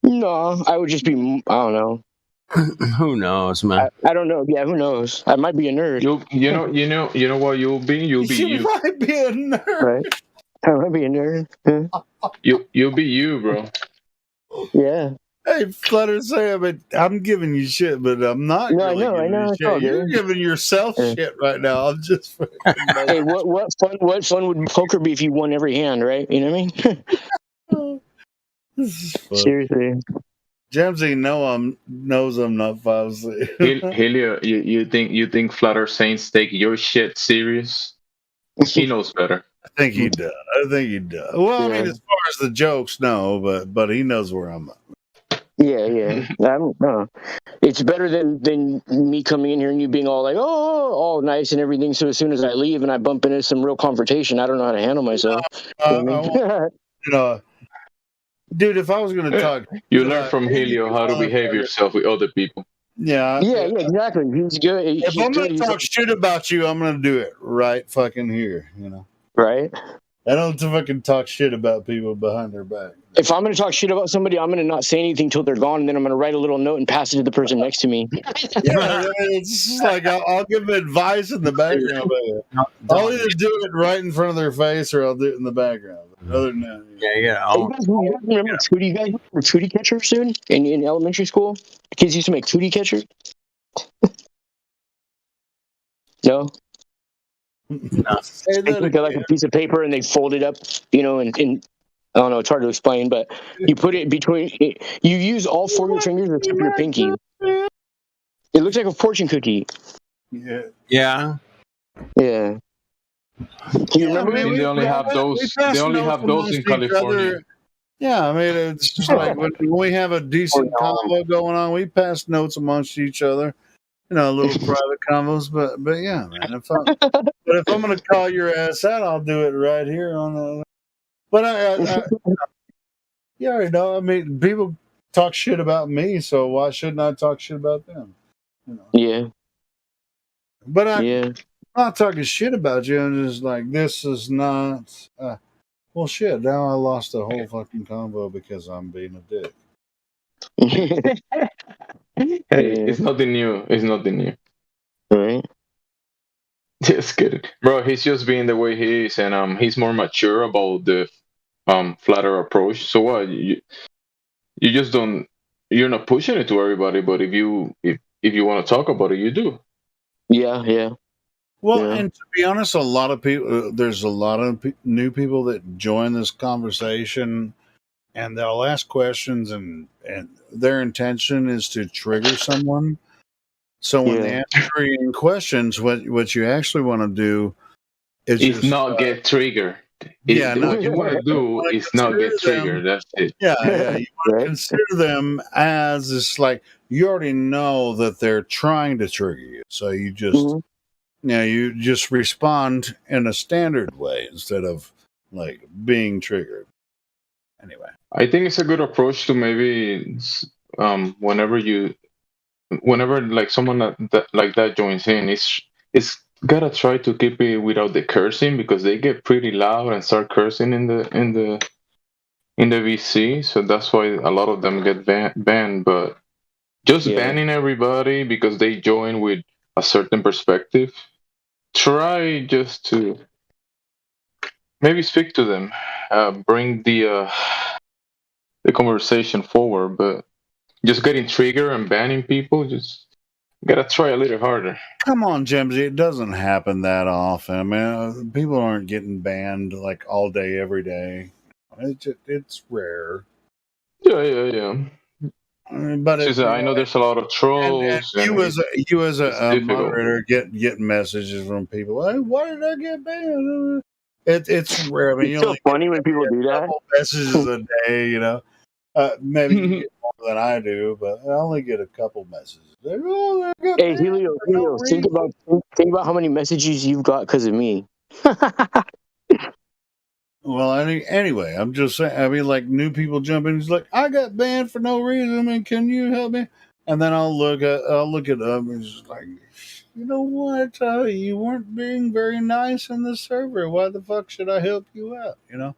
No, I would just be. I don't know. Who knows, man? I don't know. Yeah, who knows? I might be a nerd. You know what you'll be? You'll be you. might be a nerd. Right? I might be a nerd. Huh? You'll be you, bro. Yeah. Hey, Flutter Sam, I'm giving you shit, but I'm not No, really I know. giving you shit. You're giving yourself shit right now. I'm just. Hey, what fun would poker be if you won every hand, right? You know what I mean? Seriously. Jamsey knows I'm not 5'6". Helio, you think Flutter Saints take your shit serious? He knows better. I think he does. Well, I mean, as far as the jokes, no, but he knows where I'm at. Yeah. I don't know. It's better than me coming in here and you being all like, oh, all nice and everything. So as soon as I leave and I bump into some real confrontation, I don't know how to handle myself. Dude, if I was going to talk, you learn from Helio how to behave yourself with other people. Yeah, exactly. He's good. If I'm going to talk shit about you, I'm going to do it right fucking here. Right. I don't fucking talk shit about people behind their back. If I'm going to talk shit about somebody, I'm going to not say anything till they're gone, and then I'm going to write a little note and pass it to the person next to me. Yeah, it's just like I'll give them advice in the background. I'll either do it right in front of their face or I'll do it in the background. Other than that, You guys remember Tootie guys were Tootie catchers soon in elementary school? The kids used to make Tootie catchers. No. They took like a piece of paper and they fold it up, and I don't know, it's hard to explain, but you put it between. You use all four of your fingers except your pinky. It looks like a fortune cookie. Yeah. Yeah. Yeah. Do you remember? They only have those. They only have those in California. Yeah, I mean, it's just like when we have a decent combo going on, we pass notes amongst each other. Little private combos, but yeah, man. If I'm gonna call your ass out, I'll do it right here on the. But you already know. I mean, people talk shit about me, so why shouldn't I talk shit about them? Yeah. But I'm not talking shit about you. I'm just like, this is not. Well, shit. Now I lost the whole fucking combo because I'm being a dick. Hey, it's nothing new. It's nothing new. Right. Just kidding, bro. He's just being the way he is, and he's more mature about the flatter approach. So what? You just don't. You're not pushing it to everybody, but if you want to talk about it, you do. Yeah. Well, and to be honest, a lot of people. There's a lot of new people that join this conversation, and they'll ask questions, and their intention is to trigger someone. So when they ask triggering questions, what you actually want to do is just, not get triggered. What you want to do is not get triggered. That's it. Yeah. You want to consider them as it's like you already know that they're trying to trigger you, so you just you just respond in a standard way instead of like being triggered. Anyway, I think it's a good approach to maybe whenever like someone like that joins in, it's gotta try to keep it without the cursing because they get pretty loud and start cursing in the VC. So that's why a lot of them get banned. But just banning everybody because they join with a certain perspective. Try just to maybe speak to them, bring the conversation forward, but. Just getting triggered and banning people, just gotta try a little harder. Come on, Jimsy. It doesn't happen that often. I mean, people aren't getting banned like all day, every day. It's rare. Yeah. But I know there's a lot of trolls. And you as a moderator get messages from people. Hey, why did I get banned? It's rare. I mean, it's so funny when people do that. Messages a day, maybe you get more than I do, but I only get a couple messages. Hey, Helio, think about how many messages you've got because of me. Well, anyway, I'm just saying. I mean, like new people jump in. He's like, I got banned for no reason. I mean, can you help me? And then I'll look it up, and it's just like, you know what? You weren't being very nice in the server. Why the fuck should I help you out? No.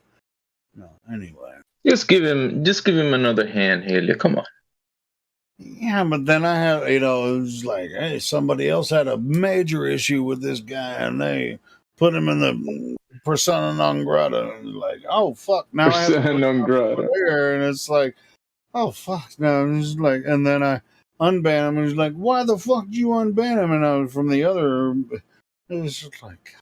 Anyway. Just give him another hand, Helio. Come on. Yeah, but then I have, it was like, hey, somebody else had a major issue with this guy, and they put him in the persona non grata. And like, oh fuck, now I have to Persona non grata. there, and it's like, oh fuck, no, and it's like, and then I unban him, and he's like, why the fuck did you unban him? And I was from the other. It was just like,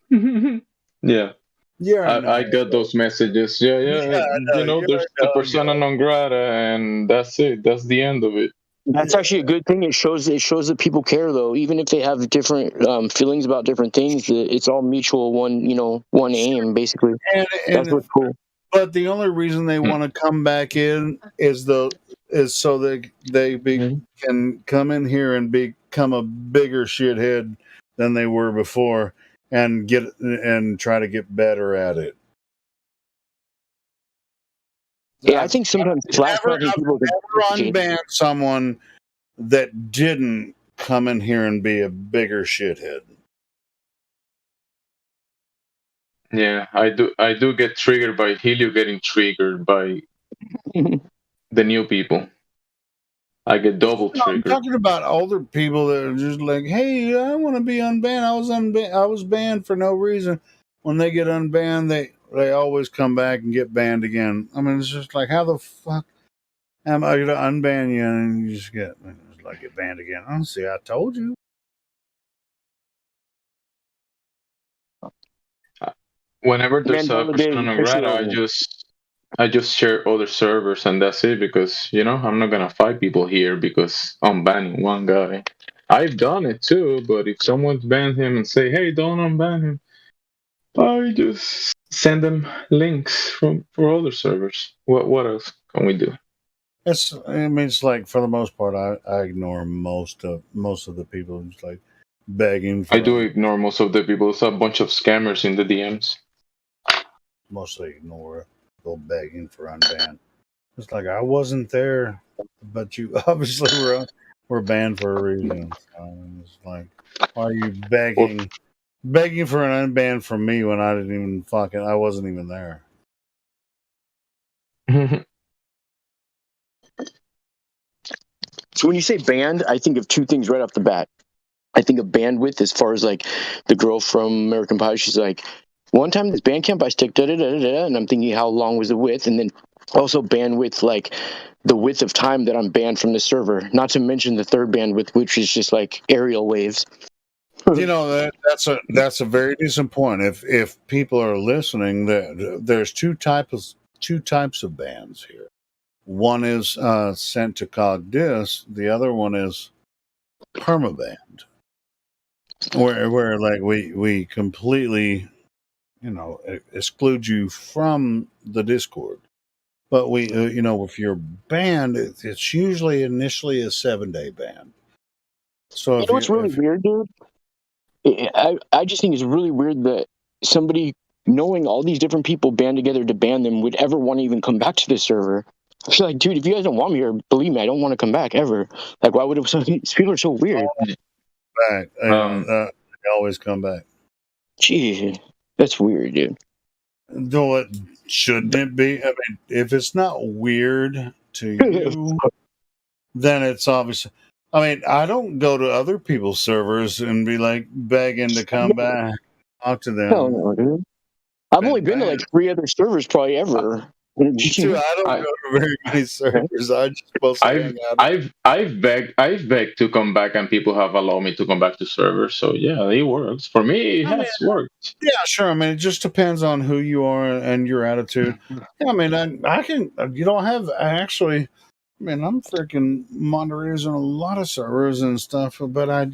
yeah. Yeah, I got those messages. Yeah. There's the persona non grata, and that's it. That's the end of it. That's actually a good thing. It shows that people care, though, even if they have different feelings about different things. It's all mutual, one aim, basically. And that's what's cool. But the only reason they want to come back in is so they can come in here and become a bigger shithead than they were before, and try to get better at it. Yeah, I think sometimes I've never unbanned someone that didn't come in here and be a bigger shithead. Yeah, I do get triggered by Helio getting triggered by the new people. I get double triggered. I'm talking about older people that are just like, hey, I want to be unbanned. I was banned for no reason. When they get unbanned, they always come back and get banned again. I mean, it's just like, how the fuck am I going to unban you and you just get banned again? I don't see. I told you. Whenever there's a persona non grata, I just share other servers and that's it, because I'm not gonna fight people here because I'm banning one guy. I've done it too, but if someone's banned him and say, hey, don't unban him, I just send them links for other servers. What else can we do? It's like, for the most part, I ignore most of the people who's like begging. I do ignore most of the people. It's a bunch of scammers in the DMs. Mostly ignore people begging for unban. It's like, I wasn't there, but you obviously were banned for a reason. It's like, why are you begging for an unban from me when I wasn't even there? So when you say banned, I think of two things right off the bat. I think of bandwidth as far as like the girl from American Pie. She's like, one time this band camp I stick da-da-da-da-da, and I'm thinking, how long was the width? And then also bandwidth, like the width of time that I'm banned from the server. Not to mention the third bandwidth, which is just like aerial waves. That's a very decent point. If people are listening, there's two types of bans here. One is sent to CogDis. The other one is permabanned, where like we completely exclude you from the Discord. But we if you're banned, it's usually initially a 7-day ban. So what's really weird, dude? I just think it's really weird that somebody, knowing all these different people band together to ban them, would ever want to even come back to this server. I feel like, dude, if you guys don't want me here, believe me, I don't want to come back ever. Like, why would these people are so weird? Back, they always come back. Gee, that's weird, dude. Though shouldn't it be? I mean, if it's not weird to you, then it's obvious. I mean, I don't go to other people's servers and be like begging to come back, talk to them. Hell no, dude. I've only been to like 3 other servers probably ever. Too, I don't go to very many servers. I just mostly hang out. I've begged to come back, and people have allowed me to come back to servers. So yeah, it works for me. It has worked. Yeah, sure. I mean, it just depends on who you are and your attitude. I mean, I can. You don't have actually. I mean, I'm freaking moderators on a lot of servers and stuff, but I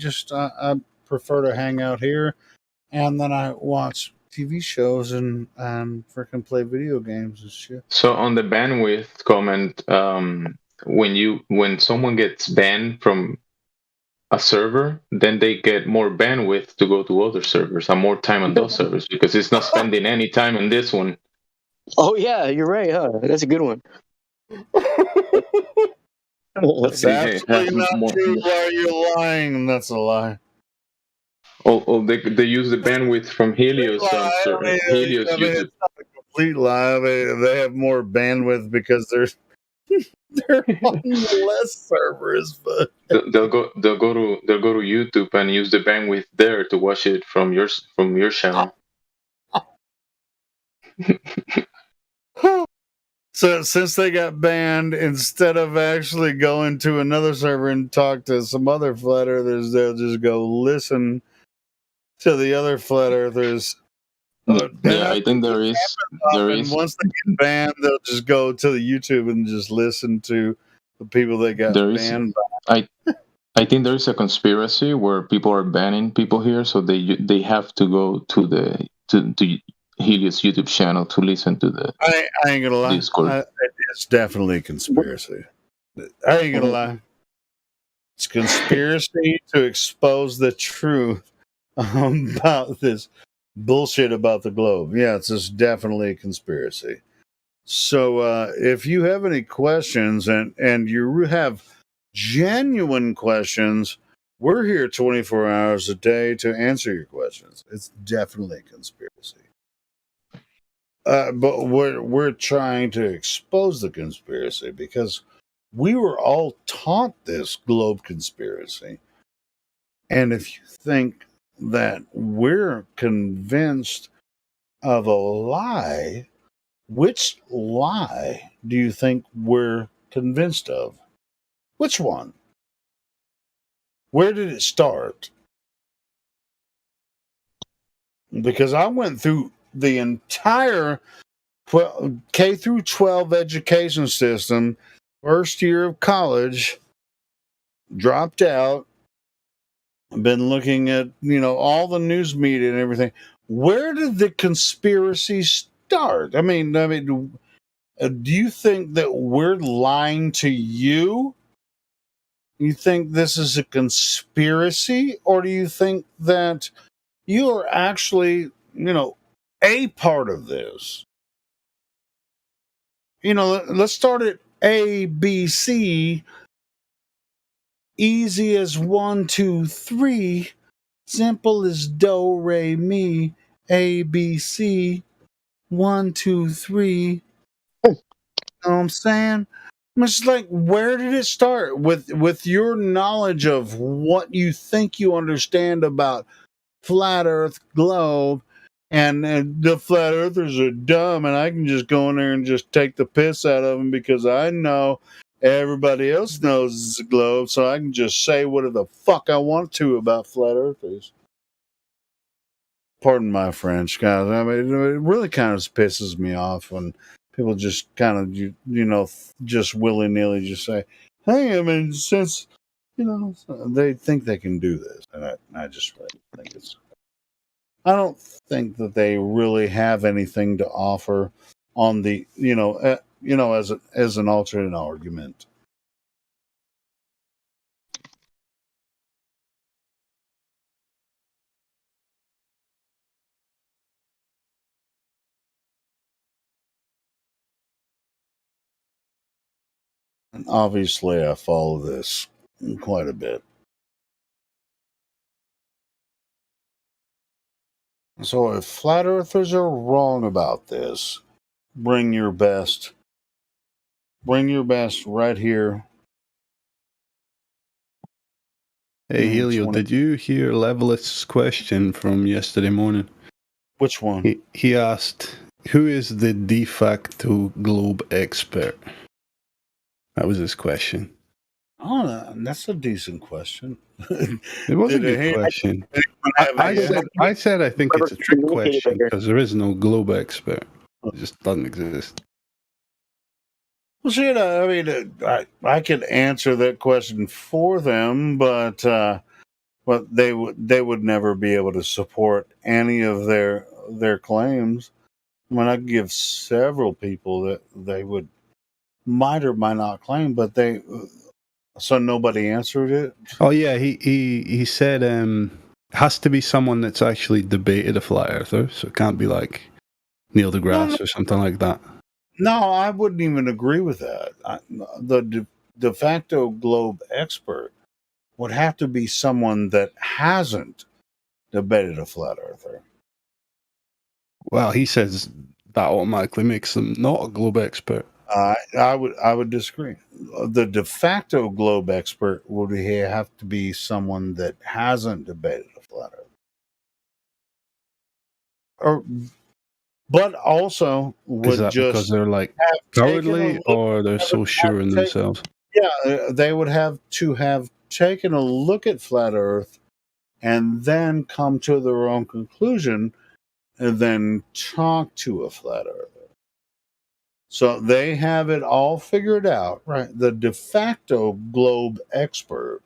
prefer to hang out here, and then I watch TV shows and freaking play video games and shit. So on the bandwidth comment, when someone gets banned from a server, then they get more bandwidth to go to other servers and more time on those servers because it's not spending any time on this one. Oh yeah, you're right. Huh? That's a good one. That's absolutely not true. Why are you lying? That's a lie. Oh, they use the bandwidth from Helios. Helios uses. It's not a complete lie. They have more bandwidth because they're on less servers, but they'll go to YouTube and use the bandwidth there to watch it from your channel. So since they got banned, instead of actually going to another server and talk to some other flat earthers, they'll just go listen to the other flat earthers. Yeah, I think there is. And once they get banned, they'll just go to the YouTube and just listen to the people that got banned. I think there is a conspiracy where people are banning people here, so they have to go to the Helios YouTube channel to listen to the. I ain't gonna lie. Discord. It's definitely a conspiracy. I ain't gonna lie. It's conspiracy to expose the truth about this bullshit about the globe. Yeah, it's just definitely a conspiracy. So if you have any questions and you have genuine questions, we're here 24 hours a day to answer your questions. It's definitely a conspiracy. But we're trying to expose the conspiracy because we were all taught this globe conspiracy. And if you think that we're convinced of a lie, which lie do you think we're convinced of? Which one? Where did it start? Because I went through the entire K through 12 education system, first year of college, dropped out, been looking at, all the news media and everything. Where did the conspiracy start? I mean, do you think that we're lying to you? You think this is a conspiracy, or do you think that you are actually, a part of this? Let's start at A, B, C. Easy as 1, 2, 3. Simple as do, re, mi. A, B, C. 1, 2, 3. You know what I'm saying? It's like, where did it start? With your knowledge of what you think you understand about flat Earth globe, and the flat earthers are dumb, and I can just go in there and just take the piss out of them because I know everybody else knows it's a globe, so I can just say whatever the fuck I want to about flat earthers. Pardon my French, guys. I mean, it really kind of pisses me off when people just kind of, just willy-nilly just say, hey, I mean, since, they think they can do this. And I just really think I don't think that they really have anything to offer on the, as an alternate argument. And obviously, I follow this quite a bit. So if flat earthers are wrong about this, bring your best. Bring your best right here. Hey, Helio, did you hear Levelist's question from yesterday morning? Which one? He asked, who is the de facto globe expert? That was his question. Oh, that's a decent question. It was a good question. I said I think it's a trick question because there is no globe expert. It just doesn't exist. Well, shit, I mean, I could answer that question for them, but they would never be able to support any of their claims. I mean, I could give several people that they might or might not claim, but so nobody answered it. Oh yeah, he said has to be someone that's actually debated a flat earther, so it can't be like Neil deGrasse or something like that. No, I wouldn't even agree with that. The de facto globe expert would have to be someone that hasn't debated a flat earther. Well, he says that automatically makes them not a globe expert. I would disagree. The de facto globe expert would have to be someone that hasn't debated a flat Earth, but also would Is that just because they're like have taken a cowardly, look- or they're so have sure in take- themselves? Yeah, they would have to have taken a look at flat Earth and then come to their own conclusion and then talk to a flat earther. So they have it all figured out, right? The de facto globe expert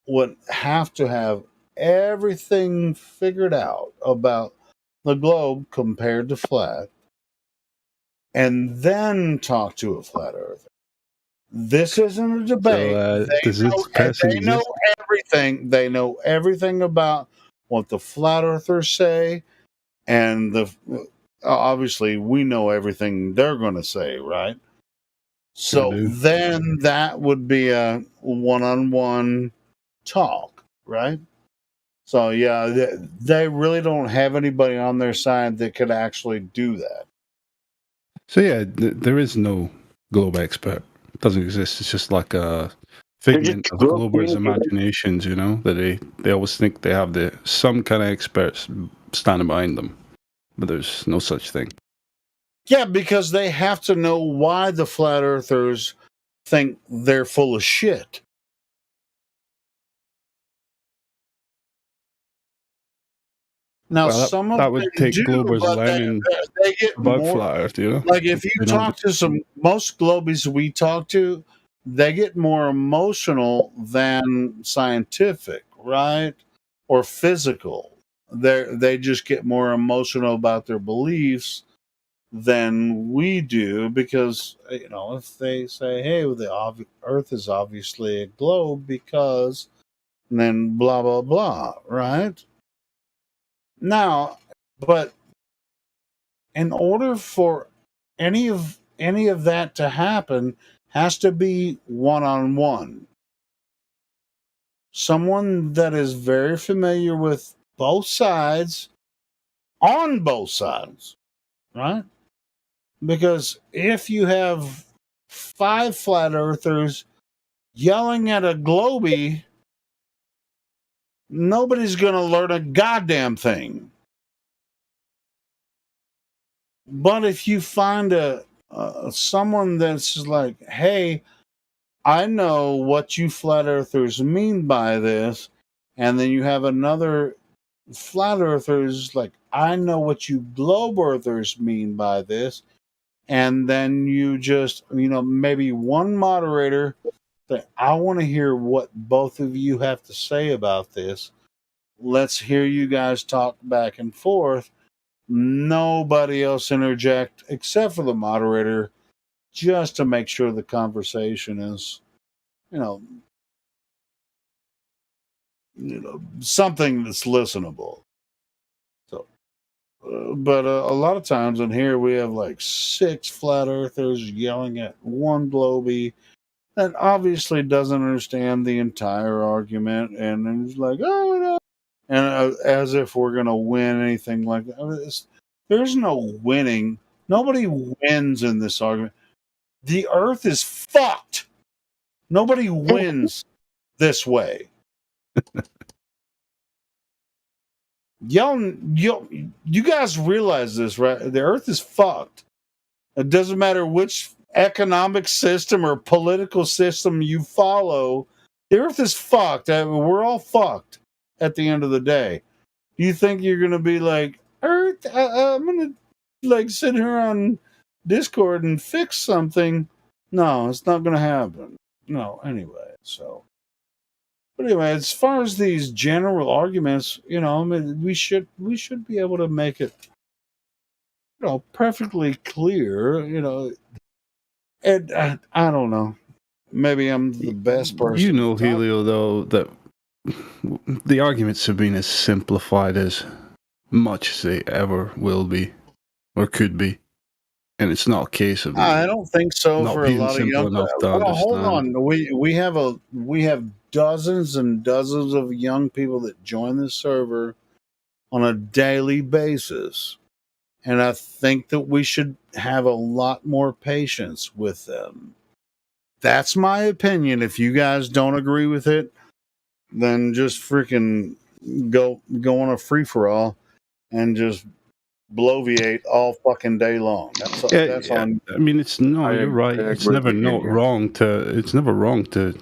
would have to have everything figured out about the globe compared to flat and then talk to a flat earther. This isn't a debate. So, does this person they know everything. They know everything about what the flat earthers say, and obviously we know everything they're going to say, right? So then that would be a one-on-one talk, right? So yeah, they really don't have anybody on their side that could actually do that. So yeah, there is no globe expert. It doesn't exist. It's just like a figment of globers' imaginations, you know, that they always think they have some kind of experts standing behind them, but there's no such thing. Yeah, because they have to know why the flat earthers think they're full of shit. Now, some of that would take globers learning they get about more, flat Earth, you know. Like if you talk to most globies we talk to, they get more emotional than scientific, right? Or physical. They just get more emotional about their beliefs than we do, because you know, if they say, "Hey, the Earth is obviously a globe," because, and then blah blah blah, right? Now, but in order for any of that to happen, has to be one-on-one. Someone that is very familiar with both sides, on both sides, right? Because if you have 5 flat earthers yelling at a globie, nobody's going to learn a goddamn thing. But if you find someone that's like, "Hey, I know what you flat earthers mean by this," and then you have another flat earthers like, "I know what you globe earthers mean by this," and then you just, you know, maybe one moderator that, "I want to hear what both of you have to say about this. Let's hear you guys talk back and forth." Nobody else interject except for the moderator, just to make sure the conversation is, you know, something that's listenable. So, but a lot of times in here we have like 6 flat earthers yelling at one globie that obviously doesn't understand the entire argument, and then it's like, "Oh no," and as if we're gonna win anything like that. There's no winning. Nobody wins in this argument. The Earth is fucked. Nobody wins this way. You guys realize this, right? The Earth is fucked. It doesn't matter which economic system or political system you follow. The Earth is fucked. We're all fucked at the end of the day. You think you're going to be like, "Earth, I'm going to like sit here on Discord and fix something"? No, it's not going to happen. No, anyway, so. But anyway, as far as these general arguments, you know, I mean, we should be able to make it, you know, perfectly clear, you know. And I don't know. Maybe I'm the best person. You know, Helio, though, that the arguments have been as simplified as much as they ever will be or could be. And it's not a case of I don't think so not for a being lot of simple young enough people. to Hold understand. on. We have dozens and dozens of young people that join the server on a daily basis. And I think that we should have a lot more patience with them. That's my opinion. If you guys don't agree with it, then just freaking go on a free for all and just bloviate all fucking day long. That's on. I mean, you're right. It's never wrong to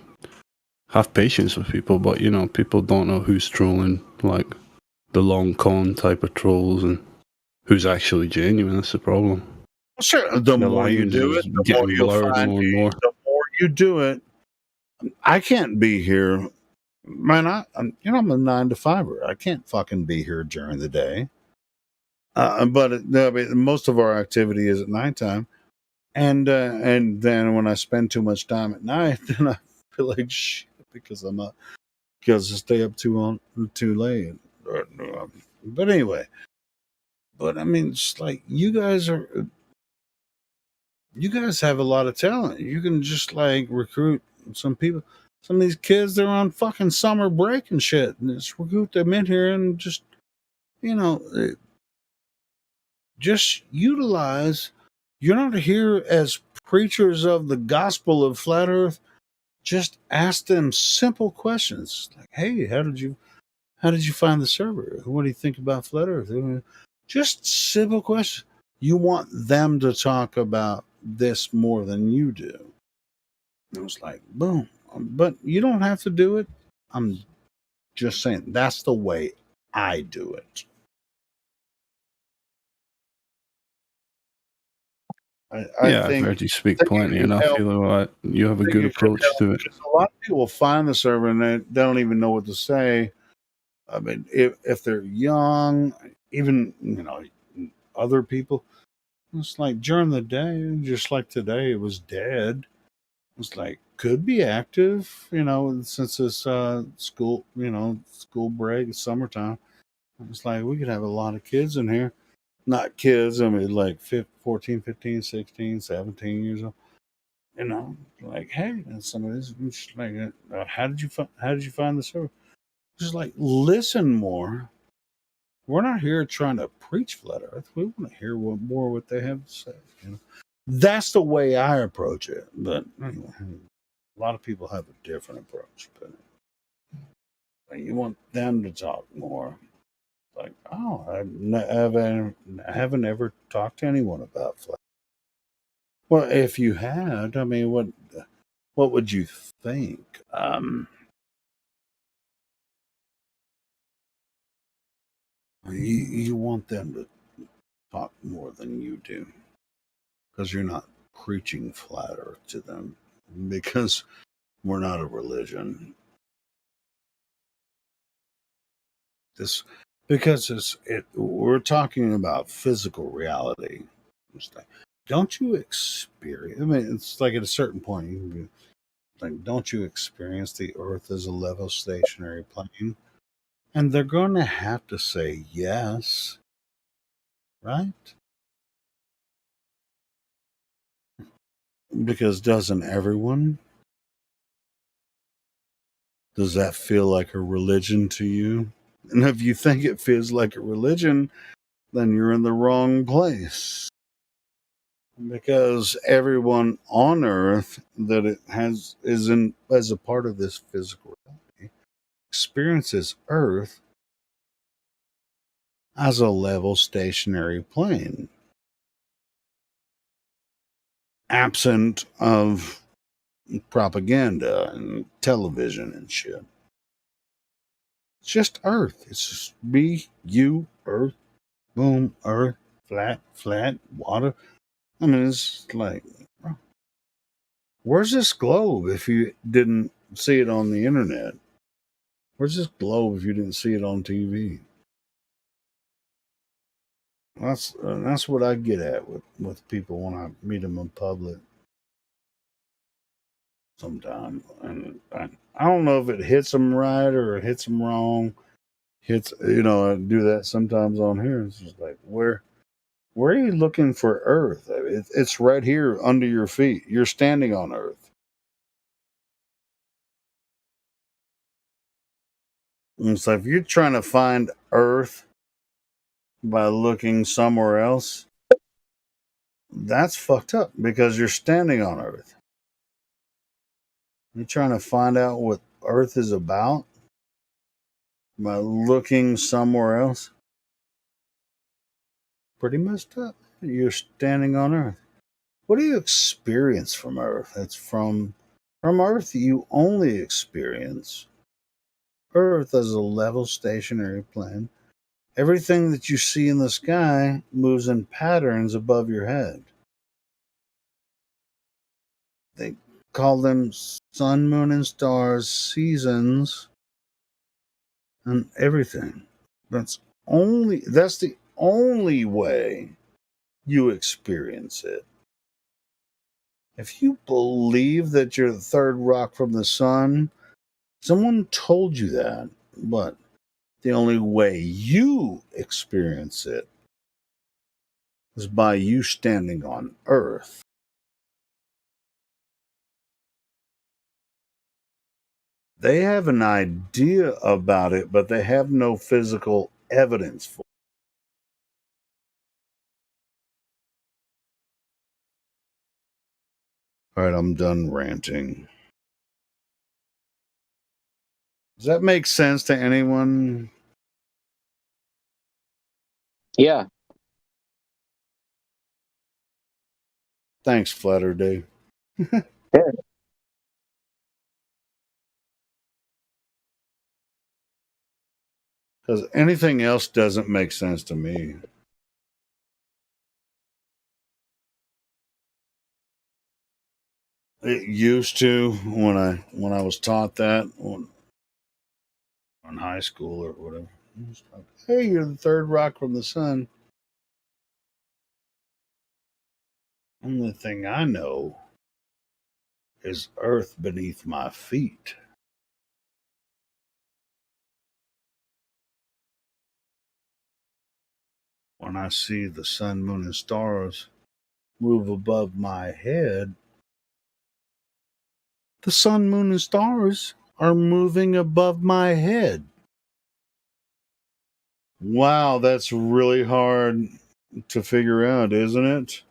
have patience with people, but people don't know who's trolling, like the long con type of trolls, and who's actually genuine. That's the problem. Sure, the more you do it, the more you'll find. The more you do it, I can't be here, man. I'm a 9-to-5er. I can't fucking be here during the day. But most of our activity is at nighttime, and then when I spend too much time at night, then I feel like shit because I stay up too late. But anyway, but I mean, it's like you guys have a lot of talent. You can just like recruit some people. Some of these kids, they're on fucking summer break and shit, and just recruit them in here and just just utilize. You're not here as preachers of the gospel of flat Earth. Just ask them simple questions like, "Hey, how did you find the server? What do you think about flat Earth?" Just simple questions. You want them to talk about this more than you do. And it was like, boom. But you don't have to do it. I'm just saying that's the way I do it. I've heard you speak plenty, and I feel like you have a good approach to it. A lot of people find the server and they don't even know what to say. I mean, if they're young, even other people, it's like during the day, just like today, it was dead. It's like could be active, since it's school, school break, it's summertime. It's like we could have a lot of kids in here. Not kids, I mean like 14, 15, 16, 17 years old. Like, hey, and some of this like how did you find the server? Just like listen more. We're not here trying to preach flat Earth. We want to hear more what they have to say. That's the way I approach it. But anyway, a lot of people have a different approach. But you want them to talk more. Like, oh, I haven't ever talked to anyone about flat. Well, if you had, I mean, what would you think? You want them to talk more than you do because you're not preaching flat Earth to them because we're not a religion. We're talking about physical reality. Don't you experience? I mean, it's like at a certain point, you can be like, don't you experience the Earth as a level stationary plane? And they're going to have to say yes, right? Because doesn't everyone? Does that feel like a religion to you? And if you think it feels like a religion, then you're in the wrong place. Because everyone on Earth that is as a part of this physical reality experiences Earth as a level stationary plane, absent of propaganda and television and shit. It's just Earth. It's just me, you, Earth, boom, Earth, flat, water. I mean, it's like, where's this globe if you didn't see it on the internet? Where's this globe if you didn't see it on TV? That's what I get at with people when I meet them in public. Sometimes, and I don't know if it hits them right or it hits them wrong. I do that sometimes on here. It's just like, where are you looking for Earth? It's right here under your feet. You're standing on Earth. And so if you're trying to find Earth by looking somewhere else, that's fucked up because you're standing on Earth. You're trying to find out what Earth is about by looking somewhere else. Pretty messed up. You're standing on Earth. What do you experience from Earth? It's from Earth you only experience Earth as a level stationary plane. Everything that you see in the sky moves in patterns above your head. They call them sun, moon, and stars, seasons, and everything. That's the only way you experience it. If you believe that you're the third rock from the sun, someone told you that, but the only way you experience it is by you standing on Earth. They have an idea about it, but they have no physical evidence for it. All right, I'm done ranting. Does that make sense to anyone? Yeah. Thanks, Flutter Dude. Because anything else doesn't make sense to me. It used to when I was taught that in high school or whatever. Hey, you're the third rock from the sun. Only thing I know is Earth beneath my feet. When I see the sun, moon, and stars move above my head, the sun, moon, and stars are moving above my head. Wow, that's really hard to figure out, isn't it?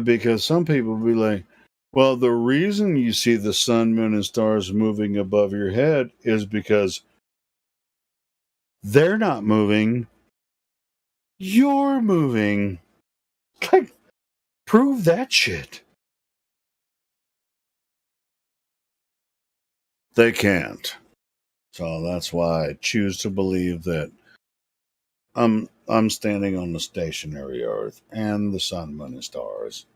Because some people be like, well, the reason you see the sun, moon, and stars moving above your head is because they're not moving, you're moving. Like, prove that shit. They can't. So that's why I choose to believe that I'm standing on the stationary Earth and the sun, moon, and stars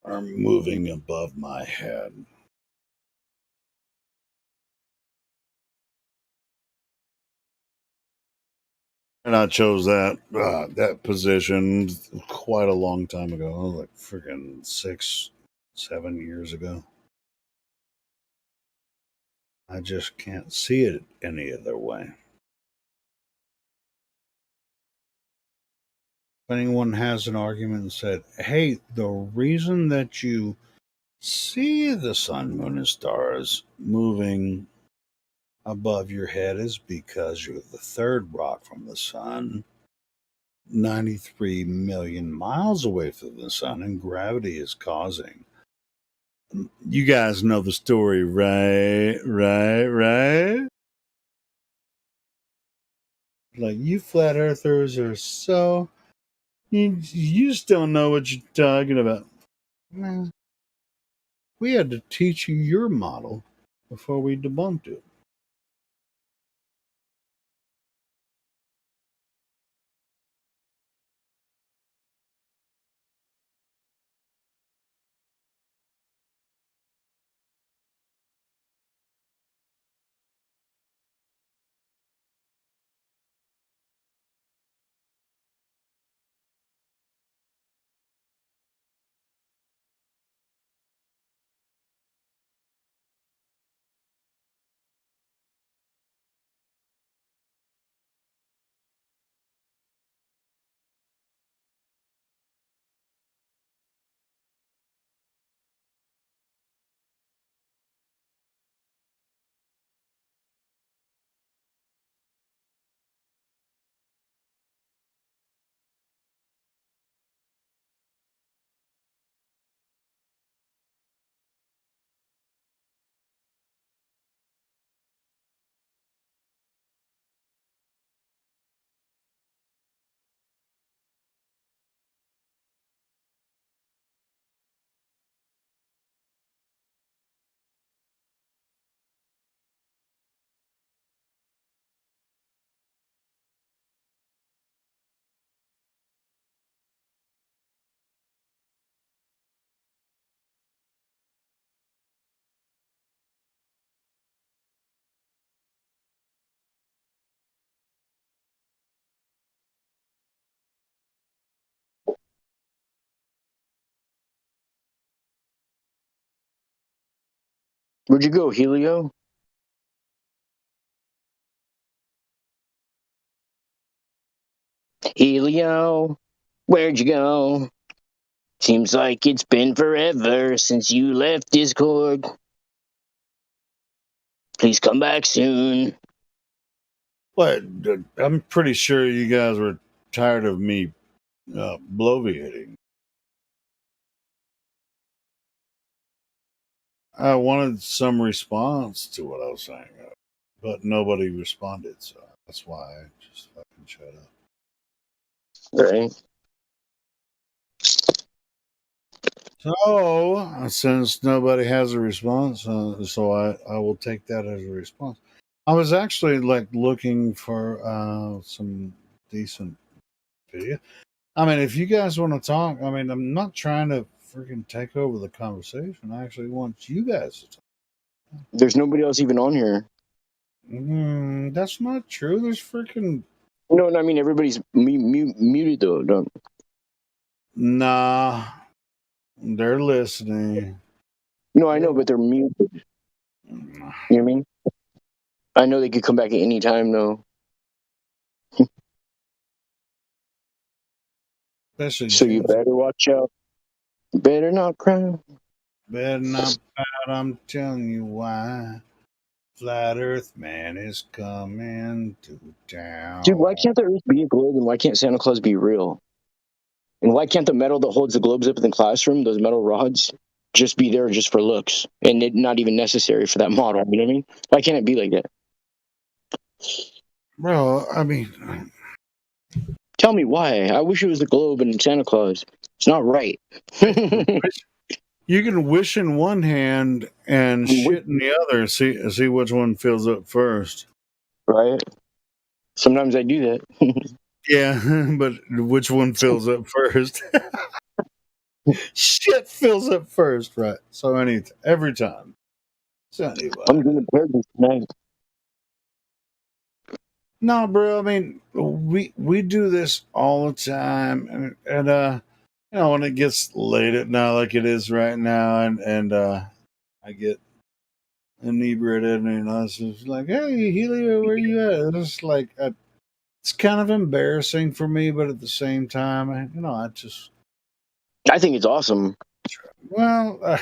are moving above my head. And I chose that position quite a long time ago, like freaking 6-7 years ago. I just can't see it any other way. If anyone has an argument and said, hey, the reason that you see the sun, moon, and stars moving above your head is because you're the third rock from the sun, 93 million miles away from the sun, and gravity is causing. You guys know the story, right? Like, you flat earthers are so... You just don't know what you're talking about. Well, we had to teach you your model before we debunked it. Where'd you go, Helio? Helio, where'd you go? Seems like it's been forever since you left Discord. Please come back soon. What? I'm pretty sure you guys were tired of me bloviating. I wanted some response to what I was saying, but nobody responded, so that's why I just fucking shut up. Right. So, since nobody has a response, so I will take that as a response. I was actually like looking for some decent video. I mean, if you guys want to talk, I mean, I'm not trying to freaking take over the conversation. I actually want you guys to talk. There's nobody else even on here. That's not true. There's freaking... No, I mean, everybody's muted, though. Don't. Nah. They're listening. No, I know, but they're muted. You know what I mean? I know they could come back at any time, though. So you better watch out. Better not cry. Better not pout, I'm telling you why. Flat Earth Man is coming to town. Dude, why can't the Earth be a globe and why can't Santa Claus be real? And why can't the metal that holds the globes up in the classroom, those metal rods, just be there just for looks and it not even necessary for that model? You know what I mean? Why can't it be like that? Bro, I mean... Tell me why. I wish it was the globe and Santa Claus. It's not right. You can wish in one hand and shit in the other. See which one fills up first. Right. Sometimes I do that. Yeah, but which one fills up first? Shit fills up first, right? So every time. So anyway. I'm doing the purpose tonight. No, bro. I mean, we do this all the time, and you know, when it gets late at night like it is right now, and I get inebriated, and you know, it's just like, hey, Helio, where you at? It's like it's kind of embarrassing for me, but at the same time, I think it's awesome. Well,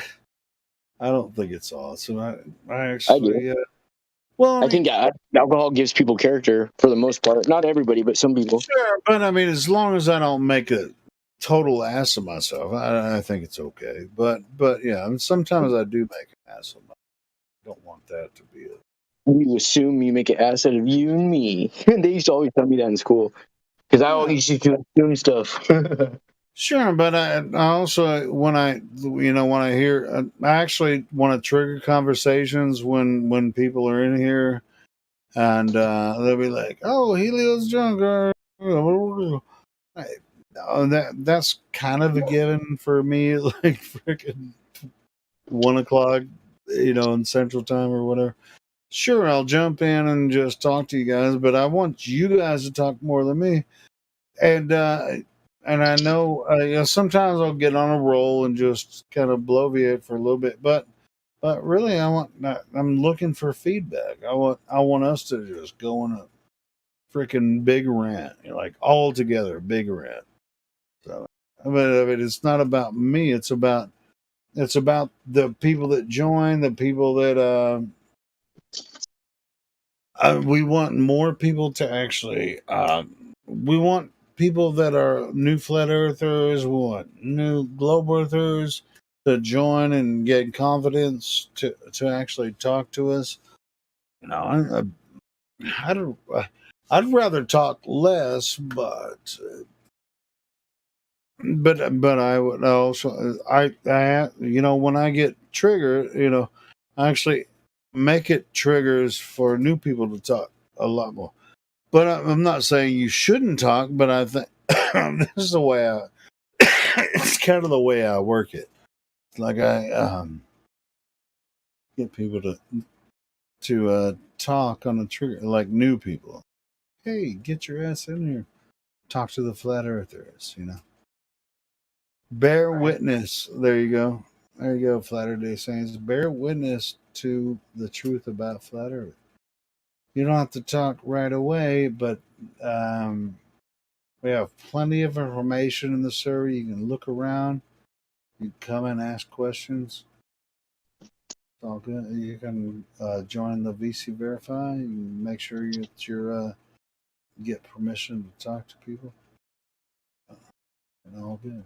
I don't think it's awesome. I actually. Well, I think alcohol gives people character for the most part. Not everybody, but some people. Sure, but I mean, as long as I don't make a total ass of myself, I think it's okay. But yeah, I mean, sometimes I do make an ass of myself. I don't want that to be it. You assume you make an ass out of you and me. They used to always tell me that in school because I always used to do stuff. Sure, but I also when I hear, I actually want to trigger conversations when people are in here, and they'll be like, "Oh, Helio's drunk," or that's kind of a given for me. Like freaking 1 o'clock, in Central Time or whatever. Sure, I'll jump in and just talk to you guys, but I want you guys to talk more than me, and I know, sometimes I'll get on a roll and just kind of bloviate for a little bit, but really, I'm looking for feedback. I want us to just go on a freaking big rant, like all together, big rant. So, but it's not about me. It's about the people that join, the people that we want more people to actually. We want people that are new flat earthers, we want new globe earthers to join and get confidence to actually talk to us. I'd rather talk less, but I would also I when I get triggered, I actually make it triggers for new people to talk a lot more. But I'm not saying you shouldn't talk, but I think this is the way it's kind of the way I work it. Like I get people to talk on a trigger, like new people. Hey, get your ass in here. Talk to the flat earthers, Bear witness. There you go. There you go, Flat Earth Day Saints. Bear witness to the truth about flat Earth. You don't have to talk right away, but we have plenty of information in the server. You can look around. You can come and ask questions. It's all good. You can join the VC Verify. You can make sure that you're get permission to talk to people. And all good.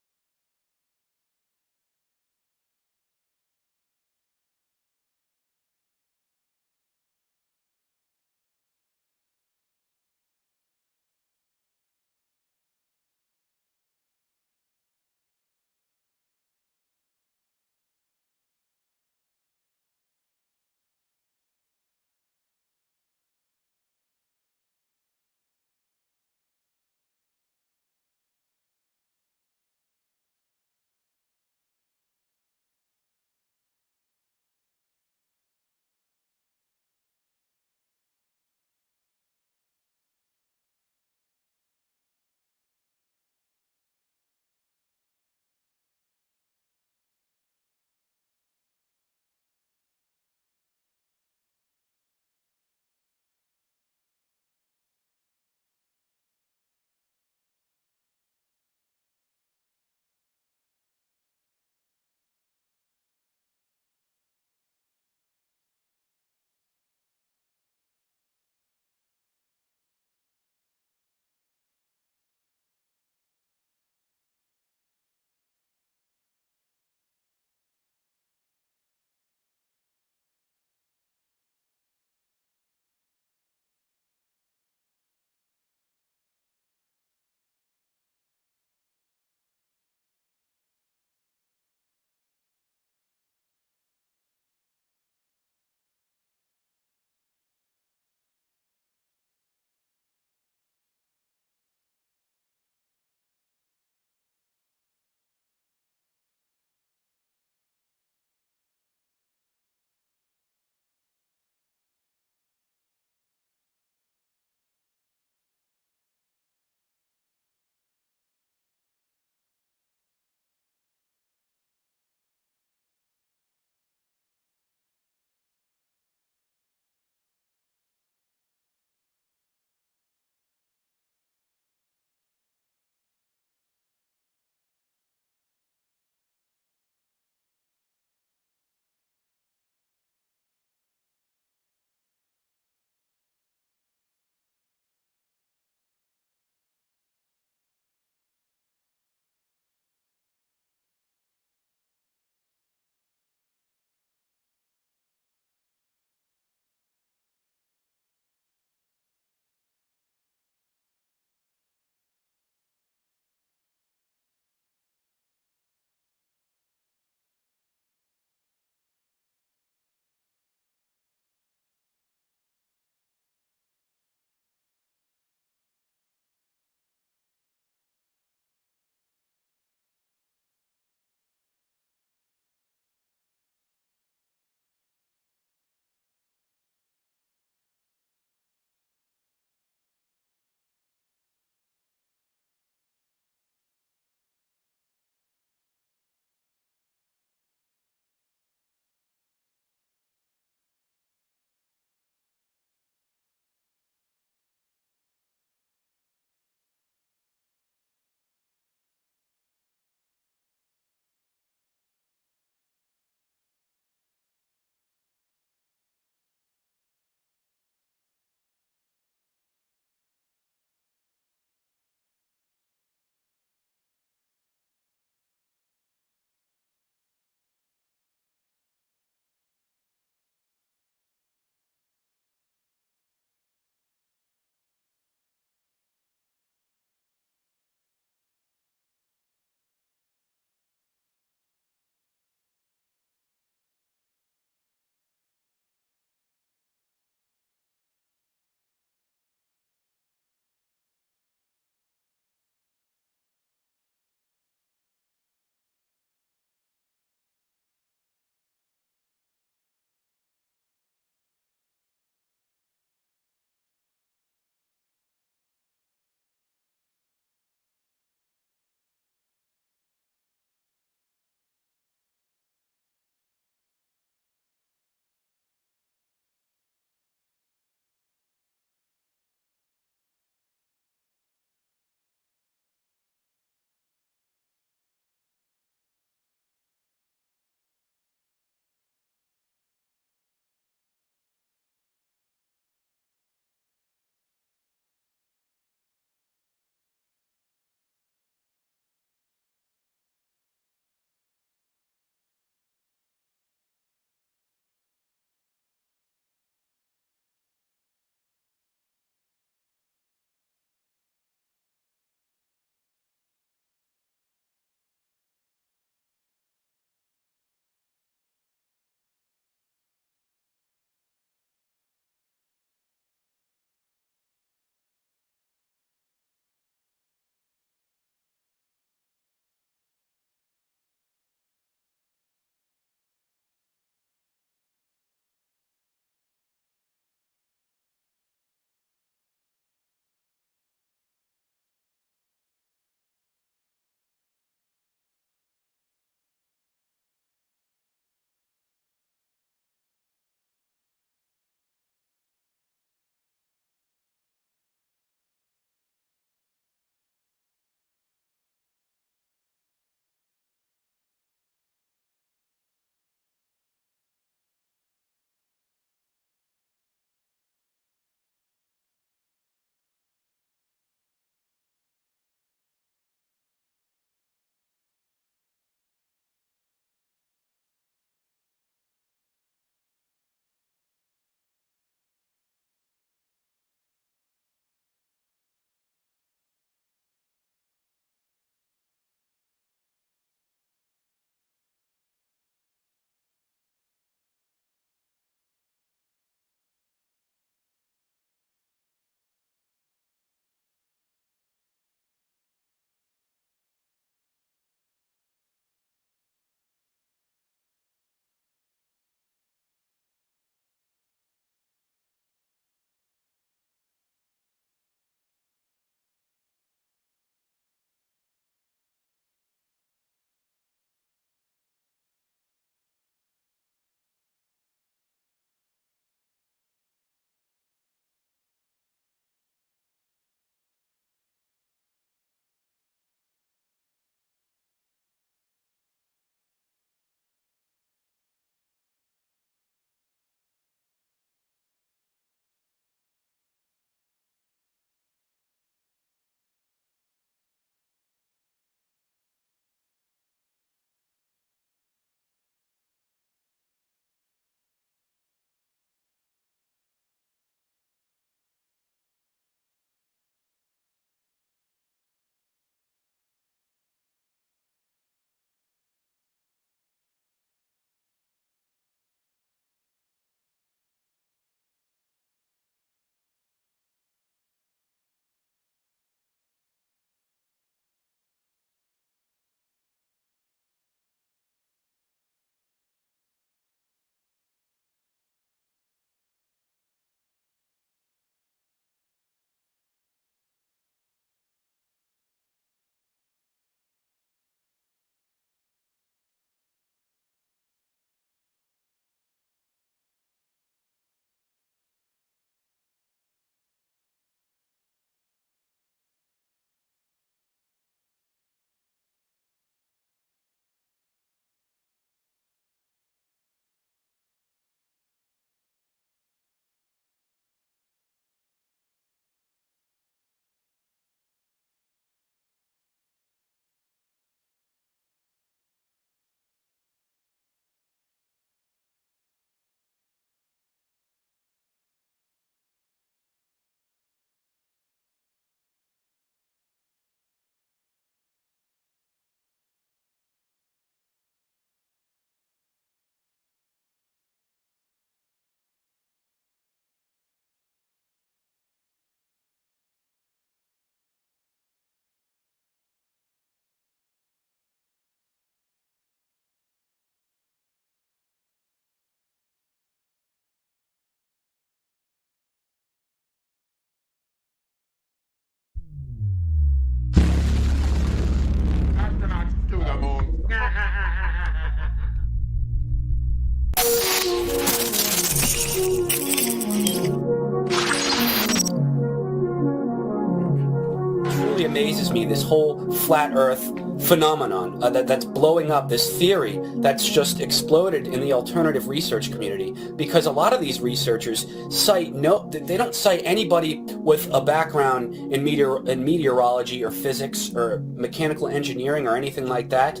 amazes me, this whole flat Earth phenomenon that's blowing up, this theory that's just exploded in the alternative research community, because a lot of these researchers they don't cite anybody with a background in meteorology or physics or mechanical engineering or anything like that.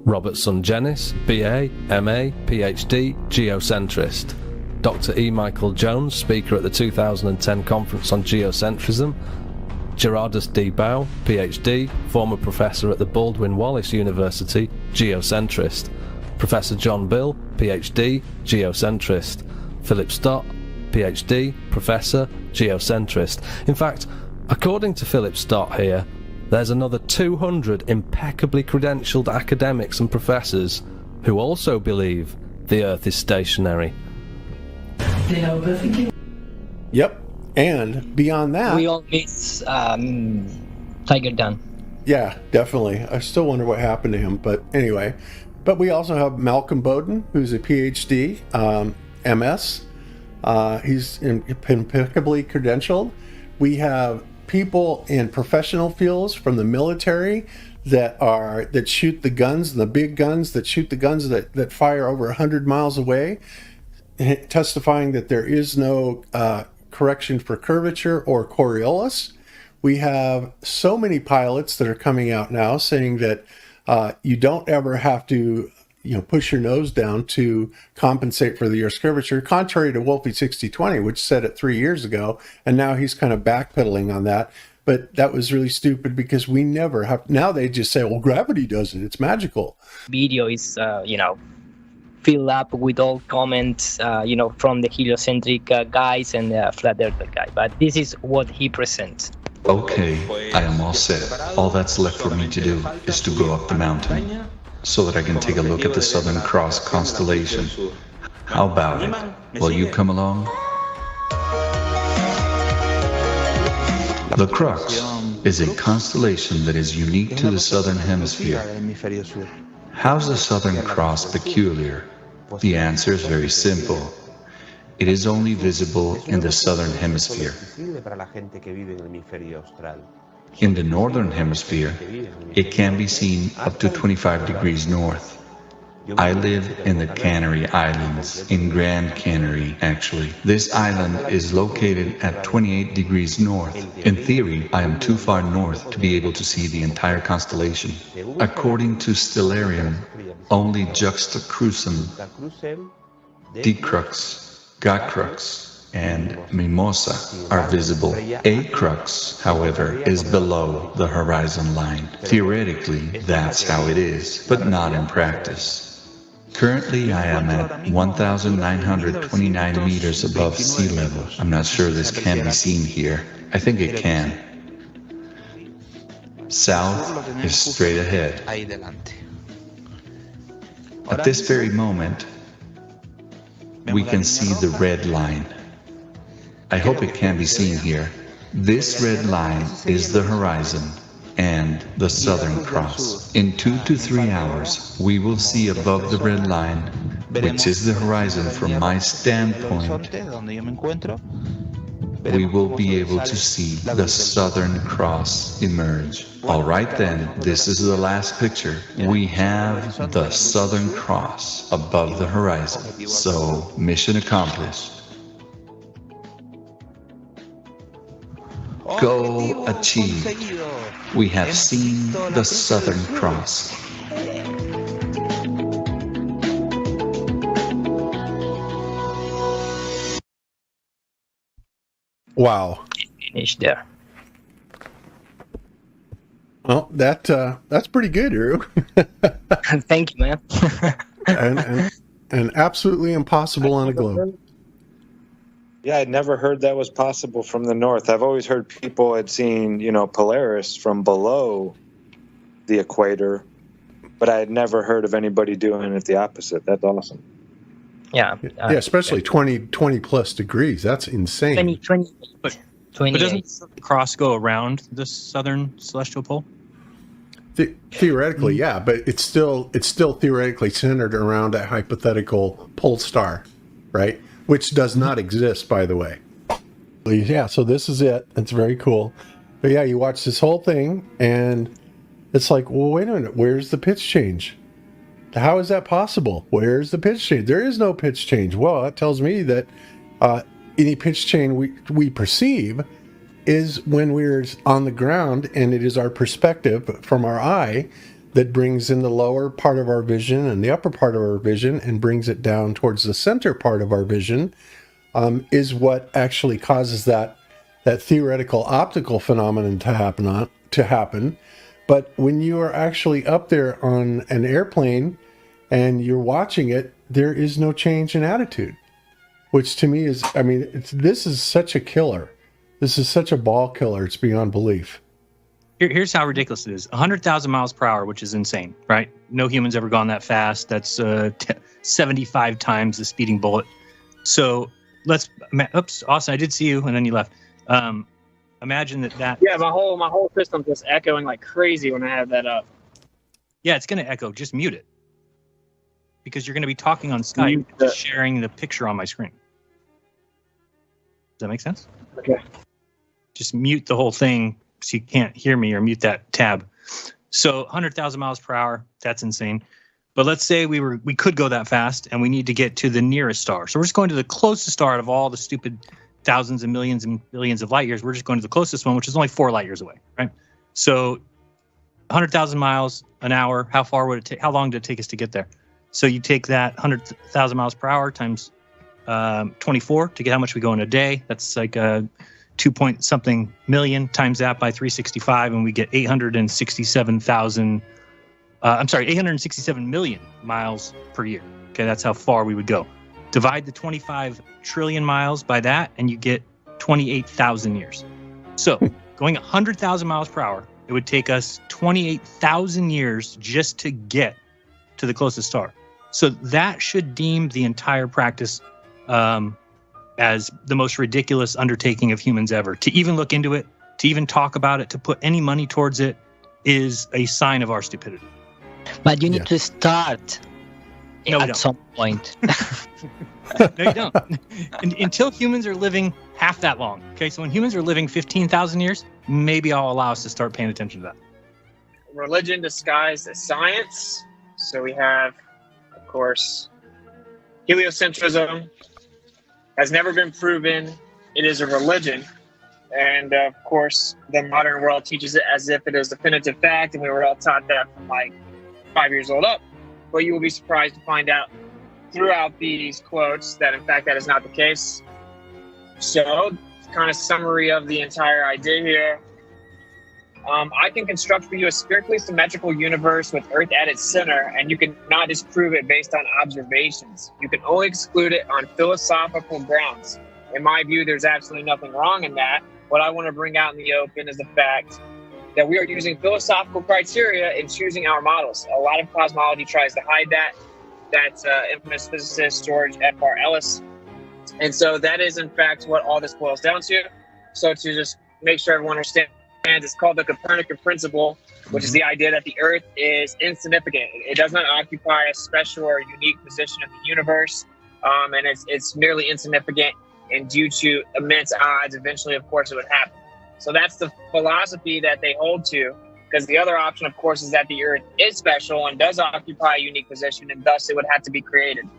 Robert Sungenis, BA, MA, PhD, geocentrist. Dr. E. Michael Jones, speaker at the 2010 conference on geocentrism. Gerardus D. Bow, PhD, former professor at the Baldwin Wallace University, geocentrist. Professor John Bill, PhD, geocentrist. Philip Stott, PhD, professor, geocentrist. In fact, according to Philip Stott here, there's another 200 impeccably credentialed academics and professors who also believe the Earth is stationary. Yep. And beyond that, we all miss Tiger Dan. Yeah, definitely. I still wonder what happened to him, but anyway. But we also have Malcolm Bowden, who's a PhD, MS. He's impeccably credentialed. We have people in professional fields from the military that shoot the guns, the big guns that shoot the guns that fire over 100 miles away, testifying that there is no correction for curvature or Coriolis. We have so many pilots that are coming out now saying that you don't ever have to push your nose down to compensate for the Earth's curvature, contrary to Wolfie 6020, which said it 3 years ago, and now he's kind of backpedaling on that. But that was really stupid because we never have. Now they just say, well, gravity does it. It's magical. Video is, filled up with all comments, from the heliocentric guys and the flat earther guy. But this is what he presents. Okay, I am all set. All that's left for me to do is to go up the mountain so that I can take a look at the Southern Cross constellation. How about it? Will you come along? The Crux is a constellation that is unique to the Southern Hemisphere. How's the Southern Cross peculiar? The answer is very simple. It is only visible in the Southern Hemisphere. In the Northern Hemisphere, it can be seen up to 25 degrees north. I live in the Canary Islands, in Grand Canary, actually. This island is located at 28 degrees north. In theory, I am too far north to be able to see the entire constellation. According to Stellarium, only Juxta Crucem, Decrux, Gacrux, and Mimosa are visible. A crux, however, is below the horizon line. Theoretically, that's how it is, but not in practice. Currently, I am at 1,929 meters above sea level. I'm not sure this can be seen here. I think it can. South is straight ahead. At this very moment, we can see the red line. I hope it can be seen here. This red line is the horizon and the Southern Cross. In 2 to 3 hours, we will see above the red line, which is the horizon from my standpoint, we will be able to see the Southern Cross emerge. All right then, this is the last picture. We have the Southern Cross above the horizon. So, mission accomplished. Go achieved. We have seen the Southern Cross. Wow. Finished there. Well, that's pretty good, Drew. Thank you, man. and absolutely impossible on a globe. Yeah, I'd never heard that was possible from the north. I've always heard people had seen, Polaris from below the equator, but I had never heard of anybody doing it the opposite. That's awesome. Yeah. Yeah, especially 20 plus degrees. That's insane. 20. But doesn't the cross go around the southern celestial pole? Theoretically, yeah, but it's still theoretically centered around a hypothetical pole star, right? Which does not exist, by the way. Yeah, so this is it. It's very cool. But yeah, you watch this whole thing, and it's like, well, wait a minute, where's the pitch change? How is that possible? Where's the pitch change? There is no pitch change. Well, that tells me that any pitch change we perceive is when we're on the ground, and it is our perspective from our eye that brings in the lower part of our vision and the upper part of our vision and brings it down towards the center part of our vision, is what actually causes that theoretical optical phenomenon to happen. But when you are actually up there on an airplane and you're watching it, there is no change in attitude, which to me is, I mean, this is such a killer. This is such a ball killer. It's beyond belief. Here's how ridiculous it is. 100,000 miles per hour, which is insane, right? No human's ever gone that fast. That's 75 times the speeding bullet. So oops, Austin, I did see you, and then you left. Imagine that. Yeah, my whole system's just echoing like crazy when I have that up. Yeah, it's going to echo. Just mute it, because you're going to be talking on Skype, sharing the picture on my screen. Does that make sense? Okay. Just mute the whole thing so you can't hear me, or mute that tab. So 100,000 miles per hour, that's insane. But let's say we could go that fast, and we need to get to the nearest star. So we're just going to the closest star out of all the stupid thousands and billions of light years. We're just going to the closest one, which is only 4 light years away, right? So 100,000 miles an hour, how long did it take us to get there? So you take that 100,000 miles per hour times 24 to get how much we go in a day. That's like 2-point-something million, times that by 365, and we get 867 million miles per year. Okay, that's how far we would go. Divide the 25 trillion miles by that, and you get 28,000 years. So going 100,000 miles per hour, it would take us 28,000 years just to get to the closest star. So that should deem the entire practice as the most ridiculous undertaking of humans ever. To even look into it, to even talk about it, to put any money towards it is a sign of our stupidity. But you need to start at some point. No, you don't. Until humans are living half that long. Okay, so when humans are living 15,000 years, maybe I'll allow us to start paying attention to that. Religion disguised as science. So we have, of course, heliocentrism. Has never been proven. It is a religion. And of course, the modern world teaches it as if it is definitive fact, and we were all taught that from like 5 years old up. But you will be surprised to find out throughout these quotes that in fact that is not the case. So, kind of summary of the entire idea here. I can construct for you a spiritually symmetrical universe with Earth at its center, and you can not disprove it based on observations. You can only exclude it on philosophical grounds. In my view, there's absolutely nothing wrong in that. What I want to bring out in the open is the fact that we are using philosophical criteria in choosing our models. A lot of cosmology tries to hide that. That's infamous physicist George F.R. Ellis. And so that is, in fact, what all this boils down to. So to just make sure everyone understands, it's called the Copernican principle, which is the idea that the Earth is insignificant. It does not occupy a special or unique position in the universe, and it's merely insignificant, and due to immense odds, eventually, of course, it would happen. So that's the philosophy that they hold to, because the other option, of course, is that the Earth is special and does occupy a unique position, and thus it would have to be created.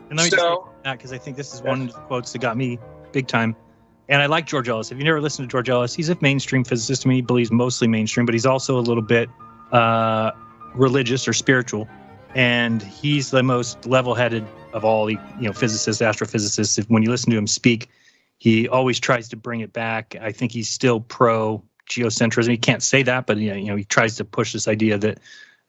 And let me just say that, because I think this is one of the quotes that got me big time. And I like George Ellis. If you've never listened to George Ellis, he's a mainstream physicist. I mean, he believes mostly mainstream, but he's also a little bit religious or spiritual. And he's the most level-headed of all the physicists, astrophysicists. When you listen to him speak, he always tries to bring it back. I think he's still pro-geocentrism. He can't say that, but he tries to push this idea that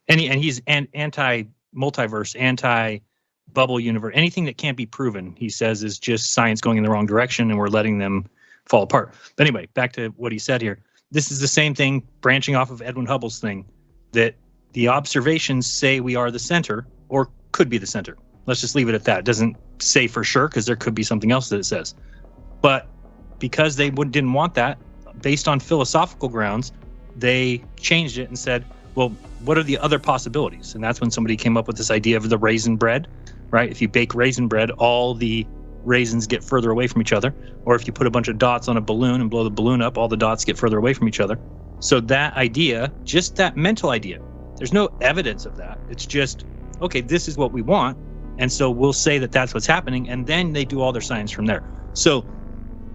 and he's anti-multiverse, anti-bubble universe. Anything that can't be proven, he says, is just science going in the wrong direction, and we're letting them fall apart. But anyway, back to what he said here. This is the same thing, branching off of Edwin Hubble's thing, that the observations say we are the center, or could be the center. Let's just leave it at that. It doesn't say for sure, because there could be something else that it says. But because they didn't want that, based on philosophical grounds, they changed it and said, well, what are the other possibilities? And that's when somebody came up with this idea of the raisin bread, right? If you bake raisin bread, all the raisins get further away from each other. Or if you put a bunch of dots on a balloon and blow the balloon up, all the dots get further away from each other. So that idea, just that mental idea, there's no evidence of that. It's just, okay, this is what we want. And so we'll say that that's what's happening. And then they do all their science from there. So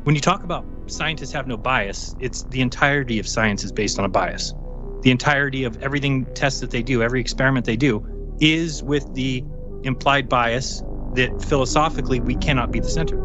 when you talk about scientists have no bias, it's the entirety of science is based on a bias. The entirety of everything tests that they do, every experiment they do, is with the implied bias that philosophically we cannot be the center.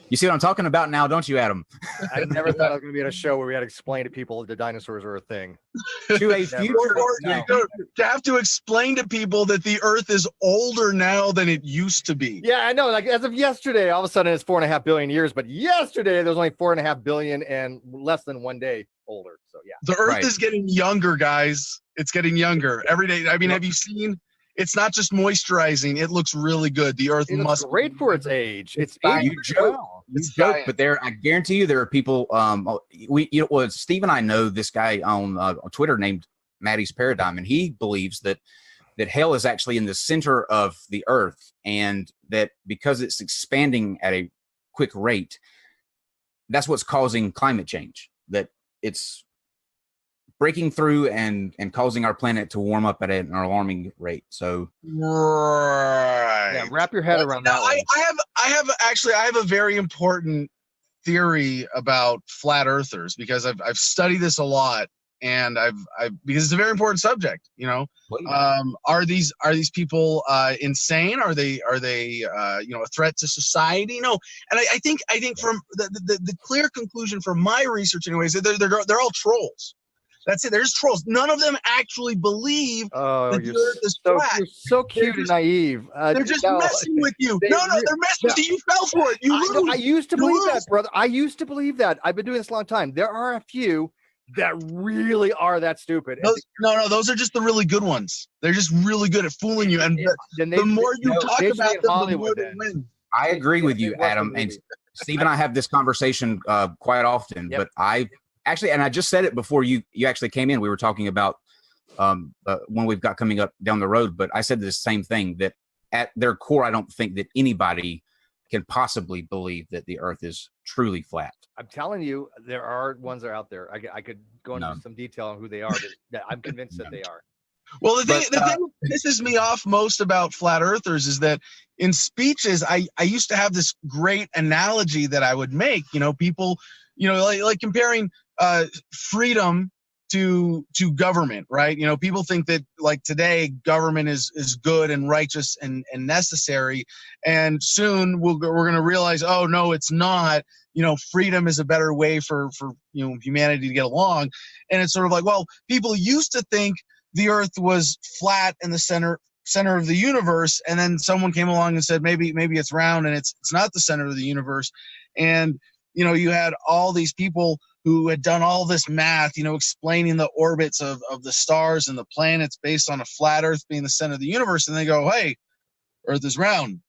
You see what I'm talking about now, don't you, Adam? I never thought I was going to be on a show where we had to explain to people the dinosaurs are a thing. To a to have to explain to people that the Earth is older now than it used to be. Yeah, I know. Like as of yesterday, all of a sudden it's 4.5 billion years, but yesterday there was only 4.5 billion and less than 1 day older. So yeah, the Earth is getting younger, guys. It's getting younger every day. I mean, have you seen? It's not just moisturizing; it looks really good. The Earth must great for its age. It's you joke, but I guarantee you, there are people. Steve and I know this guy on Twitter named Maddie's Paradigm, and he believes that hell is actually in the center of the Earth, and that because it's expanding at a quick rate, that's what's causing climate change. That it's breaking through and causing our planet to warm up at an alarming rate. So right, yeah, wrap your head around that. I have a very important theory about flat earthers because I've studied this a lot, and I've because it's a very important subject. You know, are these people insane? Are they a threat to society? No, and I think from the clear conclusion from my research, anyways, they're all trolls. That's it. There's trolls. None of them actually believe that the Earth is flat. You're so cute and naive. They're just messing with you. They're messing with you. You fell for it. You lose. I used to believe that, brother. I used to believe that. I've been doing this a long time. There are a few that really are that stupid. Those are just the really good ones. They're just really good at fooling you. And the more you talk about them, the more they win. I agree with you, Adam. And Steve and I have this conversation quite often, but Actually, and I just said it before you actually came in. We were talking about when we've got coming up down the road, but I said the same thing, that at their core, I don't think that anybody can possibly believe that the Earth is truly flat. I'm telling you, there are ones that are out there. I could go into some detail on who they are, but I'm convinced that they are. Well, the thing that pisses me off most about flat earthers is that in speeches, I used to have this great analogy that I would make. You know, people, like comparing freedom to government, right? You know, people think that like today government is good and righteous and necessary, and soon we're going to realize, oh no, it's not. You know, freedom is a better way for humanity to get along. And it's sort of like, well, people used to think the Earth was flat in the center of the universe, and then someone came along and said maybe it's round and it's not the center of the universe. And you had all these people who had done all this math, explaining the orbits of the stars and the planets based on a flat Earth being the center of the universe. And they go, hey, Earth is round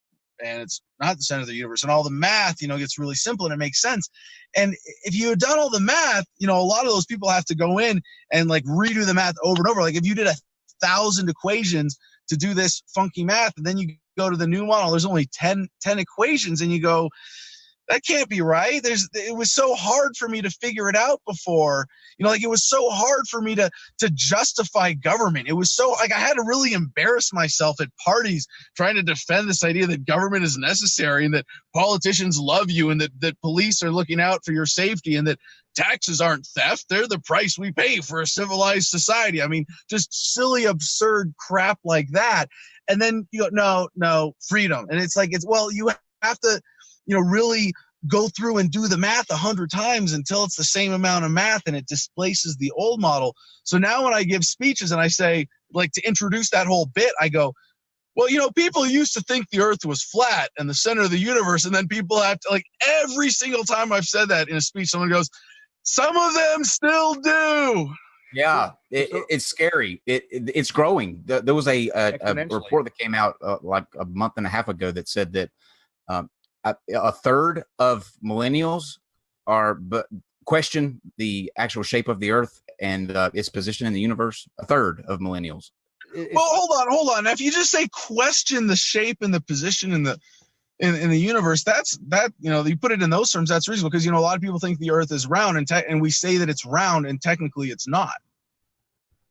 and it's not the center of the universe. And all the math, gets really simple and it makes sense. And if you had done all the math, a lot of those people have to go in and like redo the math over and over. Like if you did 1,000 equations to do this funky math, and then you go to the new model, there's only 10 equations, and you go, that can't be right. It was so hard for me to figure it out before. It was so hard for me to justify government. It was so like I had to really embarrass myself at parties trying to defend this idea that government is necessary and that politicians love you and that police are looking out for your safety and that taxes aren't theft. They're the price we pay for a civilized society. I mean, just silly, absurd crap like that. And then you go, no, freedom. And it's like, you have to, really go through and do the math 100 times until it's the same amount of math and it displaces the old model. So now when I give speeches and I say, like, to introduce that whole bit, I go, well, people used to think the Earth was flat and the center of the universe. And then people have to, like, every single time I've said that in a speech, someone goes, some of them still do. Yeah, it's scary. It's growing. There was a report that came out like a month and a half ago that said that a third of millennials question the actual shape of the Earth and its position in the universe. A third of millennials. Well, hold on. If you just say question the shape and the position in the universe, you put it in those terms, that's reasonable, because a lot of people think the Earth is round and we say that it's round and technically it's not.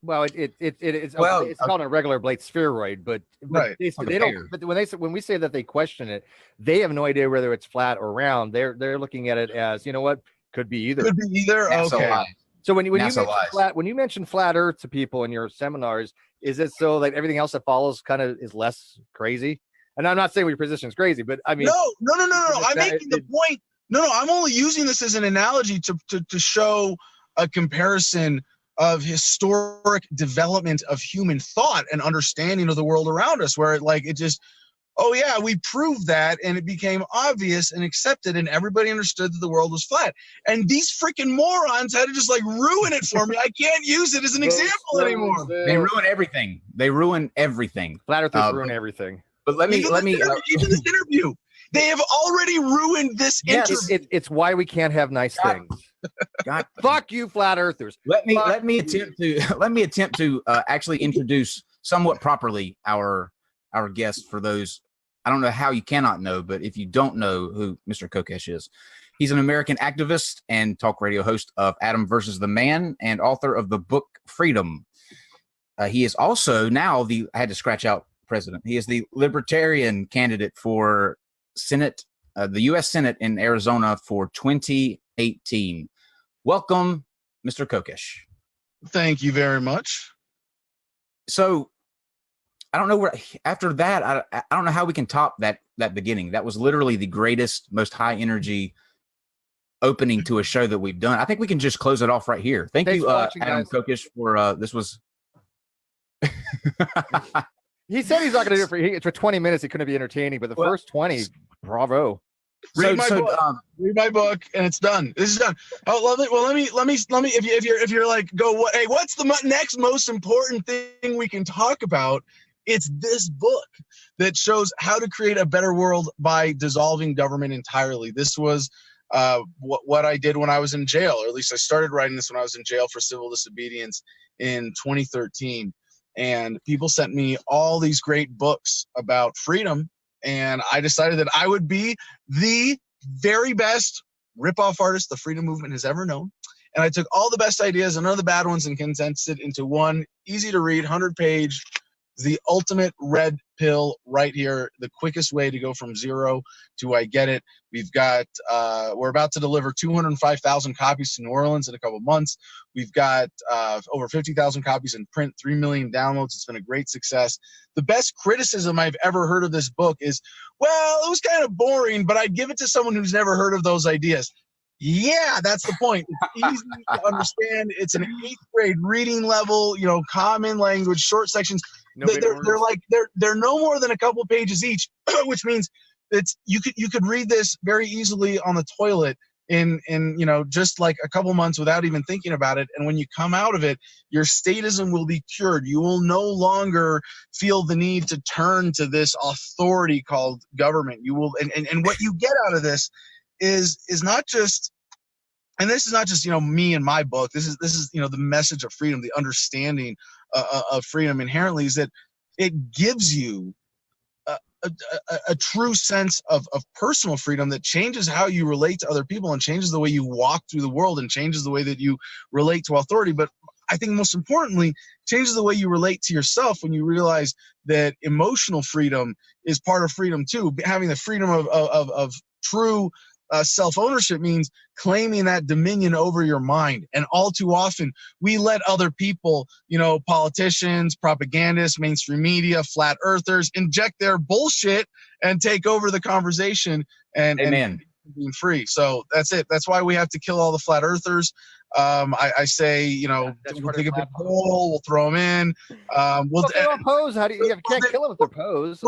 Well, it's called a regular Blake spheroid, but right. They don't. But when we say that they question it, they have no idea whether it's flat or round. They're looking at it as, could be either. Could be either. NASA okay. Lies. So when you mention flat Earth to people in your seminars, is it so like everything else that follows kind of is less crazy? And I'm not saying your position is crazy, but I mean, no. I'm making the point. No, I'm only using this as an analogy to show a comparison of historic development of human thought and understanding of the world around us, where it just, oh yeah, we proved that, and it became obvious and accepted, and everybody understood that the world was flat. And these freaking morons had to just ruin it for me. I can't use it as an example anymore. They ruin everything. They ruin everything. Flat Earthers ruin everything. But let me even this interview. They have already ruined this interview. It's why we can't have nice things. God, fuck you, Flat Earthers. Let me attempt to actually introduce somewhat properly our guest for those. I don't know how you cannot know, but if you don't know who Mr. Kokesh is, he's an American activist and talk radio host of Adam versus the Man and author of the book Freedom. He is also now I had to scratch out president. He is the Libertarian candidate for Senate, the U.S. Senate in Arizona for 2018. Welcome, Mr. Kokesh. Thank you very much. So, I don't know where after that. I don't know how we can top that beginning. That was literally the greatest, most high energy opening to a show that we've done. I think we can just close it off right here. Thanks you, Adam Kokesh, for this was. He said he's not going to do it for 20 minutes. It couldn't be entertaining, but the first 20, bravo. Read my book, and it's done. This is done. Oh, love it. Well, let me. If you're like, hey, what's the next most important thing we can talk about? It's this book that shows how to create a better world by dissolving government entirely. This was what I did when I was in jail, or at least I started writing this when I was in jail for civil disobedience in 2013. And people sent me all these great books about freedom, and I decided that I would be the very best rip-off artist the freedom movement has ever known. And I took all the best ideas and none of the bad ones and condensed it into one easy-to-read, 100-page, the ultimate red pill right here, the quickest way to go from zero to I get it. We've got, we're about to deliver 205,000 copies to New Orleans in a couple months. We've got over 50,000 copies in print, 3 million downloads. It's been a great success. The best criticism I've ever heard of this book is, well, it was kind of boring, but I'd give it to someone who's never heard of those ideas. Yeah, that's the point. It's easy to understand. It's an 8th grade reading level, common language, short sections. They're no more than a couple pages each, which means you could read this very easily on the toilet in just like a couple months without even thinking about it. And when you come out of it, your statism will be cured. You will no longer feel the need to turn to this authority called government. You will, and what you get out of this is not just, and this is not just me and my book. This is the message of freedom, the understanding of freedom inherently is that it gives you a true sense of personal freedom that changes how you relate to other people and changes the way you walk through the world and changes the way that you relate to authority. But I think most importantly, changes the way you relate to yourself when you realize that emotional freedom is part of freedom too. Having the freedom of true self-ownership means claiming that dominion over your mind. And all too often, we let other people, politicians, propagandists, mainstream media, flat earthers, inject their bullshit and take over the conversation and being free. So that's it. That's why we have to kill all the flat earthers. I say, we'll take a big hole, we'll throw them in. We'll pose. How do you can't kill them if they're posed?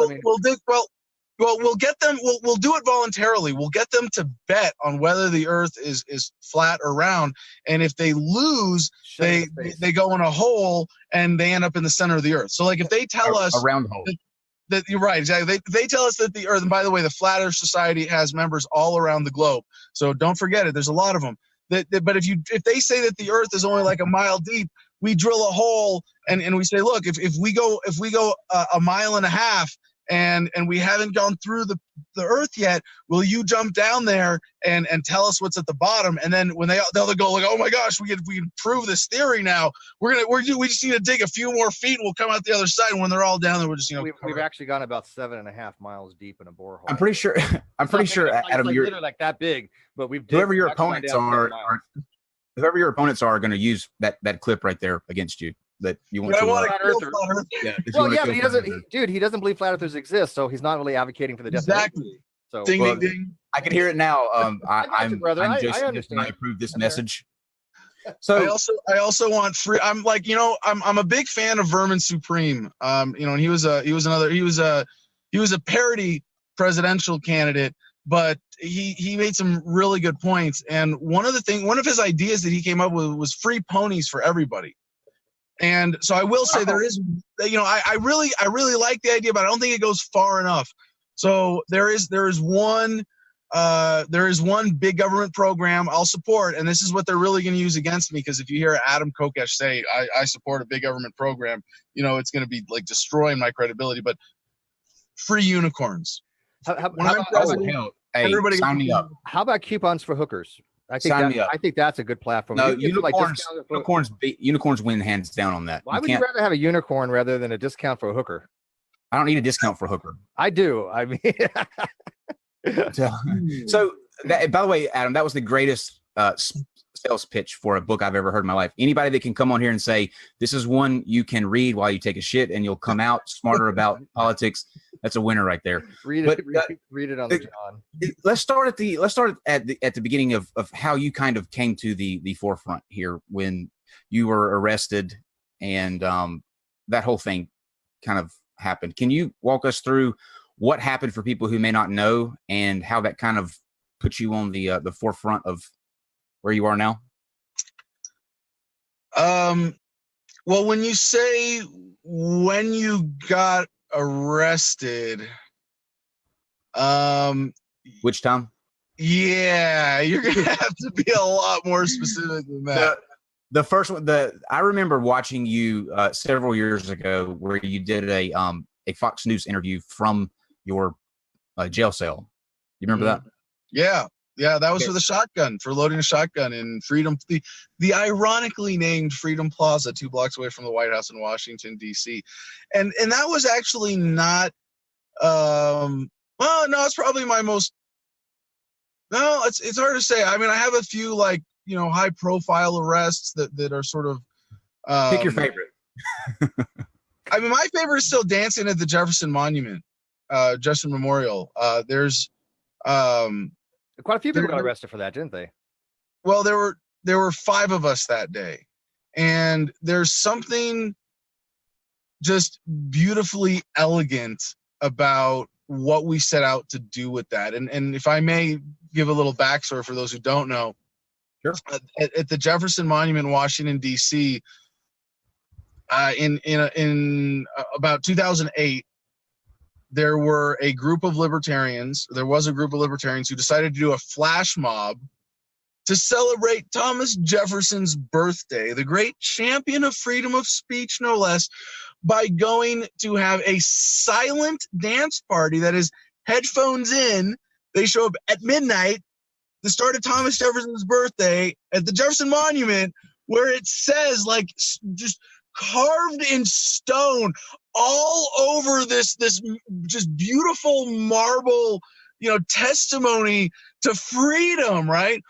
We'll get them. We'll do it voluntarily. We'll get them to bet on whether the Earth is flat or round, and if they lose, they go in a hole and they end up in the center of the Earth. So, like, if they tell us a round hole, that you're right, exactly. They tell us that the Earth. And by the way, the Flat Earth Society has members all around the globe, so don't forget it. There's a lot of them. But if they say that the Earth is only like a mile deep, we drill a hole and we say, look, if we go a mile and a half. And we haven't gone through the Earth yet. Will you jump down there and tell us what's at the bottom? And then when they'll go like, oh my gosh, we can prove this theory now. We just need to dig a few more feet. And we'll come out the other side. And when they're all down there, we'll just we've actually gone about 7.5 miles deep in a borehole. I'm pretty sure. Adam, you're literally like that big, but whoever your opponents are going to use that clip right there against you. that you want But I to. want Flat to kill earther. flat earth. Yeah, if you Well, wanna yeah, kill but flat earthers. dude, he doesn't believe flat earthers exist, so he's not really advocating for the death of Exactly. So, Ding, Well, ding, ding. I can hear it now. I got you, brother. I'm I Jason, and understand. I approve this Okay. message. I So also want free. I'm like, I'm a big fan of Vermin Supreme. And he was a parody presidential candidate, but he made some really good points. And one of his ideas that he came up with was free ponies for everybody. And so I will say there is, I really like the idea, but I don't think it goes far enough. So there is one big government program I'll support, and this is what they're really going to use against me, because if you hear Adam Kokesh say I support a big government program, it's going to be like destroying my credibility. But free unicorns. How sign me up. How about coupons for hookers? I Sign me up. I think that's a good platform. No, You can get, unicorns win hands down on that. Why would you rather have a unicorn rather than a discount for a hooker? I don't need a discount for a hooker. I do. I mean, so by the way, Adam, that was the greatest sales pitch for a book I've ever heard in my life. Anybody that can come on here and say this is one you can read while you take a shit and you'll come out smarter about politics, that's a winner right there. read it on the John. Let's start at the beginning of how you kind of came to the forefront here when you were arrested and that whole thing kind of happened. Can you walk us through what happened for people who may not know and how that kind of put you on the forefront of where you are now? Well, when you say when you got arrested, which time? Yeah, you're gonna have to be a lot more specific than that. The first one, I remember watching you several years ago where you did a Fox News interview from your jail cell. You remember that? Yeah, that was for the shotgun, for loading a shotgun in Freedom, the ironically named Freedom Plaza, 2 blocks away from the White House in Washington, D.C. And that was actually not, well, no, it's probably my most, no, it's hard to say. I mean, I have a few high profile arrests that are sort of. Pick your favorite. I mean, my favorite is still dancing at the Jefferson Monument, Jefferson Memorial. There's, quite a few people got arrested for that, didn't they? Well, there were 5 of us that day, and there's something just beautifully elegant about what we set out to do with that. And if I may give a little backstory for those who don't know, sure. At the Jefferson Monument in Washington, D.C., in about 2008. There was a group of libertarians who decided to do a flash mob to celebrate Thomas Jefferson's birthday, the great champion of freedom of speech, no less, by going to have a silent dance party that is headphones in. They show up at midnight, the start of Thomas Jefferson's birthday at the Jefferson Monument, where it says, just carved in stone all over this just beautiful marble, testimony to freedom, right?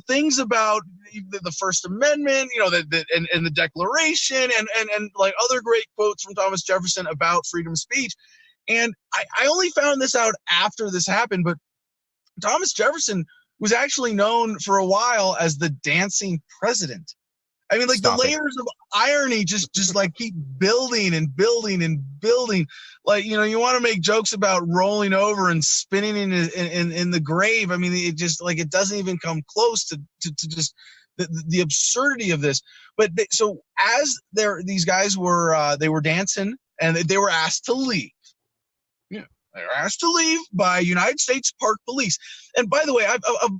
Things about the First Amendment, and the Declaration, and other great quotes from Thomas Jefferson about freedom of speech. And I only found this out after this happened, but Thomas Jefferson was actually known for a while as the dancing president. I mean, the layers of irony just keep building and building and building. You want to make jokes about rolling over and spinning in the grave. I mean, it just it doesn't even come close to just the absurdity of this. But so as these guys were they were dancing and they were asked to leave. They were asked to leave by United States Park Police. And by the way, of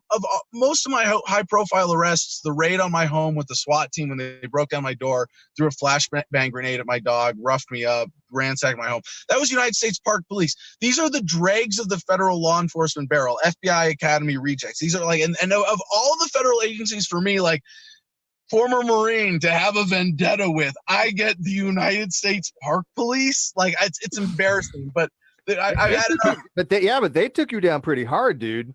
most of my high-profile arrests, the raid on my home with the SWAT team when they broke down my door, threw a flashbang grenade at my dog, roughed me up, ransacked my home, that was United States Park Police. These are the dregs of the federal law enforcement barrel, FBI Academy rejects. These are and of all the federal agencies for me, former Marine to have a vendetta with, I get the United States Park Police. It's embarrassing, but I had enough. But they took you down pretty hard, dude.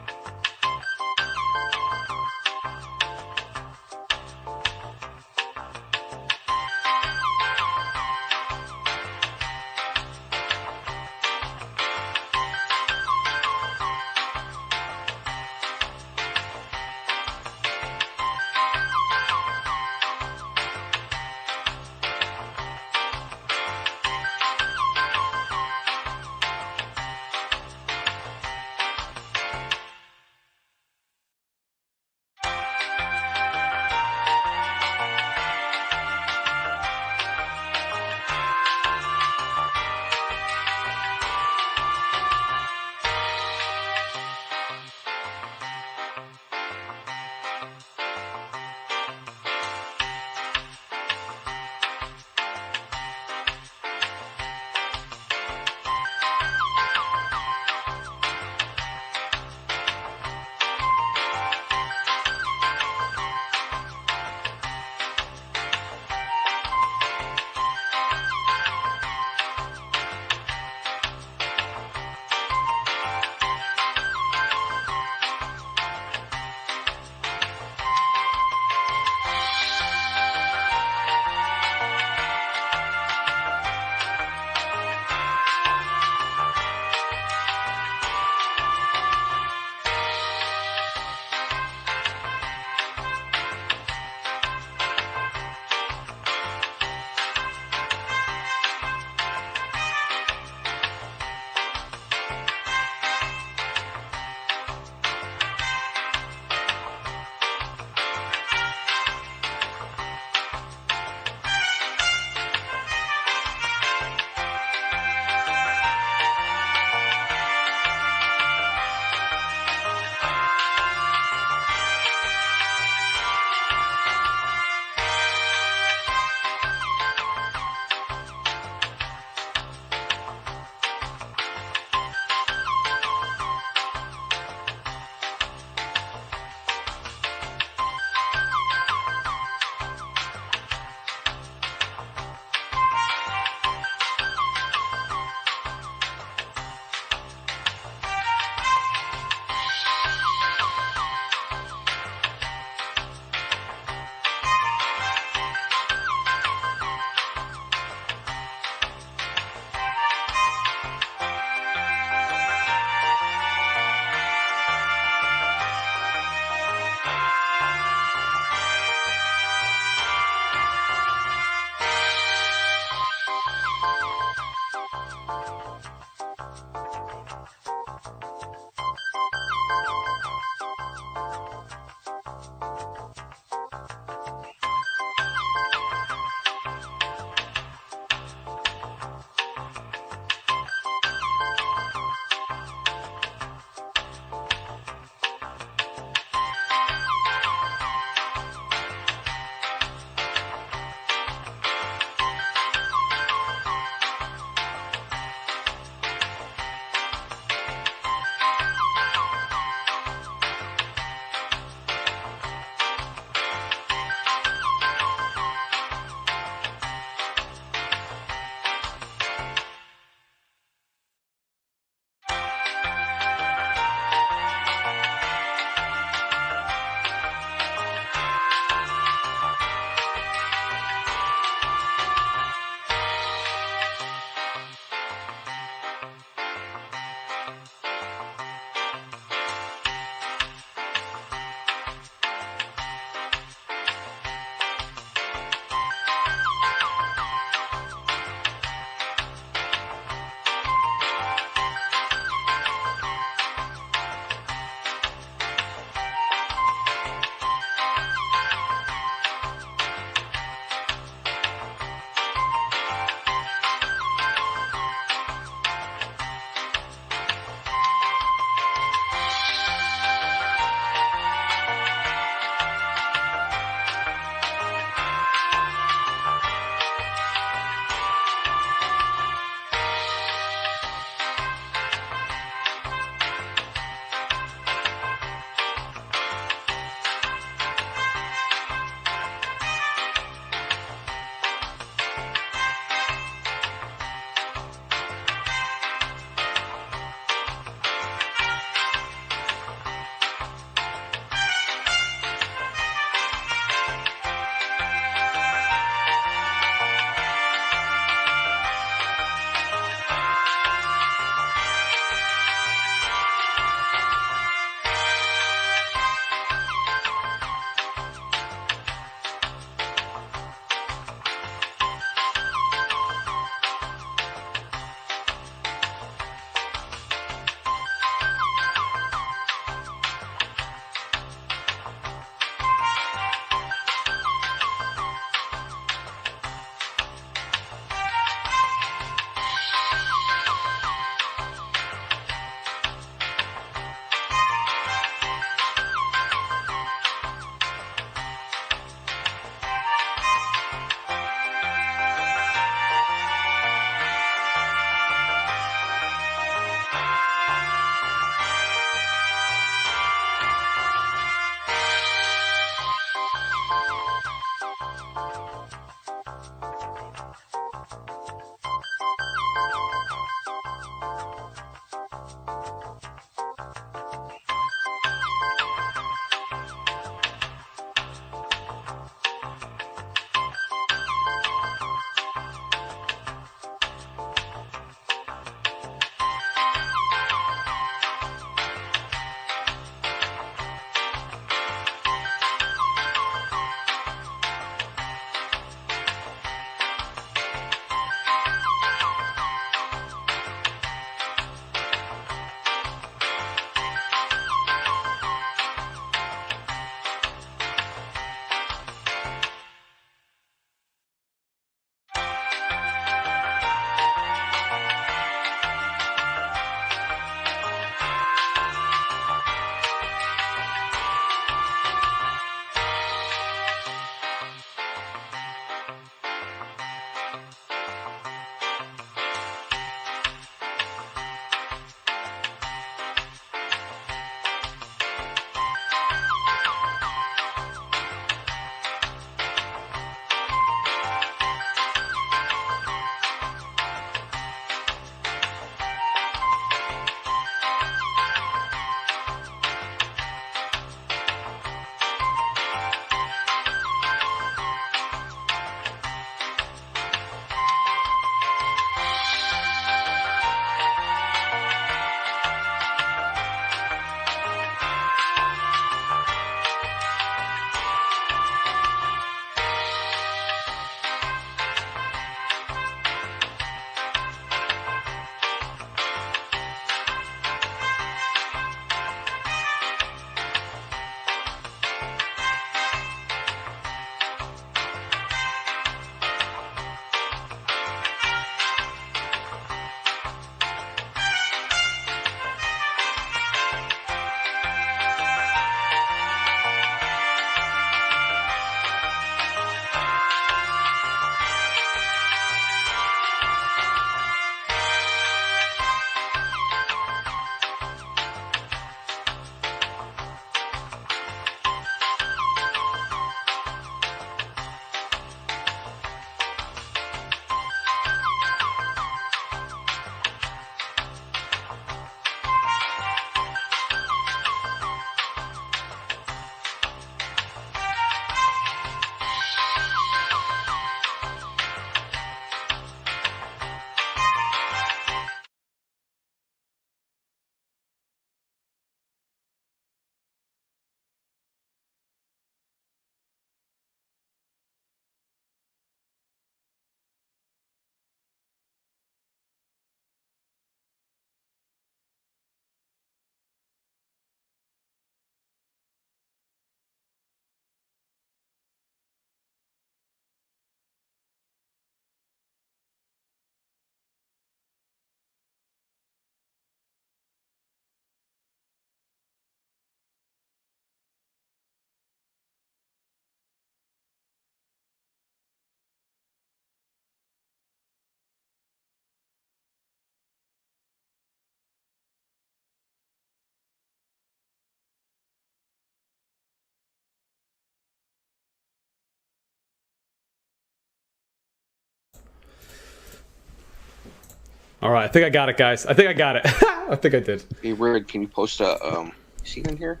All right, I think I got it, guys. I think I got it. I think I did. Hey, Red, can you post a scene in here?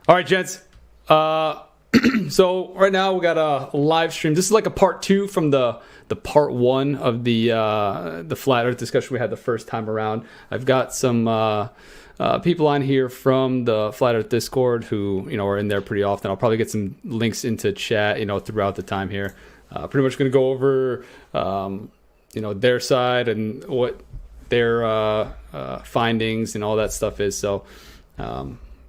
All right, gents. So right now we got a live stream. This is like a part 2 from the part 1 of the flat Earth discussion we had the first time around. I've got some people on here from the Flat Earth Discord who are in there pretty often. I'll probably get some links into chat throughout the time here. Pretty much going to go over their side and what their findings and all that stuff is. So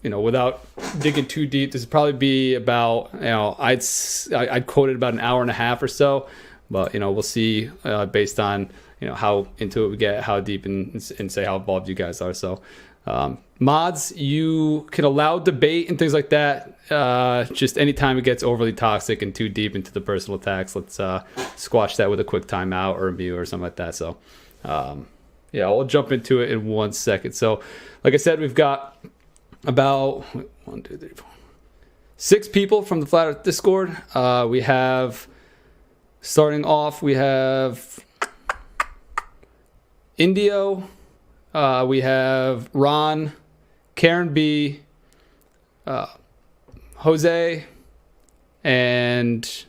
without digging too deep, this would probably be about I'd quote it about an hour and a half or so, but we'll see based on how into it we get, how deep, and say how involved you guys are. So mods, you can allow debate and things like that. Just anytime it gets overly toxic and too deep into the personal attacks, let's squash that with a quick timeout or a mute or something like that. So we'll jump into it in 1 second. So like I said, we've got about 1, 2, 3, 4, 6 people from the Flat Earth Discord. We have, starting off, we have Indio, we have Ron, Karen B, Jose, and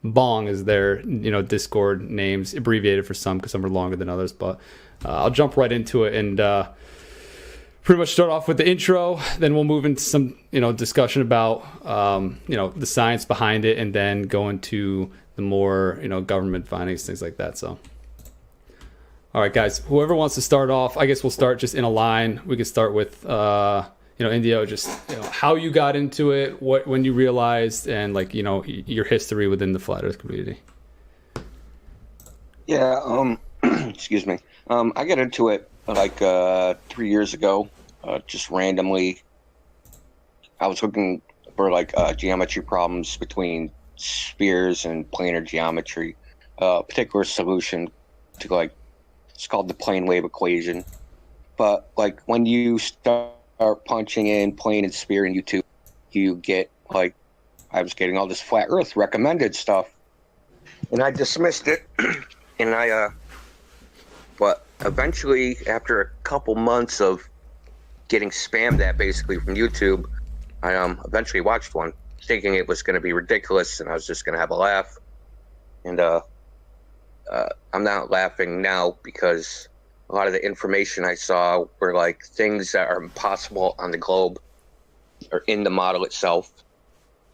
Bong is their Discord names, abbreviated for some because some are longer than others. But I'll jump right into it and pretty much start off with the intro. Then we'll move into some discussion about the science behind it, and then go into the more government findings, things like that. So all right, guys, whoever wants to start off, I guess we'll start just in a line. We could start with Indio, just how you got into it, when you realized, and your history within the Flat Earth community. Yeah, excuse me. I got into it like 3 years ago, just randomly. I was looking for geometry problems between spheres and planar geometry, particular solution to it's called the plane wave equation. But when you start punching in plane and sphere in YouTube, you get I was getting all this flat Earth recommended stuff, and I dismissed it. And but eventually, after a couple months of getting spammed that basically from YouTube, I eventually watched one, thinking it was going to be ridiculous and I was just going to have a laugh. And I'm not laughing now because a lot of the information I saw were things that are impossible on the globe or in the model itself.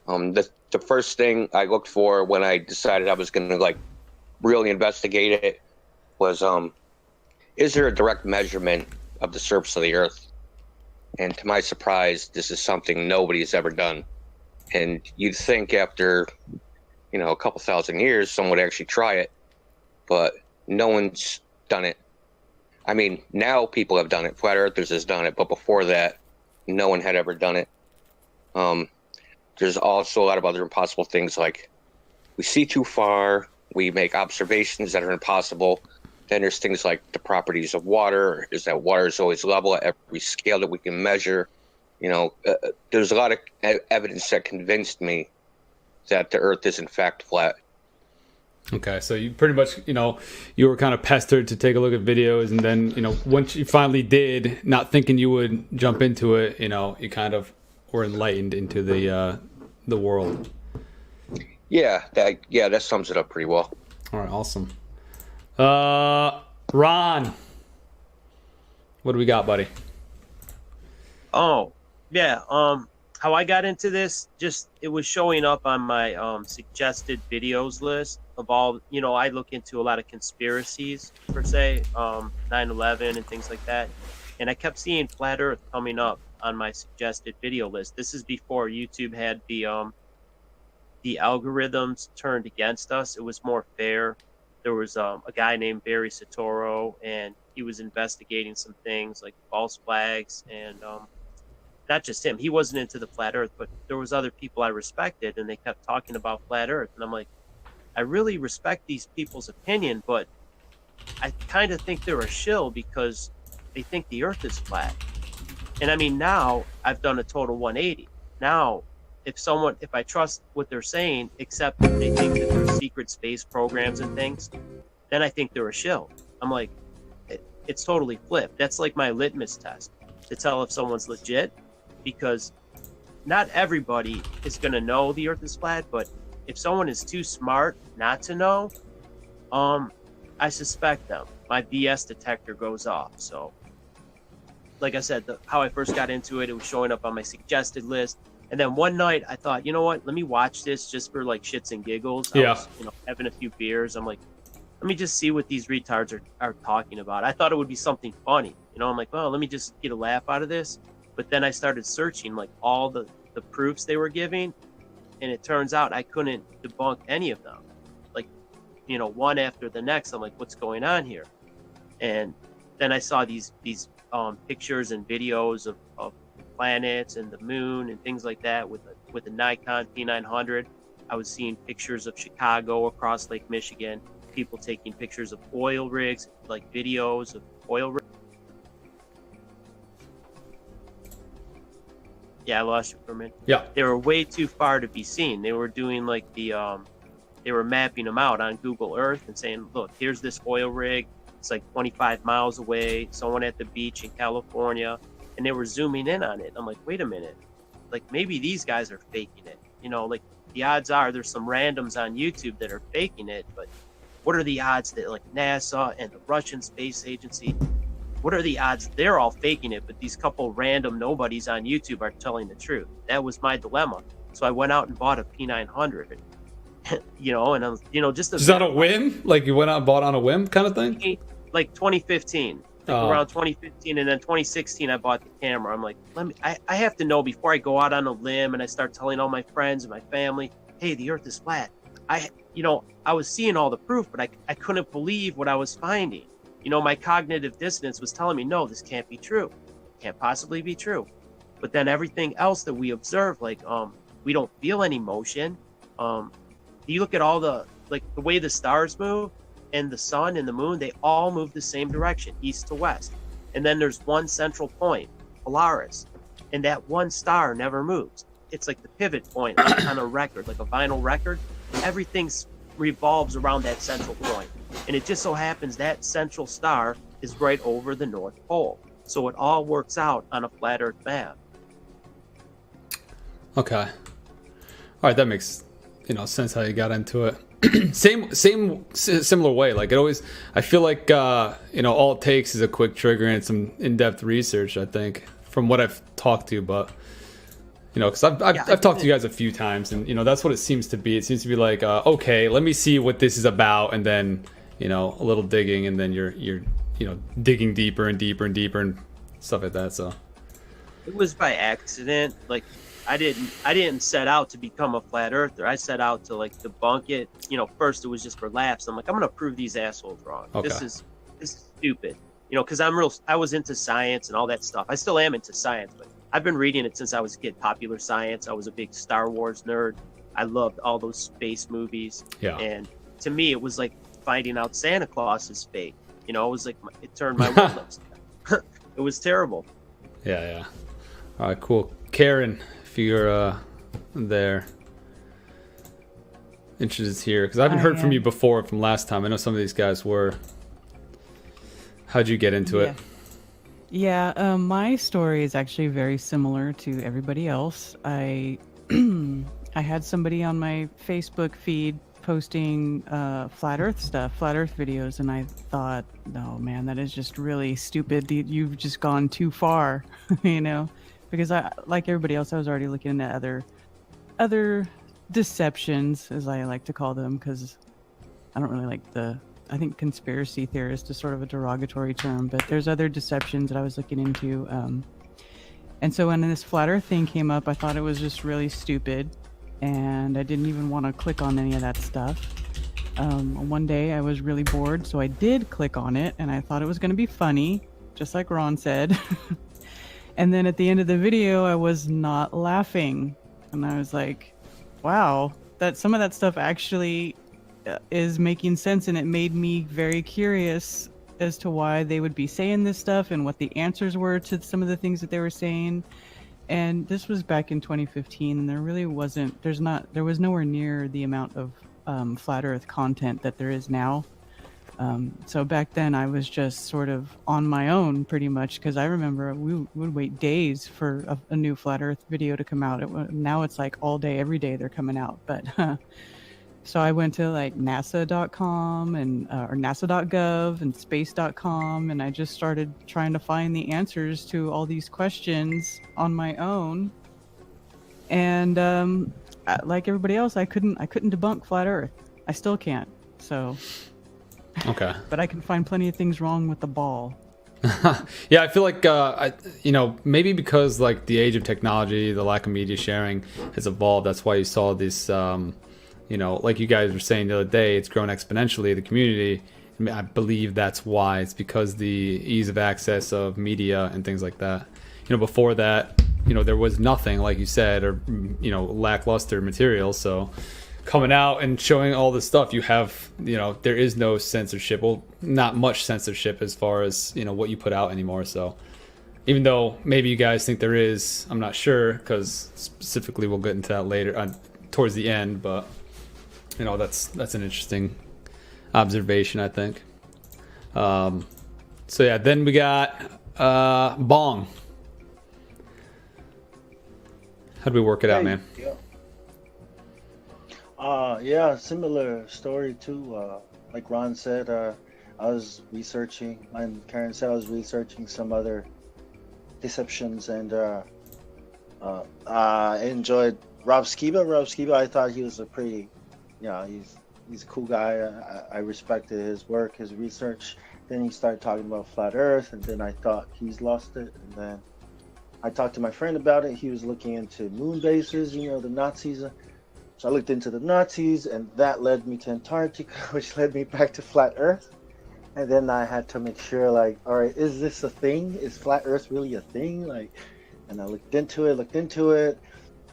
The first thing I looked for when I decided I was going to really investigate it was is there a direct measurement of the surface of the Earth? And to my surprise, this is something nobody's ever done. And you'd think after a couple thousand years someone would actually try it, but no one's done it. I mean, now people have done it. Flat Earthers has done it, but before that, no one had ever done it. There's also a lot of other impossible things, we see too far, we make observations that are impossible. Then there's things like the properties of water, is that water is always level at every scale that we can measure. There's a lot of evidence that convinced me that the Earth is in fact flat. Okay, so you pretty much, you were kind of pestered to take a look at videos, and then, once you finally did, not thinking you would jump into it, you kind of were enlightened into the world. Yeah, that sums it up pretty well. All right, awesome. Ron, what do we got, buddy? Oh, yeah. How I got into this, it was showing up on my suggested videos list of all, I look into a lot of conspiracies per se, 9/11 and things like that. And I kept seeing Flat Earth coming up on my suggested video list. This is before YouTube had the algorithms turned against us. It was more fair. There was a guy named Barry Soetoro, and he was investigating some things like false flags, and not just him. He wasn't into the Flat Earth, but there was other people I respected, and they kept talking about Flat Earth. And I'm like, I really respect these people's opinion, but I kind of think they're a shill because they think the Earth is flat. And I mean, now I've done a total 180. Now, if I trust what they're saying, except that they think that there's secret space programs and things, then I think they're a shill. I'm like, it's totally flipped. That's like my litmus test to tell if someone's legit, because not everybody is going to know the earth is flat, but if someone is too smart not to know, I suspect them. My BS detector goes off. So like I said, how I first got into it, it was showing up on my suggested list. And then one night I thought, you know what, let me watch this just for like shits and giggles. I was, having a few beers. I'm like, let me just see what these retards are talking about. I thought it would be something funny. I'm like, well, let me just get a laugh out of this. But then I started searching like all the proofs they were giving. And it turns out I couldn't debunk any of them. Like, one after the next. I'm like, what's going on here? And then I saw these pictures and videos of planets and the moon and things like that with the Nikon P900. I was seeing pictures of Chicago across Lake Michigan, people taking pictures of oil rigs, like videos of oil rigs. Yeah, I lost you for a minute. Yeah. They were way too far to be seen. They were doing like they were mapping them out on Google Earth and saying, look, here's this oil rig. It's like 25 miles away, someone at the beach in California. And they were zooming in on it. I'm like, wait a minute. Like, maybe these guys are faking it. Like, the odds are there's some randoms on YouTube that are faking it. But what are the odds that, like, NASA and the Russian Space Agency, what are the odds they're all faking it, but these couple random nobodies on YouTube are telling the truth? That was my dilemma. So I went out and bought a P900. And I was, just on a whim? Like, you went out and bought on a whim kind of thing? Like 2015. Around 2015, and then 2016 I bought the camera. I'm like, I have to know before I go out on a limb and I start telling all my friends and my family, hey, the earth is flat. I was seeing all the proof, but I couldn't believe what I was finding. My cognitive dissonance was telling me, no, this can't be true. Can't possibly be true. But then everything else that we observe, like we don't feel any motion. You look at all the way the stars move, and the sun and the moon, they all move the same direction, east to west. And then there's one central point, Polaris, and that one star never moves. It's like the pivot point on a record, like a vinyl record. Everything revolves around that central point. And it just so happens that central star is right over the North Pole. So it all works out on a flat Earth map. Okay. All right, that makes sense how you got into it. Similar way. Like, I feel like all it takes is a quick trigger and some in-depth research, I think, from what I've talked to. But because I've talked to you guys a few times, and that's what it seems to be. It seems to be like, okay, let me see what this is about, and then a little digging, and then you're digging deeper and deeper and deeper and stuff like that. So it was by accident. Like, I didn't set out to become a flat earther. I set out to debunk it. First it was just for laughs. I'm like, I'm gonna prove these assholes wrong. Okay. This is stupid. Because I was into science and all that stuff. I still am into science, but I've been reading it since I was a kid. Popular science. I was a big Star Wars nerd. I loved all those space movies. Yeah. And to me, it was like finding out Santa Claus is fake. It was like it turned my world upside. It was terrible. Yeah. All right, cool. Karen, if you're there, interested here, because I haven't heard from you before from last time. I know some of these guys were. How'd you get into it? Yeah, my story is actually very similar to everybody else. I had somebody on my Facebook feed posting flat Earth stuff, flat Earth videos, and I thought, no, man, that is just really stupid. You've just gone too far, because I, like everybody else, I was already looking at other deceptions, as I like to call them, because I don't really like I think conspiracy theorist is sort of a derogatory term, but there's other deceptions that I was looking into. And so when this flat Earth thing came up, I thought it was just really stupid, and I didn't even want to click on any of that stuff. One day I was really bored, so I did click on it, and I thought it was going to be funny, just like Ron said. And then at the end of the video, I was not laughing, and I was like, wow, that some of that stuff actually is making sense, and it made me very curious as to why they would be saying this stuff and what the answers were to some of the things that they were saying. And this was back in 2015, and there was nowhere near the amount of flat Earth content that there is now. So back then I was just sort of on my own pretty much, because I remember we would wait days for a new flat earth video to come out. Now it's like all day, every day they're coming out. But so I went to like nasa.com and or nasa.gov and space.com, and I just started trying to find the answers to all these questions on my own. And like everybody else, I couldn't debunk flat earth. I still can't. So Okay. but I can find plenty of things wrong with the ball. Yeah, I feel like maybe because like the age of technology, the lack of media sharing has evolved. That's why you saw this, like you guys were saying the other day, it's grown exponentially. The community, I believe that's why. It's because the ease of access of media and things like that. Before that, there was nothing, like you said, or lackluster material. So coming out and showing all this stuff, you have, there is no censorship. Well, not much censorship as far as, what you put out anymore. So even though maybe you guys think there is, I'm not sure, because specifically we'll get into that later towards the end. But, that's an interesting observation, I think. So yeah, then we got Bong. How do we work it out, man? Yeah, similar story too. Like Ron said, I was researching, and Karen said I was researching some other deceptions, and I enjoyed Rob Skiba. Rob Skiba, I thought he was a pretty, he's a cool guy. I respected his work, his research. Then he started talking about flat Earth, and then I thought he's lost it. And then I talked to my friend about it. He was looking into moon bases, the Nazis. So I looked into the Nazis, and that led me to Antarctica, which led me back to flat Earth. And then I had to make sure, like, all right, is this a thing? Is flat Earth really a thing? And I looked into it.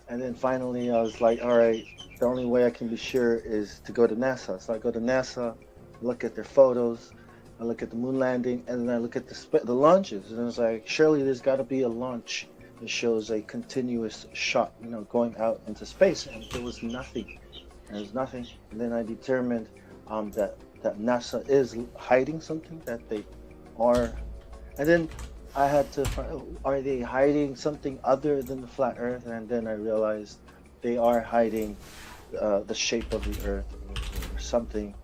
And then finally I was like, all right, the only way I can be sure is to go to NASA. So I go to NASA, look at their photos, I look at the moon landing, and then I look at the launches. And I was like, surely there's got to be a launch. It shows a continuous shot, going out into space, and there was nothing. And then I determined that NASA is hiding something, that they are. And then I had to find, are they hiding something other than the flat Earth? And then I realized they are hiding the shape of the Earth or something.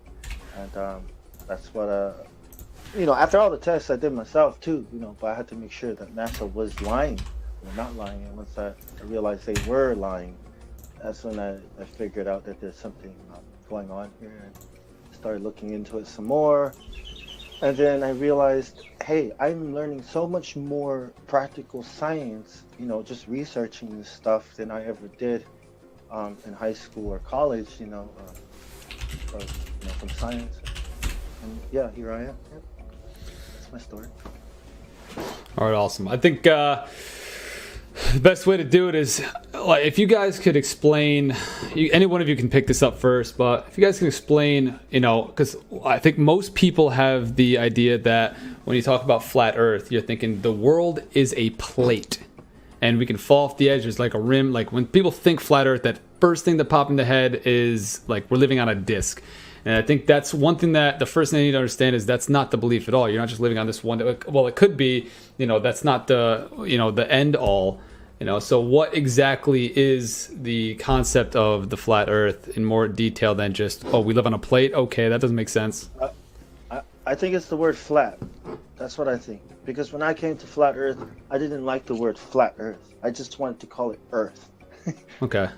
And that's what after all the tests I did myself too, but I had to make sure that NASA was lying. They're not lying. And once I realized they were lying, that's when I figured out that there's something going on here, and started looking into it some more. And then I realized, hey, I'm learning so much more practical science, just researching this stuff than I ever did in high school or college, from science. And yeah, here I am. Yep. That's my story. All right, awesome. I think the best way to do it is, like, if you guys could explain, any one of you can pick this up first, but if you guys can explain, because I think most people have the idea that when you talk about flat Earth, you're thinking the world is a plate and we can fall off the edge. There's like a rim. Like when people think flat Earth, that first thing that pops in the head is like we're living on a disc. And I think that's one thing that the first thing you need to understand is that's not the belief at all. You're not just living on this one. Well, it could be, that's not the, the end all, So what exactly is the concept of the flat Earth in more detail than just, we live on a plate? Okay, that doesn't make sense. I think it's the word flat. That's what I think. Because when I came to flat Earth, I didn't like the word flat Earth. I just wanted to call it Earth. Okay.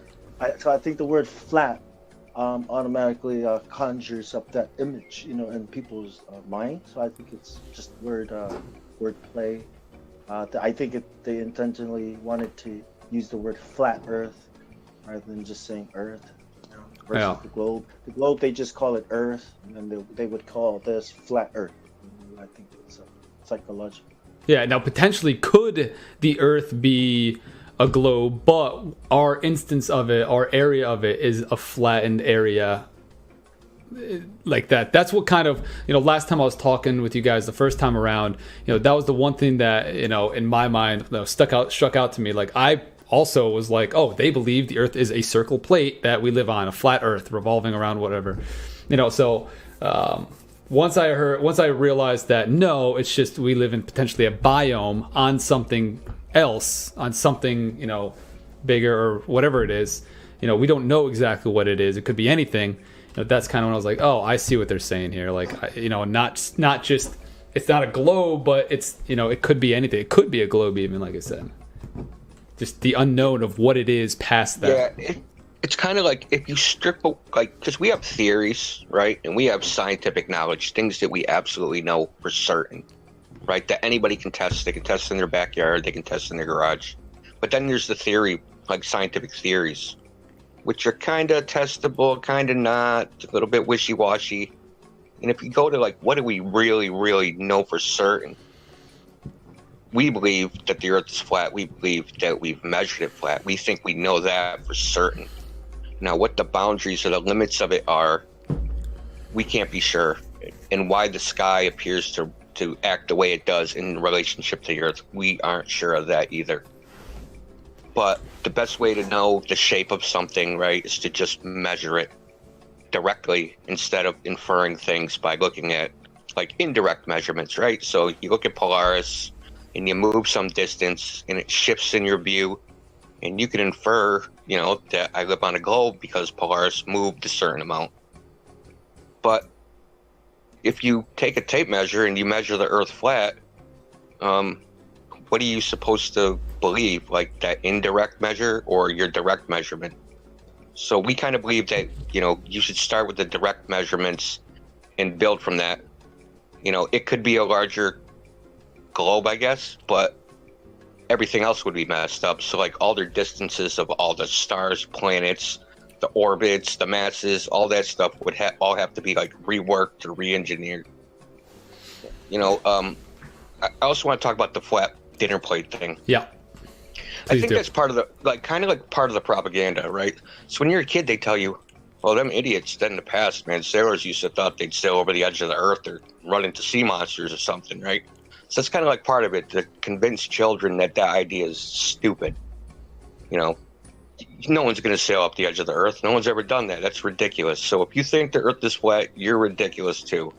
So I think the word flat automatically conjures up that image, in people's mind. So I think it's just word play. I think they intentionally wanted to use the word flat Earth rather than just saying Earth. Versus the globe. The globe, they just call it Earth, and then they would call this flat Earth. I think it's psychological. Yeah. Now, potentially, could the Earth be a globe, but our instance of it, our area of it, is a flattened area like that? That's what kind of, last time I was talking with you guys the first time around, that was the one thing that, in my mind, struck out to me. Like, I also was like, oh, they believe the Earth is a circle plate that we live on, a flat Earth revolving around whatever, so once I realized that no, it's just we live in potentially a biome on something else, on something, you know, bigger or whatever it is. You know, we don't know exactly what it is. It could be anything. You know, that's kind of when I was like, oh, I see what they're saying here. Like, you know, not just, it's not a globe, but it's, you know, it could be anything. It could be a globe even, like I said. Just the unknown of what it is past that. Yeah, it's kind of like if you strip, like, because we have theories, right? And we have scientific knowledge, things that we absolutely know for certain, right? That anybody can test. They can test in their backyard. They can test in their garage. But then there's the theory, like scientific theories, which are kind of testable, kind of not, a little bit wishy-washy. And if you go to, like, what do we really, really know for certain? We believe that the Earth is flat. We believe that we've measured it flat. We think we know that for certain. Now, what the boundaries or the limits of it are, we can't be sure. And why the sky appears to act the way it does in relationship to the Earth, we aren't sure of that either. But the best way to know the shape of something, right, is to just measure it directly instead of inferring things by looking at, like, indirect measurements, right? So you look at Polaris and you move some distance and it shifts in your view, and you can infer, you know, that I live on a globe because Polaris moved a certain amount. But if you take a tape measure and you measure the Earth flat, what are you supposed to believe? Like that indirect measure or your direct measurement? So we kind of believe that, you know, you should start with the direct measurements and build from that. You know, it could be a larger globe, I guess, but everything else would be messed up. So like all their distances of all the stars, planets, the orbits, the masses, all that stuff would all have to be like reworked or re-engineered. You know, I also want to talk about the flat dinner plate thing. Yeah. I think that's part of the, like, kind of like part of the propaganda, right? So when you're a kid, they tell you, well, them idiots then in the past, man, sailors used to thought they'd sail over the edge of the earth or run into sea monsters or something, right? So that's kind of like part of it, to convince children that that idea is stupid. You know, no one's going to sail up the edge of the earth. No one's ever done that. That's ridiculous. So if you think the earth is flat, you're ridiculous too.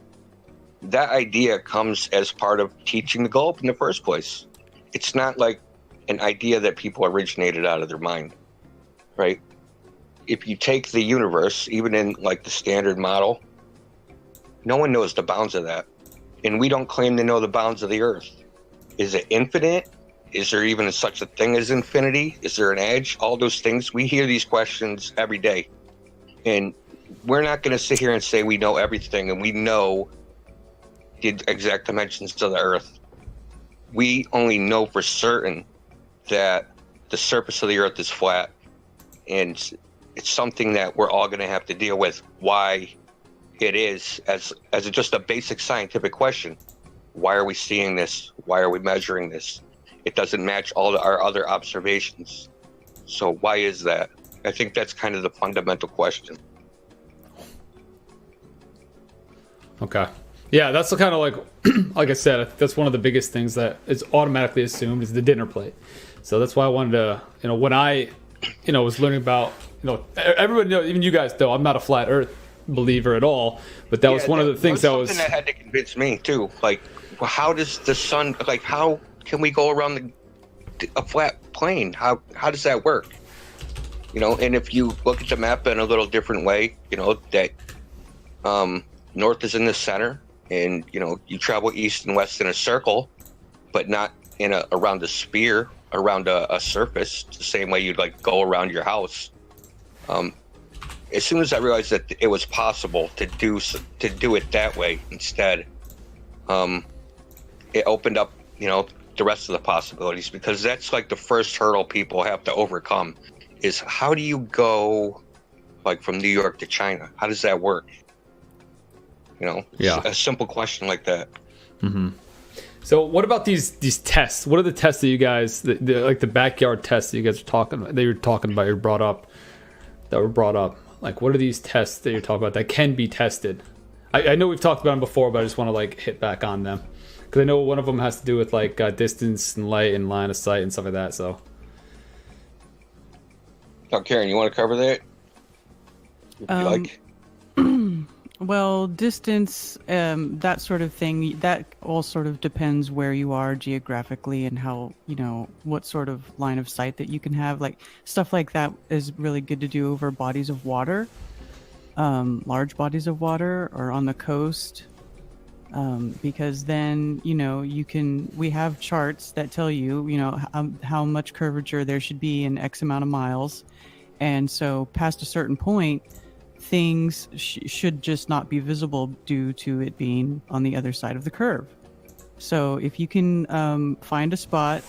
That idea comes as part of teaching the globe in the first place. It's not like an idea that people originated out of their mind, right? If you take the universe, even in like the standard model, no one knows the bounds of that. And we don't claim to know the bounds of the earth. Is it infinite? Is there even such a thing as infinity? Is there an edge? All those things. We hear these questions every day. And we're not going to sit here and say we know everything and we know the exact dimensions of the earth. We only know for certain that the surface of the earth is flat, and it's something that we're all going to have to deal with. Why it is, as just a basic scientific question. Why are we seeing this? Why are we measuring this? It doesn't match all our other observations. So why is that? I think that's kind of the fundamental question. Okay. Yeah, that's the kind of like I said, that's one of the biggest things that is automatically assumed is the dinner plate. So that's why I wanted to, you know, when I, you know, was learning about, you know, everybody knows, even you guys know, I'm not a flat Earth believer at all, but that was one of the things that was something that had to convince me too. Like, well, how does the sun? Like, how can we go around a flat plane? How does that work? You know, and if you look at the map in a little different way, you know that north is in the center, and you know you travel east and west in a circle, but not in around a sphere, around a surface, the same way you'd like go around your house. As soon as I realized that it was possible to do it that way instead, it opened up, you know, the rest of the possibilities, because that's like the first hurdle people have to overcome is how do you go like from New York to China? How does that work? You know, yeah, a simple question like that. Mm-hmm. So what about these tests? What are the tests that you guys, like the backyard tests that you guys are talking about, that were brought up? Like, what are these tests that you're talking about that can be tested? I know we've talked about them before, but I just want to like hit back on them because I know one of them has to do with like distance and light and line of sight and stuff like that. So, Karen, you want to cover that? If you like. Well, distance, that sort of thing, that all sort of depends where you are geographically and how, what sort of line of sight that you can have. Like, stuff like that is really good to do over bodies of water, large bodies of water, or on the coast, because then, we have charts that tell you, how much curvature there should be in X amount of miles. And so past a certain point, things should just not be visible due to it being on the other side of the curve. So if you can find a spot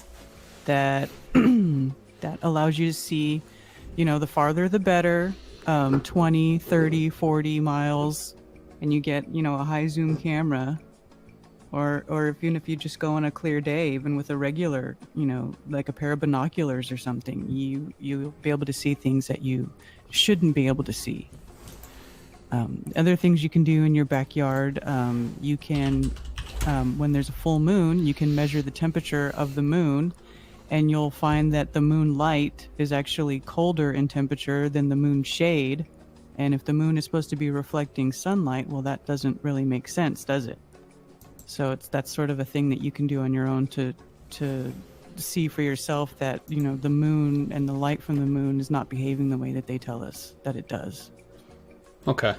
that that allows you to see, the farther the better, 20, 30, 40 miles, and you get, a high zoom camera, or even if you just go on a clear day, even with a regular, like a pair of binoculars or something, you'll be able to see things that you shouldn't be able to see. Other things you can do in your backyard, you can, when there's a full moon, you can measure the temperature of the moon, and you'll find that the moon light is actually colder in temperature than the moon shade. And if the moon is supposed to be reflecting sunlight, well, that doesn't really make sense, does it? So that's sort of a thing that you can do on your own to see for yourself that, the moon and the light from the moon is not behaving the way that they tell us that it does. Okay,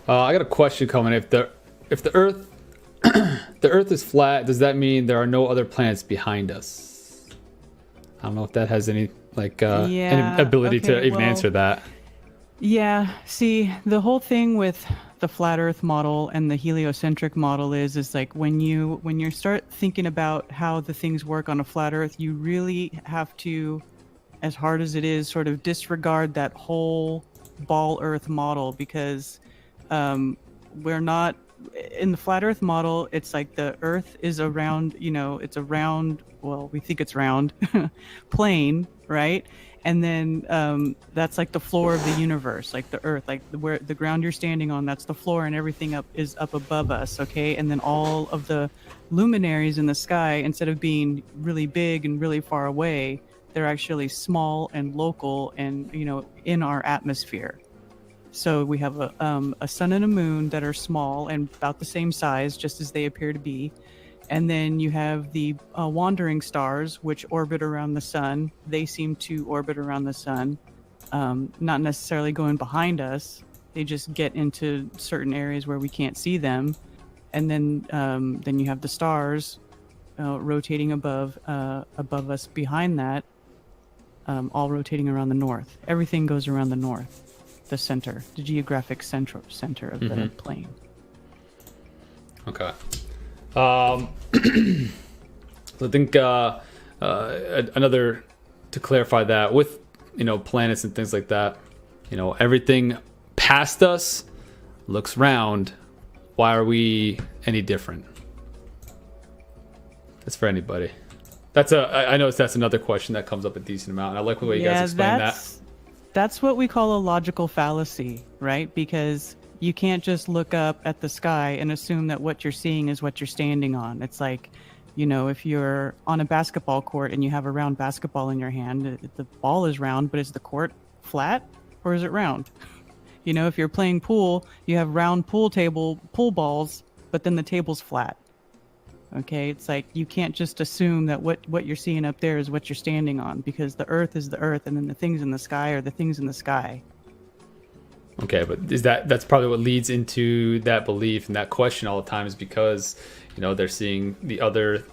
I got a question coming. If the Earth the Earth is flat, does that mean there are no other planets behind us? I don't know if that has any any ability to even answer that. Yeah. See, the whole thing with the flat Earth model and the heliocentric model is like when you start thinking about how the things work on a flat Earth, you really have to, as hard as it is, sort of disregard that whole ball Earth model, because we're not in the flat Earth model. It's like the Earth is around, it's a round, well, we think it's round plane, right? And then that's like the floor of the universe, like the Earth, like where the ground you're standing on, that's the floor, and everything is up above us, okay? And then all of the luminaries in the sky, instead of being really big and really far away, they're actually small and local and, in our atmosphere. So we have a sun and a moon that are small and about the same size, just as they appear to be. And then you have the wandering stars, which orbit around the sun. They seem to orbit around the sun, not necessarily going behind us. They just get into certain areas where we can't see them. And then you have the stars rotating above us behind that, all rotating around the north. Everything goes around the north, the center, the geographic center of the plane. Okay. I think another, to clarify that, with planets and things like that, everything past us looks round. Why are we any different? That's for anybody. I know that's another question that comes up a decent amount, and I like the way you guys explain that. That's what we call a logical fallacy, right? Because you can't just look up at the sky and assume that what you're seeing is what you're standing on. It's like, if you're on a basketball court and you have a round basketball in your hand, the ball is round, but is the court flat or is it round? If you're playing pool, you have round pool balls, but then the table's flat. Okay, it's like you can't just assume that what you're seeing up there is what you're standing on, because the Earth is the Earth, and then the things in the sky are the things in the sky. Okay, but that's probably what leads into that belief and that question all the time, is because they're seeing the other,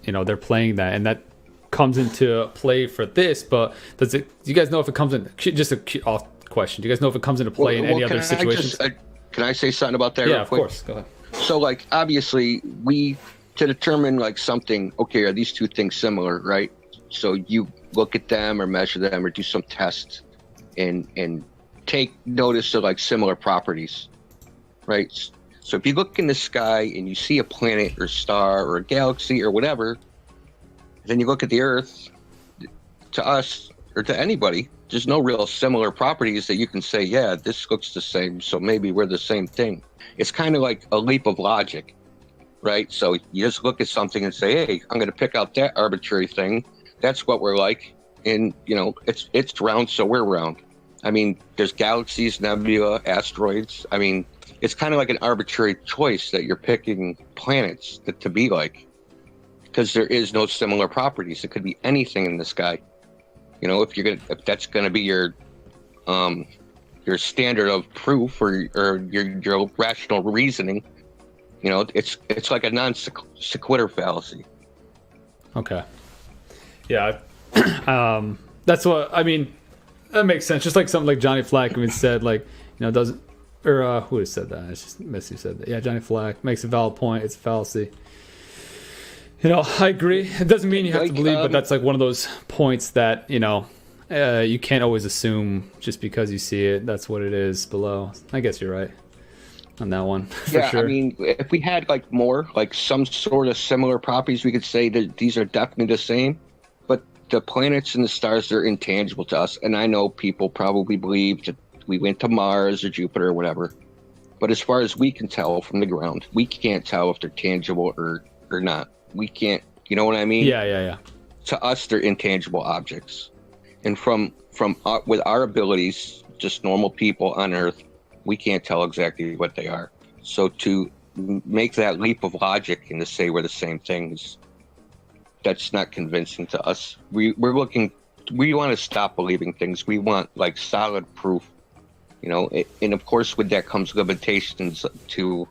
they're playing that, and that comes into play for this. But do you guys know if it comes in, just a off question, do you guys know if it comes into play in any other situations? Can I say something about that? Yeah, real of quick? course. Go ahead. So, obviously, to determine something, okay, are these two things similar, right? So you look at them or measure them or do some tests and take notice of similar properties, right? So if you look in the sky and you see a planet or star or a galaxy or whatever, then you look at the Earth, to us or to anybody, there's no real similar properties that you can say, yeah, this looks the same, so maybe we're the same thing. It's kind of like a leap of logic, right? So you just look at something and say, hey, I'm going to pick out that arbitrary thing. That's what we're like. And, it's round, so we're round. I mean, there's galaxies, nebula, asteroids. I mean, it's kind of like an arbitrary choice that you're picking planets to be like, because there is no similar properties. It could be anything in the sky. You know, if that's gonna be your standard of proof or your rational reasoning, you know, it's like a non sequitur fallacy. Okay. Yeah. That's what I mean. That makes sense. Just like something like Johnny Flack said, like, you know, doesn't, or who has said that? It's just Missy said that. Yeah, Johnny Flack makes a valid point. It's a fallacy. You know, I agree. It doesn't mean you have to believe, but that's like one of those points that, you know, you can't always assume just because you see it. That's what it is below. I guess you're right on that one. For Yeah, sure. I mean, if we had like more, like some sort of similar properties, we could say that these are definitely the same. But the planets and the stars, they're intangible to us. And I know people probably believe that we went to Mars or Jupiter or whatever. But as far as we can tell from the ground, we can't tell if they're tangible or not. We can't, you know what I mean? Yeah. To us, they're intangible objects. And with our abilities, just normal people on Earth, we can't tell exactly what they are. So to make that leap of logic and to say we're the same things, that's not convincing to us. We want to stop believing things. We want like solid proof, you know. And of course, with that comes limitations to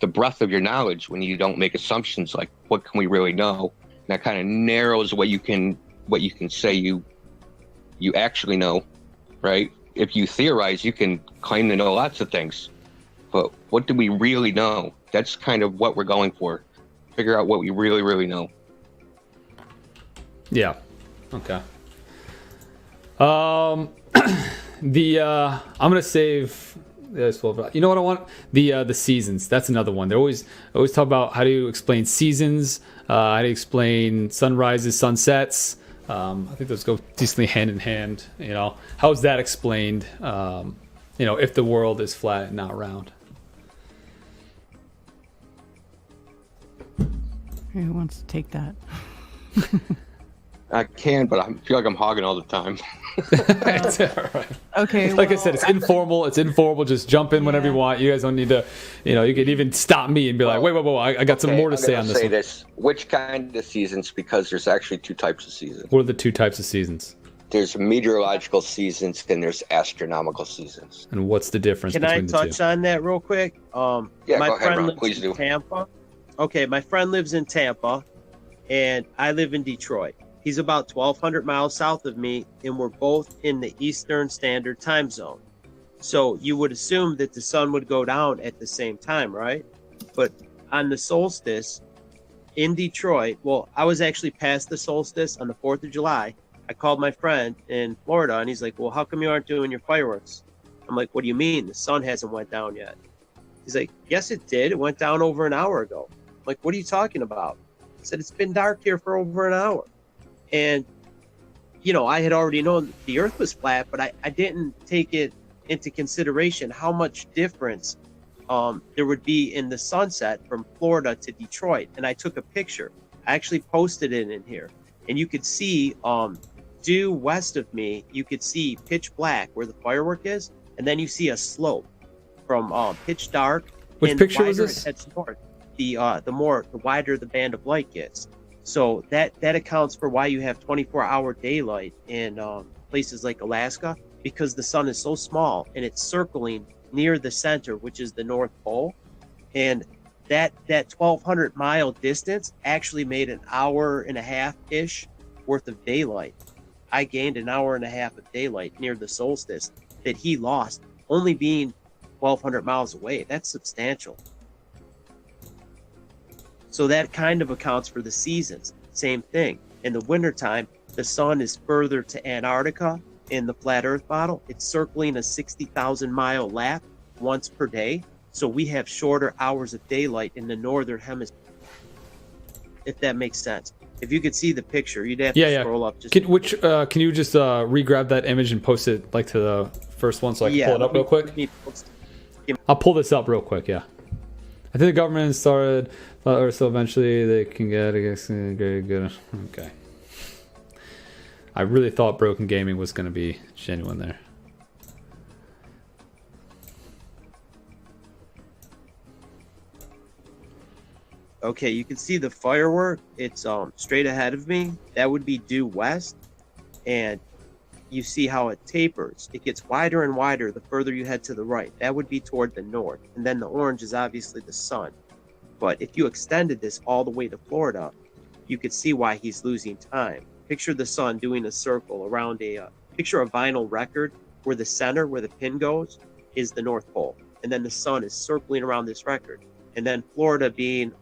the breadth of your knowledge when you don't make assumptions like what can we really know. And that kind of narrows what you can say you actually know, right? If you theorize, you can claim to know lots of things, but what do we really know? That's kind of what we're going for. Figure out what we really, really know. Yeah. Okay. I'm gonna save. You know what I want? The seasons. That's another one. They always talk about how do you explain seasons, how do you explain sunrises, sunsets. I think those go decently hand in hand. You know, how is that explained? You know, if the world is flat and not round. Who wants to take that? I can, but I feel like I'm hogging all the time. It's all right. Okay. Like I said, it's informal. It's informal. Just jump in whenever you want. You guys don't need to, you know, you could even stop me and be like, wait, I got some more to say on this. Say this. Which kind of seasons? Because there's actually two types of seasons. What are the two types of seasons? There's meteorological seasons and there's astronomical seasons. And what's the difference Can between I the two? touch on that real quick? Yeah, my go ahead, friend Ron, lives please in do. Tampa. Okay, my friend lives in Tampa, and I live in Detroit. He's about 1,200 miles south of me, and we're both in the Eastern Standard Time Zone. So you would assume that the sun would go down at the same time, right? But on the solstice in Detroit, well, I was actually past the solstice on the 4th of July. I called my friend in Florida, and he's like, well, how come you aren't doing your fireworks? I'm like, what do you mean? The sun hasn't went down yet. He's like, yes, it did. It went down over an hour ago. I'm like, what are you talking about? I said, it's been dark here for over an hour. And, you know, I had already known the earth was flat, but I didn't take it into consideration how much difference there would be in the sunset from Florida to Detroit. And I took a picture. I actually posted it in here. And you could see due west of me, you could see pitch black where the firework is. And then you see a slope from pitch dark. Which picture was this? It heads north. The wider the band of light gets. So that accounts for why you have 24-hour daylight in places like Alaska, because the sun is so small and it's circling near the center, which is the North Pole. And that 1,200 mile distance actually made an hour and a half-ish worth of daylight. I gained an hour and a half of daylight near the solstice that he lost, only being 1,200 miles away. That's substantial. So that kind of accounts for the seasons. Same thing. In the wintertime, the sun is further to Antarctica in the flat earth model. It's circling a 60,000 mile lap once per day. So we have shorter hours of daylight in the northern hemisphere, if that makes sense. If you could see the picture, you'd have to scroll up. Can you just re-grab that image and post it like to the first one so I can pull it up real quick? I'll pull this up real quick, yeah. I think the government started, or so eventually they can get, I guess, very good. Okay. I really thought Broken Gaming was going to be genuine there. Okay, you can see the firework. It's straight ahead of me. That would be due west, and you see how it tapers. It gets wider and wider the further you head to the right. That would be toward the north, and then the orange is obviously the sun. But if you extended this all the way to Florida, you could see why he's losing time. Picture the sun doing a circle around picture a vinyl record where the center, where the pin goes, is the North Pole, and then the sun is circling around this record. And then Florida being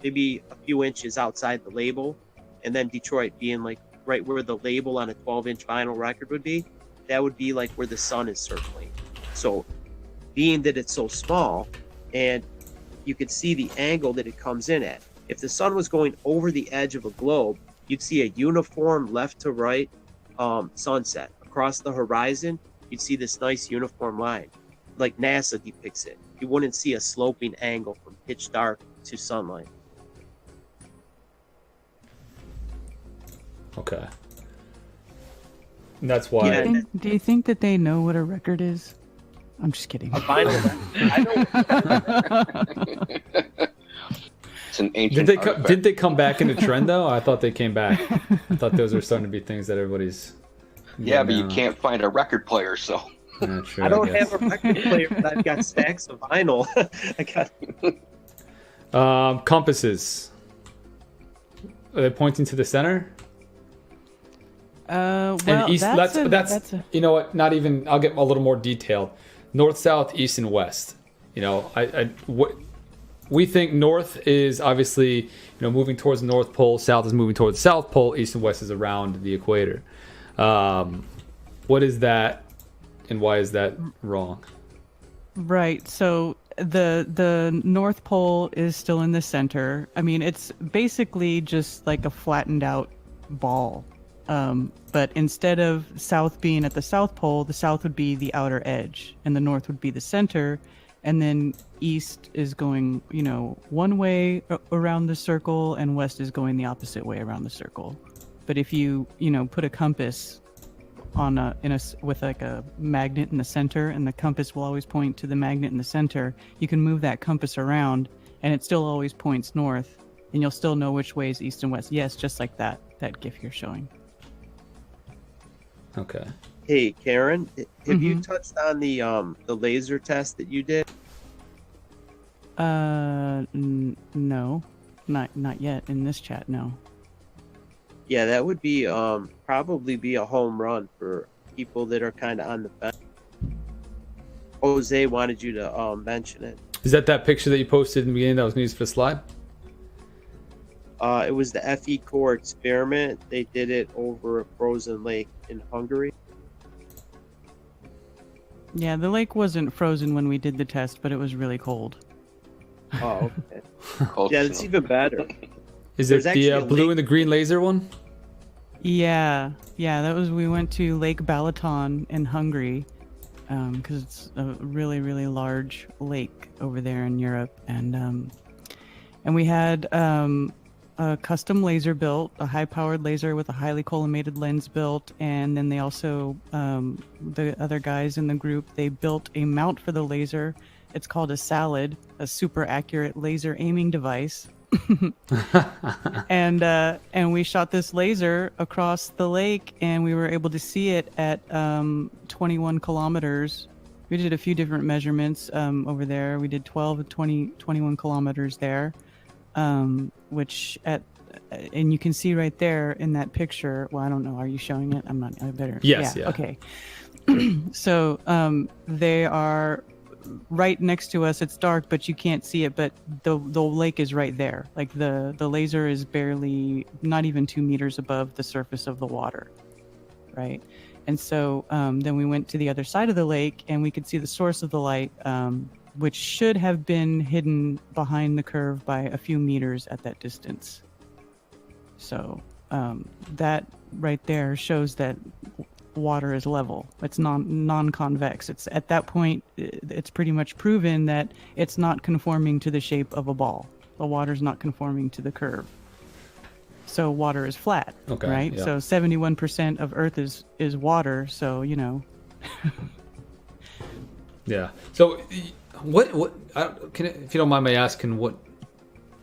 maybe a few inches outside the label, and then Detroit being like right where the label on a 12-inch vinyl record would be. That would be like where the sun is circling. So being that it's so small, and you could see the angle that it comes in at. If the sun was going over the edge of a globe, you'd see a uniform left to right sunset. Across the horizon, you'd see this nice uniform line, like NASA depicts it. You wouldn't see a sloping angle from pitch dark to sunlight. Okay. And that's why. Do you think that they know what a record is? I'm just kidding. A vinyl record. It's an ancient artifact. Did they come back into trend though? I thought they came back. I thought those were starting to be things that everybody's. Yeah, but you can't find a record player, so. Yeah, true, I don't have a record player, but I've got stacks of vinyl. I got. Compasses. Are they pointing to the center? Well, and east. that's you know what? Not even. I'll get a little more detailed. North, south, east, and west. You know, what we think north is obviously moving towards the North Pole. South is moving towards the South Pole. East and west is around the equator. What is that, and why is that wrong? Right. So the North Pole is still in the center. I mean, it's basically just like a flattened out ball. But instead of south being at the South Pole, the south would be the outer edge, and the north would be the center, and then east is going, one way around the circle, and west is going the opposite way around the circle. But if you, put a compass on with like a magnet in the center, and the compass will always point to the magnet in the center, you can move that compass around, and it still always points north, and you'll still know which way is east and west. Yes, just like that GIF you're showing. Okay. Hey, Karen, have you touched on the laser test that you did? No, not yet in this chat. No. Yeah, that would be probably be a home run for people that are kind of on the fence. Jose wanted you to mention it. Is that picture that you posted in the beginning that was used for the slide? It was the FE Core experiment. They did it over a frozen lake in Hungary. Yeah, the lake wasn't frozen when we did the test, but it was really cold. Oh, okay. Yeah, it's even better. Is it the blue and the green laser one? Yeah, we went to Lake Balaton in Hungary, because it's a really, really large lake over there in Europe, and we had a custom laser built, a high-powered laser with a highly collimated lens built, and then they also, the other guys in the group, they built a mount for the laser. It's called a SALAD, a super accurate laser aiming device. and we shot this laser across the lake, and we were able to see it at 21 kilometers. We did a few different measurements over there. We did 12 and 21 kilometers there. Which and you can see right there in that picture. Well, I don't know. Are you showing it? I'm not. I better. Yes. Yeah. Okay. So they are right next to us. It's dark, but you can't see it. But the lake is right there. Like the laser is barely, not even 2 meters above the surface of the water, right? And so then we went to the other side of the lake, and we could see the source of the light. Which should have been hidden behind the curve by a few meters at that distance. So that right there shows that water is level. It's non-convex. It's at that point, it's pretty much proven that it's not conforming to the shape of a ball. The water's not conforming to the curve. So water is flat, right? Yeah. So 71% of Earth is water. So Yeah. So. What if you don't mind me asking,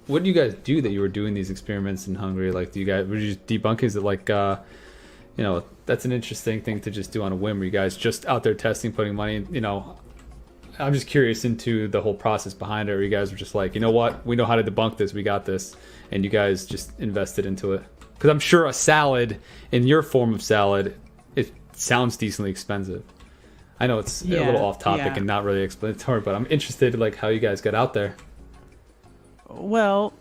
what do you guys do that you were doing these experiments in Hungary? Like, were you just debunking? Is it like, that's an interesting thing to just do on a whim? Were you guys just out there testing, putting money in, I'm just curious into the whole process behind it. Or you guys were just like, you know what, we know how to debunk this, we got this, and you guys just invested into it? Because I'm sure a salad, in your form of salad, it sounds decently expensive. I know it's a little off topic and not really explanatory, but I'm interested in like how you guys got out there. Well,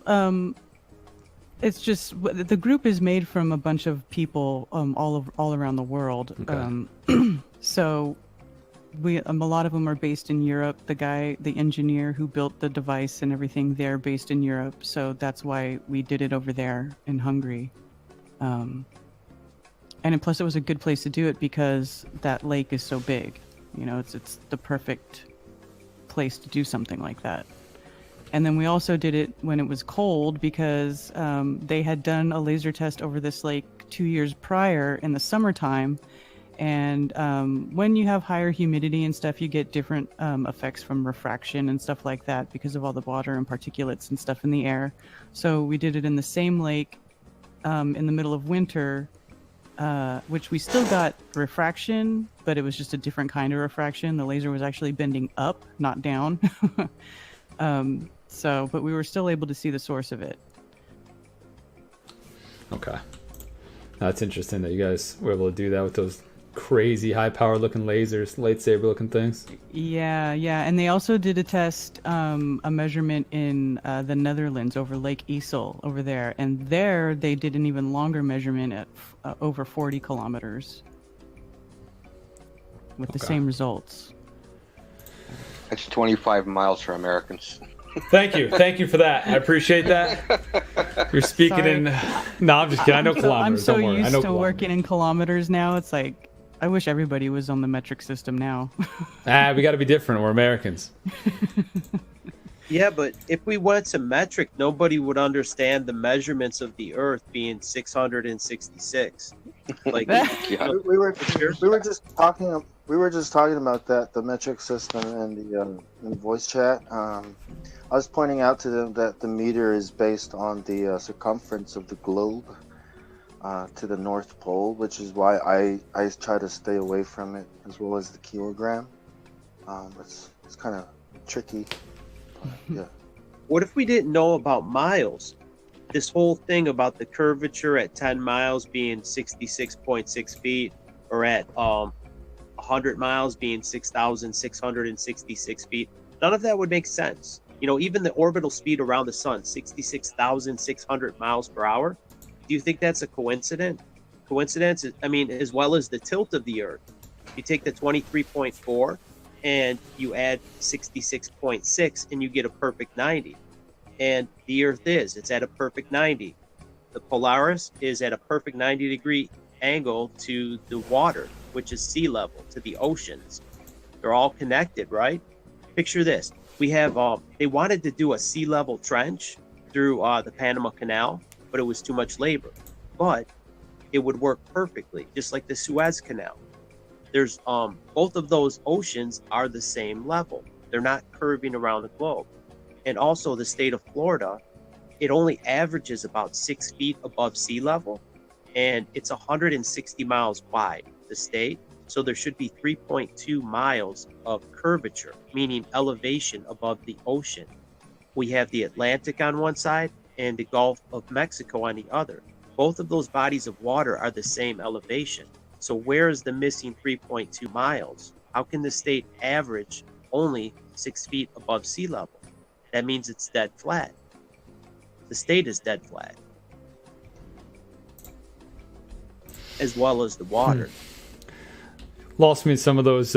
it's just the group is made from a bunch of people all around the world. Okay. So a lot of them are based in Europe. The engineer who built the device and everything, they're based in Europe. So that's why we did it over there in Hungary. And plus, it was a good place to do it because that lake is so big. It's the perfect place to do something like that. And then we also did it when it was cold because they had done a laser test over this lake 2 years prior in the summertime. And when you have higher humidity and stuff, you get different effects from refraction and stuff like that because of all the water and particulates and stuff in the air. So we did it in the same lake in the middle of winter, which we still got refraction, but it was just a different kind of refraction. The laser was actually bending up, not down. But we were still able to see the source of it. Okay. That's interesting that you guys were able to do that with those crazy high power looking lasers, lightsaber looking things. Yeah. And they also did a test, a measurement in the Netherlands over Lake Isel over there. And there they did an even longer measurement at over 40 kilometers with the same results. That's 25 miles for Americans. Thank you for that. I appreciate that. You're speaking Sorry. in. No, I'm just kidding. I know kilometers. I'm so Don't worry. I used know to working in kilometers now. It's like I wish everybody was on the metric system now. We got to be different. We're Americans. Yeah, but if we went to metric, nobody would understand the measurements of the Earth being 666. Like we were just talking about that, the metric system and the voice chat. I was pointing out to them that the meter is based on the circumference of the globe to the North Pole, which is why I try to stay away from it, as well as the kilogram. It's kind of tricky. Yeah. What if we didn't know about miles? This whole thing about the curvature at 10 miles being 66.6 feet, or at 100 miles being 6,666 feet, none of that would make sense. Even the orbital speed around the sun, 66,600 miles per hour. Do you think that's a coincidence? As well as the tilt of the Earth. You take the 23.4 and you add 66.6 and you get a perfect 90. And the Earth it's at a perfect 90. The Polaris is at a perfect 90-degree angle to the water, which is sea level, to the oceans. They're all connected, right? Picture this. We have, they wanted to do a sea level trench through the Panama Canal, but it was too much labor. But it would work perfectly, just like the Suez Canal. There's both of those oceans are the same level. They're not curving around the globe. And also the state of Florida, it only averages about 6 feet above sea level, and it's 160 miles wide, the state. So there should be 3.2 miles of curvature, meaning elevation above the ocean. We have the Atlantic on one side and the Gulf of Mexico on the other. Both of those bodies of water are the same elevation. So where is the missing 3.2 miles? How can the state average only 6 feet above sea level? That means it's dead flat. The state is dead flat, as well as the water. Lost me in some of those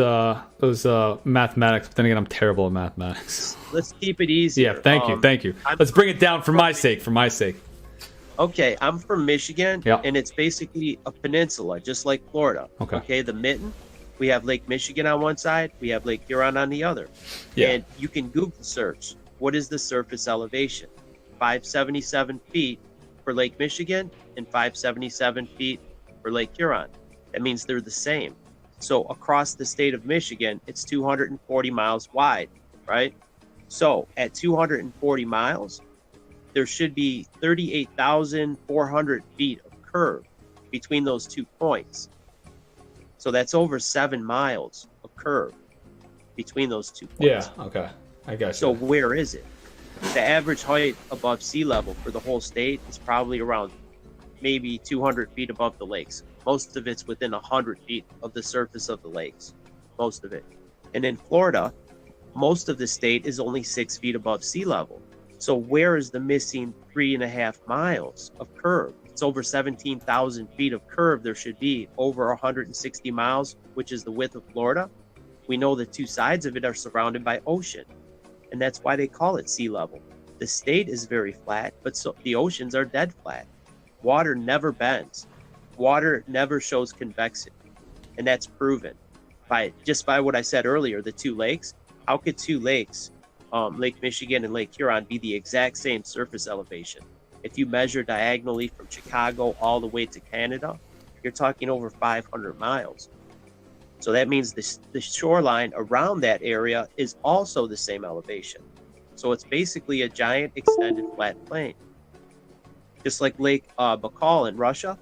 mathematics, but then again, I'm terrible at mathematics. Let's keep it easy. Yeah, thank you. Let's bring it down for my sake. Okay, I'm from Michigan, Yep. and it's basically a peninsula, just like Florida. Okay. The mitten, we have Lake Michigan on one side, we have Lake Huron on the other. Yeah. And you can Google search, what is the surface elevation? 577 feet for Lake Michigan and 577 feet for Lake Huron. That means they're the same. So across the state of Michigan, it's 240 miles wide, right? So at 240 miles, there should be 38,400 feet of curve between those 2 points. So that's over 7 miles of curve between those 2 points. Yeah, okay. I got you. So where is it? The average height above sea level for the whole state is probably around maybe 200 feet above the lakes. Most of it's within 100 feet of the surface of the lakes, most of it. And in Florida, most of the state is only 6 feet above sea level. So where is the missing 3.5 miles of curve? It's over 17,000 feet of curve there should be, over 160 miles, which is the width of Florida. We know the 2 sides of it are surrounded by ocean, and that's why they call it sea level. The state is very flat, but so the oceans are dead flat. Water never bends. Water never shows convexity, and that's proven by what I said earlier, the 2 lakes. How could 2 lakes, Lake Michigan and Lake Huron, be the exact same surface elevation? If you measure diagonally from Chicago all the way to Canada, you're talking over 500 miles. So that means the shoreline around that area is also the same elevation. So it's basically a giant extended flat plain. Just like Lake Baikal in Russia,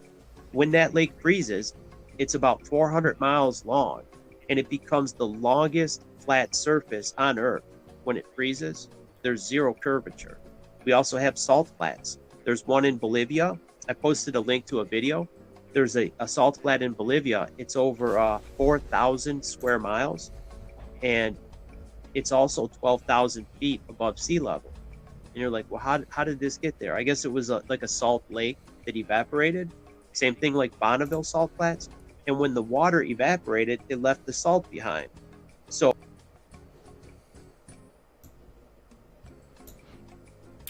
when that lake freezes, it's about 400 miles long, and it becomes the longest flat surface on Earth. When it freezes, there's 0 curvature. We also have salt flats. There's one in Bolivia. I posted a link to a video. There's a salt flat in Bolivia. It's over 4,000 square miles, and it's also 12,000 feet above sea level. And you're like, well, how did this get there? I guess it was like a salt lake that evaporated. Same thing like Bonneville salt flats. And when the water evaporated, it left the salt behind. So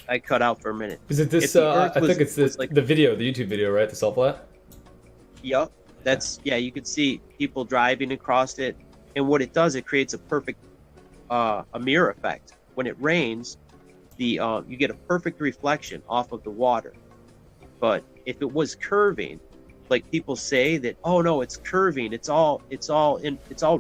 I cut out for a minute. Is it this? I think it's this, like the video, the YouTube video, right? The salt flat. Yep, you can see people driving across it, and what it does, it creates a perfect a mirror effect. When it rains, you get a perfect reflection off of the water. But if it was curving, like people say that, oh no, it's curving, it's all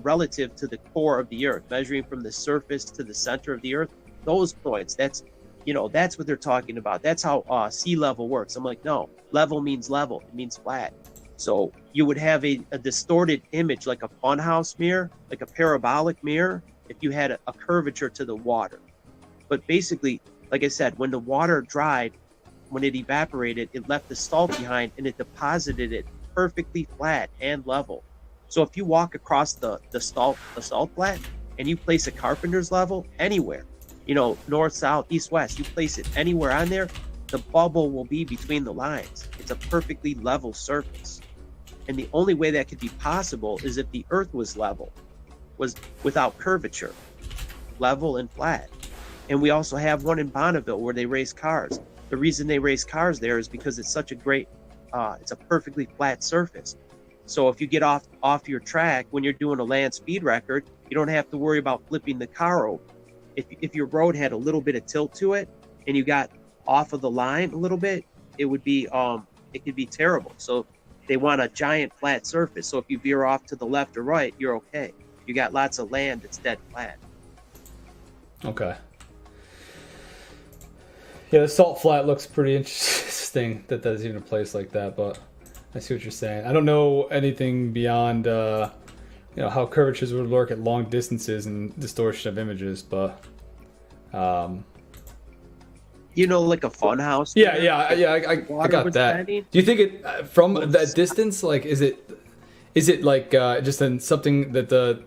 relative to the core of the earth, measuring from the surface to the center of the earth. Those points, that's what they're talking about. That's how sea level works. I'm like, no, level means level. It means flat. So you would have a distorted image, like a funhouse mirror, like a parabolic mirror, if you had a curvature to the water. But basically, like I said, when the water dried, when it evaporated, it left the salt behind, and it deposited it perfectly flat and level. So if you walk across the salt flat and you place a carpenter's level anywhere, north, south, east, west, you place it anywhere on there, the bubble will be between the lines. It's a perfectly level surface. And the only way that could be possible is if the earth was level, was without curvature, level and flat. And we also have one in Bonneville where they race cars. The reason they race cars there is because it's such a great, it's a perfectly flat surface. So if you get off your track when you're doing a land speed record, you don't have to worry about flipping the car over. If your road had a little bit of tilt to it and you got off of the line a little bit, it could be terrible. So they want a giant flat surface. So if you veer off to the left or right, you're okay. You got lots of land that's dead flat. Okay. Yeah, the salt flat looks pretty interesting that there's even a place like that, but I see what you're saying. I don't know anything beyond how curvatures would work at long distances and distortion of images, but like a fun house. Yeah, I got that. Do you think it from that distance, like is it like just something that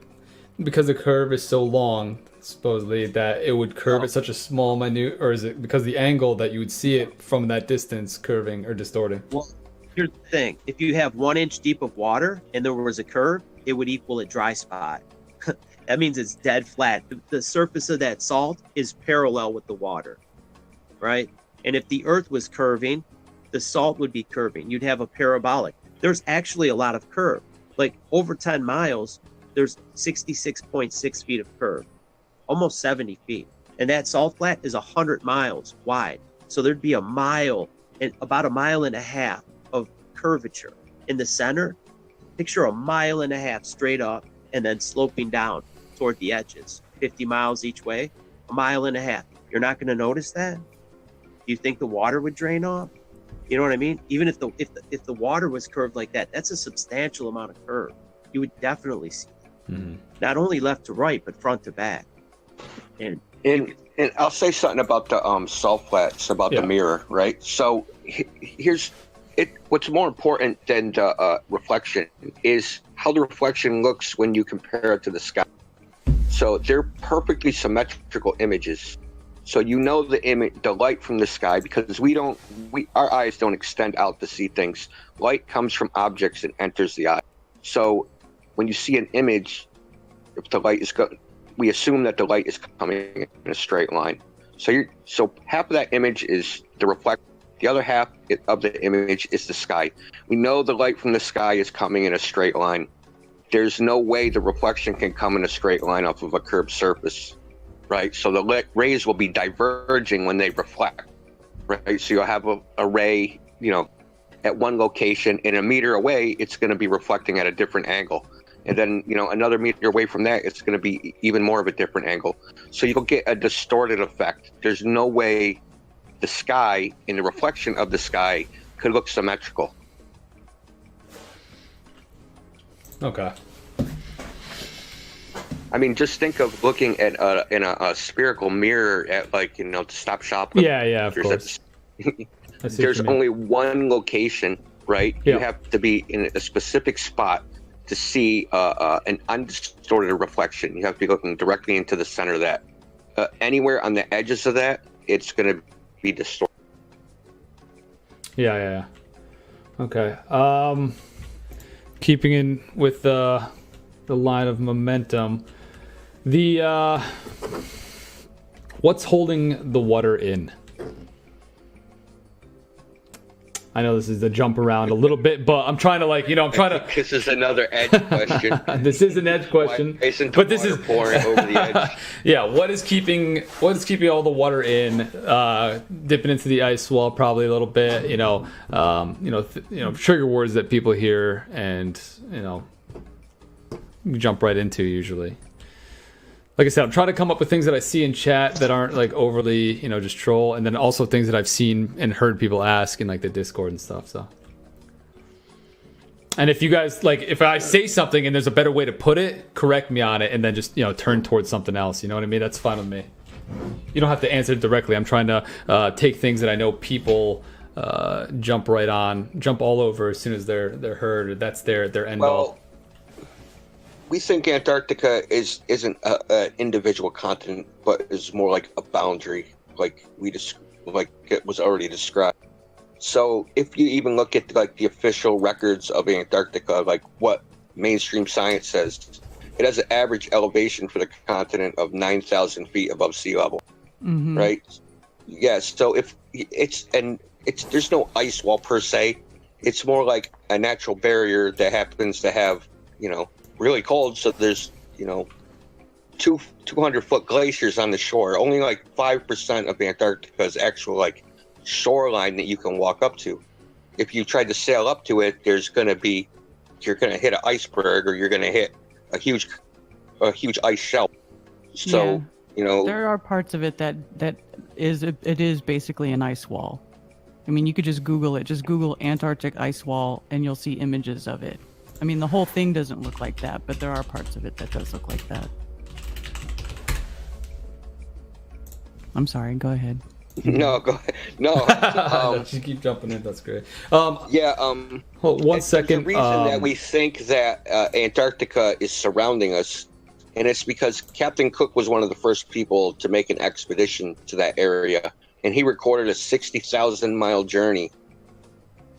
because the curve is so long, supposedly, that it would curve at such a small minute, or is it because the angle that you would see it from that distance curving or distorting? Well, here's the thing: if you have 1 inch deep of water and there was a curve, it would equal a dry spot. That means it's dead flat. The surface of that salt is parallel with the water, right? And if the earth was curving, the salt would be curving. You'd have a parabolic. There's actually a lot of curve. Like over 10 miles, there's 66.6 feet of curve, almost 70 feet. And that salt flat is 100 miles wide. So there'd be about a mile and a half of curvature. In the center, picture a mile and a half straight up and then sloping down toward the edges, 50 miles each way, a mile and a half. You're not going to notice that? Do you think the water would drain off? You know what I mean? Even if the water was curved like that, that's a substantial amount of curve. You would definitely see not only left to right, but front to back. And I'll say something about the salt flats, about the mirror, right? So here's it. What's more important than the reflection is how the reflection looks when you compare it to the sky. So they're perfectly symmetrical images. So you know the light from the sky, because our eyes don't extend out to see things. Light comes from objects and enters the eye. So when you see an image, if the light is we assume that the light is coming in a straight line. So half of that image is the reflection. The other half of the image is the sky. We know the light from the sky is coming in a straight line. There's no way the reflection can come in a straight line off of a curved surface, right? So the rays will be diverging when they reflect, right? So you'll have a ray, at one location, and a meter away, it's going to be reflecting at a different angle. And then, another meter away from that, it's going to be even more of a different angle. So you'll get a distorted effect. There's no way the sky and the reflection of the sky could look symmetrical. Okay. I mean, just think of looking at in a spherical mirror at to Stop Shop. Yeah, of course. There's only one location, right? Yeah. You have to be in a specific spot to see an undistorted reflection. You have to be looking directly into the center of that. Anywhere on the edges of that, it's going to be distorted. Yeah. Okay. Keeping in with the line of momentum, what's holding the water in? I know this is a jump around a little bit, but I'm trying to This is another edge question. This is an edge question, but this is pouring over the edge. Yeah, what is keeping all the water in? Dipping into the ice wall probably a little bit. Trigger words that people hear and you jump right into usually. Like I said, I'm trying to come up with things that I see in chat that aren't overly, just troll, and then also things that I've seen and heard people ask in the Discord and stuff. So, and if you guys if I say something and there's a better way to put it, correct me on it, and then just turn towards something else. You know what I mean? That's fine with me. You don't have to answer it directly. I'm trying to take things that I know people jump all over as soon as they're heard. Or that's their end all. We think Antarctica isn't an individual continent, but is more like a boundary, like it was already described. So if you even look at the official records of Antarctica, what mainstream science says, it has an average elevation for the continent of 9,000 feet above sea level, right? Yes. So there's no ice wall per se. It's more like a natural barrier that happens to have, really cold, so there's 200-foot glaciers on the shore. Only 5% of Antarctica's actual shoreline that you can walk up to. If you try to sail up to it, you're gonna hit an iceberg, or you're gonna hit a huge ice shelf. So there are parts of it that is basically an ice wall. I mean, you could just Google it. Just Google Antarctic ice wall, and you'll see images of it. I mean, the whole thing doesn't look like that, but there are parts of it that does look like that. I'm sorry, go ahead. No, go ahead. No. Just keep jumping in, that's great. Hold 1 second. The reason that we think that Antarctica is surrounding us, and it's because Captain Cook was one of the first people to make an expedition to that area, and he recorded a 60,000-mile journey,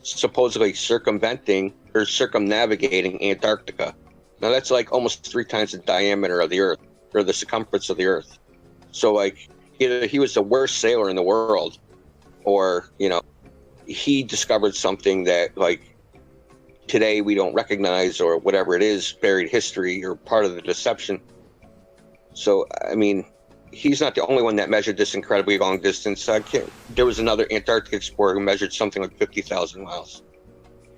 supposedly circumnavigating Antarctica. Now that's almost 3 times the diameter of the Earth, or the circumference of the Earth. So either he was the worst sailor in the world, or he discovered something that today we don't recognize, or whatever it is, buried history or part of the deception. So I mean, he's not the only one that measured this incredibly long distance. There was another Antarctic explorer who measured something like 50,000 miles.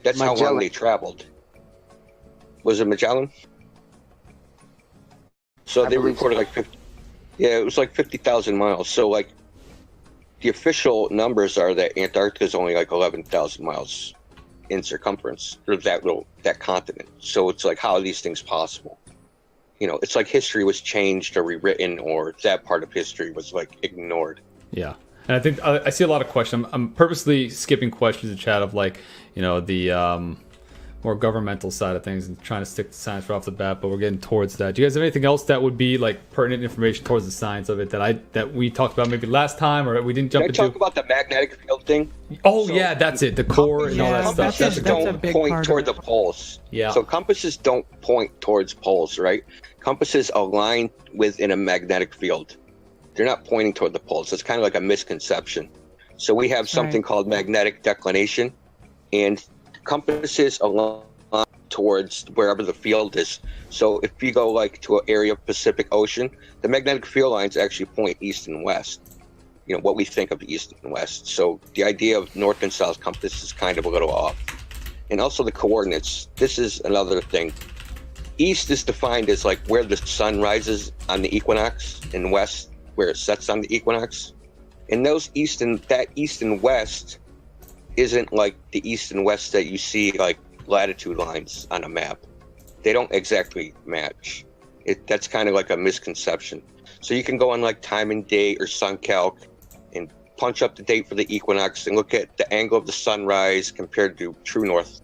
That's how long they traveled. Was it Magellan? So they recorded 50. Yeah, it was 50,000 miles. So the official numbers are that Antarctica is only like 11,000 miles in circumference, or that continent. So it's like, how are these things possible? You know, it's like history was changed or rewritten, or that part of history was like ignored. Yeah. And I think I see a lot of questions. I'm purposely skipping questions in chat of like, you know, the more governmental side of things and trying to stick to science right off the bat, but we're getting towards that. Do you guys have anything else that would be like pertinent information towards the science of it that we talked about maybe last time, or we didn't jump into? Talk about the magnetic field thing? Oh, so, yeah, that's it. The core and all that stuff. Compasses don't point toward the poles. Yeah. So compasses don't point towards poles, right? Compasses align within a magnetic field. They're not pointing toward the poles. It's kind of like a misconception. So we have something called magnetic declination, and compasses align towards wherever the field is. So if you go like to an area of Pacific Ocean, the magnetic field lines actually point east and west. You know, what we think of east and west. So the idea of north and south compass is kind of a little off. And also the coordinates. This is another thing. East is defined as like where the sun rises on the equinox, and west where it sets on the equinox. And those east and west isn't like the east and west that you see like latitude lines on a map. They don't exactly match. That's kind of like a misconception. So you can go on like Time and Date or SunCalc and punch up the date for the equinox and look at the angle of the sunrise compared to true north.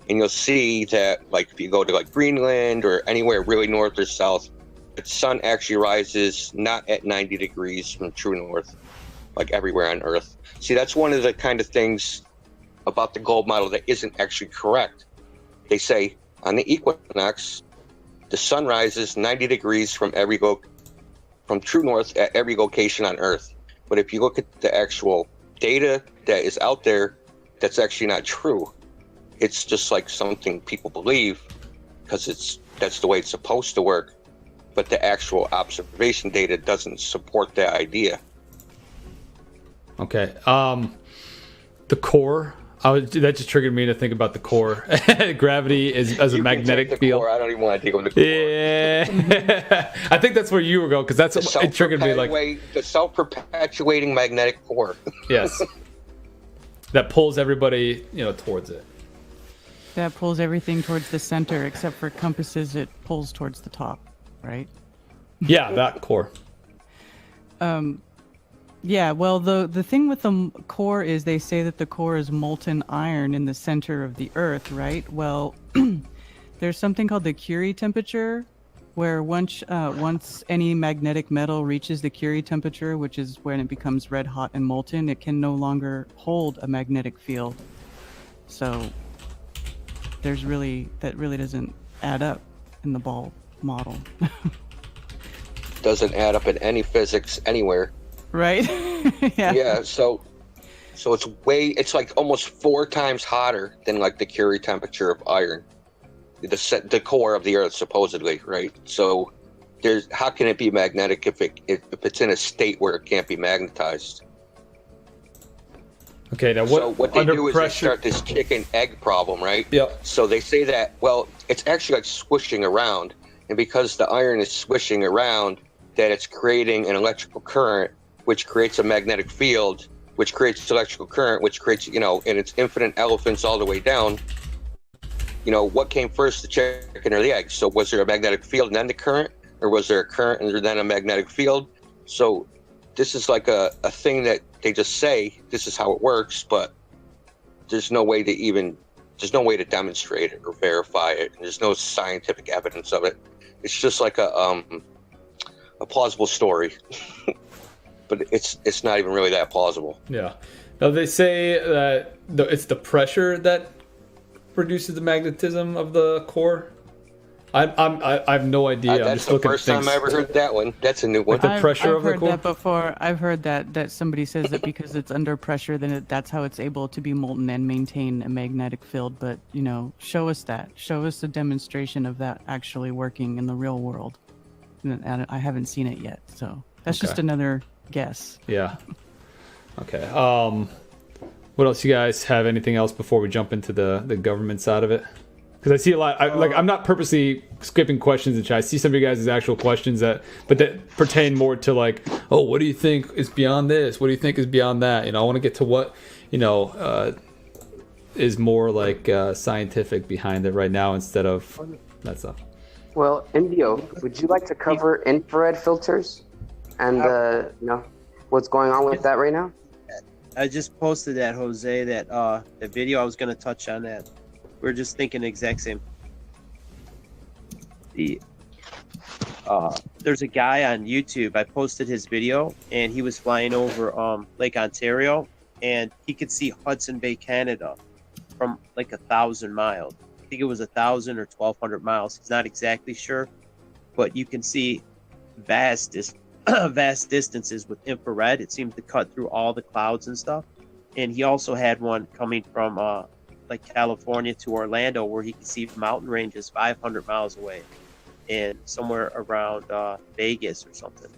And you'll see that like if you go to like Greenland or anywhere really north or south, the sun actually rises not at 90 degrees from true north, like everywhere on Earth. See, that's one of the kind of things about the globe model that isn't actually correct. They say on the equinox, the sun rises 90 degrees from true north at every location on Earth. But if you look at the actual data that is out there, that's actually not true. It's just like something people believe because that's the way it's supposed to work. But the actual observation data doesn't support that idea. Okay. The core. That just triggered me to think about the core. Gravity is as a magnetic field. Core. I don't even want to dig on the core. Yeah. I think that's where you were going, because that's it triggered me like the self-perpetuating magnetic core. Yes. That pulls everybody, towards it. That pulls everything towards the center, except for compasses. It pulls towards the top, right? Yeah, that core. Yeah, well, the thing with the core is they say that the core is molten iron in the center of the Earth, right? Well, there's something called the Curie temperature, where once any magnetic metal reaches the Curie temperature, which is when it becomes red hot and molten, it can no longer hold a magnetic field. So that really doesn't add up in the ball model. Doesn't add up in any physics anywhere. Right? Yeah. Yeah, so it's like almost 4 times hotter than like the Curie temperature of iron, the core of the Earth supposedly, right? So how can it be magnetic if it's in a state where it can't be magnetized? Okay, now what they do is they start this chicken egg problem, right? Yep. So they say that, well, it's actually like swishing around, and because the iron is swishing around, that it's creating an electrical current, which creates a magnetic field, which creates electrical current, which creates, and it's infinite elephants all the way down. What came first, the chicken or the egg? So was there a magnetic field and then the current, or was there a current and then a magnetic field? So this is like a thing that they just say, this is how it works, but there's no way to demonstrate it or verify it. And there's no scientific evidence of it. It's just like a plausible story. But it's not even really that plausible. Yeah. Now they say that it's the pressure that produces the magnetism of the core. I have no idea. That's the first time I ever heard that one. That's a new one. The pressure of the core. I've heard that before. I've heard that somebody says that because it's under pressure, then that's how it's able to be molten and maintain a magnetic field. But show us that. Show us a demonstration of that actually working in the real world. And I haven't seen it yet, so that's just another guess. Yeah. Okay. What else? You guys have anything else before we jump into the government side of it? Because I see a lot. I'm not purposely skipping questions in chat. I see some of you guys' actual questions that pertain more to like, oh, what do you think is beyond this? What do you think is beyond that? I want to get to what is more like scientific behind it right now instead of that stuff. Well, Indio, would you like to cover infrared filters and what's going on with that right now? I just posted that, Jose, that video. I was going to touch on that. We're just thinking the exact same. There's a guy on YouTube. I posted his video, and he was flying over Lake Ontario, and he could see Hudson Bay, Canada, from like 1,000 miles. I think it was 1,000 or 1,200 miles. He's not exactly sure, but you can see vast distances with infrared. It seems to cut through all the clouds and stuff. And he also had one coming from like California to Orlando, where he could see mountain ranges 500 miles away, and somewhere around Vegas or something.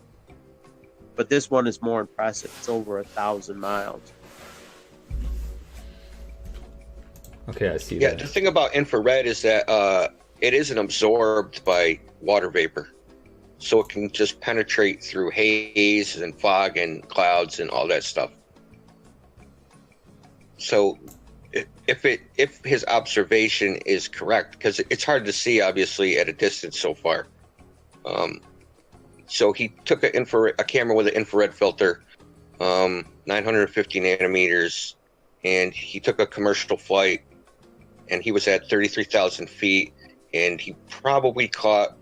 But this one is more impressive. It's over 1,000 miles. Okay, I see Yeah, that. the thing about infrared is that it isn't absorbed by water vapor. So it can just penetrate through haze and fog and clouds and all that stuff. So if his observation is correct, because it's hard to see obviously at a distance so far. So he took a camera with an infrared filter, 950 nanometers, and he took a commercial flight, and he was at 33,000 feet, and he probably caught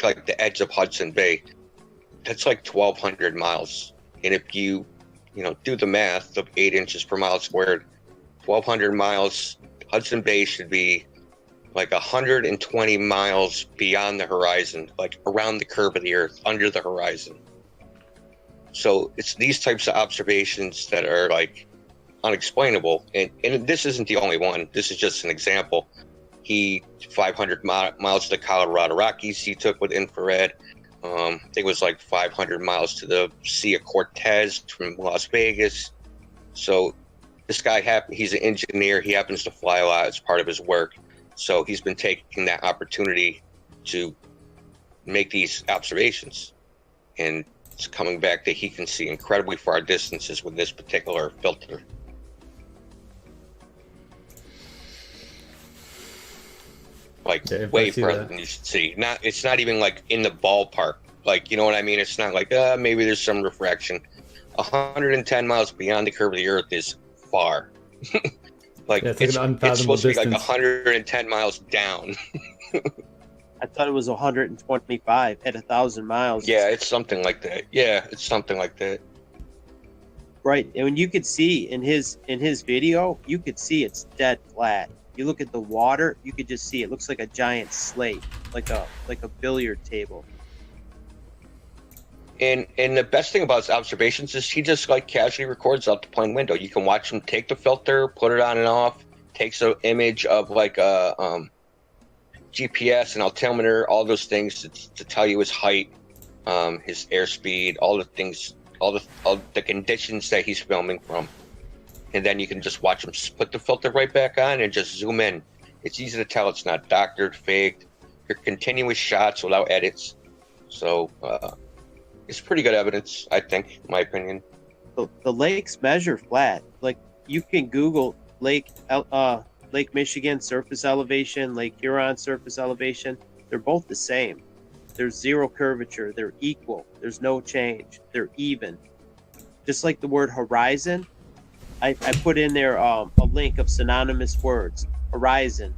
like the edge of Hudson Bay. That's like 1,200 miles. And if you do the math of 8 inches per mile squared, 1,200 miles, Hudson Bay should be like 120 miles beyond the horizon, like around the curve of the earth, under the horizon. So it's these types of observations that are like unexplainable. And this isn't the only one. This is just an example. 500 miles to the Colorado Rockies he took with infrared. I think it was like 500 miles to the Sea of Cortez from Las Vegas. So this guy, he's an engineer. He happens to fly a lot as part of his work. So he's been taking that opportunity to make these observations. And it's coming back that he can see incredibly far distances with this particular filter. Like way further than you should see. It's not even like in the ballpark. Like, you know what I mean? It's not like maybe there's some refraction. 110 miles beyond the curve of the earth is far. Like, yeah, it's supposed to be like 110 miles down. I thought it was 125 at 1,000 miles. Yeah, it's something like that. Yeah, it's something like that. Right, and when you could see in his video, you could see it's dead flat. You look at the water, you could just see it looks like a giant slate, like a billiard table. And the best thing about his observations is he just like casually records out the plane window. You can watch him take the filter, put it on and off, takes an image of like a GPS and altimeter, all those things to tell you his height, his airspeed, all the things, all the conditions that he's filming from. And then you can just watch him put the filter right back on and just zoom in. It's easy to tell it's not doctored, faked. They're continuous shots without edits. So it's pretty good evidence, I think, in my opinion. The lakes measure flat. Like, you can Google Lake Michigan surface elevation, Lake Huron surface elevation. They're both the same. There's zero curvature. They're equal. There's no change. They're even. Just like the word horizon, I put in there a link of synonymous words. Horizon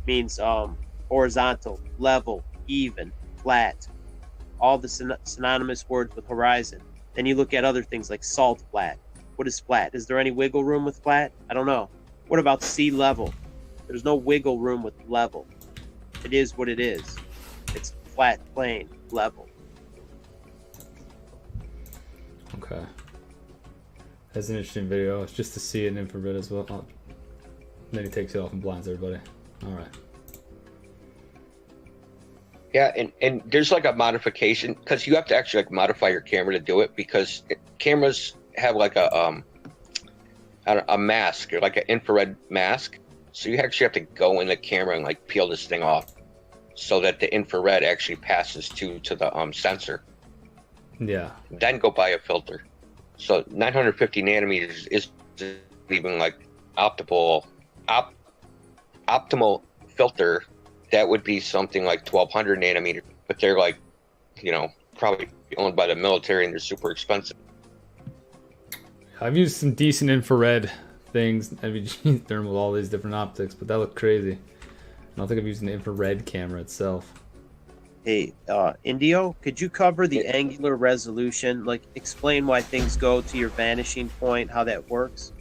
means horizontal, level, even, flat. All the synonymous words with horizon. Then you look at other things like salt flat. What is flat? Is there any wiggle room with flat? I don't know. What about sea level? There's no wiggle room with level. It is what it is. It's flat, plain, level. Okay. That's an interesting video. It's just to see it in infrared as well. Oh. Then he takes it off and blinds everybody. All right. Yeah, and there's like a modification because you have to actually like modify your camera to do it because cameras have like a mask or like an infrared mask So you actually have to go in the camera and like peel this thing off so that the infrared actually passes to the sensor. Yeah. Then go buy a filter. So 950 nanometers is even like optimal filter. That would be something like 1200 nanometers, but they're like, probably owned by the military and they're super expensive. I've used some decent infrared things. I've used thermal with all these different optics, but that looked crazy. I don't think I've used an infrared camera itself. Hey, Indio, could you cover the angular resolution? Like, explain why things go to your vanishing point, how that works?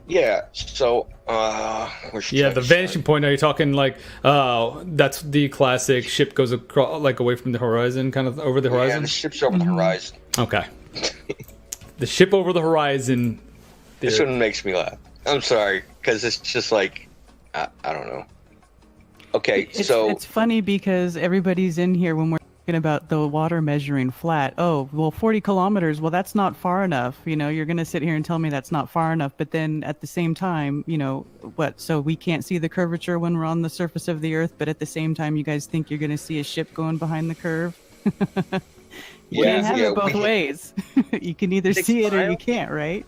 Yeah, so, the vanishing point, are you talking like, that's the classic ship goes across, like away from the horizon, kind of over the horizon? Yeah, the ship's over the horizon. Okay. The ship over the horizon. This one makes me laugh. I'm sorry, because it's just like, I don't know. Okay, It's funny because everybody's in here when we're talking about the water measuring flat. Oh, well, 40 kilometers. Well, that's not far enough. You're going to sit here and tell me that's not far enough. But then at the same time, what? So we can't see the curvature when we're on the surface of the Earth. But at the same time, you guys think you're going to see a ship going behind the curve? You can't have it both ways. You can either see it or you can't, right?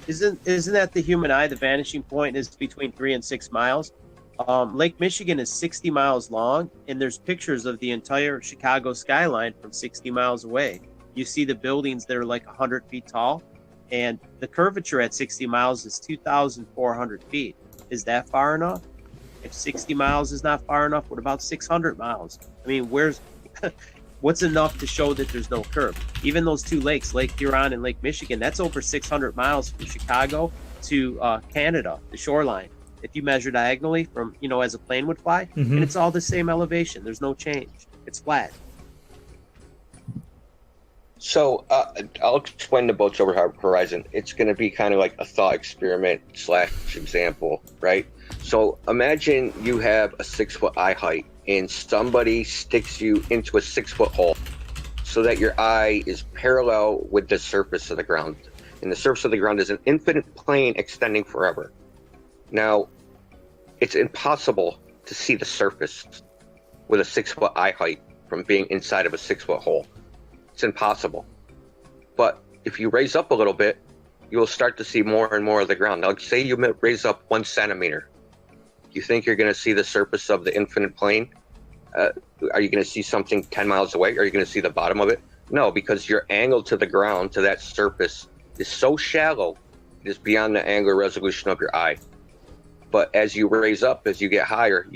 Isn't that the human eye? The vanishing point is between 3 and 6 miles. Lake Michigan is 60 miles long, and there's pictures of the entire Chicago skyline from 60 miles away. You see the buildings that are like 100 feet tall, and the curvature at 60 miles is 2,400 feet. Is that far enough? If 60 miles is not far enough, what about 600 miles? I mean, what's enough to show that there's no curve? Even those two lakes, Lake Huron and Lake Michigan, that's over 600 miles from Chicago to Canada, the shoreline. If you measure diagonally from, as a plane would fly, and it's all the same elevation. There's no change. It's flat. So I'll explain the boats over horizon. It's going to be kind of like a thought experiment / example, right? So imagine you have a 6-foot eye height and somebody sticks you into a 6-foot hole so that your eye is parallel with the surface of the ground. And the surface of the ground is an infinite plane extending forever. Now, it's impossible to see the surface with a 6-foot eye height from being inside of a 6-foot hole. It's impossible. But if you raise up a little bit, you will start to see more and more of the ground. Now, say you raise up 1 centimeter. You think you're going to see the surface of the infinite plane? Are you going to see something 10 miles away? Are you going to see the bottom of it? No, because your angle to the ground, to that surface, is so shallow, it is beyond the angular resolution of your eye. But as you raise up, as you get higher,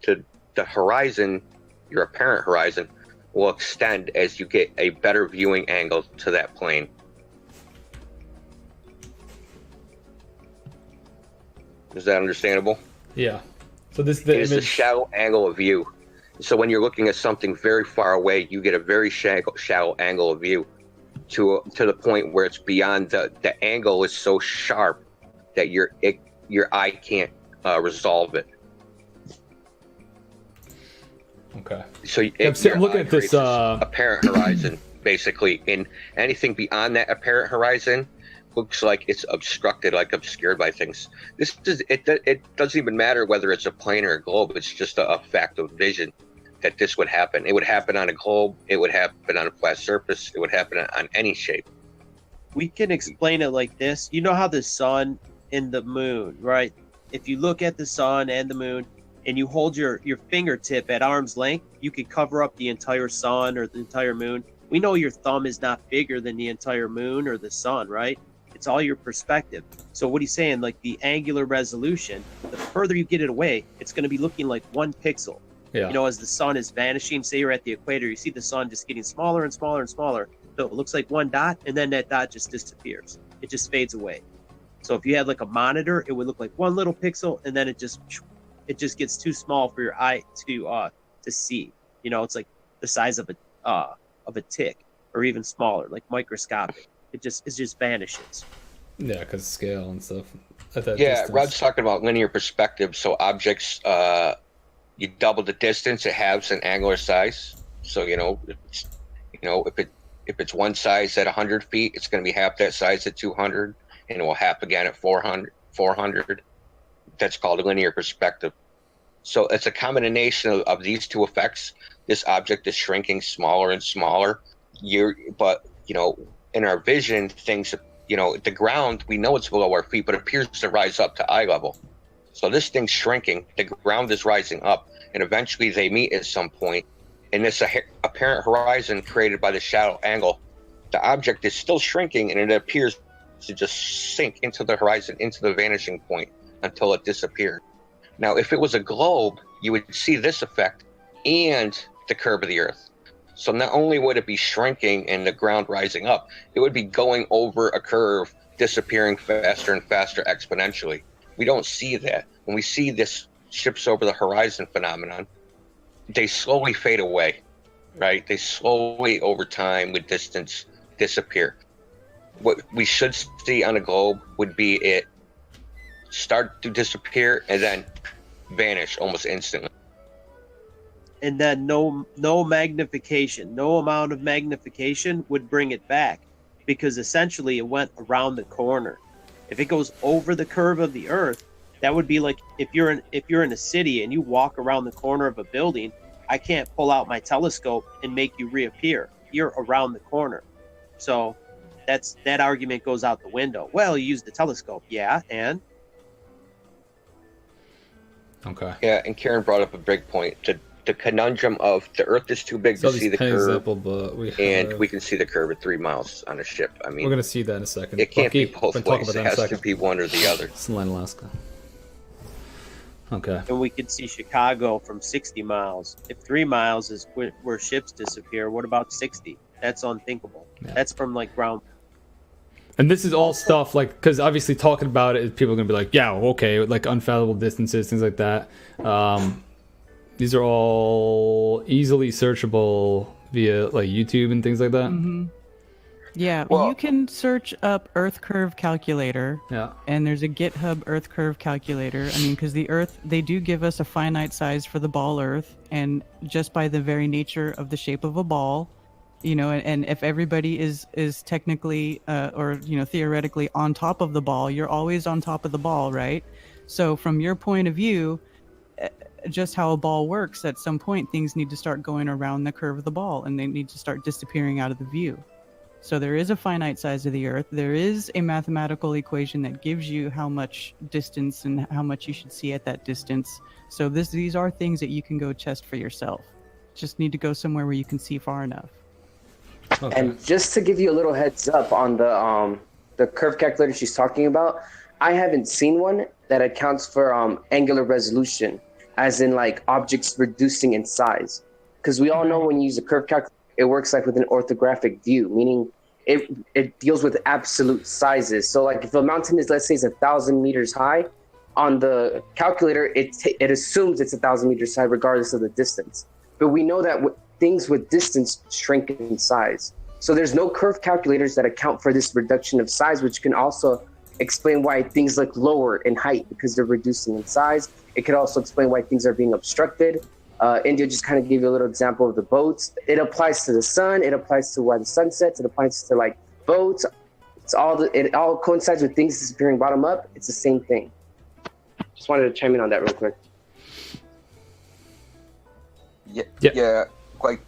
the horizon, your apparent horizon, will extend as you get a better viewing angle to that plane. Is that understandable? Yeah. So this is the shallow angle of view. So when you're looking at something very far away, you get a very shallow angle of view to the point where it's beyond the angle is so sharp that your eye can't resolve it. Okay. So I'm looking at this apparent horizon, basically, and anything beyond that apparent horizon looks like it's obstructed, like obscured by things. It doesn't even matter whether it's a plane or a globe. It's just a fact of vision that this would happen. It would happen on a globe. It would happen on a flat surface. It would happen on any shape. We can explain it like this. You know how the sun and the moon, right? If you look at the sun and the moon and you hold your fingertip at arm's length, you can cover up the entire sun or the entire moon. We know your thumb is not bigger than the entire moon or the sun, right? It's all your perspective. So what he's saying, like the angular resolution, the further you get it away, it's going to be looking like 1 pixel. Yeah. As the sun is vanishing, say you're at the equator, you see the sun just getting smaller and smaller and smaller. So it looks like 1 dot, and then that dot just disappears. It just fades away. So if you had like a monitor, it would look like 1 little pixel, and then it just gets too small for your eye to see. It's like the size of a tick, or even smaller, like microscopic. It just vanishes. Yeah, because scale and stuff. Rod's talking about linear perspective. So objects, you double the distance, it halves an angular size. So if it's one size at 100 feet, it's going to be half that size at 200. and it will happen again at 400. That's called a linear perspective. So it's a combination of these two effects. This object is shrinking smaller and smaller. But in our vision, things, the ground, we know it's below our feet, but it appears to rise up to eye level. So this thing's shrinking, the ground is rising up, and eventually they meet at some point. And this apparent horizon created by the shadow angle, the object is still shrinking, and it appears to just sink into the horizon, into the vanishing point, until it disappeared. Now, if it was a globe, you would see this effect and the curve of the Earth. So not only would it be shrinking and the ground rising up, it would be going over a curve, disappearing faster and faster exponentially. We don't see that. When we see this ships over the horizon phenomenon, they slowly fade away, right? They slowly, over time, with distance, disappear. What we should see on a globe would be it start to disappear and then vanish almost instantly. And then no magnification, no amount of magnification would bring it back, because essentially it went around the corner. If it goes over the curve of the Earth, that would be like if you're in a city and you walk around the corner of a building, I can't pull out my telescope and make you reappear. You're around the corner. So that argument goes out the window. Well, you use the telescope, yeah, and okay. Yeah, and Karen brought up a big point. The conundrum of the Earth is too big to see the curve, and we can see the curve at 3 miles on a ship. I mean, we're gonna see that in a second. It can't be both ways. It has to be one or the other. It's in Alaska. Okay. And we could see Chicago from 60 miles. If 3 miles is where ships disappear, what about 60? That's unthinkable. Yeah. That's from like ground. And this is all stuff like, because obviously talking about it, people are gonna be like, yeah, okay, like unfathomable distances, things like that. These are all easily searchable via like YouTube and things like that. Mm-hmm. Yeah, Well- you can search up Earth Curve Calculator. Yeah. And there's a GitHub Earth Curve Calculator. I mean, because the Earth, they do give us a finite size for the ball Earth, and just by the very nature of the shape of a ball, and if everybody is technically or theoretically on top of the ball, you're always on top of the ball, right? So from your point of view, just how a ball works, at some point things need to start going around the curve of the ball, and they need to start disappearing out of the view. So there is a finite size of the Earth. There is a mathematical equation that gives you how much distance and how much you should see at that distance. So these are things that you can go test for yourself. Just need to go somewhere where you can see far enough. Okay. And just to give you a little heads up on the curve calculator she's talking about, I haven't seen one that accounts for angular resolution, as in like objects reducing in size. Because we all know when you use a curve calculator, it works like with an orthographic view, meaning it deals with absolute sizes. So like if a mountain is, let's say, 1,000 meters high, on the calculator, it assumes it's 1,000 meters high regardless of the distance. But we know that things with distance shrink in size. So there's no curve calculators that account for this reduction of size, which can also explain why things look lower in height because they're reducing in size. It could also explain why things are being obstructed. India just kind of gave you a little example of the boats. It applies to the sun. It applies to why the sun sets. It applies to like boats. It all coincides with things disappearing bottom up. It's the same thing. Just wanted to chime in on that real quick. Yeah. Like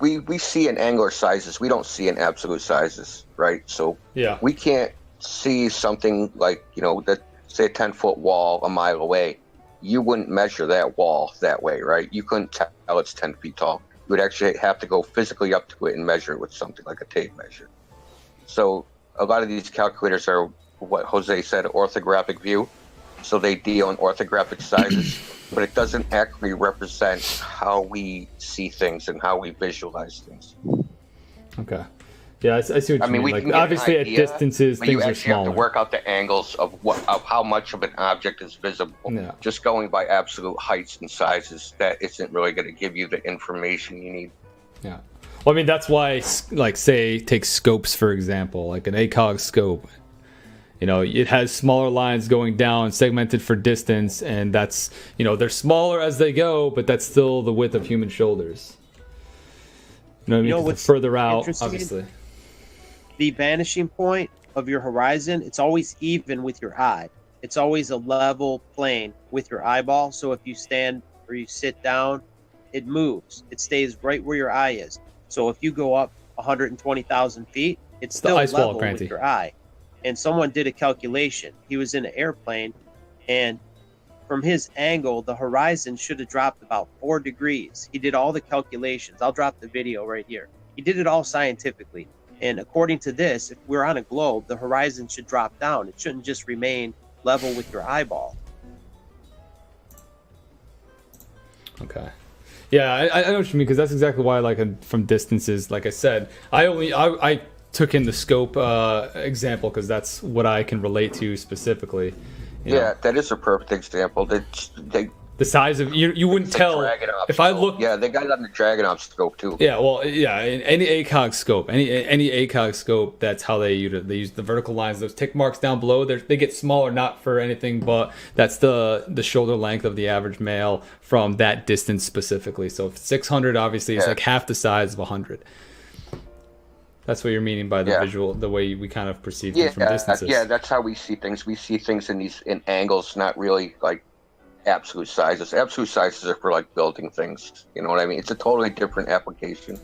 we see in angular sizes. We don't see in absolute sizes, right? So yeah, we can't see something like that, say a 10-foot wall a mile away. You wouldn't measure that wall that way, right? You couldn't tell it's 10 feet tall. You would actually have to go physically up to it and measure it with something like a tape measure. So a lot of these calculators are what Jose said, orthographic view. So they deal in orthographic sizes, but it doesn't accurately represent how we see things and how we visualize things. Okay. Yeah, I see what you mean. We Like, can get obviously, an at idea, distances, but you things are actually have smaller. to work out the angles of how much of an object is visible. Yeah. Just going by absolute heights and sizes, that isn't really going to give you the information you need. Yeah. Well, I mean, that's why, like, say, take scopes, for example, like an ACOG scope. It has smaller lines going down, segmented for distance, and that's, they're smaller as they go, but that's still the width of human shoulders. You know what I mean? 'Cause what's they're further out, interesting? obviously. The vanishing point of your horizon, it's always even with your eye. It's always a level plane with your eyeball. So if you stand or you sit down, it moves. It stays right where your eye is. So if you go up 120,000 feet, it's still level with your eye. And someone did a calculation. He was in an airplane, and from his angle, the horizon should have dropped about 4 degrees. He did all the calculations. I'll drop the video right here. He did it all scientifically. And according to this, if we're on a globe, the horizon should drop down. It shouldn't just remain level with your eyeball. Okay. Yeah, I know what you mean, because that's exactly why, like, from distances, like I said, I took in the scope example because that's what I can relate to specifically. You know? That is a perfect example. The size of you wouldn't tell if I look. Yeah, they got it on the Dragonov scope too. Yeah, well, yeah, in any ACOG scope, any ACOG scope, that's how they use it. They use the vertical lines, those tick marks down below. They get smaller, not for anything, but that's the shoulder length of the average male from that distance specifically. So if 600, obviously, it's like half the size of 100. That's what you're meaning by the visual, the way we kind of perceive things from distances. Yeah, that's how we see things. We see things in angles, not really like absolute sizes. Absolute sizes are for like building things. You know what I mean? It's a totally different application.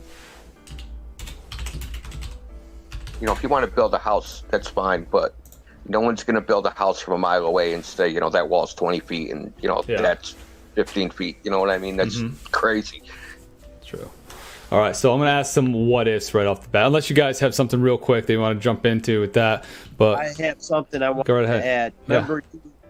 You know, if you want to build a house, that's fine, but no one's going to build a house from a mile away and say, you know, that wall's 20 feet and, you know, that's 15 feet. You know what I mean? That's crazy. True. All right, so I'm going to ask some what ifs right off the bat, unless you guys have something real quick that you want to jump into with that. But I have something I want to add. Remember,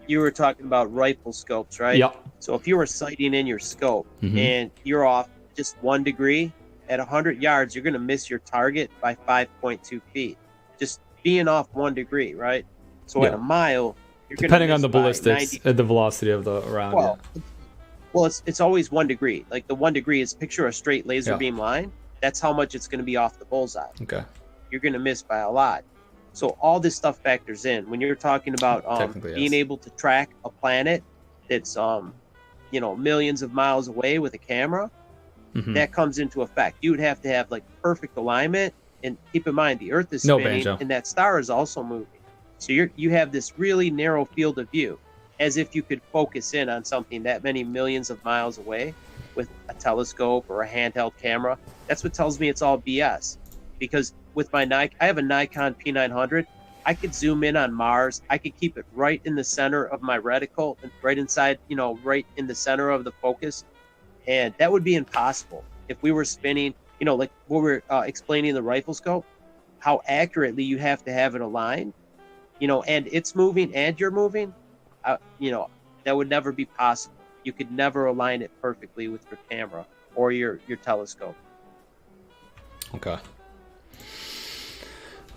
you were talking about rifle scopes, right? Yeah. So if you were sighting in your scope and you're off just 1 degree, at 100 yards, you're going to miss your target by 5.2 feet. Just being off 1 degree, right? So at a mile, you're going to depending on the ballistics, the velocity of the round. Well, it's always 1 degree. Like the 1 degree is, picture a straight laser beam line. That's how much it's going to be off the bullseye. Okay. You're going to miss by a lot. So all this stuff factors in when you're talking about being able to track a planet that's you know, millions of miles away with a camera. That comes into effect. You would have to have like perfect alignment, and keep in mind the Earth is spinning, and that star is also moving. So you have this really narrow field of view, as if you could focus in on something that many millions of miles away with a telescope or a handheld camera. That's what tells me it's all BS. Because with my I have a Nikon P900. I could zoom in on Mars. I could keep it right in the center of my reticle, right inside, you know, right in the center of the focus. And that would be impossible if we were spinning, you know, like what we're explaining the rifle scope, how accurately you have to have it aligned, you know, and it's moving and you're moving, you know, that would never be possible. You could never align it perfectly with your camera or your telescope. Okay.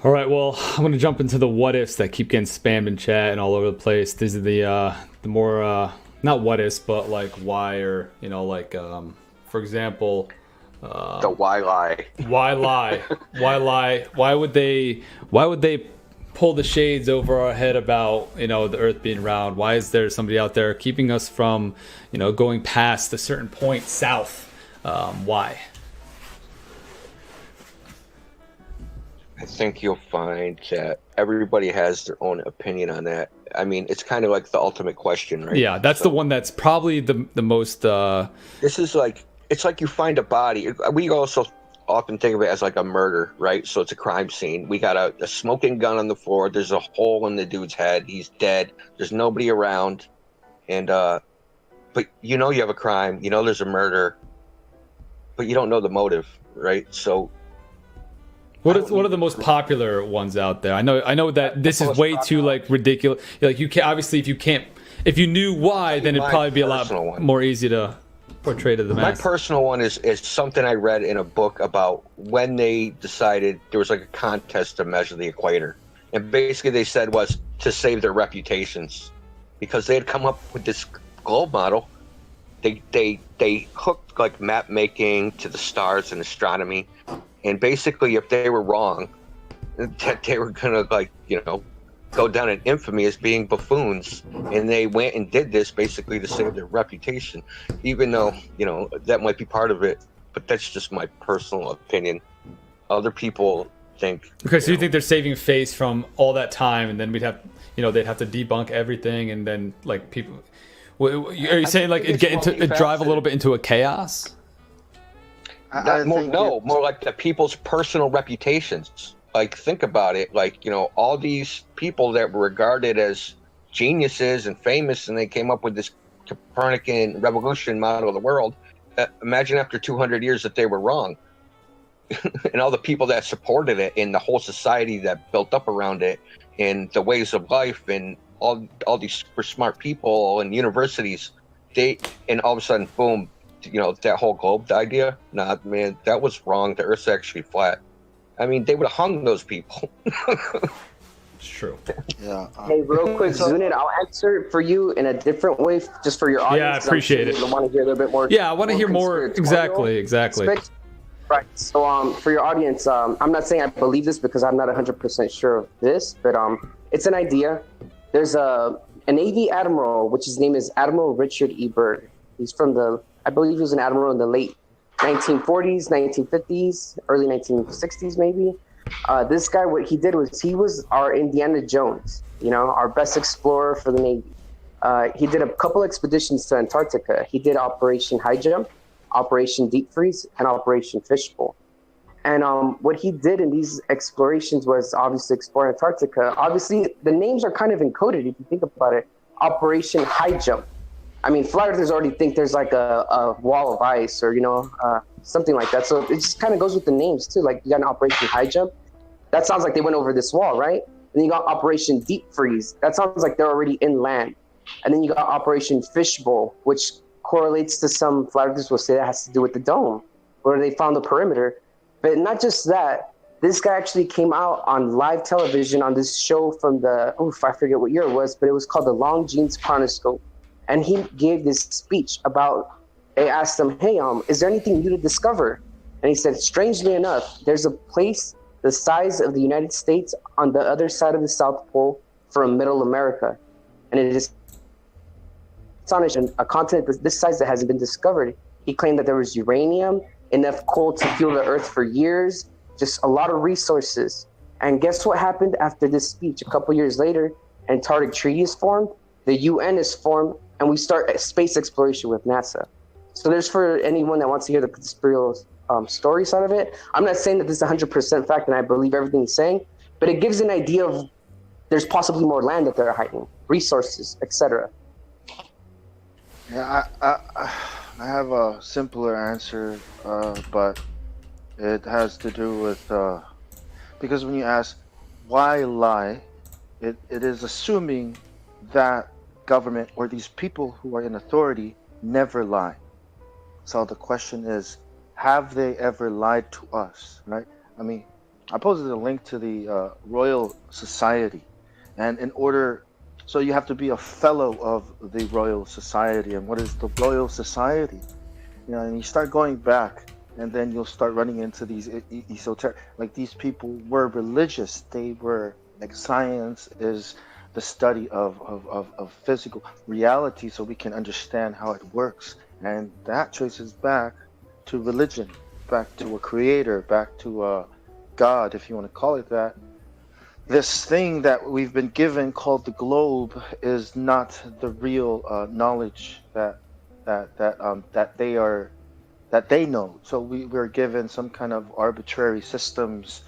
All right, well, I'm going to jump into the what ifs that keep getting spammed in chat and all over the place. These are the more, not what ifs, but like why, or, you know, like, for example, the why lie. Why lie? Why lie? Why would they pull the shades over our head about, you know, the Earth being round? Why is there somebody out there keeping us from, you know, going past a certain point south? Why? I think you'll find that everybody has their own opinion on that. I mean, it's kind of like the ultimate question, right? Yeah, that's the one that's probably the most. This is like, it's like you find a body. We also often think of it as like a murder, right? So it's a crime scene. We got a smoking gun on the floor. There's a hole in the dude's head. He's dead. There's nobody around. And, but you know you have a crime. You know there's a murder. But you don't know the motive, right? So. What are the most popular ones out there? I know that this is way too like ridiculous. Like you can't, obviously if you knew why, then it'd probably be a lot more easy to portray to the mass. My personal one is something I read in a book about when they decided there was like a contest to measure the equator, and basically they said was to save their reputations, because they had come up with this globe model. They hooked like map making to the stars and astronomy. And basically, if they were wrong, that they were going to, like, you know, go down in infamy as being buffoons. And they went and did this basically to save their reputation, even though, you know, that might be part of it. But that's just my personal opinion. Other people think. Okay, so you think they're saving face from all that time, and then they'd have to debunk everything, and then like people. Are you saying like it drive a little bit into a chaos? More like the people's personal reputations. Like, think about it. Like, all these people that were regarded as geniuses and famous, and they came up with this Copernican revolution model of the world. Imagine after 200 years that they were wrong. And all the people that supported it, and the whole society that built up around it, and the ways of life, and all these super smart people and universities, and all of a sudden, boom, that whole globe idea. Nah, man, that was wrong. The Earth's actually flat. I mean, they would have hung those people. It's true. Yeah. Hey, real quick, Zunit, I'll answer it for you in a different way, just for your audience. Yeah, I appreciate it. I want to hear a little bit more. Yeah, I want to hear more. Exactly. aspect. Right. So, for your audience, I'm not saying I believe this because I'm not 100% sure of this, but it's an idea. There's a Navy admiral, which his name is Admiral Richard E. Byrd. He's I believe he was an admiral in the late 1940s, 1950s, early 1960s, maybe. This guy, what he did was he was our Indiana Jones, our best explorer for the Navy. He did a couple expeditions to Antarctica. He did Operation High Jump, Operation Deep Freeze, and Operation Fishbowl. And what he did in these explorations was obviously explore Antarctica. Obviously, the names are kind of encoded if you think about it. Operation High Jump. I mean, flat earthers already think there's like a wall of ice or, something like that. So it just kind of goes with the names too. Like you got an Operation High Jump. That sounds like they went over this wall, right? And then you got Operation Deep Freeze. That sounds like they're already inland. And then you got Operation Fishbowl, which correlates to some flat earthers will say that has to do with the dome, where they found the perimeter. But not just that, this guy actually came out on live television on this show from I forget what year it was, but it was called the Longines Chronoscope. And he gave this speech about, they asked him, hey, is there anything new to discover? And he said, strangely enough, there's a place the size of the United States on the other side of the South Pole from Middle America. And it is astonishing, a continent this size that hasn't been discovered. He claimed that there was uranium, enough coal to fuel the earth for years, just a lot of resources. And guess what happened after this speech? A couple years later, Antarctic Treaty is formed, the UN is formed, and we start space exploration with NASA. So there's for anyone that wants to hear the conspiracy story side of it. I'm not saying that this is 100% fact and I believe everything he's saying, but it gives an idea of there's possibly more land that they're hiding, resources, etc. Yeah, I have a simpler answer, but it has to do with because when you ask why lie, it is assuming that government or these people who are in authority never lie. So the question is, have they ever lied to us, right? I mean, I posted a link to the Royal Society, and so you have to be a fellow of the Royal Society. And what is the Royal Society? And you start going back, and then you'll start running into these esoteric, like these people were religious. They were like, science is the study of physical reality so we can understand how it works. And that traces back to religion, back to a creator, back to a God, if you want to call it that. This thing that we've been given called the globe is not the real knowledge that they know. So we're given some kind of arbitrary systems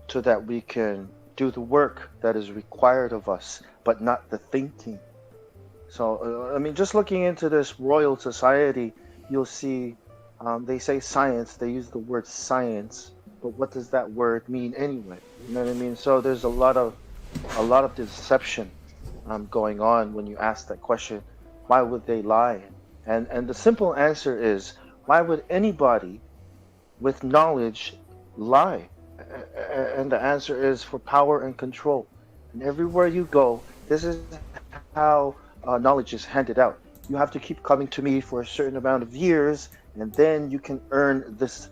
so that we can do the work that is required of us, but not the thinking. So I mean, just looking into this Royal Society, you'll see they say science, they use the word science, but what does that word mean anyway? You know what I mean? So there's a lot of deception going on when you ask that question. Why would they lie? And the simple answer is, why would anybody with knowledge lie? And the answer is for power and control. And everywhere you go, this is how knowledge is handed out. You have to keep coming to me for a certain amount of years, and then you can earn this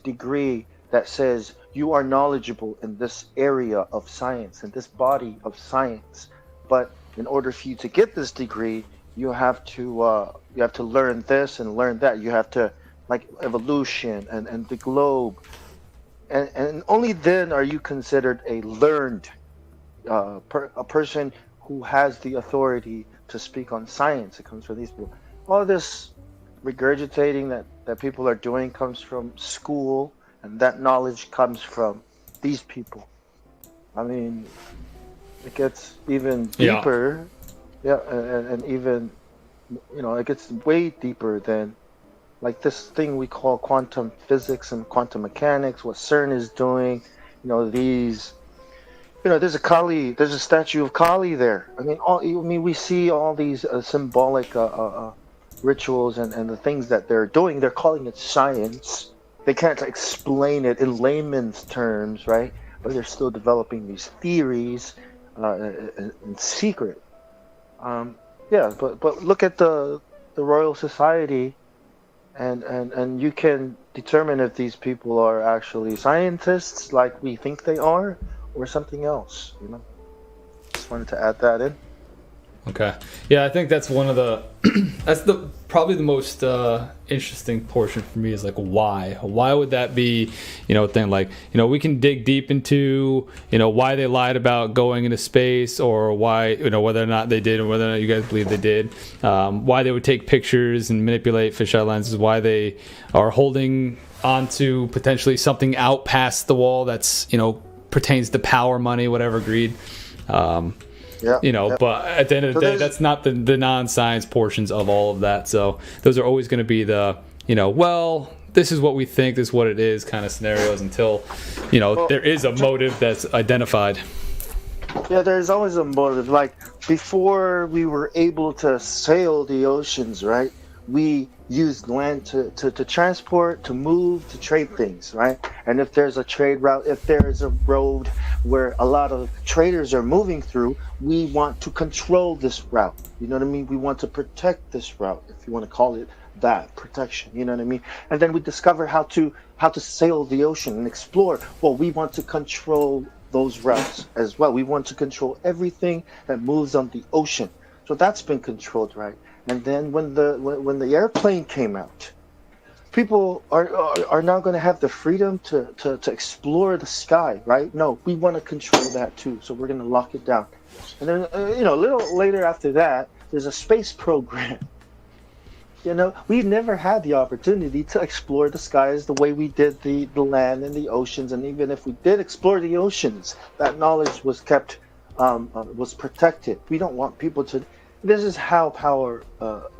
degree that says you are knowledgeable in this area of science, in this body of science. But in order for you to get this degree, you have to learn this and learn that. You have to, like evolution and the globe. and only then are you considered a learned a person who has the authority to speak on science. It comes from these people. All this regurgitating that people are doing comes from school, and that knowledge comes from these people. I mean, it gets even deeper. Yeah, and even, it gets way deeper than like this thing we call quantum physics and quantum mechanics, what CERN is doing, there's a statue of Kali there. I mean, we see all these symbolic rituals and the things that they're doing. They're calling it science. They can't explain it in layman's terms, right? But they're still developing these theories in secret. But look at the Royal Society, and you can determine if these people are actually scientists like we think they are, or something else. Just wanted to add that in. Okay. Yeah, I think that's one of the that's probably the most interesting portion for me is like why would that be thing, like we can dig deep into why they lied about going into space, or why whether or not they did, or whether or not you guys believe they did, why they would take pictures and manipulate fisheye lenses, why they are holding onto potentially something out past the wall that's pertains to power, money, whatever, greed. But at the end of the day, that's not the non-science portions of all of that. So those are always going to be the, this is what we think, this is what it is kind of scenarios until, there is a motive that's identified. Yeah, there's always a motive. Like before we were able to sail the oceans, right? We used land to transport, to move, to trade things, right? And if there's a trade route, if there's a road where a lot of traders are moving through, we want to control this route. You know what I mean? We want to protect this route, if you want to call it that, protection. You know what I mean? And then we discover how to sail the ocean and explore. Well, we want to control those routes as well. We want to control everything that moves on the ocean. So that's been controlled, right? And then when the airplane came out, people are now going to have the freedom to explore the sky, right? No, we want to control that too, so we're going to lock it down. And then a little later after that, there's a space program. We never had the opportunity to explore the skies the way we did the land and the oceans. And even if we did explore the oceans, that knowledge was kept, was protected. We don't want people to. This is how power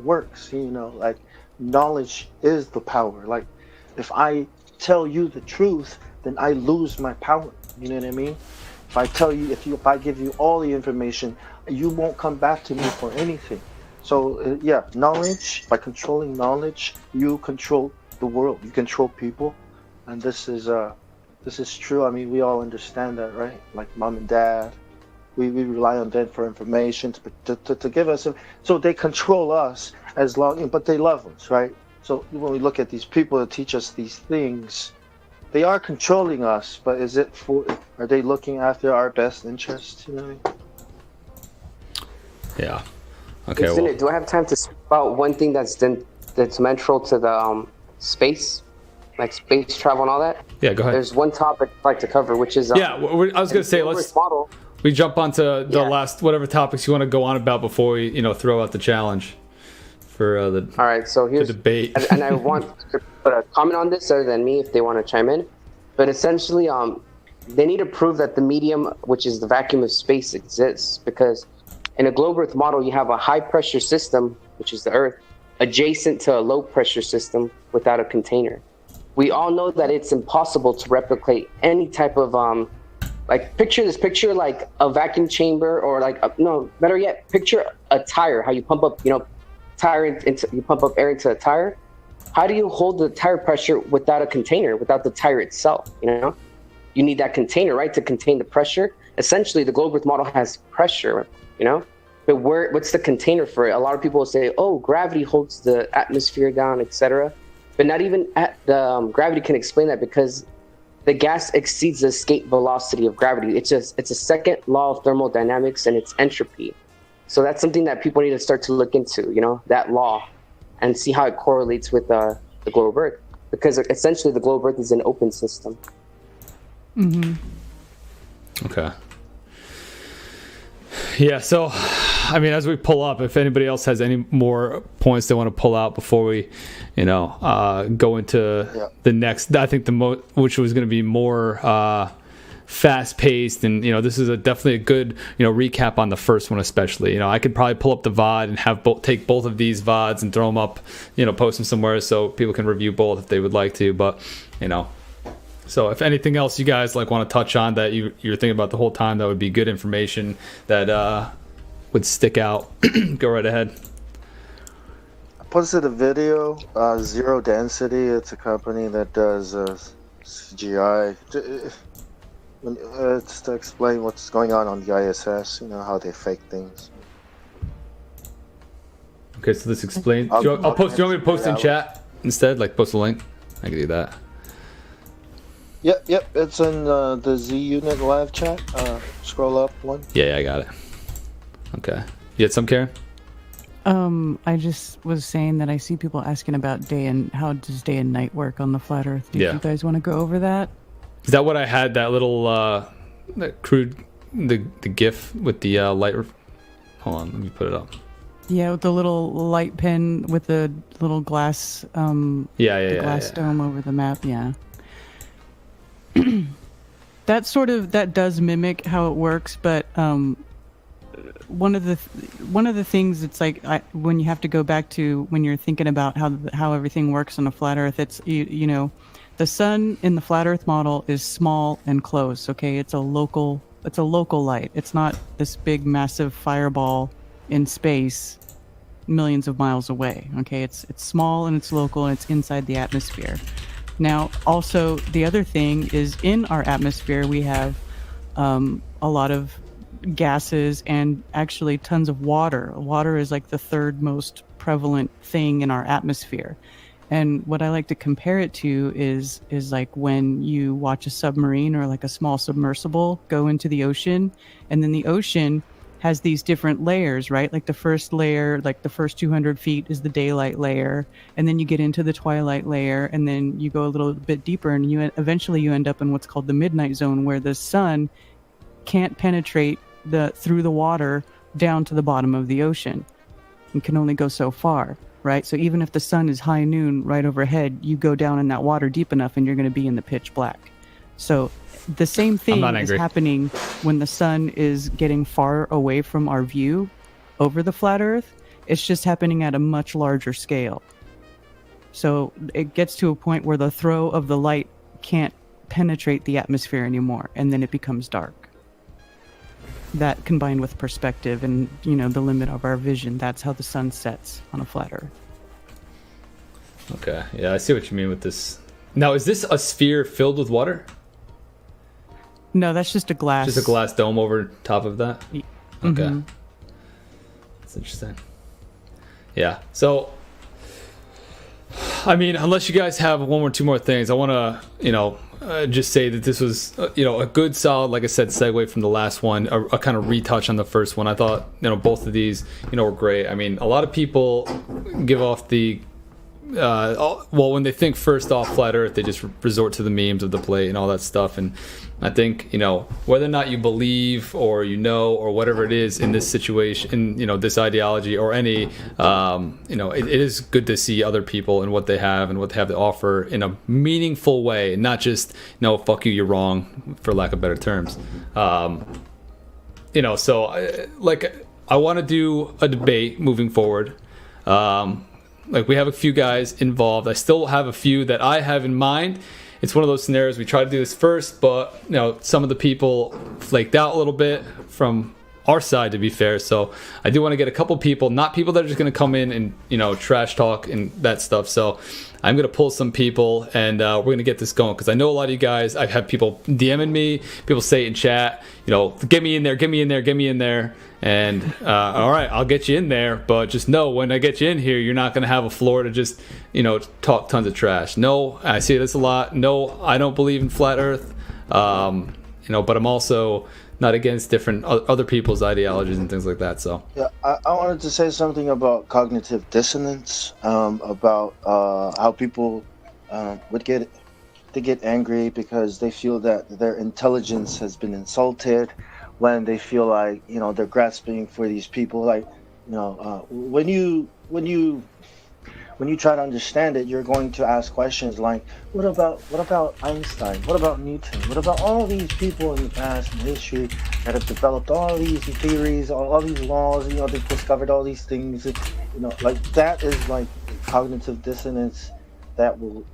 works, like knowledge is the power. Like if I tell you the truth, then I lose my power. You know what I mean? If I tell you, if I give you all the information, you won't come back to me for anything. So knowledge, by controlling knowledge, you control the world, you control people. And this is true. I mean, we all understand that, right? Like mom and dad. We rely on them for information to give us. So they control us but they love us, right? So when we look at these people that teach us these things, they are controlling us. But are they looking after our best interests? You know what I mean? Yeah. Okay. Do I have time to speak about one thing that's central to the space, like space travel and all that? Yeah, go ahead. There's one topic I'd like to cover, which is I was going to say we jump onto the last whatever topics you want to go on about before we throw out the challenge for the all right. So here's the debate, and I want to put a comment on this other than me if they want to chime in. But essentially, they need to prove that the medium, which is the vacuum of space, exists, because in a globe Earth model, you have a high pressure system, which is the Earth, adjacent to a low pressure system without a container. We all know that it's impossible to replicate any type of picture like a vacuum chamber, or better yet, picture a tire. How you pump up, you pump up air into a tire. How do you hold the tire pressure without a container, without the tire itself? You need that container, right, to contain the pressure. Essentially, the globe Earth model has pressure. But what's the container for it? A lot of people will say, "Oh, gravity holds the atmosphere down, etc." But not even gravity can explain that, because the gas exceeds the escape velocity of gravity. It's a second law of thermodynamics, and it's entropy. So that's something that people need to start to look into, that law, and see how it correlates with the globe Earth, because essentially the globe Earth is an open system. Mm-hmm. Okay. Yeah, so, I mean, as we pull up, if anybody else has any more points they want to pull out before we, go into the next, I think which was going to be more fast-paced, and, this is definitely a good, recap on the first one especially. I could probably pull up the VOD and have take both of these VODs and throw them up, post them somewhere so people can review both if they would like to, but, So if anything else you guys want to touch on that you're thinking about the whole time, that would be good information that would stick out. Go right ahead. I posted a video, Zero Density. It's a company that does CGI. It's to explain what's going on the ISS, how they fake things. Okay, so this explains. Do you want me to post in chat instead? Post a link? I can do that. Yep. It's in the Z Unit live chat. Scroll up one. Yeah, I got it. Okay. You had some, Karen? I just was saying that I see people asking about how does day and night work on the flat Earth. Do you guys want to go over that? Is that what I had? That little that crude the GIF with the light. Hold on, let me put it up. Yeah, with the little light pin with the little glass. Glass dome over the map. Yeah. That does mimic how it works, but one of the things it's when you have to go back to when you're thinking about how everything works on a flat Earth, it's the sun in the flat Earth model is small and close. Okay, it's a local light. It's not this big massive fireball in space millions of miles away. Okay, it's small and it's local and it's inside the atmosphere. Now, also, the other thing is in our atmosphere, we have a lot of gases and actually tons of water. Water is the third most prevalent thing in our atmosphere. And what I like to compare it to is when you watch a submarine or a small submersible go into the ocean, and then the ocean has these different layers, right? The first layer, the first 200 feet is the daylight layer, and then you get into the twilight layer, and then you go a little bit deeper, and eventually you end up in what's called the midnight zone, where the sun can't penetrate through the water down to the bottom of the ocean. It can only go so far, right? So even if the sun is high noon right overhead, you go down in that water deep enough, and you're going to be in the pitch black. So the same thing is happening when the sun is getting far away from our view over the flat Earth. It's just happening at a much larger scale. So it gets to a point where the throw of the light can't penetrate the atmosphere anymore, and then it becomes dark. That combined with perspective and, the limit of our vision, that's how the sun sets on a flat Earth. Okay, yeah, I see what you mean with this. Now, is this a sphere filled with water? No, that's just a glass. Just a glass dome over top of that? Mm-hmm. Okay. That's interesting. Yeah. So, I mean, unless you guys have one or two more things, I want to, just say that this was, a good, solid, like I said, segue from the last one, a kind of retouch on the first one. I thought, both of these, were great. I mean, a lot of people give off the when they think first off flat Earth, they just resort to the memes of the plate and all that stuff. And I think, whether or not you believe or or whatever it is in this situation, in, this ideology or any, it is good to see other people and what they have to offer in a meaningful way, and not just, fuck you, you're wrong, for lack of better terms. So I want to do a debate moving forward. We have a few guys involved. I still have a few that I have in mind. It's one of those scenarios we try to do this first, but some of the people flaked out a little bit from our side, to be fair. So I do want to get a couple people, not people that are just going to come in and trash talk and that stuff. So I'm going to pull some people, and we're going to get this going, because I know a lot of you guys. I've had people DMing me, people say it in chat, get me in there. And all right, I'll get you in there, but just know when I get you in here, you're not going to have a floor to just talk tons of trash. No, I see this a lot. No, I don't believe in flat Earth. But I'm also not against different other people's ideologies and things like that. So yeah, I wanted to say something about cognitive dissonance, about how people would get they get angry because they feel that their intelligence has been insulted, when they feel like, you know, they're grasping for these people. Like, you know, when you try to understand it, you're going to ask questions like, what about Einstein? What about Newton? What about all these people in the past in history that have developed all these theories, all these laws? You know, they've discovered all these things. You know, like that is like cognitive dissonance that will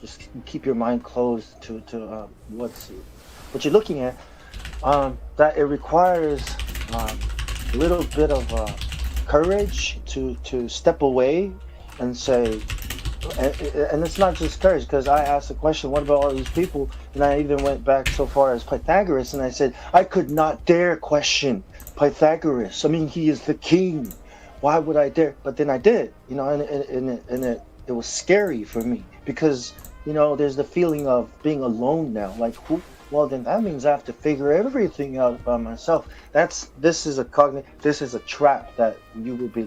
just keep your mind closed to what you're looking at. That it requires a little bit of courage to step away and say, and it's not just courage, because I asked the question, what about all these people? And I even went back so far as Pythagoras, and I said, I could not dare question Pythagoras. I mean, he is the king. Why would I dare? But then I did, you know, and it was scary for me, because, you know, there's the feeling of being alone now. Like, who? Well, then that means I have to figure everything out by myself. This is a trap that you will be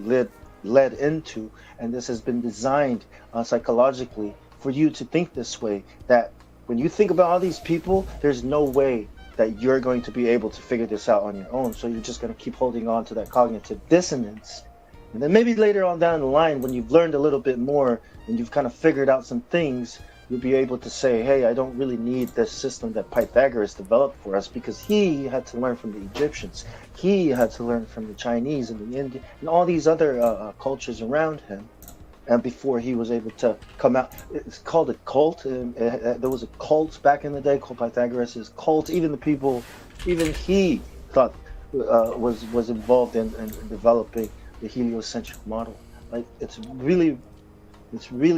led into, and this has been designed psychologically for you to think this way. That when you think about all these people, there's no way that you're going to be able to figure this out on your own. So you're just going to keep holding on to that cognitive dissonance. And then maybe later on down the line, when you've learned a little bit more and you've kind of figured out some things, you'll be able to say, hey, I don't really need this system that Pythagoras developed for us, because he had to learn from the Egyptians. He had to learn from the Chinese and the Indian and all these other cultures around him. And before he was able to come out, it's called a cult. There was a cult back in the day called Pythagoras' cult. Even the people, even he thought was involved in developing the heliocentric model. Like, it's really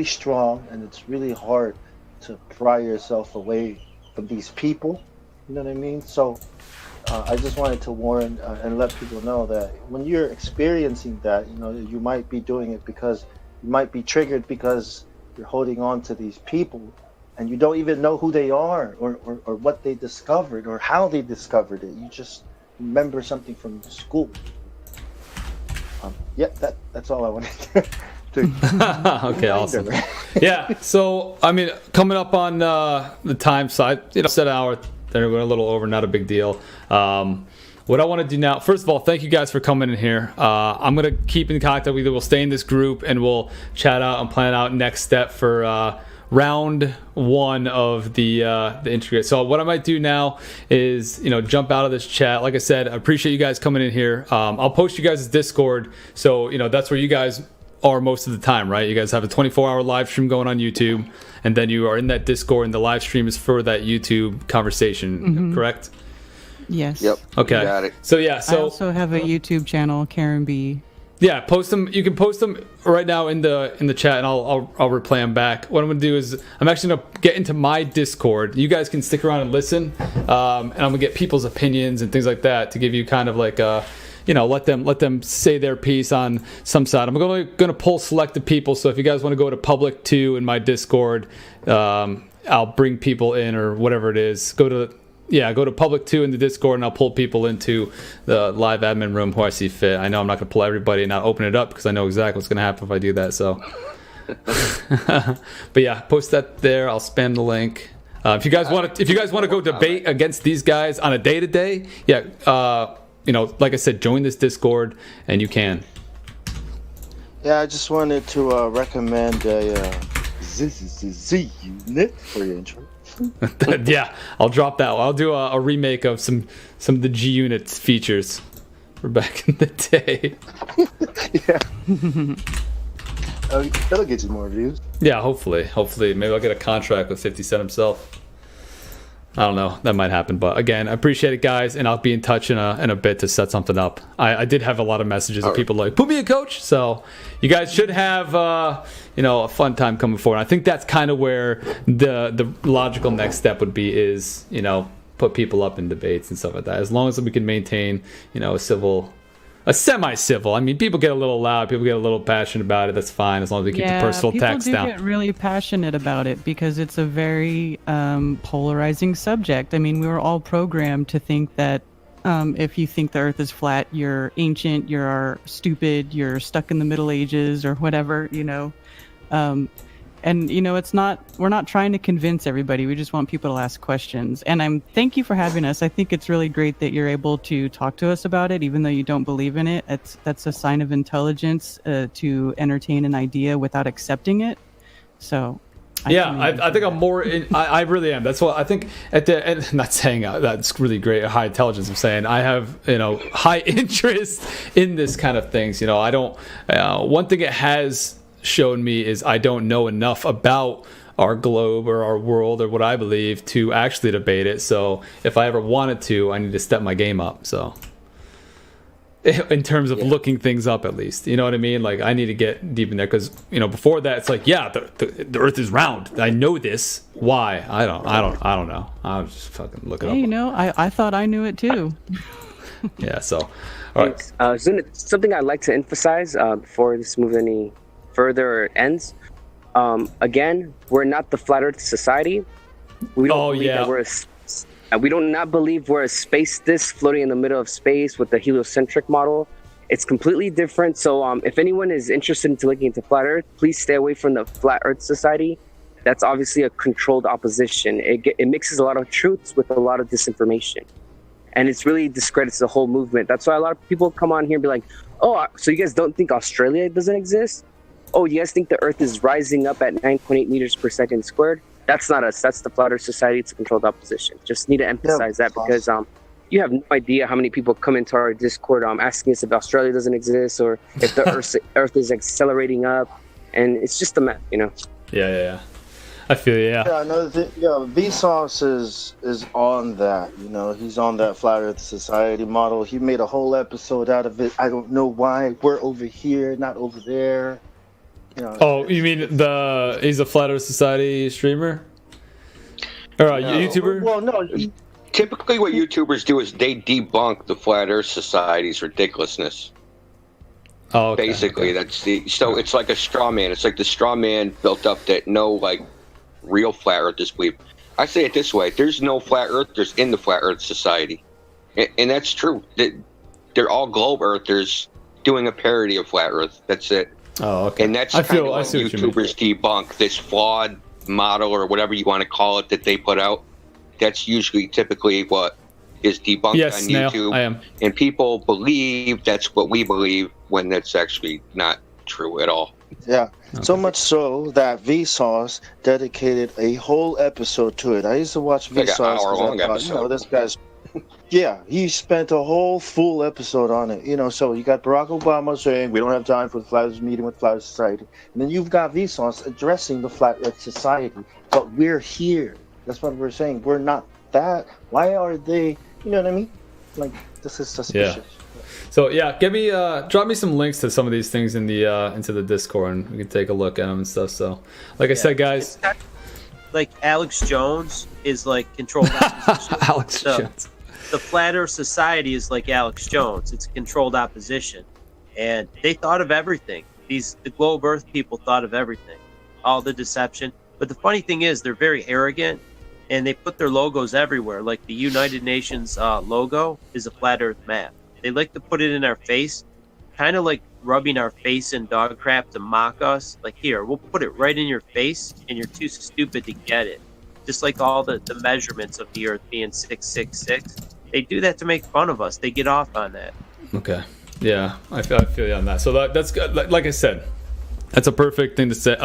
strong, and it's really hard to pry yourself away from these people. You know what I mean? So I just wanted to warn and let people know that when you're experiencing that, you know, you might be doing it because you might be triggered because you're holding on to these people and you don't even know who they are or what they discovered or how they discovered it. You just remember something from school. That's all I wanted to Okay, awesome. Yeah, so I mean, coming up on the time side, you know, set an hour, then we're a little over, not a big deal. What I want to do now, first of all, thank you guys for coming in here. I'm gonna keep in contact with you. We'll stay in this group and we'll chat out and plan out next step for round one of the integrate. So what I might do now is, you know, jump out of this chat. Like I said, I appreciate you guys coming in here. I'll post you guys' Discord, so you know that's where you guys are most of the time, right? You guys have a 24-hour live stream going on YouTube, and then you are in that Discord, and the live stream is for that YouTube conversation, correct? Yes. Yep. Okay. You got it. So yeah, I also have a YouTube channel, Karen B. Yeah, post them. You can post them right now in the chat, and I'll replay them back. What I'm gonna do is I'm actually gonna get into my Discord. You guys can stick around and listen, and I'm gonna get people's opinions and things like that to give you kind of like you know, let them say their piece on some side. I'm gonna pull selected people. So if you guys want to go to public 2 in my Discord, I'll bring people in or whatever it is. Go to public 2 in the Discord, and I'll pull people into the live admin room who I see fit. I know I'm not going to pull everybody and not open it up because I know exactly what's going to happen if I do that. So, but yeah, post that there. I'll spam the link. If you guys want to go debate against these guys on a day-to-day, you know, like I said, join this Discord, and you can. Yeah, I just wanted to recommend a Z unit for your intro. Yeah, I'll drop that. I'll do a remake of some of the G Unit's features for back in the day. Yeah. That'll get you more views. Yeah, hopefully. Maybe I'll get a contract with 50 Cent himself. I don't know. That might happen. But again, I appreciate it, guys, and I'll be in touch in a bit to set something up. I did have a lot of messages of people like, put me a coach. So you guys should have you know, a fun time coming forward. I think that's kind of where the logical next step would be is, you know, put people up in debates and stuff like that. As long as we can maintain, you know, a semi-civil. I mean, people get a little loud, people get a little passionate about it. That's fine, as long as we keep the personal text down. People do get really passionate about it because it's a very polarizing subject. I mean, we were all programmed to think that if you think the Earth is flat, you're ancient, you're stupid, you're stuck in the Middle Ages or whatever, you know. And we're not trying to convince everybody. We just want people to ask questions. And thank you for having us. I think it's really great that you're able to talk to us about it, even though you don't believe in it. That's a sign of intelligence to entertain an idea without accepting it. So. I think I'm more. I really am. That's what I think. At the end, I'm not saying that's really great, high intelligence. I'm saying I have high interest in this kind of things. I don't. One thing it has shown me is I don't know enough about our globe or our world or what I believe to actually debate it. So if I ever wanted to, I need to step my game up. So in terms of looking things up, at least, you know what I mean? Like I need to get deep in there because before that it's like the Earth is round. I know this. Why? I don't know. I'll just fucking look it up. I thought I knew it too. Yeah. So all right. Something I'd like to emphasize before this moves any further or ends. Again, we're not the Flat Earth Society. We don't believe that we do not believe we're a space disc floating in the middle of space with the heliocentric model. It's completely different. So if anyone is interested in looking into Flat Earth, please stay away from the Flat Earth Society. That's obviously a controlled opposition. It mixes a lot of truths with a lot of disinformation. And it's really discredits the whole movement. That's why a lot of people come on here and be like, oh, so you guys don't think Australia doesn't exist? Oh, you guys think the Earth is rising up at 9.8 meters per second squared? That's not us. That's the Flat Earth Society. It's a controlled opposition. Just need to emphasize that because you have no idea how many people come into our Discord asking us if Australia doesn't exist or if the Earth is accelerating up. And it's just a mess, Yeah. I feel you, yeah. Yeah, another thing, Vsauce is on that. He's on that Flat Earth Society model. He made a whole episode out of it. I don't know why we're over here, not over there. Oh, you mean he's a Flat Earth Society streamer? Or a YouTuber? Well, no. Typically what YouTubers do is they debunk the Flat Earth Society's ridiculousness. Oh, okay, basically, that's so it's like a straw man. It's like the straw man built up that no real Flat Earthers believe. I say it this way: there's no Flat Earthers in the Flat Earth Society, and that's true. They're all globe Earthers doing a parody of Flat Earth. That's it. Oh, okay. And that's kind of what YouTubers debunk, this flawed model or whatever you want to call it that they put out. That's usually typically what is debunked on YouTube. I am. And people believe that's what we believe when that's actually not true at all. Yeah, so much so that Vsauce dedicated a whole episode to it. I used to watch Vsauce. Like an hour-long episode. This guy's... Yeah, he spent a whole full episode on it. So you got Barack Obama saying we don't have time for the Flat Earth meeting with Flat Earth Society, and then you've got Vsauce addressing the Flat Earth Society. But we're here. That's what we're saying. We're not that. Why are they? You know what I mean? This is suspicious. Yeah. So drop me some links to some of these things in the into the Discord, and we can take a look at them and stuff. So, like I said, guys, like Alex Jones is controlled opposition. Alex Jones. The Flat Earth Society is like Alex Jones. It's a controlled opposition, and they thought of everything. The globe Earth people thought of everything, all the deception. But the funny thing is, they're very arrogant, and they put their logos everywhere. Like the United Nations logo is a flat Earth map. They like to put it in our face, kind of like rubbing our face in dog crap to mock us. Like, here, we'll put it right in your face, and you're too stupid to get it. Just like all the measurements of the Earth being 666. They do that to make fun of us. They get off on that. Okay. Yeah, I feel you on that. So that's good. Like I said, that's a perfect thing to say.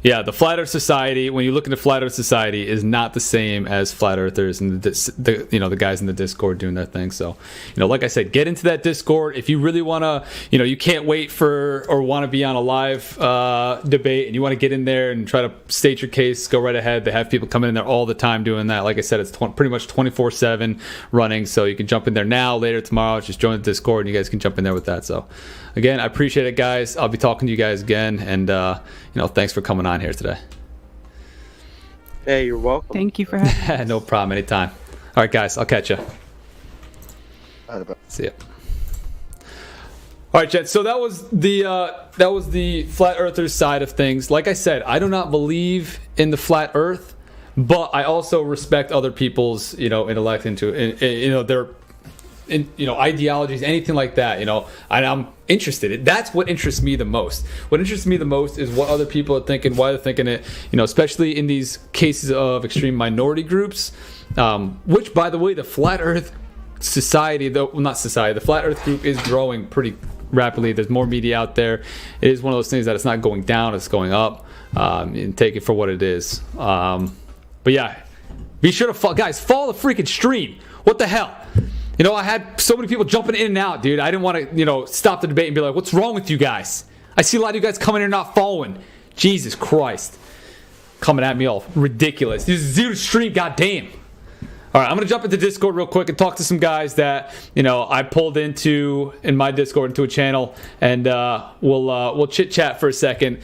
The Flat Earth Society, when you look into Flat Earth Society, is not the same as Flat Earthers and the guys in the Discord doing their thing. So, like I said, get into that Discord. If you really want to, you can't wait for or want to be on a live debate and you want to get in there and try to state your case, go right ahead. They have people coming in there all the time doing that. Like I said, it's pretty much 24/7 running. So you can jump in there now, later, tomorrow. Just join the Discord and you guys can jump in there with that. So, again, I appreciate it, guys. I'll be talking to you guys again. And, thanks for coming on here today. Hey, you're welcome. Thank you for having me. No problem. Anytime. All right, guys. I'll catch you. See ya. All right, Jet. So that was the Flat Earthers side of things. Like I said, I do not believe in the Flat Earth, but I also respect other people's, intellect into, their ideologies, anything like that. And I'm interested. That's what interests me the most. What interests me the most is what other people are thinking, why they're thinking it. Especially in these cases of extreme minority groups, which, by the way, the Flat Earth Society, the Flat Earth group is growing pretty rapidly. There's more media out there. It is one of those things that it's not going down, it's going up. And take it for what it is. But yeah, be sure to guys, follow the freaking stream. What the hell? I had so many people jumping in and out, dude. I didn't want to, stop the debate and be like, what's wrong with you guys? I see a lot of you guys coming in and not following. Jesus Christ. Coming at me all ridiculous. This is zero stream, goddamn. All right, I'm going to jump into Discord real quick and talk to some guys that, I pulled in my Discord into a channel, and we'll chit-chat for a second.